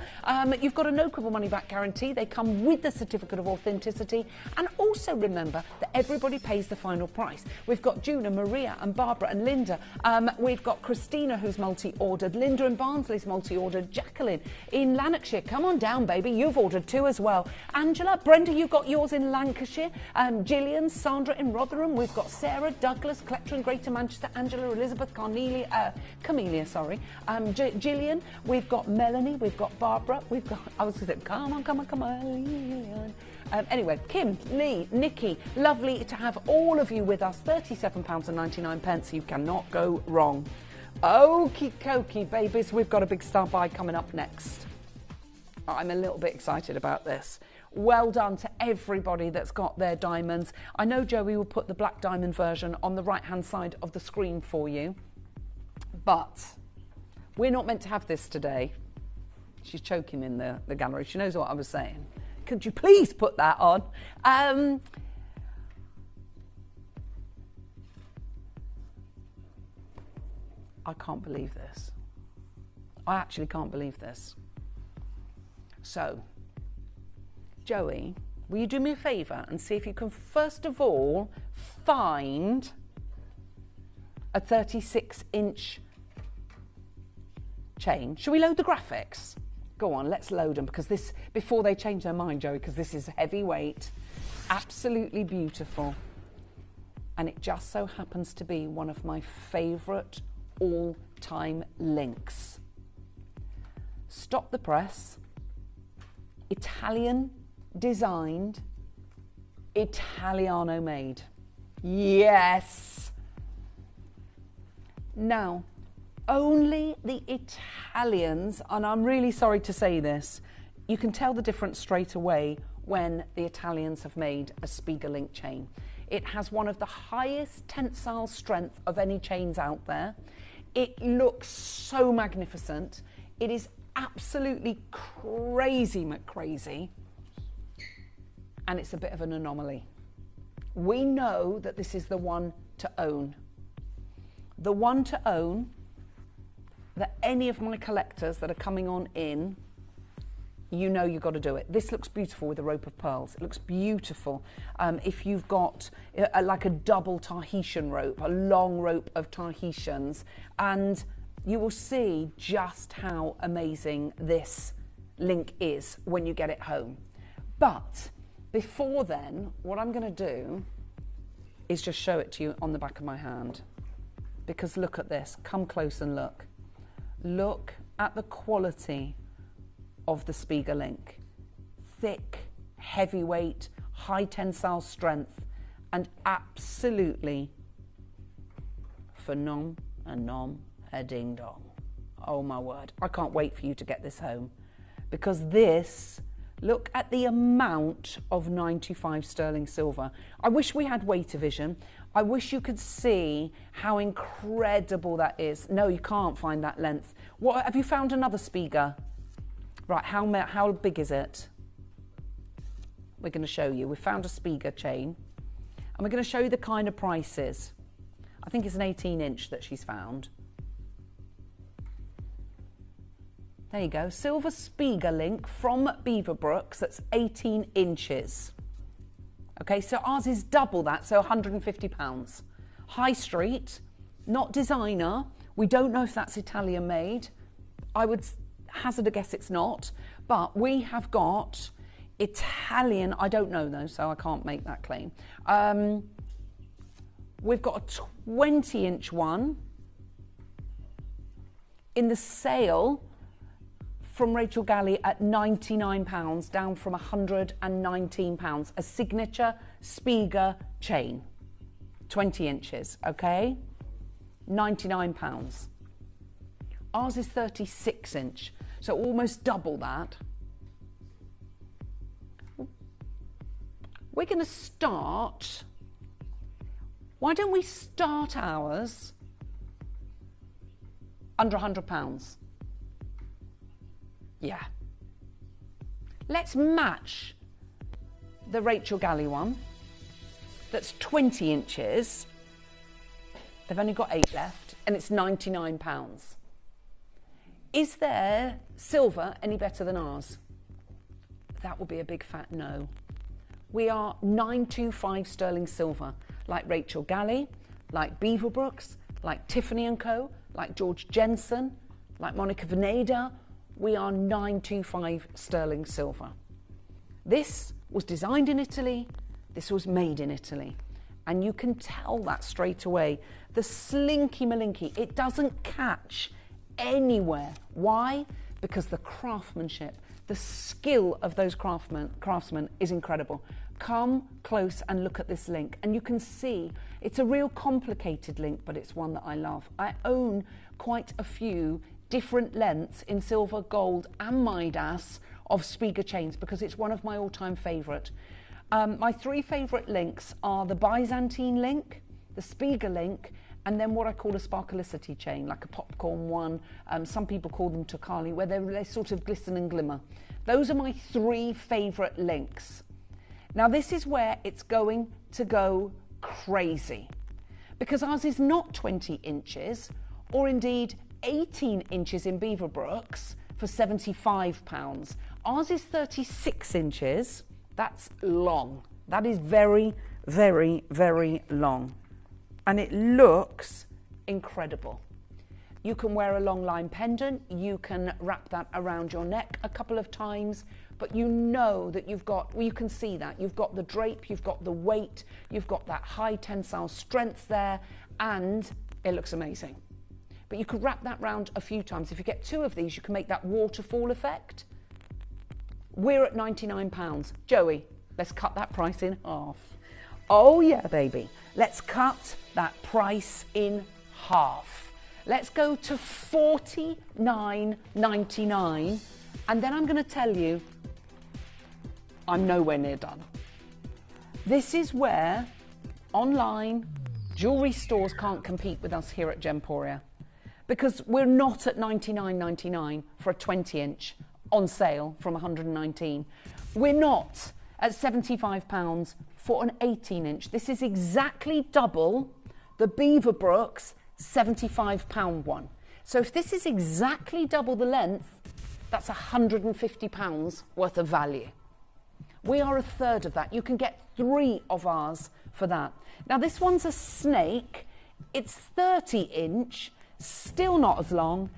S18: You've got a no quibble money back guarantee. They come with the certificate of authenticity. And also remember that everybody pays the final price. We've got Juna, Maria and Barbara and Linda. We've got Christina, who's multi-ordered. Linda and Barnsley's multi-ordered. Jacqueline in Lanarkshire. Come on down, baby. You've ordered 2 as well. Angela, Brenda, you got yours in Lancashire. Gillian, Sandra in Rotherham. We've got Sarah, Douglas, Collector in Greater Manchester. Angela, Elizabeth, Camelia, sorry. Gillian. We've got Melanie. We've got Barbara. We've got, I was going to say, come on. Anyway, Kim, Lee, Nikki, lovely to have all of you with us. £37.99. You cannot go wrong. Okie dokie, babies, we've got a big star buy coming up next. I'm a little bit excited about this. Well done to everybody that's got their diamonds. I know Joey will put the black diamond version on the right-hand side of the screen for you, but we're not meant to have this today. She's choking in the gallery. She knows what I was saying. Could you please put that on? I can't believe this. I actually can't believe this. So, Joey, will you do me a favour and see if you can first of all find a 36-inch chain? Shall we load the graphics? Go on, let's load them, because this, before they change their mind, Joey, because this is heavyweight, absolutely beautiful. And it just so happens to be one of my favourite all-time links. Stop the press. Italian designed, Italiano made. Yes. Now, only the Italians, and I'm really sorry to say this, you can tell the difference straight away when the Italians have made a Spiga link chain. It has one of the highest tensile strength of any chains out there. It looks so magnificent. It is absolutely crazy McCrazy, and it's a bit of an anomaly. We know that this is the one to own. The one to own that any of my collectors that are coming on in, you know you've got to do it. This looks beautiful with a rope of pearls. It looks beautiful if you've got like a double Tahitian rope, a long rope of Tahitians, and you will see just how amazing this link is when you get it home. But before then, what I'm going to do is just show it to you on the back of my hand. Because look at this. Come close and look. Look at the quality of the Spiga link. Thick, heavyweight, high tensile strength, and absolutely phenom a ding dong. Oh my word. I can't wait for you to get this home, because this, look at the amount of 925 sterling silver. I wish we had weight division. I wish you could see how incredible that is. No, you can't find that length. What, have you found another Spiga? Right, how big is it? We're going to show you. We found a Spiga chain, and we're going to show you the kind of prices. I think it's an 18-inch that she's found. There you go, silver Spiga link from Beaverbrooks, that's 18 inches. Okay, so ours is double that, so £150. High street, not designer. We don't know if that's Italian made. I would hazard a guess it's not, but we have got Italian, I don't know though, so I can't make that claim. We've got a 20-inch one in the sale from Rachel Galley at £99, down from £119. A signature Spiga chain, 20 inches, okay? £99. Ours is 36-inch, so almost double that. We're going to start, why don't we start ours under £100? Yeah. Let's match the Rachel Galley one. That's 20 inches. They've only got 8 left, and it's £99. Is there silver any better than ours? That will be a big fat no. We are 925 sterling silver, like Rachel Galley, like Beaverbrooks, like Tiffany & Co., like George Jensen, like Monica Veneda. We are 925 sterling silver. This was designed in Italy. This was made in Italy. And you can tell that straight away. The slinky malinky, it doesn't catch anywhere. Why? Because the craftsmanship, The skill of those craftsmen is incredible. Come close and look at this link, and you can see it's a real complicated link, but it's one that I love. I own quite a few different lengths in silver, gold and Midas of Spiga chains because it's one of my all-time favourite. My three favourite links are the Byzantine link, the Spiga link, and then what I call a sparklicity chain, like a popcorn one. Some people call them Tokali, where they sort of glisten and glimmer. Those are my three favourite links. Now this is where it's going to go crazy, because ours is not 20 inches, or indeed 18 inches in Beaverbrooks for £75. Ours is 36 inches. That's long. That is very, very, very long. And it looks incredible. You can wear a long line pendant, you can wrap that around your neck a couple of times, but you know that you've got, well, you can see that, you've got the drape, you've got the weight, you've got that high tensile strength there, and it looks amazing. But you could wrap that round a few times. If you get two of these, you can make that waterfall effect. We're at £99. Joey, let's cut that price in half. Oh yeah, baby. Let's cut that price in half. Let's go to $49.99, and then I'm going to tell you I'm nowhere near done. This is where online jewellery stores can't compete with us here at Gemporia, because we're not at $99.99 for a 20-inch on sale from £119. We're not at £75 for an 18-inch. This is exactly double the Beaverbrooks £75 one. So if this is exactly double the length, that's £150 worth of value. We are a third of that. You can get 3 of ours for that. Now this one's a snake. It's 30-inch, still not as long,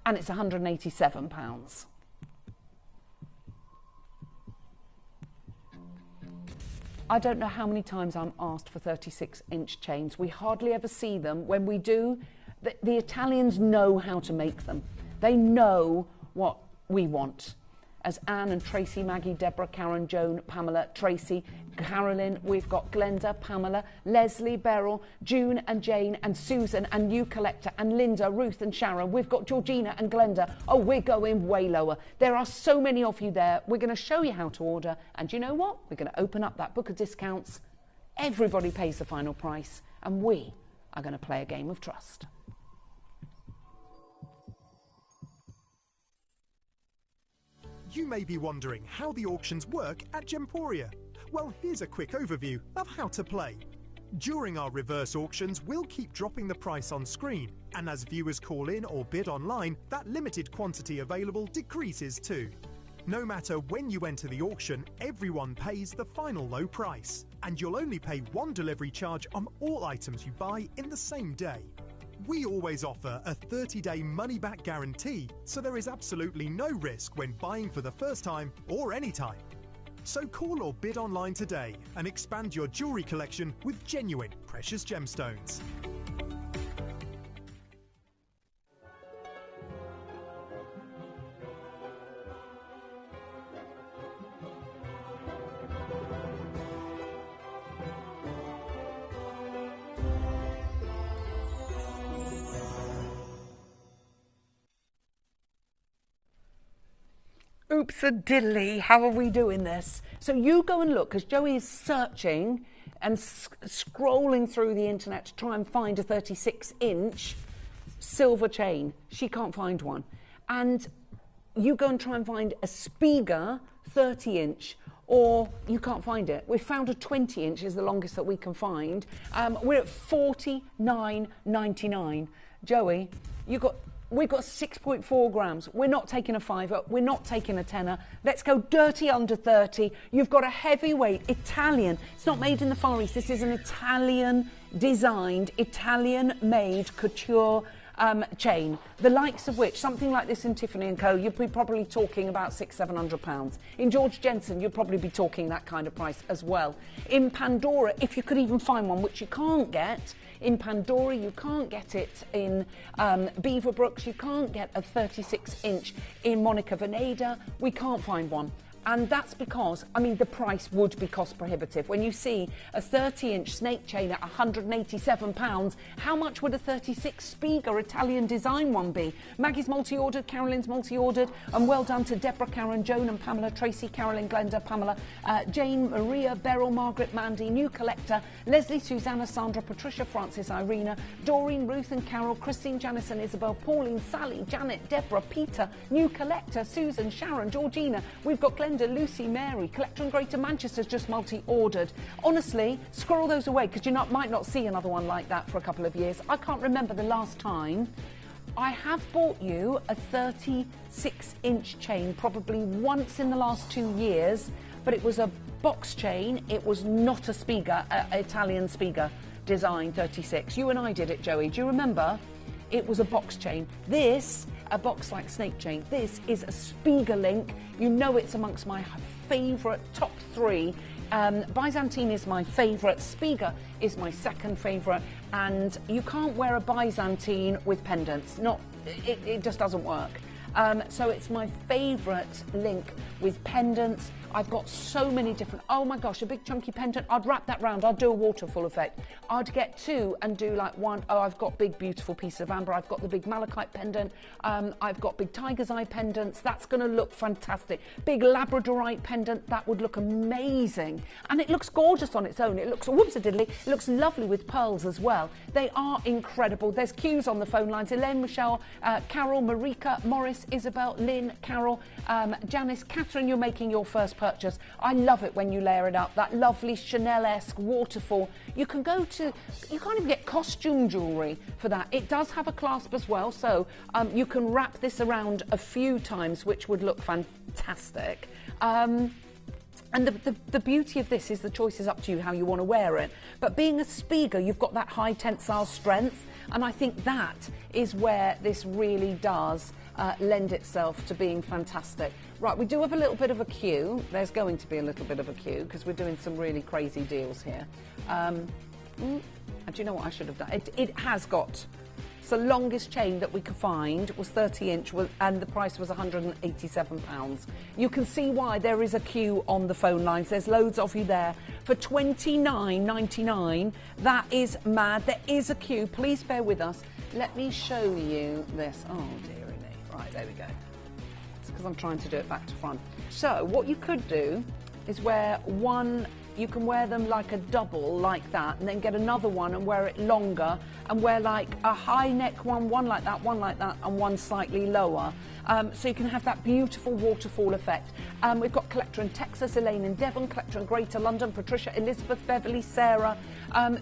S18: and it's £187. I don't know how many times I'm asked for 36-inch chains. We hardly ever see them. When we do, the Italians know how to make them. They know what we want. As Anne and Tracy, Maggie, Deborah, Karen, Joan, Pamela, Tracy, Carolyn, we've got Glenda, Pamela, Leslie, Beryl, June and Jane and Susan and you collector and Linda, Ruth and Sharon. We've got Georgina and Glenda. Oh, we're going way lower. There are so many of you there. We're going to show you how to order. And you know what? We're going to open up that book of discounts. Everybody pays the final price. And we are going to play a game of trust.
S16: You may be wondering how the auctions work at Gemporia. Well, here's a quick overview of how to play. During our reverse auctions, we'll keep dropping the price on screen, and as viewers call in or bid online, that limited quantity available decreases too. No matter when you enter the auction, everyone pays the final low price, and you'll only pay one delivery charge on all items you buy in the same day. We always offer a 30-day money-back guarantee, so there is absolutely no risk when buying for the first time or any time. So call or bid online today and expand your jewellery collection with genuine precious gemstones.
S18: Oops-a-diddly, how are we doing this? So you go and look, because Joey is searching and scrolling through the internet to try and find a 36-inch silver chain. She can't find one. And you go and try and find a Spiga 30-inch, or you can't find it. We've found a 20-inch is the longest that we can find. We're at $49.99. Joey, we've got 6.4 grams. We're not taking a fiver. We're not taking a tenner. Let's go dirty under 30. You've got a heavyweight Italian. It's not made in the Far East. This is an Italian designed, Italian made couture chain, the likes of which, something like this in Tiffany & Co, you'd be probably talking about £600-700. In George Jensen, you'd probably be talking that kind of price as well. In Pandora, if you could even find one, which you can't get, in Pandora, you can't get it in Beaverbrooks, you can't get a 36-inch in Monica Veneda, we can't find one. And that's because, I mean, the price would be cost prohibitive. When you see a 30-inch snake chain at £187, how much would a 36 Spiga Italian design one be? Maggie's multi-ordered, Carolyn's multi-ordered, and well done to Deborah, Karen, Joan and Pamela, Tracy, Carolyn, Glenda, Pamela, Jane, Maria, Beryl, Margaret, Mandy, New Collector, Leslie, Susanna, Sandra, Patricia, Francis, Irina, Doreen, Ruth and Carol, Christine, Janice and Isabel, Pauline, Sally, Janet, Deborah, Peter, New Collector, Susan, Sharon, Georgina. We've got Glenda, Lucy, Mary, Collector in Greater Manchester's just multi-ordered. Honestly, squirrel those away because you might not see another one like that for a couple of years. I can't remember the last time. I have bought you a 36-inch chain probably once in the last 2 years, but it was a box chain. It was not a Spiga, Italian Spiga design 36. You and I did it, Joey. Do you remember? It was a box chain. This, a box like snake chain. This is a Spiga link. You know it's amongst my favourite top 3. Byzantine is my favourite. Spiga is my second favourite. And you can't wear a Byzantine with pendants. It just doesn't work. So it's my favourite link with pendants. I've got so many different, oh my gosh, a big chunky pendant. I'd wrap that round. I'd do a waterfall effect. I'd get 2 and do like 1. Oh, I've got big, beautiful piece of amber. I've got the big malachite pendant. I've got big tiger's eye pendants. That's going to look fantastic. Big labradorite pendant. That would look amazing. And it looks gorgeous on its own. It looks, whoops-a-diddly, it looks lovely with pearls as well. They are incredible. There's queues on the phone lines. Elaine, Michelle, Carol, Marika, Morris, Isabel, Lynn, Carol, Janice, Catherine, you're making your first purchase. I love it when you layer it up, that lovely Chanel-esque waterfall. You can go to, you can't even get costume jewellery for that. It does have a clasp as well, so you can wrap this around a few times, which would look fantastic. And the beauty of this is the choice is up to you how you want to wear it. But being a Spiga, you've got that high tensile strength, and I think that is where this really does lend itself to being fantastic. Right, we do have a little bit of a queue. There's going to be a little bit of a queue because we're doing some really crazy deals here. And do you know what I should have done? It has got, it's the longest chain that we could find was 30-inch and the price was £187. You can see why there is a queue on the phone lines. There's loads of you there. For £29.99, that is mad. There is a queue. Please bear with us. Let me show you this. Oh, dearie me. Right, there we go. It's because I'm trying to do it back to front. So what you could do is wear one, you can wear them like a double like that, and then get another one and wear it longer and wear like a high neck one like that, and one slightly lower. So you can have that beautiful waterfall effect. We've got Collector in Texas, Elaine in Devon, Collector in Greater London, Patricia, Elizabeth, Beverly, Sarah.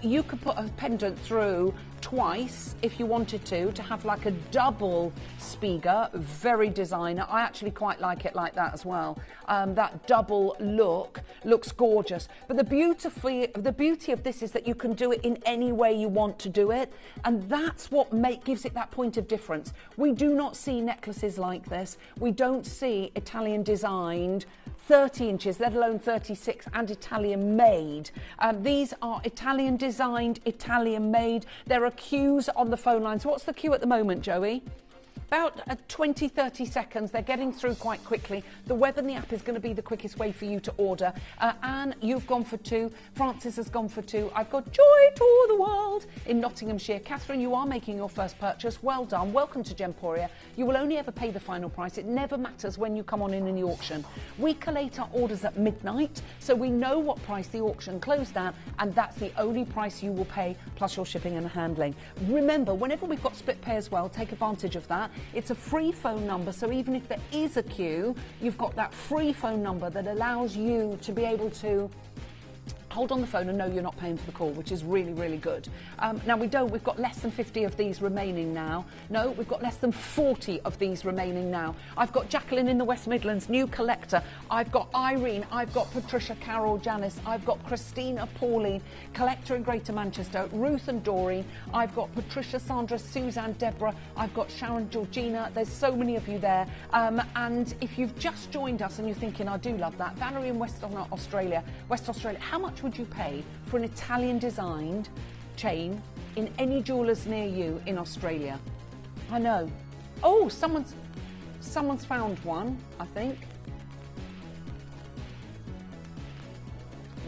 S18: You could put a pendant through twice if you wanted to have like a double Spiga, very designer. I actually quite like it like that as well. That double look looks gorgeous. But the beauty of this is that you can do it in any way you want to do it, and that's what gives it that point of difference. We do not see necklaces like this. We don't see Italian designed 30 inches, let alone 36, and Italian made. These are Italian designed, Italian made. There are queues on the phone lines. What's the queue at the moment, Joey? About 20-30 seconds. They're getting through quite quickly. The web and the app is going to be the quickest way for you to order. Anne, you've gone for 2. Francis has gone for 2. I've got Joy Tour the World in Nottinghamshire. Catherine, you are making your first purchase. Well done. Welcome to Gemporia. You will only ever pay the final price. It never matters when you come on in the auction. We collate our orders at midnight, so we know what price the auction closed at, and that's the only price you will pay, plus your shipping and handling. Remember, whenever we've got split pay as well, take advantage of that. It's a free phone number, so even if there is a queue, you've got that free phone number that allows you to be able to hold on the phone and know you're not paying for the call, which is really, really good. Now we've got less than 50 of these remaining now. No, we've got less than 40 of these remaining now. I've got Jacqueline in the West Midlands, new collector. I've got Irene, I've got Patricia, Carol, Janice, I've got Christina, Pauline, collector in Greater Manchester, Ruth and Doreen, I've got Patricia, Sandra, Suzanne, Deborah, I've got Sharon, Georgina. There's so many of you there. And if you've just joined us and you're thinking, I do love that, Valerie in West Australia, how much would you pay for an Italian designed chain in any jewellers near you in Australia? I know. Oh, someone's found one, I think.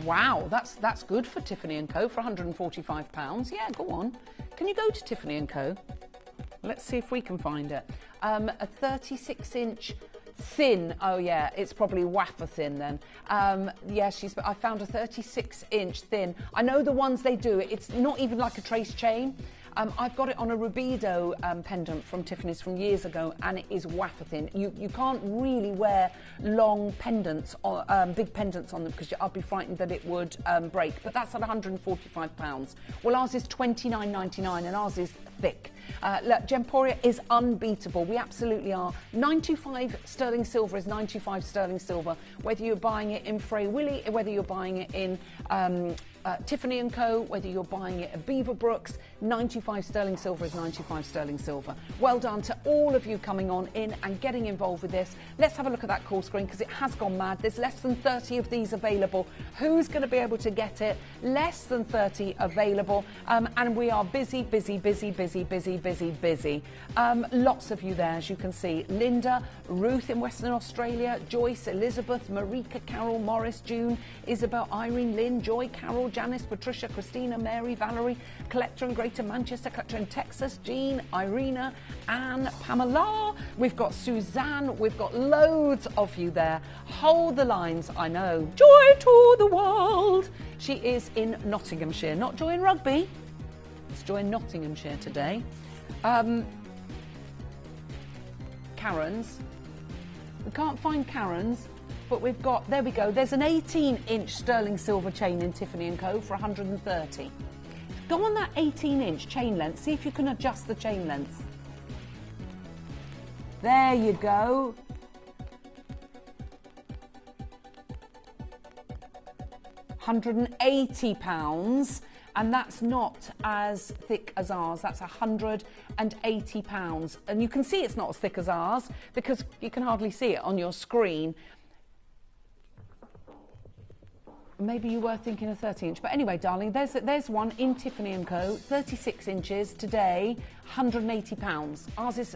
S18: Wow, that's good for Tiffany & Co. for £145. Yeah, go on. Can you go to Tiffany & Co? Let's see if we can find it. A 36-inch thin. Oh yeah, it's probably wafer thin then. Yeah, I found a 36-inch thin. I know the ones they do. It's not even like a trace chain. I've got it on a rubido pendant from Tiffany's from years ago, and it is wafer thin. You can't really wear long pendants, or big pendants on them, because I'd be frightened that it would break. But that's at £145. Well, ours is £29.99, and ours is thick. Look, Gemporia is unbeatable. We absolutely are. 95 sterling silver is 95 sterling silver. Whether you're buying it in Frey Willy, whether you're buying it in Tiffany & Co, whether you're buying it at Beaverbrooks, 95 sterling silver is 95 sterling silver. Well done to all of you coming on in and getting involved with this. Let's have a look at that call screen, because it has gone mad. There's less than 30 of these available. Who's going to be able to get it? Less than 30 available. And we are busy. Lots of you there, as you can see. Linda, Ruth in Western Australia, Joyce, Elizabeth, Marika, Carol, Morris, June, Isabel, Irene, Lynn, Joy, Carol, Janice, Patricia, Christina, Mary, Valerie, collector in Greater Manchester, collector in Texas, Jean, Irina, Anne, Pamela. We've got Suzanne. We've got loads of you there. Hold the lines. I know. Joy to the world. She is in Nottinghamshire, not Joy in Rugby. It's Joy in Nottinghamshire today. Karen's. We can't find Karen's, but we've got, there we go, there's an 18-inch sterling silver chain in Tiffany & Co for 130. Go on that 18-inch chain length, see if you can adjust the chain length. There you go. £180, and that's not as thick as ours. That's £180, and you can see it's not as thick as ours because you can hardly see it on your screen. Maybe you were thinking a 30-inch, but anyway, darling, there's one in Tiffany & Co, 36 inches today, £180. Ours is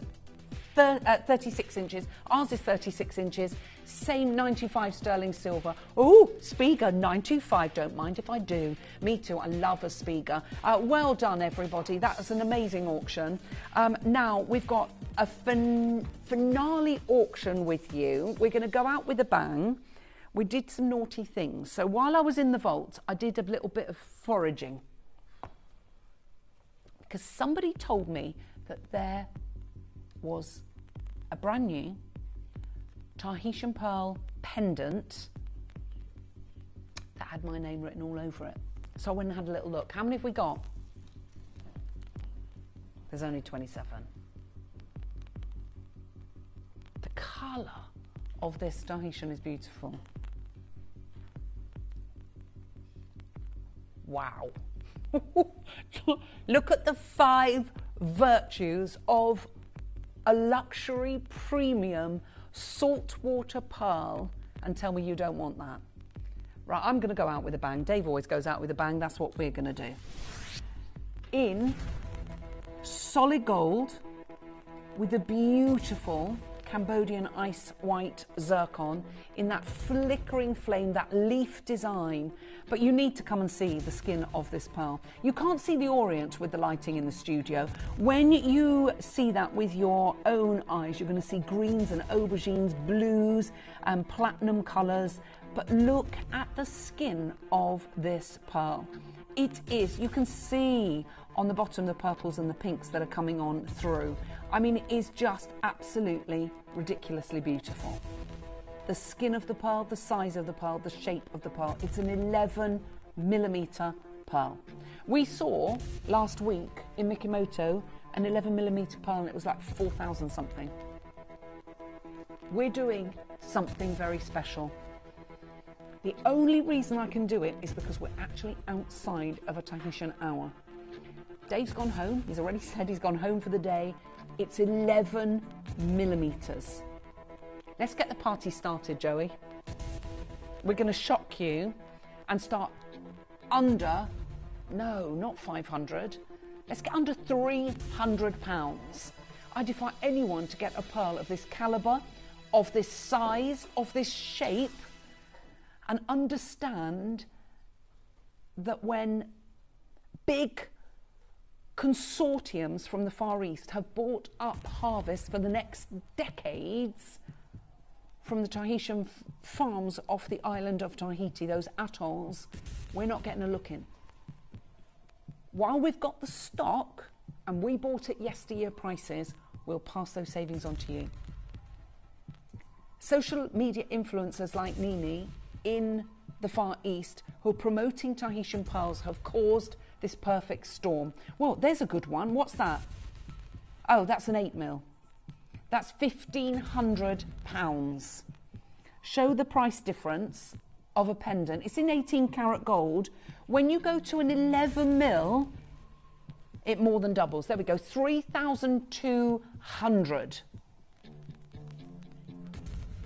S18: 36 inches. Ours is 36 inches. Same 95 sterling silver. Oh, Spiga 925. Don't mind if I do. Me too. I love a Spiga. Well done, everybody. That was an amazing auction. Now we've got a finale auction with you. We're going to go out with a bang. We did some naughty things. So while I was in the vault, I did a little bit of foraging, because somebody told me that there was a brand new Tahitian pearl pendant that had my name written all over it. So I went and had a little look. How many have we got? There's only 27. The colour of this Tahitian is beautiful. Wow. Look at the 5 virtues of a luxury premium saltwater pearl, and tell me you don't want that. Right, I'm going to go out with a bang. Dave always goes out with a bang. That's what we're going to do. In solid gold with a beautiful Cambodian ice white zircon in that flickering flame, that leaf design. But you need to come and see the skin of this pearl. You can't see the orient with the lighting in the studio. When you see that with your own eyes, you're going to see greens and aubergines, blues and platinum colours. But look at the skin of this pearl. It is, you can see on the bottom the purples and the pinks that are coming on through. I mean, it is just absolutely ridiculously beautiful. The skin of the pearl, the size of the pearl, the shape of the pearl. It's an 11 11mm pearl. We saw last week in Mikimoto an 11mm pearl and it was like 4,000 something. We're doing something very special. The only reason I can do it is because we're actually outside of a Tahitian hour. Dave's gone home. He's already said he's gone home for the day. It's 11mm. Let's get the party started, Joey. We're going to shock you and start under, no, not 500. Let's get under £300. I defy anyone to get a pearl of this calibre, of this size, of this shape, and understand that when big consortiums from the Far East have bought up harvests for the next decades from the Tahitian farms off the island of Tahiti, those atolls, we're not getting a look in. While we've got the stock and we bought at yesteryear prices, we'll pass those savings on to you. Social media influencers like Nini in the Far East who are promoting Tahitian pearls have caused this perfect storm. Well, there's a good one. What's that? Oh, that's an 8mm. That's £1,500. Show the price difference of a pendant. It's in 18 karat gold. When you go to an 11mm, it more than doubles. There we go, 3,200.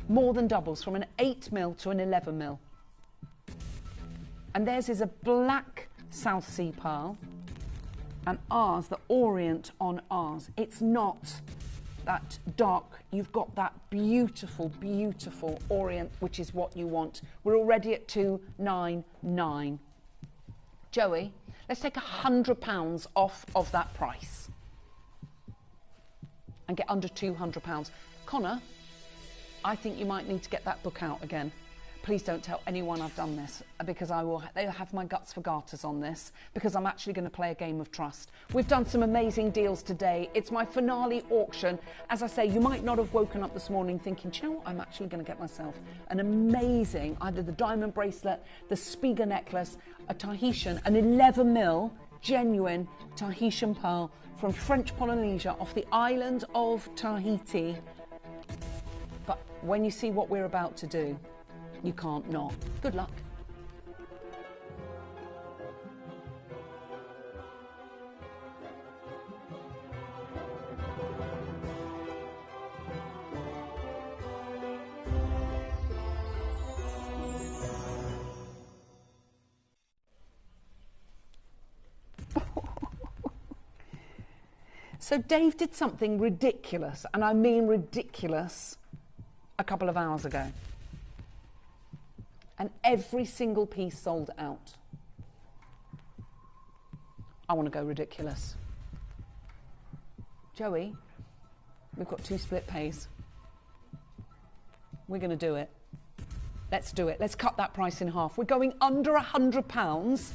S18: More than doubles from an 8mm to an 11mm. And theirs is a black South Sea pearl, and ours, the orient on ours, it's not that dark. You've got that beautiful, beautiful orient, which is what you want. We're already at 299. Joey, let's take £100 off of that price and get under £200. Connor, I think you might need to get that book out again. Please don't tell anyone I've done this, because they'll have my guts for garters on this, because I'm actually going to play a game of trust. We've done some amazing deals today. It's my finale auction. As I say, you might not have woken up this morning thinking, do you know what, I'm actually going to get myself an amazing, either the diamond bracelet, the Spiga necklace, a Tahitian, an 11mm genuine Tahitian pearl from French Polynesia off the island of Tahiti. But when you see what we're about to do, you can't not. Good luck. So Dave did something ridiculous, and I mean ridiculous, a couple of hours ago. And every single piece sold out. I want to go ridiculous. Joey, we've got 2 split pays. We're going to do it. Let's do it. Let's cut that price in half. We're going under £100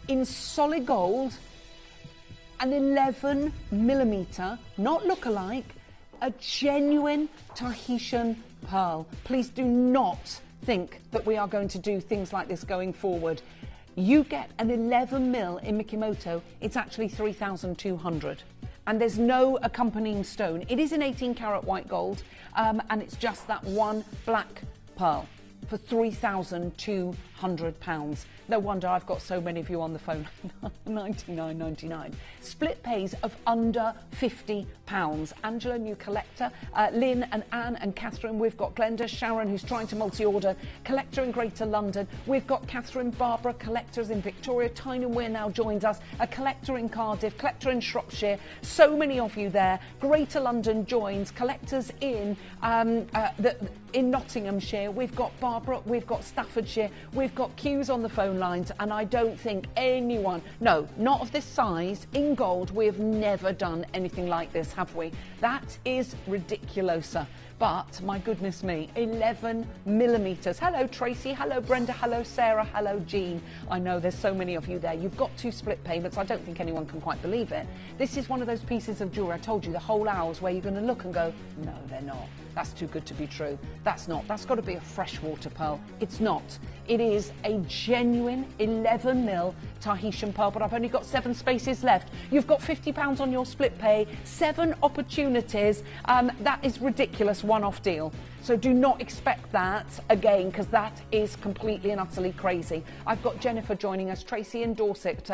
S18: in solid gold, an 11mm, not look-alike, a genuine Tahitian pearl. Please do not think that we are going to do things like this going forward. You get an 11mm in Mikimoto, it's actually 3,200. And there's no accompanying stone. It is an 18 karat white gold, and it's just that one black pearl for £3,200. No wonder I've got so many of you on the phone. $99.99. Split pays of under £50. Angela, new collector. Lynn and Anne and Catherine. We've got Glenda, Sharon, who's trying to multi-order. Collector in Greater London. We've got Catherine, Barbara, collectors in Victoria. Tynan Weir now joins us. A collector in Cardiff. Collector in Shropshire. So many of you there. Greater London joins. Collectors in Nottinghamshire. We've got Barbara. We've got Staffordshire. We've got queues on the phone lines, and I don't think anyone, no, not of this size, in gold, we have never done anything like this, have we? That is ridiculosa. but my goodness me, 11 millimeters. Hello Tracy, hello Brenda, hello Sarah, hello Jean. I know there's so many of you there. You've got 2 split payments. I don't think anyone can quite believe it. This is one of those pieces of jewelry, I told you, the whole hours where you're going to look and go, no, they're not. That's too good to be true. That's not. That's got to be a freshwater pearl. It's not. It is a genuine 11 mil Tahitian pearl, but I've only got 7 spaces left. You've got £50 on your split pay, 7 opportunities. That is ridiculous one-off deal. So do not expect that again, because that is completely and utterly crazy. I've got Jennifer joining us, Tracy in Dorset,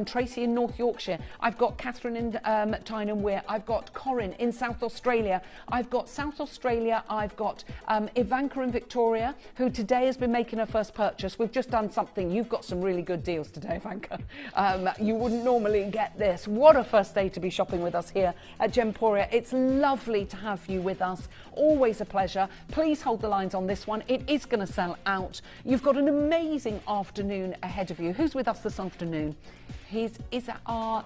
S18: Tracy in North Yorkshire. I've got Catherine in Tyne and Weir. I've got Corinne in South Australia. I've got South Australia. I've got Ivanka in Victoria, who today has been making her first purchase. We've just done something. You've got some really good deals today, Ivanka. You wouldn't normally get this. What a first day to be shopping with us here at Gemporia. It's lovely to have you with us. Always a pleasure. Please hold the lines on this one. It is going to sell out. You've got an amazing afternoon ahead of you. Who's with us this afternoon? Is that our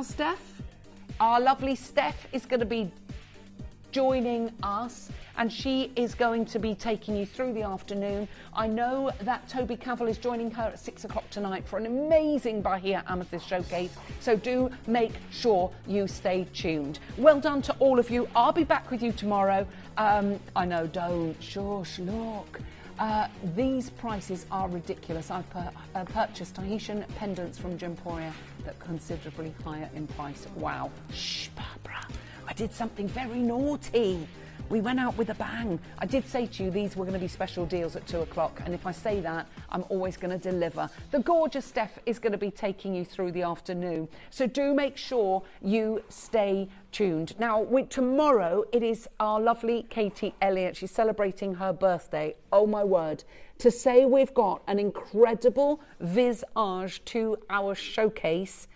S18: Steph? Our lovely Steph is going to be joining us, and she is going to be taking you through the afternoon. I know that Toby Cavill is joining her at 6 o'clock tonight for an amazing Bahia Amethyst showcase, so do make sure you stay tuned. Well done to all of you. I'll be back with you tomorrow. I know, don't, shush, look. These prices are ridiculous. I've purchased Tahitian pendants from Gemporia that are considerably higher in price. Wow. Shh, Barbara. I did something very naughty. We went out with a bang. I did say to you these were going to be special deals at 2 o'clock, and if I say that, I'm always going to deliver. The gorgeous Steph is going to be taking you through the afternoon, so do make sure you stay tuned. Now, tomorrow it is our lovely Katie Elliott. She's celebrating her birthday. Oh my word. To say we've got an incredible visage to our showcase,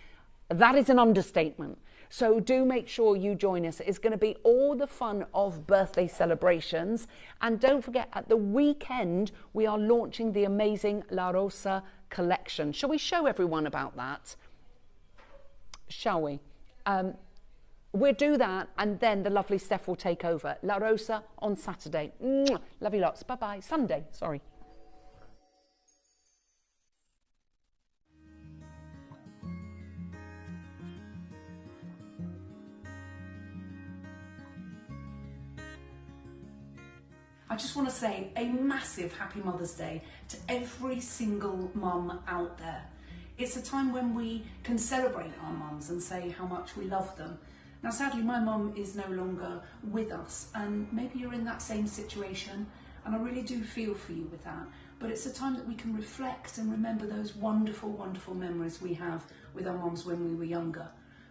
S18: that is an understatement. So do make sure you join us. It's going to be all the fun of birthday celebrations. And don't forget, at the weekend, we are launching the amazing La Rosa collection. Shall we show everyone about that? Shall we? We'll do that, and then the lovely Steph will take over. La Rosa on Saturday. Mwah. Love you lots. Bye-bye. Sunday, sorry.
S20: I just want to say a massive happy Mother's Day to every single mum out there. It's a time when we can celebrate our mums and say how much we love them. Now sadly my mum is no longer with us, and maybe you're in that same situation, and I really do feel for you with that. But it's a time that we can reflect and remember those wonderful, wonderful memories we have with our mums when we were younger.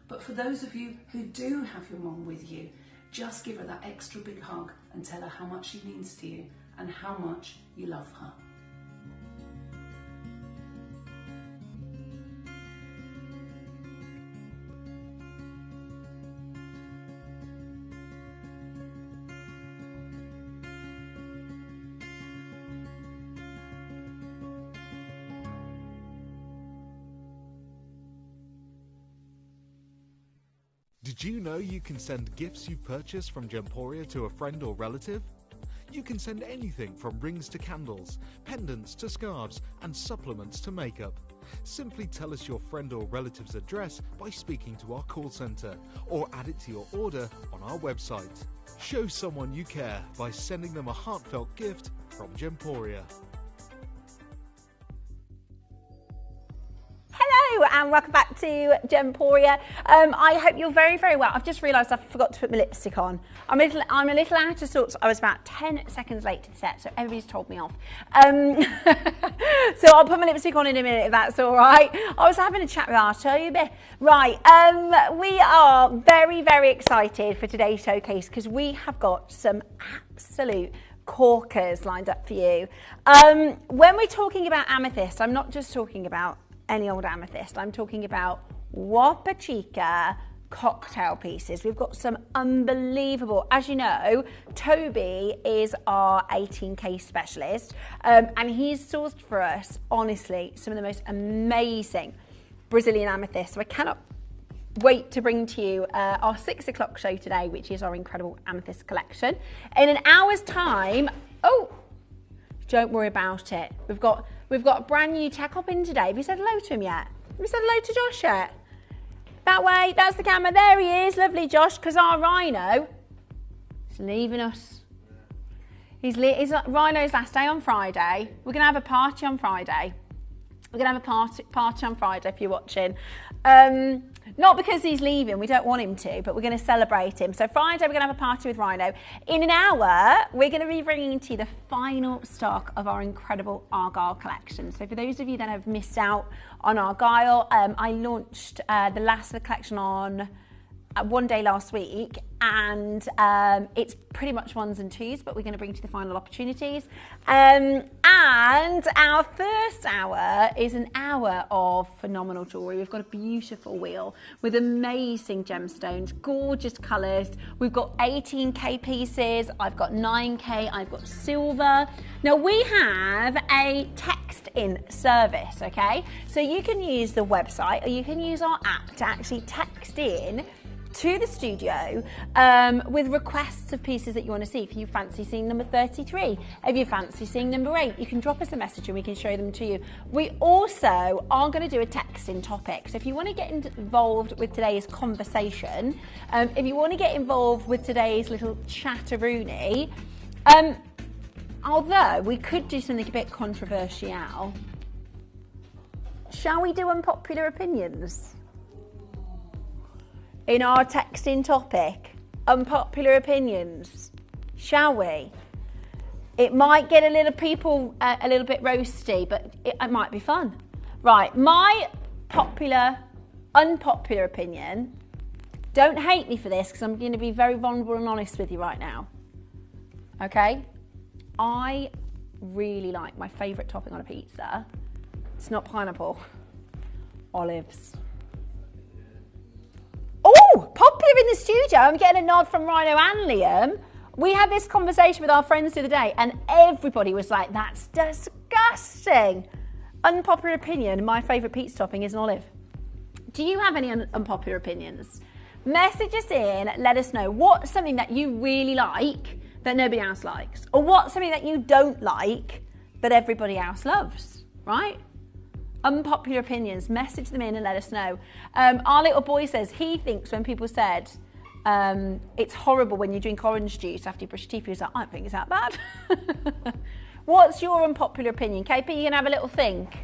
S20: But for those of you who do have your mum with you, just give her that extra big hug and tell her how much she means to you and how much you love her.
S3: Did you know you can send gifts you've purchased from Gemporia to a friend or relative? You can send anything from rings to candles, pendants to scarves, and supplements to makeup. Simply tell us your friend or relative's address by speaking to our call centre, or add it to your order on our website. Show someone you care by sending them a heartfelt gift from Gemporia.
S9: And welcome back to Gemporia. I hope you're very, very well. I've just realised I forgot to put my lipstick on. I'm a little out of sorts. I was about 10 seconds late to the set, so everybody's told me off. So I'll put my lipstick on in a minute if that's all right. I was having a chat with her, I'll show you a bit. Right, we are very, very excited for today's showcase because we have got some absolute corkers lined up for you. When we're talking about amethyst, I'm not just talking about any old amethyst. I'm talking about Wapa Chica cocktail pieces. We've got some unbelievable, as you know, Toby is our 18K specialist, and he's sourced for us, honestly, some of the most amazing Brazilian amethysts. So I cannot wait to bring to you our 6 o'clock show today, which is our incredible amethyst collection. In an hour's time, don't worry about it. We've got a brand new tech op in today. Have you said hello to him yet? Have you said hello to Josh yet? That way, that's the camera. There he is, lovely Josh, because our rhino is leaving us. Rhino's last day on Friday. We're going to have a party on Friday. We're going to have a party on Friday if you're watching. Not because he's leaving, we don't want him to, but we're going to celebrate him. So Friday, we're going to have a party with Rhino. In an hour, we're going to be bringing to you the final stock of our incredible Argyle collection. So for those of you that have missed out on Argyle, I launched the last of the collection on one day last week, and it's pretty much ones and twos, but we're going to bring to the final opportunities. And our first hour is an hour of phenomenal jewellery. We've got a beautiful wheel with amazing gemstones, gorgeous colours. We've got 18K pieces, I've got 9K, I've got silver. Now we have a text-in service, okay? So you can use the website or you can use our app to actually text in to the studio with requests of pieces that you want to see. If you fancy seeing number 33, if you fancy seeing number 8, you can drop us a message and we can show them to you. We also are going to do a text-in topic. So if you want to get involved with today's conversation, if you want to get involved with today's little chatteroony, although we could do something a bit controversial, shall we do unpopular opinions? In our texting topic, unpopular opinions, shall we? It might get a little bit roasty, but it might be fun. Right, my unpopular opinion, don't hate me for this because I'm going to be very vulnerable and honest with you right now. Okay? I really like my favourite topping on a pizza. It's not pineapple, olives. Oh, popular in the studio. I'm getting a nod from Rhino and Liam. We had this conversation with our friends the other day and everybody was like, that's disgusting. Unpopular opinion, my favourite pizza topping is an olive. Do you have any unpopular opinions? Message us in, let us know what's something that you really like that nobody else likes, or what's something that you don't like that everybody else loves, right? Unpopular opinions, message them in and let us know. Our little boy says he thinks when people said it's horrible when you drink orange juice after you brush your teeth, he's like, I don't think it's that bad. What's your unpopular opinion? KP, you can have a little think.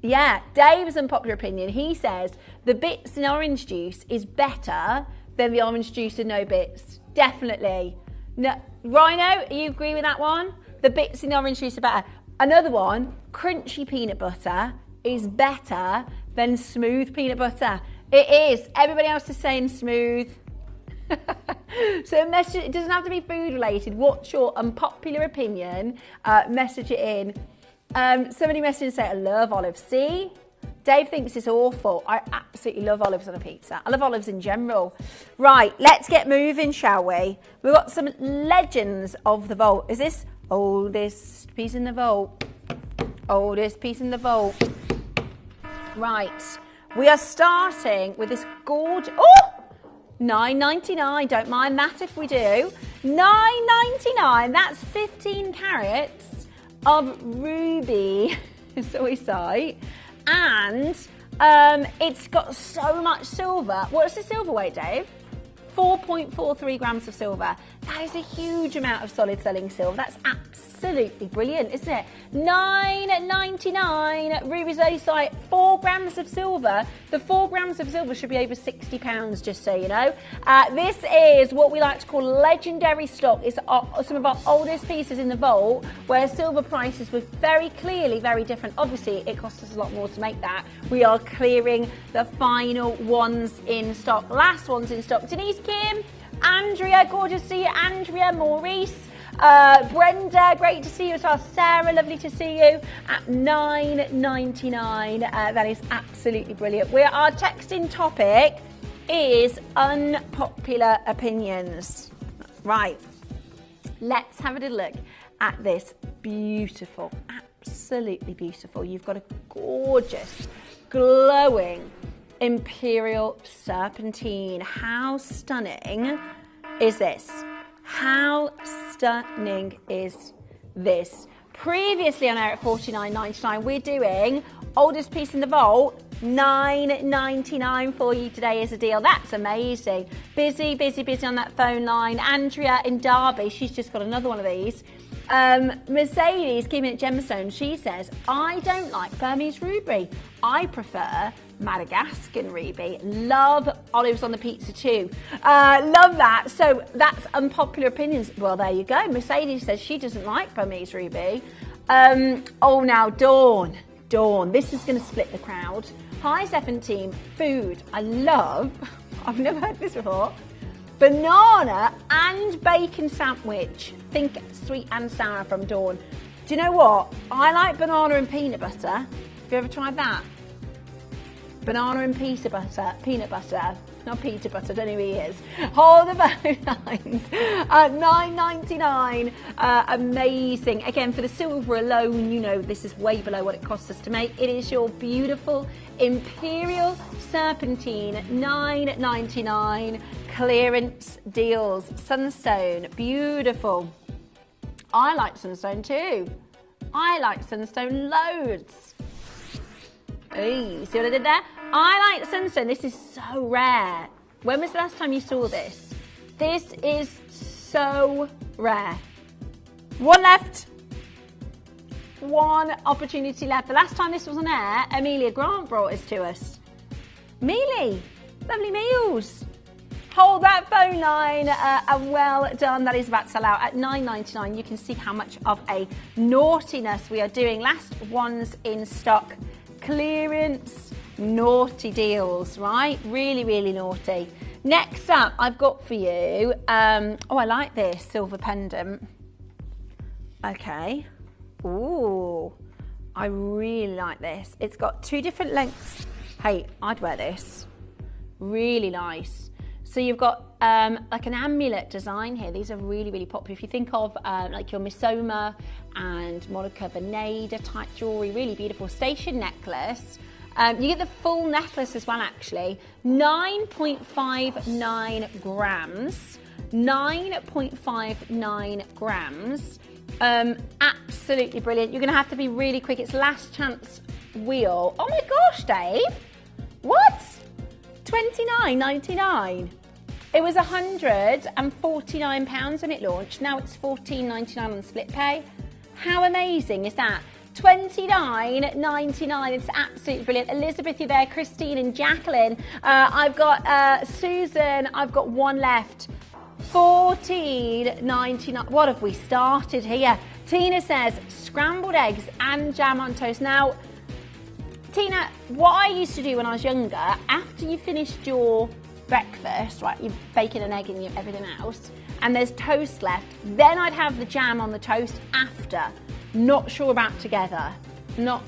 S9: Yeah, Dave's unpopular opinion, he says the bits in orange juice is better than the orange juice and no bits. Definitely. No, Rhino, you agree with that one? The bits in the orange juice are better. Another one, crunchy peanut butter is better than smooth peanut butter. It is. Everybody else is saying smooth. So message, it doesn't have to be food related. What's your unpopular opinion? Message it in. Somebody messaged and said, I love olives. See? Dave thinks it's awful. I absolutely love olives on a pizza. I love olives in general. Right, let's get moving, shall we? We've got some legends of the vault. Is this oldest piece in the vault? Oldest piece in the vault. Right, we are starting with this gorgeous... Oh! $9.99. Don't mind that if we do. $9.99. That's 15 carats of ruby soy. And it's got so much silver. What's the silver weight, Dave? 4.43 grams of silver. That is a huge amount of solid selling silver. That's absolutely brilliant, isn't it? $9.99 ruby zoisite, 4 grams of silver. The 4 grams of silver should be over £60, just so you know. This is what we like to call legendary stock. It's some of our oldest pieces in the vault, where silver prices were very clearly very different. Obviously, it cost us a lot more to make that. We are clearing the final ones in stock. Last ones in stock. Denise, Kim, Andrea, gorgeous to see you. Andrea, Maurice, Brenda, great to see you as well. Sarah, lovely to see you. At $9.99. That is absolutely brilliant. Our texting topic is unpopular opinions. Right, let's have a little look at this beautiful, absolutely beautiful. You've got a gorgeous, glowing, Imperial Serpentine. How stunning is this? How stunning is this? Previously on air at $49.99, we're doing oldest piece in the vault, $9.99 for you today is a deal. That's amazing. Busy on that phone line. Andrea in Derby, she's just got another one of these. Mercedes, keeping it gemstone, she says, I don't like Burmese ruby. I prefer Madagascan ruby. Love olives on the pizza too. Love that. So that's unpopular opinions. Well, there you go. Mercedes says she doesn't like Burmese ruby. Now Dawn, this is going to split the crowd. Hi, Zephyr team. Food. I love, I've never heard this before, banana and bacon sandwich. Think sweet and sour from Dawn. Do you know what? I like banana and peanut butter. Have you ever tried that? Banana and peanut butter. Not peanut butter, I don't know who he is. Hold the phone lines at $9.99. Amazing. Again, for the silver alone, you know this is way below what it costs us to make. It is your beautiful Imperial Serpentine, $9.99. Clearance deals. Sunstone, beautiful. I like sunstone too. I like sunstone loads. Hey, see what I did there? I like sunstone. This is so rare. When was the last time you saw this? This is so rare. One left. One opportunity left. The last time this was on air, Amelia Grant brought this to us. Mealy, lovely meals. Hold that phone line and well done. That is about to sell out at $9.99. You can see how much of a naughtiness we are doing. Last ones in stock. Clearance, naughty deals, right? Really naughty. Next up, I've got for you, I like this silver pendant. Okay. Ooh, I really like this. It's got two different lengths. Hey, I'd wear this. Really nice. So you've got like an amulet design here. These are really popular. If you think of like your Misoma and Monica Veneda type jewelry, really beautiful. Station necklace. You get the full necklace as well, actually. 9.59 grams. 9.59 grams. Absolutely brilliant. You're going to have to be really quick. It's last chance wheel. Oh my gosh, Dave. What? $29.99. It was £149 when it launched. Now it's $14.99 on split pay. How amazing is that? $29.99. It's absolutely brilliant. Elizabeth, you're there. Christine and Jacqueline. I've got Susan. I've got one left. $14.99. What have we started here? Tina says scrambled eggs and jam on toast. Now, Tina, what I used to do when I was younger, after you finished your breakfast, right, you're baking an egg and everything else, and there's toast left, then I'd have the jam on the toast after. Not sure about together. Don't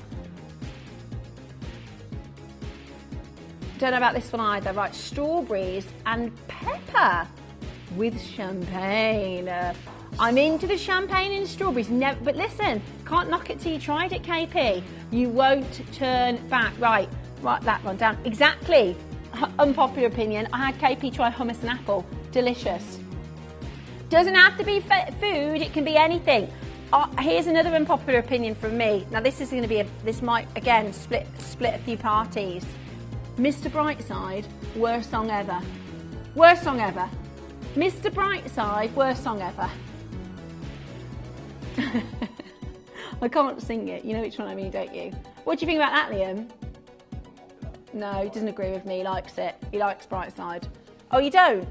S9: know about this one either. Right, strawberries and pepper with champagne. I'm into the champagne and strawberries. Never, but listen, can't knock it till you tried it, KP. You won't turn back. Right, write that one down. Exactly. Unpopular opinion. I had KP try hummus and apple. Delicious. Doesn't have to be food. It can be anything. Here's another unpopular opinion from me. Now this is going to be this might again split a few parties. Mr. Brightside, worst song ever. Worst song ever. Mr. Brightside, worst song ever. I can't sing it. You know which one I mean, don't you? What do you think about that, Liam? No, he doesn't agree with me. He likes it. He likes Brightside. Oh, you don't?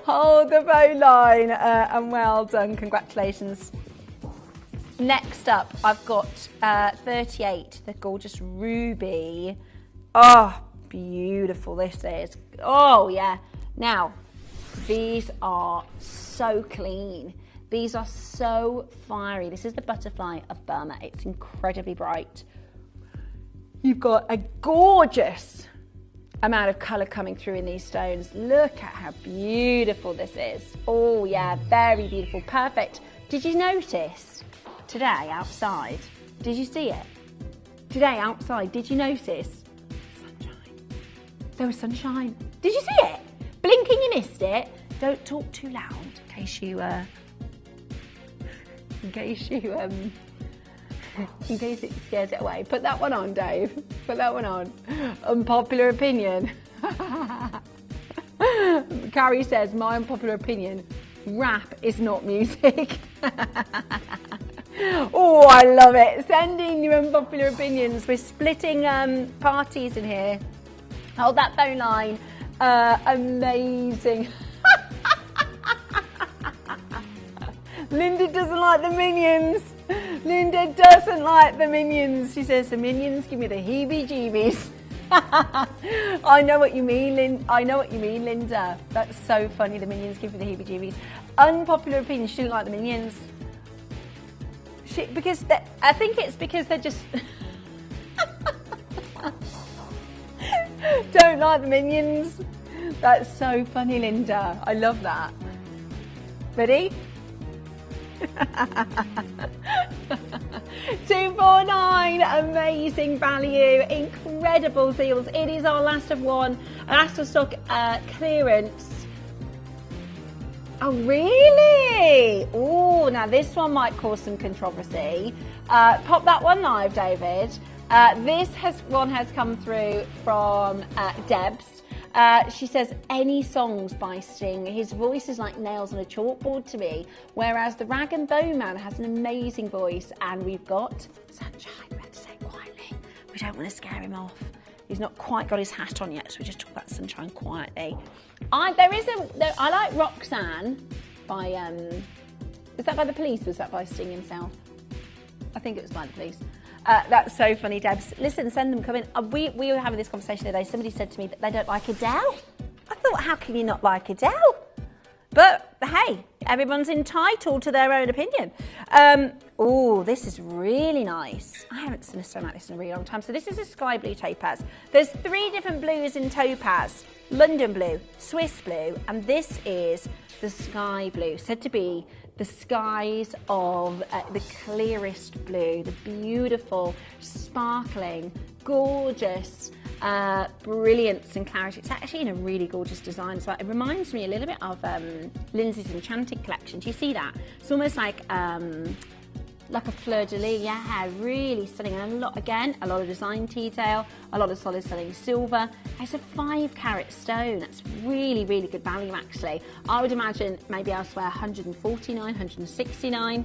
S9: Hold the phone line and well done. Congratulations. Next up, I've got 38, the gorgeous ruby. Oh, beautiful this is. Oh, yeah. Now, these are so clean. These are so fiery. This is the butterfly of Burma. It's incredibly bright. You've got a gorgeous amount of colour coming through in these stones. Look at how beautiful this is. Oh yeah, very beautiful, perfect. Did you notice today outside? Did you see it? today outside, did you notice? Sunshine. There was sunshine. Did you see it? Blinking, you missed it. Don't talk too loud in case you, in case it scares it away. Put that one on, Dave. Put that one on. Unpopular opinion. Carrie says, my unpopular opinion, rap is not music. Oh, I love it. Send in your unpopular opinions. We're splitting parties in here. Hold that phone line. Amazing. Linda doesn't like the Minions. Linda doesn't like the Minions. She says the Minions give me the heebie-jeebies. I know what you mean, I know what you mean, Linda. That's so funny. The Minions give me the heebie-jeebies. Unpopular opinion. She didn't like the Minions. I think it's because they're just don't like the Minions. That's so funny, Linda. I love that. Ready? 249, amazing value, incredible deals. It is our last of one, last of stock clearance. Oh, really? Oh, now this one might cause some controversy. Pop that one live, David. This one has come through from Debs. She says, any songs by Sting. His voice is like nails on a chalkboard to me, whereas the Rag and Bone Man has an amazing voice. And we've got Sunshine. We have to say it quietly. We don't want to scare him off. He's not quite got his hat on yet, so we just talk about Sunshine quietly. I like Roxanne by, was that by the Police? Was that by Sting himself? I think it was by the Police. That's so funny, Debs. Listen, send them, come in. We were having this conversation today. Somebody said to me that they don't like Adele. I thought, how can you not like Adele? But hey, everyone's entitled to their own opinion. Oh, this is really nice. I haven't seen a stone like this in a really long time. So this is a sky blue topaz. There's 3 different blues in topaz. London blue, Swiss blue, and this is the sky blue, said to be the skies of the clearest blue, the beautiful, sparkling, gorgeous brilliance and clarity. It's actually in a really gorgeous design as well. It reminds me a little bit of Lindsay's Enchanted collection. Do you see that? It's almost like a fleur-de-lis, yeah, really stunning. And a lot of design detail, a lot of solid selling silver. It's a 5-carat stone. That's really, really good value, actually. I would imagine maybe elsewhere 149, 169.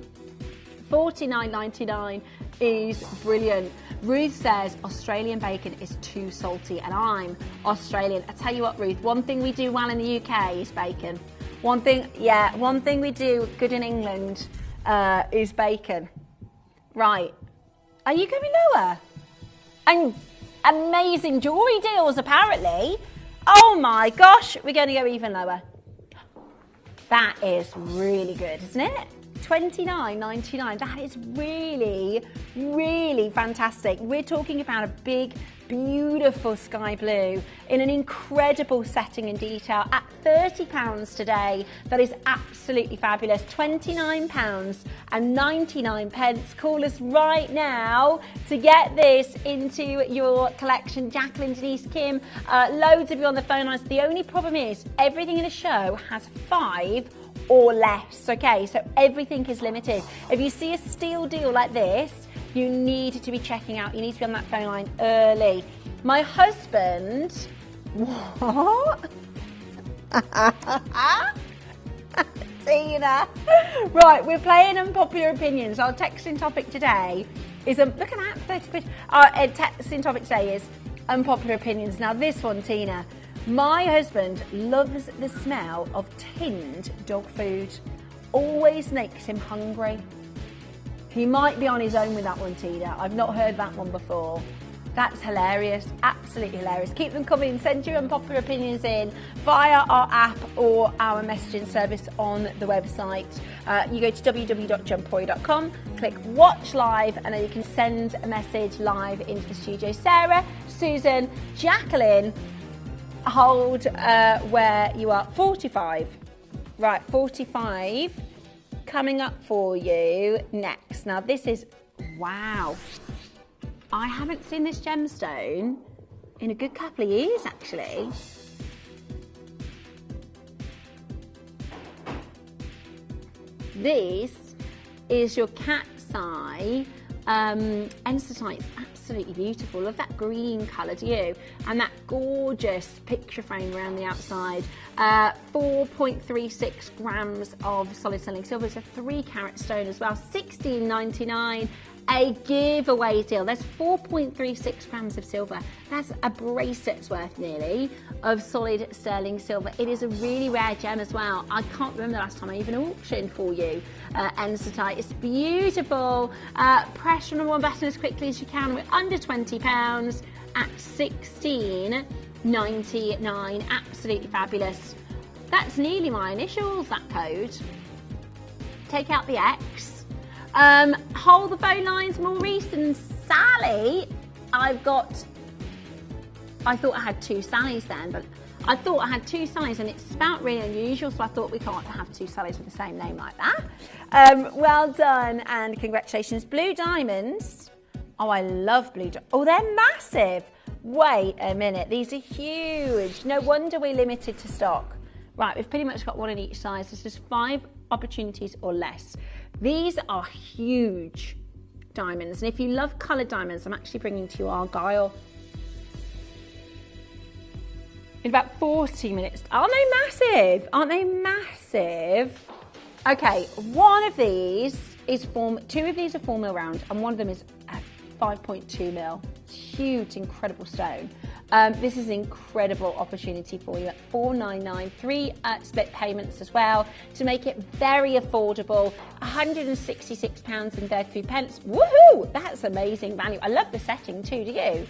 S9: $49.99 is brilliant. Ruth says Australian bacon is too salty, and I'm Australian. I tell you what, Ruth, one thing we do well in the UK is bacon. One thing we do good in England is bacon. Right. Are you going lower? And amazing jewellery deals, apparently. Oh my gosh, we're going to go even lower. That is really good, isn't it? $29.99. That is really, really fantastic. We're talking about a big, beautiful sky blue in an incredible setting and detail at £30 today. That is absolutely fabulous. £29.99. Call us right now to get this into your collection. Jacqueline, Denise, Kim, loads of you on the phone lines. The only problem is everything in the show has 5 or less, okay? So everything is limited. If you see a steal deal like this, you need to be checking out. You need to be on that phone line early. My husband... What? Tina. Right, we're playing unpopular opinions. Our texting topic today is... look at that, 30 quid. Our texting topic today is unpopular opinions. Now this one, Tina. My husband loves the smell of tinned dog food. Always makes him hungry. He might be on his own with that one, Tina. I've not heard that one before. That's hilarious, absolutely hilarious. Keep them coming. Send your unpopular opinions in via our app or our messaging service on the website. You go to www.gemporia.com, click watch live, and then you can send a message live into the studio. Sarah, Susan, Jacqueline, hold where you are. 45. Right, 45 coming up for you next. Now this is, wow. I haven't seen this gemstone in a good couple of years, actually. This is your cat's eye ensitite. It's absolutely beautiful. Love that green colour, do you? And that gorgeous picture frame around the outside. 4.36 grams of solid sterling silver. It's a 3-carat stone as well. $16.99. A giveaway deal. There's 4.36 grams of silver. That's a bracelet's worth nearly of solid sterling silver. It is a really rare gem as well. I can't remember the last time I even auctioned for you ensitite. It's beautiful. Press on the one button as quickly as you can. We're under £20 at $16.99. Absolutely fabulous. That's nearly my initials, that code. Take out the X. Hold the phone lines, Maurice and Sally. I thought I had 2 Sallys then, but I thought I had 2 Sallys and it's spelt really unusual, so I thought we can't have 2 Sallys with the same name like that. Well done and congratulations. Blue diamonds. Oh, I love blue diamonds. Oh, they're massive. Wait a minute, these are huge. No wonder we're limited to stock. Right, we've pretty much got one in each size. There's just 5 opportunities or less. These are huge diamonds, and if you love coloured diamonds, I'm actually bringing to you Argyle in about 40 minutes. Aren't they massive? Aren't they massive? Okay, one of these is 2 of these are 4 mil round, and one of them is 5.2 mil. It's huge, incredible stone. This is an incredible opportunity for you at $4.99, 3 split payments as well to make it very affordable. £166.33. Woohoo! That's amazing value. I love the setting too, do you?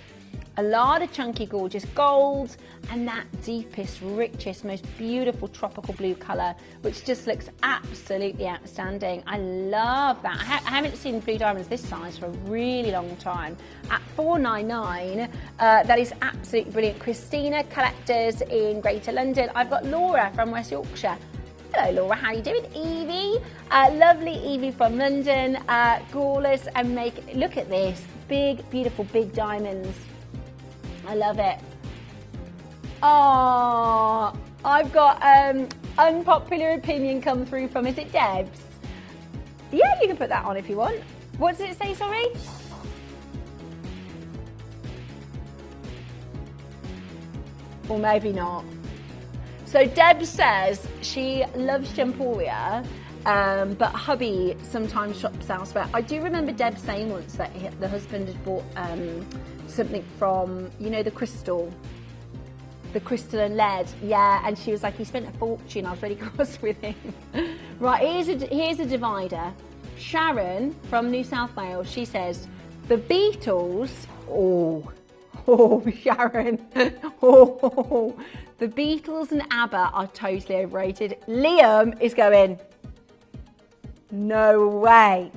S9: A lot of chunky, gorgeous gold and that deepest, richest, most beautiful tropical blue colour, which just looks absolutely outstanding. I love that. I haven't seen blue diamonds this size for a really long time. At $4.99, that is absolutely brilliant. Christina, collectors in Greater London. I've got Laura from West Yorkshire. Hello Laura, how are you doing? Evie, lovely Evie from London, gorgeous, and look at this, big, beautiful, big diamonds. I love it. Oh, I've got unpopular opinion come through from, is it Debs? Yeah, you can put that on if you want. What does it say, sorry? Or maybe not. So Deb says she loves Gemporia, but hubby sometimes shops elsewhere. I do remember Deb saying once that the husband had bought something from, you know, the crystal and lead. Yeah, and she was like, he spent a fortune. I was really cross with him. Right, here's a divider. Sharon from New South Wales, she says, the Beatles, oh Sharon, the Beatles and ABBA are totally overrated. Liam is going, no way.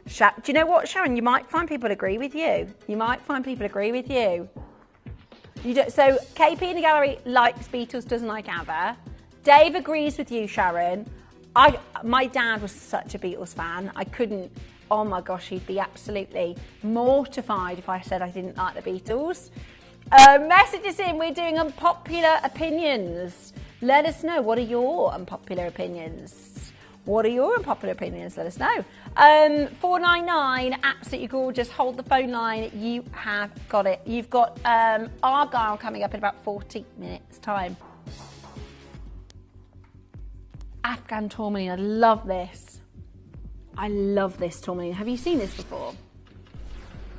S9: Do you know what, Sharon? You might find people agree with you. You might find people agree with you. So KP in the gallery likes Beatles, doesn't like ABBA. Dave agrees with you, Sharon. My dad was such a Beatles fan. I couldn't. Oh my gosh, he'd be absolutely mortified if I said I didn't like the Beatles. Messages in. We're doing unpopular opinions. Let us know. What are your unpopular opinions? What are your unpopular opinions? Let us know. $4.99, absolutely gorgeous. Hold the phone line. You have got it. You've got Argyle coming up in about 40 minutes' time. Afghan tourmaline. I love this. I love this tourmaline. Have you seen this before?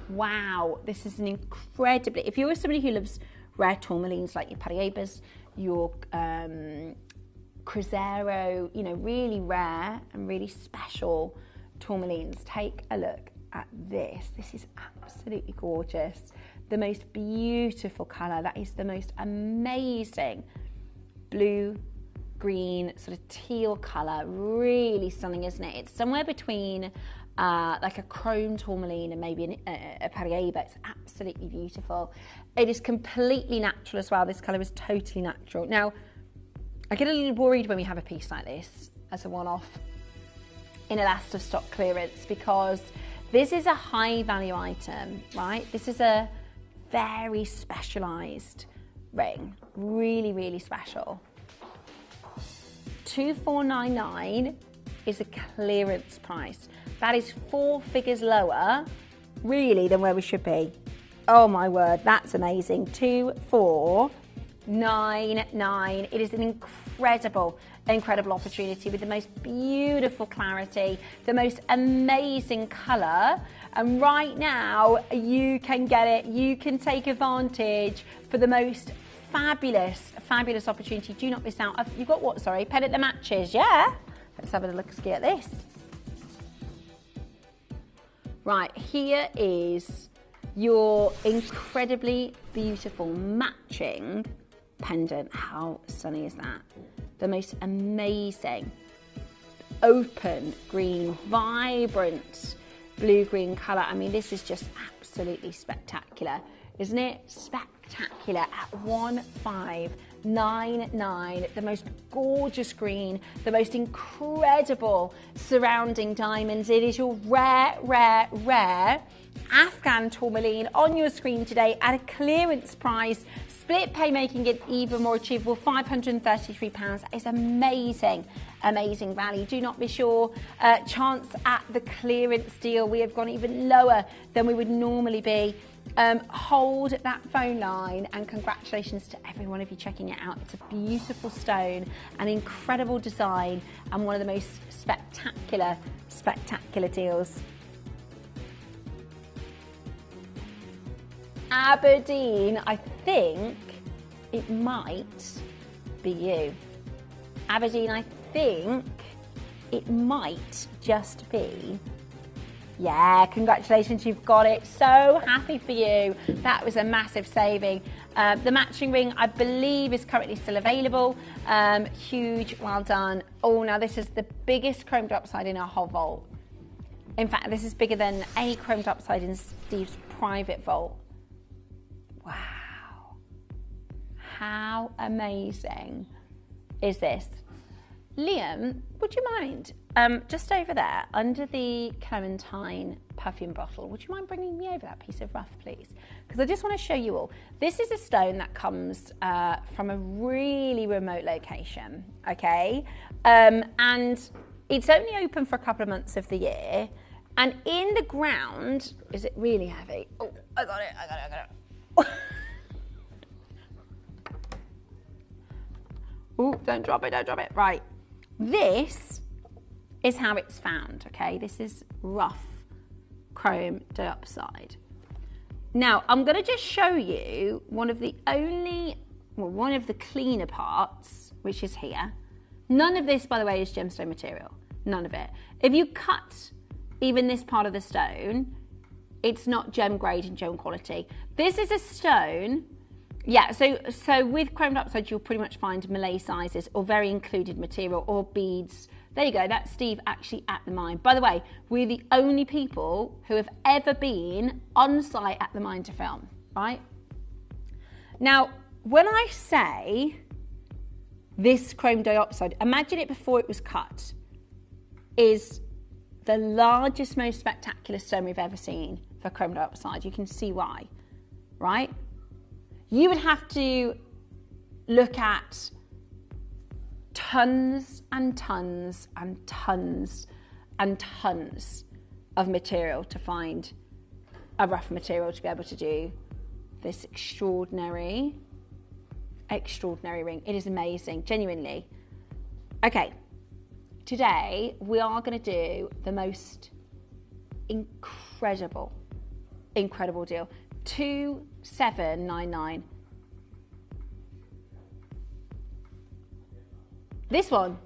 S9: Wow, this is an incredibly... If you're somebody who loves rare tourmalines like your Peridot, your Cruzeiro, you know, really rare and really special tourmalines, take a look at this. This is absolutely gorgeous. The most beautiful colour. That is the most amazing blue, green, sort of teal colour. Really stunning, isn't it? It's somewhere between like a chrome tourmaline and maybe a Peridot. It's absolutely beautiful. It is completely natural as well. This colour is totally natural. Now, I get a little worried when we have a piece like this as a one-off in a last of stock clearance, because This is a high value item, right? This is a very specialized ring, really, really special. 2499 is a clearance price. That is 4 figures lower, really, than where we should be. Oh my word, that's amazing. 2499. It is an incredible opportunity with the most beautiful clarity, the most amazing colour. And right now, you can get it. You can take advantage for the most fabulous opportunity. Do not miss out. You've got what, sorry? Pendant that matches, yeah? Let's have a look-ski at this. Right, here is your incredibly beautiful matching pendant. How stunning is that? The most amazing open green, vibrant blue-green colour. I mean, this is just absolutely spectacular, isn't it? Spectacular at 1599. The most gorgeous green, the most incredible surrounding diamonds. It is your rare Afghan tourmaline on your screen today at a clearance price. Split pay, making it even more achievable, £533. That is amazing value. Do not miss your chance at the clearance deal. We have gone even lower than we would normally be. Hold that phone line, and congratulations to every one of you checking it out. It's a beautiful stone, an incredible design, and one of the most spectacular deals. Aberdeen, I think it might be you. Aberdeen, I think it might just be. Yeah, congratulations, you've got it. So happy for you. That was a massive saving. The matching ring, I believe, is currently still available. Huge, well done. Oh, now this is the biggest chromed upside in our whole vault. In fact, this is bigger than any chromed upside in Steve's private vault. Wow. How amazing is this? Liam, would you mind, just over there, under the Clementine perfume bottle, would you mind bringing me over that piece of rough, please? Because I just want to show you all. This is a stone that comes from a really remote location, okay? And it's only open for a couple of months of the year. And in the ground, is it really heavy? Oh, I got it. Oh, don't drop it. Right. This is how it's found, okay? This is rough chrome dioxide. Now, I'm going to just show you one of the cleaner parts, which is here. None of this, by the way, is gemstone material. None of it. If you cut even this part of the stone, it's not gem grade and gem quality. This is a stone. Yeah, so with chromed upside, you'll pretty much find Malay sizes or very included material or beads. There you go, that's Steve actually at the mine. By the way, we're the only people who have ever been on site at the mine to film, right? Now, when I say this chrome dioxide, imagine it before it was cut, is the largest, most spectacular stone we've ever seen for chrome dioxide. You can see why, right? You would have to look at tons and tons and tons and tons of material to find a rough material to be able to do this extraordinary ring. It is amazing, genuinely. Okay, today we are going to do the most incredible deal. 2799. This one.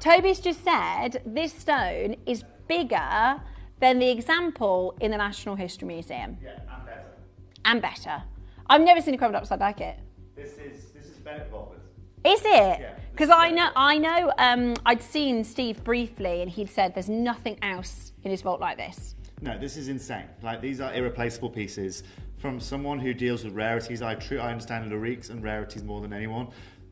S9: Toby's just said this stone is bigger than the example in the National History Museum.
S8: Yeah, and better.
S9: And better. I've never seen a chromed upside like it.
S8: This is Bennett Bottlers.
S9: Is it?
S8: Yeah.
S9: Because I know. I'd seen Steve briefly, and he'd said there's nothing else in his vault like this.
S8: No, this is insane. Like, these are irreplaceable pieces. From someone who deals with rarities, I understand lyriques and rarities more than anyone.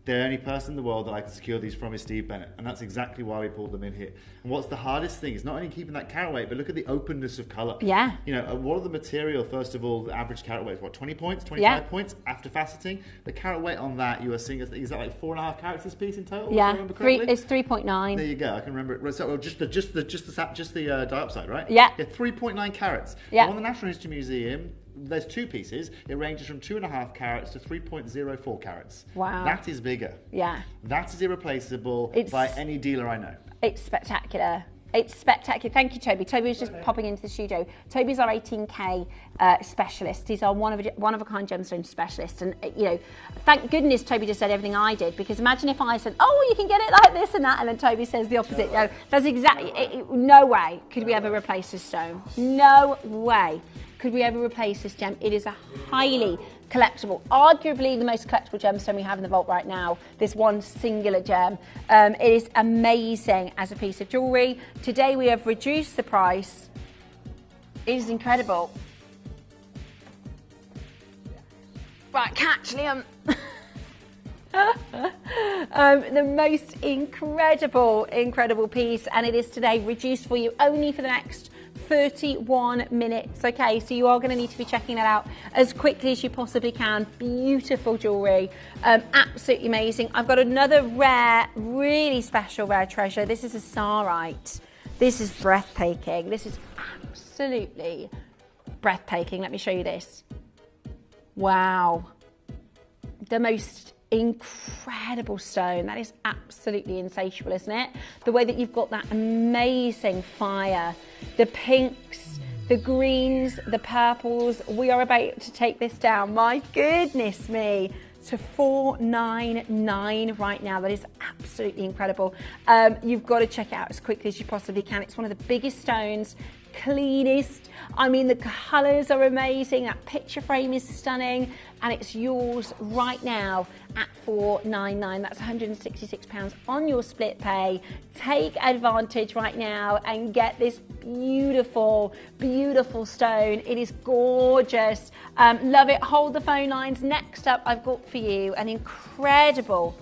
S8: The only person in the world that I can secure these from is Steve Bennett, and that's exactly why we pulled them in here. And what's the hardest thing is not only keeping that carat weight, but look at the openness of colour.
S9: Yeah.
S8: You know, what are the material, first of all, the average carat weight is what, 20 points, 25
S9: Yeah.
S8: points after faceting? The carat weight on that, you are seeing, is that like 4.5 carats this piece in total?
S9: Yeah,
S8: if I remember correctly?
S9: it's 3.9.
S8: There you go, I can remember it. So, well, just the diopside, right?
S9: Yeah.
S8: 3.9 carats.
S9: Yeah.
S8: On the Natural History Museum, there's two pieces. It ranges from 2.5 carats to 3.04 carats.
S9: Wow.
S8: That is bigger.
S9: Yeah.
S8: That is irreplaceable by any dealer I know.
S9: It's spectacular. It's spectacular. Thank you, Toby. Toby was just popping into the studio. Toby's our 18K specialist. He's our one of a kind gemstone specialist. And, you know, thank goodness Toby just said everything I did, because imagine if I said, oh, you can get it like this and that, and then Toby says the opposite. No, that's exactly, no way could we ever replace this stone. No way could we ever replace this gem. It is a highly collectible, arguably the most collectible gemstone we have in the vault right now, this one singular gem. It is amazing as a piece of jewellery. Today we have reduced the price. It is incredible. Right, catch Liam. The most incredible piece, and it is today reduced for you only for the next 31 minutes. Okay, so you are going to need to be checking that out as quickly as you possibly can. Beautiful jewellery, absolutely amazing. I've got another rare, really special rare treasure. This is a sarite. This is breathtaking. This is absolutely breathtaking. Let me show you this. Wow, the most incredible stone. That is absolutely insatiable, isn't it? The way that you've got that amazing fire, the pinks, the greens, the purples. We are about to take this down, my goodness me, to 499 right now. That is absolutely incredible. You've got to check it out as quickly as you possibly can. It's one of the biggest stones, cleanest. I mean, the colours are amazing. That picture frame is stunning, and it's yours right now at $499. That's £166 on your split pay. Take advantage right now and get this beautiful, beautiful stone. It is gorgeous. Love it. Hold the phone lines. Next up, I've got for you an incredible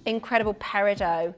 S9: peridot.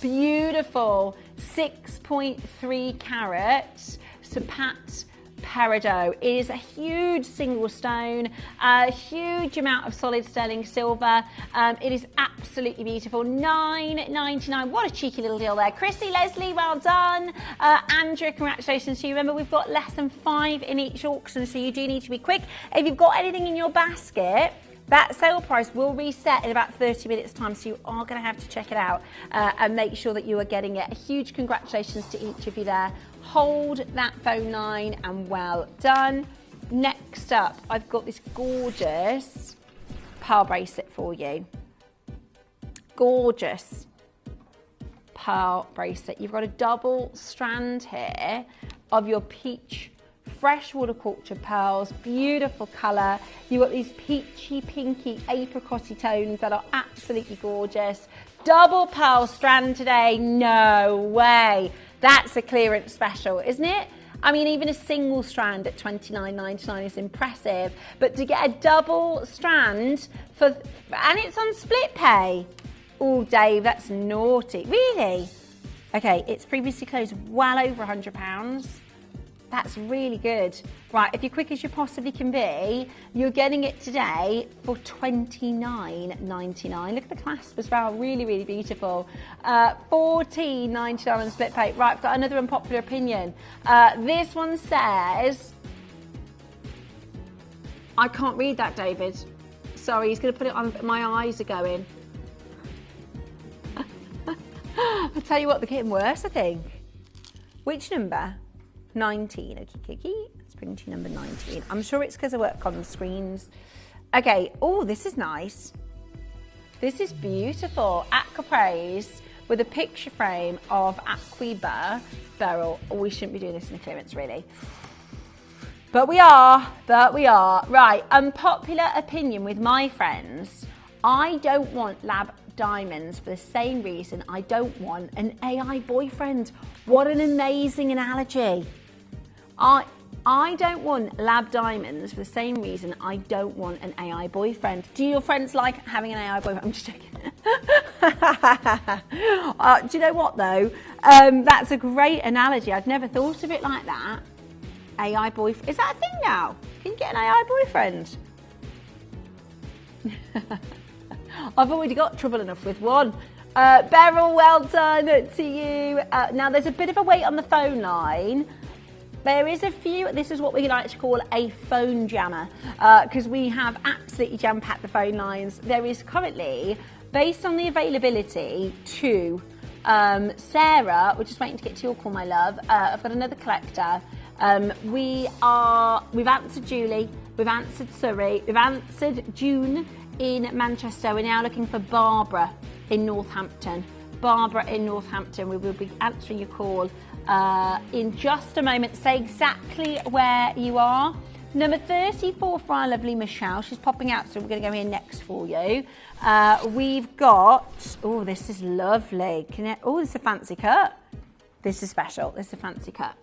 S9: Beautiful 6.3 carat Sapat peridot. It is a huge single stone, a huge amount of solid sterling silver. It is absolutely beautiful. $9.99. What a cheeky little deal there. Chrissy, Leslie, well done. Andrea, congratulations to you. Remember, we've got less than 5 in each auction, so you do need to be quick. If you've got anything in your basket, that sale price will reset in about 30 minutes time, so you are going to have to check it out and make sure that you are getting it. A huge congratulations to each of you there. Hold that phone line and well done. Next up, I've got this gorgeous pearl bracelet for you. Gorgeous pearl bracelet. You've got a double strand here of your peach freshwater cultured pearls, beautiful colour. You've got these peachy, pinky, apricotty tones that are absolutely gorgeous. Double pearl strand today, no way. That's a clearance special, isn't it? I mean, even a single strand at $29.99 is impressive, but to get a double strand and it's on split pay. Oh, Dave, that's naughty. Really? Okay, it's previously closed well over £100. That's really good. Right, if you're quick as you possibly can be, you're getting it today for $29.99. Look at the clasp as well, really, really beautiful. $14.99 on split pay. Right, I've got another unpopular opinion. This one says, I can't read that, David. Sorry, he's going to put it on, my eyes are going. I'll tell you what, they're getting worse, I think. Which number? 19, okay, let's bring to number 19. I'm sure it's because I work on the screens. Okay, oh, this is nice. This is beautiful. Aquapraise with a picture frame of Aquiba beryl. Oh, we shouldn't be doing this in the clearance, really. But we are. Right, unpopular opinion with my friends. I don't want lab diamonds for the same reason I don't want an AI boyfriend. What an amazing analogy. I don't want lab diamonds for the same reason I don't want an AI boyfriend. Do your friends like having an AI boyfriend? I'm just joking. Do you know what though? That's a great analogy. I'd never thought of it like that. AI boyfriend. Is that a thing now? Can you get an AI boyfriend? I've already got trouble enough with one. Beryl, well done to you. Now there's a bit of a wait on the phone line. There is a few, this is what we like to call a phone jammer, because we have absolutely jam-packed the phone lines. There is currently, based on the availability, two. Sarah, we're just waiting to get to your call, my love. I've got another collector. We've answered Julie, we've answered Surrey, we've answered June in Manchester. We're now looking for Barbara in Northampton. Barbara in Northampton, we will be answering your call in just a moment. Say exactly where you are. Number 34 for our lovely Michelle. She's popping out, so we're going to go here next for you. We've got, oh, this is lovely. Oh, this is a fancy cut. This is special. This is a fancy cut.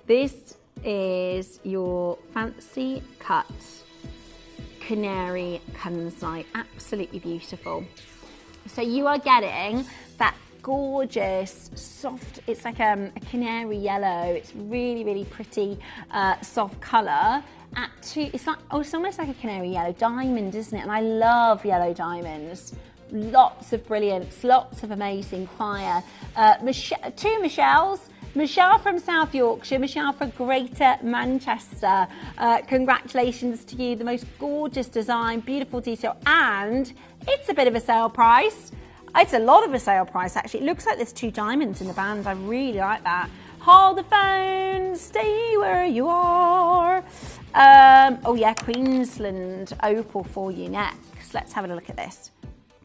S9: This is your fancy cut canary kunzite. Absolutely beautiful. So you are getting that gorgeous, soft, it's like a canary yellow. It's really, really pretty, soft colour. It's almost like a canary yellow diamond, isn't it? And I love yellow diamonds. Lots of brilliance, lots of amazing fire. Two Michelles. Michelle from South Yorkshire, Michelle from Greater Manchester. Congratulations to you. The most gorgeous design, beautiful detail, and it's a bit of a sale price. It's a lot of a sale price, actually. It looks like there's two diamonds in the band. I really like that. Hold the phone, stay where you are. Oh yeah, Queensland opal for you next. Let's have a look at this.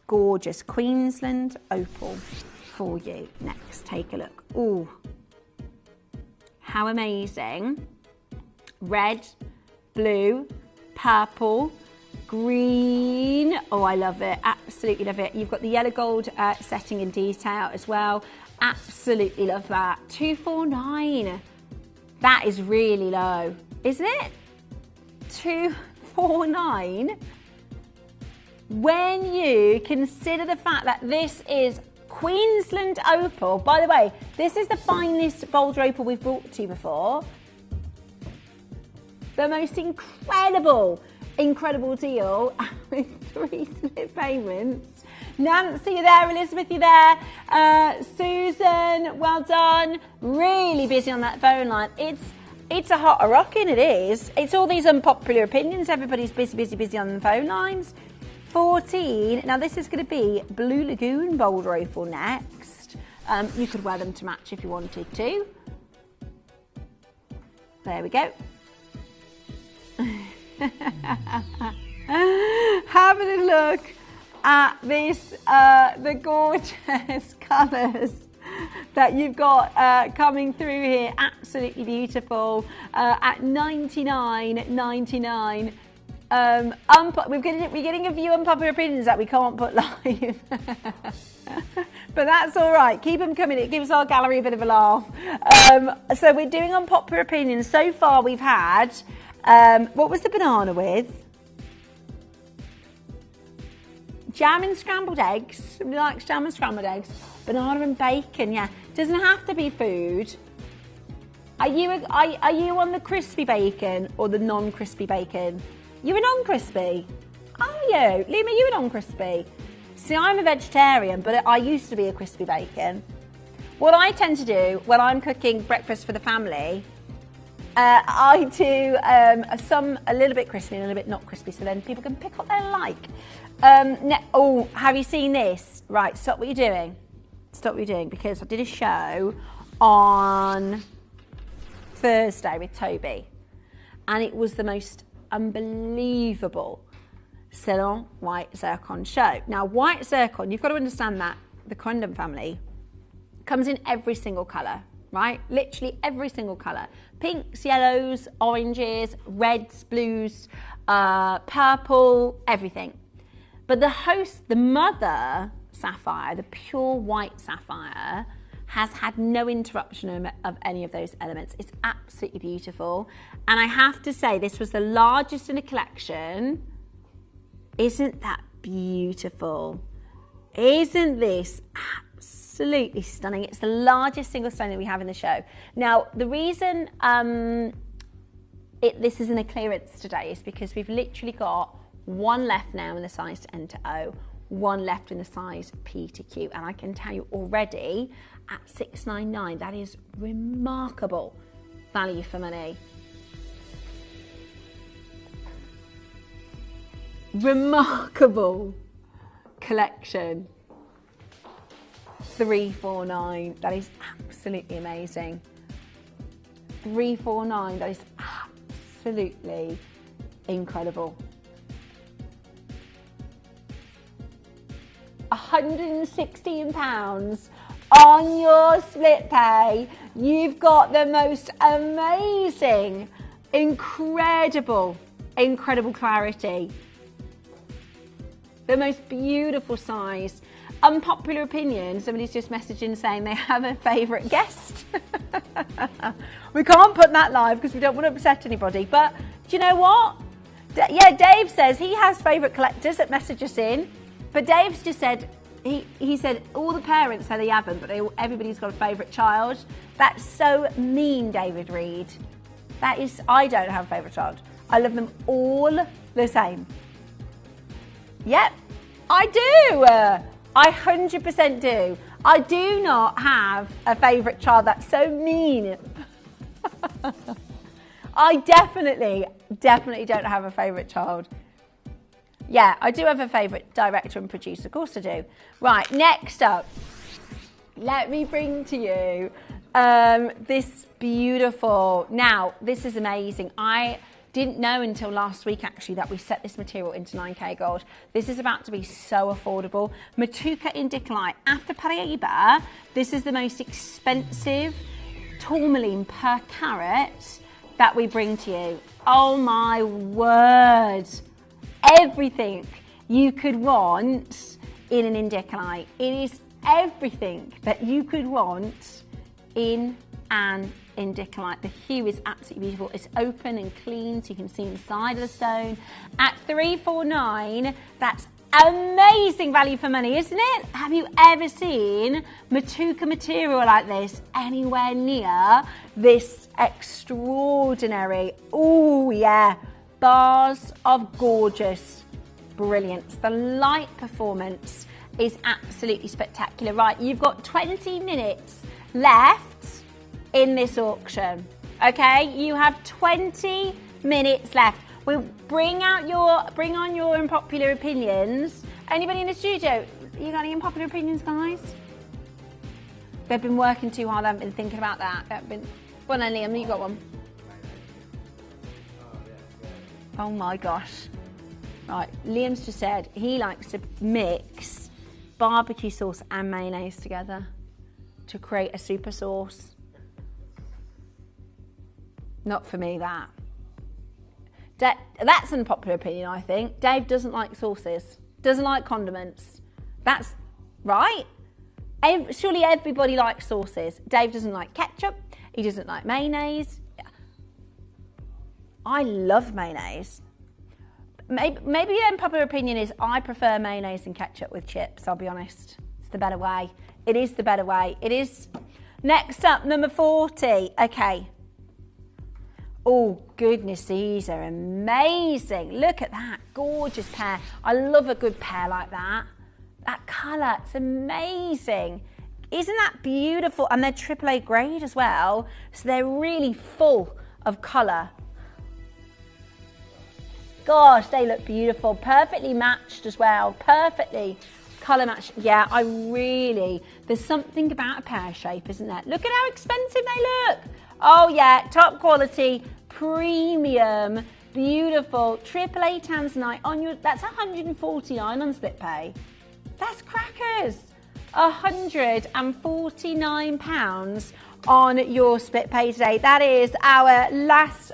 S9: Gorgeous Queensland opal for you next. Take a look. Ooh. How amazing. Red, blue, purple, green. Oh, I love it. Absolutely love it. You've got the yellow gold setting in detail as well. Absolutely love that. 249. That is really low, isn't it? 249. When you consider the fact that this is Queensland opal. By the way, this is the finest boulder opal we've brought to you before. The most incredible deal with 3 split payments. Nancy, you there? Elizabeth, you there? Susan, well done. Really busy on that phone line. It's a hot rocking, it is. It's all these unpopular opinions. Everybody's busy on the phone lines. 14. Now this is going to be Blue Lagoon boulder opal next. You could wear them to match if you wanted to. There we go. Have a little look at this, the gorgeous colours that you've got coming through here. Absolutely beautiful at $99.99. We're getting a few unpopular opinions that we can't put live. But that's all right. Keep them coming. It gives our gallery a bit of a laugh. So we're doing unpopular opinions. So far we've had, what was the banana with? Jam and scrambled eggs. Somebody likes jam and scrambled eggs. Banana and bacon, yeah. Doesn't have to be food. Are you on the crispy bacon or the non-crispy bacon? You're a non-crispy. Are you? Lima, you a non-crispy? See, I'm a vegetarian, but I used to be a crispy bacon. What I tend to do when I'm cooking breakfast for the family, I do some a little bit crispy and a little bit not crispy, so then people can pick what they like. Oh, have you seen this? Right, stop what you're doing. Stop what you're doing, because I did a show on Thursday with Toby, and it was the most unbelievable Ceylon white zircon show. Now, white zircon, you've got to understand that the condom family comes in every single colour, right? Literally every single colour. Pinks, yellows, oranges, reds, blues, purple, everything. But the mother sapphire, the pure white sapphire, has had no interruption of any of those elements. It's absolutely beautiful. And I have to say, this was the largest in a collection. Isn't that beautiful? Isn't this absolutely stunning? It's the largest single stone that we have in the show. Now, the reason this is in a clearance today is because we've literally got one left now in the size to N to O, one left in the size P to Q, and I can tell you already at $6.99, that is remarkable value for money. Remarkable collection. $3.49, that is absolutely amazing. $3.49, that is absolutely incredible. £116 on your split pay. You've got the most amazing, incredible clarity. The most beautiful size. Unpopular opinion, somebody's just messaged in saying they have a favourite guest. We can't put that live because we don't want to upset anybody, but do you know what? Yeah, Dave says he has favourite collectors that message us in, but Dave's just said, he said all the parents say they haven't, but everybody's got a favourite child. That's so mean, David Reed. I don't have a favourite child. I love them all the same. Yep, I do. I 100% do. I do not have a favourite child. That's so mean. I definitely don't have a favourite child. Yeah, I do have a favourite director and producer. Of course I do. Right, next up, let me bring to you this beautiful... Now, this is amazing. I didn't know until last week, actually, that we set this material into 9K gold. This is about to be so affordable. Matuka indicolite. After Peridot, this is the most expensive tourmaline per carat that we bring to you. Oh my word. Everything you could want in an indicolite. It is everything that you could want in an indicolite. The hue is absolutely beautiful. It's open and clean so you can see inside of the stone. At $349, that's amazing value for money, isn't it? Have you ever seen Matuka material like this anywhere near this extraordinary, oh yeah, bars of gorgeous brilliance. The light performance is absolutely spectacular. Right, you've got 20 minutes left in this auction. Okay, you have 20 minutes left. We'll bring on your unpopular opinions. Anybody in the studio? You got any unpopular opinions, guys? They've been working too hard. I haven't been thinking about that. Well, then, Liam, you got one. Oh my gosh. Right, Liam's just said he likes to mix barbecue sauce and mayonnaise together to create a super sauce. Not for me, that. That's an unpopular opinion, I think. Dave doesn't like sauces, doesn't like condiments. That's right. Surely everybody likes sauces. Dave doesn't like ketchup. He doesn't like mayonnaise. I love mayonnaise. Maybe an unpopular opinion is I prefer mayonnaise and ketchup with chips, I'll be honest. It's the better way. It is the better way. It is. Next up, number 40. Okay. Oh, goodness, these are amazing. Look at that. Gorgeous pair. I love a good pair like that. That colour, it's amazing. Isn't that beautiful? And they're AAA grade as well. So they're really full of colour. Gosh, they look beautiful. Perfectly matched as well. Perfectly colour matched. Yeah, there's something about a pear shape, isn't there? Look at how expensive they look. Oh yeah, top quality, premium, beautiful, AAA tanzanite on your, that's $149 on split pay. That's crackers. £149 on your split pay today. That is our last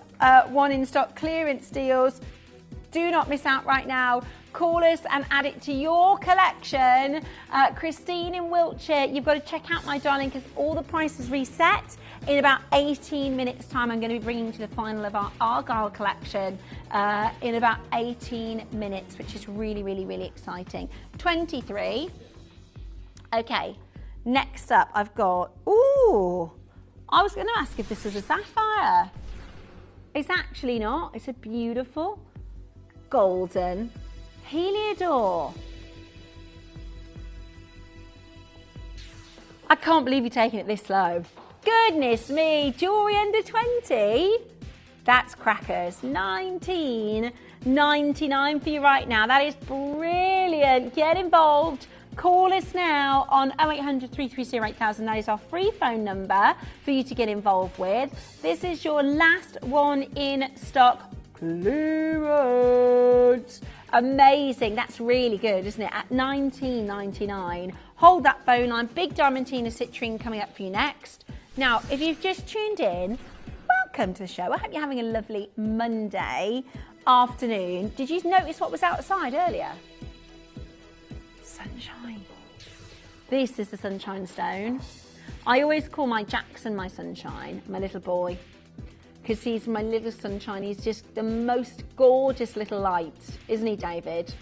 S9: one in stock clearance deals. Do not miss out right now. Call us and add it to your collection. Christine in Wiltshire, you've got to check out, my darling, because all the prices reset. In about 18 minutes time, I'm going to be bringing you to the final of our Argyle collection in about 18 minutes, which is really, really, really exciting. 23. Okay, next up I've got, ooh, I was going to ask if this was a sapphire. It's actually not. It's a beautiful golden Heliodor. I can't believe you're taking it this low. Goodness me, jewellery under 20? That's crackers. $19.99 for you right now. That is brilliant. Get involved. Call us now on 0800 330 8000. That is our free phone number for you to get involved with. This is your last one in stock. Clearance. Amazing. That's really good, isn't it? At $19.99. Hold that phone line. Big Diamantina citrine coming up for you next. Now, if you've just tuned in, welcome to the show. I hope you're having a lovely Monday afternoon. Did you notice what was outside earlier? Sunshine. This is the sunshine stone. I always call my Jackson my sunshine, my little boy, because he's my little sunshine. He's just the most gorgeous little light, isn't he, David?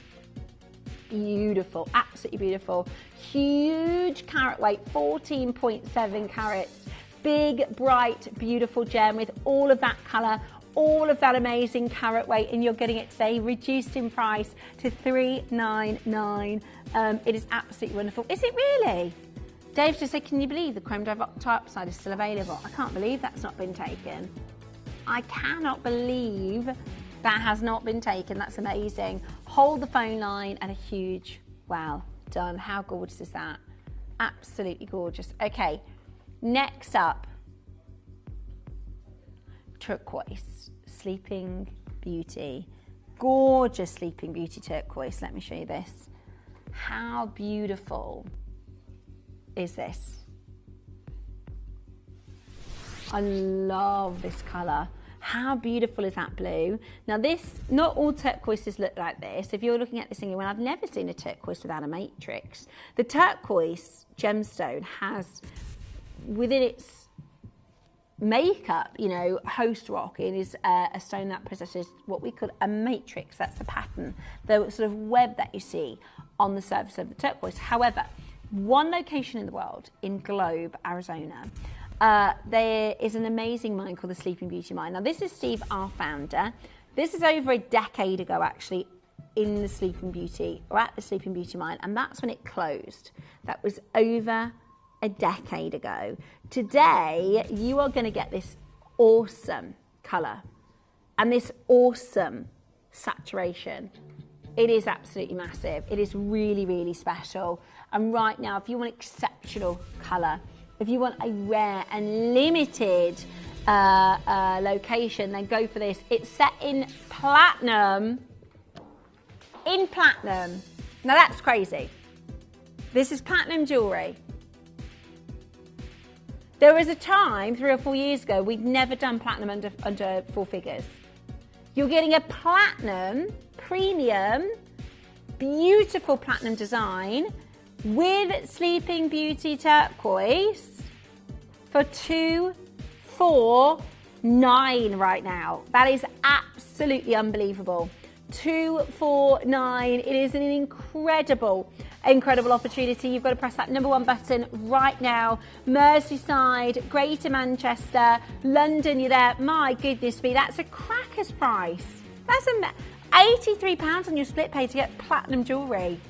S9: Beautiful, absolutely beautiful. Huge carat weight, 14.7 carats. Big, bright, beautiful gem with all of that colour, all of that amazing carat weight, and you're getting it today reduced in price to $399. It is absolutely wonderful. Is it really? Dave just said, can you believe the creme dioxide is still available? I can't believe that's not been taken. I cannot believe that has not been taken. That's amazing. Hold the phone line and a huge well done. How gorgeous is that? Absolutely gorgeous. Okay, next up, turquoise, Sleeping Beauty. Gorgeous Sleeping Beauty turquoise. Let me show you this. How beautiful is this? I love this colour. How beautiful is that blue? Now this, not all turquoises look like this. If you're looking at this thinking, well, I've never seen a turquoise without a matrix. The turquoise gemstone has, within its makeup, you know, host rock, it is a stone that possesses what we call a matrix. That's the pattern, the sort of web that you see on the surface of the turquoise. However, one location in the world, in Globe, Arizona, there is an amazing mine called the Sleeping Beauty Mine. Now, this is Steve, our founder. This is over a decade ago, actually, in the Sleeping Beauty, or at the Sleeping Beauty Mine, and that's when it closed. That was over a decade ago. Today, you are going to get this awesome colour and this awesome saturation. It is absolutely massive. It is really, really special. And right now, if you want exceptional colour, if you want a rare and limited location, then go for this. It's set in platinum. In platinum. Now that's crazy. This is platinum jewellery. There was a time, 3 or 4 years ago, we'd never done platinum under 4 figures. You're getting a platinum, premium, beautiful platinum design with Sleeping Beauty turquoise for $249 right now. That is absolutely unbelievable. $249. It is an incredible opportunity. You've got to press that number 1 button right now. Merseyside, Greater Manchester, London, you're there. My goodness me, that's a cracker's price. That's £83 on your split pay to get platinum jewellery.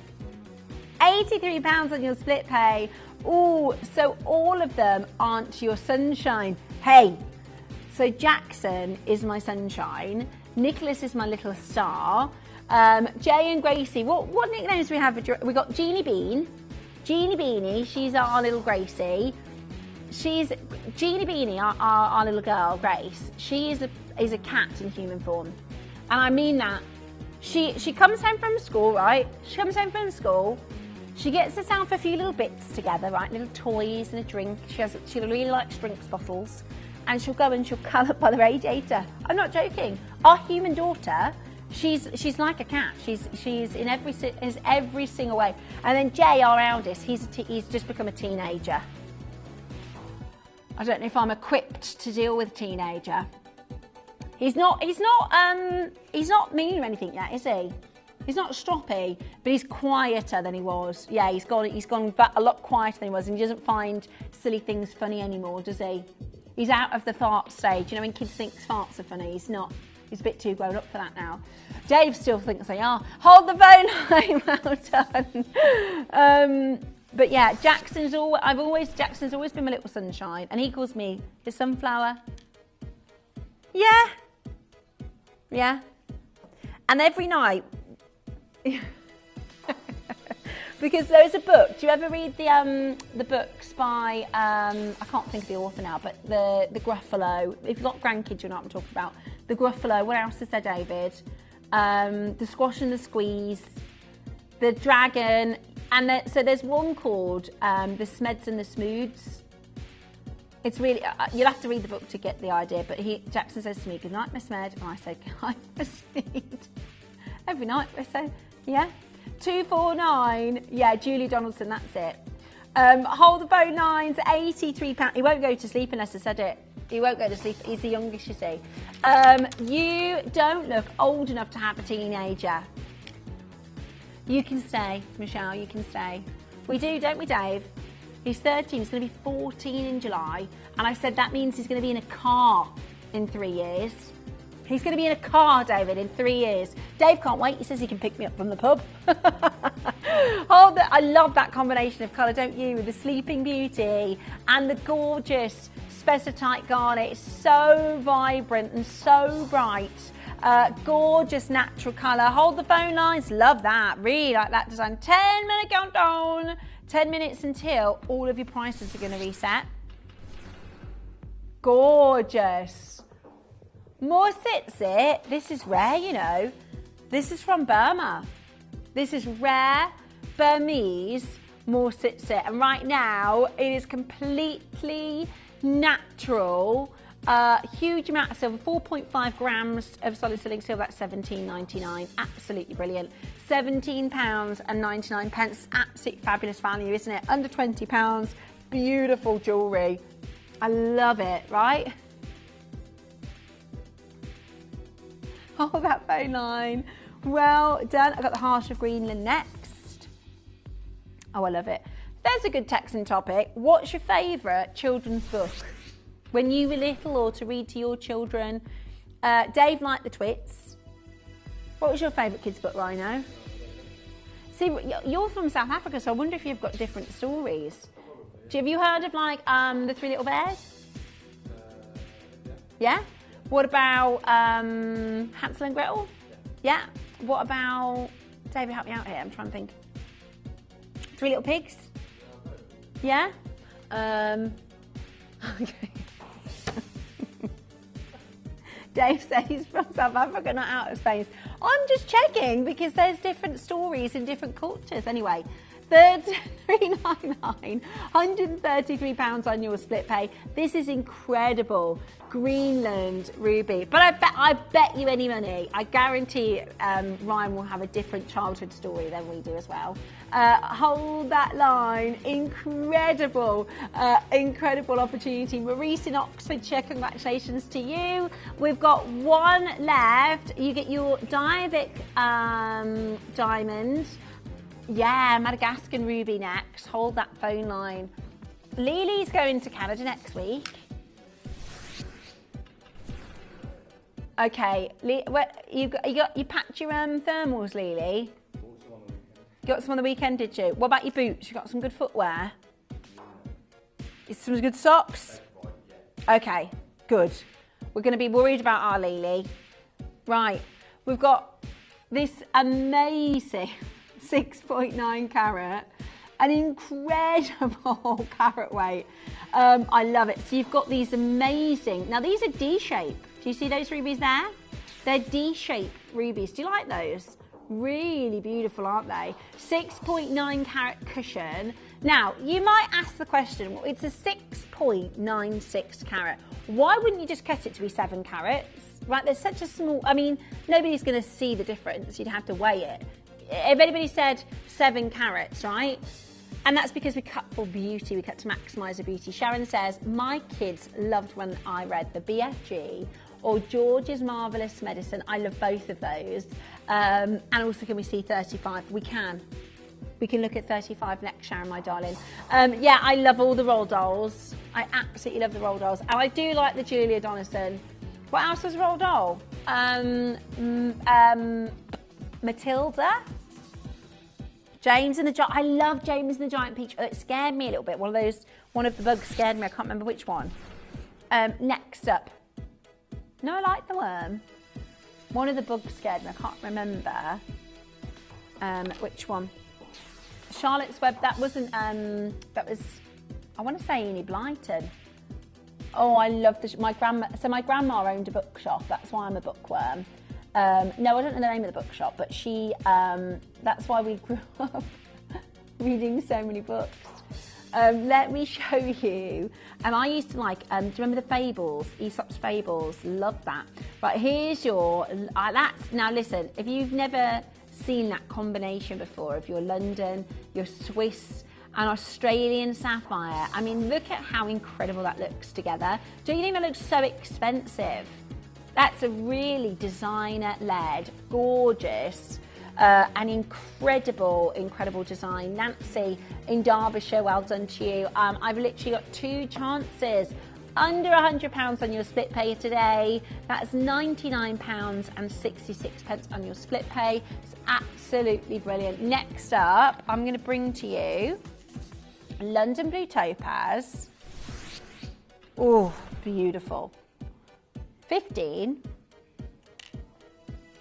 S9: £83 on your split pay. Oh, so all of them aren't your sunshine. Hey, so Jackson is my sunshine. Nicholas is my little star. Jay and Gracie, what nicknames do we have? We got Jeannie Bean. Jeannie Beanie, she's our little Gracie. She's Jeannie Beanie, our little girl, Grace. She is a cat in human form. And I mean that. She comes home from school, right? She comes home from school. She gets herself a few little bits together, right? Little toys and a drink. She really likes drinks bottles. And she'll go and she'll colour by the radiator. I'm not joking. Our human daughter She's like a cat. She's in every single way. And then Jay, our eldest, he's just become a teenager. I don't know if I'm equipped to deal with a teenager. He's not mean or anything yet, is he? He's not stroppy, but he's quieter than he was. Yeah, he's gone a lot quieter than he was, and he doesn't find silly things funny anymore, does he? He's out of the fart stage. You know, when kids think farts are funny, he's not. He's a bit too grown up for that now. Dave still thinks they are. Hold the phone line, well done. But yeah, Jackson's always been my little sunshine, and he calls me his sunflower. Yeah. Yeah. And every night, because there's a book. Do you ever read the books by I can't think of the author now, but the Gruffalo. If you've got grandkids, you know what I'm talking about. The Gruffalo. What else is there, David? The Squash and the Squeeze, the Dragon, and so there's one called the Smeds and the Smooths. It's really you'll have to read the book to get the idea. But Jackson says to me, "Good night, Miss Smed," and I say, "Good night, Miss Smed." Every night I say, yeah. 249, yeah, Julie Donaldson, that's it. Hold the phone lines, £83. He won't go to sleep unless I said it. He won't go to sleep. He's the youngest, you see. You don't look old enough to have a teenager. You can stay, Michelle, you can stay. We do, don't we, Dave? He's 13, he's going to be 14 in July. And I said that means he's going to be in a car in 3 years. He's going to be in a car, David, in 3 years. Dave can't wait. He says he can pick me up from the pub. I love that combination of colour, don't you? With the Sleeping Beauty and the gorgeous spessartite garnet. It's so vibrant and so bright. Gorgeous natural colour. Hold the phone lines. Love that. Really like that design. 10-minute countdown. 10 minutes until all of your prices are going to reset. Gorgeous. More Sitsit, this is rare, you know. This is from Burma. This is rare Burmese More Sitsit. And right now, it is completely natural. Huge amount of silver, 4.5 grams of solid sterling silver, that's $17.99. Absolutely brilliant. £17.99. Absolutely fabulous value, isn't it? Under £20. Beautiful jewellery. I love it, right? Oh, that phone line. Well done. I've got the Heart of Greenland next. Oh, I love it. There's a good Texan topic. What's your favourite children's book? When you were little, or to read to your children? Dave liked the Twits. What was your favourite kids' book, Rhino? See, you're from South Africa, so I wonder if you've got different stories. Have you heard of, like, the Three Little Bears? Yeah? What about Hansel and Gretel? Yeah. What about, David, help me out here, I'm trying to think. Three Little Pigs? Yeah? Okay. Dave says he's from South Africa, not out of space. I'm just checking because there's different stories in different cultures. Anyway, £3.99, £133 on your split pay. This is incredible. Greenland ruby. But I bet you any money, I guarantee Ryan will have a different childhood story than we do as well. Hold that line. Incredible, incredible opportunity. Maurice in Oxfordshire, congratulations to you. We've got one left. You get your Diavic diamond. Yeah, Madagascan ruby next. Hold that phone line. Lily's going to Canada next week. Okay, you packed your thermals, Lily? You got some on the weekend, did you? What about your boots? You got some good footwear? Some good socks? Okay, good. We're going to be worried about our Lily. Right, we've got this amazing 6.9 carat, an incredible carat weight. I love it. So you've got these amazing, now these are D-shape. Do you see those rubies there? They're D-shaped rubies. Do you like those? Really beautiful, aren't they? 6.9 carat cushion. Now, you might ask the question, well, it's a 6.96 carat. Why wouldn't you just cut it to be 7 carats? Right, there's such a small, I mean, nobody's going to see the difference. You'd have to weigh it. If anybody said 7 carats, right? And that's because we cut for beauty, we cut to maximise the beauty. Sharon says, my kids loved when I read the BFG or George's Marvellous Medicine. I love both of those. And also, can we see 35? We can. We can look at 35 next, Sharon, my darling. Yeah, I love all the Roald Dolls. I absolutely love the Roald Dolls. And I do like the Julia Donnison. What else was Roald Doll? Matilda? James and the Giant. I love James and the Giant Peach. It scared me a little bit. One of the bugs scared me. I can't remember which one. Next up. No, I like the worm. One of the bugs scared me. I can't remember which one. Charlotte's Web. That wasn't. That was. I want to say Enid Blyton. Oh, I love my grandma. So my grandma owned a bookshop. That's why I'm a bookworm. No, I don't know the name of the bookshop, but she. That's why we grew up reading so many books. Let me show you. I used to like. Do you remember the Fables? Aesop's Fables. Love that. Right, here's your. That's now. Listen, if you've never seen that combination before of your London, your Swiss and Australian sapphire, I mean, look at how incredible that looks together. Don't you think that looks so expensive? That's a really designer-led, gorgeous, and incredible design. Nancy in Derbyshire, well done to you. I've literally got 2 chances. Under £100 on your split pay today. That's £99.66 on your split pay. It's absolutely brilliant. Next up, I'm going to bring to you London Blue Topaz. Oh, beautiful. 15.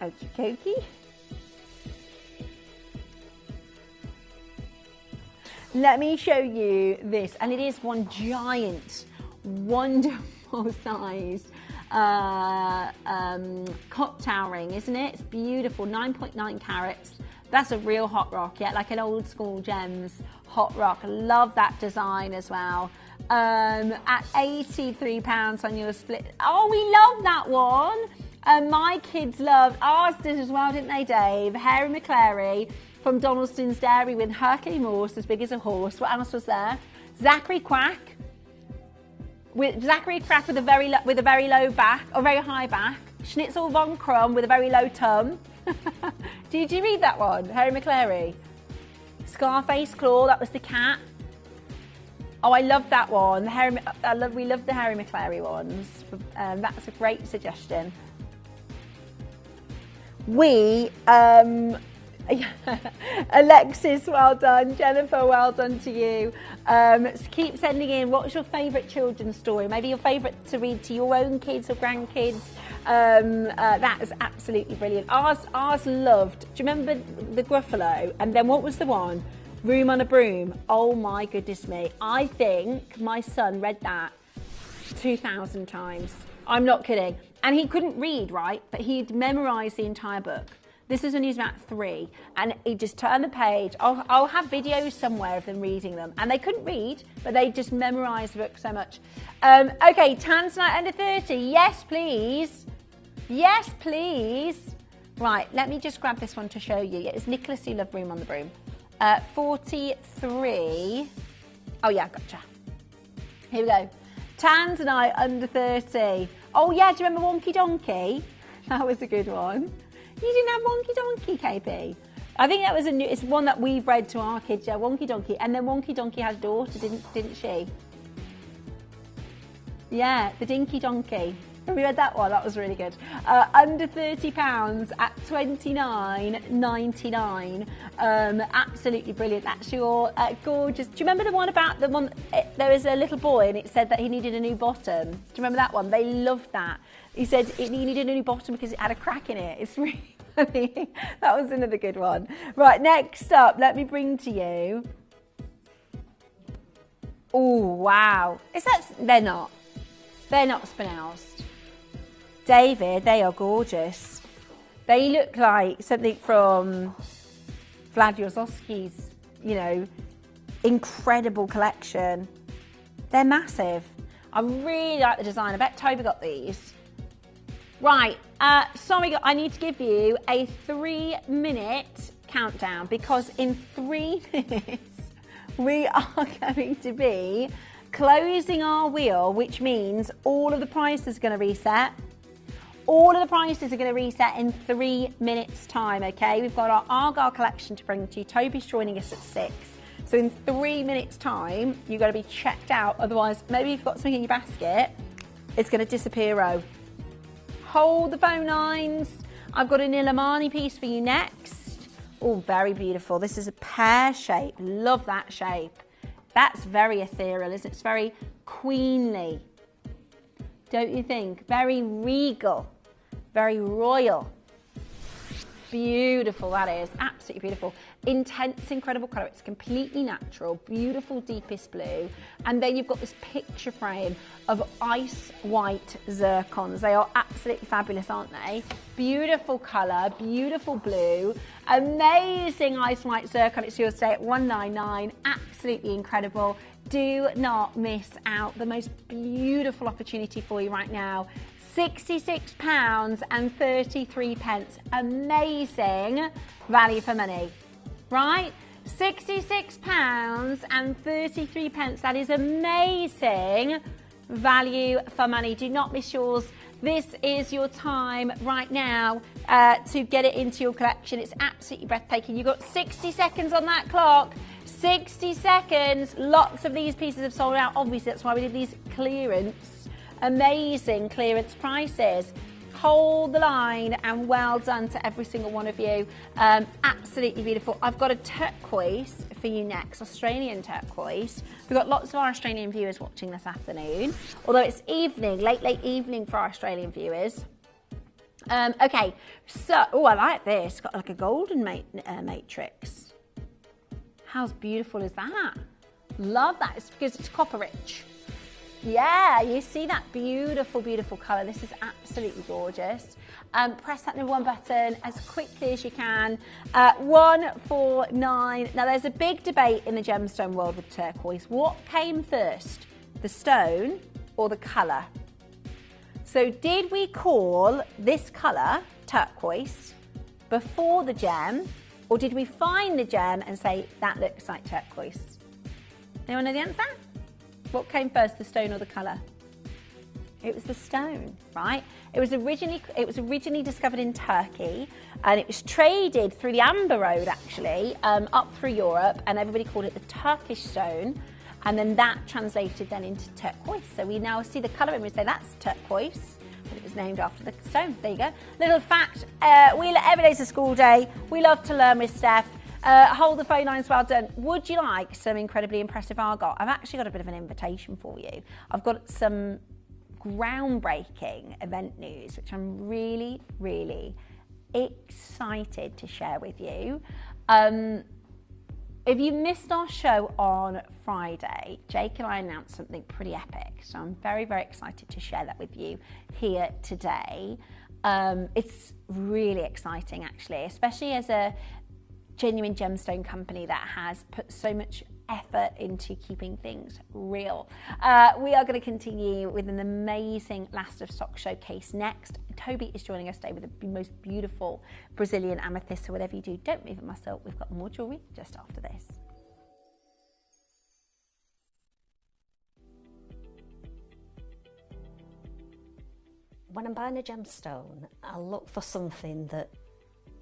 S9: Okie dokie. Let me show you this, and it is one giant, wonderful sized clock towering, isn't it? It's beautiful, 9.9 carats. That's a real hot rock, yeah, like an old school gems hot rock. Love that design as well. At £83 on your split. Oh, we love that one. My kids loved ours did as well, didn't they, Dave? Harry McClary from Donaldson's Dairy with Hercules Morse, as big as a horse. What else was there? Zachary Quack. With a very low back, or very high back. Schnitzel von Krumm with a very low tum. Did you read that one? Harry McClary. Scarface Claw, that was the cat. Oh, I love that one. We love the Harry McClary ones. That's a great suggestion. Alexis, well done. Jennifer, well done to you. Keep sending in, what's your favourite children's story? Maybe your favourite to read to your own kids or grandkids. That is absolutely brilliant. Ours loved, do you remember the Gruffalo? And then what was the one? Room on a Broom. Oh my goodness me. I think my son read that 2,000 times. I'm not kidding. And he couldn't read, right? But he'd memorised the entire book. This is when he was about 3, and he just turned the page. I'll have videos somewhere of them reading them, and they couldn't read, but they just memorised the book so much. Okay, Tanzanite under 30. Yes, please. Yes, please. Right, let me just grab this one to show you. It's Nicholas who loved Room on the Broom. 43. Oh yeah, gotcha. Here we go. Tanzanite under 30. Oh yeah, do you remember Wonky Donkey? That was a good one. You didn't have Wonky Donkey, KP? I think that was it's one that we've read to our kids, yeah, Wonky Donkey. And then Wonky Donkey had a daughter, didn't she? Yeah, the Dinky Donkey. Have we read that one? That was really good. Under £30 at $29.99. Absolutely brilliant. That's your gorgeous. Do you remember the one about the one? There was a little boy and it said that he needed a new bottom. Do you remember that one? They loved that. He said he needed a new bottom because it had a crack in it. It's really funny. That was another good one. Right, next up, let me bring to you. Oh, wow. They're not spinels. David, they are gorgeous. They look like something from Vlad Yozovsky's, incredible collection. They're massive. I really like the design. I bet Toby got these. Right, sorry, I need to give you a 3-minute countdown because in 3 minutes we are going to be closing our wheel, which means all of the prices are going to reset. All of the prices are going to reset in 3 minutes time, okay? We've got our Argyle collection to bring to you. Toby's joining us at 6. So in 3 minutes time, you've got to be checked out. Otherwise, maybe you've got something in your basket, it's going to disappear. Hold the phone lines. I've got an Illimani piece for you next. Oh, very beautiful. This is a pear shape. Love that shape. That's very ethereal, isn't it? It's very queenly. Don't you think? Very regal. Very royal. Beautiful, that is. Absolutely beautiful. Intense, incredible colour. It's completely natural. Beautiful, deepest blue. And then you've got this picture frame of ice white zircons. They are absolutely fabulous, aren't they? Beautiful colour, beautiful blue. Amazing ice white zircon. It's yours today at $199. Absolutely incredible. Do not miss out. The most beautiful opportunity for you right now. £66.33. Amazing value for money, right? £66.33. That is amazing value for money. Do not miss yours. This is your time right now to get it into your collection. It's absolutely breathtaking. You've got 60 seconds on that clock. 60 seconds. Lots of these pieces have sold out. Obviously, that's why we did these clearance. Amazing clearance prices. Hold the line and well done to every single one of you. Absolutely beautiful. I've got a turquoise for you next, Australian turquoise. We've got lots of our Australian viewers watching this afternoon, although it's evening, late evening for our Australian viewers. Okay, so, oh, I like this. It's got like a golden matrix. How beautiful is that? Love that. It's because it's copper rich. Yeah, you see that beautiful, beautiful colour. This is absolutely gorgeous. Press that number 1 button as quickly as you can. 149. Now, there's a big debate in the gemstone world with turquoise. What came first, the stone or the colour? So did we call this colour turquoise before the gem, or did we find the gem and say, that looks like turquoise? Anyone know the answer? What came first, the stone or the colour? It was the stone, right? It was originally discovered in Turkey, and it was traded through the Amber Road, actually, up through Europe, and everybody called it the Turkish stone, and then that translated then into turquoise. So we now see the colour and we say that's turquoise, but it was named after the stone. There you go. Little fact, every day's a school day. We love to learn with Steph. Hold the phone lines, well done. Would you like some incredibly impressive argot? I've actually got a bit of an invitation for you. I've got some groundbreaking event news, which I'm really, really excited to share with you. If you missed our show on Friday, Jake and I announced something pretty epic. So I'm very, very excited to share that with you here today. It's really exciting, actually, especially as a genuine gemstone company that has put so much effort into keeping things real. We are going to continue with an amazing last of stock showcase next. Toby is joining us today with the most beautiful Brazilian amethyst. So whatever you do, don't move it myself. We've got more jewellery just after this.
S4: When I'm buying a gemstone, I look for something that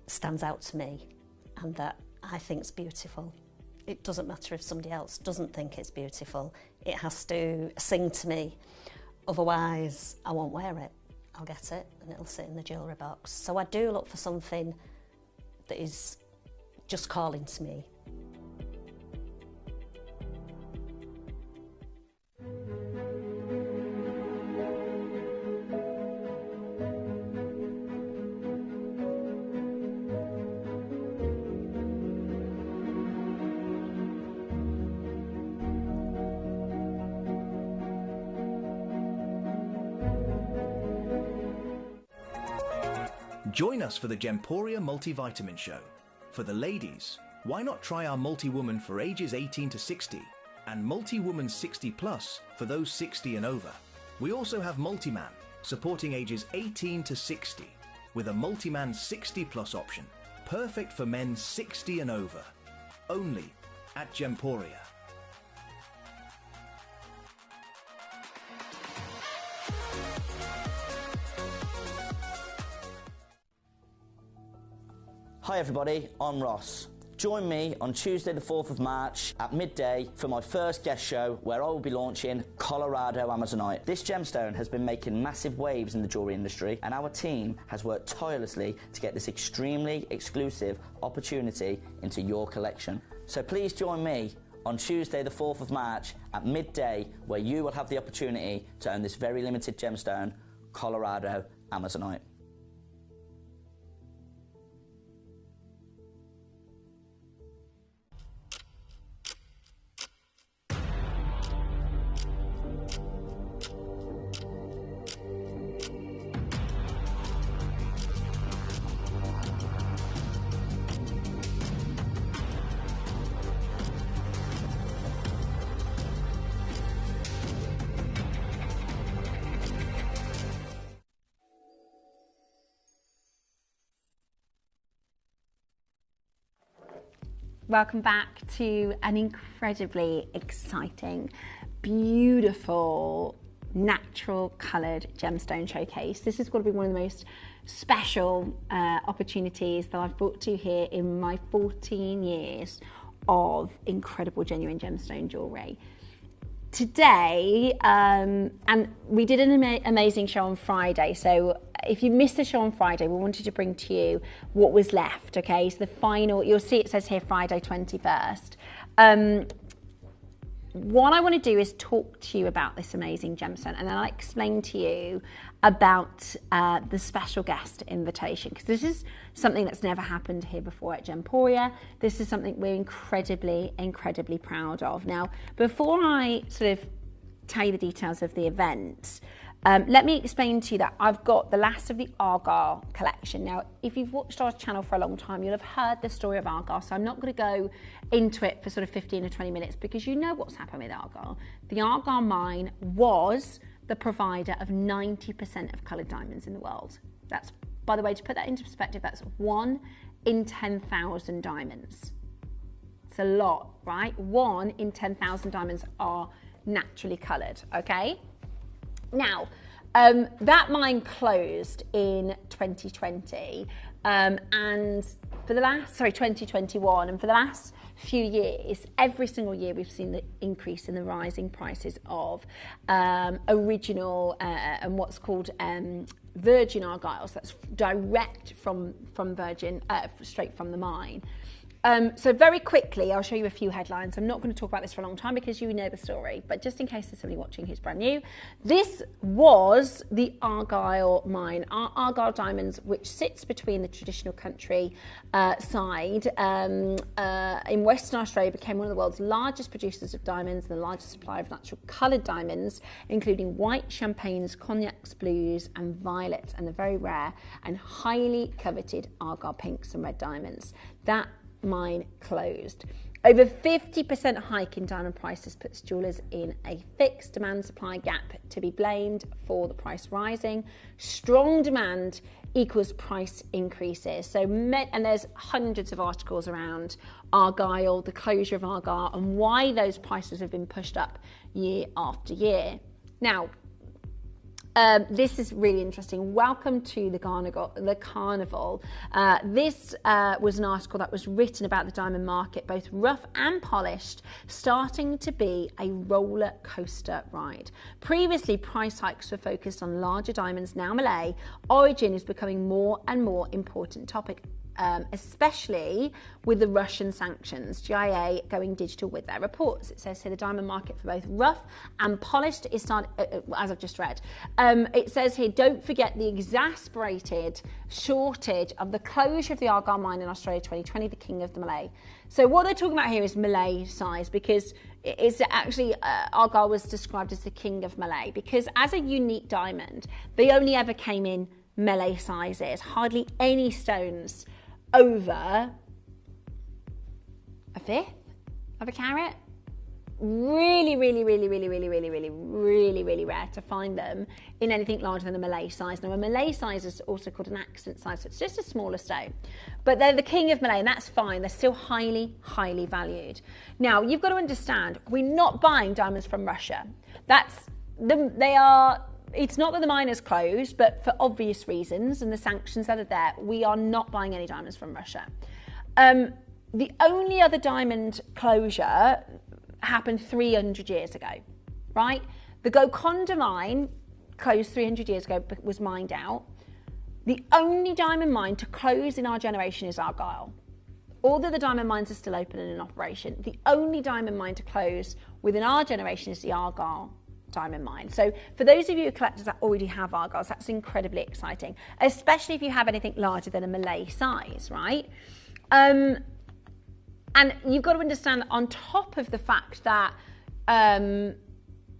S4: stands out to me and that I think's beautiful. It doesn't matter if somebody else doesn't think it's beautiful. It has to sing to me. Otherwise, I won't wear it. I'll get it and it'll sit in the jewellery box. So I do look for something that is just calling to me.
S1: Join us for the Gemporia Multivitamin Show. For the ladies, why not try our multi-woman for ages 18 to 60 and multi-woman 60 plus for those 60 and over. We also have multi-man, supporting ages 18 to 60, with a multi-man 60 plus option, perfect for men 60 and over. Only at Gemporia.
S5: Hi everybody, I'm Ross. Join me on Tuesday the 4th of March at midday for my first guest show where I will be launching Colorado Amazonite. This gemstone has been making massive waves in the jewellery industry, and our team has worked tirelessly to get this extremely exclusive opportunity into your collection. So please join me on Tuesday the 4th of March at midday, where you will have the opportunity to own this very limited gemstone, Colorado Amazonite.
S9: Welcome back to an incredibly exciting, beautiful, natural coloured gemstone showcase. This is going to be one of the most special opportunities that I've brought to you here in my 14 years of incredible genuine gemstone jewellery. Today, and we did an amazing show on Friday, so if you missed the show on Friday, we wanted to bring to you what was left, okay? So the final, you'll see it says here Friday 21st. What I want to do is talk to you about this amazing gemstone, and then I'll explain to you about the special guest invitation, because this is something that's never happened here before at Gemporia. This is something we're incredibly, incredibly proud of. Now, before I sort of tell you the details of the event, let me explain to you that I've got the last of the Argyle collection. Now, if you've watched our channel for a long time, you'll have heard the story of Argyle, so I'm not going to go into it for sort of 15 or 20 minutes because you know what's happened with Argyle. The Argyle mine was the provider of 90% of coloured diamonds in the world. That's, by the way, to put that into perspective, that's 1 in 10,000 diamonds. It's a lot, right? 1 in 10,000 diamonds are naturally coloured, okay? Now, that mine closed in 2020, and for the last, 2021, and for the last few years, every single year we've seen the increase in the rising prices of original and what's called virgin argyles. That's direct from virgin, straight from the mine. So very quickly, I'll show you a few headlines. I'm not going to talk about this for a long time because you know the story, but just in case there's somebody watching who's brand new, this was the Argyle mine. Argyle Diamonds, which sits between the traditional country side in Western Australia, became one of the world's largest producers of diamonds and the largest supplier of natural coloured diamonds, including white, champagnes, cognacs, blues and violets, and the very rare and highly coveted Argyle pinks and red diamonds. That mine closed. Over 50% hike in diamond prices puts jewellers in a fixed demand-supply gap to be blamed for the price rising. Strong demand equals price increases. And there's hundreds of articles around Argyle, the closure of Argyle, and why those prices have been pushed up year after year. Now, this is really interesting. Welcome to the Carnival. This was an article that was written about the diamond market, both rough and polished, starting to be a roller coaster ride. Previously, price hikes were focused on larger diamonds. Now Malay origin is becoming more and more important topic, especially with the Russian sanctions. GIA going digital with their reports. It says here the diamond market for both rough and polished is starting, as I've just read. It says here, don't forget the exasperated shortage of the closure of the Argyle mine in Australia 2020, the king of the Malay. So what they're talking about here is Malay size, because it's actually, Argyle was described as the king of Malay, because as a unique diamond, they only ever came in Malay sizes, hardly any stones over a fifth of a carat. Really, really, really, really, really, really, really, really, really rare to find them in anything larger than a Malay size. Now, a Malay size is also called an accent size, so it's just a smaller stone. But they're the king of Malay, and that's fine. They're still highly, highly valued. Now, you've got to understand, we're not buying diamonds from Russia. It's not that the mine is closed, but for obvious reasons and the sanctions that are there, we are not buying any diamonds from Russia. The only other diamond closure happened 300 years ago, right? The Golconda mine closed 300 years ago, but was mined out. The only diamond mine to close in our generation is Argyle. All the other diamond mines are still open and in operation. The only diamond mine to close within our generation is the Argyle diamond mine. So for those of you collectors that already have Argyles, that's incredibly exciting, especially if you have anything larger than a Malay size, right? And you've got to understand, on top of the fact that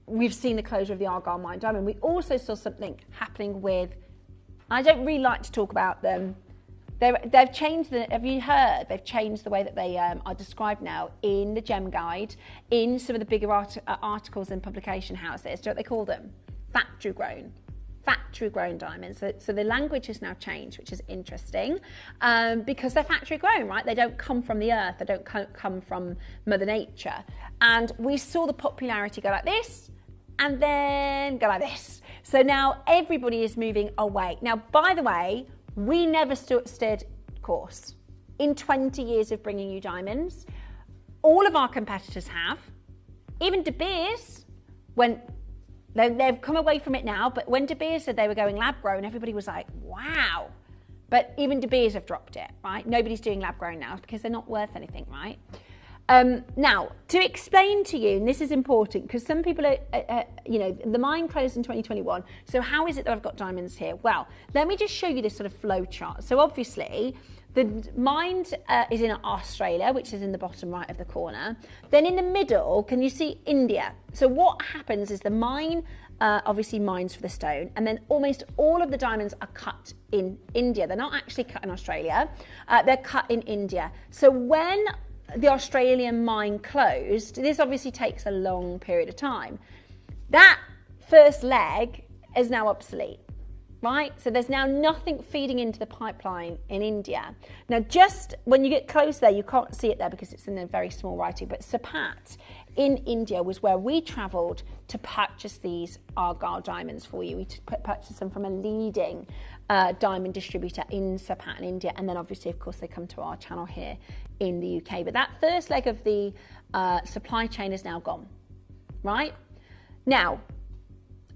S9: we've seen the closure of the Argyle mine diamond, we also saw something happening with, I don't really like to talk about them, they've changed, have you heard, they've changed the way that they are described now in the Gem Guide, in some of the bigger articles in publication houses. Do you know what they call them? Factory grown diamonds. So the language has now changed, which is interesting, because they're factory grown, right? They don't come from the earth, they don't come from Mother Nature. And we saw the popularity go like this and then go like this. So now everybody is moving away. Now, by the way, we never steered course. In 20 years of bringing you diamonds, all of our competitors have. Even De Beers, when they've come away from it now, but when De Beers said they were going lab grown, everybody was like, wow. But even De Beers have dropped it, right? Nobody's doing lab grown now because they're not worth anything, right? Now, to explain to you, and this is important because some people are, the mine closed in 2021. So how is it that I've got diamonds here? Well, let me just show you this sort of flow chart. So obviously, the mine is in Australia, which is in the bottom right of the corner. Then in the middle, can you see India? So what happens is the mine obviously mines for the stone, and then almost all of the diamonds are cut in India. They're not actually cut in Australia, they're cut in India. So when the Australian mine closed, this obviously takes a long period of time. That first leg is now obsolete, right? So there's now nothing feeding into the pipeline in India. Now, just when you get close there, you can't see it there because it's in a very small writing, but Sapat in India was where we travelled to purchase these Argyle diamonds for you. We purchased them from a leading diamond distributor in Sapat in India, and then obviously, of course, they come to our channel here in the UK. But that first leg of the supply chain is now gone, right? Now,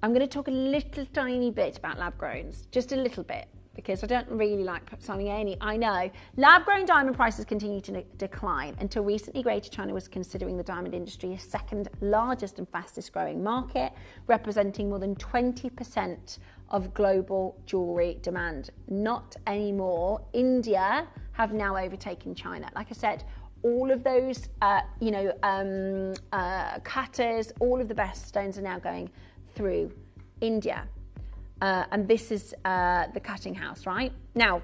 S9: I'm going to talk a little tiny bit about lab growns, just a little bit, because I don't really like selling any. I know. Lab grown diamond prices continue to decline. Until recently, Greater China was considering the diamond industry a second largest and fastest growing market, representing more than 20% of global jewellery demand. Not anymore. India have now overtaken China. Like I said, all of those, cutters, all of the best stones are now going through India. And this is the cutting house, right? Now,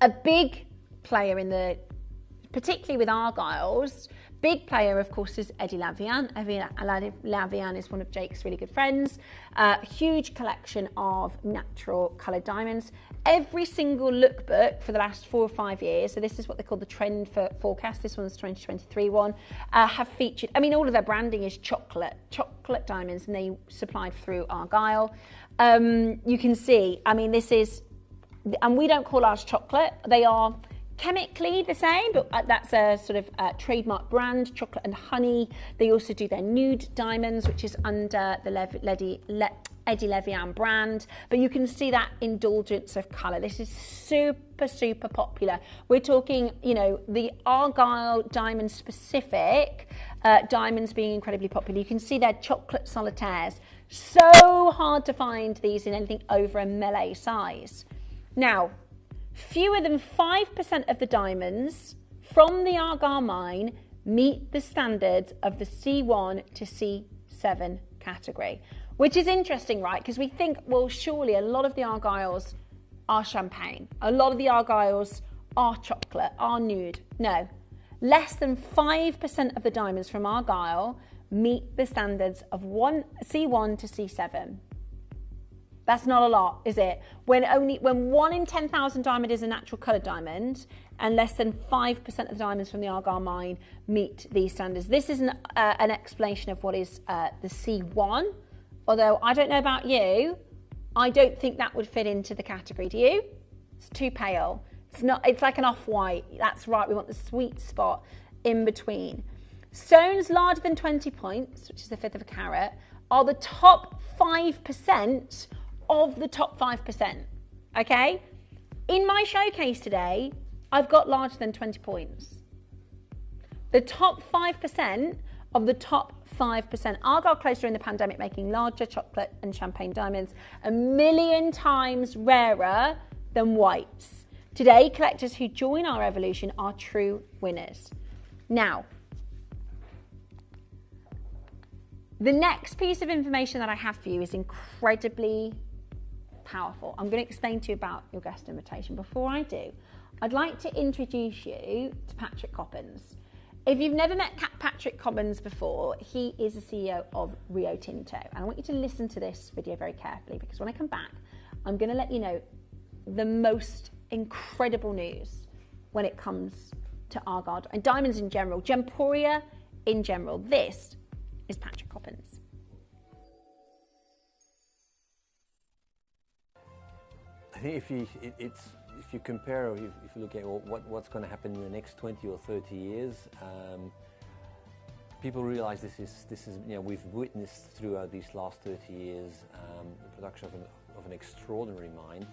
S9: a big player particularly with Argyles, big player, of course, is Eddie Lavian. Eddie Lavian is one of Jake's really good friends. Huge collection of natural coloured diamonds. Every single lookbook for the last 4 or 5 years, so this is what they call the trend forecast, this one's 2023 one, have featured, all of their branding is chocolate diamonds, and they supplied through Argyle. You can see, this is, and we don't call ours chocolate, they are chemically the same, but that's a sort of trademark brand, chocolate and honey. They also do their nude diamonds, which is under the Eddie Levian brand, but you can see that indulgence of colour. This is super, super popular. We're talking, the Argyle diamond specific diamonds being incredibly popular. You can see their chocolate solitaires. So hard to find these in anything over a Malay size. Now, fewer than 5% of the diamonds from the Argyle mine meet the standards of the C1 to C7 category, which is interesting, right? Because we think, well, surely a lot of the Argyles are champagne. A lot of the Argyles are chocolate, are nude. No. less than 5% of the diamonds from Argyle meet the standards of C1 to C7. That's not a lot, is it? When 1 in 10,000 diamond is a natural coloured diamond, and less than 5% of the diamonds from the Argyle mine meet these standards. This is an explanation of what is the C1, although I don't know about you, I don't think that would fit into the category. Do you? It's too pale. It's like an off-white. That's right, we want the sweet spot in between. Stones larger than 20 points, which is a fifth of a carat, are the top 5% of the top 5%, okay? In my showcase today, I've got larger than 20 points. The top 5% of the top 5%. Argyle closed during the pandemic, making larger chocolate and champagne diamonds 1 million times rarer than whites. Today, collectors who join our revolution are true winners. Now, the next piece of information that I have for you is incredibly powerful. I'm going to explain to you about your guest invitation. Before I do, I'd like to introduce you to Patrick Coppins. If you've never met Patrick Coppins before, he is the CEO of Rio Tinto. And I want you to listen to this video very carefully, because when I come back, I'm going to let you know the most incredible news when it comes to Argyle and diamonds in general, Gemporia in general. This is Patrick Coppins.
S10: I think if you compare, or if you look at what's going to happen in the next 20 or 30 years, people realize this is we've witnessed throughout these last 30 years the production of an extraordinary mine,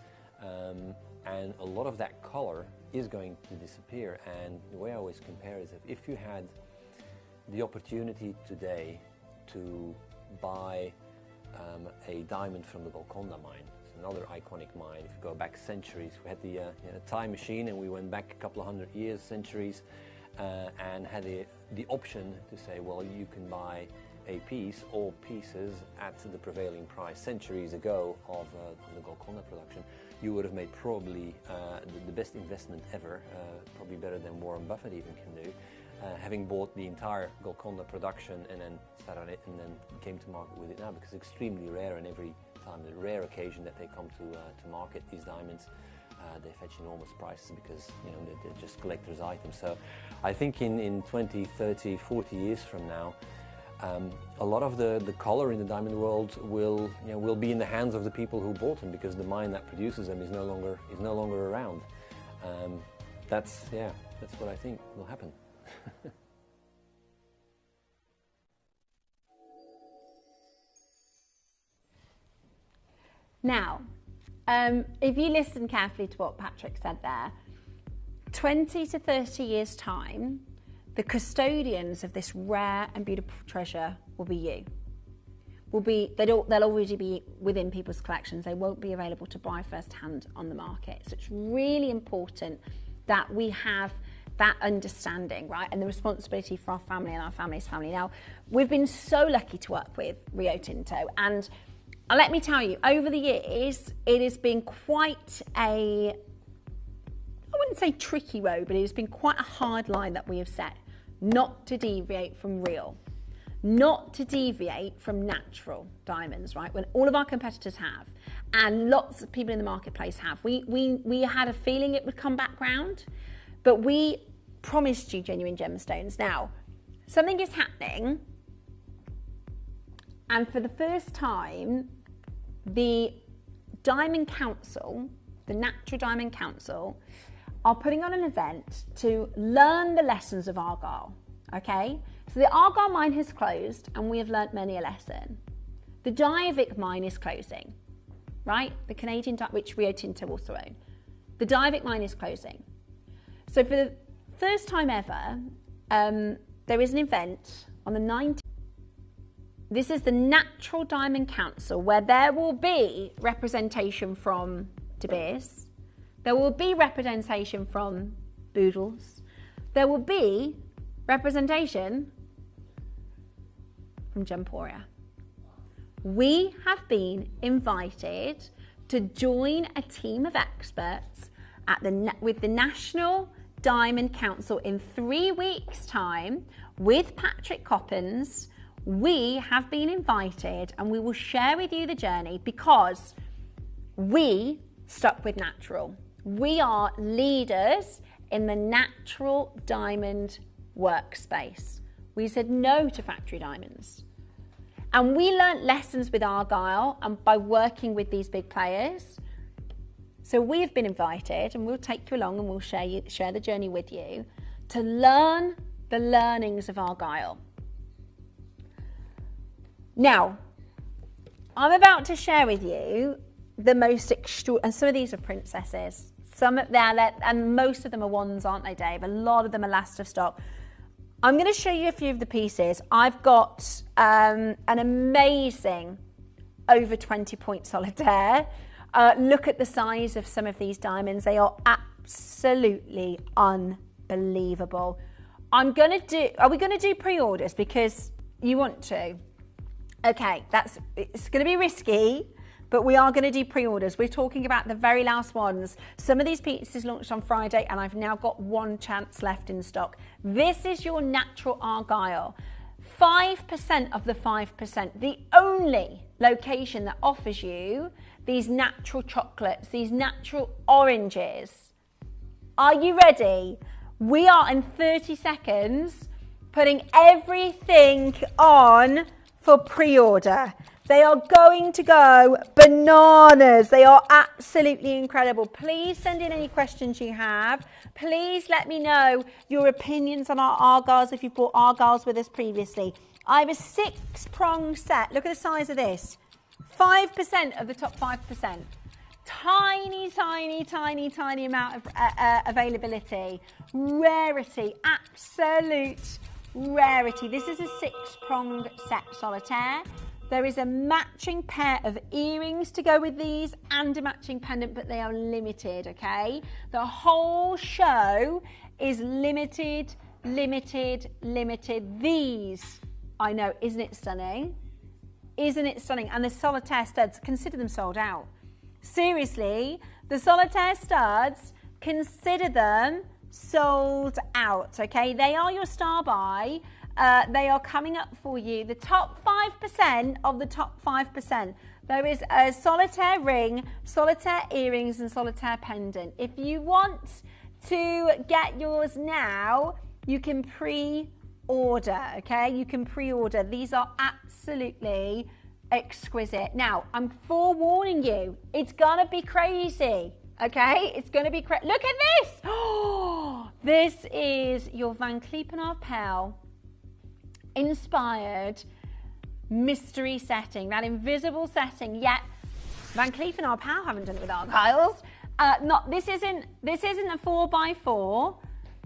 S10: and a lot of that color is going to disappear. And the way I always compare is if you had the opportunity today to buy a diamond from the Golconda mine, another iconic mine. If you go back centuries, we had the time machine, and we went back a couple of 100 years, centuries, and had the option to say, well, you can buy a piece or pieces at the prevailing price centuries ago of the Golconda production. You would have made probably the best investment ever, probably better than Warren Buffett even can do, having bought the entire Golconda production and then sat on it and then came to market with it now, because it's extremely rare, and every time, the rare occasion that they come to market these diamonds, they fetch enormous prices, because they're just collector's items. So I think in 20, 30, 40 years from now, a lot of the color in the diamond world will be in the hands of the people who bought them, because the mine that produces them is no longer around. That's what I think will happen.
S9: Now, if you listen carefully to what Patrick said there, 20 to 30 years' time, the custodians of this rare and beautiful treasure will be you. They'll already be within people's collections. They won't be available to buy firsthand on the market. So it's really important that we have that understanding, right? And the responsibility for our family and our family's family. Now, we've been so lucky to work with Rio Tinto, and let me tell you, over the years, it has been quite I wouldn't say tricky road, but it has been quite a hard line that we have set, not to deviate from real, not to deviate from natural diamonds, right? When all of our competitors have, and lots of people in the marketplace have. We had a feeling it would come back round, but we promised you genuine gemstones. Now, something is happening, and for the first time, the Diamond Council, the Natural Diamond Council, are putting on an event to learn the lessons of Argyle, okay? So the Argyle mine has closed, and we have learnt many a lesson. The Diavik mine is closing, right? The Canadian, which Rio Tinto also own. The Diavik mine is closing. So for the first time ever, there is an event on the 19th. This is the Natural Diamond Council, where there will be representation from De Beers. There will be representation from Boodles. There will be representation from Gemporia. We have been invited to join a team of experts with the National Diamond Council in 3 weeks' time with Patrick Coppins. We have been invited and we will share with you the journey because we stuck with natural. We are leaders in the natural diamond workspace. We said no to factory diamonds. And we learnt lessons with Argyle and by working with these big players. So we have been invited and we'll take you along and we'll share the journey with you to learn the learnings of Argyle. Now, I'm about to share with you the most extraordinary, and some of these are princesses. Some of them, and most of them are ones, aren't they, Dave? A lot of them are last of stock. I'm going to show you a few of the pieces. I've got an amazing over 20 point solitaire. Look at the size of some of these diamonds. They are absolutely unbelievable. Are we going to do pre-orders because you want to? Okay, it's going to be risky, but we are going to do pre-orders. We're talking about the very last ones. Some of these pieces launched on Friday and I've now got one chance left in stock. This is your natural Argyle. 5% of the 5%, the only location that offers you these natural chocolates, these natural oranges. Are you ready? We are in 30 seconds putting everything on for pre-order. They are going to go bananas. They are absolutely incredible. Please send in any questions you have. Please let me know your opinions on our Argyles if you've bought Argyles with us previously. I have a 6-prong set. Look at the size of this. 5% of the top 5%. Tiny, tiny, tiny, tiny amount of availability. Rarity, absolute rarity. This is a 6-prong set solitaire. There is a matching pair of earrings to go with these and a matching pendant, but they are limited, okay? The whole show is limited, limited, limited. These, I know, isn't it stunning? Isn't it stunning? And the solitaire studs, consider them sold out. Seriously, the solitaire studs, consider them sold out, okay? They are your star buy. They are coming up for you. The top 5% of the top 5%. There is a solitaire ring, solitaire earrings, and solitaire pendant. If you want to get yours now, you can pre-order, okay? You can pre-order. These are absolutely exquisite. Now, I'm forewarning you, it's gonna be crazy. Okay, it's going to be crazy. Look at this. Oh, this is your Van Cleef & Arpels inspired mystery setting, that invisible setting. Yet Van Cleef & Arpels haven't done it with Argyles. This isn't a 4x4.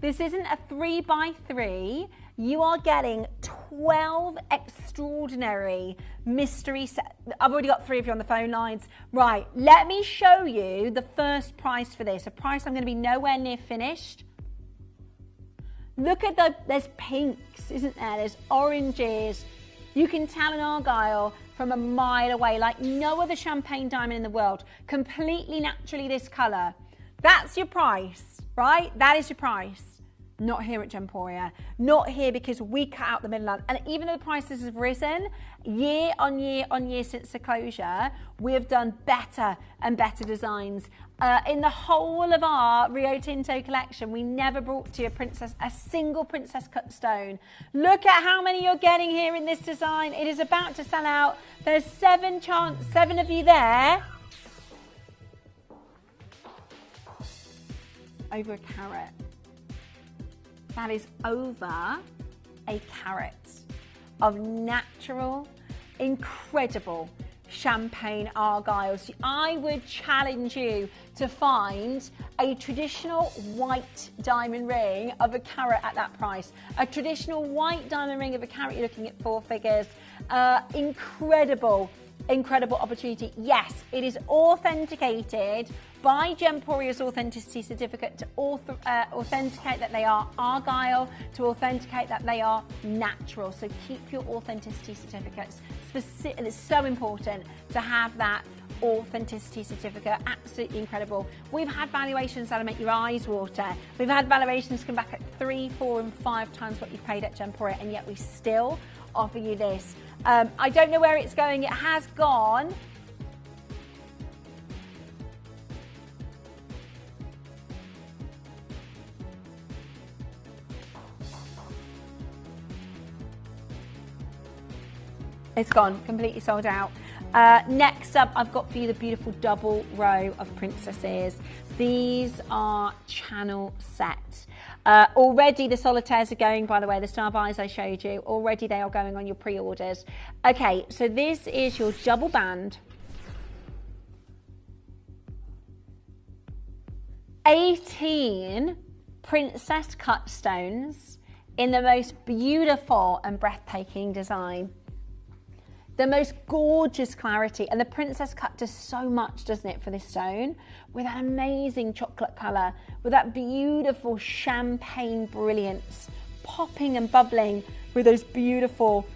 S9: This isn't a 3x3. You are getting 12 extraordinary mystery sets. I've already got 3 of you on the phone lines. Right, let me show you the first price for this, a price I'm going to be nowhere near finished. Look at there's pinks, isn't there? There's oranges. You can tell an Argyle from a mile away, like no other champagne diamond in the world. Completely naturally this colour. That's your price, right? That is your price. Not here at Gemporia. Not here because we cut out the middleman. And even though the prices have risen year on year on year since the closure, we have done better and better designs. In the whole of our Rio Tinto collection, we never brought to you a single princess cut stone. Look at how many you're getting here in this design. It is about to sell out. There's 7 of you there. Over a carat. That is over a carat of natural, incredible champagne Argyles. I would challenge you to find a traditional white diamond ring of a carat at that price. A traditional white diamond ring of a carat, you're looking at 4 figures. Incredible, incredible opportunity. Yes, it is authenticated by Gemporia's authenticity certificate to authenticate that they are Argyle, to authenticate that they are natural. So keep your authenticity certificates. And it's so important to have that authenticity certificate. Absolutely incredible. We've had valuations that'll make your eyes water. We've had valuations come back at 3, 4 and 5 times what you've paid at Gemporia, and yet we still offer you this. I don't know where it's going. It has gone. It's gone, completely sold out. Next up, I've got for you the beautiful double row of princesses. These are channel set. Already the solitaires are going, by the way, the star buys I showed you. Already they are going on your pre-orders. Okay, so this is your double band. 18 princess cut stones in the most beautiful and breathtaking design. The most gorgeous clarity, and the princess cut does so much, doesn't it, for this stone, with that amazing chocolate colour, with that beautiful champagne brilliance, popping and bubbling with those beautiful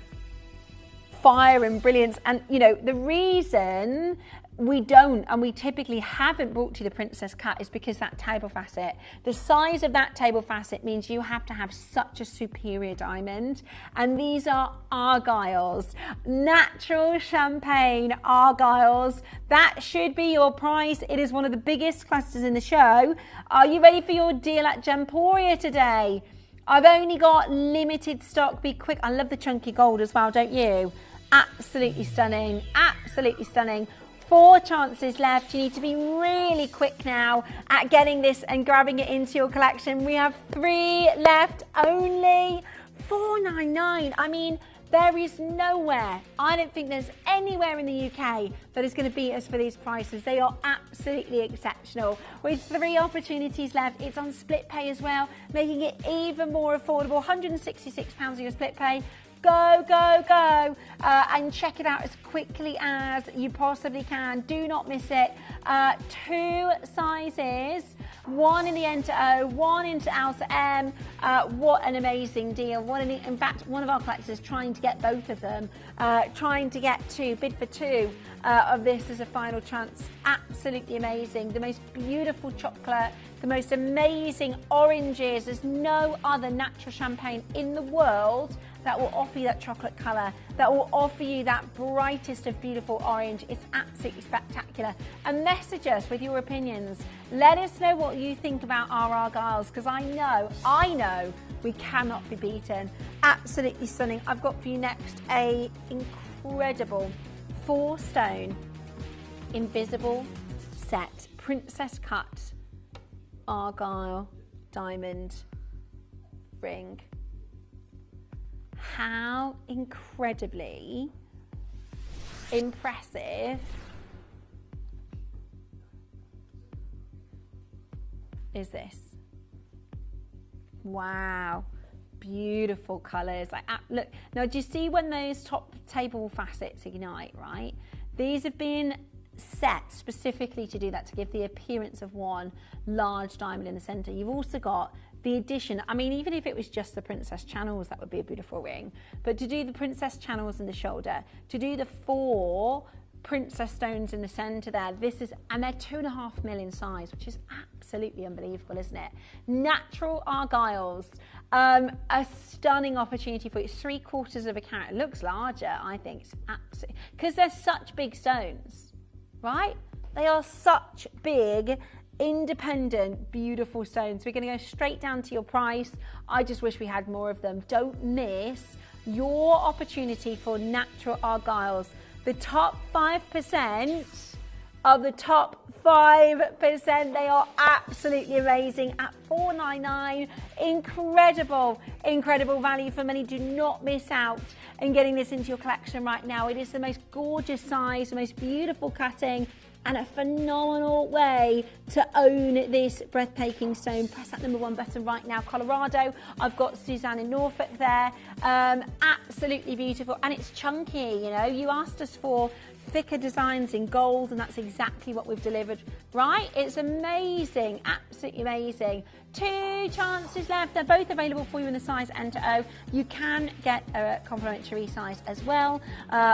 S9: fire and brilliance. And you know, the reason we don't, and we typically haven't brought to the princess cut, is because that table facet. The size of that table facet means you have to have such a superior diamond. And these are argyles, natural champagne argyles. That should be your price. It is one of the biggest clusters in the show. Are you ready for your deal at Gemporia today? I've only got limited stock. Be quick. I love the chunky gold as well, don't you? Absolutely stunning. Absolutely stunning. 4 chances left. You need to be really quick now at getting this and grabbing it into your collection. We have 3 left only. $4.99. I mean, there is nowhere, I don't think there's anywhere in the UK that is going to beat us for these prices. They are absolutely exceptional. With 3 opportunities left, it's on split pay as well, making it even more affordable. £166 of your split pay. Go, go, go, and check it out as quickly as you possibly can. Do not miss it. 2 sizes, 1 in the N to O, 1 into L to M. What an amazing deal. In fact, one of our collectors is trying to get both of them, trying to get 2, bid for 2 of this as a final chance. Absolutely amazing. The most beautiful chocolate, the most amazing oranges. There's no other natural champagne in the world that will offer you that chocolate colour, that will offer you that brightest of beautiful orange. It's absolutely spectacular. And message us with your opinions. Let us know what you think about our argyles, because I know we cannot be beaten. Absolutely stunning. I've got for you next a incredible 4-stone invisible set, princess cut argyle diamond ring. How incredibly impressive is this? Wow, beautiful colours. Look, now do you see when those top table facets ignite, right? These have been set specifically to do that, to give the appearance of one large diamond in the centre. You've also got the addition, I mean, even if it was just the princess channels, that would be a beautiful ring. But to do the princess channels in the shoulder, to do the 4 princess stones in the centre there, and they're 2.5 mil in size, which is absolutely unbelievable, isn't it? Natural argyles, a stunning opportunity for you. It's 3/4 of a carat. It looks larger, I think. It's absolutely, because they're such big stones, right? They are such big, independent, beautiful stones. We're going to go straight down to your price. I just wish we had more of them. Don't miss your opportunity for natural argyles. The top 5% of the top 5%, they are absolutely amazing at $4.99. Incredible, incredible value for money. Do not miss out in getting this into your collection right now. It is the most gorgeous size, the most beautiful cutting, and a phenomenal way to own this breathtaking stone. Press that #1 button right now. Colorado, I've got Suzanne in Norfolk there. Absolutely beautiful, and it's chunky, you know. You asked us for thicker designs in gold, and that's exactly what we've delivered, right? It's amazing, absolutely amazing. 2 chances left. They're both available for you in the size N to O. You can get a complimentary size as well,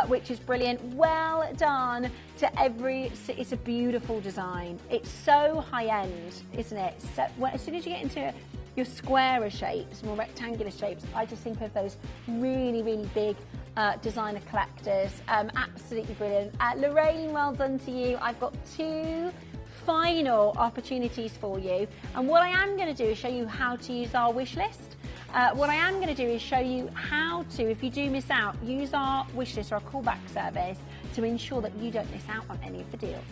S9: which is brilliant. Well done to every. It's a beautiful design. It's so high end, isn't it? So, well, as soon as you get into your squarer shapes, more rectangular shapes, I just think of those really, really big designer collectors. Absolutely brilliant. Lorraine, well done to you. I've got 2 final opportunities for you, and what I am going to do is show you how to use our wish list. What I am going to do is show you how to, if you do miss out, use our wish list or our callback service to ensure that you don't miss out on any of the deals.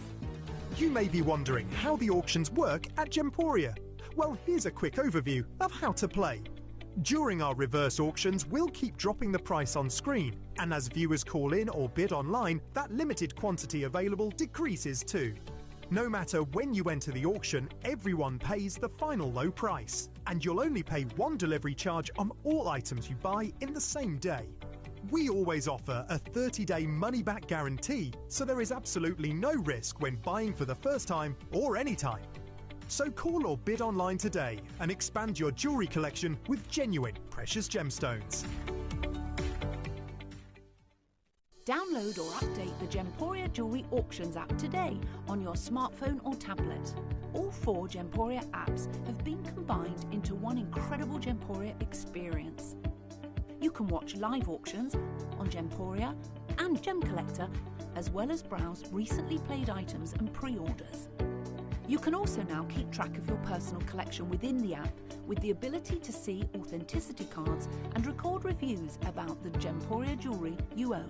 S16: You may be wondering how the auctions work at Gemporia. Well, here's a quick overview of how to play. During our reverse auctions, we'll keep dropping the price on screen, and as viewers call in or bid online, that limited quantity available decreases too. No matter when you enter the auction, everyone pays the final low price, and you'll only pay 1 delivery charge on all items you buy in the same day. We always offer a 30-day money-back guarantee, so there is absolutely no risk when buying for the first time or any time. So call or bid online today and expand your jewellery collection with genuine precious gemstones.
S20: Download or update the Gemporia Jewellery Auctions app today on your smartphone or tablet. All 4 Gemporia apps have been combined into one incredible Gemporia experience. You can watch live auctions on Gemporia and Gem Collector, as well as browse recently played items and pre-orders. You can also now keep track of your personal collection within the app with the ability to see authenticity cards and record reviews about the Gemporia jewellery you own.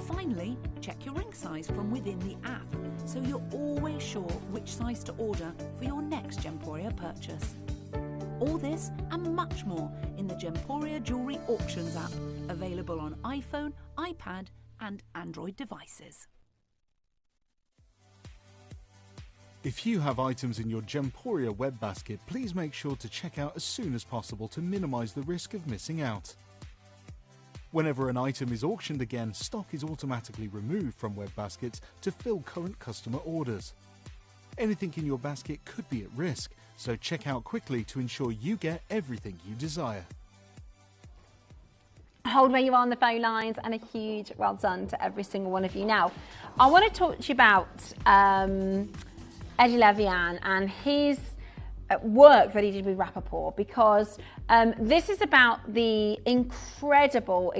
S20: Finally, check your ring size from within the app so you're always sure which size to order for your next Gemporia purchase. All this and much more in the Gemporia Jewellery Auctions app, available on iPhone, iPad and Android devices.
S3: If you have items in your Gemporia web basket, please make sure to check out as soon as possible to minimise the risk of missing out. Whenever an item is auctioned again, stock is automatically removed from web baskets to fill current customer orders. Anything in your basket could be at risk, so check out quickly to ensure you get everything you desire.
S9: Hold where you are on the phone lines, and a huge well done to every single one of you. Now, I want to talk to you about Eddie Levian and his work that he did with Rappaport, because this is about the incredible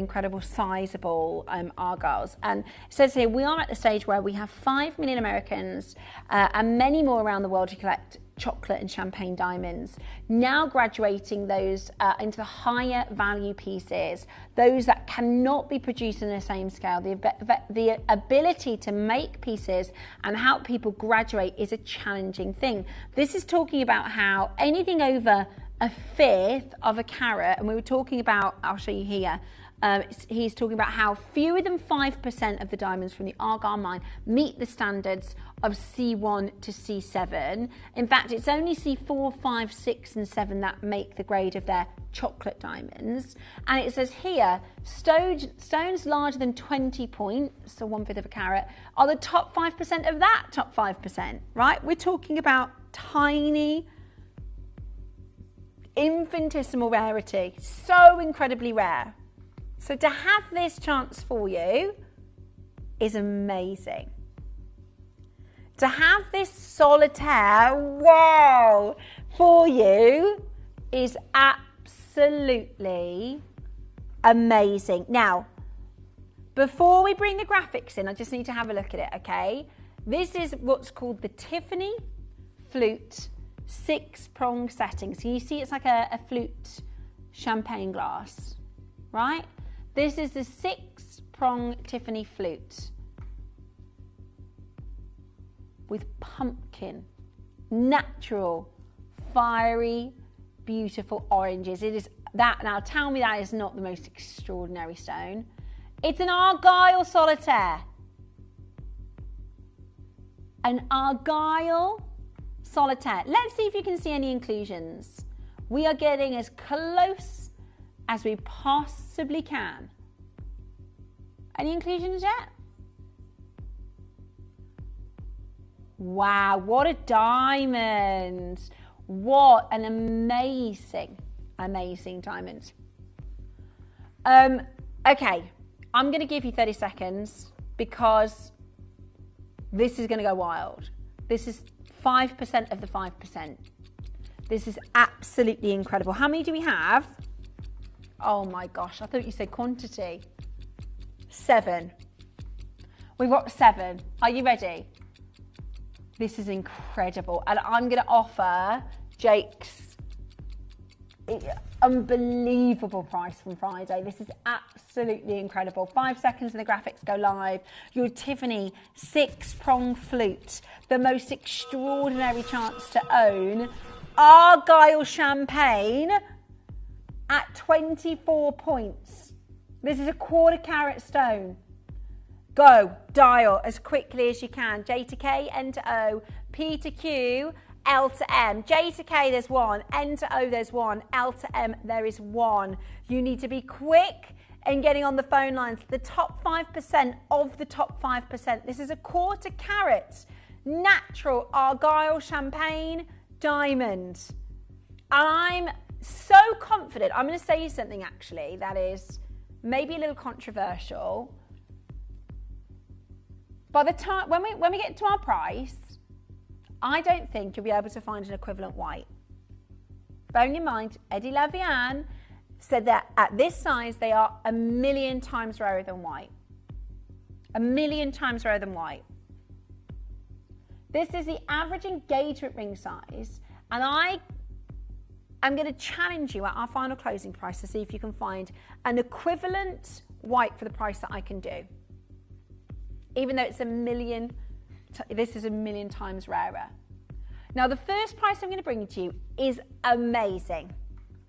S9: sizable argyles. And it says here, we are at the stage where we have 5 million Americans and many more around the world who collect chocolate and champagne diamonds, now graduating those into the higher value pieces, those that cannot be produced in the same scale. The ability to make pieces and help people graduate is a challenging thing. This is talking about how anything over 1/5 of a carat, and we were talking about, I'll show you here, he's talking about how fewer than 5% of the diamonds from the Argyle mine meet the standards of C1 to C7. In fact, it's only C4, 5, 6 and 7 that make the grade of their chocolate diamonds. And it says here, stones larger than 20 points, so 1/5 of a carat, are the top 5% of that top 5%, right? We're talking about tiny, infinitesimal rarity, so incredibly rare. So to have this chance for you is amazing. To have this solitaire, wow, for you is absolutely amazing. Now, before we bring the graphics in, I just need to have a look at it, okay? This is what's called the Tiffany Flute 6-prong setting. So you see it's like a flute champagne glass, right? This is the 6-prong Tiffany flute with pumpkin, natural, fiery, beautiful oranges. It is that. Now tell me that is not the most extraordinary stone. It's an Argyle solitaire. An Argyle solitaire. Let's see if you can see any inclusions. We are getting as close as we possibly can. Any inclusions yet? Wow, what a diamond. What an amazing, amazing diamond. Okay, I'm going to give you 30 seconds because this is going to go wild. This is 5% of the 5%. This is absolutely incredible. How many do we have? Oh my gosh, I thought you said quantity. 7. We've got 7. Are you ready? This is incredible. And I'm going to offer Jake's unbelievable price from Friday. This is absolutely incredible. 5 seconds and the graphics go live. Your Tiffany 6-prong flute, the most extraordinary chance to own. Argyle champagne at 24 points. This is a 1/4 carat stone. Go, dial as quickly as you can. J to K, N to O, P to Q, L to M. J to K, there's 1. N to O, there's 1. L to M, there is 1. You need to be quick in getting on the phone lines. The top 5% of the top 5%. This is a 1/4 carat natural Argyle champagne diamond. I'm so confident. I'm going to say you something actually that is maybe a little controversial. By the time when we get to our price, I don't think you'll be able to find an equivalent white. Bearing in mind, Eddie Lavian said that at this size they are 1,000,000 times rarer than white. 1,000,000 times rarer than white. This is the average engagement ring size, and I'm going to challenge you at our final closing price to see if you can find an equivalent white for the price that I can do. Even though it's 1,000,000, this is 1,000,000 times rarer. Now, the first price I'm going to bring to you is amazing,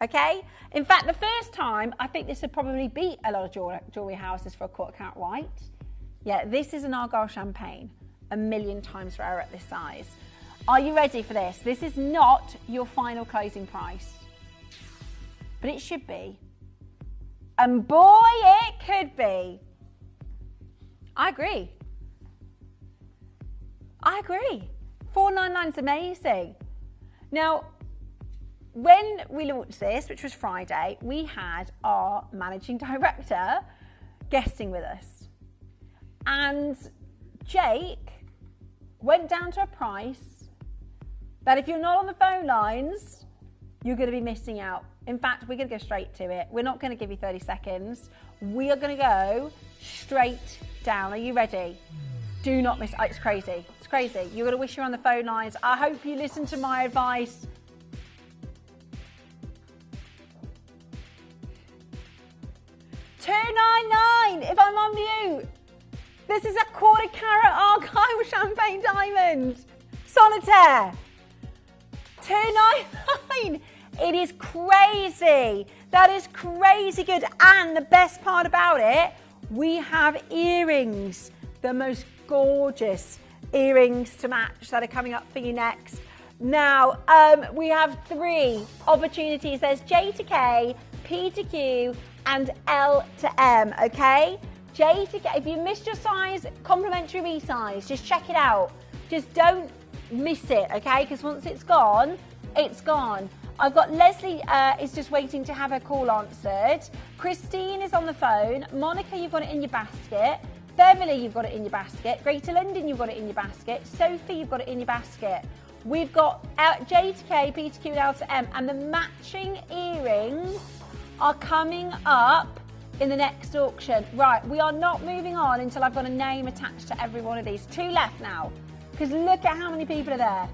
S9: okay? In fact, the first time, I think this would probably beat a lot of jewellery houses for a 1/4 carat white. Yeah, this is an Argyle champagne, 1,000,000 times rarer at this size. Are you ready for this? This is not your final closing price, but it should be. And boy, it could be. I agree. I agree. 499 is amazing. Now, when we launched this, which was Friday, we had our managing director guesting with us. And Jake went down to a price that if you're not on the phone lines, you're going to be missing out. In fact, we're going to go straight to it. We're not going to give you 30 seconds. We are going to go straight down. Are you ready? Do not miss. Oh, it's crazy. It's crazy. You're going to wish you're on the phone lines. I hope you listen to my advice. $299 if I'm on mute. This is a 1/4 carat Argyle champagne diamond. Solitaire. $299. It is crazy. That is crazy good. And the best part about it, we have earrings. The most gorgeous earrings to match that are coming up for you next. Now, we have 3 opportunities. There's J to K, P to Q, and L to M, okay? J to K, if you missed your size, complimentary resize, just check it out. Just don't miss it, okay? Because once it's gone, it's gone. I've got Leslie is just waiting to have her call answered. Christine is on the phone. Monica, you've got it in your basket. Beverly, you've got it in your basket. Greater London, you've got it in your basket. Sophie, you've got it in your basket. We've got J to K, P to Q, and L to M, and the matching earrings are coming up in the next auction. Right, we are not moving on until I've got a name attached to every one of these. 2 left now, because look at how many people are there.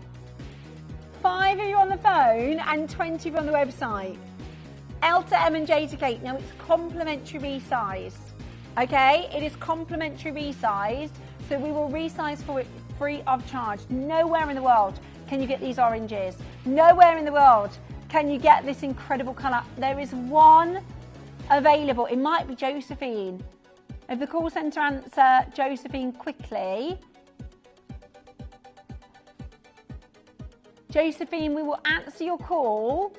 S9: 5 of you on the phone and 20 of you on the website. L to M and J to K. Now it's complimentary resize. Okay, it is complimentary resize, so we will resize for it free of charge. Nowhere in the world can you get these oranges. Nowhere in the world can you get this incredible colour. There is 1 available. It might be Josephine. If the call centre answer Josephine quickly. Josephine, we will answer your call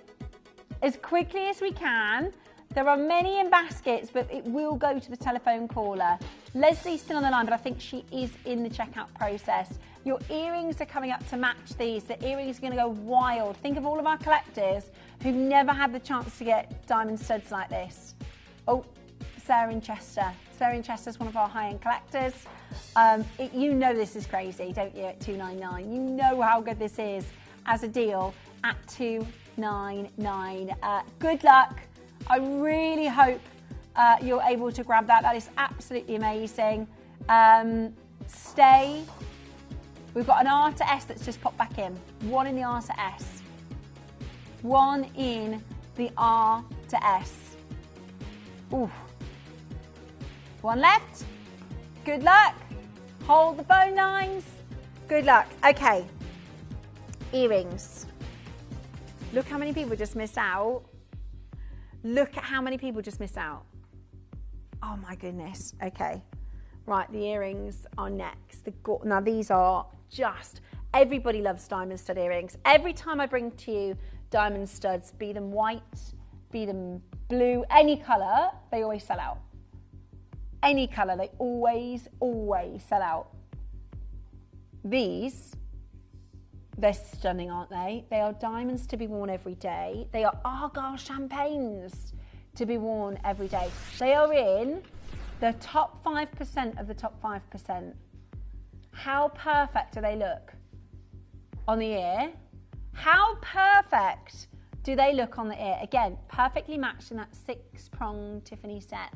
S9: as quickly as we can. There are many in baskets, but it will go to the telephone caller. Leslie's still on the line, but I think she is in the checkout process. Your earrings are coming up to match these. The earrings are going to go wild. Think of all of our collectors who've never had the chance to get diamond studs like this. Oh, Sarah in Chester. Sarah in Chester is one of our high-end collectors. You know this is crazy, don't you, at $299. You know how good this is as a deal at $299. Good luck. I really hope you're able to grab that. That is absolutely amazing. Stay. We've got an R to S that's just popped back in. One in the R to S. One in the R to S. Ooh. One left. Good luck. Hold the phone lines. Good luck. Okay. Earrings. Look how many people just missed out. Look at how many people just missed out. Oh my goodness. Okay. Right, the earrings are next. Now these are just, everybody loves diamond stud earrings. Every time I bring to you diamond studs, be them white, be them blue, any colour, they always sell out. Any colour, they always sell out. These, they're stunning, aren't they? They are diamonds to be worn every day. They are Argyle champagnes to be worn every day. They are in the top 5% of the top 5%. How perfect do they look on the ear? How perfect do they look on the ear? Again, perfectly matched in that 6-prong Tiffany set.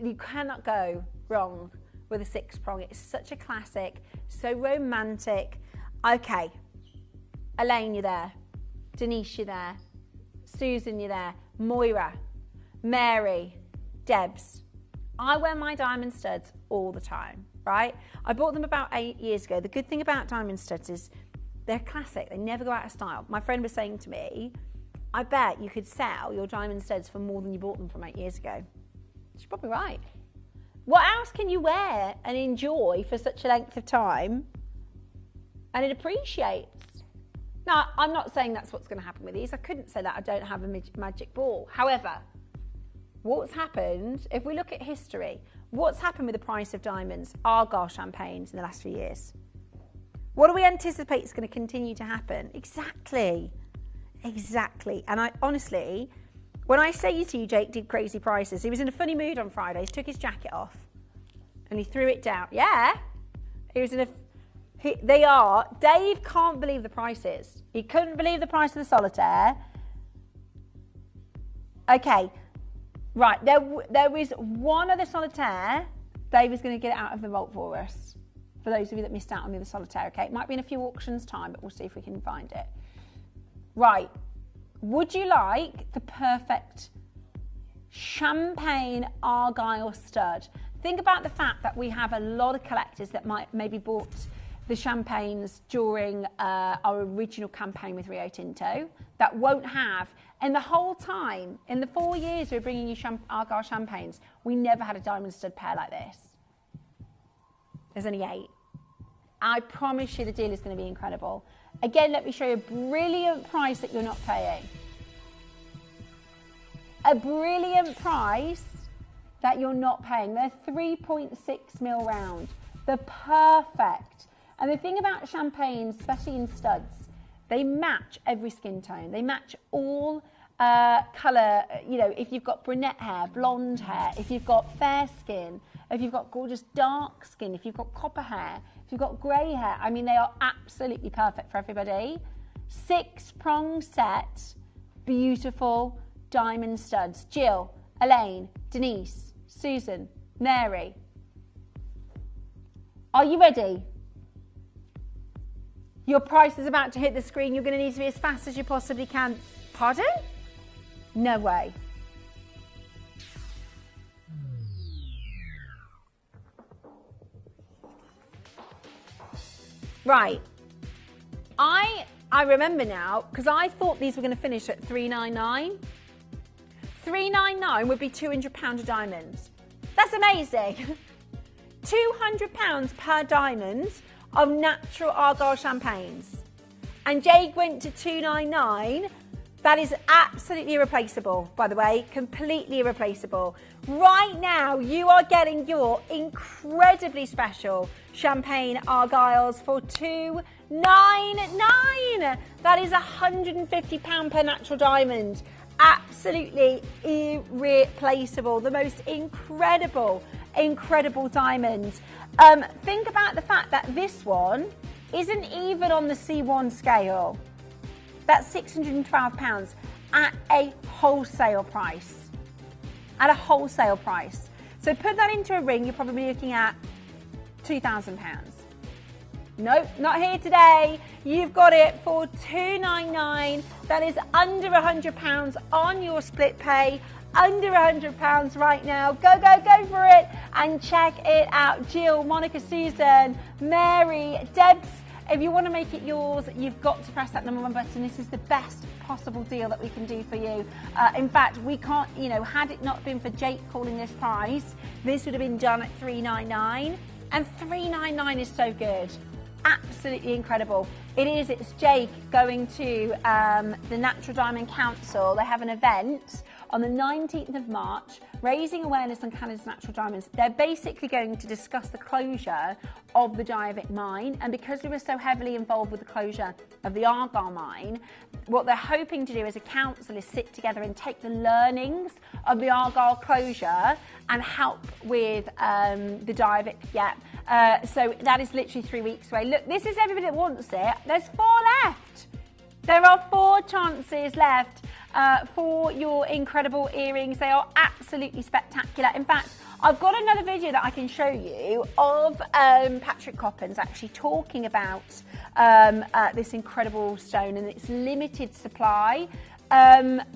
S9: You cannot go wrong with a 6-prong. It's such a classic, so romantic. Okay, Elaine, you're there. Denise, you're there. Susan, you're there. Moira, Mary, Debs. I wear my diamond studs all the time, right? I bought them about 8 years ago. The good thing about diamond studs is they're classic. They never go out of style. My friend was saying to me, I bet you could sell your diamond studs for more than you bought them from 8 years ago. She's probably right. What else can you wear and enjoy for such a length of time and it appreciates? Now, I'm not saying that's what's going to happen with these. I couldn't say that. I don't have a magic ball. However, what's happened, if we look at history, what's happened with the price of diamonds, Argyle champagnes in the last few years? What do we anticipate is going to continue to happen? Exactly. And I honestly, when I say to you, Jake did crazy prices, he was in a funny mood on Friday. He took his jacket off and he threw it down. Yeah. He was in a... Dave can't believe the prices. He couldn't believe the price of the solitaire. Okay. Right, there is one other solitaire. Dave is going to get it out of the vault for us. For those of you that missed out on the other solitaire, okay? It might be in a few auctions' time, but we'll see if we can find it. Right. Would you like the perfect champagne Argyle stud? Think about the fact that we have a lot of collectors that might maybe bought the champagnes during our original campaign with Rio Tinto that won't have. And the whole time, in the 4 years we're bringing you Argyle champagnes, we never had a diamond stud pair like this. There's only 8. I promise you the deal is going to be incredible. Again, let me show you a brilliant price that you're not paying. A brilliant price that you're not paying. They're 3.6 mil round. They're perfect. And the thing about champagnes, especially in studs, they match every skin tone. They match all colour. You know, if you've got brunette hair, blonde hair, if you've got fair skin, if you've got gorgeous dark skin, if you've got copper hair, if you've got grey hair, I mean, they are absolutely perfect for everybody. 6-prong set, beautiful diamond studs. Jill, Elaine, Denise, Susan, Mary. Are you ready? Your price is about to hit the screen. You're going to need to be as fast as you possibly can. Pardon? No way. Right. I remember now, because I thought these were going to finish at $399. $399 would be £200 of diamonds. That's amazing. £200 per diamond of natural Argyle champagnes. And Jade went to $299 That is absolutely irreplaceable, by the way, completely irreplaceable. Right now, you are getting your incredibly special champagne Argyles for $299. That is £150 per natural diamond. Absolutely irreplaceable. The most incredible diamond. Think about the fact that this one isn't even on the C1 scale. That's £612 at a wholesale price. At a wholesale price. So put that into a ring, you're probably looking at £2,000. Nope, not here today. You've got it for $299. That is under £100 on your split pay. Under £100 right now. Go for it and check it out. Jill, Monica, Susan, Mary, Debs. If you want to make it yours, you've got to press that number 1 button. This is the best possible deal that we can do for you. In fact, we can't, had it not been for Jake calling this price, this would have been done at $399. And $399 is so good. Absolutely incredible. It's Jake going to the Natural Diamond Council. They have an event on the 19th of March, raising awareness on Canada's natural diamonds. They're basically going to discuss the closure of the Diavik mine, and because we were so heavily involved with the closure of the Argyll mine, what they're hoping to do as a council is sit together and take the learnings of the Argyll closure and help with the Diavik. So that is literally 3 weeks away. Look, this is everybody that wants it. There's 4 left. There are 4 chances left for your incredible earrings. They are absolutely spectacular. In fact, I've got another video that I can show you of Patrick Coppens actually talking about this incredible stone and its limited supply.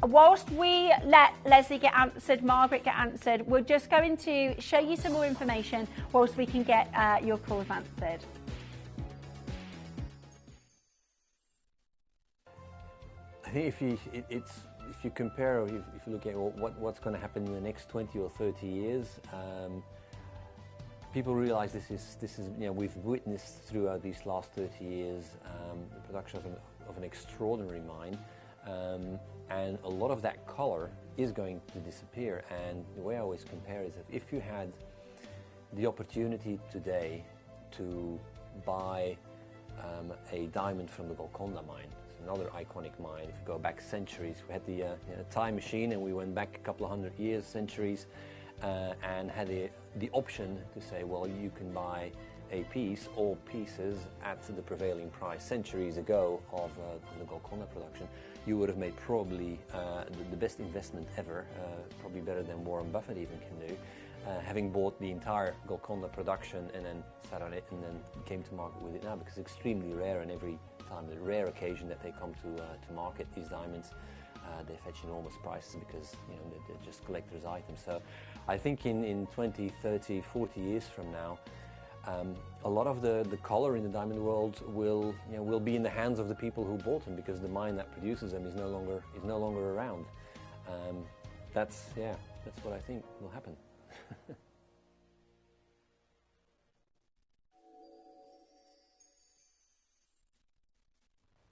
S9: Whilst we let Leslie get answered, Margaret get answered, we're just going to show you some more information whilst we can get your calls answered.
S10: I think if you compare, or if you look at what's going to happen in the next 20 or 30 years, people realise this is we've witnessed throughout these last 30 years the production of an extraordinary mine, and a lot of that colour is going to disappear. And the way I always compare is that if you had the opportunity today to buy a diamond from the Golconda mine, another iconic mine. If you go back centuries, we had the time machine and we went back a couple of 100 years, centuries, and had the option to say, well, you can buy a piece or pieces at the prevailing price centuries ago of the Golconda production. You would have made probably the best investment ever, probably better than Warren Buffett even can do, having bought the entire Golconda production and then sat on it and then came to market with it now, because it's extremely rare, and every time, the rare occasion that they come to market, these diamonds, they fetch enormous prices because they're just collector's items. So I think in 20, 30, 40 years from now, a lot of the color in the diamond world will be in the hands of the people who bought them, because the mine that produces them is no longer around. That's what I think will happen.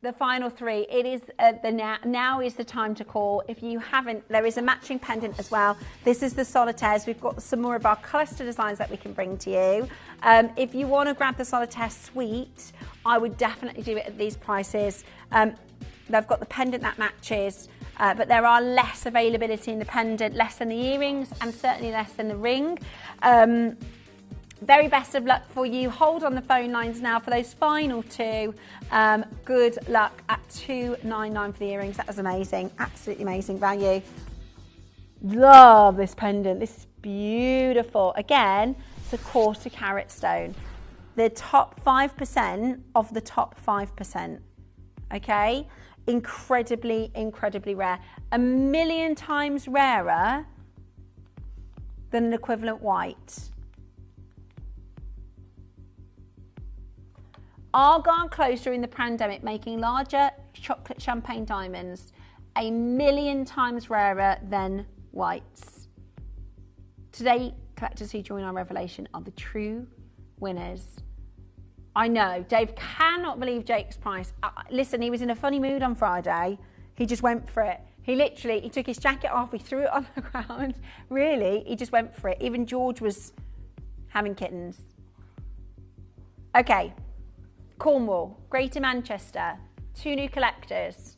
S9: The final 3, it is now is the time to call. If you haven't, there is a matching pendant as well. This is the solitaires. We've got some more of our cluster designs that we can bring to you. If you want to grab the solitaire suite, I would definitely do it at these prices. They've got the pendant that matches, but there are less availability in the pendant, less than the earrings, and certainly less than the ring. Very best of luck for you. Hold on the phone lines now for those final 2. Good luck at $299 for the earrings. That was amazing. Absolutely amazing value. Love this pendant. This is beautiful. Again, it's a 1/4 carat stone. The top 5% of the top 5%. Okay? Incredibly, incredibly rare. 1,000,000 times rarer than an equivalent white. Argyll closed during the pandemic, making larger chocolate champagne diamonds 1,000,000 times rarer than whites. Today, collectors who join our revelation are the true winners. I know, Dave cannot believe Jake's price. Listen, he was in a funny mood on Friday. He just went for it. He took his jacket off, he threw it on the ground. Really, he just went for it. Even George was having kittens. Okay, Cornwall, Greater Manchester, 2 new collectors.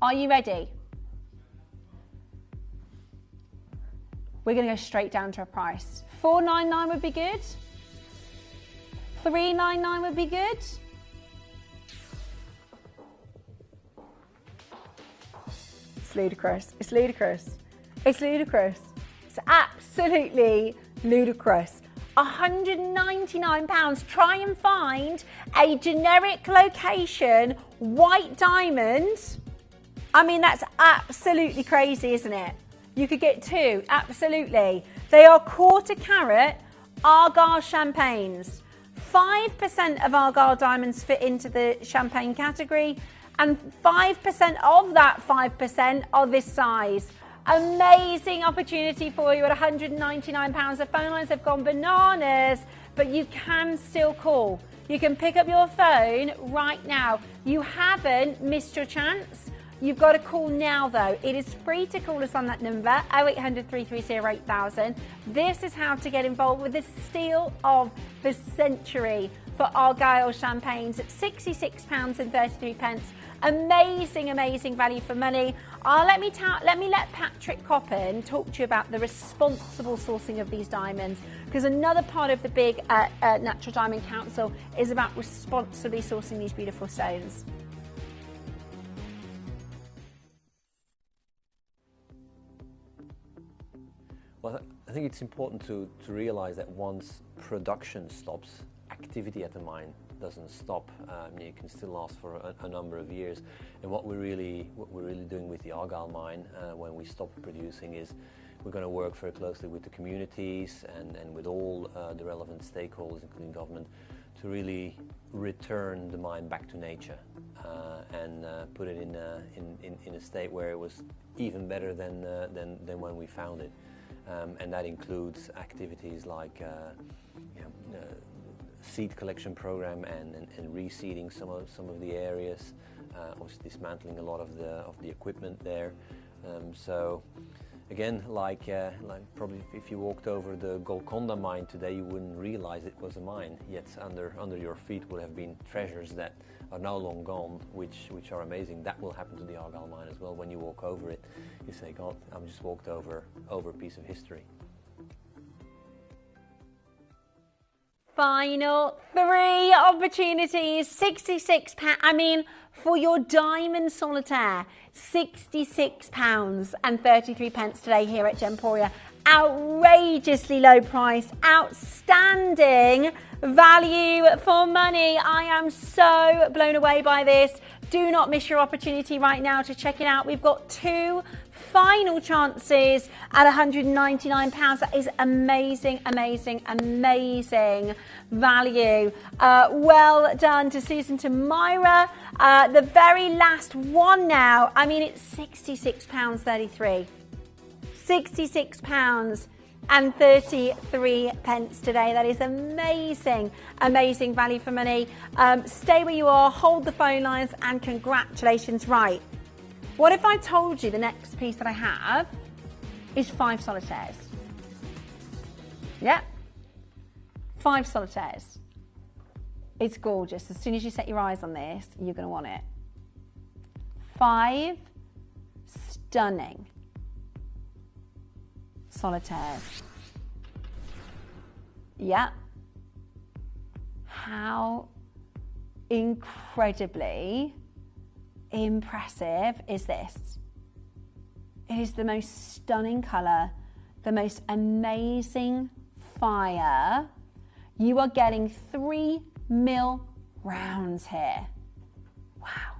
S9: Are you ready? We're going to go straight down to a price. $4.99 would be good. $3.99 would be good. It's ludicrous. It's ludicrous. It's ludicrous. It's absolutely ludicrous. £199. Try and find a generic location white diamond. I mean, that's absolutely crazy, isn't it? You could get 2, absolutely. They are quarter carat Argyle champagnes. 5% of Argyle diamonds fit into the champagne category, and 5% of that 5% are this size. Amazing opportunity for you at £199. The phone lines have gone bananas, but you can still call. You can pick up your phone right now. You haven't missed your chance. You've got to call now though. It is free to call us on that number, 0800 330 8000. This is how to get involved with the steal of the century for Argyle champagnes at £66.33. Amazing, amazing value for money. Let me let Patrick Coppen talk to you about the responsible sourcing of these diamonds, because another part of the big Natural Diamond Council is about responsibly sourcing these beautiful stones.
S10: Well, I think it's important to realise that once production stops, activity at the mine doesn't stop. It can still last for a number of years. And what we're really doing with the Argyle mine when we stop producing is we're going to work very closely with the communities and with all the relevant stakeholders, including government, to really return the mine back to nature and put it in a state where it was even better than when we found it. And that includes activities like seed collection program and reseeding some of the areas, obviously dismantling a lot of the equipment there. So again, like probably if you walked over the Golconda mine today, you wouldn't realize it was a mine. Yet under your feet would have been treasures that are now long gone, which are amazing. That will happen to the Argyle mine as well. When you walk over it, you say, God, I've just walked over a piece of history.
S9: Final 3 opportunities, £66. I mean, for your diamond solitaire, £66.33 today here at Gemporia. Outrageously low price, outstanding value for money. I am so blown away by this. Do not miss your opportunity right now to check it out. We've got 2 final chances at £199. That is amazing, amazing, amazing value. Well done to Susan, to Myra. The very last one now. I mean, it's £66.33. £66.33 today. That is amazing, amazing value for money. Stay where you are, hold the phone lines, and congratulations. Right. What if I told you the next piece that I have is 5 solitaires? Yeah. 5 solitaires. It's gorgeous. As soon as you set your eyes on this, you're going to want it. 5 stunning solitaires. Yeah. How incredibly impressive is this? It is the most stunning colour, the most amazing fire. You are getting 3 mil rounds here. Wow.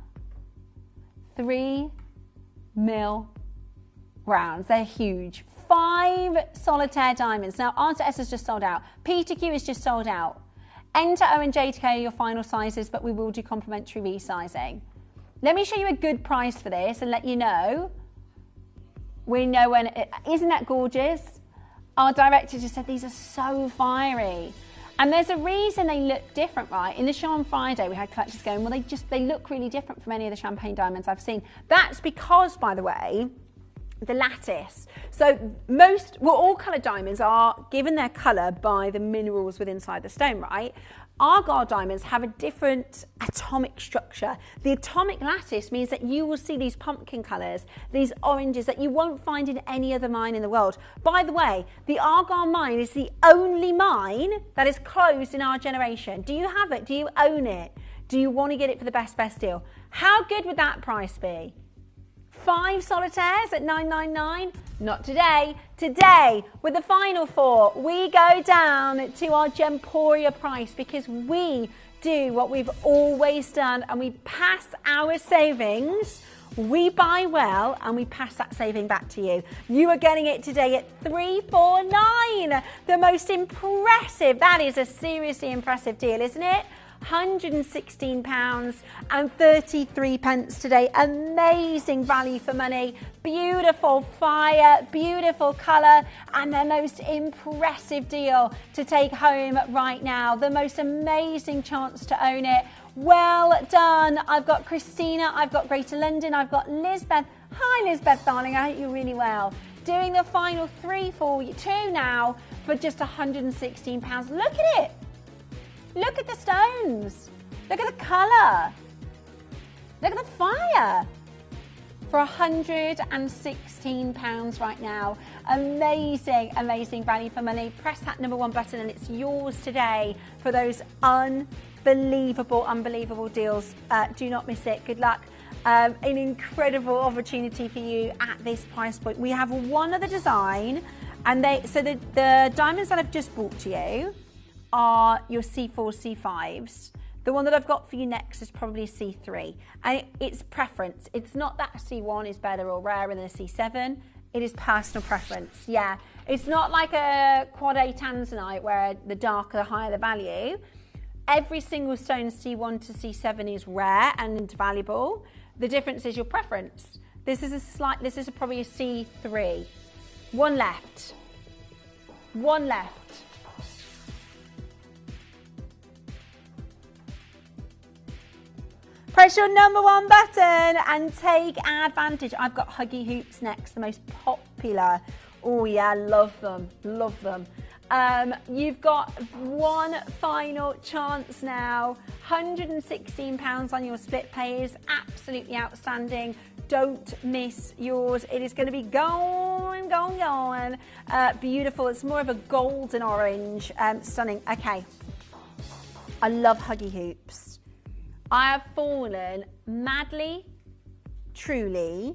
S9: 3 mil rounds. They're huge. 5 solitaire diamonds. Now, Art S has just sold out. P2Q is just sold out. Enter O and Jade are your final sizes, but we will do complimentary resizing. Let me show you a good price for this and let you know. We know when, isn't that gorgeous? Our director just said these are so fiery. And there's a reason they look different, right? In the show on Friday, we had collectors going, well, they look really different from any of the champagne diamonds I've seen. That's because, by the way, the lattice. So all coloured diamonds are given their colour by the minerals within inside the stone, right? Argyle diamonds have a different atomic structure. The atomic lattice means that you will see these pumpkin colours, these oranges that you won't find in any other mine in the world. By the way, the Argyle mine is the only mine that is closed in our generation. Do you have it? Do you own it? Do you want to get it for the best deal? How good would that price be? 5 solitaires at $9.99? Not today. Today, with the final 4, we go down to our Gemporia price because we do what we've always done and we pass our savings. We buy well and we pass that saving back to you. You are getting it today at $349. The most impressive, that is a seriously impressive deal, isn't it? £116.33 today. Amazing value for money. Beautiful fire, beautiful colour, and the most impressive deal to take home right now. The most amazing chance to own it. Well done. I've got Christina, I've got Greater London, I've got Lisbeth. Hi Lisbeth, darling, I hope you're really well. Doing the final 3 for you, 2 now for just £116. Look at it. Look at the stones. Look at the colour. Look at the fire. For £116 right now. Amazing, amazing value for money. Press that number 1 button and it's yours today for those unbelievable deals. Do not miss it. Good luck. An incredible opportunity for you at this price point. We have one other design, and the diamonds that I've just brought to you are your C4, C5s. The one that I've got for you next is probably a C3, and it's preference. It's not that a C1 is better or rarer than a C7. It is personal preference. Yeah, it's not like a quad A tanzanite where the darker the higher the value. Every single stone C1 to C7 is rare and valuable. The difference is your preference. This is probably a C3. One left. Press your number 1 button and take advantage. I've got Huggy Hoops next, the most popular. Oh yeah, love them. You've got one final chance now. £116 on your split pay is absolutely outstanding. Don't miss yours. It is going to be going. Beautiful. It's more of a golden orange. Stunning. Okay. I love Huggy Hoops. I have fallen madly, truly,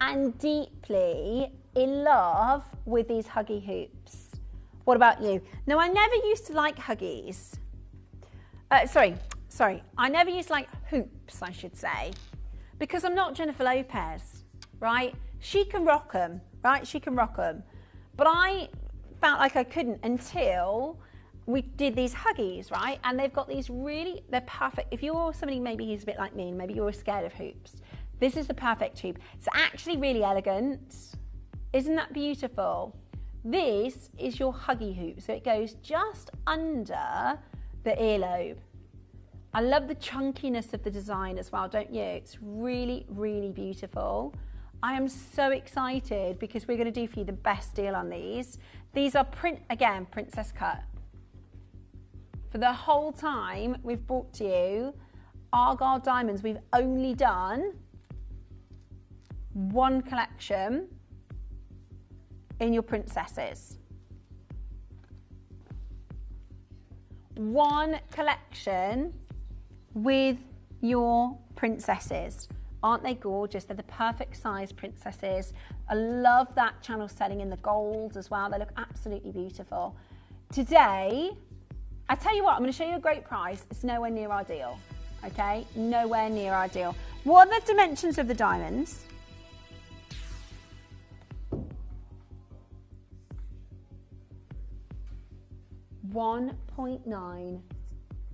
S9: and deeply in love with these Huggy Hoops. What about you? Now, I never used to like Huggies. Sorry. I never used to like hoops, I should say, because I'm not Jennifer Lopez, right? She can rock them, right? But I felt like I couldn't until we did these Huggies, right? And they've got these they're perfect. If you're somebody maybe who's a bit like me, maybe you're scared of hoops, this is the perfect hoop. It's actually really elegant. Isn't that beautiful? This is your Huggy hoop. So it goes just under the earlobe. I love the chunkiness of the design as well, don't you? It's really, really beautiful. I am so excited because we're going to do for you the best deal on these. These are princess cut. For the whole time we've brought to you Argyle diamonds, we've only done one collection in your princesses. One collection with your princesses. Aren't they gorgeous? They're the perfect size princesses. I love that channel setting in the gold as well. They look absolutely beautiful. Today, I tell you what, I'm going to show you a great price. It's nowhere near our deal, okay? Nowhere near our deal. What are the dimensions of the diamonds? .9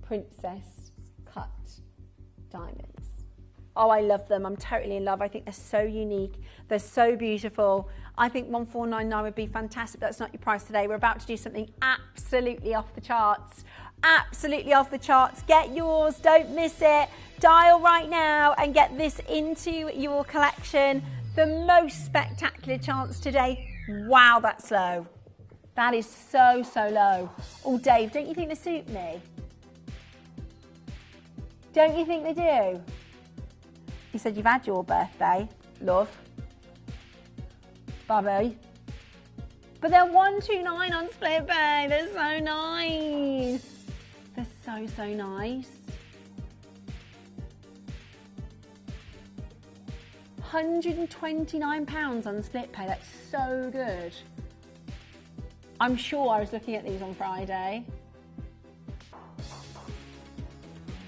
S9: princess cut diamonds. Oh, I love them. I'm totally in love. I think they're so unique. They're so beautiful. I think 1499 would be fantastic. That's not your price today. We're about to do something absolutely off the charts. Absolutely off the charts. Get yours. Don't miss it. Dial right now and get this into your collection. The most spectacular chance today. Wow, that's low. That is so, so low. Oh, Dave, don't you think they suit me? Don't you think they do? He said, you've had your birthday, love. Bobby. But they're 129 on split pay. They're so nice. They're so, so nice. £129 on split pay. That's so good. I'm sure I was looking at these on Friday.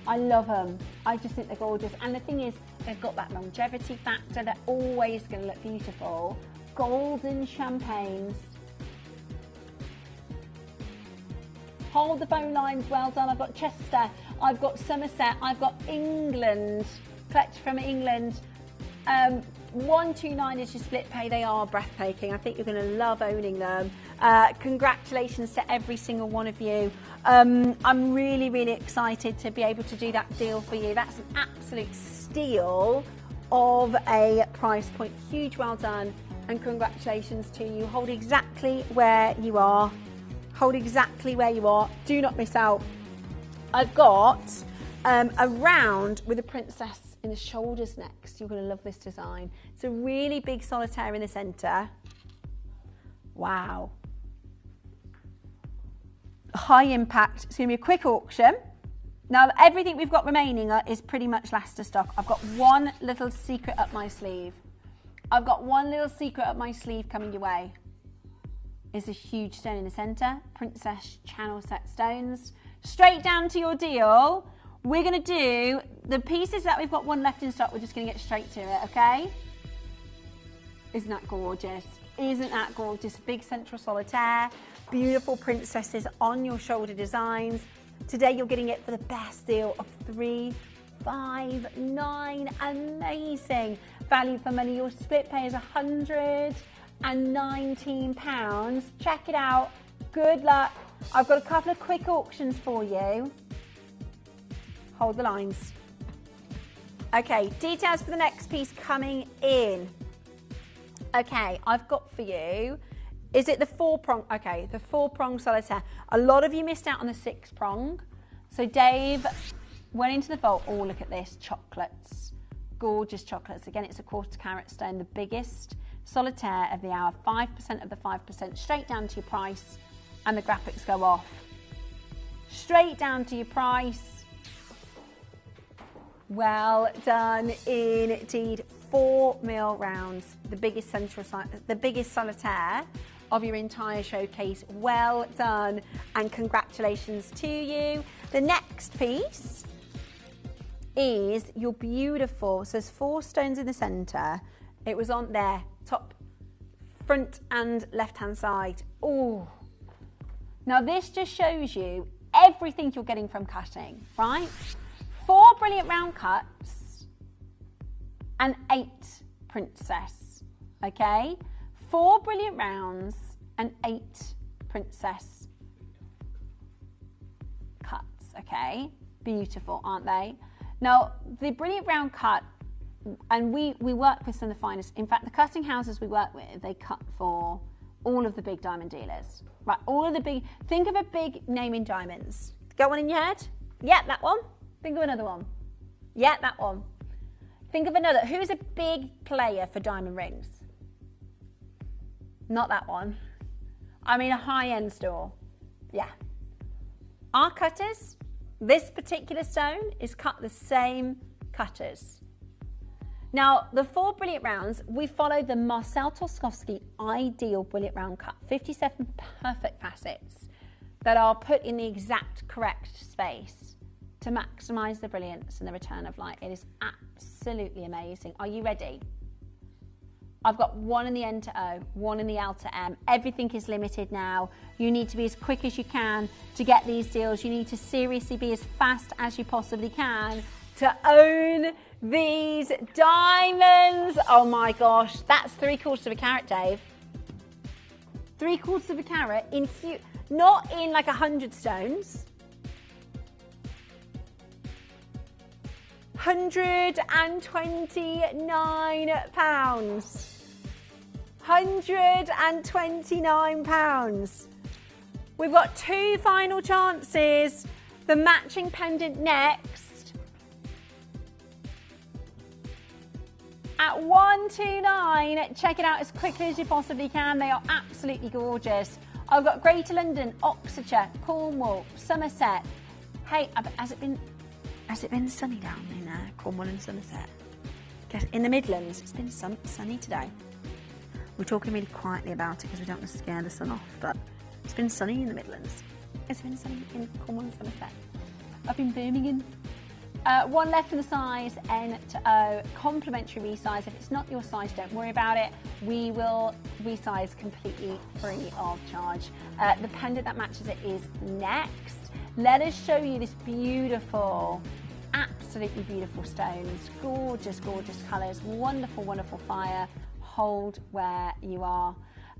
S9: I love them. I just think they're gorgeous. And the thing is, they've got that longevity factor. They're always going to look beautiful. Golden champagnes. Hold the phone lines, well done. I've got Chester, I've got Somerset, I've got England. Collect from England. 129 is your split pay. They are breathtaking. I think you're going to love owning them. Congratulations to every single one of you. I'm really, really excited to be able to do that deal for you. That's an absolute steal of a price point. Huge well done and congratulations to you. Hold exactly where you are. Hold exactly where you are. Do not miss out. I've got a round with a princess in the shoulders next. You're going to love this design. It's a really big solitaire in the centre. Wow. High impact. It's going to be a quick auction. Now, everything we've got remaining is pretty much last to stock. I've got one little secret up my sleeve. I've got one little secret up my sleeve coming your way. Is a huge stone in the centre. Princess channel set stones. Straight down to your deal. We're going to do the pieces that we've got one left in stock. We're just going to get straight to it, okay? Isn't that gorgeous? Isn't that gorgeous? Big central solitaire. Beautiful princesses on your shoulder designs. Today you're getting it for the best deal of $359. Amazing value for money. Your split pay is £119. Check it out. Good luck. I've got a couple of quick auctions for you. Hold the lines. Okay, details for the next piece coming in. Okay, I've got for you, is it the 4-prong? Okay, the 4-prong solitaire. A lot of you missed out on the 6-prong. So Dave went into the vault. Oh, look at this, chocolates. Gorgeous chocolates. Again, it's a 1/4 carat stone, the biggest solitaire of the hour. 5% of the 5%, straight down to your price, and the graphics go off. Straight down to your price. Well done indeed. 4 mil rounds, the biggest solitaire of your entire showcase. Well done and congratulations to you. The next piece is your beautiful, so there's 4 stones in the centre. It was on there, top, front and left hand side. Oh, now this just shows you everything you're getting from cutting, right? 4 brilliant round cuts and 8 princess, okay? 4 brilliant rounds and 8 princess cuts, okay? Beautiful, aren't they? Now, the brilliant round cut, and we work with some of the finest. In fact, the cutting houses we work with, they cut for all of the big diamond dealers. Right, all of the big, think of a big name in diamonds. Got one in your head? Yeah, that one. Think of another one. Yeah, that one. Think of another. Who's a big player for diamond rings? Not that one. I mean a high-end store. Yeah. Our cutters, this particular stone is cut the same cutters. Now, the 4 brilliant rounds, we follow the Marcel Toskowski ideal brilliant round cut. 57 perfect facets that are put in the exact correct space to maximise the brilliance and the return of light. It is absolutely amazing. Are you ready? I've got one in the N to O, one in the L to M. Everything is limited now. You need to be as quick as you can to get these deals. You need to seriously be as fast as you possibly can to to own these diamonds. Oh my gosh, that's 3/4 of a carat, Dave. 3/4 of a carat in not in like 100 stones. 129 pounds. 129 pounds. We've got 2 final chances. The matching pendant next. At 129, check it out as quickly as you possibly can. They are absolutely gorgeous. I've got Greater London, Oxfordshire, Cornwall, Somerset. Hey, has it been sunny down in Cornwall and Somerset? In the Midlands, it's been sunny today. We're talking really quietly about it because we don't want to scare the sun off, but it's been sunny in the Midlands. It's been sunny in Cornwall and Somerset. Up in Birmingham. One left in the size N to O, complimentary resize. If it's not your size, don't worry about it. We will resize completely free of charge. The pendant that matches it is next. Let us show you this beautiful, absolutely beautiful stones. Gorgeous, gorgeous colours. Wonderful, wonderful fire. Hold where you are.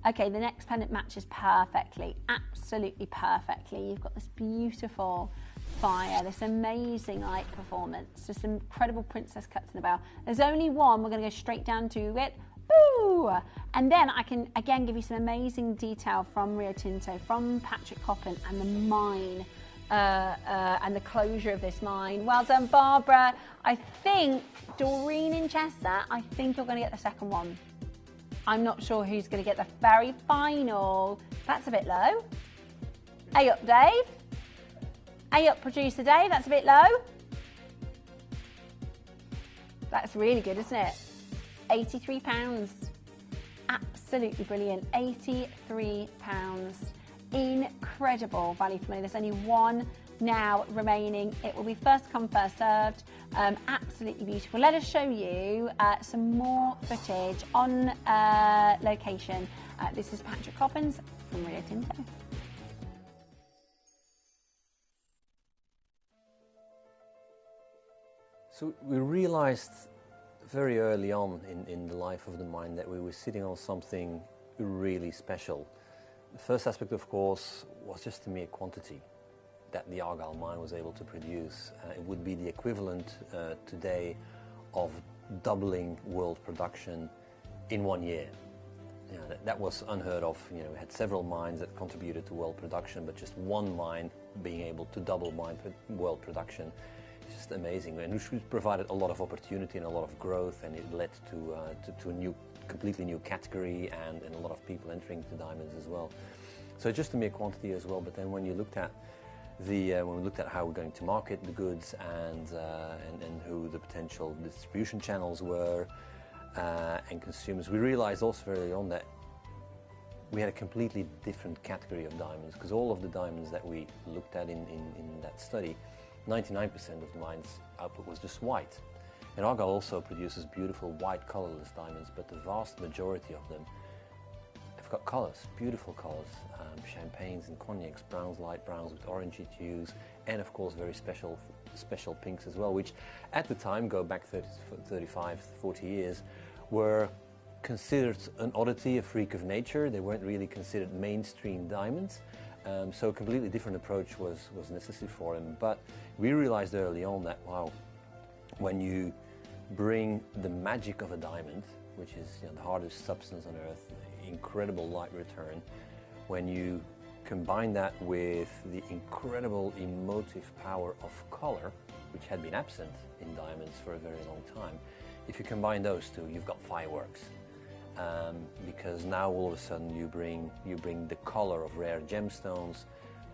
S9: Okay, the next pendant matches perfectly, absolutely perfectly. You've got this beautiful fire, this amazing light performance, this incredible princess cuts in the bow. There's only one, we're going to go straight down to it. Boo! And then I can again give you some amazing detail from Rio Tinto, from Patrick Coppin and the mine and the closure of this mine. Well done, Barbara. I think Doreen in Chester, I think you're going to get the second one. I'm not sure who's going to get the very final. That's a bit low. A up, Dave. A up, producer Dave. That's a bit low. That's really good, isn't it? £83. Absolutely brilliant. £83. Incredible value for money. There's only one now remaining. It will be first come, first served. Absolutely beautiful. Let us show you some more footage on location. This is Patrick Coppins from Rio Tinto.
S10: So we realized very early on in the life of the mine that we were sitting on something really special. The first aspect, of course, was just the mere quantity that the Argyle mine was able to produce. It would be the equivalent today of doubling world production in 1 year. You know, that was unheard of. You know, we had several mines that contributed to world production, but just one mine being able to double world production. It's just amazing, and which provided a lot of opportunity and a lot of growth, and it led to a completely new category and a lot of people entering the diamonds as well. So just a mere quantity as well. But then when you looked at when we looked at how we're going to market the goods and who the potential distribution channels were and consumers, we realized also very early on that we had a completely different category of diamonds, because all of the diamonds that we looked at in that study, 99% of the mine's output was just white. And Argyle also produces beautiful white colorless diamonds, but the vast majority of them have got colors, beautiful colors, champagnes and cognacs, browns, light browns with orangey hues, and of course very special pinks as well, which at the time, go back 35, 40 years, were considered an oddity, a freak of nature. They weren't really considered mainstream diamonds. So a completely different approach was necessary for them. But we realized early on that, wow, when you bring the magic of a diamond, which is the hardest substance on earth, incredible light return, when you combine that with the incredible emotive power of color, which had been absent in diamonds for a very long time, if you combine those two, you've got fireworks. Because now all of a sudden you bring the color of rare gemstones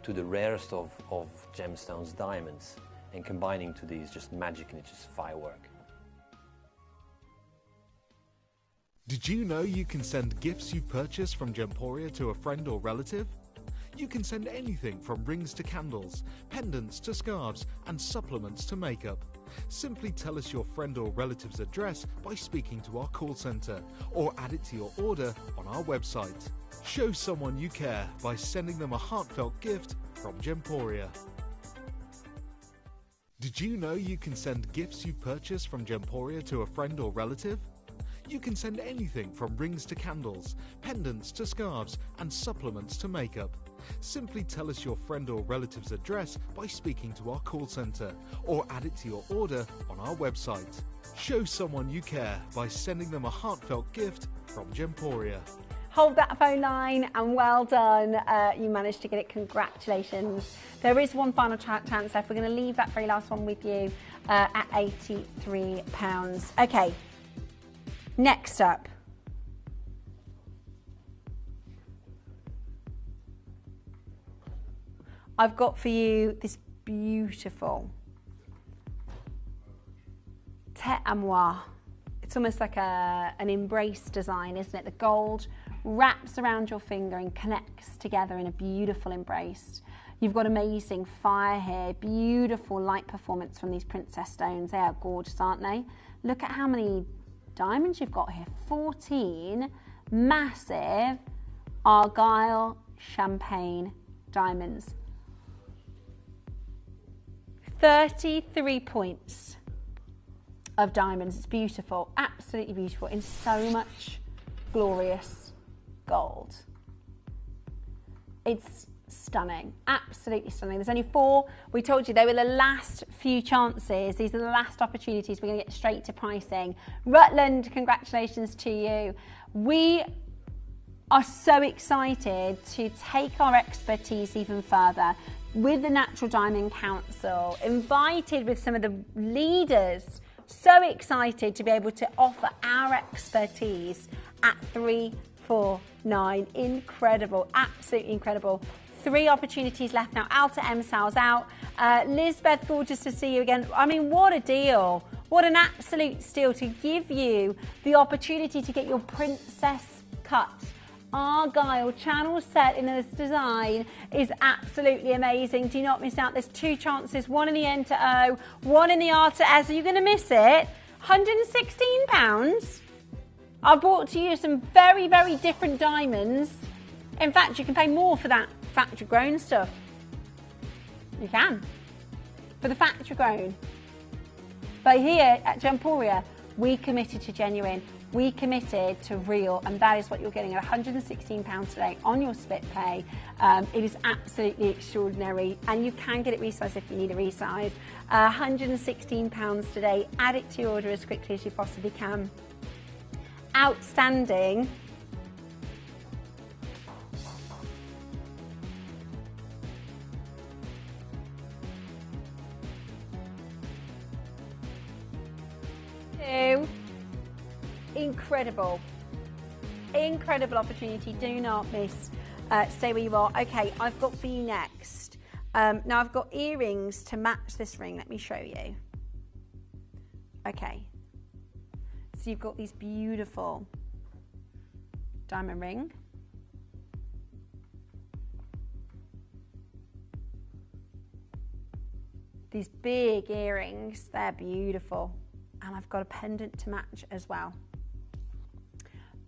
S10: to the rarest of gemstones, diamonds, and combining to these just magic, and it's just firework.
S3: Did you know you can send gifts you've purchased from Gemporia to a friend or relative? You can send anything from rings to candles, pendants to scarves, and supplements to makeup. Simply tell us your friend or relative's address by speaking to our call centre, or add it to your order on our website. Show someone you care by sending them a heartfelt gift from Gemporia. Did you know you can send gifts you've purchased from Gemporia to a friend or relative? You can send anything from rings to candles, pendants to scarves, and supplements to makeup. Simply tell us your friend or relative's address by speaking to our call centre, or add it to your order on our website. Show someone you care by sending them a heartfelt gift from Gemporia.
S9: Hold that phone line, and well done. You managed to get it. Congratulations. There is one final chance left. We're going to leave that very last one with you at £83. Okay, next up. I've got for you this beautiful tête à moi. It's almost like an embrace design, isn't it? The gold wraps around your finger and connects together in a beautiful embrace. You've got amazing fire here, beautiful light performance from these princess stones. They are gorgeous, aren't they? Look at how many diamonds you've got here. 14 massive Argyle champagne diamonds. 33 points of diamonds. It's beautiful, absolutely beautiful, in so much glorious gold. It's stunning, absolutely stunning. There's only 4. We told you they were the last few chances. These are the last opportunities. We're going to get straight to pricing. Rutland, congratulations to you. We are so excited to take our expertise even further with the Natural Diamond Council, invited with some of the leaders. So excited to be able to offer our expertise at 349. Incredible, absolutely incredible. 3 opportunities left now. Alta M sales out. Lisbeth, gorgeous to see you again. I mean, what a deal. What an absolute steal to give you the opportunity to get your princess cut Argyle channel set in this design is absolutely amazing. Do not miss out. There's 2 chances, one in the N to O, one in the R to S. Are you going to miss it? £116. I've brought to you some very, very different diamonds. In fact, you can pay more for that factory grown stuff. You can. For the factory grown. But here at Gemporia, we committed to genuine. We committed to real, and that is what you're getting at £116 today on your split pay. It is absolutely extraordinary, and you can get it resized if you need a resize. £116 today. Add it to your order as quickly as you possibly can. Outstanding. Incredible, incredible opportunity. Do not miss. Stay where you are. Okay, I've got for you next. Now I've got earrings to match this ring. Let me show you. Okay, so you've got these beautiful diamond ring. These big earrings, they're beautiful. And I've got a pendant to match as well.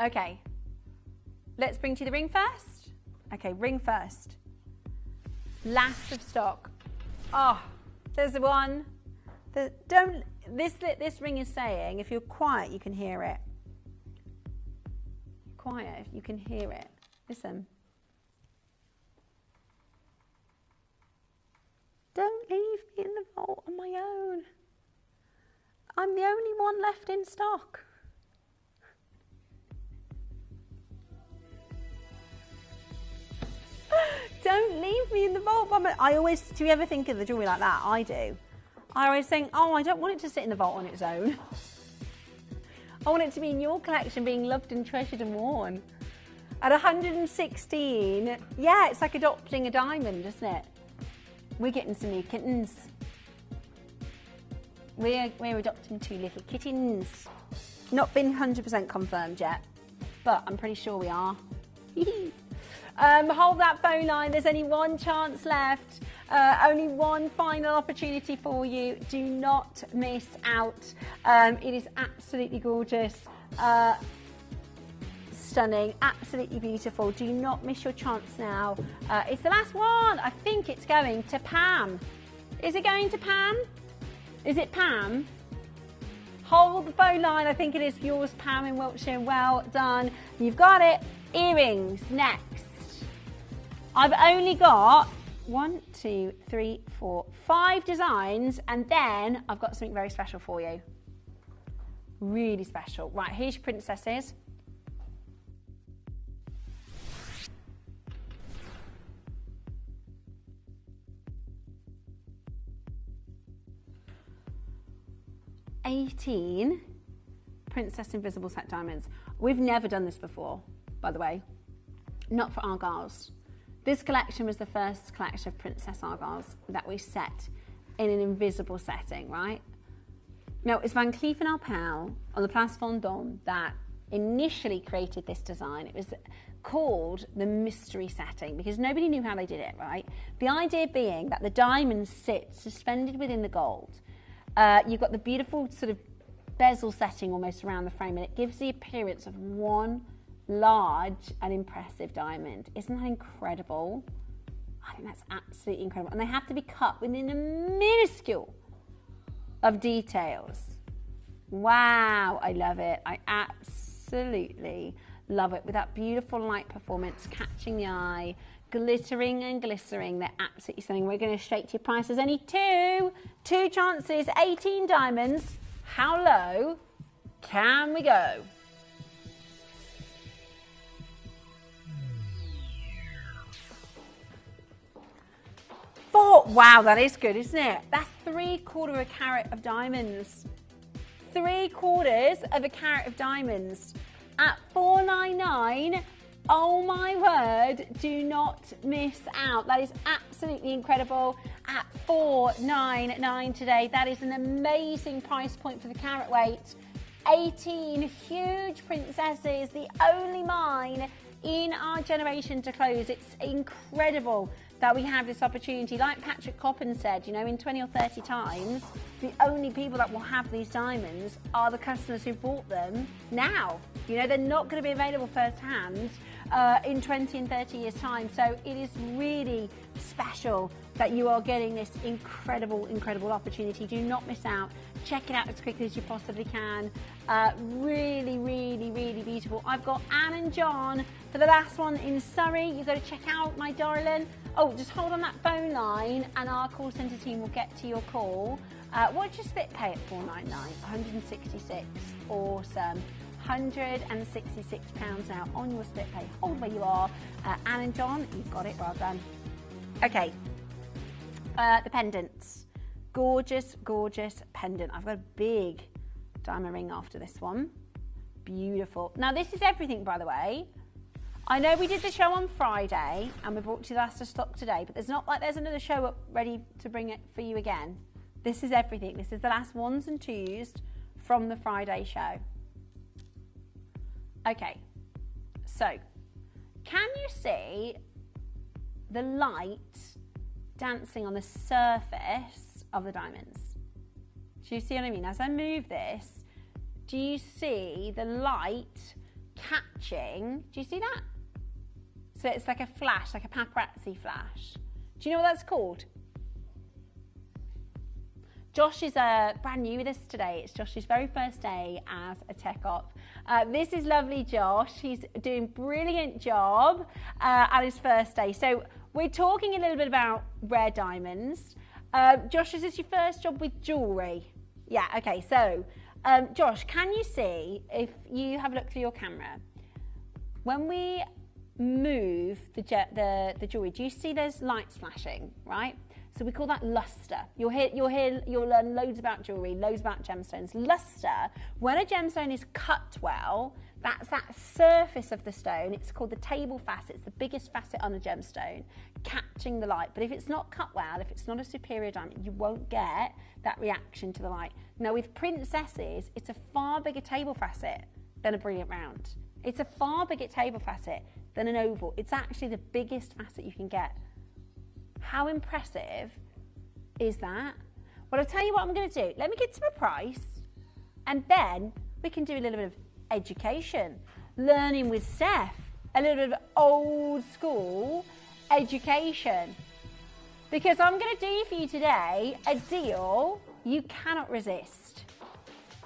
S9: Okay, let's bring to you the ring first. Okay, ring first. Last of stock. Oh, there's the one. This ring is saying, if you're quiet, you can hear it. Quiet, you can hear it. Listen. Don't leave me in the vault on my own. I'm the only one left in stock. Don't leave me in the vault. I always, do you ever think of the jewellery like that? I do. I always think, oh, I don't want it to sit in the vault on its own. I want it to be in your collection, being loved and treasured and worn. At 116, yeah, it's like adopting a diamond, isn't it? We're getting some new kittens. We're adopting 2 little kittens. Not been 100% confirmed yet, but I'm pretty sure we are. Hold that phone line. There's only 1 chance left. Only 1 final opportunity for you. Do not miss out. It is absolutely gorgeous. Stunning, absolutely beautiful. Do not miss your chance now. It's the last one. I think it's going to Pam. Is it going to Pam? Is it Pam? Hold the phone line. I think it is yours, Pam in Wiltshire. Well done. You've got it. Earrings next. I've only got 1, 2, 3, 4, 5 designs, and then I've got something very special for you. Really special. Right, here's your princesses. $18 Princess Invisible Set diamonds. We've never done this before, by the way. Not for Argyles. This collection was the first collection of Princess Argyles that we set in an invisible setting, right? Now, it's Van Cleef & Arpels on the Place Vendôme that initially created this design. It was called the mystery setting because nobody knew how they did it, right? The idea being that the diamonds sit suspended within the gold. You've got the beautiful sort of bezel setting almost around the frame, and it gives the appearance of one large and impressive diamond. Isn't that incredible? I think that's absolutely incredible. And they have to be cut within a minuscule of details. Wow, I love it. I absolutely love it with that beautiful light performance, catching the eye, glittering and glistering. They're absolutely stunning. We're going to straight to your prices. Only two chances, 18 diamonds. How low can we go? Wow, that is good, isn't it? That's 3/4 carat of diamonds. 3/4 carat of diamonds at $499. Oh my word, do not miss out. That is absolutely incredible at $499 today. That is an amazing price point for the carat weight. 18 huge princesses, the only mine in our generation to close. It's incredible that we have this opportunity. Like Patrick Coppin said, you know, in 20 or 30 times, the only people that will have these diamonds are the customers who bought them now. You know, they're not going to be available firsthand in 20 and 30 years' time. So it is really special that you are getting this incredible, incredible opportunity. Do not miss out. Check it out as quickly as you possibly can. Really, really, really beautiful. I've got Anne and John for the last one in Surrey. You've got to check out, my darling. Oh, just hold on that phone line and our call centre team will get to your call. What's your split pay at $499? 166. Awesome. £166 now on your split pay. Hold where you are. Anne and John, you've got it. Well done. Okay. The pendants. Gorgeous, gorgeous pendant. I've got a big diamond ring after this one. Beautiful. Now, this is everything, by the way. I know we did the show on Friday and we brought you the last of stock today, but there's not like there's another show up ready to bring it for you again. This is everything. This is the last ones and twos from the Friday show. Okay, so can you see the light dancing on the surface of the diamonds? Do you see what I mean? As I move this, do you see the light catching? Do you see that? So it's like a flash, like a paparazzi flash. Do you know what that's called? Josh is brand new with us today. It's Josh's very first day as a tech op. This is lovely Josh. He's doing a brilliant job at his first day. So we're talking a little bit about rare diamonds. Josh, is this your first job with jewellery? Yeah, okay. So Josh, can you see, if you have a look through your camera, when we move the jewellery, do you see there's lights flashing, right? So we call that luster. You'll learn loads about jewellery, loads about gemstones. Luster, when a gemstone is cut well, that's that surface of the stone. It's called the table facet. It's the biggest facet on a gemstone, catching the light. But if it's not cut well, if it's not a superior diamond, you won't get that reaction to the light. Now with princesses, it's a far bigger table facet than a brilliant round. It's a far bigger table facet than an oval. It's actually the biggest facet you can get. How impressive is that? Well, I'll tell you what I'm going to do. Let me get to my price, and then we can do a little bit of education, learning with Steph, a little bit of old school education. Because I'm going to do for you today a deal You cannot resist.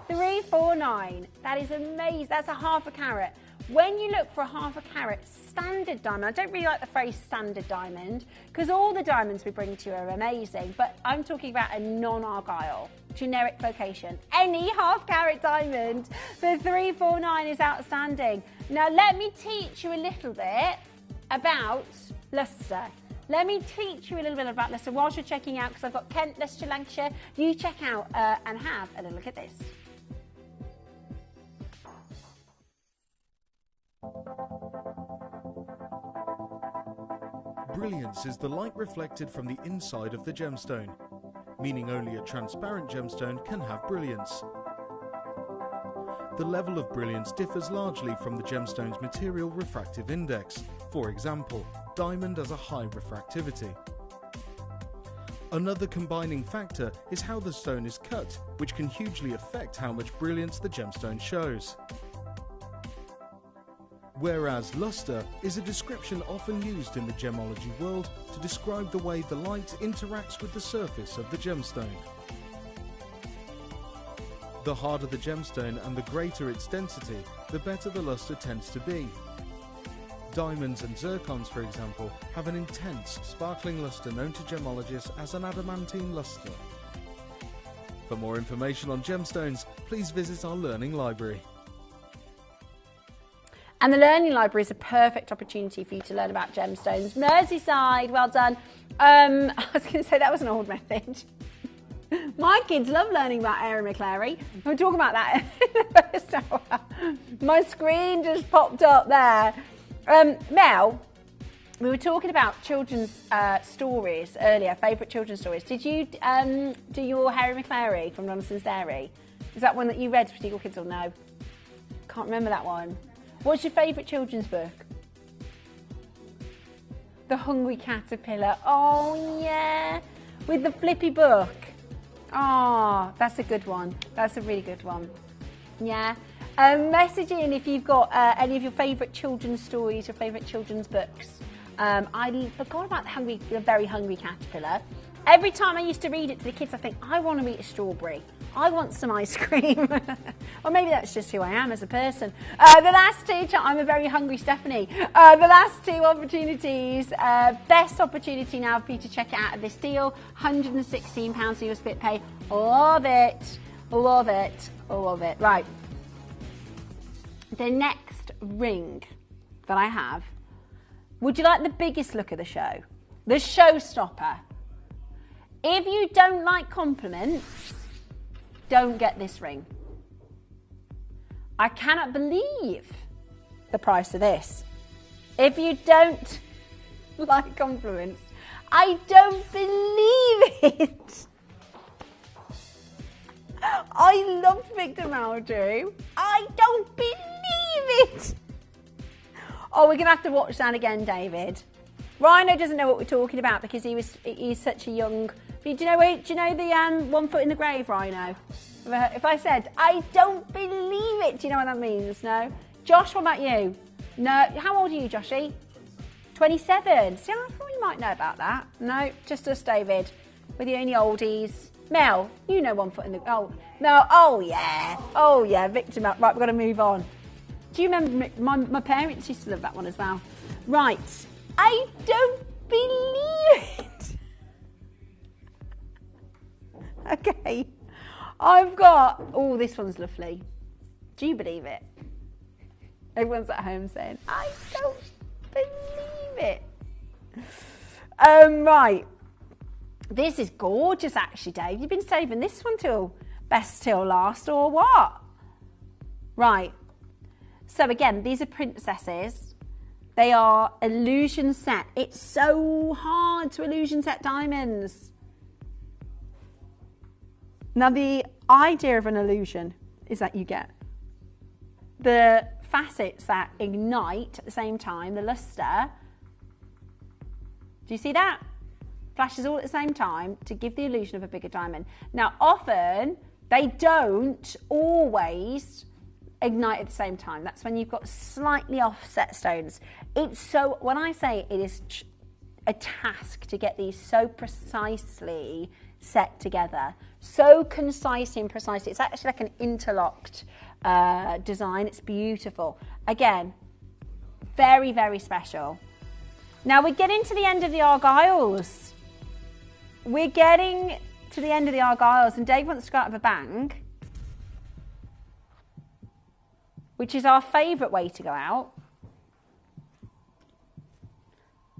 S9: 349. That is amazing. That's a half a carat. When you look for a half a carat standard diamond, I don't really like the phrase standard diamond because all the diamonds we bring to you are amazing, but I'm talking about a non-Argyle, generic location. Any half carat diamond for 349 is outstanding. Now let me teach you a little bit about luster. Let me teach you a little bit about luster whilst you're checking out, because I've got Kent, Leicestershire, Lancashire. You check out and have a little look at this.
S3: Brilliance is the light reflected from the inside of the gemstone, meaning only a transparent gemstone can have brilliance. The level of brilliance differs largely from the gemstone's material refractive index. For example, diamond has a high refractivity. Another combining factor is how the stone is cut, which can hugely affect how much brilliance the gemstone shows. Whereas luster is a description often used in the gemology world to describe the way the light interacts with the surface of the gemstone. The harder the gemstone and the greater its density, the better the luster tends to be. Diamonds and zircons, for example, have an intense, sparkling luster known to gemologists as an adamantine luster. For more information on gemstones, please visit our learning library.
S9: And the Learning Library is a perfect opportunity for you to learn about gemstones. Merseyside, well done. I was going to say that was an old message. My kids love learning about Erin McClary. We'll talk about that in the first hour. My screen just popped up there. Mel, we were talking about children's stories earlier, favourite children's stories. Did you do your Harry McClary from Nonson's Dairy? Is that one that you read for your kids or no? Can't remember that one. What's your favourite children's book? The Hungry Caterpillar. Oh, yeah. With the flippy book. Oh, that's a good one. That's a really good one. Yeah. Message in if you've got any of your favourite children's stories, your favourite children's books. I forgot about the Very Hungry Caterpillar. Every time I used to read it to the kids, I think, I want to eat a strawberry. I want some ice cream. Or maybe that's just who I am as a person. The last two, I'm a very hungry Stephanie. The last two opportunities, best opportunity now for you to check it out of this deal. £116 for your split pay. Love it. Love it. Love it. Right. The next ring that I have. Would you like the biggest look of the show? The showstopper. If you don't like compliments, don't get this ring. I cannot believe the price of this. If you don't like compliments, I don't believe it. I loved Victor Maldrew. I don't believe it. Oh, we're going to have to watch that again, David. Rhino doesn't know what we're talking about because he's such a young... Do you know the 1 foot in the grave, Rhino? If I said, I don't believe it, do you know what that means? No? Josh, what about you? No. How old are you, Joshy? 27. See, I thought you might know about that. No, just us, David. We're the only oldies. Mel, you know 1 foot in the... Oh, no. Oh, yeah. Oh, yeah. Victor. Right, we've got to move on. Do you remember... My parents used to love that one as well. Right. I don't believe it. Okay, I've got, oh, this one's lovely. Do you believe it? Everyone's at home saying, I don't believe it. Right, this is gorgeous actually, Dave. You've been saving this one till best till last or what? Right, so again, these are princesses. They are illusion set. It's so hard to illusion set diamonds. Now, the idea of an illusion is that you get the facets that ignite at the same time, the luster. Do you see that? Flashes all at the same time to give the illusion of a bigger diamond. Now, often, they don't always ignite at the same time. That's when you've got slightly offset stones. It's so, when I say it is a task to get these so precisely set together. So concise and precise. It's actually like an interlocked design. It's beautiful. Again, very, very special. Now we're getting to the end of the argyles. We're getting to the end of the argyles, and Dave wants to go out of a bang, which is our favourite way to go out.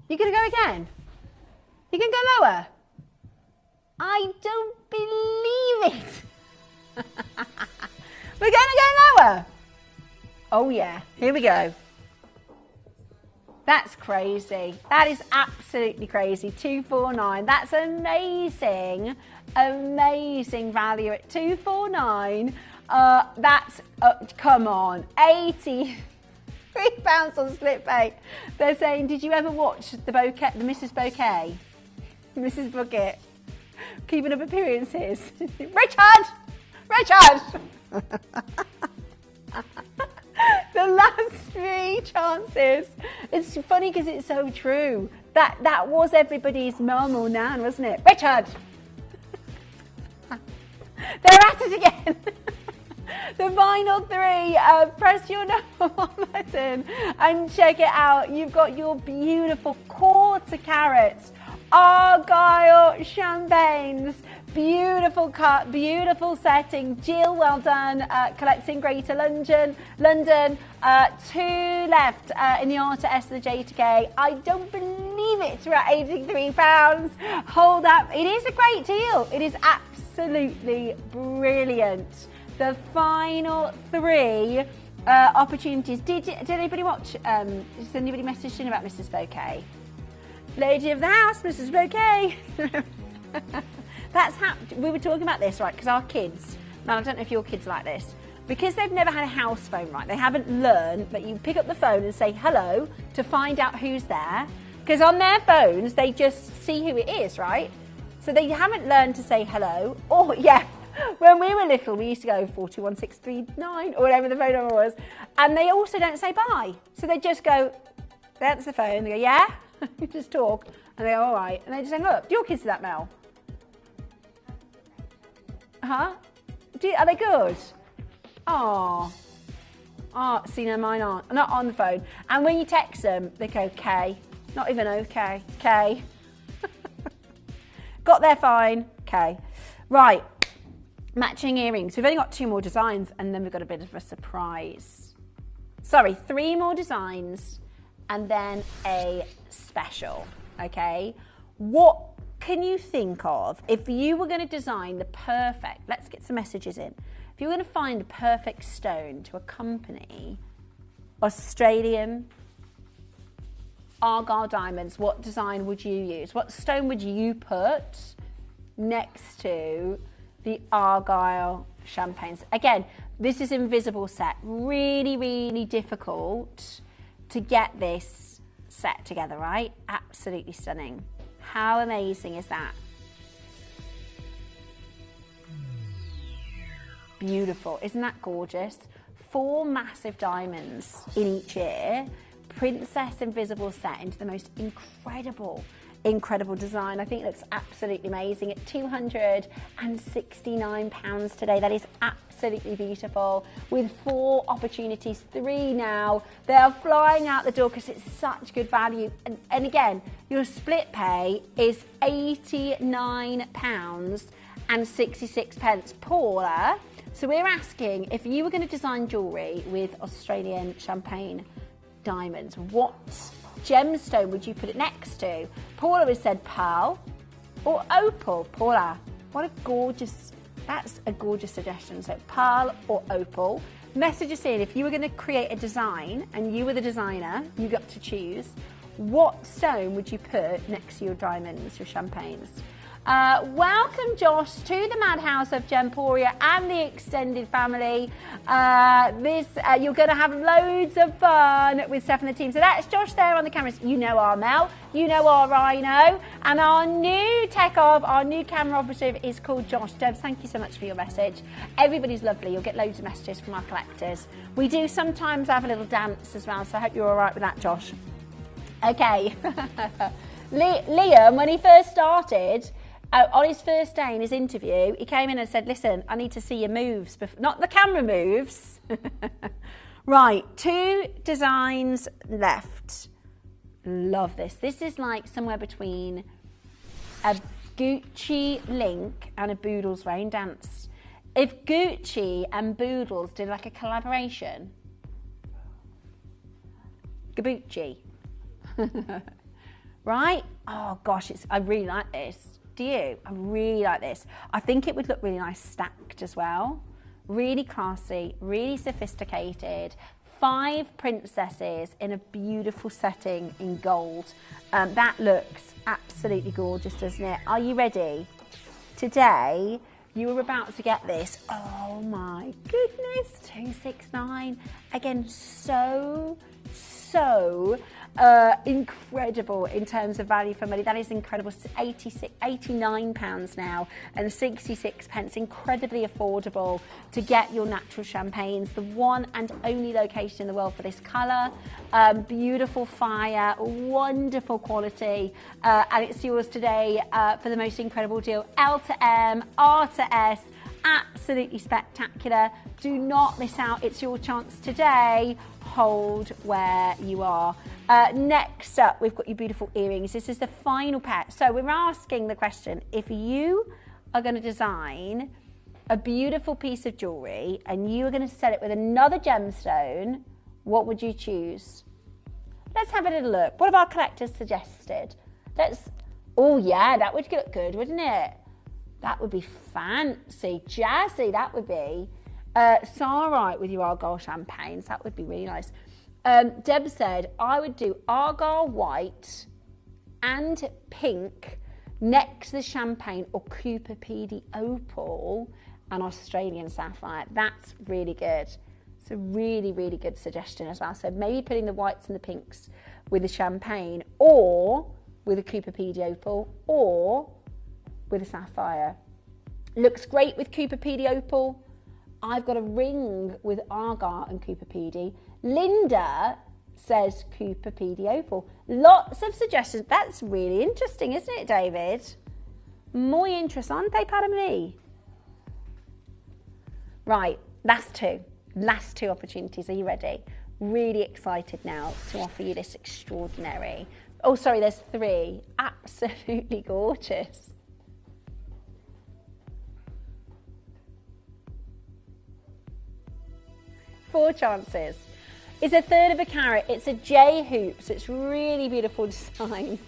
S9: You're going to go again? You're going to go lower? I don't believe it. We're going to go lower. Oh yeah, here we go. That's crazy. That is absolutely crazy. 249. That's amazing. Amazing value at 249. That's, come on, 83 pounds on split pay. They're saying, did you ever watch the Bouquet, the Mrs. Bouquet? Mrs. Bucket. Keeping Up Appearances. Richard! The last 3 chances. It's funny because it's so true. That was everybody's mum or nan, wasn't it? Richard! They're at it again. The final 3, press your number 1 button and check it out. You've got your beautiful quarter carats Argyle champagnes. Beautiful cut, beautiful setting. Jill, well done. Collecting Greater London. 2 left in the R to S of the J to K. I don't believe it. We're at £83. Hold up. It is a great deal. It is absolutely brilliant. The final 3 opportunities. Did anybody watch? Did anybody message in about Mrs. Bouquet? Lady of the house, Mrs. Bouquet. That's how we were talking about this, right? Because our kids, now I don't know if your kids are like this, because they've never had a house phone, right? They haven't learned that you pick up the phone and say hello to find out who's there. Because on their phones, they just see who it is, right? So they haven't learned to say hello. Or, yeah, when we were little, we used to go 421639 or whatever the phone number was. And they also don't say bye. So they just go, they answer the phone, they go, yeah? You just talk. And they go, all right. And they just say, look, do your kids do that, Mel? Huh? Are they good? Oh, see, no, mine aren't. Not on the phone. And when you text them, they go, K. Not even okay. K. Got there fine. K. Right. Matching earrings. We've only got 2 more designs, and then we've got a bit of a surprise. Sorry, 3 more designs, and then a special. Okay. What can you think of if you were going to design the perfect, let's get some messages in. If you were going to find the perfect stone to accompany Australian Argyle diamonds, what design would you use? What stone would you put next to the Argyle champagnes? Again, this is invisible set. Really, really difficult to get this set together, right? Absolutely stunning. How amazing is that? Beautiful. Isn't that gorgeous? 4 massive diamonds in each ear. Princess invisible set into the most incredible design. I think it looks absolutely amazing at £269 today. That is absolutely beautiful. With 4 opportunities, 3 now. They are flying out the door because it's such good value. And again, your split pay is £89.66. Paula, so we're asking if you were going to design jewellery with Australian champagne diamonds, what gemstone would you put it next to? Paula has said pearl or opal. Paula, that's a gorgeous suggestion. So pearl or opal. Message us in if you were going to create a design and you were the designer, you got to choose. What stone would you put next to your diamonds, your champagnes? Welcome, Josh, to the Madhouse of Gemporia and the extended family. You're going to have loads of fun with Steph and the team. So that's Josh there on the cameras. You know our Mel, you know our Rhino, and our new our new camera operative is called Josh. Debs, thank you so much for your message. Everybody's lovely. You'll get loads of messages from our collectors. We do sometimes have a little dance as well, so I hope you're all right with that, Josh. Okay. Liam, when he first started, on his first day in his interview, he came in and said, listen, I need to see your moves, not the camera moves. Right, 2 designs left. Love this. This is like somewhere between a Gucci link and a Boodles rain dance. If Gucci and Boodles did like a collaboration, Gabucci. Right? Oh gosh, I really like this. Do you? I really like this. I think it would look really nice stacked as well. Really classy, really sophisticated. 5 princesses in a beautiful setting in gold. That looks absolutely gorgeous, doesn't it? Are you ready? Today, you are about to get this. Oh my goodness, 269. Again, so incredible in terms of value for money. That is incredible. £89 now and 66 pence. Incredibly affordable to get your natural champagnes. The one and only location in the world for this colour. Beautiful fire, wonderful quality, and it's yours today for the most incredible deal. L to M, R to S. Absolutely spectacular. Do not miss out. It's your chance today. Hold where you are. Next up, we've got your beautiful earrings. This is the final pair. So we're asking the question, if you are going to design a beautiful piece of jewellery and you are going to set it with another gemstone, what would you choose? Let's have a little look. What have our collectors suggested? Oh yeah, that would look good, wouldn't it? That would be fancy, jazzy, that would be. Sarite with your Argyle champagnes, that would be really nice. Deb said, I would do Argyle white and pink next to the champagne or Cooper PD opal and Australian sapphire. That's really good. It's a really, really good suggestion as well. So maybe putting the whites and the pinks with the champagne or with a Cooper PD opal or with a sapphire. Looks great with Cooper PD opal. I've got a ring with Argyle and Cooper PD. Linda says Cooper PD opal. Lots of suggestions. That's really interesting, isn't it, David? Muy interesante para mí. Right, last two opportunities. Are you ready? Really excited now to offer you this extraordinary. Oh, sorry, there's 3. Absolutely gorgeous. Four chances. It's a 1/3 of a carat. It's a J hoop, so it's really beautiful design.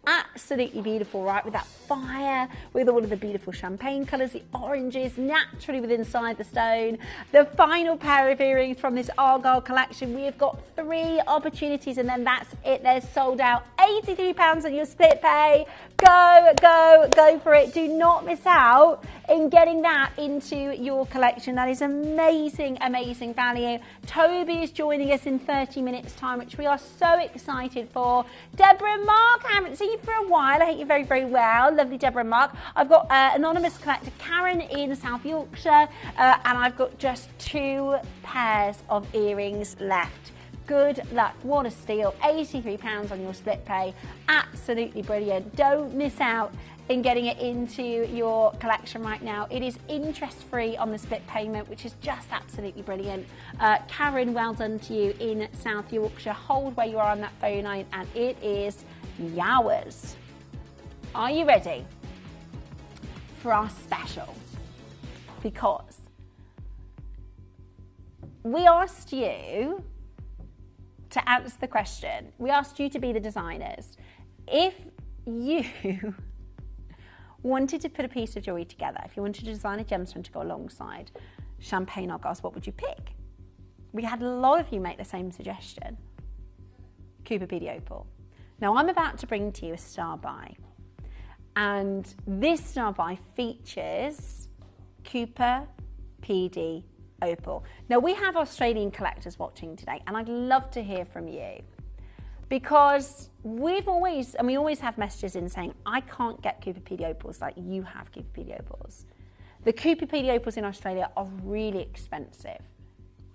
S9: Absolutely beautiful, right? With that fire, with all of the beautiful champagne colours, the oranges naturally within inside the stone. The final pair of earrings from this Argyle collection. We have got 3 opportunities and then that's it. They're sold out. £83 on your split pay. Go for it. Do not miss out in getting that into your collection. That is amazing, amazing value. Toby is joining us in 30 minutes time, which we are so excited for. Deborah and Mark, I haven't seen you for a while. I hope you're very, very well. Lovely Deborah and Mark. I've got anonymous collector Karen in South Yorkshire, and I've got just 2 pairs of earrings left. Good luck. What a steal. £83 on your split pay. Absolutely brilliant. Don't miss out in getting it into your collection right now. It is interest-free on the split payment, which is just absolutely brilliant. Karen, well done to you in South Yorkshire. Hold where you are on that phone line, and it is yours. Are you ready for our special? Because we asked you to answer the question. We asked you to be the designers. If you wanted to put a piece of jewellery together, if you wanted to design a gemstone to go alongside champagne Argyles, what would you pick? We had a lot of you make the same suggestion. Cooper PD opal. Now I'm about to bring to you a star buy, and this star buy features Cooper PD opal. Now we have Australian collectors watching today, and I'd love to hear from you, because we always have messages in saying, I can't get Cooper PD opals like you have Cooper PD opals. The Cooper PD opals in Australia are really expensive.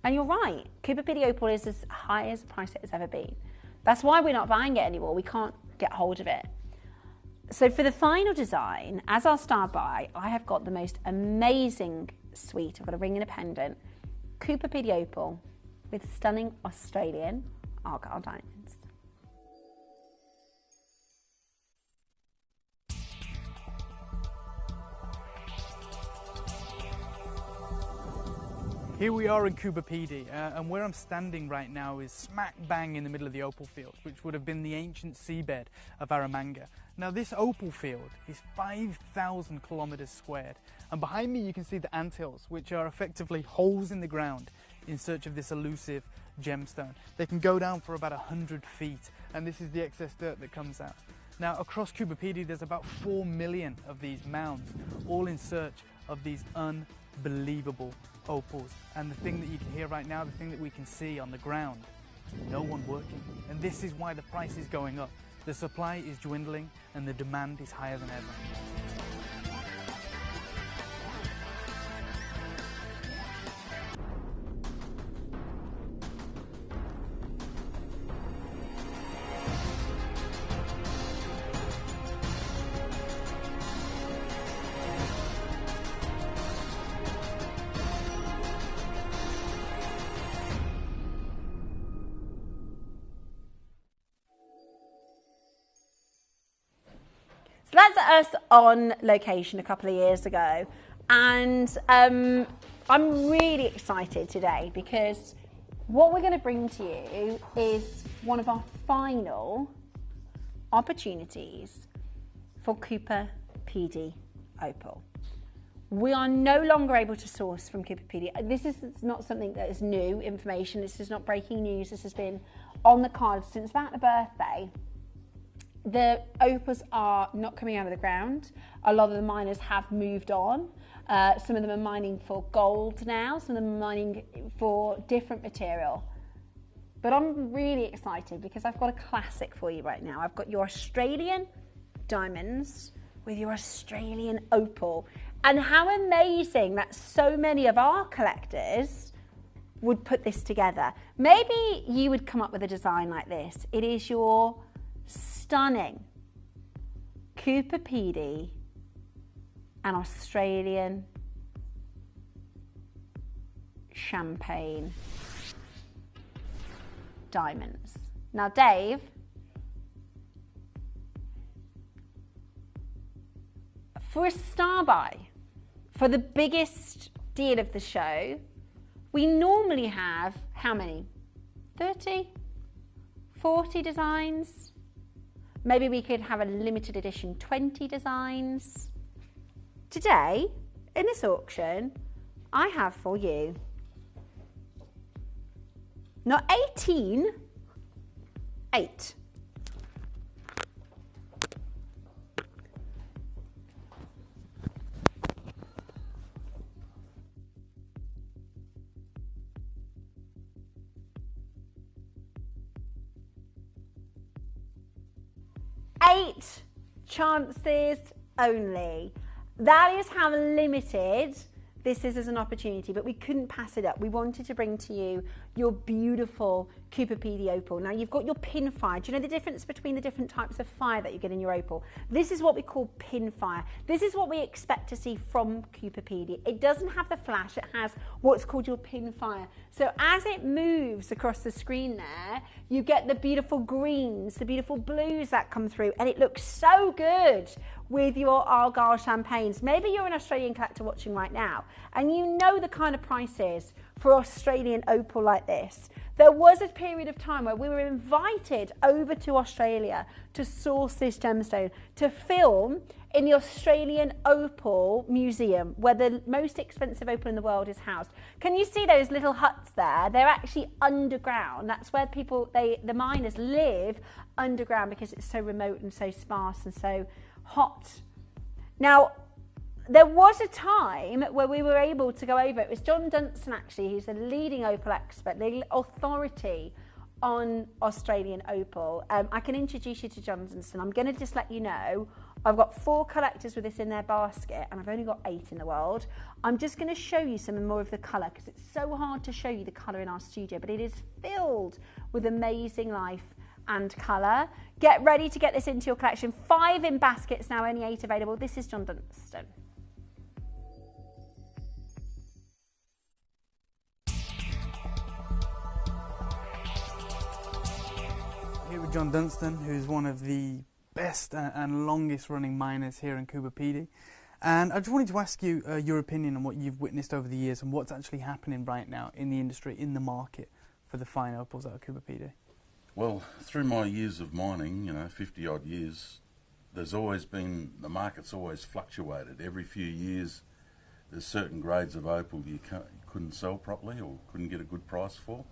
S9: And you're right, Cooper PD opal is as high as the price it has ever been. That's why we're not buying it anymore. We can't get hold of it. So for the final design, as our star by, I have got the most amazing suite. I've got a ring and a pendant, Cooper PD opal with stunning Australian Argyle diamonds.
S11: Here we are in Cooper PD, and where I'm standing right now is smack bang in the middle of the opal field, which would have been the ancient seabed of Aramanga. Now this opal field is 5,000 kilometers squared, and behind me you can see the anthills, which are effectively holes in the ground in search of this elusive gemstone. They can go down for about 100 feet, and this is the excess dirt that comes out. Now across Cooper PD there's about 4 million of these mounds, all in search of these unbelievable opals. And the thing that you can hear right now, the thing that we can see on the ground, no one working. And this is why the price is going up. The supply is dwindling and the demand is higher than ever.
S9: So that's us on location a couple of years ago, and I'm really excited today because what we're going to bring to you is one of our final opportunities for Cooper PD opal. We are no longer able to source from Cooper PD. This is not something that is new information. This is not breaking news. This has been on the cards since about the birthday. The opals are not coming out of the ground. A lot of the miners have moved on. Some of them are mining for gold now. Some of them are mining for different material. But I'm really excited because I've got a classic for you right now. I've got your Australian diamonds with your Australian opal. And how amazing that so many of our collectors would put this together. Maybe you would come up with a design like this. It is your stunning Cooper PD and Australian champagne diamonds. Now, Dave, for a star buy, for the biggest deal of the show, we normally have how many? 30? 40 designs? Maybe we could have a limited edition 20 designs. Today, in this auction, I have for you not 18, 8. Eight chances only. That is how limited this is as an opportunity, but we couldn't pass it up. We wanted to bring to you your beautiful Cooper PD opal. Now you've got your pin fire. Do you know the difference between the different types of fire that you get in your opal? This is what we call pin fire. This is what we expect to see from Cooper PD. It doesn't have the flash, it has what's called your pin fire. So as it moves across the screen there, you get the beautiful greens, the beautiful blues that come through, and it looks so good with your Argyle champagnes. Maybe you're an Australian collector watching right now, and you know the kind of prices for Australian opal like this. There was a period of time where we were invited over to Australia to source this gemstone, to film in the Australian Opal Museum, where the most expensive opal in the world is housed. Can you see those little huts there? They're actually underground. That's where people, the miners live underground because it's so remote and so sparse and so hot. Now, there was a time where we were able to go over. It was John Dunstan, actually, who's a leading opal expert, the authority on Australian opal. I can introduce you to John Dunstan. I'm going to just let you know, I've got 4 collectors with this in their basket, and I've only got 8 in the world. I'm just going to show you some more of the colour, because it's so hard to show you the colour in our studio, but it is filled with amazing life and colour. Get ready to get this into your collection. 5 in baskets now, only 8 available. This is John Dunstan.
S11: Here with John Dunstan, who's one of the best and longest running miners here in Coober Pedy. And I just wanted to ask you your opinion on what you've witnessed over the years and what's actually happening right now in the industry, in the market for the fine opals out of Coober Pedy.
S6: Well, through my years of mining, 50 odd years, there's always been, the market's always fluctuated. Every few years there's certain grades of opal you couldn't sell properly or couldn't get a good price for.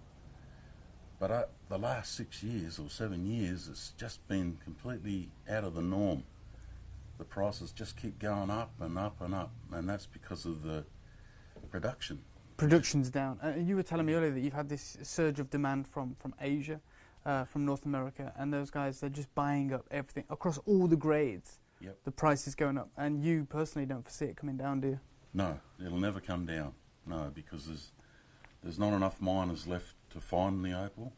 S6: But the last 6 years or 7 years, it's just been completely out of the norm. The prices just keep going up and up and up, and that's because of the production.
S11: Production's down. You were telling me earlier that you've had this surge of demand from Asia, from North America, and those guys, they're just buying up everything across all the grades.
S6: Yep.
S11: The price is going up, and you personally don't foresee it coming down, do you?
S6: No, it'll never come down. No, because there's not enough miners left to find the opal,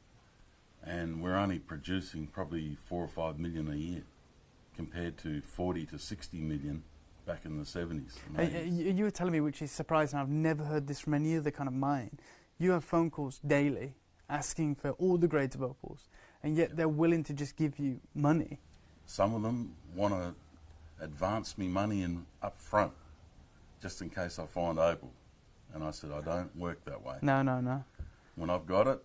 S6: and we're only producing probably 4 or 5 million a year, compared to 40 to 60 million back in the 70s.
S11: You were telling me, which is surprising, I've never heard this from any other kind of mine. You have phone calls daily asking for all the grades of opals, and yet they're willing to just give you money.
S6: Some of them want to advance me money up front, just in case I find opal. And I said, I don't work that way.
S11: No, no, no.
S6: When I've got it,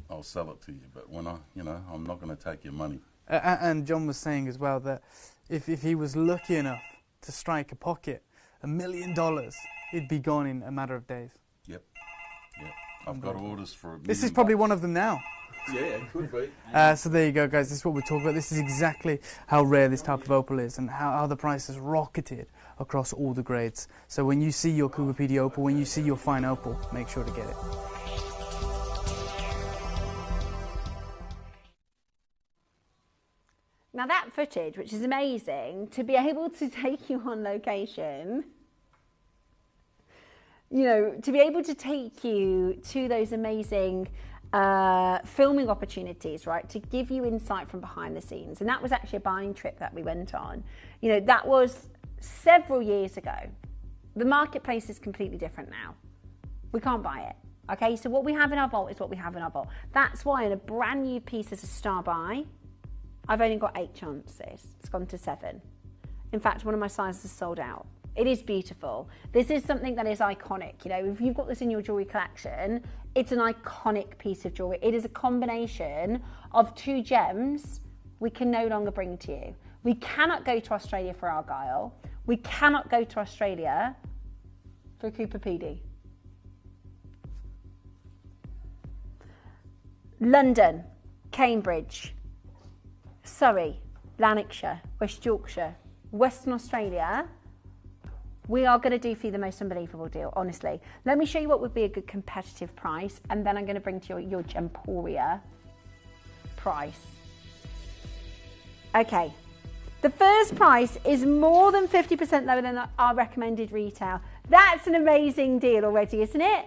S6: I'll sell it to you. But when I'm not going to take your money.
S11: And John was saying as well that if he was lucky enough to strike a pocket, $1 million, it'd be gone in a matter of days.
S6: Yep. I've got orders for $1 million.
S11: This is probably one of them now.
S6: Yeah, it could be.
S11: So there you go, guys. This is what we're talking about. This is exactly how rare this type of opal is, and how the price has rocketed across all the grades. So when you see your Coober Pedy opal, when you see your fine opal, make sure to get it.
S9: Now that footage, which is amazing, to be able to take you on location, to be able to take you to those amazing filming opportunities, right, to give you insight from behind the scenes. And that was actually a buying trip that we went on. That was several years ago. The marketplace is completely different now. We can't buy it. Okay, so what we have in our vault is what we have in our vault. That's why in a brand new piece as a star buy, I've only got 8 chances. It's gone to 7. In fact, one of my sizes is sold out. It is beautiful. This is something that is iconic. If you've got this in your jewellery collection, it's an iconic piece of jewellery. It is a combination of 2 gems we can no longer bring to you. We cannot go to Australia for Argyle. We cannot go to Australia for Coober Pedy. London, Cambridge, Surrey, Lanarkshire, West Yorkshire, Western Australia, we are going to do for you the most unbelievable deal, honestly. Let me show you what would be a good competitive price, and then I'm going to bring to your Gemporia price. Okay, the first price is more than 50% lower than our recommended retail. That's an amazing deal already, isn't it?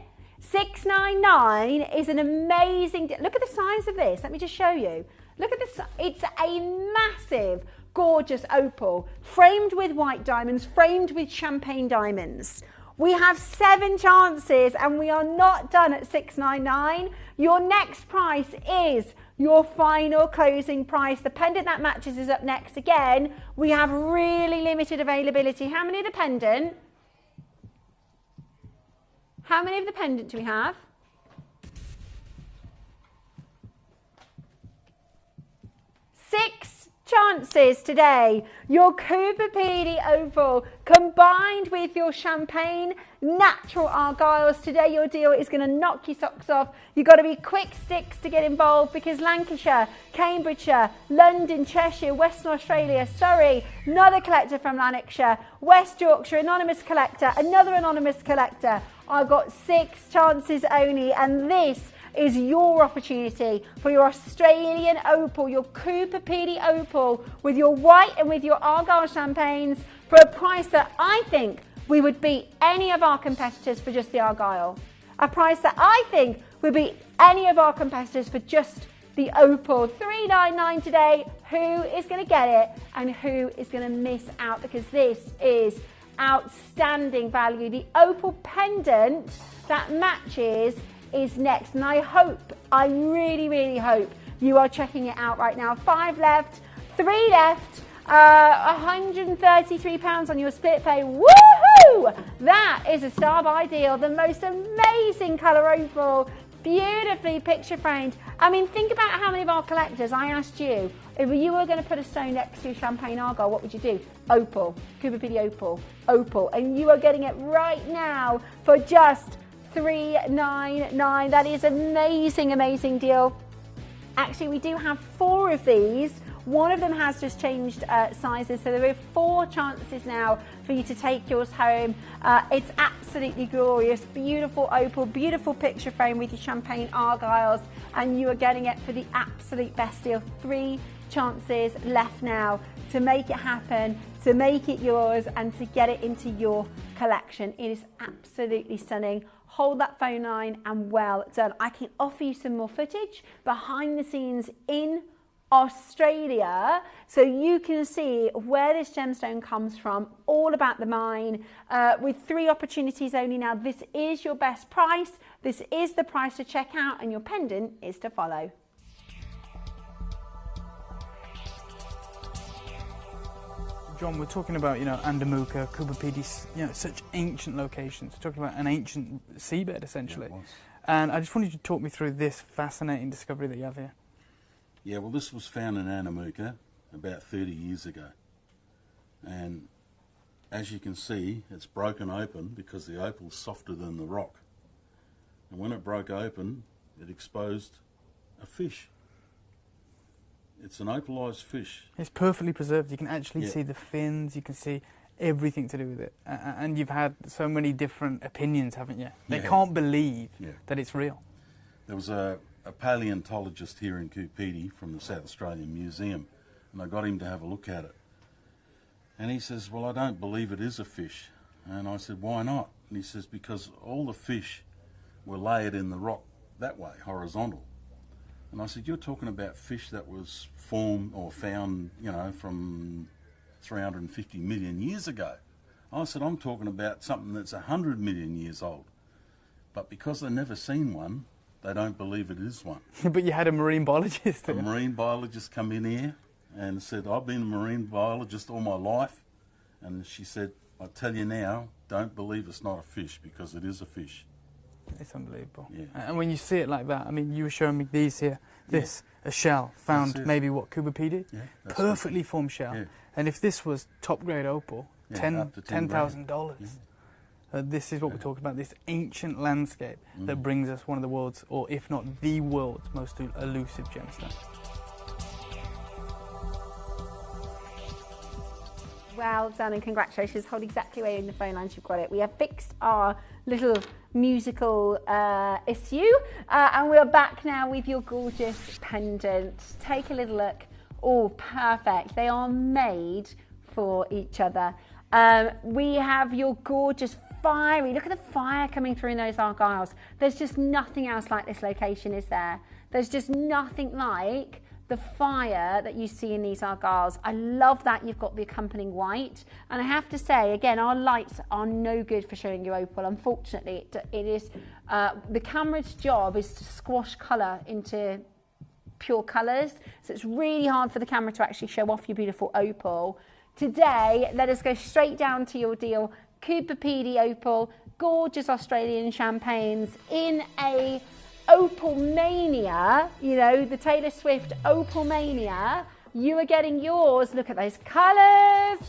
S9: $699 is an amazing deal. Look at the size of this. Let me just show you. Look at this. It's a massive, gorgeous opal, framed with white diamonds, framed with champagne diamonds. We have 7 chances and we are not done at $699. Your next price is your final closing price. The pendant that matches is up next. Again, we have really limited availability. How many of the pendant? How many of the pendant do we have? 6 chances today. Your Coober Pedy opal combined with your champagne natural argyles. Today your deal is going to knock your socks off. You've got to be quick sticks to get involved, because Lancashire, Cambridgeshire, London, Cheshire, Western Australia, Surrey, another collector from Lanarkshire, West Yorkshire, anonymous collector, another anonymous collector. I've got 6 chances only, and this is your opportunity for your Australian opal, your Coober Pedy opal with your white and with your Argyle champagnes for a price that I think we would beat any of our competitors for just the Argyle. A price that I think would beat any of our competitors for just the opal. $3.99 today. Who is going to get it and who is going to miss out? Because this is outstanding value. The opal pendant that matches is next. And I really, really hope you are checking it out right now. 5 left, 3 left. £133 on your split pay. Woohoo! That is a star buy deal. The most amazing colour opal, beautifully picture framed. I mean, think about how many of our collectors, I asked you, if you were going to put a stone next to champagne argyle, what would you do? Opal, Cooper Pedy opal, opal. And you are getting it right now for just $3.99. That is amazing, amazing deal. Actually, we do have 4 of these. One of them has just changed sizes, so there are 4 chances now for you to take yours home. It's absolutely glorious, beautiful opal, beautiful picture frame with your champagne argyles, and you are getting it for the absolute best deal. 3 chances left now to make it happen, to make it yours, and to get it into your collection. It is absolutely stunning. Hold that phone line and well done. I can offer you some more footage behind the scenes in Australia, so you can see where this gemstone comes from, all about the mine, with 3 opportunities only now. This is your best price, this is the price to check out, and your pendant is to follow.
S11: John, we're talking about, Andamuka, Cooper Pedy, such ancient locations. We're talking about an ancient seabed, essentially.
S6: Yeah, it was.
S11: And I just wanted you to talk me through this fascinating discovery that you have here.
S6: Yeah, well, this was found in Andamuka about 30 years ago. And as you can see, it's broken open because the opal's softer than the rock. And when it broke open, it exposed a fish. It's an opalised fish.
S11: It's perfectly preserved. You can actually see the fins, you can see everything to do with it. And you've had so many different opinions, haven't you? They can't believe that it's real.
S6: There was a paleontologist here in Cooper Pedy from the South Australian Museum, and I got him to have a look at it. And he says, well, I don't believe it is a fish. And I said, why not? And he says, because all the fish were layered in the rock that way, horizontal. And I said, you're talking about fish that was formed or found, from 350 million years ago. I said, I'm talking about something that's 100 million years old. But because they've never seen one, they don't believe it is one.
S11: But you had a marine biologist.
S6: A marine biologist come in here and said, I've been a marine biologist all my life. And she said, I tell you now, don't believe it's not a fish, because it is a fish.
S11: It's unbelievable.
S6: Yeah.
S11: And when you see it like that, I mean, you were showing me these here. This, a shell found maybe what Cooper Pedy?
S6: Yeah,
S11: perfectly formed shell. Yeah. And if this was top grade opal, $10,000. This is what we're talking about, this ancient landscape that brings us one of the world's, or if not the world's, most elusive gemstone.
S9: Well done and congratulations. Hold exactly where in the phone lines you've got it. We have fixed our little musical issue and we're back now with your gorgeous pendant. Take a little look. Oh, perfect. They are made for each other. We have your gorgeous fiery, look at the fire coming through in those argyles. There's just nothing else like this location, is there? There's just nothing like the fire that you see in these argyles. I love that you've got the accompanying white. And I have to say, again, our lights are no good for showing you opal. Unfortunately, it is, the camera's job is to squash colour into pure colours. So it's really hard for the camera to actually show off your beautiful opal. Today, let us go straight down to your deal. Cooper Pedy opal, gorgeous Australian champagnes in a opal mania, the Taylor Swift opal mania. You are getting yours, look at those colours,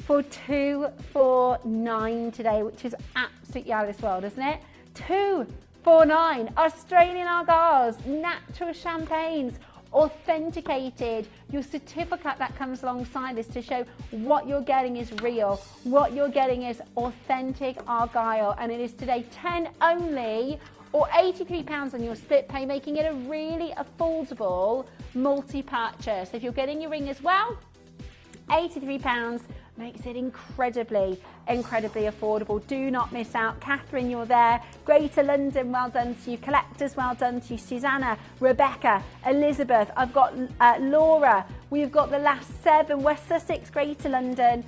S9: for $249 today, which is absolutely out of this world, isn't it? $249, Australian argyles, natural champagnes, authenticated. Your certificate that comes alongside this to show what you're getting is real, what you're getting is authentic argyle, and it is today 10 only, or £83 on your split pay, making it a really affordable multi-purchase. If you're getting your ring as well, £83, Makes it incredibly, incredibly affordable. Do not miss out. Catherine, you're there. Greater London, well done to you. Collectors, well done to you. Susanna, Rebecca, Elizabeth. I've got Laura. We've got the last 7. West Sussex, Greater London.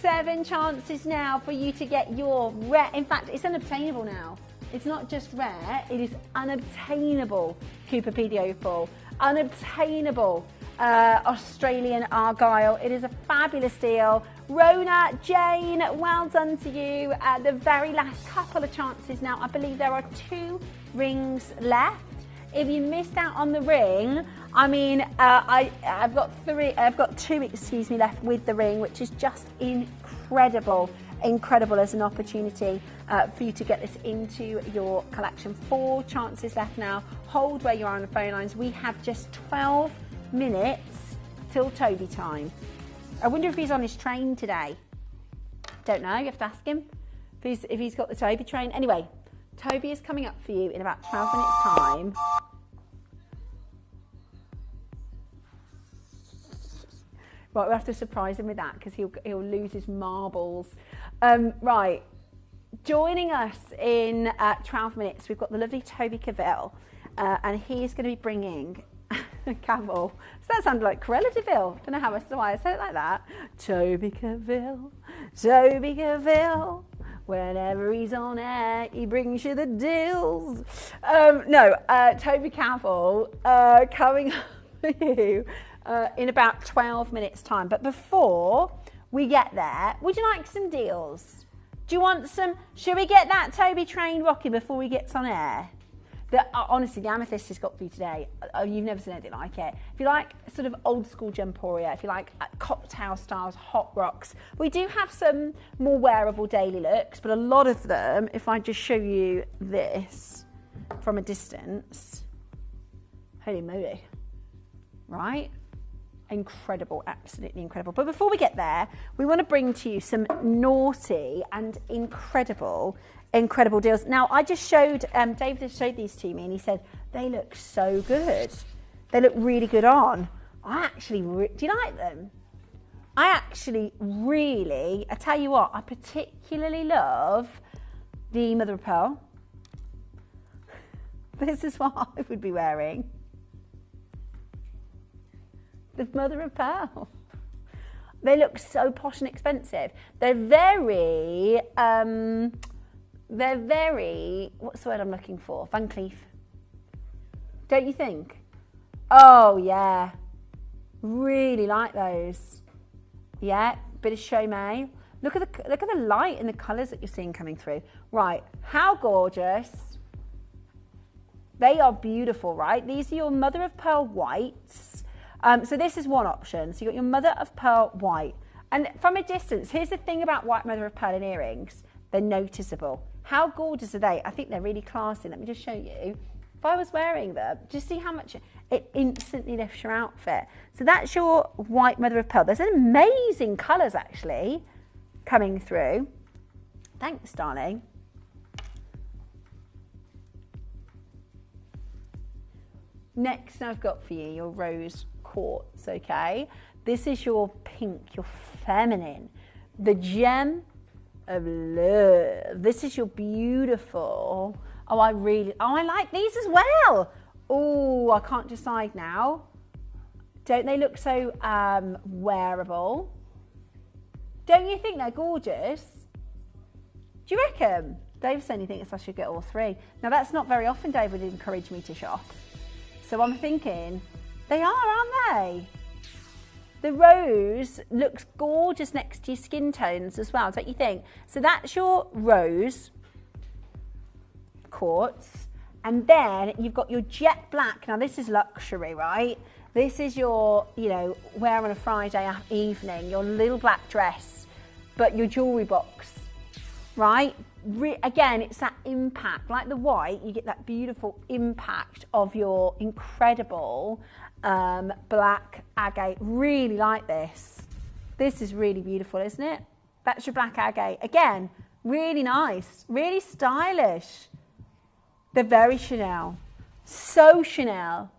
S9: 7 chances now for you to get your rare. In fact, it's unobtainable now. It's not just rare, it is unobtainable Cooper PD Opal. Unobtainable Australian Argyle. It is a fabulous deal. Rona, Jane, well done to you. The very last couple of chances now. I believe there are 2 rings left. If you missed out on the ring, I mean, I've got 2, excuse me, left with the ring, which is just incredible as an opportunity for you to get this into your collection. 4 chances left now. Hold where you are on the phone lines. We have just 12 minutes till Toby time. I wonder if he's on his train today. Don't know, you have to ask him if he's got the Toby train. Anyway, Toby is coming up for you in about 12 minutes time. Right, we'll have to surprise him with that because he'll lose his marbles. Right, joining us in 12 minutes, we've got the lovely Toby Cavill, and he's going to be bringing Cavill. So that sounded like Cruella de Vil. Don't know why I said it like that. Toby Cavill, Toby Cavill. Whenever he's on air, he brings you the deals. Toby Cavill coming up for you in about 12 minutes time. But before we get there, would you like some deals? Do you want some? Should we get that Toby train rocking before he gets on air? Honestly, the amethyst he's got for you today, you've never seen anything like it. If you like sort of old school gemporia, if you like cocktail styles, hot rocks, we do have some more wearable daily looks, but a lot of them, if I just show you this from a distance, holy moly, right? Incredible, absolutely incredible. But before we get there, we want to bring to you some naughty and incredible deals. Now, I just showed, David just showed these to me and he said, they look so good. They look really good on. I actually, do you like them? I actually really, I tell you what, I particularly love the mother of pearl. This is what I would be wearing. The mother of pearl. They look so posh and expensive. They're very, what's the word I'm looking for? Van Cleef. Don't you think? Oh yeah, really like those. Yeah, bit of chaumet. Look at the light and the colours that you're seeing coming through. Right, how gorgeous. They are beautiful, right? These are your mother of pearl whites. So this is one option. So you've got your mother of pearl white. And from a distance, here's the thing about white mother of pearl in earrings. They're noticeable. How gorgeous are they? I think they're really classy. Let me just show you. If I was wearing them, just see how much it instantly lifts your outfit. So that's your white mother of pearl. There's some amazing colours actually coming through. Thanks, darling. Next I've got for you your rose quartz, okay? This is your pink, your feminine, the gem of love. This is your beautiful, I like these as well. Oh, I can't decide now. Don't they look so wearable? Don't you think they're gorgeous? Do you reckon? Dave said he thinks I should get all 3. Now that's not very often Dave would encourage me to shop. So I'm thinking, they are, aren't they? The rose looks gorgeous next to your skin tones as well, don't you think? So that's your rose quartz. And then you've got your jet black. Now this is luxury, right? This is your, wear on a Friday evening, your little black dress, but your jewellery box, right? Again, it's that impact, like the white, you get that beautiful impact of your incredible black agate. Really like this. This is really beautiful, isn't it? That's your black agate. Again, really nice, really stylish. They're very Chanel. So Chanel.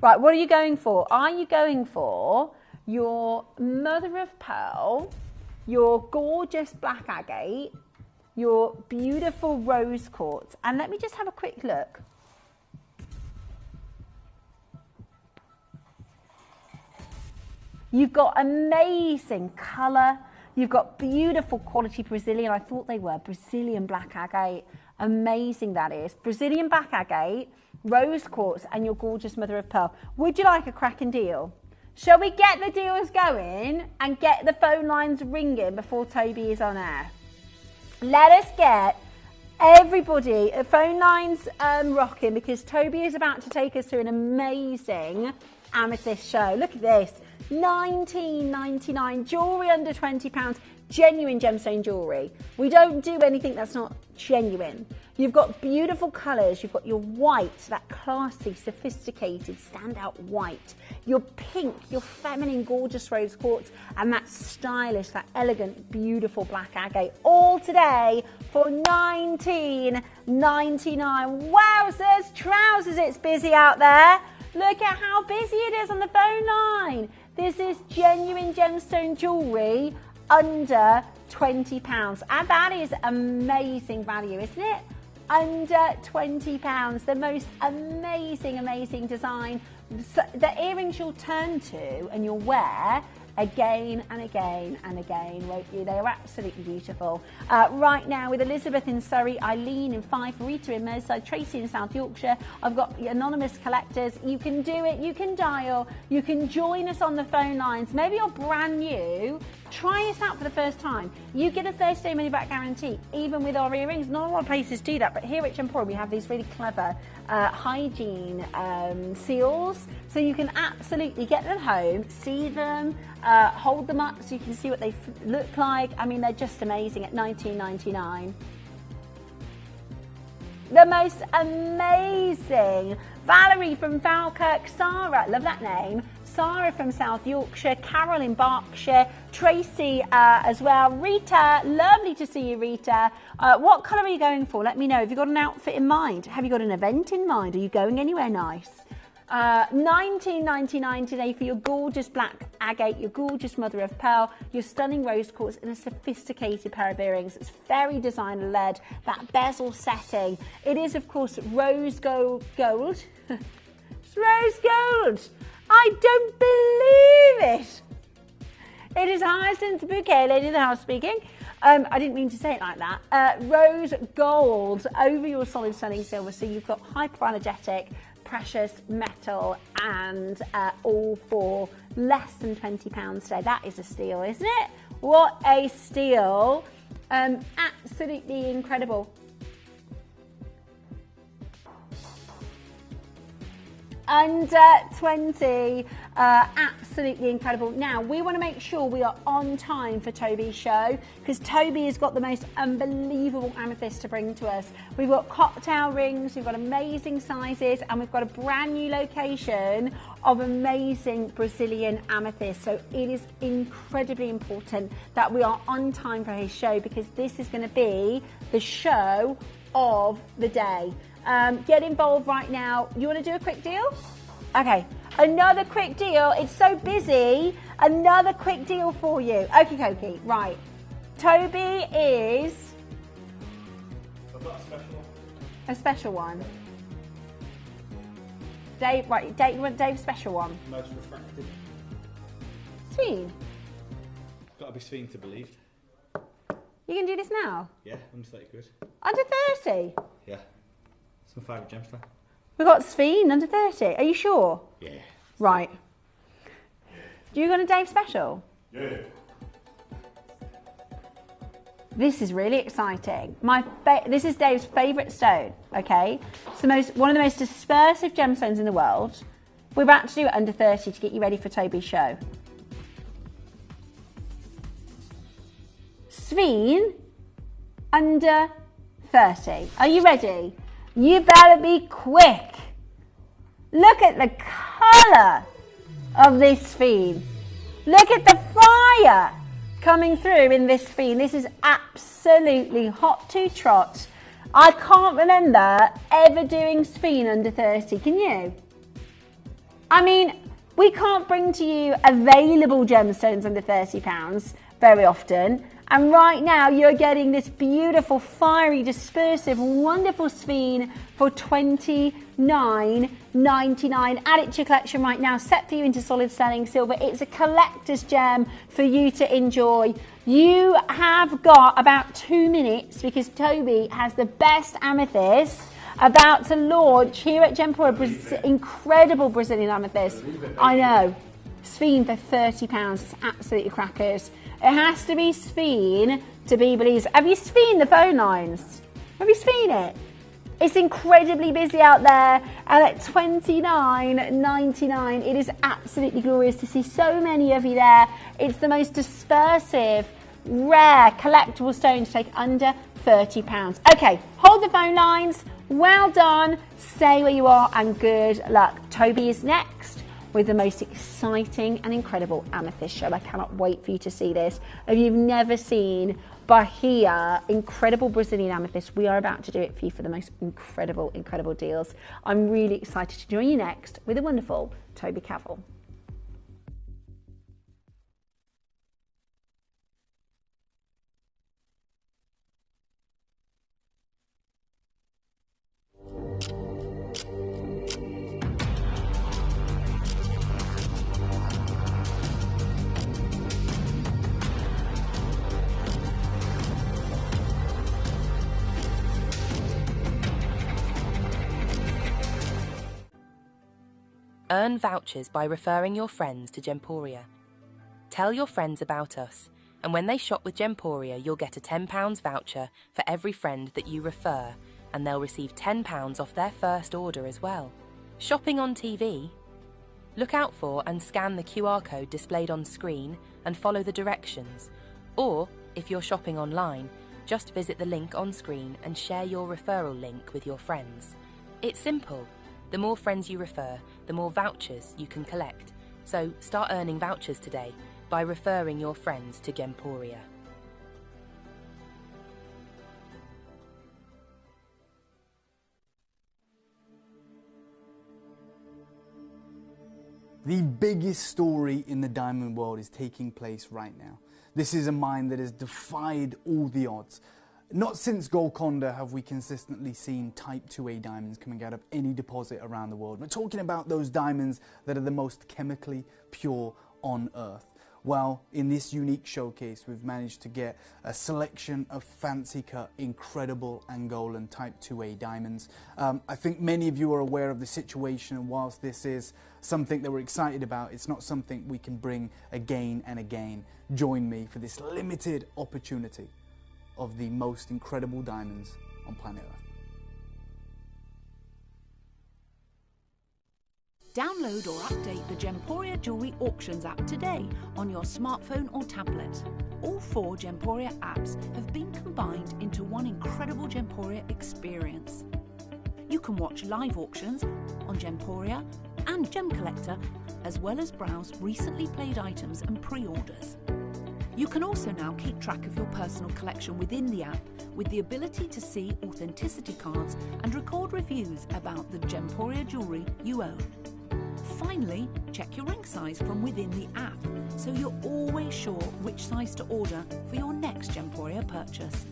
S9: Right, what are you going for? Are you going for your mother of pearl, your gorgeous black agate, your beautiful rose quartz. And let me just have a quick look. You've got amazing colour. You've got beautiful quality Brazilian. I thought they were Brazilian black agate. Amazing that is. Brazilian black agate, rose quartz, and your gorgeous mother of pearl. Would you like a cracking deal? Shall we get the deals going and get the phone lines ringing before Toby is on air? Let us get everybody phone lines rocking, because Toby is about to take us through an amazing amethyst show. Look at this. $19.99, jewellery under £20, genuine gemstone jewellery. We don't do anything that's not genuine. You've got beautiful colours. You've got your white, that classy, sophisticated, standout white. Your pink, your feminine, gorgeous rose quartz, and that stylish, that elegant, beautiful black agate. All today for $19.99. Wowzers, trousers, it's busy out there. Look at how busy it is on the phone line. This is genuine gemstone jewellery under £20. And that is amazing value, isn't it? Under £20. The most amazing, amazing design. The earrings you'll turn to and you'll wear again and again and again, won't you? They are absolutely beautiful. Right now with Elizabeth in Surrey, Eileen in Fife, Rita in Merseyside, Tracy in South Yorkshire. I've got anonymous collectors. You can do it, you can dial, you can join us on the phone lines. Maybe you're brand new. Try us out for the first time. You get a 30-day money-back guarantee, even with our earrings. Not a lot of places do that, but here at Gemporia we have these really clever hygiene seals, so you can absolutely get them home, see them, hold them up so you can see what they look like. I mean, they're just amazing at $19.99. The most amazing. Valerie from Falkirk, Sarah, love that name. Sarah from South Yorkshire, Carol in Berkshire, Tracy as well. Rita, lovely to see you, Rita. What colour are you going for? Let me know. Have you got an outfit in mind? Have you got an event in mind? Are you going anywhere nice? $19.99 today for your gorgeous black agate, your gorgeous mother of pearl, your stunning rose quartz, and a sophisticated pair of earrings. It's very designer led, that bezel setting. It is, of course, rose gold. It's rose gold. I don't believe it. It is Hyacinth Bouquet, Lady of the House speaking. I didn't mean to say it like that. Rose gold over your solid stunning silver. So you've got hypoallergenic, precious metal, and all for less than £20 today. That is a steal, isn't it? What a steal. Absolutely incredible. Under 20, absolutely incredible. Now, we want to make sure we are on time for Toby's show, because Toby has got the most unbelievable amethyst to bring to us. We've got cocktail rings, we've got amazing sizes, and we've got a brand new location of amazing Brazilian amethyst. So it is incredibly important that we are on time for his show, because this is going to be the show of the day. Get involved right now. You want to do a quick deal? Okay, another quick deal. It's so busy. Another quick deal for you. Okie dokie, right. Toby is...
S8: I've got a special one.
S9: A special one. Dave, right, Dave, you want Dave's special one?
S8: Most refracted.
S9: Sphene.
S8: Got to be Sphene to believe.
S9: You can do this now?
S8: Yeah, under 30 quid.
S9: Under 30?
S8: Yeah. It's my favourite gemstone.
S9: We've got Sphene under 30. Are you sure?
S8: Yeah.
S9: Right. Do you got a Dave special?
S8: Yeah.
S9: This is really exciting. This is Dave's favourite stone, okay? It's one of the most dispersive gemstones in the world. We're about to do it under 30 to get you ready for Toby's show. Sphene under 30. Are you ready? You better be quick. Look at the colour of this Sphene. Look at the fire coming through in this Sphene. This is absolutely hot to trot. I can't remember ever doing Sphene under 30. Can you? I mean, we can't bring to you available gemstones under £30, very often. And right now you're getting this beautiful, fiery, dispersive, wonderful sphene for $29.99. Add it to your collection right now, set for you into solid sterling silver. It's a collector's gem for you to enjoy. You have got about 2 minutes because Toby has the best amethyst about to launch here at Gemporia. Incredible Brazilian amethyst. I know. Sphene for £30. It's absolutely crackers. It has to be sphene to be believed. Have you sphened the phone lines? Have you sphened it? It's incredibly busy out there, and at $29.99, it is absolutely glorious to see so many of you there. It's the most dispersive, rare, collectible stone to take under £30. Okay, hold the phone lines. Well done. Stay where you are, and good luck. Toby is next with the most exciting and incredible amethyst show. I cannot wait for you to see this. If you've never seen Bahia, incredible Brazilian amethyst, we are about to do it for you for the most incredible, incredible deals. I'm really excited to join you next with the wonderful Toby Cavell.
S2: Earn vouchers by referring your friends to Gemporia. Tell your friends about us, and when they shop with Gemporia, you'll get a £10 voucher for every friend that you refer, and they'll receive £10 off their first order as well. Shopping on TV? Look out for and scan the QR code displayed on screen and follow the directions. Or, if you're shopping online, just visit the link on screen and share your referral link with your friends. It's simple. The more friends you refer, the more vouchers you can collect. So start earning vouchers today by referring your friends to Gemporia.
S15: The biggest story in the diamond world is taking place right now. This is a mine that has defied all the odds. Not since Golconda have we consistently seen Type 2A diamonds coming out of any deposit around the world. We're talking about those diamonds that are the most chemically pure on Earth. Well, in this unique showcase, we've managed to get a selection of fancy cut, incredible Angolan Type 2A diamonds. I think many of you are aware of the situation, and whilst this is something that we're excited about, it's not something we can bring again and again. Join me for this limited opportunity of the most incredible diamonds on planet Earth.
S20: Download or update the Gemporia Jewelry Auctions app today on your smartphone or tablet. All 4 Gemporia apps have been combined into one incredible Gemporia experience. You can watch live auctions on Gemporia and Gem Collector, as well as browse recently played items and pre-orders. You can also now keep track of your personal collection within the app with the ability to see authenticity cards and record reviews about the Gemporia jewellery you own. Finally, check your ring size from within the app so you're always sure which size to order for your next Gemporia purchase.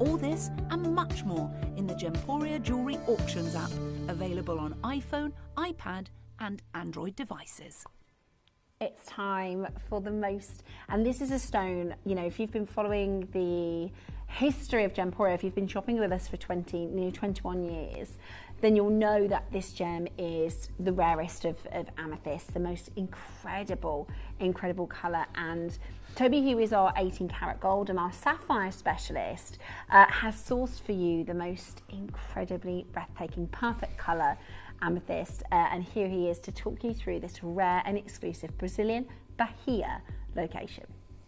S20: All this and much more in the Gemporia Jewellery Auctions app, available on iPhone, iPad and Android devices.
S9: It's time for the most, and this is a stone, you know, if you've been following the history of Gemporia, if you've been shopping with us for 21 years, then you'll know that this gem is the rarest of amethyst, the most incredible colour. And Toby, who is our 18 karat gold and our sapphire specialist, has sourced for you the most incredibly breathtaking, perfect colour amethyst, and here he is to talk you through this rare and exclusive Brazilian Bahia location.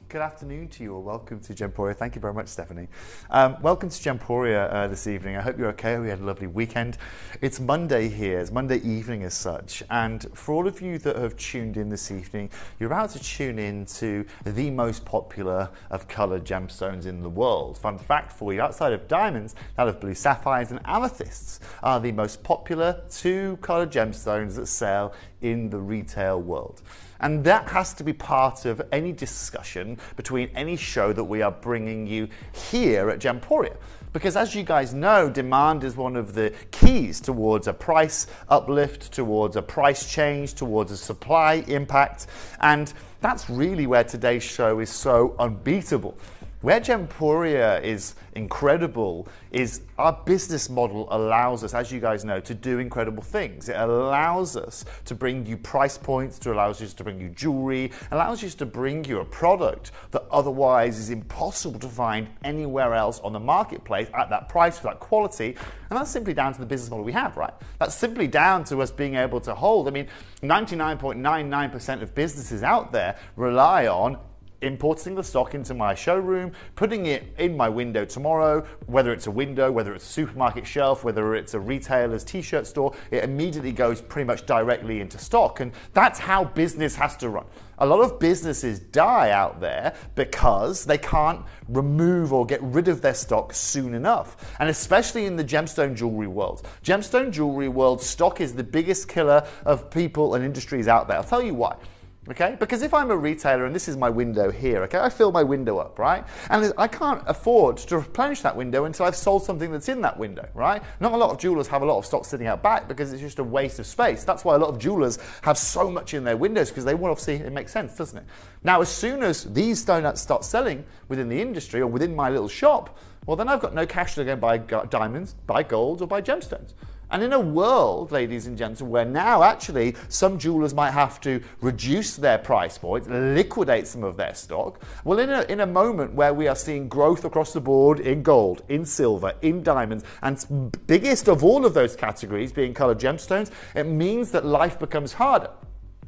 S8: Good afternoon to you all. Welcome to Gemporia. Thank you very much, Stephanie. Welcome to Gemporia this evening. I hope you're okay. We had a lovely weekend. It's Monday here. It's Monday evening as such. And for all of you that have tuned in this evening, you're about to tune in to the most popular of coloured gemstones in the world. Fun fact for you, outside of diamonds, that of blue sapphires and amethysts are the most popular 2 coloured gemstones that sell in the retail world. And that has to be part of any discussion between any show that we are bringing you here at Gemporia. Because as you guys know, demand is one of the keys towards a price uplift, towards a price change, towards a supply impact. And that's really where today's show is so unbeatable. Where Gemporia is incredible is our business model allows us, as you guys know, to do incredible things. It allows us to bring you price points, it allows us to bring you jewelry, allows us to bring you a product that otherwise is impossible to find anywhere else on the marketplace at that price for that quality. And that's simply down to the business model we have, right? That's simply down to us being able to hold. I mean, 99.99% of businesses out there rely on importing the stock into my showroom, putting it in my window tomorrow, whether it's a window, whether it's a supermarket shelf, whether it's a retailer's t-shirt store, it immediately goes pretty much directly into stock. And that's how business has to run. A lot of businesses die out there because they can't remove or get rid of their stock soon enough. And especially in the gemstone jewelry world. Gemstone jewelry world, stock is the biggest killer of people and industries out there. I'll tell you why. Okay, because if I'm a retailer and this is my window here, okay, I fill my window up, right? And I can't afford to replenish that window until I've sold something that's in that window, right? Not a lot of jewelers have a lot of stock sitting out back because it's just a waste of space. That's why a lot of jewelers have so much in their windows, because they want to see it makes sense, doesn't it? Now, as soon as these donuts start selling within the industry or within my little shop, well, then I've got no cash to go and buy diamonds, buy golds, or buy gemstones. And in a world, ladies and gentlemen, where now actually some jewelers might have to reduce their price points, liquidate some of their stock, well, in a moment where we are seeing growth across the board in gold, in silver, in diamonds, and biggest of all of those categories being colored gemstones, it means that life becomes harder.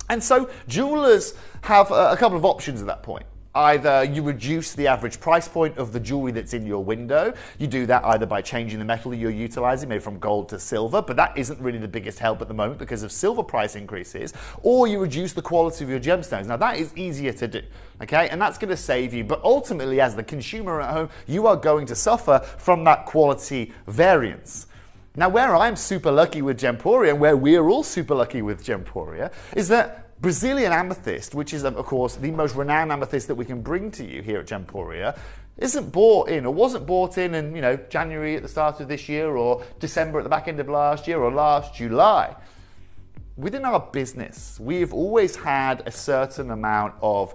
S8: And so jewelers have a couple of options at that point. Either you reduce the average price point of the jewelry that's in your window. You do that either by changing the metal you're utilizing, maybe from gold to silver, but that isn't really the biggest help at the moment because of silver price increases. Or you reduce the quality of your gemstones. Now that is easier to do, okay? And that's going to save you. But ultimately, as the consumer at home, you are going to suffer from that quality variance. Now, where I'm super lucky with Gemporia, and where we're all super lucky with Gemporia, is that Brazilian amethyst, which is, of course, the most renowned amethyst that we can bring to you here at Gemporia, isn't bought in, or wasn't bought in, January at the start of this year, or December at the back end of last year, or last July. Within our business, we've always had a certain amount of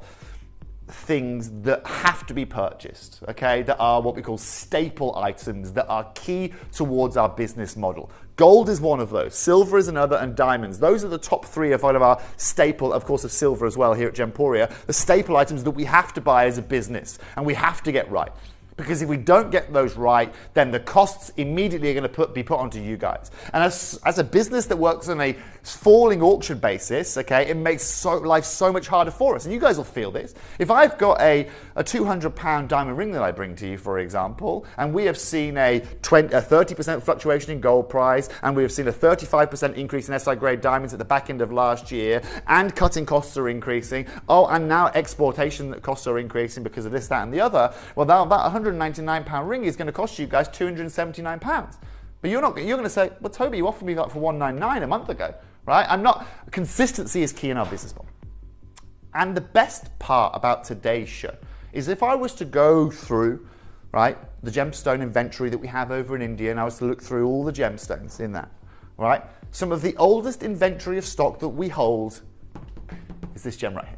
S8: things that have to be purchased, okay, that are what we call staple items that are key towards our business model. Gold is one of those, silver is another, and diamonds. Those are the top three of one of our staple, of course, of silver as well here at Gemporia, the staple items that we have to buy as a business and we have to get right. Because if we don't get those right, then the costs immediately are going to be put onto you guys. And as a business that works on a falling auction basis, okay, it makes life so much harder for us. And you guys will feel this. If I've got a 200-pound diamond ring that I bring to you, for example, and we have seen a 30% fluctuation in gold price, and we have seen a 35% increase in SI grade diamonds at the back end of last year, and cutting costs are increasing, and now exportation costs are increasing because of this, that, and the other, well, that £199 ring is going to cost you guys £279. But you're going to say, well, Toby, you offered me that for $199 a month ago, right? Consistency is key in our business model. And the best part about today's show is if I was to go through, right, the gemstone inventory that we have over in India, and I was to look through all the gemstones in that, right? Some of the oldest inventory of stock that we hold is this gem right here.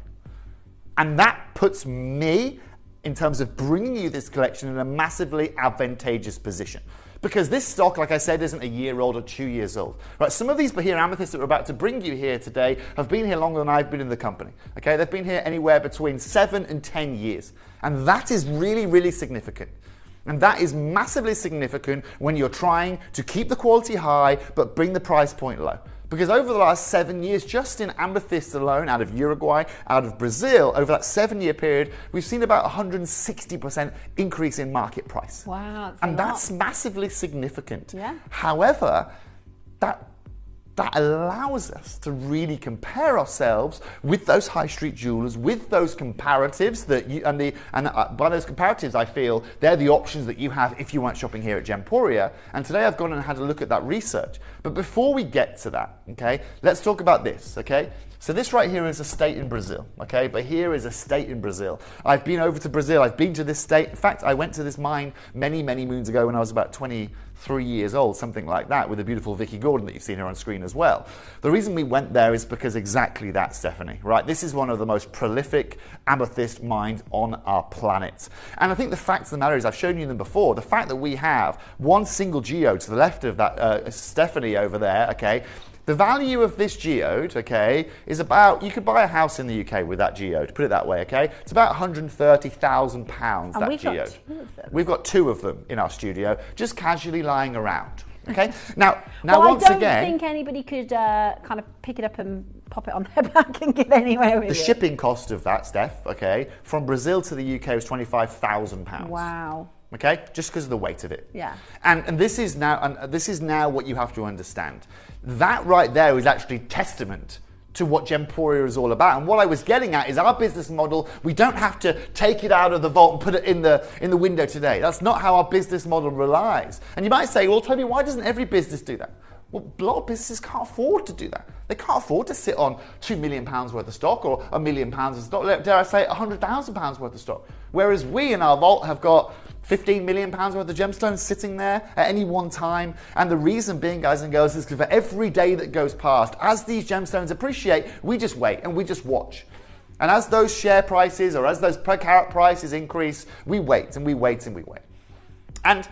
S8: And that puts me, in terms of bringing you this collection, in a massively advantageous position. Because this stock, like I said, isn't a year old or 2 years old. Right? Some of these here amethysts that we're about to bring you here today have been here longer than I've been in the company. Okay, they've been here anywhere between 7 and 10 years. And that is really, really significant. And that is massively significant when you're trying to keep the quality high but bring the price point low. Because over the last 7 years, just in amethyst alone, out of Uruguay, out of Brazil, over that 7-year period, we've seen about 160% increase in market price.
S9: Wow,
S8: and that's massively significant.
S9: Yeah.
S8: However, that that allows us to really compare ourselves with those high street jewelers, with those comparatives that you, and by those comparatives, I feel they're the options that you have if you weren't shopping here at Gemporia. And today I've gone and had a look at that research. But before we get to that, okay, let's talk about this, okay? So this right here is a state in Brazil, okay? But here is a state in Brazil. I've been over to Brazil. I've been to this state. In fact, I went to this mine many, many moons ago when I was about 23 years old, something like that, with the beautiful Vicky Gordon that you've seen here on screen as well. The reason we went there is because exactly that, Stephanie, right? This is one of the most prolific amethyst mines on our planet. And I think the fact of the matter is, I've shown you them before, the fact that we have one single geode to the left of that Stephanie over there, okay? The value of this geode, okay, is about, you could buy a house in the UK with that geode, put it that way, okay? It's about £130,000, that geode. We've got two of them in our studio, just casually lying around, okay? Now
S9: well,
S8: once again...
S9: I don't think anybody could kind of pick it up and pop it on their back and get anywhere with it.
S8: The shipping cost of that, Steph, okay, from Brazil to the UK was £25,000.
S9: Wow.
S8: Okay, just because of the weight of it.
S9: Yeah.
S8: And this is now what you have to understand. That right there is actually testament to what Gemporia is all about. And what I was getting at is our business model. We don't have to take it out of the vault and put it in the window today. That's not how our business model relies. And you might say, well, Toby, why doesn't every business do that? Well, a lot of businesses can't afford to do that. They can't afford to sit on £2 million worth of stock or £1 million of stock, dare I say £100,000 worth of stock. Whereas we in our vault have got £15 million worth of gemstones sitting there at any one time. And the reason being, guys and girls, is because for every day that goes past, as these gemstones appreciate, we just wait and we just watch. And as those share prices or as those per carat prices increase, we wait and we wait and we wait. And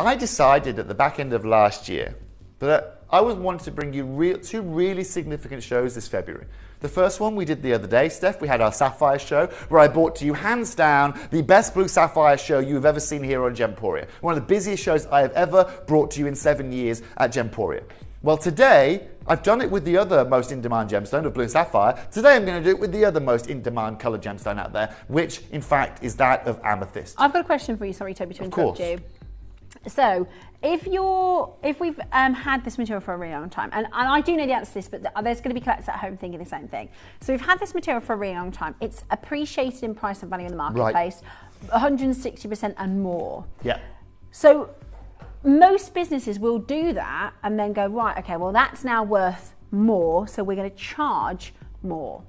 S8: I decided at the back end of last year that I wanted to bring you two really significant shows this February. The first one we did the other day, Steph, we had our Sapphire show, where I brought to you, hands down, the best blue sapphire show you've ever seen here on Gemporia. One of the busiest shows I have ever brought to you in 7 years at Gemporia. Well, today, I've done it with the other most in-demand gemstone of blue sapphire. Today, I'm going to do it with the other most in-demand coloured gemstone out there, which, in fact, is that of amethyst.
S9: I've got a question for you. Sorry, Toby, to interrupt you. So, if we've had this material for a really long time, and I do know the answer to this, but there's going to be collectors at home thinking the same thing. So we've had this material for a really long time. It's appreciated in price and value in the marketplace, right. 160% and more.
S8: Yeah.
S9: So most businesses will do that and then go, right, okay, well that's now worth more, so we're going to charge more.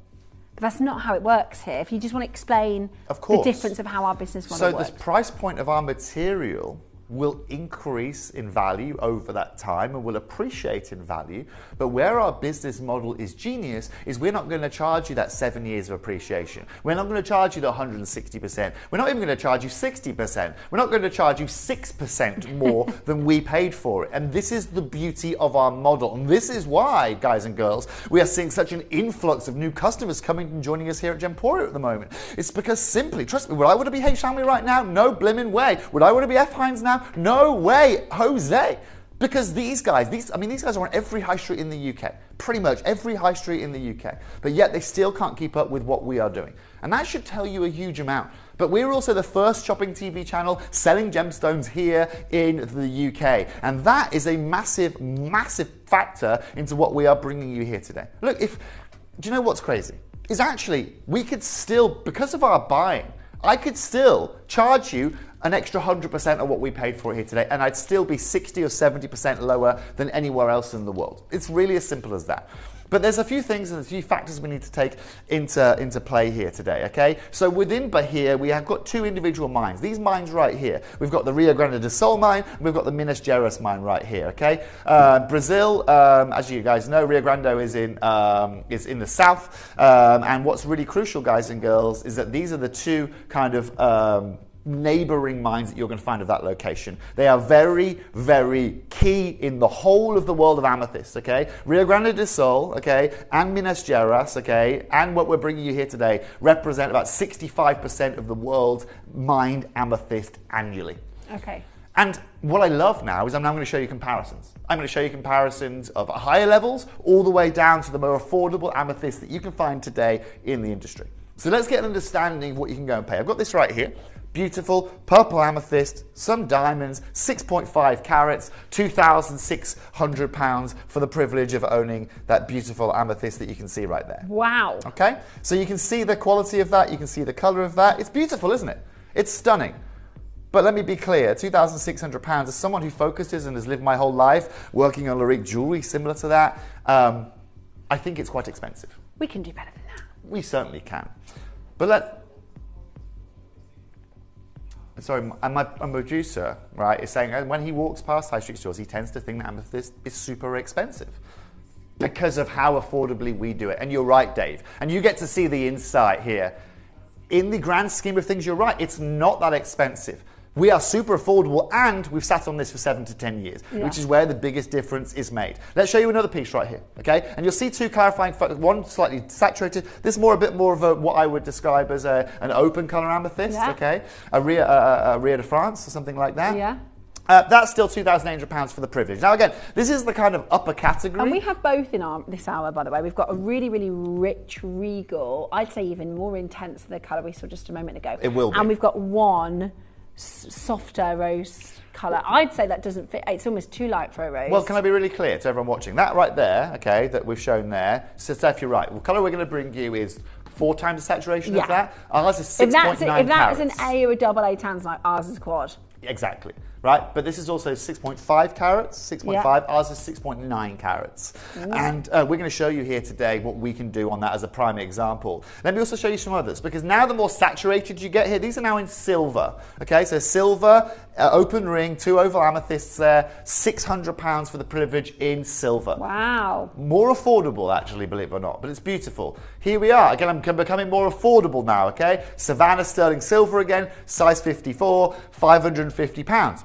S9: But that's not how it works here. If you just want to explain the difference of how our business model works.
S8: So the price point of our material will increase in value over that time and will appreciate in value. But where our business model is genius is we're not going to charge you that 7 years of appreciation. We're not going to charge you the 160%. We're not even going to charge you 60%. We're not going to charge you 6% more than we paid for it. And this is the beauty of our model. And this is why, guys and girls, we are seeing such an influx of new customers coming and joining us here at Gemporia at the moment. It's because simply, trust me, would I want to be H. Shamley right now? No blimmin' way. Would I want to be F. Hines now? No way, Jose. Because these guys are on every high street in the UK. Pretty much every high street in the UK. But yet they still can't keep up with what we are doing. And that should tell you a huge amount. But we're also the first shopping TV channel selling gemstones here in the UK. And that is a massive, massive factor into what we are bringing you here today. Look, do you know what's crazy? Is actually, we could still, because of our buying, I could still charge you an extra 100% of what we paid for it here today, and I'd still be 60 or 70% lower than anywhere else in the world. It's really as simple as that. But there's a few things and a few factors we need to take into play here today, okay? So within Bahia, we have got two individual mines. These mines right here. We've got the Rio Grande do Sul mine, and we've got the Minas Gerais mine right here, okay? Brazil, as you guys know, Rio Grande is in the south, and what's really crucial, guys and girls, is that these are the two kind of neighboring mines that you're going to find of that location. They are very, very key in the whole of the world of amethyst, okay? Rio Grande do Sul, okay, and Minas Gerais, okay, and what we're bringing you here today represent about 65% of the world's mined amethyst annually.
S9: Okay.
S8: And what I love now is I'm now going to show you comparisons. I'm going to show you comparisons of higher levels all the way down to the more affordable amethyst that you can find today in the industry. So let's get an understanding of what you can go and pay. I've got this right here. Beautiful purple amethyst, some diamonds, 6.5 carats, £2,600 for the privilege of owning that beautiful amethyst that you can see right there.
S9: Wow.
S8: Okay, so you can see the quality of that, you can see the colour of that. It's beautiful, isn't it? It's stunning. But let me be clear, £2,600, as someone who focuses and has lived my whole life working on Lorique jewellery similar to that, I think it's quite expensive.
S9: We can do better than that.
S8: We certainly can. But my producer, right, is saying when he walks past high street stores, he tends to think that amethyst is super expensive because of how affordably we do it. And you're right, Dave. And you get to see the insight here. In the grand scheme of things, you're right. It's not that expensive. We are super affordable, and we've sat on this for 7 to 10 years, which is where the biggest difference is made. Let's show you another piece right here, okay? And you'll see two clarifying photos, one slightly saturated, this more a bit more of what I would describe as an open colour amethyst, okay? A Ria de France or something like that.
S9: Yeah.
S8: That's still £2,800 for the privilege. Now again, this is the kind of upper category.
S9: And we have both in this hour, by the way. We've got a really, really rich regal, I'd say even more intense than the colour we saw just a moment ago.
S8: It will be.
S9: And we've got one softer rose colour. I'd say that doesn't fit. It's almost too light for a rose.
S8: Well, can I be really clear to everyone watching? That right there, okay, that we've shown there, so Steph, you're right. The colour we're going to bring you is 4 times the saturation of that. Ours is 6.9 carats.
S9: If that is an A or a double A tanzanite, ours is quad.
S8: Exactly, right? But this is also 6.5 carats, 6.5. Ours is 6.9 carats. And we're going to show you here today what we can do on that as a prime example. Let me also show you some others, because now the more saturated you get here, these are now in silver. Okay, so silver, open ring, 2 oval amethysts there, £600 for the privilege in silver.
S9: Wow.
S8: More affordable, actually, believe it or not, but it's beautiful. Here we are. Again, I'm becoming more affordable now, okay? Savannah sterling silver again, size 54, £550.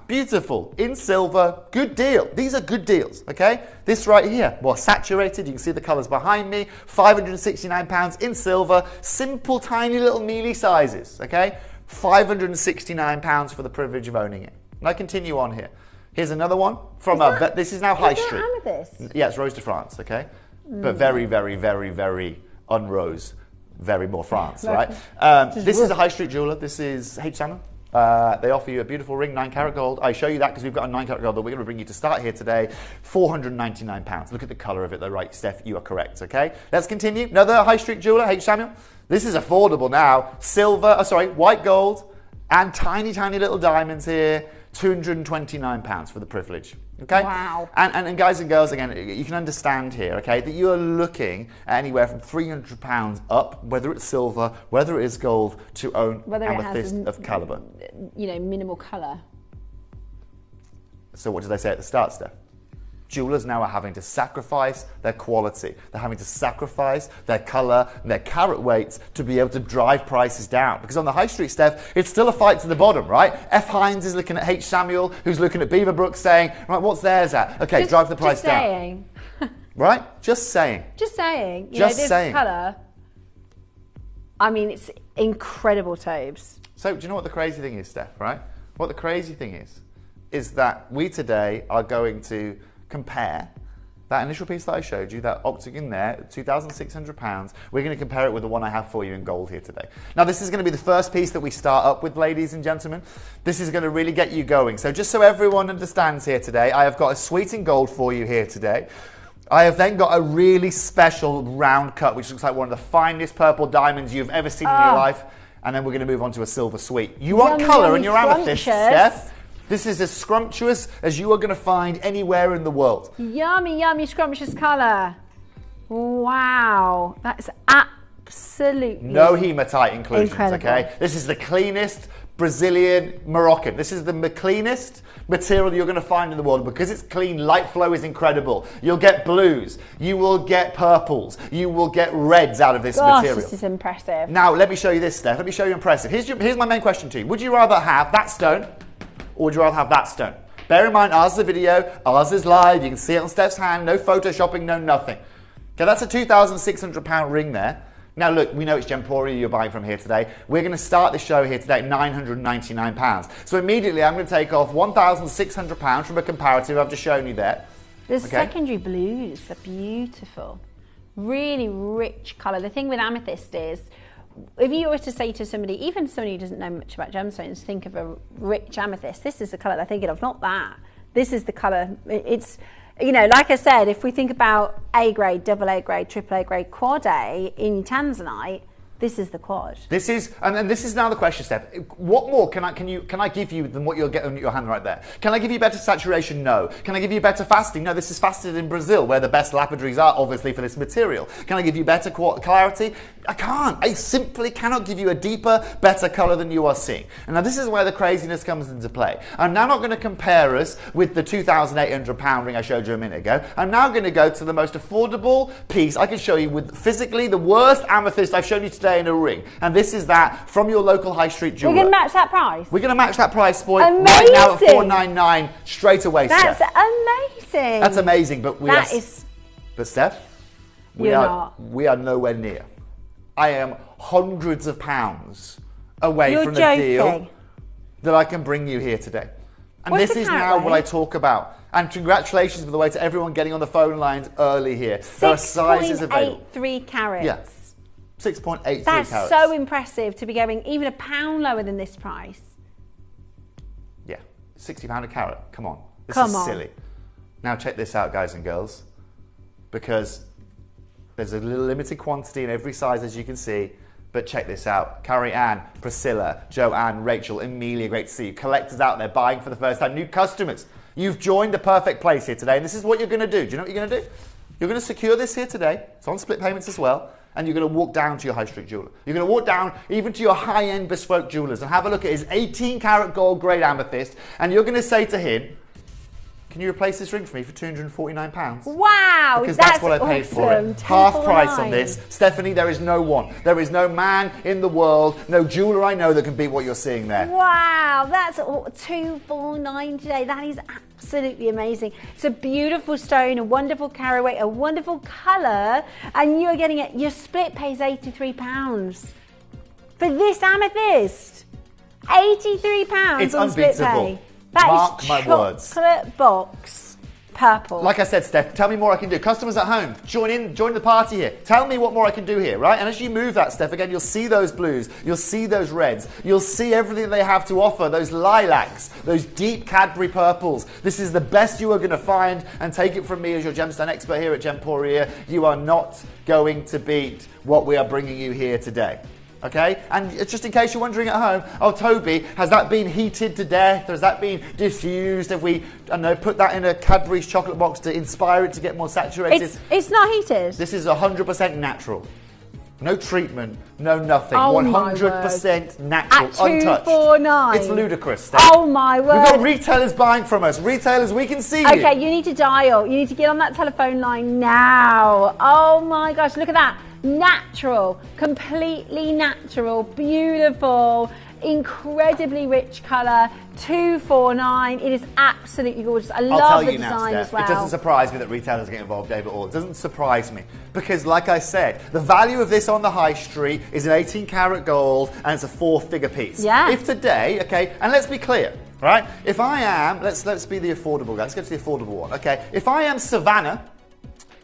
S8: Beautiful, in silver, good deal. These are good deals, okay? This right here, more saturated, you can see the colours behind me, £569 in silver, simple, tiny little mealy sizes, okay? £569 for the privilege of owning it. And I continue on here. Here's another one from this is now High Street.
S9: Amethyst?
S8: Yeah, it's Rose de France, okay? But very, very, very, very unrose, very more France, right? This is a High Street jeweller. This is H. Samuel. They offer you a beautiful ring, 9 carat gold. I show you that because we've got a 9 carat gold that we're going to bring you to start here today. £499. Look at the colour of it though, right, Steph? You are correct, okay? Let's continue. Another High Street jeweller, H. Samuel. This is affordable now. Silver, white gold and tiny, tiny little diamonds here. £229 for the privilege. Okay?
S9: Wow.
S8: And guys and girls, again, you can understand here, okay, that you are looking at anywhere from £300 up, whether it's silver, whether it is gold, to own amethyst of calibre.
S9: You know, minimal colour.
S8: So what did I say at the start, Steph? Jewellers now are having to sacrifice their quality. They're having to sacrifice their colour and their carat weights to be able to drive prices down. Because on the high street, Steph, it's still a fight to the bottom, right? F. Hines is looking at H. Samuel, who's looking at Beaverbrook saying, right, what's theirs at? Okay, drive the price down. Right? Just saying.
S9: Just saying.
S8: Just saying.
S9: This colour, I mean, it's incredible taubes.
S8: So do you know what the crazy thing is, Steph, right? What the crazy thing is that we today are going to compare that initial piece that I showed you, that octagon there, £2,600. We're going to compare it with the one I have for you in gold here today. Now, this is going to be the first piece that we start up with, ladies and gentlemen. This is going to really get you going. So just so everyone understands here today, I have got a sweet in gold for you here today. I have then got a really special round cut, which looks like one of the finest purple diamonds you've ever seen in your life. And then we're going to move on to a silver sweet. You want colour in your amethyst, Steph? This is as scrumptious as you are going to find anywhere in the world.
S9: Yummy, yummy, scrumptious colour. Wow, that's absolutely
S8: no hematite inclusions,
S9: incredible.
S8: Okay? This is the cleanest Brazilian Moroccan. This is the cleanest material you're going to find in the world. Because it's clean, light flow is incredible. You'll get blues, you will get purples, you will get reds out of this material.
S9: This is impressive.
S8: Now, let me show you this, Steph. Let me show you impressive. Here's my main question to you. Would you rather have that stone, or would you rather have that stone? Bear in mind, ours is a video, ours is live, you can see it on Steph's hand, no photoshopping, no nothing. Okay, that's a £2,600 ring there. Now look, we know it's Gemporia you're buying from here today. We're going to start the show here today at £999. So immediately I'm going to take off £1,600 from a comparative I've just shown you there.
S9: The secondary blues are beautiful. Really rich colour. The thing with amethyst is, if you were to say to somebody, even somebody who doesn't know much about gemstones, think of a rich amethyst, this is the colour they're thinking of, not that. This is the colour. It's, you know, like I said, if we think about A grade, double A grade, triple A grade, quad A in tanzanite, this is the quad.
S8: This is, and this is now the question, Steph. What more can I give you than what you're getting in your hand right there? Can I give you better saturation? No. Can I give you better fasting? No. This is fasted in Brazil, where the best lapidaries are, obviously, for this material. Can I give you better clarity? I can't. I simply cannot give you a deeper, better colour than you are seeing. And now this is where the craziness comes into play. I'm now not going to compare us with the £2,800 ring I showed you a minute ago. I'm now going to go to the most affordable piece I can show you with physically the worst amethyst I've shown you today in a ring. And this is that from your local high street jeweller.
S9: We're going to match that price?
S8: We're going to match that price for you right now at $499 straight away,
S9: That's
S8: Steph.
S9: amazing.
S8: That's amazing, but we
S9: that
S8: are...
S9: is...
S8: But Steph, we are nowhere near. I am hundreds of pounds away from the deal that I can bring you here today. And this is now what I talk about. And congratulations, by the way, to everyone getting on the phone lines early here. There are sizes available.
S9: 6.83 carats.
S8: Yeah. 6.83 carats.
S9: That's so impressive to be going even £1 lower than this price.
S8: Yeah. £60 a carat. Come on. This
S9: Come
S8: is
S9: on.
S8: silly. Now check this out, guys and girls. Because there's a little limited quantity in every size, as you can see. But check this out. Carrie Ann, Priscilla, Joanne, Rachel, Emilia, great to see you. Collectors out there buying for the first time. New customers. You've joined the perfect place here today. And this is what you're going to do. Do you know what you're going to do? You're going to secure this here today. It's on split payments as well. And you're going to walk down to your high street jeweler. You're going to walk down even to your high-end bespoke jewelers and have a look at his 18-carat gold grade amethyst. And you're going to say to him, can you replace this ring for me for £249?
S9: Wow,
S8: because that's what I paid for it. Half price on this. Stephanie, there is no one. There is no man in the world, no jeweler I know that can beat what you're seeing there.
S9: Wow, that's $249 today. That is absolutely amazing. It's a beautiful stone, a wonderful carat weight, a wonderful colour, and you're getting it. Your split pays £83 for this amethyst. £83
S8: It's
S9: on split
S8: unbeatable.
S9: pay. That
S8: Mark
S9: is
S8: my words.
S9: chocolate box purple.
S8: Like I said, Steph, tell me more I can do. Customers at home, join the party here. Tell me what more I can do here, right? And as you move that, Steph, again, you'll see those blues, you'll see those reds, you'll see everything they have to offer, those lilacs, those deep Cadbury purples. This is the best you are going to find, and take it from me as your gemstone expert here at Gemporia, you are not going to beat what we are bringing you here today. Okay, and just in case you're wondering at home, oh Toby, has that been heated to death? Has that been diffused? Have we, I don't know, put that in a Cadbury's chocolate box to inspire it to get more saturated?
S9: It's not heated.
S8: This is 100% natural. No treatment, no nothing.
S9: Oh
S8: 100% natural,
S9: at
S8: untouched.
S9: $249.
S8: It's ludicrous, Steph.
S9: Oh my word.
S8: We've got retailers buying from us. Retailers, we can see you.
S9: Okay, you need to dial. You need to get on that telephone line now. Oh my gosh, look at that. Natural, completely natural, beautiful, incredibly rich colour, $249. It is absolutely gorgeous. I love the design as well.
S8: It doesn't surprise me that retailers get involved, David, at all. It doesn't surprise me. Because, like I said, the value of this on the high street is an 18-carat gold, and it's a 4-figure piece.
S9: Yeah.
S8: If today, okay, and let's be clear, right? If I am, let's be the affordable guy. Let's go to the affordable one, okay? If I am Savannah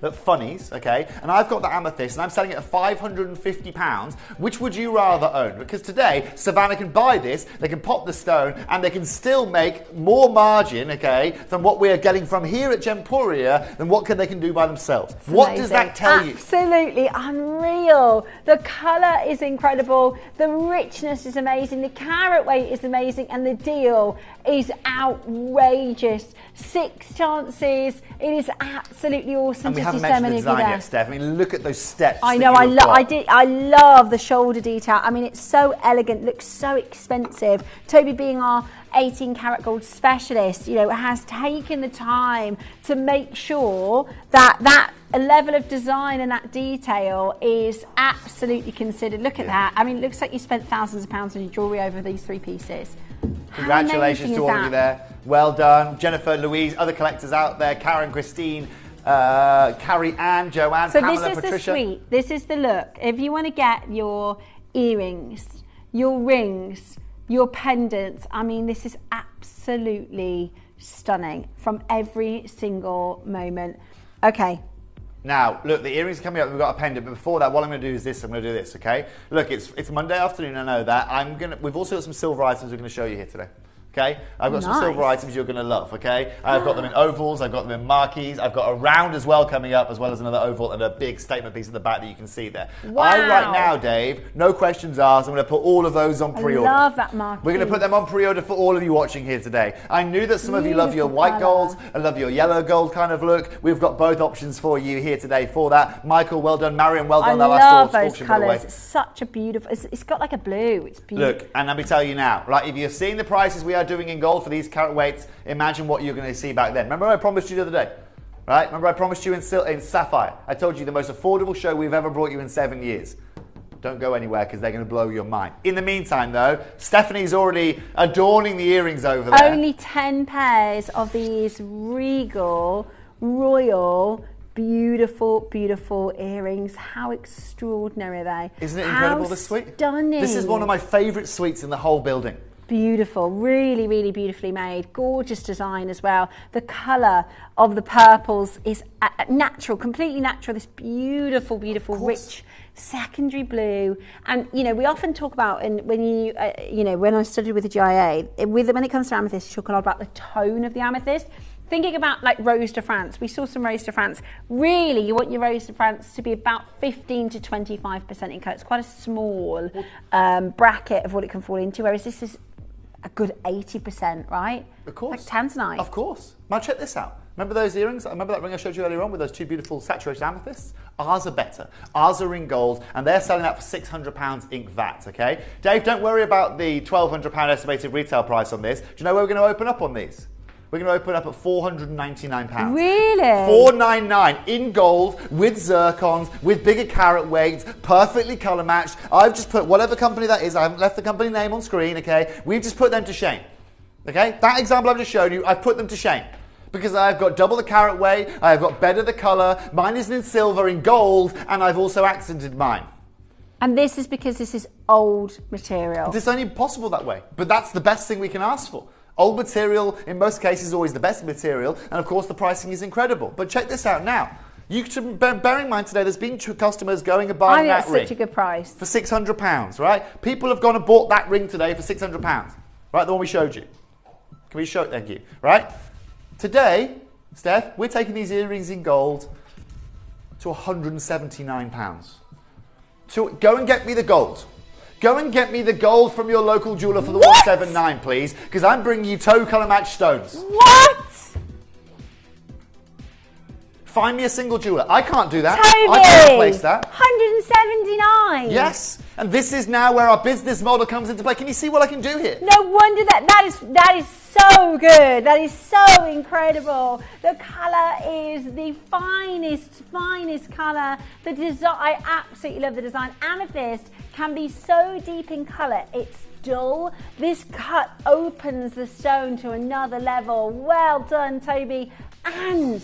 S8: at Funnies, okay, and I've got the amethyst and I'm selling it at £550, which would you rather own? Because today, Savannah can buy this, they can pop the stone, and they can still make more margin, okay, than what we're getting from here at Gemporia than what they can do by themselves.
S9: It's
S8: what
S9: amazing.
S8: does that tell you?
S9: Absolutely unreal. The colour is incredible, the richness is amazing, the carat weight is amazing, and the deal is outrageous. 6 chances. It is absolutely awesome.
S8: And we
S9: to
S8: haven't
S9: see so
S8: mentioned
S9: many
S8: the
S9: of you
S8: design
S9: there.
S8: yet, Steph. I mean, look at those steps.
S9: I know. I love the shoulder detail. I mean, it's so elegant. Looks so expensive. Toby, being our 18-karat gold specialist, you know, has taken the time to make sure that that level of design and that detail is absolutely considered. Look at that. I mean, it looks like you spent thousands of pounds on your jewellery over these 3 pieces.
S8: Congratulations to all of you there. Well done. Jennifer, Louise, other collectors out there, Karen, Christine, Carrie Ann, Joanne,
S9: so
S8: Pamela,
S9: this is
S8: Patricia.
S9: the suite. This is the look. If you want to get your earrings, your rings, your pendants, I mean, this is absolutely stunning from every single moment. Okay,
S8: Now, look, the earrings are coming up. We've got a pendant, but before that, what I'm going to do is this. I'm going to do this, okay? Look, it's Monday afternoon. I know that. We've also got some silver items we're going to show you here today. Okay, I've got some silver items you're going to love, okay? I've got them in ovals, I've got them in marquees, I've got a round as well coming up, as well as another oval and a big statement piece at the back that you can see there.
S9: Wow.
S8: Right now, Dave, no questions asked, I'm going to put all of those on pre-order.
S9: I love that marquee.
S8: We're going to put them on pre-order for all of you watching here today. I knew that some of you love your white gold, I love your yellow gold kind of look. We've got both options for you here today for that. Michael, well done. Marion, well done.
S9: I love those colours. It's such a beautiful, it's got like a blue. It's beautiful.
S8: Look, and let me tell you now, right, if you're seeing the prices we are doing in gold for these carat weights, imagine what you're going to see back then. Remember I promised you the other day, right? Remember I promised you in sapphire. I told you the most affordable show we've ever brought you in 7 years. Don't go anywhere because they're going to blow your mind. In the meantime, though, Stephanie's already adorning the earrings over there.
S9: Only 10 pairs of these regal, royal, beautiful, beautiful earrings. How extraordinary are they?
S8: Isn't it incredible, this suite?
S9: Stunning.
S8: This is one of my favourite suites in the whole building.
S9: Beautiful, really, really beautifully made. Gorgeous design as well. The colour of the purples is natural, completely natural. This beautiful, beautiful, rich secondary blue. And you know, we often talk about, and when when I studied with the GIA, when it comes to amethyst, you talk a lot about the tone of the amethyst. Thinking about like Rose de France, we saw some Rose de France. Really, you want your Rose de France to be about 15 to 25% in colour. It's quite a small bracket of what it can fall into, whereas this is a good 80%, right?
S8: Of course.
S9: Like tanzanite.
S8: Of course. Now check this out. Remember those earrings? Remember that ring I showed you earlier on with those two beautiful saturated amethysts? Ours are better. Ours are in gold, and they're selling that for £600 ink VAT, okay? Dave, don't worry about the £1,200 estimated retail price on this. Do you know where we're going to open up on these? We're going to open up at £499.
S9: Really?
S8: $499 in gold, with zircons, with bigger carat weights, perfectly colour matched. I've just put whatever company that is, I haven't left the company name on screen, okay? We've just put them to shame, okay? That example I've just shown you, I've put them to shame. Because I've got double the carat weight, I've got better the colour, mine is in silver, in gold, and I've also accented mine.
S9: And this is because this is old material.
S8: It's only possible that way, but that's the best thing we can ask for. Old material, in most cases, is always the best material, and of course the pricing is incredible. But check this out now. You should bear in mind today, there's been two customers going and buying that ring.
S9: Such a good price.
S8: For £600, right? People have gone and bought that ring today for £600, right? The one we showed you. Can we show it? Thank you. Right? Today, Steph, we're taking these earrings in gold to £179. Go and get me the gold. Go and get me the gold from your local jeweller for the 179, please, because I'm bringing you toe colour match stones.
S9: What?
S8: Find me a single jeweller. I can't do that.
S9: Toby!
S8: I can't replace that.
S9: 179.
S8: Yes, and this is now where our business model comes into play. Can you see what I can do here?
S9: No wonder that is so good. That is so incredible. The colour is the finest colour. The design, I absolutely love the design. Amethyst can be so deep in colour, it's dull. This cut opens the stone to another level. Well done, Toby. And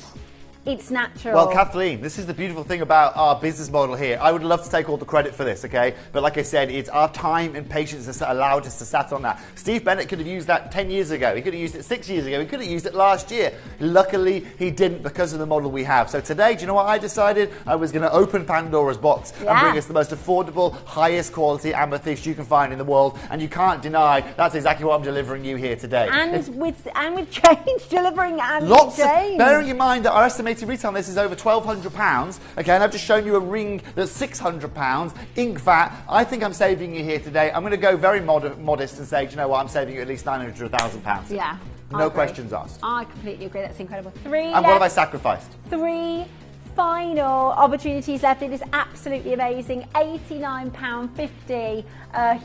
S9: it's natural.
S8: Well, Kathleen, this is the beautiful thing about our business model here. I would love to take all the credit for this, okay? But like I said, it's our time and patience that allowed us to sat on that. Steve Bennett could have used that 10 years ago. He could have used it 6 years ago. He could have used it last year. Luckily, he didn't because of the model we have. So today, do you know what I decided? I was going to open Pandora's box and bring us the most affordable, highest quality amethyst you can find in the world. And you can't deny that's exactly what I'm delivering you here today.
S9: And with change, delivering and
S8: lots
S9: change.
S8: Of, bearing in mind that our estimated retail on this is over £1,200. Okay, and I've just shown you a ring that's £600, ink VAT. I think I'm saving you here today. I'm going to go very modest and say, do you know what? I'm saving you at least £900 to £1,000.
S9: Yeah.
S8: No questions asked.
S9: I completely agree. That's incredible.
S8: And what have I sacrificed?
S9: 3 final opportunities left. It is absolutely amazing. £89.50.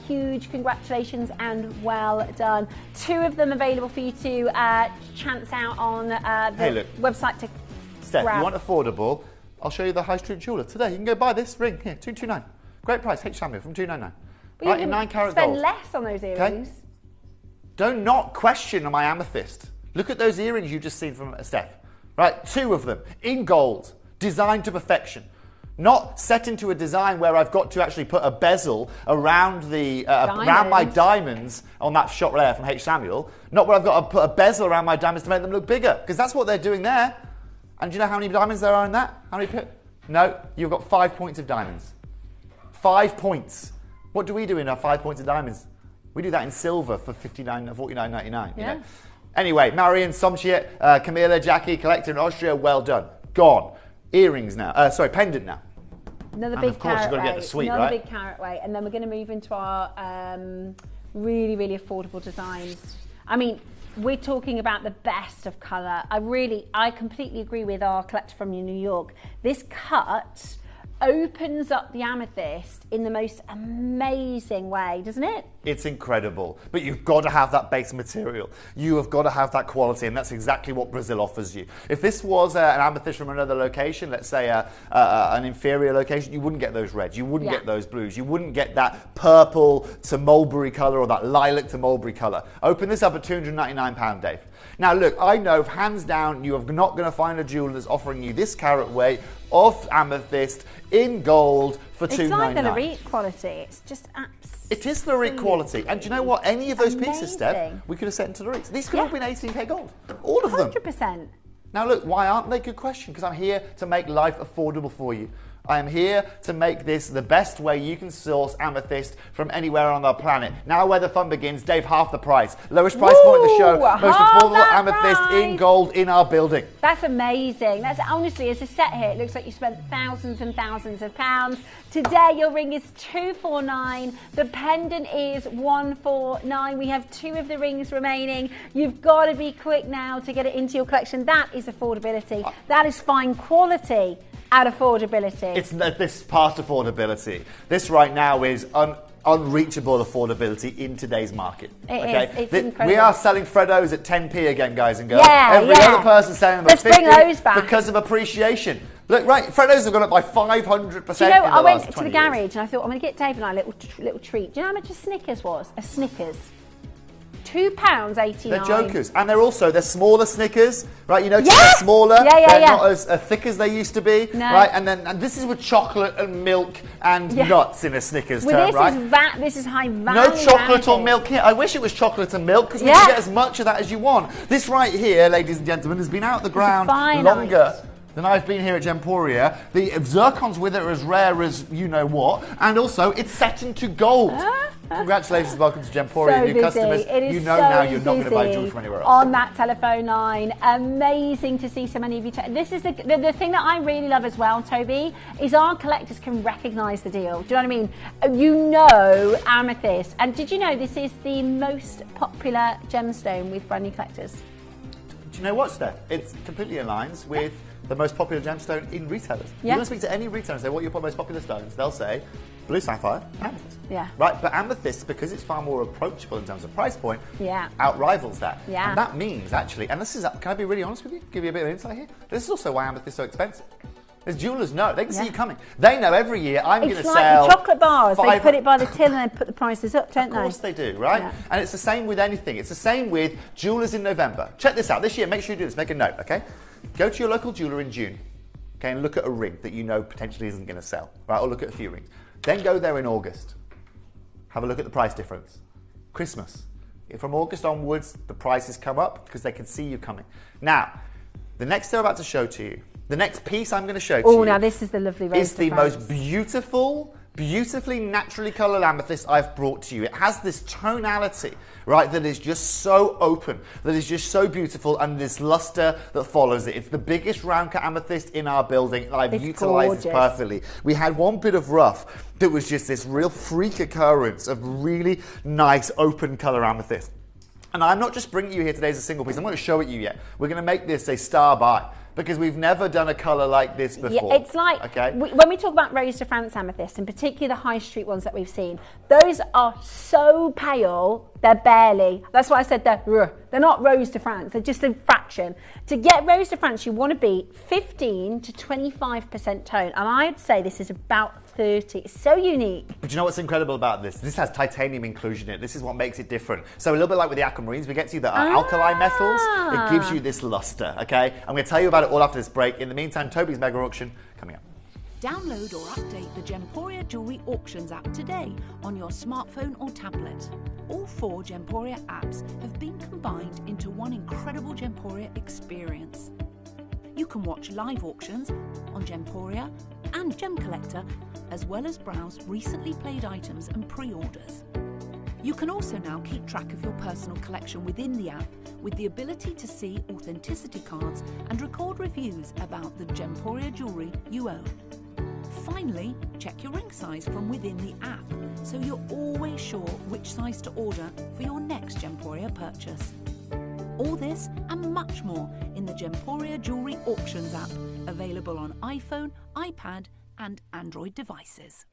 S9: Huge congratulations and well done. 2 of them available for you to chance out on the website to
S8: Steph,
S9: grab.
S8: you want affordable? I'll show you the high street jeweller today. You can go buy this ring here, $229. Great price, H. Samuel from $299. Right, in 9 carat
S9: spend
S8: gold.
S9: less on those earrings.
S8: Okay? Do not question my amethyst. Look at those earrings you just seen from Steph. Right, 2 of them in gold, designed to perfection. Not set into a design where I've got to actually put a bezel around the around my diamonds on that shot there from H. Samuel. Not where I've got to put a bezel around my diamonds to make them look bigger, because that's what they're doing there. And do you know how many diamonds there are in that? How many No, you've got 5 points of diamonds. 5 points. What do we do in our 5 points of diamonds? We do that in silver for $49.99.
S9: Yeah.
S8: You know? Anyway, Marion, Somchiet, Camila, Jackie, collector in Austria, well done. Gone. Earrings now. Pendant now.
S9: Another
S8: And
S9: big
S8: of course, you've got to get the suite,
S9: Another
S8: right?
S9: big carat weight. And then we're going to move into our really, really affordable designs. I mean, we're talking about the best of colour. I completely agree with our collector from New York. This cut opens up the amethyst in the most amazing way, doesn't it?
S8: It's incredible, but you've got to have that base material. You have got to have that quality, and that's exactly what Brazil offers you. If this was an amethyst from another location, let's say an inferior location, you wouldn't get those reds, you wouldn't get those blues, you wouldn't get that purple to mulberry colour or that lilac to mulberry colour. Open this up at £299, Dave. Now look, I know hands down you are not going to find a jeweller that's offering you this carat weight of amethyst in gold for $299.
S9: It's like the Lorite quality. It's just absolutely.
S8: It is Lorite quality. And do you know what? Any of those pieces,
S9: amazing.
S8: Steph, we could have sent into Lorite. These could have been 18k gold. All of them.
S9: 100%.
S8: Now look, why aren't they? Good question. Because I'm here to make life affordable for you. I am here to make this the best way you can source amethyst from anywhere on the planet. Now where the fun begins, Dave, half the price. Lowest price point of the show, most affordable amethyst in gold in our building.
S9: That's amazing. That's honestly, as a set here, it looks like you spent thousands and thousands of pounds. Today, your ring is $249. The pendant is $149. We have 2 of the rings remaining. You've got to be quick now to get it into your collection. That is affordability. That is fine quality at affordability.
S8: It's this past affordability. This right now is unreachable affordability in today's market.
S9: It's incredible.
S8: We are selling Freddos at 10p again, guys and girls.
S9: Yeah,
S8: Every other person selling them at 50
S9: bring those back.
S8: because of appreciation. Look, right, Freddos have gone up by 500%.
S9: Do you know, I went to the
S8: 20
S9: garage
S8: years.
S9: and I thought, I'm going to get Dave and I a little treat. Do you know how much a Snickers was? A Snickers. £2.89.
S8: They're jokers. And they're smaller Snickers, right? You know, they're smaller. They're not as thick as they used to be, right? And this is with chocolate and milk and nuts in a Snickers term, right?
S9: This is high value.
S8: No chocolate or milk here. I wish it was chocolate and milk because we can get as much of that as you want. This right here, ladies and gentlemen, has been out the ground longer than I've been here at Gemporia. The zircons with it are as rare as you know what, and also it's set into gold. Congratulations, welcome to Gemporia. New customers, you know now you're not going to buy jewelry from anywhere else.
S9: On that telephone line, amazing to see so many of you. This is the thing that I really love as well, Toby, is our collectors can recognise the deal. Do you know what I mean? You know amethyst, and did you know this is the most popular gemstone with brand new collectors?
S8: Do you know what, Steph? It completely aligns with the most popular gemstone in retailers.
S9: Yeah.
S8: You want to speak to any retailer and say, what are your most popular stones? They'll say, blue sapphire, amethyst.
S9: Yeah.
S8: Right, but amethyst, because it's far more approachable in terms of price point, outrivals that.
S9: Yeah.
S8: And that means, actually, and this is, can I be really honest with you? Give you a bit of insight here? This is also why amethyst is so expensive. As jewellers know, they can see you coming. They know every year I'm going to sell.
S9: It's like the chocolate bars. They put it by the till and then put the prices up, don't they?
S8: Of course they do, right? Yeah. And it's the same with anything. It's the same with jewellers in November. Check this out. This year, make sure you do this. Make a note, okay? Go to your local jeweller in June, okay, and look at a ring that you know potentially isn't going to sell, right? Or look at a few rings. Then go there in August. Have a look at the price difference. Christmas. From August onwards, the prices come up because they can see you coming. Now, the next thing I'm about to show to you, the next piece I'm going to show to you.
S9: Oh, now this is the lovely rose.
S8: Is the most beautifully naturally coloured amethyst I've brought to you. It has this tonality, right, that is just so open, that is just so beautiful, and this luster that follows it. It's the biggest round cut amethyst in our building, and I've utilised this perfectly. We had one bit of rough that was just this real freak occurrence of really nice open colour amethyst. And I'm not just bringing you here today as a single piece. I'm not going to show it you yet. We're going to make this a star buy, because we've never done a colour like this before.
S9: Yeah, it's like, when we talk about Rose de France amethyst, and particularly the high street ones that we've seen, those are so pale, they're barely, that's why I said they're not Rose de France, they're just a fraction. To get Rose de France, you want to be 15 to 25% tone, and I'd say this is about 30. It's so unique.
S8: But you know what's incredible about this? This has titanium inclusion in it. This is what makes it different. So a little bit like with the aquamarines, we get to you that are alkali metals. It gives you this luster, okay? I'm going to tell you about it all after this break. In the meantime, Toby's mega auction coming up.
S20: Download or update the Gemporia Jewellery Auctions app today on your smartphone or tablet. All 4 Gemporia apps have been combined into one incredible Gemporia experience. You can watch live auctions on Gemporia and Gem Collector, as well as browse recently played items and pre-orders. You can also now keep track of your personal collection within the app with the ability to see authenticity cards and record reviews about the Gemporia jewellery you own. Finally, check your ring size from within the app so you're always sure which size to order for your next Gemporia purchase. All this and much more in the Gemporia Jewellery Auctions app, available on iPhone, iPad and Android devices.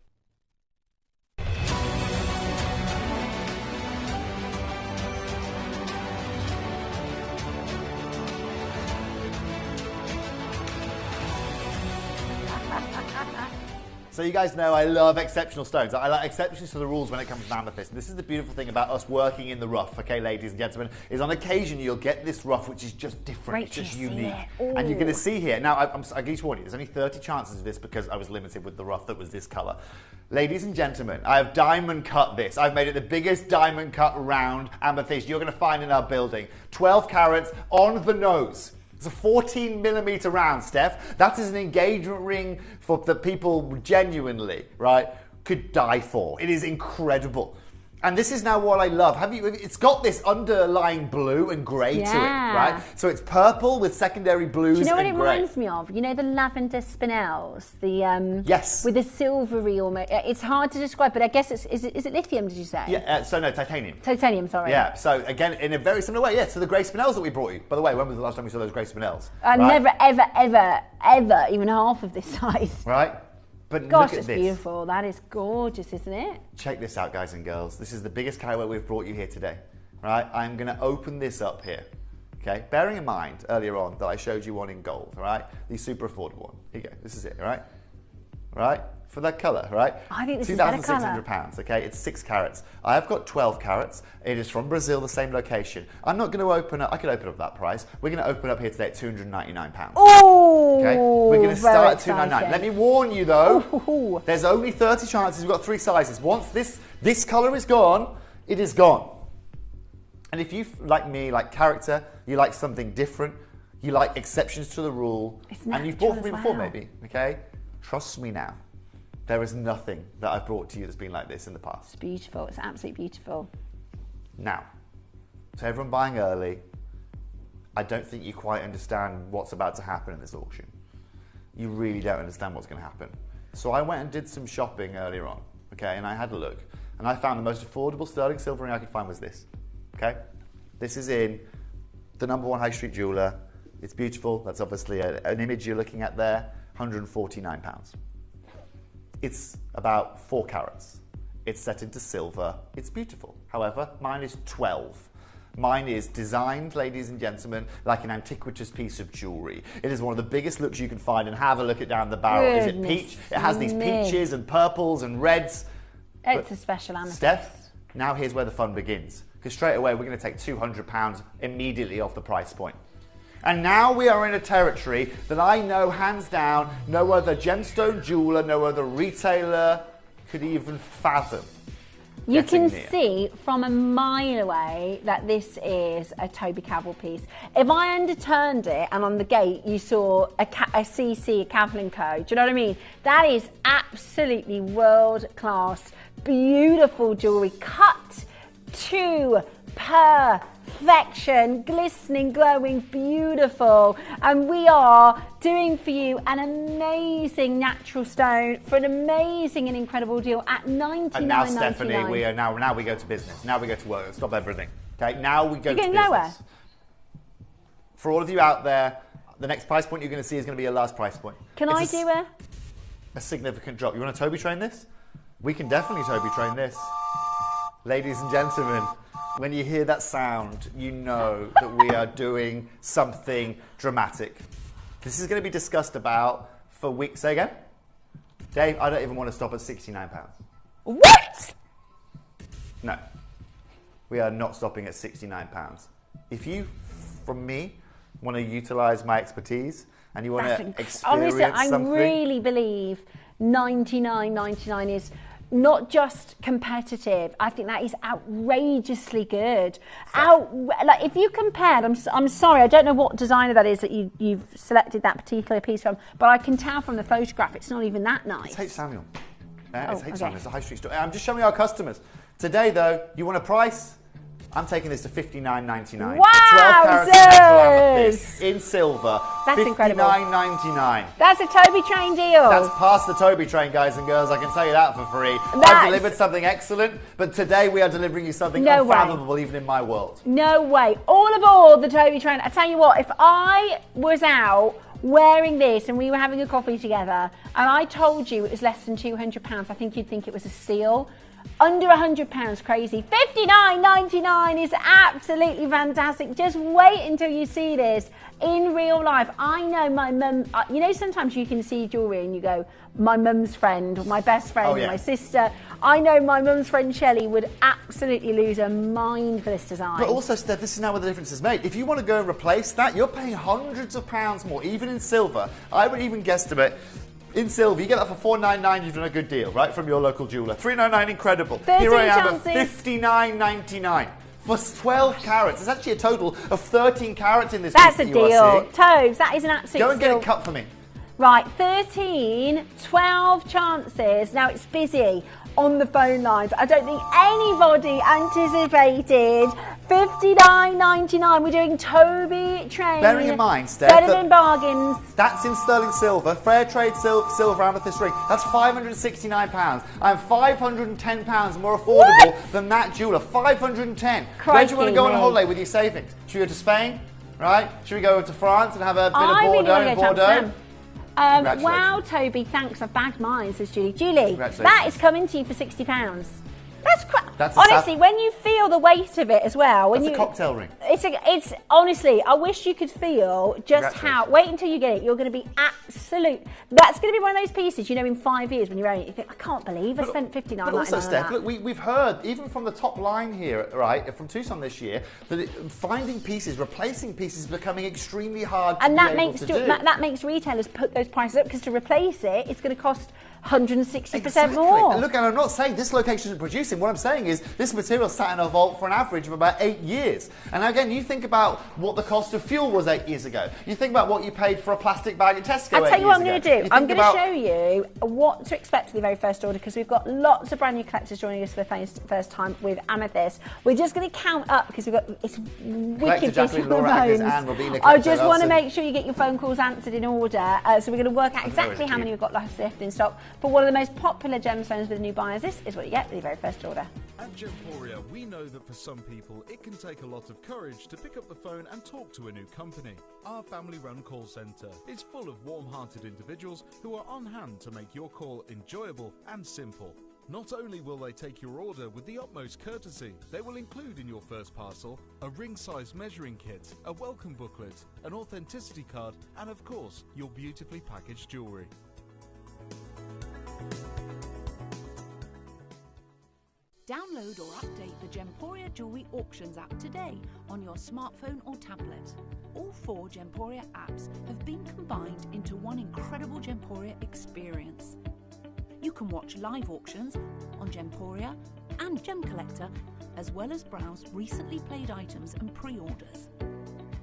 S8: So you guys know I love exceptional stones. I like exceptions to the rules when it comes to amethyst. And this is the beautiful thing about us working in the rough, okay, ladies and gentlemen, is on occasion you'll get this rough which is just different, it's just unique. And you're going to see here, now I need to warn you, there's only 30 chances of this because I was limited with the rough that was this colour. Ladies and gentlemen, I have diamond cut this. I've made it the biggest diamond cut round amethyst you're going to find in our building. 12 carats on the nose. It's a 14mm round, Steph. That is an engagement ring for the people genuinely, right, could die for. It is incredible. And this is now what I love. It's got this underlying blue and grey to it, right? So it's purple with secondary blues and grey.
S9: Do you know what it reminds me of? You know the lavender spinels? The
S8: yes.
S9: With the silvery almost. It's hard to describe, but I guess is it lithium, did you say?
S8: Yeah, so no, titanium.
S9: Titanium, sorry.
S8: Yeah, so again, in a very similar way, so the grey spinels that we brought you. By the way, when was the last time we saw those grey spinels?
S9: Never, ever, even half of this size.
S8: Right? But
S9: gosh,
S8: look at
S9: it's
S8: this.
S9: beautiful. That is gorgeous, isn't it?
S8: Check this out, guys and girls. This is the biggest carrot we've brought you here today. Right? I'm going to open this up here. Okay? Bearing in mind earlier on that I showed you one in gold. Right? The super affordable one. Here you go. This is it. Right? Right? For that colour, right?
S9: I think this is better colour.
S8: £2,600, okay? It's 6 carats. I have got 12 carats. It is from Brazil, the same location. I'm not going to open up, I could open up that price. We're going to open up here today at £299.
S9: Oh!
S8: Okay? We're going to start at $299. Let me warn you though, there's only 30 chances. We've got 3 sizes. Once this colour is gone, it is gone. And if you, like me, like character, you like something different, you like exceptions to the rule, and you've bought from me before maybe, okay? Trust me now. There is nothing that I've brought to you that's been like this in the past.
S9: It's beautiful. It's absolutely beautiful.
S8: Now, to everyone buying early, I don't think you quite understand what's about to happen in this auction. You really don't understand what's going to happen. So I went and did some shopping earlier on, okay, and I had a look. And I found the most affordable sterling silver ring I could find was this, okay? This is in the #1 high street jeweller. It's beautiful. That's obviously an image you're looking at there, £149. It's about 4 carats. It's set into silver. It's beautiful. However, mine is 12. Mine is designed, ladies and gentlemen, like an antiquitous piece of jewellery. It is one of the biggest looks you can find, and have a look at down the barrel. Is it peach? It has these peaches and purples and reds.
S9: It's a special amethyst.
S8: Steph, now here's where the fun begins. Because straight away we're going to take £200 immediately off the price point. And now we are in a territory that I know, hands down, no other gemstone jeweller, no other retailer could even fathom.
S9: You can see from a mile away that this is a Toby Cavell piece. If I underturned it and on the gate you saw a CC, a Cavell & Co, do you know what I mean? That is absolutely world-class, beautiful jewellery, cut to perfection, glistening, glowing, beautiful. And we are doing for you an amazing natural stone for an amazing and incredible deal at $99.99.
S8: And now, Stephanie, we are now we go to business. Now we go to work. Stop everything. Okay, now we go to business.
S9: Lower.
S8: For all of you out there, the next price point you're going to see is going to be your last price point.
S9: Can I do
S8: a significant drop? You want to Toby train this? We can definitely Toby train this. Ladies and gentlemen, when you hear that sound, you know that we are doing something dramatic. This is going to be discussed about for weeks. Say again? Dave, I don't even want to stop at £69.
S9: What?
S8: No. We are not stopping at £69. If you, from me, want to utilise my expertise and you want to experience
S9: honestly,
S8: something...
S9: I really believe $99.99 is not just competitive. I think that is outrageously good. Like if you compared, I'm sorry, I don't know what designer that is that you've selected that particular piece from, but I can tell from the photograph it's not even that nice.
S8: It's H. Samuel. It's H.
S9: Okay.
S8: Samuel. It's a high street store. I'm just showing our customers. Today, though, you want a price? I'm taking this to $59.99.
S9: Wow,
S8: 12 carats of metal amethyst in silver.
S9: That's incredible.
S8: $59.99.
S9: That's a Toby Train deal.
S8: That's past the Toby Train, guys and girls. I can tell you that for free. I've delivered something excellent, but today we are delivering you something unfathomable, even in my world.
S9: No way. All aboard the Toby Train. I tell you what, if I was out wearing this and we were having a coffee together and I told you it was less than £200, I think you'd think it was a steal. Under £100, crazy. $59.99 is absolutely fantastic. Just wait until you see this in real life. I know my mum, you know, sometimes you can see jewellery and you go, my mum's friend or my best friend or my sister. I know my mum's friend Shelley would absolutely lose her mind for this design.
S8: But also, Steph, this is now where the difference is made. If you want to go and replace that, you're paying hundreds of pounds more, even in silver. I would even guesstimate. In silver, you get that for $4.99, you've done a good deal, right, from your local jeweller. $3.99, incredible. Here I am at $59.99 for 12 carats. There's actually a total of 13 carats in this piece that you are seeing.
S9: Toes, that is an absolute
S8: Go and
S9: steal.
S8: get it cut for me.
S9: Right, 12 chances. Now it's busy on the phone lines. I don't think anybody anticipated $59.99. We're doing Toby Train.
S8: Bearing in mind, Steph,
S9: better than bargains.
S8: That's in sterling silver, fair trade silver amethyst ring. That's £569. I'm £510 more affordable than that jeweller. $510. Where do you want to go on holiday with your savings? Should we go to Spain? Right? Should we go to France and have a bit of Bordeaux in Bordeaux?
S9: Wow, Toby, thanks. I've bagged mine, says Julie. Julie, that is coming to you for £60. That's crap. Honestly, when you feel the weight of it as well.
S8: That's a cocktail ring.
S9: It's honestly, I wish you could feel just how. Wait until you get it. You're going to be absolute. That's going to be one of those pieces, you know, in 5 years when you're wearing it, you think, I can't believe I spent $59.
S8: But also, Steph, look, we've heard, even from the top line here, right, from Tucson this year, that finding pieces, replacing pieces is becoming extremely hard to
S9: that makes retailers put those prices up because to replace it, it's going to cost 160% more.
S8: And look, and I'm not saying this location isn't producing. What I'm saying is this material sat in a vault for an average of about 8 years. And again, you think about what the cost of fuel was 8 years ago. You think about what you paid for a plastic bag at Tesco.
S9: I'll tell you what I'm going to do. I'm going to show you what to expect for the very first order because we've got lots of brand new collectors joining us for the first time with Amethyst. We're just going to count up because we've got it's wicked busy on the phones. I just want to make sure you get your phone calls answered in order. So we're going to work out exactly how many we've got left in stock. For one of the most popular gemstones with new buyers, this is what you get with your very first order.
S21: At Gemporia, we know that for some people, it can take a lot of courage to pick up the phone and talk to a new company. Our family-run call centre is full of warm-hearted individuals who are on hand to make your call enjoyable and simple. Not only will they take your order with the utmost courtesy, they will include in your first parcel a ring-size measuring kit, a welcome booklet, an authenticity card, and of course, your beautifully packaged jewellery.
S20: Download or update the Gemporia Jewellery Auctions app today on your smartphone or tablet. All 4 Gemporia apps have been combined into one incredible Gemporia experience. You can watch live auctions on Gemporia and Gem Collector, as well as browse recently played items and pre-orders.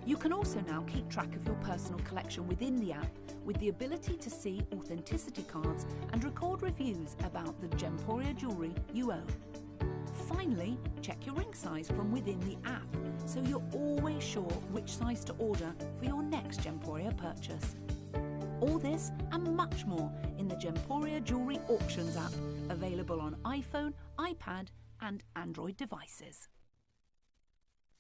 S20: You can also now keep track of your personal collection within the app with the ability to see authenticity cards and record reviews about the Gemporia jewellery you own. Finally, check your ring size from within the app so you're always sure which size to order for your next Gemporia purchase. All this and much more in the Gemporia Jewellery Auctions app, available on iPhone, iPad and Android devices.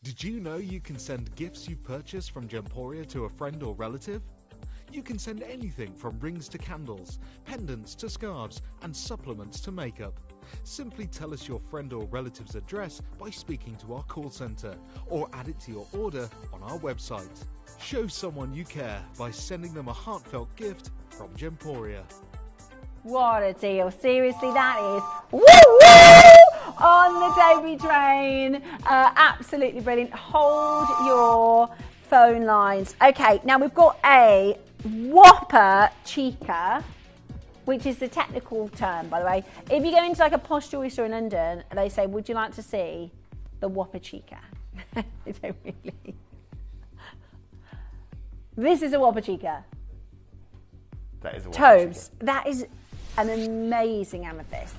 S3: Did you know you can send gifts you've purchased from Gemporia to a friend or relative? You can send anything from rings to candles, pendants to scarves, and supplements to makeup. Simply tell us your friend or relative's address by speaking to our call centre, or add it to your order on our website. Show someone you care by sending them a heartfelt gift from Gemporia.
S9: What a deal. Seriously, that is woo-woo on the Toby Train. Absolutely brilliant. Hold your phone lines. Okay, now we've got a whopper Chica which is the technical term, by the way. If you go into like a posh jewellery store in London, they say, would you like to see the Whopper Chica? They don't really. This is a Whopper Chica.
S8: That is a Whopper
S9: Tobes,
S8: Chica.
S9: that is an amazing amethyst.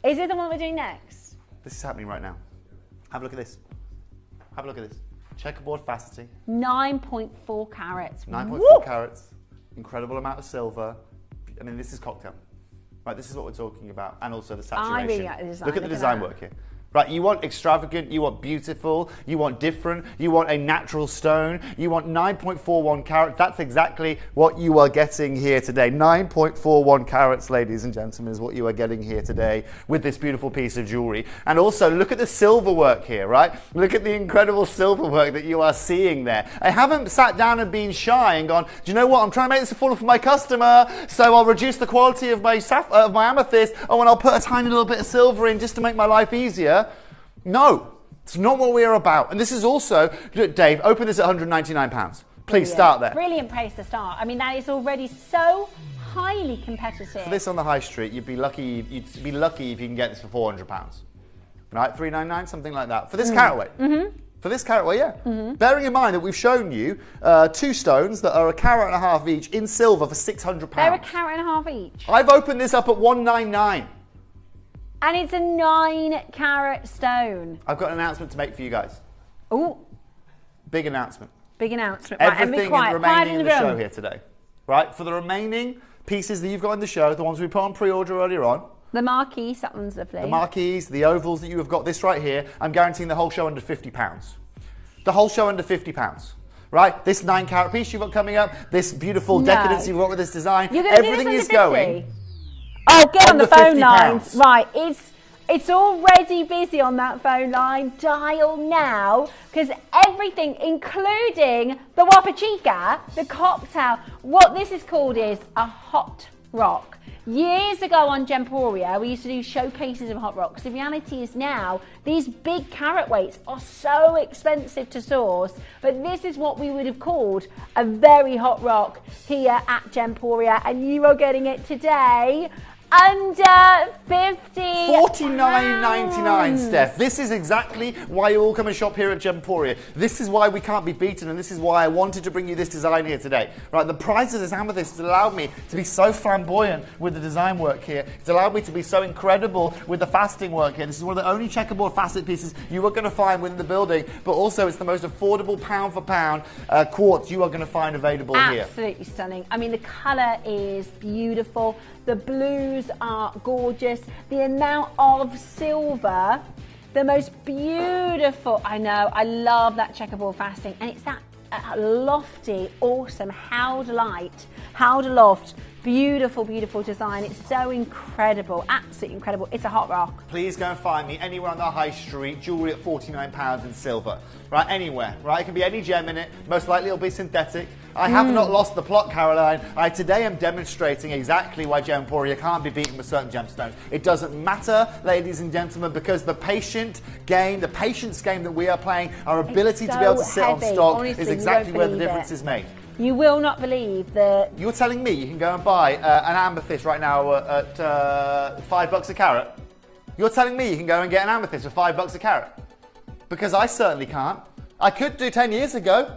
S9: Is it the one we're doing next?
S8: This is happening right now. Have a look at this. Have a look at this. Checkerboard facetting.
S9: 9.4 carats.
S8: 9.4 carats. Incredible amount of silver. I mean, this is cocktail. Right, this is what we're talking about. And also the saturation.
S9: I really like the design.
S8: Look at the design work here. Right, you want extravagant, you want beautiful, you want different, you want a natural stone, you want 9.41 carats. That's exactly what you are getting here today. 9.41 carats, ladies and gentlemen, is what you are getting here today with this beautiful piece of jewelry. And also, look at the silver work here, right? Look at the incredible silver work that you are seeing there. I haven't sat down and been shy and gone, do you know what? I'm trying to make this affordable for my customer, so I'll reduce the quality of my amethyst, and I'll put a tiny little bit of silver in just to make my life easier. No, it's not what we're about. And this is also, look, Dave, open this at £199. Please start there.
S9: Brilliant place to start. I mean, that is already so highly competitive.
S8: For this on the high street, you'd be lucky if you can get this for £400. Right, £399, something like that. For this carat weight. For this carat weight, yeah. Bearing in mind that we've shown you 2 stones that are 1.5 carats each in silver for £600.
S9: They're 1.5 carats each.
S8: I've opened this up at £199.
S9: And it's a 9 carat stone.
S8: I've got an announcement to make for you guys.
S9: Oh.
S8: Big announcement.
S9: Big announcement.
S8: Everything
S9: right,
S8: remaining in the show here today. Right, for the remaining pieces that you've got in the show, the ones we put on pre-order earlier on.
S9: The marquise, that one's lovely.
S8: The marquise, the ovals that you have got, this right here, I'm guaranteeing the whole show under £50. The whole show under £50. Right, this 9 carat piece you've got coming up, this beautiful decadence you've got with this design, everything is going.
S9: Oh, get on the phone
S8: £50.
S9: lines. Right, it's already busy on that phone line. Dial now, because everything, including the Whopper Chica, the cocktail, what this is called is a hot rock. Years ago on Gemporia, we used to do showcases of hot rocks. The reality is now, these big carat weights are so expensive to source, but this is what we would have called a very hot rock here at Gemporia, and you are getting it today under £50.
S8: $49.99, Steph. This is exactly why you all come and shop here at Gemporia. This is why we can't be beaten, and this is why I wanted to bring you this design here today. Right, the price of this amethyst has allowed me to be so flamboyant with the design work here. It's allowed me to be so incredible with the faceting work here. This is one of the only checkerboard facet pieces you are going to find within the building, but also it's the most affordable pound for pound quartz you are going to find available here.
S9: Absolutely stunning. I mean, the colour is beautiful. The blues are gorgeous. The amount of silver, the most beautiful. I know, I love that checkerboard faceting. And it's that lofty, awesome howlite, aloft. Beautiful, beautiful design. It's so incredible, absolutely incredible. It's a hot rock.
S8: Please go and find me anywhere on the high street, jewellery at £49 in silver. Right, anywhere, right? It can be any gem in it. Most likely it'll be synthetic. I have not lost the plot, Caroline. I today am demonstrating exactly why Gemporia can't be beaten with certain gemstones. It doesn't matter, ladies and gentlemen, because the patience game that we are playing, our ability to be able to sit on stock,
S9: honestly,
S8: is exactly where the difference is made.
S9: You will not believe that.
S8: You're telling me you can go and buy an amethyst right now at $5 a carat? You're telling me you can go and get an amethyst for $5 a carat? Because I certainly can't. I could do 10 years ago.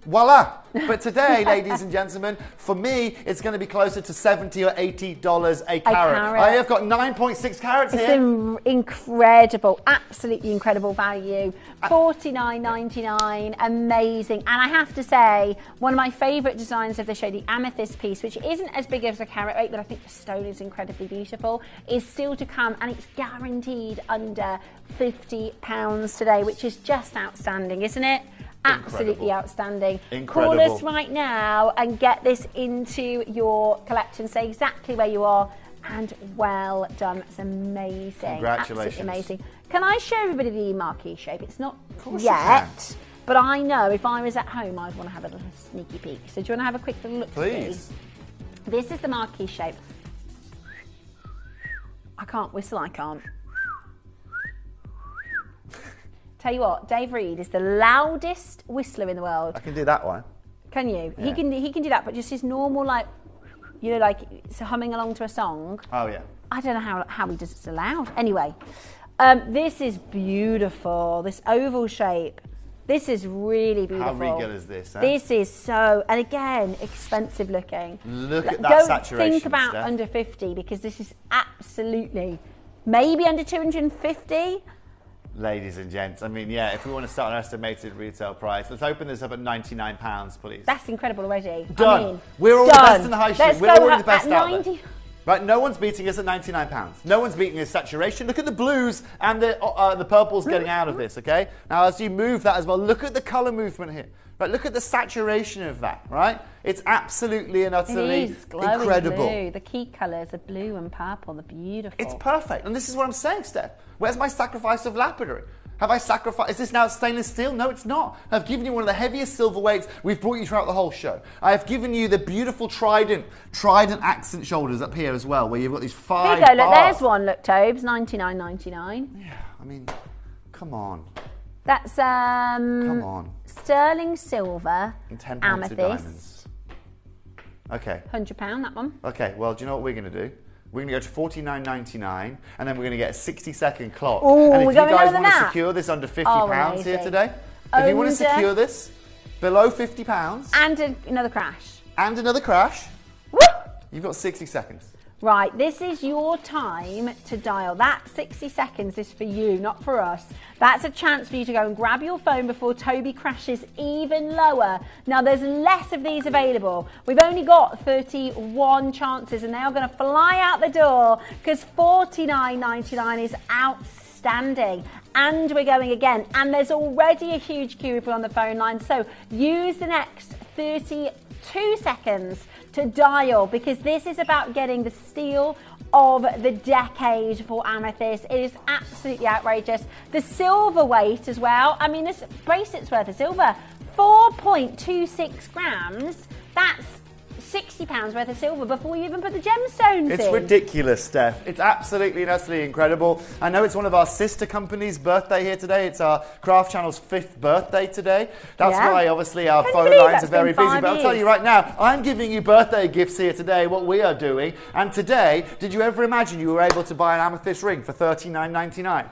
S8: Voila. But today, ladies and gentlemen, for me, it's going to be closer to $70 or $80 a carat. I have got 9.6 carats here.
S9: It's incredible, absolutely incredible value. $49.99, amazing. And I have to say, one of my favourite designs of the show, the amethyst piece, which isn't as big as a carat weight, but I think the stone is incredibly beautiful, is still to come, and it's guaranteed under £50 today, which is just outstanding, isn't it? Absolutely outstanding.
S8: Incredible.
S9: Call us right now and get this into your collection. Say exactly where you are, and well done. It's amazing.
S8: Congratulations.
S9: Absolutely amazing. Can I show everybody the marquee shape? It's not yet, but I know if I was at home, I'd want to have a little sneaky peek. So do you want to have a quick little look?
S8: Please.
S9: This is the marquee shape. I can't whistle, I can't. Tell you what, Dave Reed is the loudest whistler in the world.
S8: I can do that one.
S9: Can you?
S8: Yeah.
S9: He can do that, but just his normal, like, you know, like it's humming along to a song.
S8: Oh yeah.
S9: I don't know how he does it so loud. Anyway, this is beautiful. This oval shape. This is really beautiful.
S8: How regal is this? Huh?
S9: This is so, and again, expensive looking.
S8: Look at that
S9: Don't
S8: saturation.
S9: think about
S8: Steph.
S9: under 50 because this is absolutely, maybe under 250.
S8: Ladies and gents, I mean, yeah, if we want to start an estimated retail price, let's open this up at £99, please.
S9: That's incredible already.
S8: Done.
S9: I mean,
S8: we're all
S9: done.
S8: the best in the high street.
S9: Let's
S8: We're
S9: go
S8: already the best
S9: at
S8: out
S9: 90.
S8: there. Right, no one's beating us at £99. No one's beating us saturation. Look at the blues and the purples getting out of this, okay? Now, as you move that as well, look at the colour movement here. Right, look at the saturation of that, right? It's absolutely and utterly
S9: It is glowing
S8: incredible.
S9: blue. The key colours are blue and purple. They're beautiful.
S8: It's perfect. And this is what I'm saying, Steph. Where's my sacrifice of lapidary? Have I sacrificed? Is this now stainless steel? No, it's not. I've given you one of the heaviest silver weights we've brought you throughout the whole show. I have given you the beautiful trident accent shoulders up here as well, where you've got these 5
S9: Here you go, look,
S8: bars.
S9: there's one, look, Tobes, $99.99.
S8: Yeah, I mean, come on.
S9: That's
S8: Come on.
S9: sterling silver,
S8: And 10 points of
S9: amethyst,
S8: diamonds. Okay.
S9: £100, that one.
S8: Okay, well, do you know what we're going to do? We're going to go to $49.99, and then we're going to get a 60-second clock.
S9: Ooh,
S8: and if
S9: we're
S8: you
S9: going
S8: guys
S9: over
S8: want to
S9: that?
S8: secure this under £50 here
S9: amazing.
S8: today, if you want to
S9: Under-
S8: secure this below £50
S9: And another crash.
S8: and another crash, you've got 60 seconds.
S9: Right, this is your time to dial. That 60 seconds is for you, not for us. That's a chance for you to go and grab your phone before Toby crashes even lower. Now, there's less of these available. We've only got 31 chances, and they are going to fly out the door because $49.99 is outstanding. And we're going again. And there's already a huge queue if we're on the phone line. So use the next 32 seconds to dial, because this is about getting the steal of the decade for amethyst. It is absolutely outrageous. The silver weight as well. I mean, this bracelet's worth of silver, 4.26 grams. That's £60 worth of silver before you even put the gemstones
S8: It's
S9: in.
S8: ridiculous, Steph. It's absolutely and utterly incredible. I know it's one of our sister companies' birthday here today. It's our Craft Channel's 5th birthday today. That's
S9: Yeah.
S8: why, obviously, our
S9: Can you
S8: phone
S9: believe
S8: lines
S9: that's
S8: are very
S9: been
S8: busy.
S9: 5
S8: But I'll tell
S9: years?
S8: you right now, I'm giving you birthday gifts here today, what we are doing. And today, did you ever imagine you were able to buy an amethyst ring for $39.99?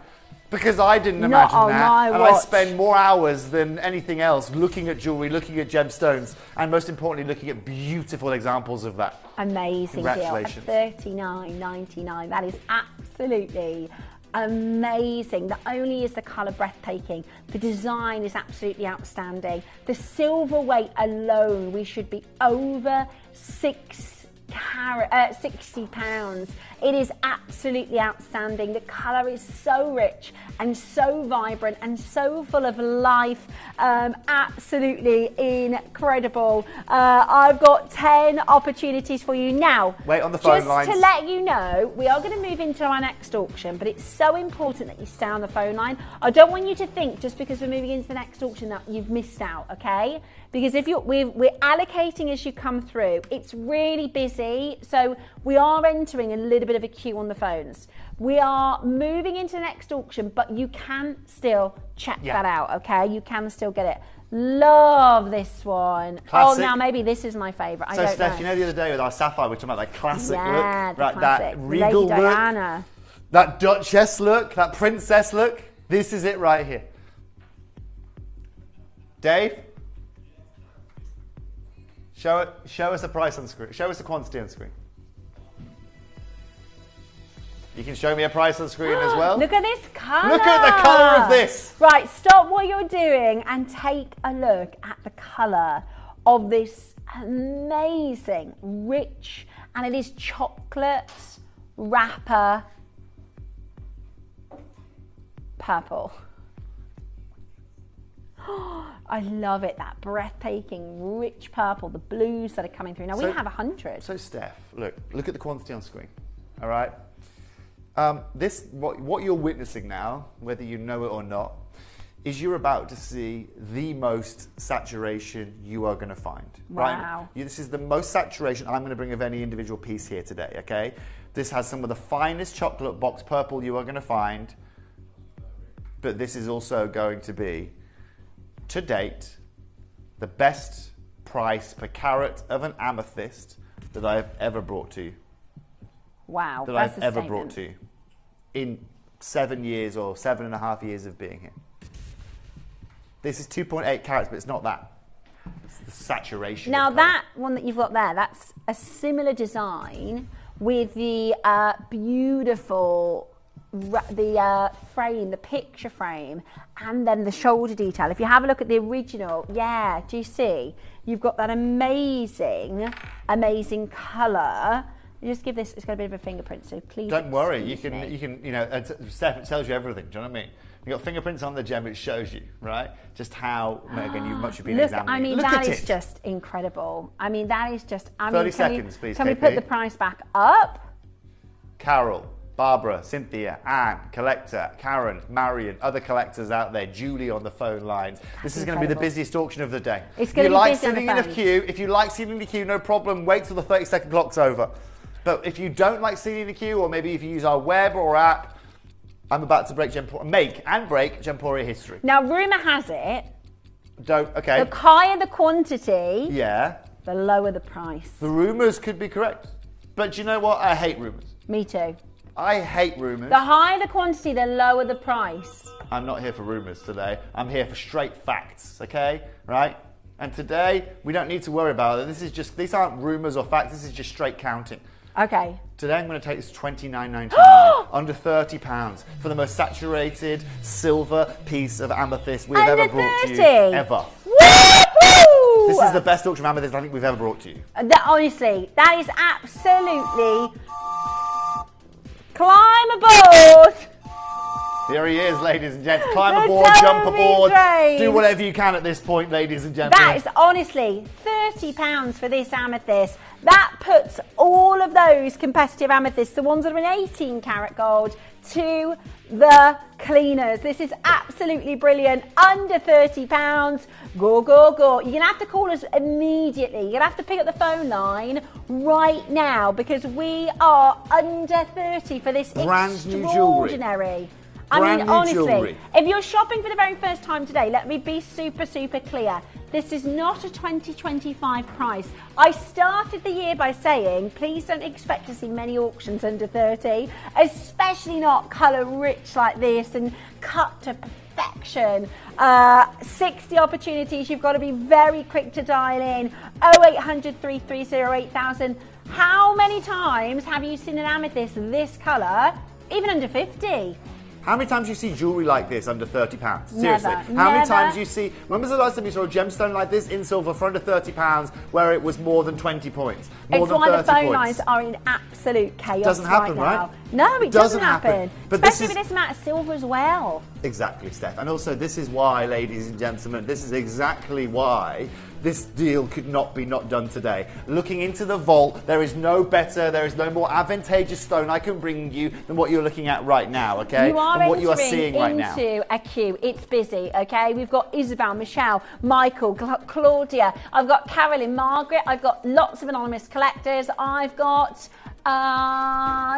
S8: Because I didn't
S9: Not
S8: imagine
S9: on
S8: that.
S9: my
S8: And I
S9: watch.
S8: spend more hours than anything else looking at jewellery, looking at gemstones, and most importantly, looking at beautiful examples of that.
S9: Amazing deal.
S8: Congratulations.
S9: $39.99. That is absolutely amazing. Not only is the colour breathtaking, the design is absolutely outstanding. The silver weight alone, we should be over £60. It is absolutely outstanding. The colour is so rich and so vibrant and so full of life. Absolutely incredible. I've got 10 opportunities for you now.
S8: Wait on the phone lines.
S9: Just to let you know, we are going to move into our next auction, but it's so important that you stay on the phone line. I don't want you to think just because we're moving into the next auction that you've missed out, okay? Because if we're allocating as you come through. It's really busy, so we are entering a little bit of a queue on the phones. We are moving into the next auction, but you can still check that out, okay? You can still get it. Love this one.
S8: Classic.
S9: Oh, now maybe this is my favourite. I
S8: So,
S9: don't
S8: Steph,
S9: know.
S8: you know the other day with our sapphire, we were talking about that classic
S9: Yeah,
S8: look,
S9: the
S8: right?
S9: classic.
S8: That regal
S9: Lady
S8: look,
S9: Diana.
S8: that duchess look, that princess look. This is it right here. Dave, show us the price on the screen. Show us the quantity on the screen. You can show me a price on the screen as well.
S9: Look at this colour.
S8: Look at the colour of this.
S9: Right, stop what you're doing and take a look at the colour of this amazing, rich, and it is chocolate wrapper purple. I love it, that breathtaking, rich purple, the blues that are coming through. Now, we have 100.
S8: So, Steph, look at the quantity on screen, all right? What you're witnessing now, whether you know it or not, is you're about to see the most saturation you are going to find.
S9: Wow.
S8: Right? This is the most saturation I'm going to bring of any individual piece here today, okay? This has some of the finest chocolate box purple you are going to find, but this is also going to be, to date, the best price per carat of an amethyst that I've ever brought to you.
S9: Wow.
S8: That
S9: that's
S8: I've
S9: a
S8: ever
S9: statement.
S8: brought to you in 7 years or 7.5 years of being here. This is 2.8 carats, but it's not that. It's the saturation.
S9: Now
S8: of colour.
S9: that one that you've got there, that's a similar design with the beautiful frame, the picture frame, and then the shoulder detail. If you have a look at the original, yeah, do you see? You've got that amazing colour. You just give this, it's got a bit of a fingerprint, so please.
S8: Don't worry, you
S9: excuse
S8: can,
S9: me.
S8: you know, Steph, it tells you everything. Do you know what I mean? You've got fingerprints on the gem, it shows you, right? Just how, again, much you've been
S9: Look,
S8: examining.
S9: I mean,
S8: Look
S9: that
S8: at
S9: is
S8: it.
S9: just incredible. I mean, that is just,
S8: 30 seconds, please,
S9: Can we
S8: KP.
S9: put the price back up?
S8: Carol, Barbara, Cynthia, Anne, collector, Karen, Marion, other collectors out there, Julie on the phone lines. This is going to be the
S9: incredible.
S8: busiest auction of the day.
S9: It's
S8: If
S9: going
S8: you
S9: to be
S8: like
S9: busy on the
S8: sitting in a
S9: phones.
S8: queue, if you like sitting in the queue, no problem, wait till the 30-second clock's over. But if you don't like sitting in the queue, or maybe if you use our web or app, I'm about to make and break Gemporia history.
S9: Now, rumour has it,
S8: Okay.
S9: the higher the quantity,
S8: Yeah.
S9: the lower the price.
S8: The rumours could be correct. But do you know what? I hate rumours.
S9: Me too.
S8: I hate rumours.
S9: The higher the quantity, the lower the price.
S8: I'm not here for rumours today. I'm here for straight facts, okay? Right? And today, we don't need to worry about it. These aren't rumours or facts. This is just straight counting.
S9: Okay.
S8: Today I'm going to take this $29.99, under £30, for the most saturated silver piece of amethyst we've ever brought to you. Ever.
S9: Woohoo!
S8: This is the best auction of amethyst I think we've ever brought to you.
S9: Honestly, that is absolutely... Climb aboard!
S8: Here he is, ladies and gents. Climb
S9: The
S8: aboard, jump aboard,
S9: train.
S8: do whatever you can at this point, ladies and gentlemen.
S9: That is honestly £30 for this amethyst. That puts all of those competitive amethysts, the ones that are in 18 karat gold, to the cleaners. This is absolutely brilliant. Under £30. Go, go, go. You're going to have to call us immediately. You're going to have to pick up the phone line right now because we are under 30 for this
S8: Brand new jewellery.
S9: extraordinary.
S8: Brand new
S9: honestly,
S8: jewellery.
S9: if you're shopping for the very first time today, let me be super, super clear. This is not a 2025 price. I started the year by saying, please don't expect to see many auctions under 30, especially not colour rich like this and cut to perfection. 60 opportunities. You've got to be very quick to dial in. 0800 330 8000. How many times have you seen an amethyst this colour, even under 50?
S8: How many times do you see jewellery like this under £30? Seriously.
S9: Never,
S8: How many
S9: never.
S8: times do you see... When was the last time you saw a gemstone like this in silver for under £30 where it was more than 20 points? More
S9: It's
S8: than
S9: why
S8: 30
S9: the phone
S8: points?
S9: lines are in absolute chaos
S8: Doesn't happen,
S9: right now.
S8: right?
S9: No, it doesn't happen.
S8: But this
S9: Especially with this amount of silver as well.
S8: Exactly, Steph. And also, this is why, ladies and gentlemen, this is exactly why this deal could not be not done today. Looking into the vault, there is no better, there is no more advantageous stone I can bring you than what you're looking at right now, okay?
S9: You are
S8: and what you are
S9: entering
S8: seeing right now.
S9: into a queue. It's busy, okay? We've got Isabel, Michelle, Michael, Claudia. I've got Carolyn, Margaret. I've got lots of anonymous collectors. I've got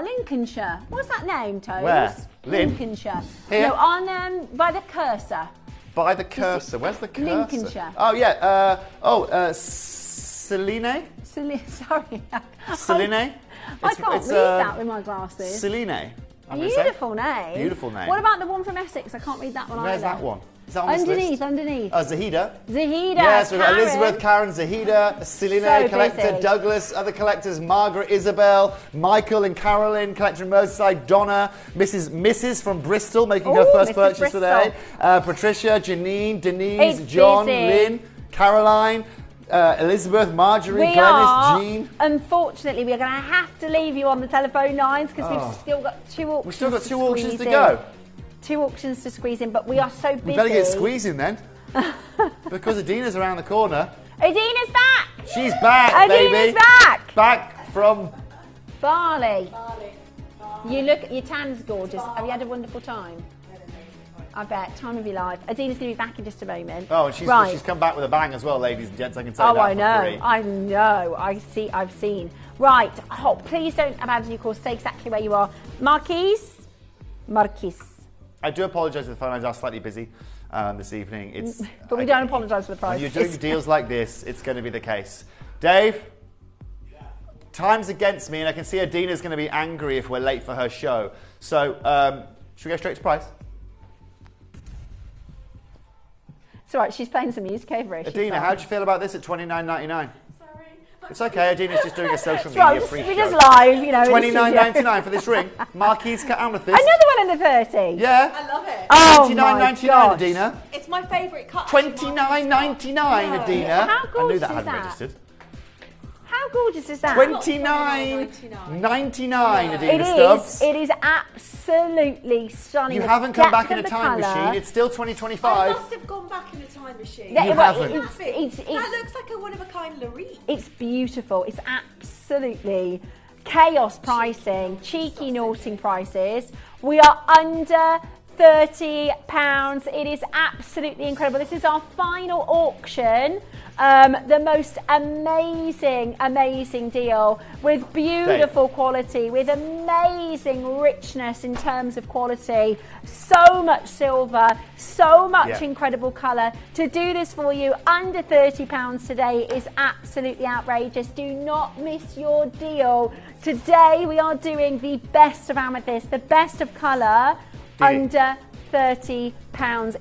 S9: Lincolnshire. What's that name, Toes?
S8: Where? Lynn?
S9: Lincolnshire.
S8: Here?
S9: No, on by the cursor.
S8: By the cursor. Where's the cursor?
S9: Lincolnshire.
S8: Oh, yeah. Celine?
S9: Sorry.
S8: Celine?
S9: I can't read that with my glasses.
S8: Celine.
S9: Beautiful name.
S8: Beautiful name.
S9: What about the one from Essex? I can't read that one
S8: Where's
S9: either.
S8: that one? Is that on this list?
S9: Underneath.
S8: Zahida.
S9: Zahida.
S8: Yes, we've got
S9: Karen.
S8: Elizabeth, Karen, Zahida, Celine,
S9: So
S8: collector,
S9: busy.
S8: Douglas, other collectors, Margaret, Isabel, Michael and Carolyn, collector in Merseyside, Donna, Mrs. from Bristol, making her
S9: Ooh,
S8: first
S9: Mrs.
S8: purchase
S9: Bristol.
S8: today, Patricia, Janine, Denise,
S9: It's
S8: John,
S9: busy.
S8: Lynn, Caroline, Elizabeth, Marjorie,
S9: We
S8: Glenys,
S9: are,
S8: Jean.
S9: Unfortunately, we're going to have to leave you on the telephone lines because
S8: Oh.
S9: we've still got two auctions.
S8: We've still got two auctions
S9: squeeze
S8: to
S9: in.
S8: go.
S9: Two auctions to squeeze in, but we are so busy.
S8: We better get squeezing then. Because Adina's around the corner.
S9: Adina's back.
S8: She's back,
S9: Adina's
S8: baby.
S9: back.
S8: Back from...
S9: Bali. You look, your tan's gorgeous. Have you had a wonderful time? I bet. Time of your life. Adina's going to be back in just a moment.
S8: Oh, and she's come back with a bang as well, ladies and gents. I can say that
S9: Oh, I
S8: for
S9: know.
S8: free.
S9: I know. I've seen. Right. Oh, please don't abandon your course. Stay exactly where you are. Marquise.
S8: I do apologise if the phone lines are slightly busy this evening. It's
S9: But we don't apologise for the price.
S8: when you're doing deals like this, it's going to be the case. Dave, time's against me, and I can see Adina's going to be angry if we're late for her show. So, should we go straight to price?
S9: It's all right, she's playing some music over it.
S8: Adina, how do you feel about this at $29.99? It's okay, Adina's just doing a social
S9: right,
S8: media free show.
S9: We're just live, you know.
S8: $29.99 for this ring. Marquise cut amethyst.
S9: Another one under 30.
S8: Yeah.
S19: I love it.
S9: Oh
S8: $29.99, Adina.
S19: It's my favourite cut.
S8: $29.99, Adina.
S9: How gorgeous
S8: I knew that
S9: is
S8: hadn't
S9: that?
S8: registered.
S9: How gorgeous is that?
S8: $29.99, Adina Stubbs.
S9: It is absolutely stunning.
S8: You haven't come back in a time machine. It's still 2025.
S19: I must have gone back in a time machine.
S8: You haven't.
S19: That looks like a one-of-a-kind Loreen.
S9: It's beautiful. It's absolutely chaos pricing, cheeky naughting prices. We are under £30. It is absolutely incredible. This is our final auction. The most amazing deal with beautiful quality, with amazing richness in terms of quality, so much silver, so much incredible colour. To do this for you under £30 today is absolutely outrageous. Do not miss your deal. Today we are doing the best of amethyst, the best of colour, under £30.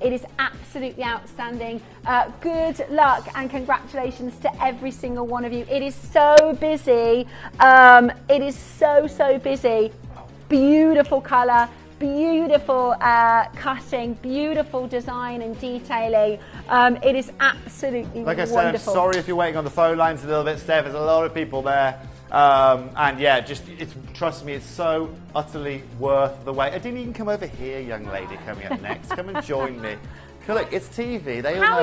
S9: It is absolutely outstanding. Good luck and congratulations to every single one of you. It is so busy. It is so busy. Beautiful colour, beautiful cutting, beautiful design and detailing. It is absolutely
S8: like I
S9: wonderful.
S8: said, I'm sorry if you're waiting on the phone lines a little bit, Steph. There's a lot of people there. And yeah, trust me, it's so utterly worth the wait. Adina, you can come over here, young lady, coming up next. Come and join me. Look, it's TV. They all know.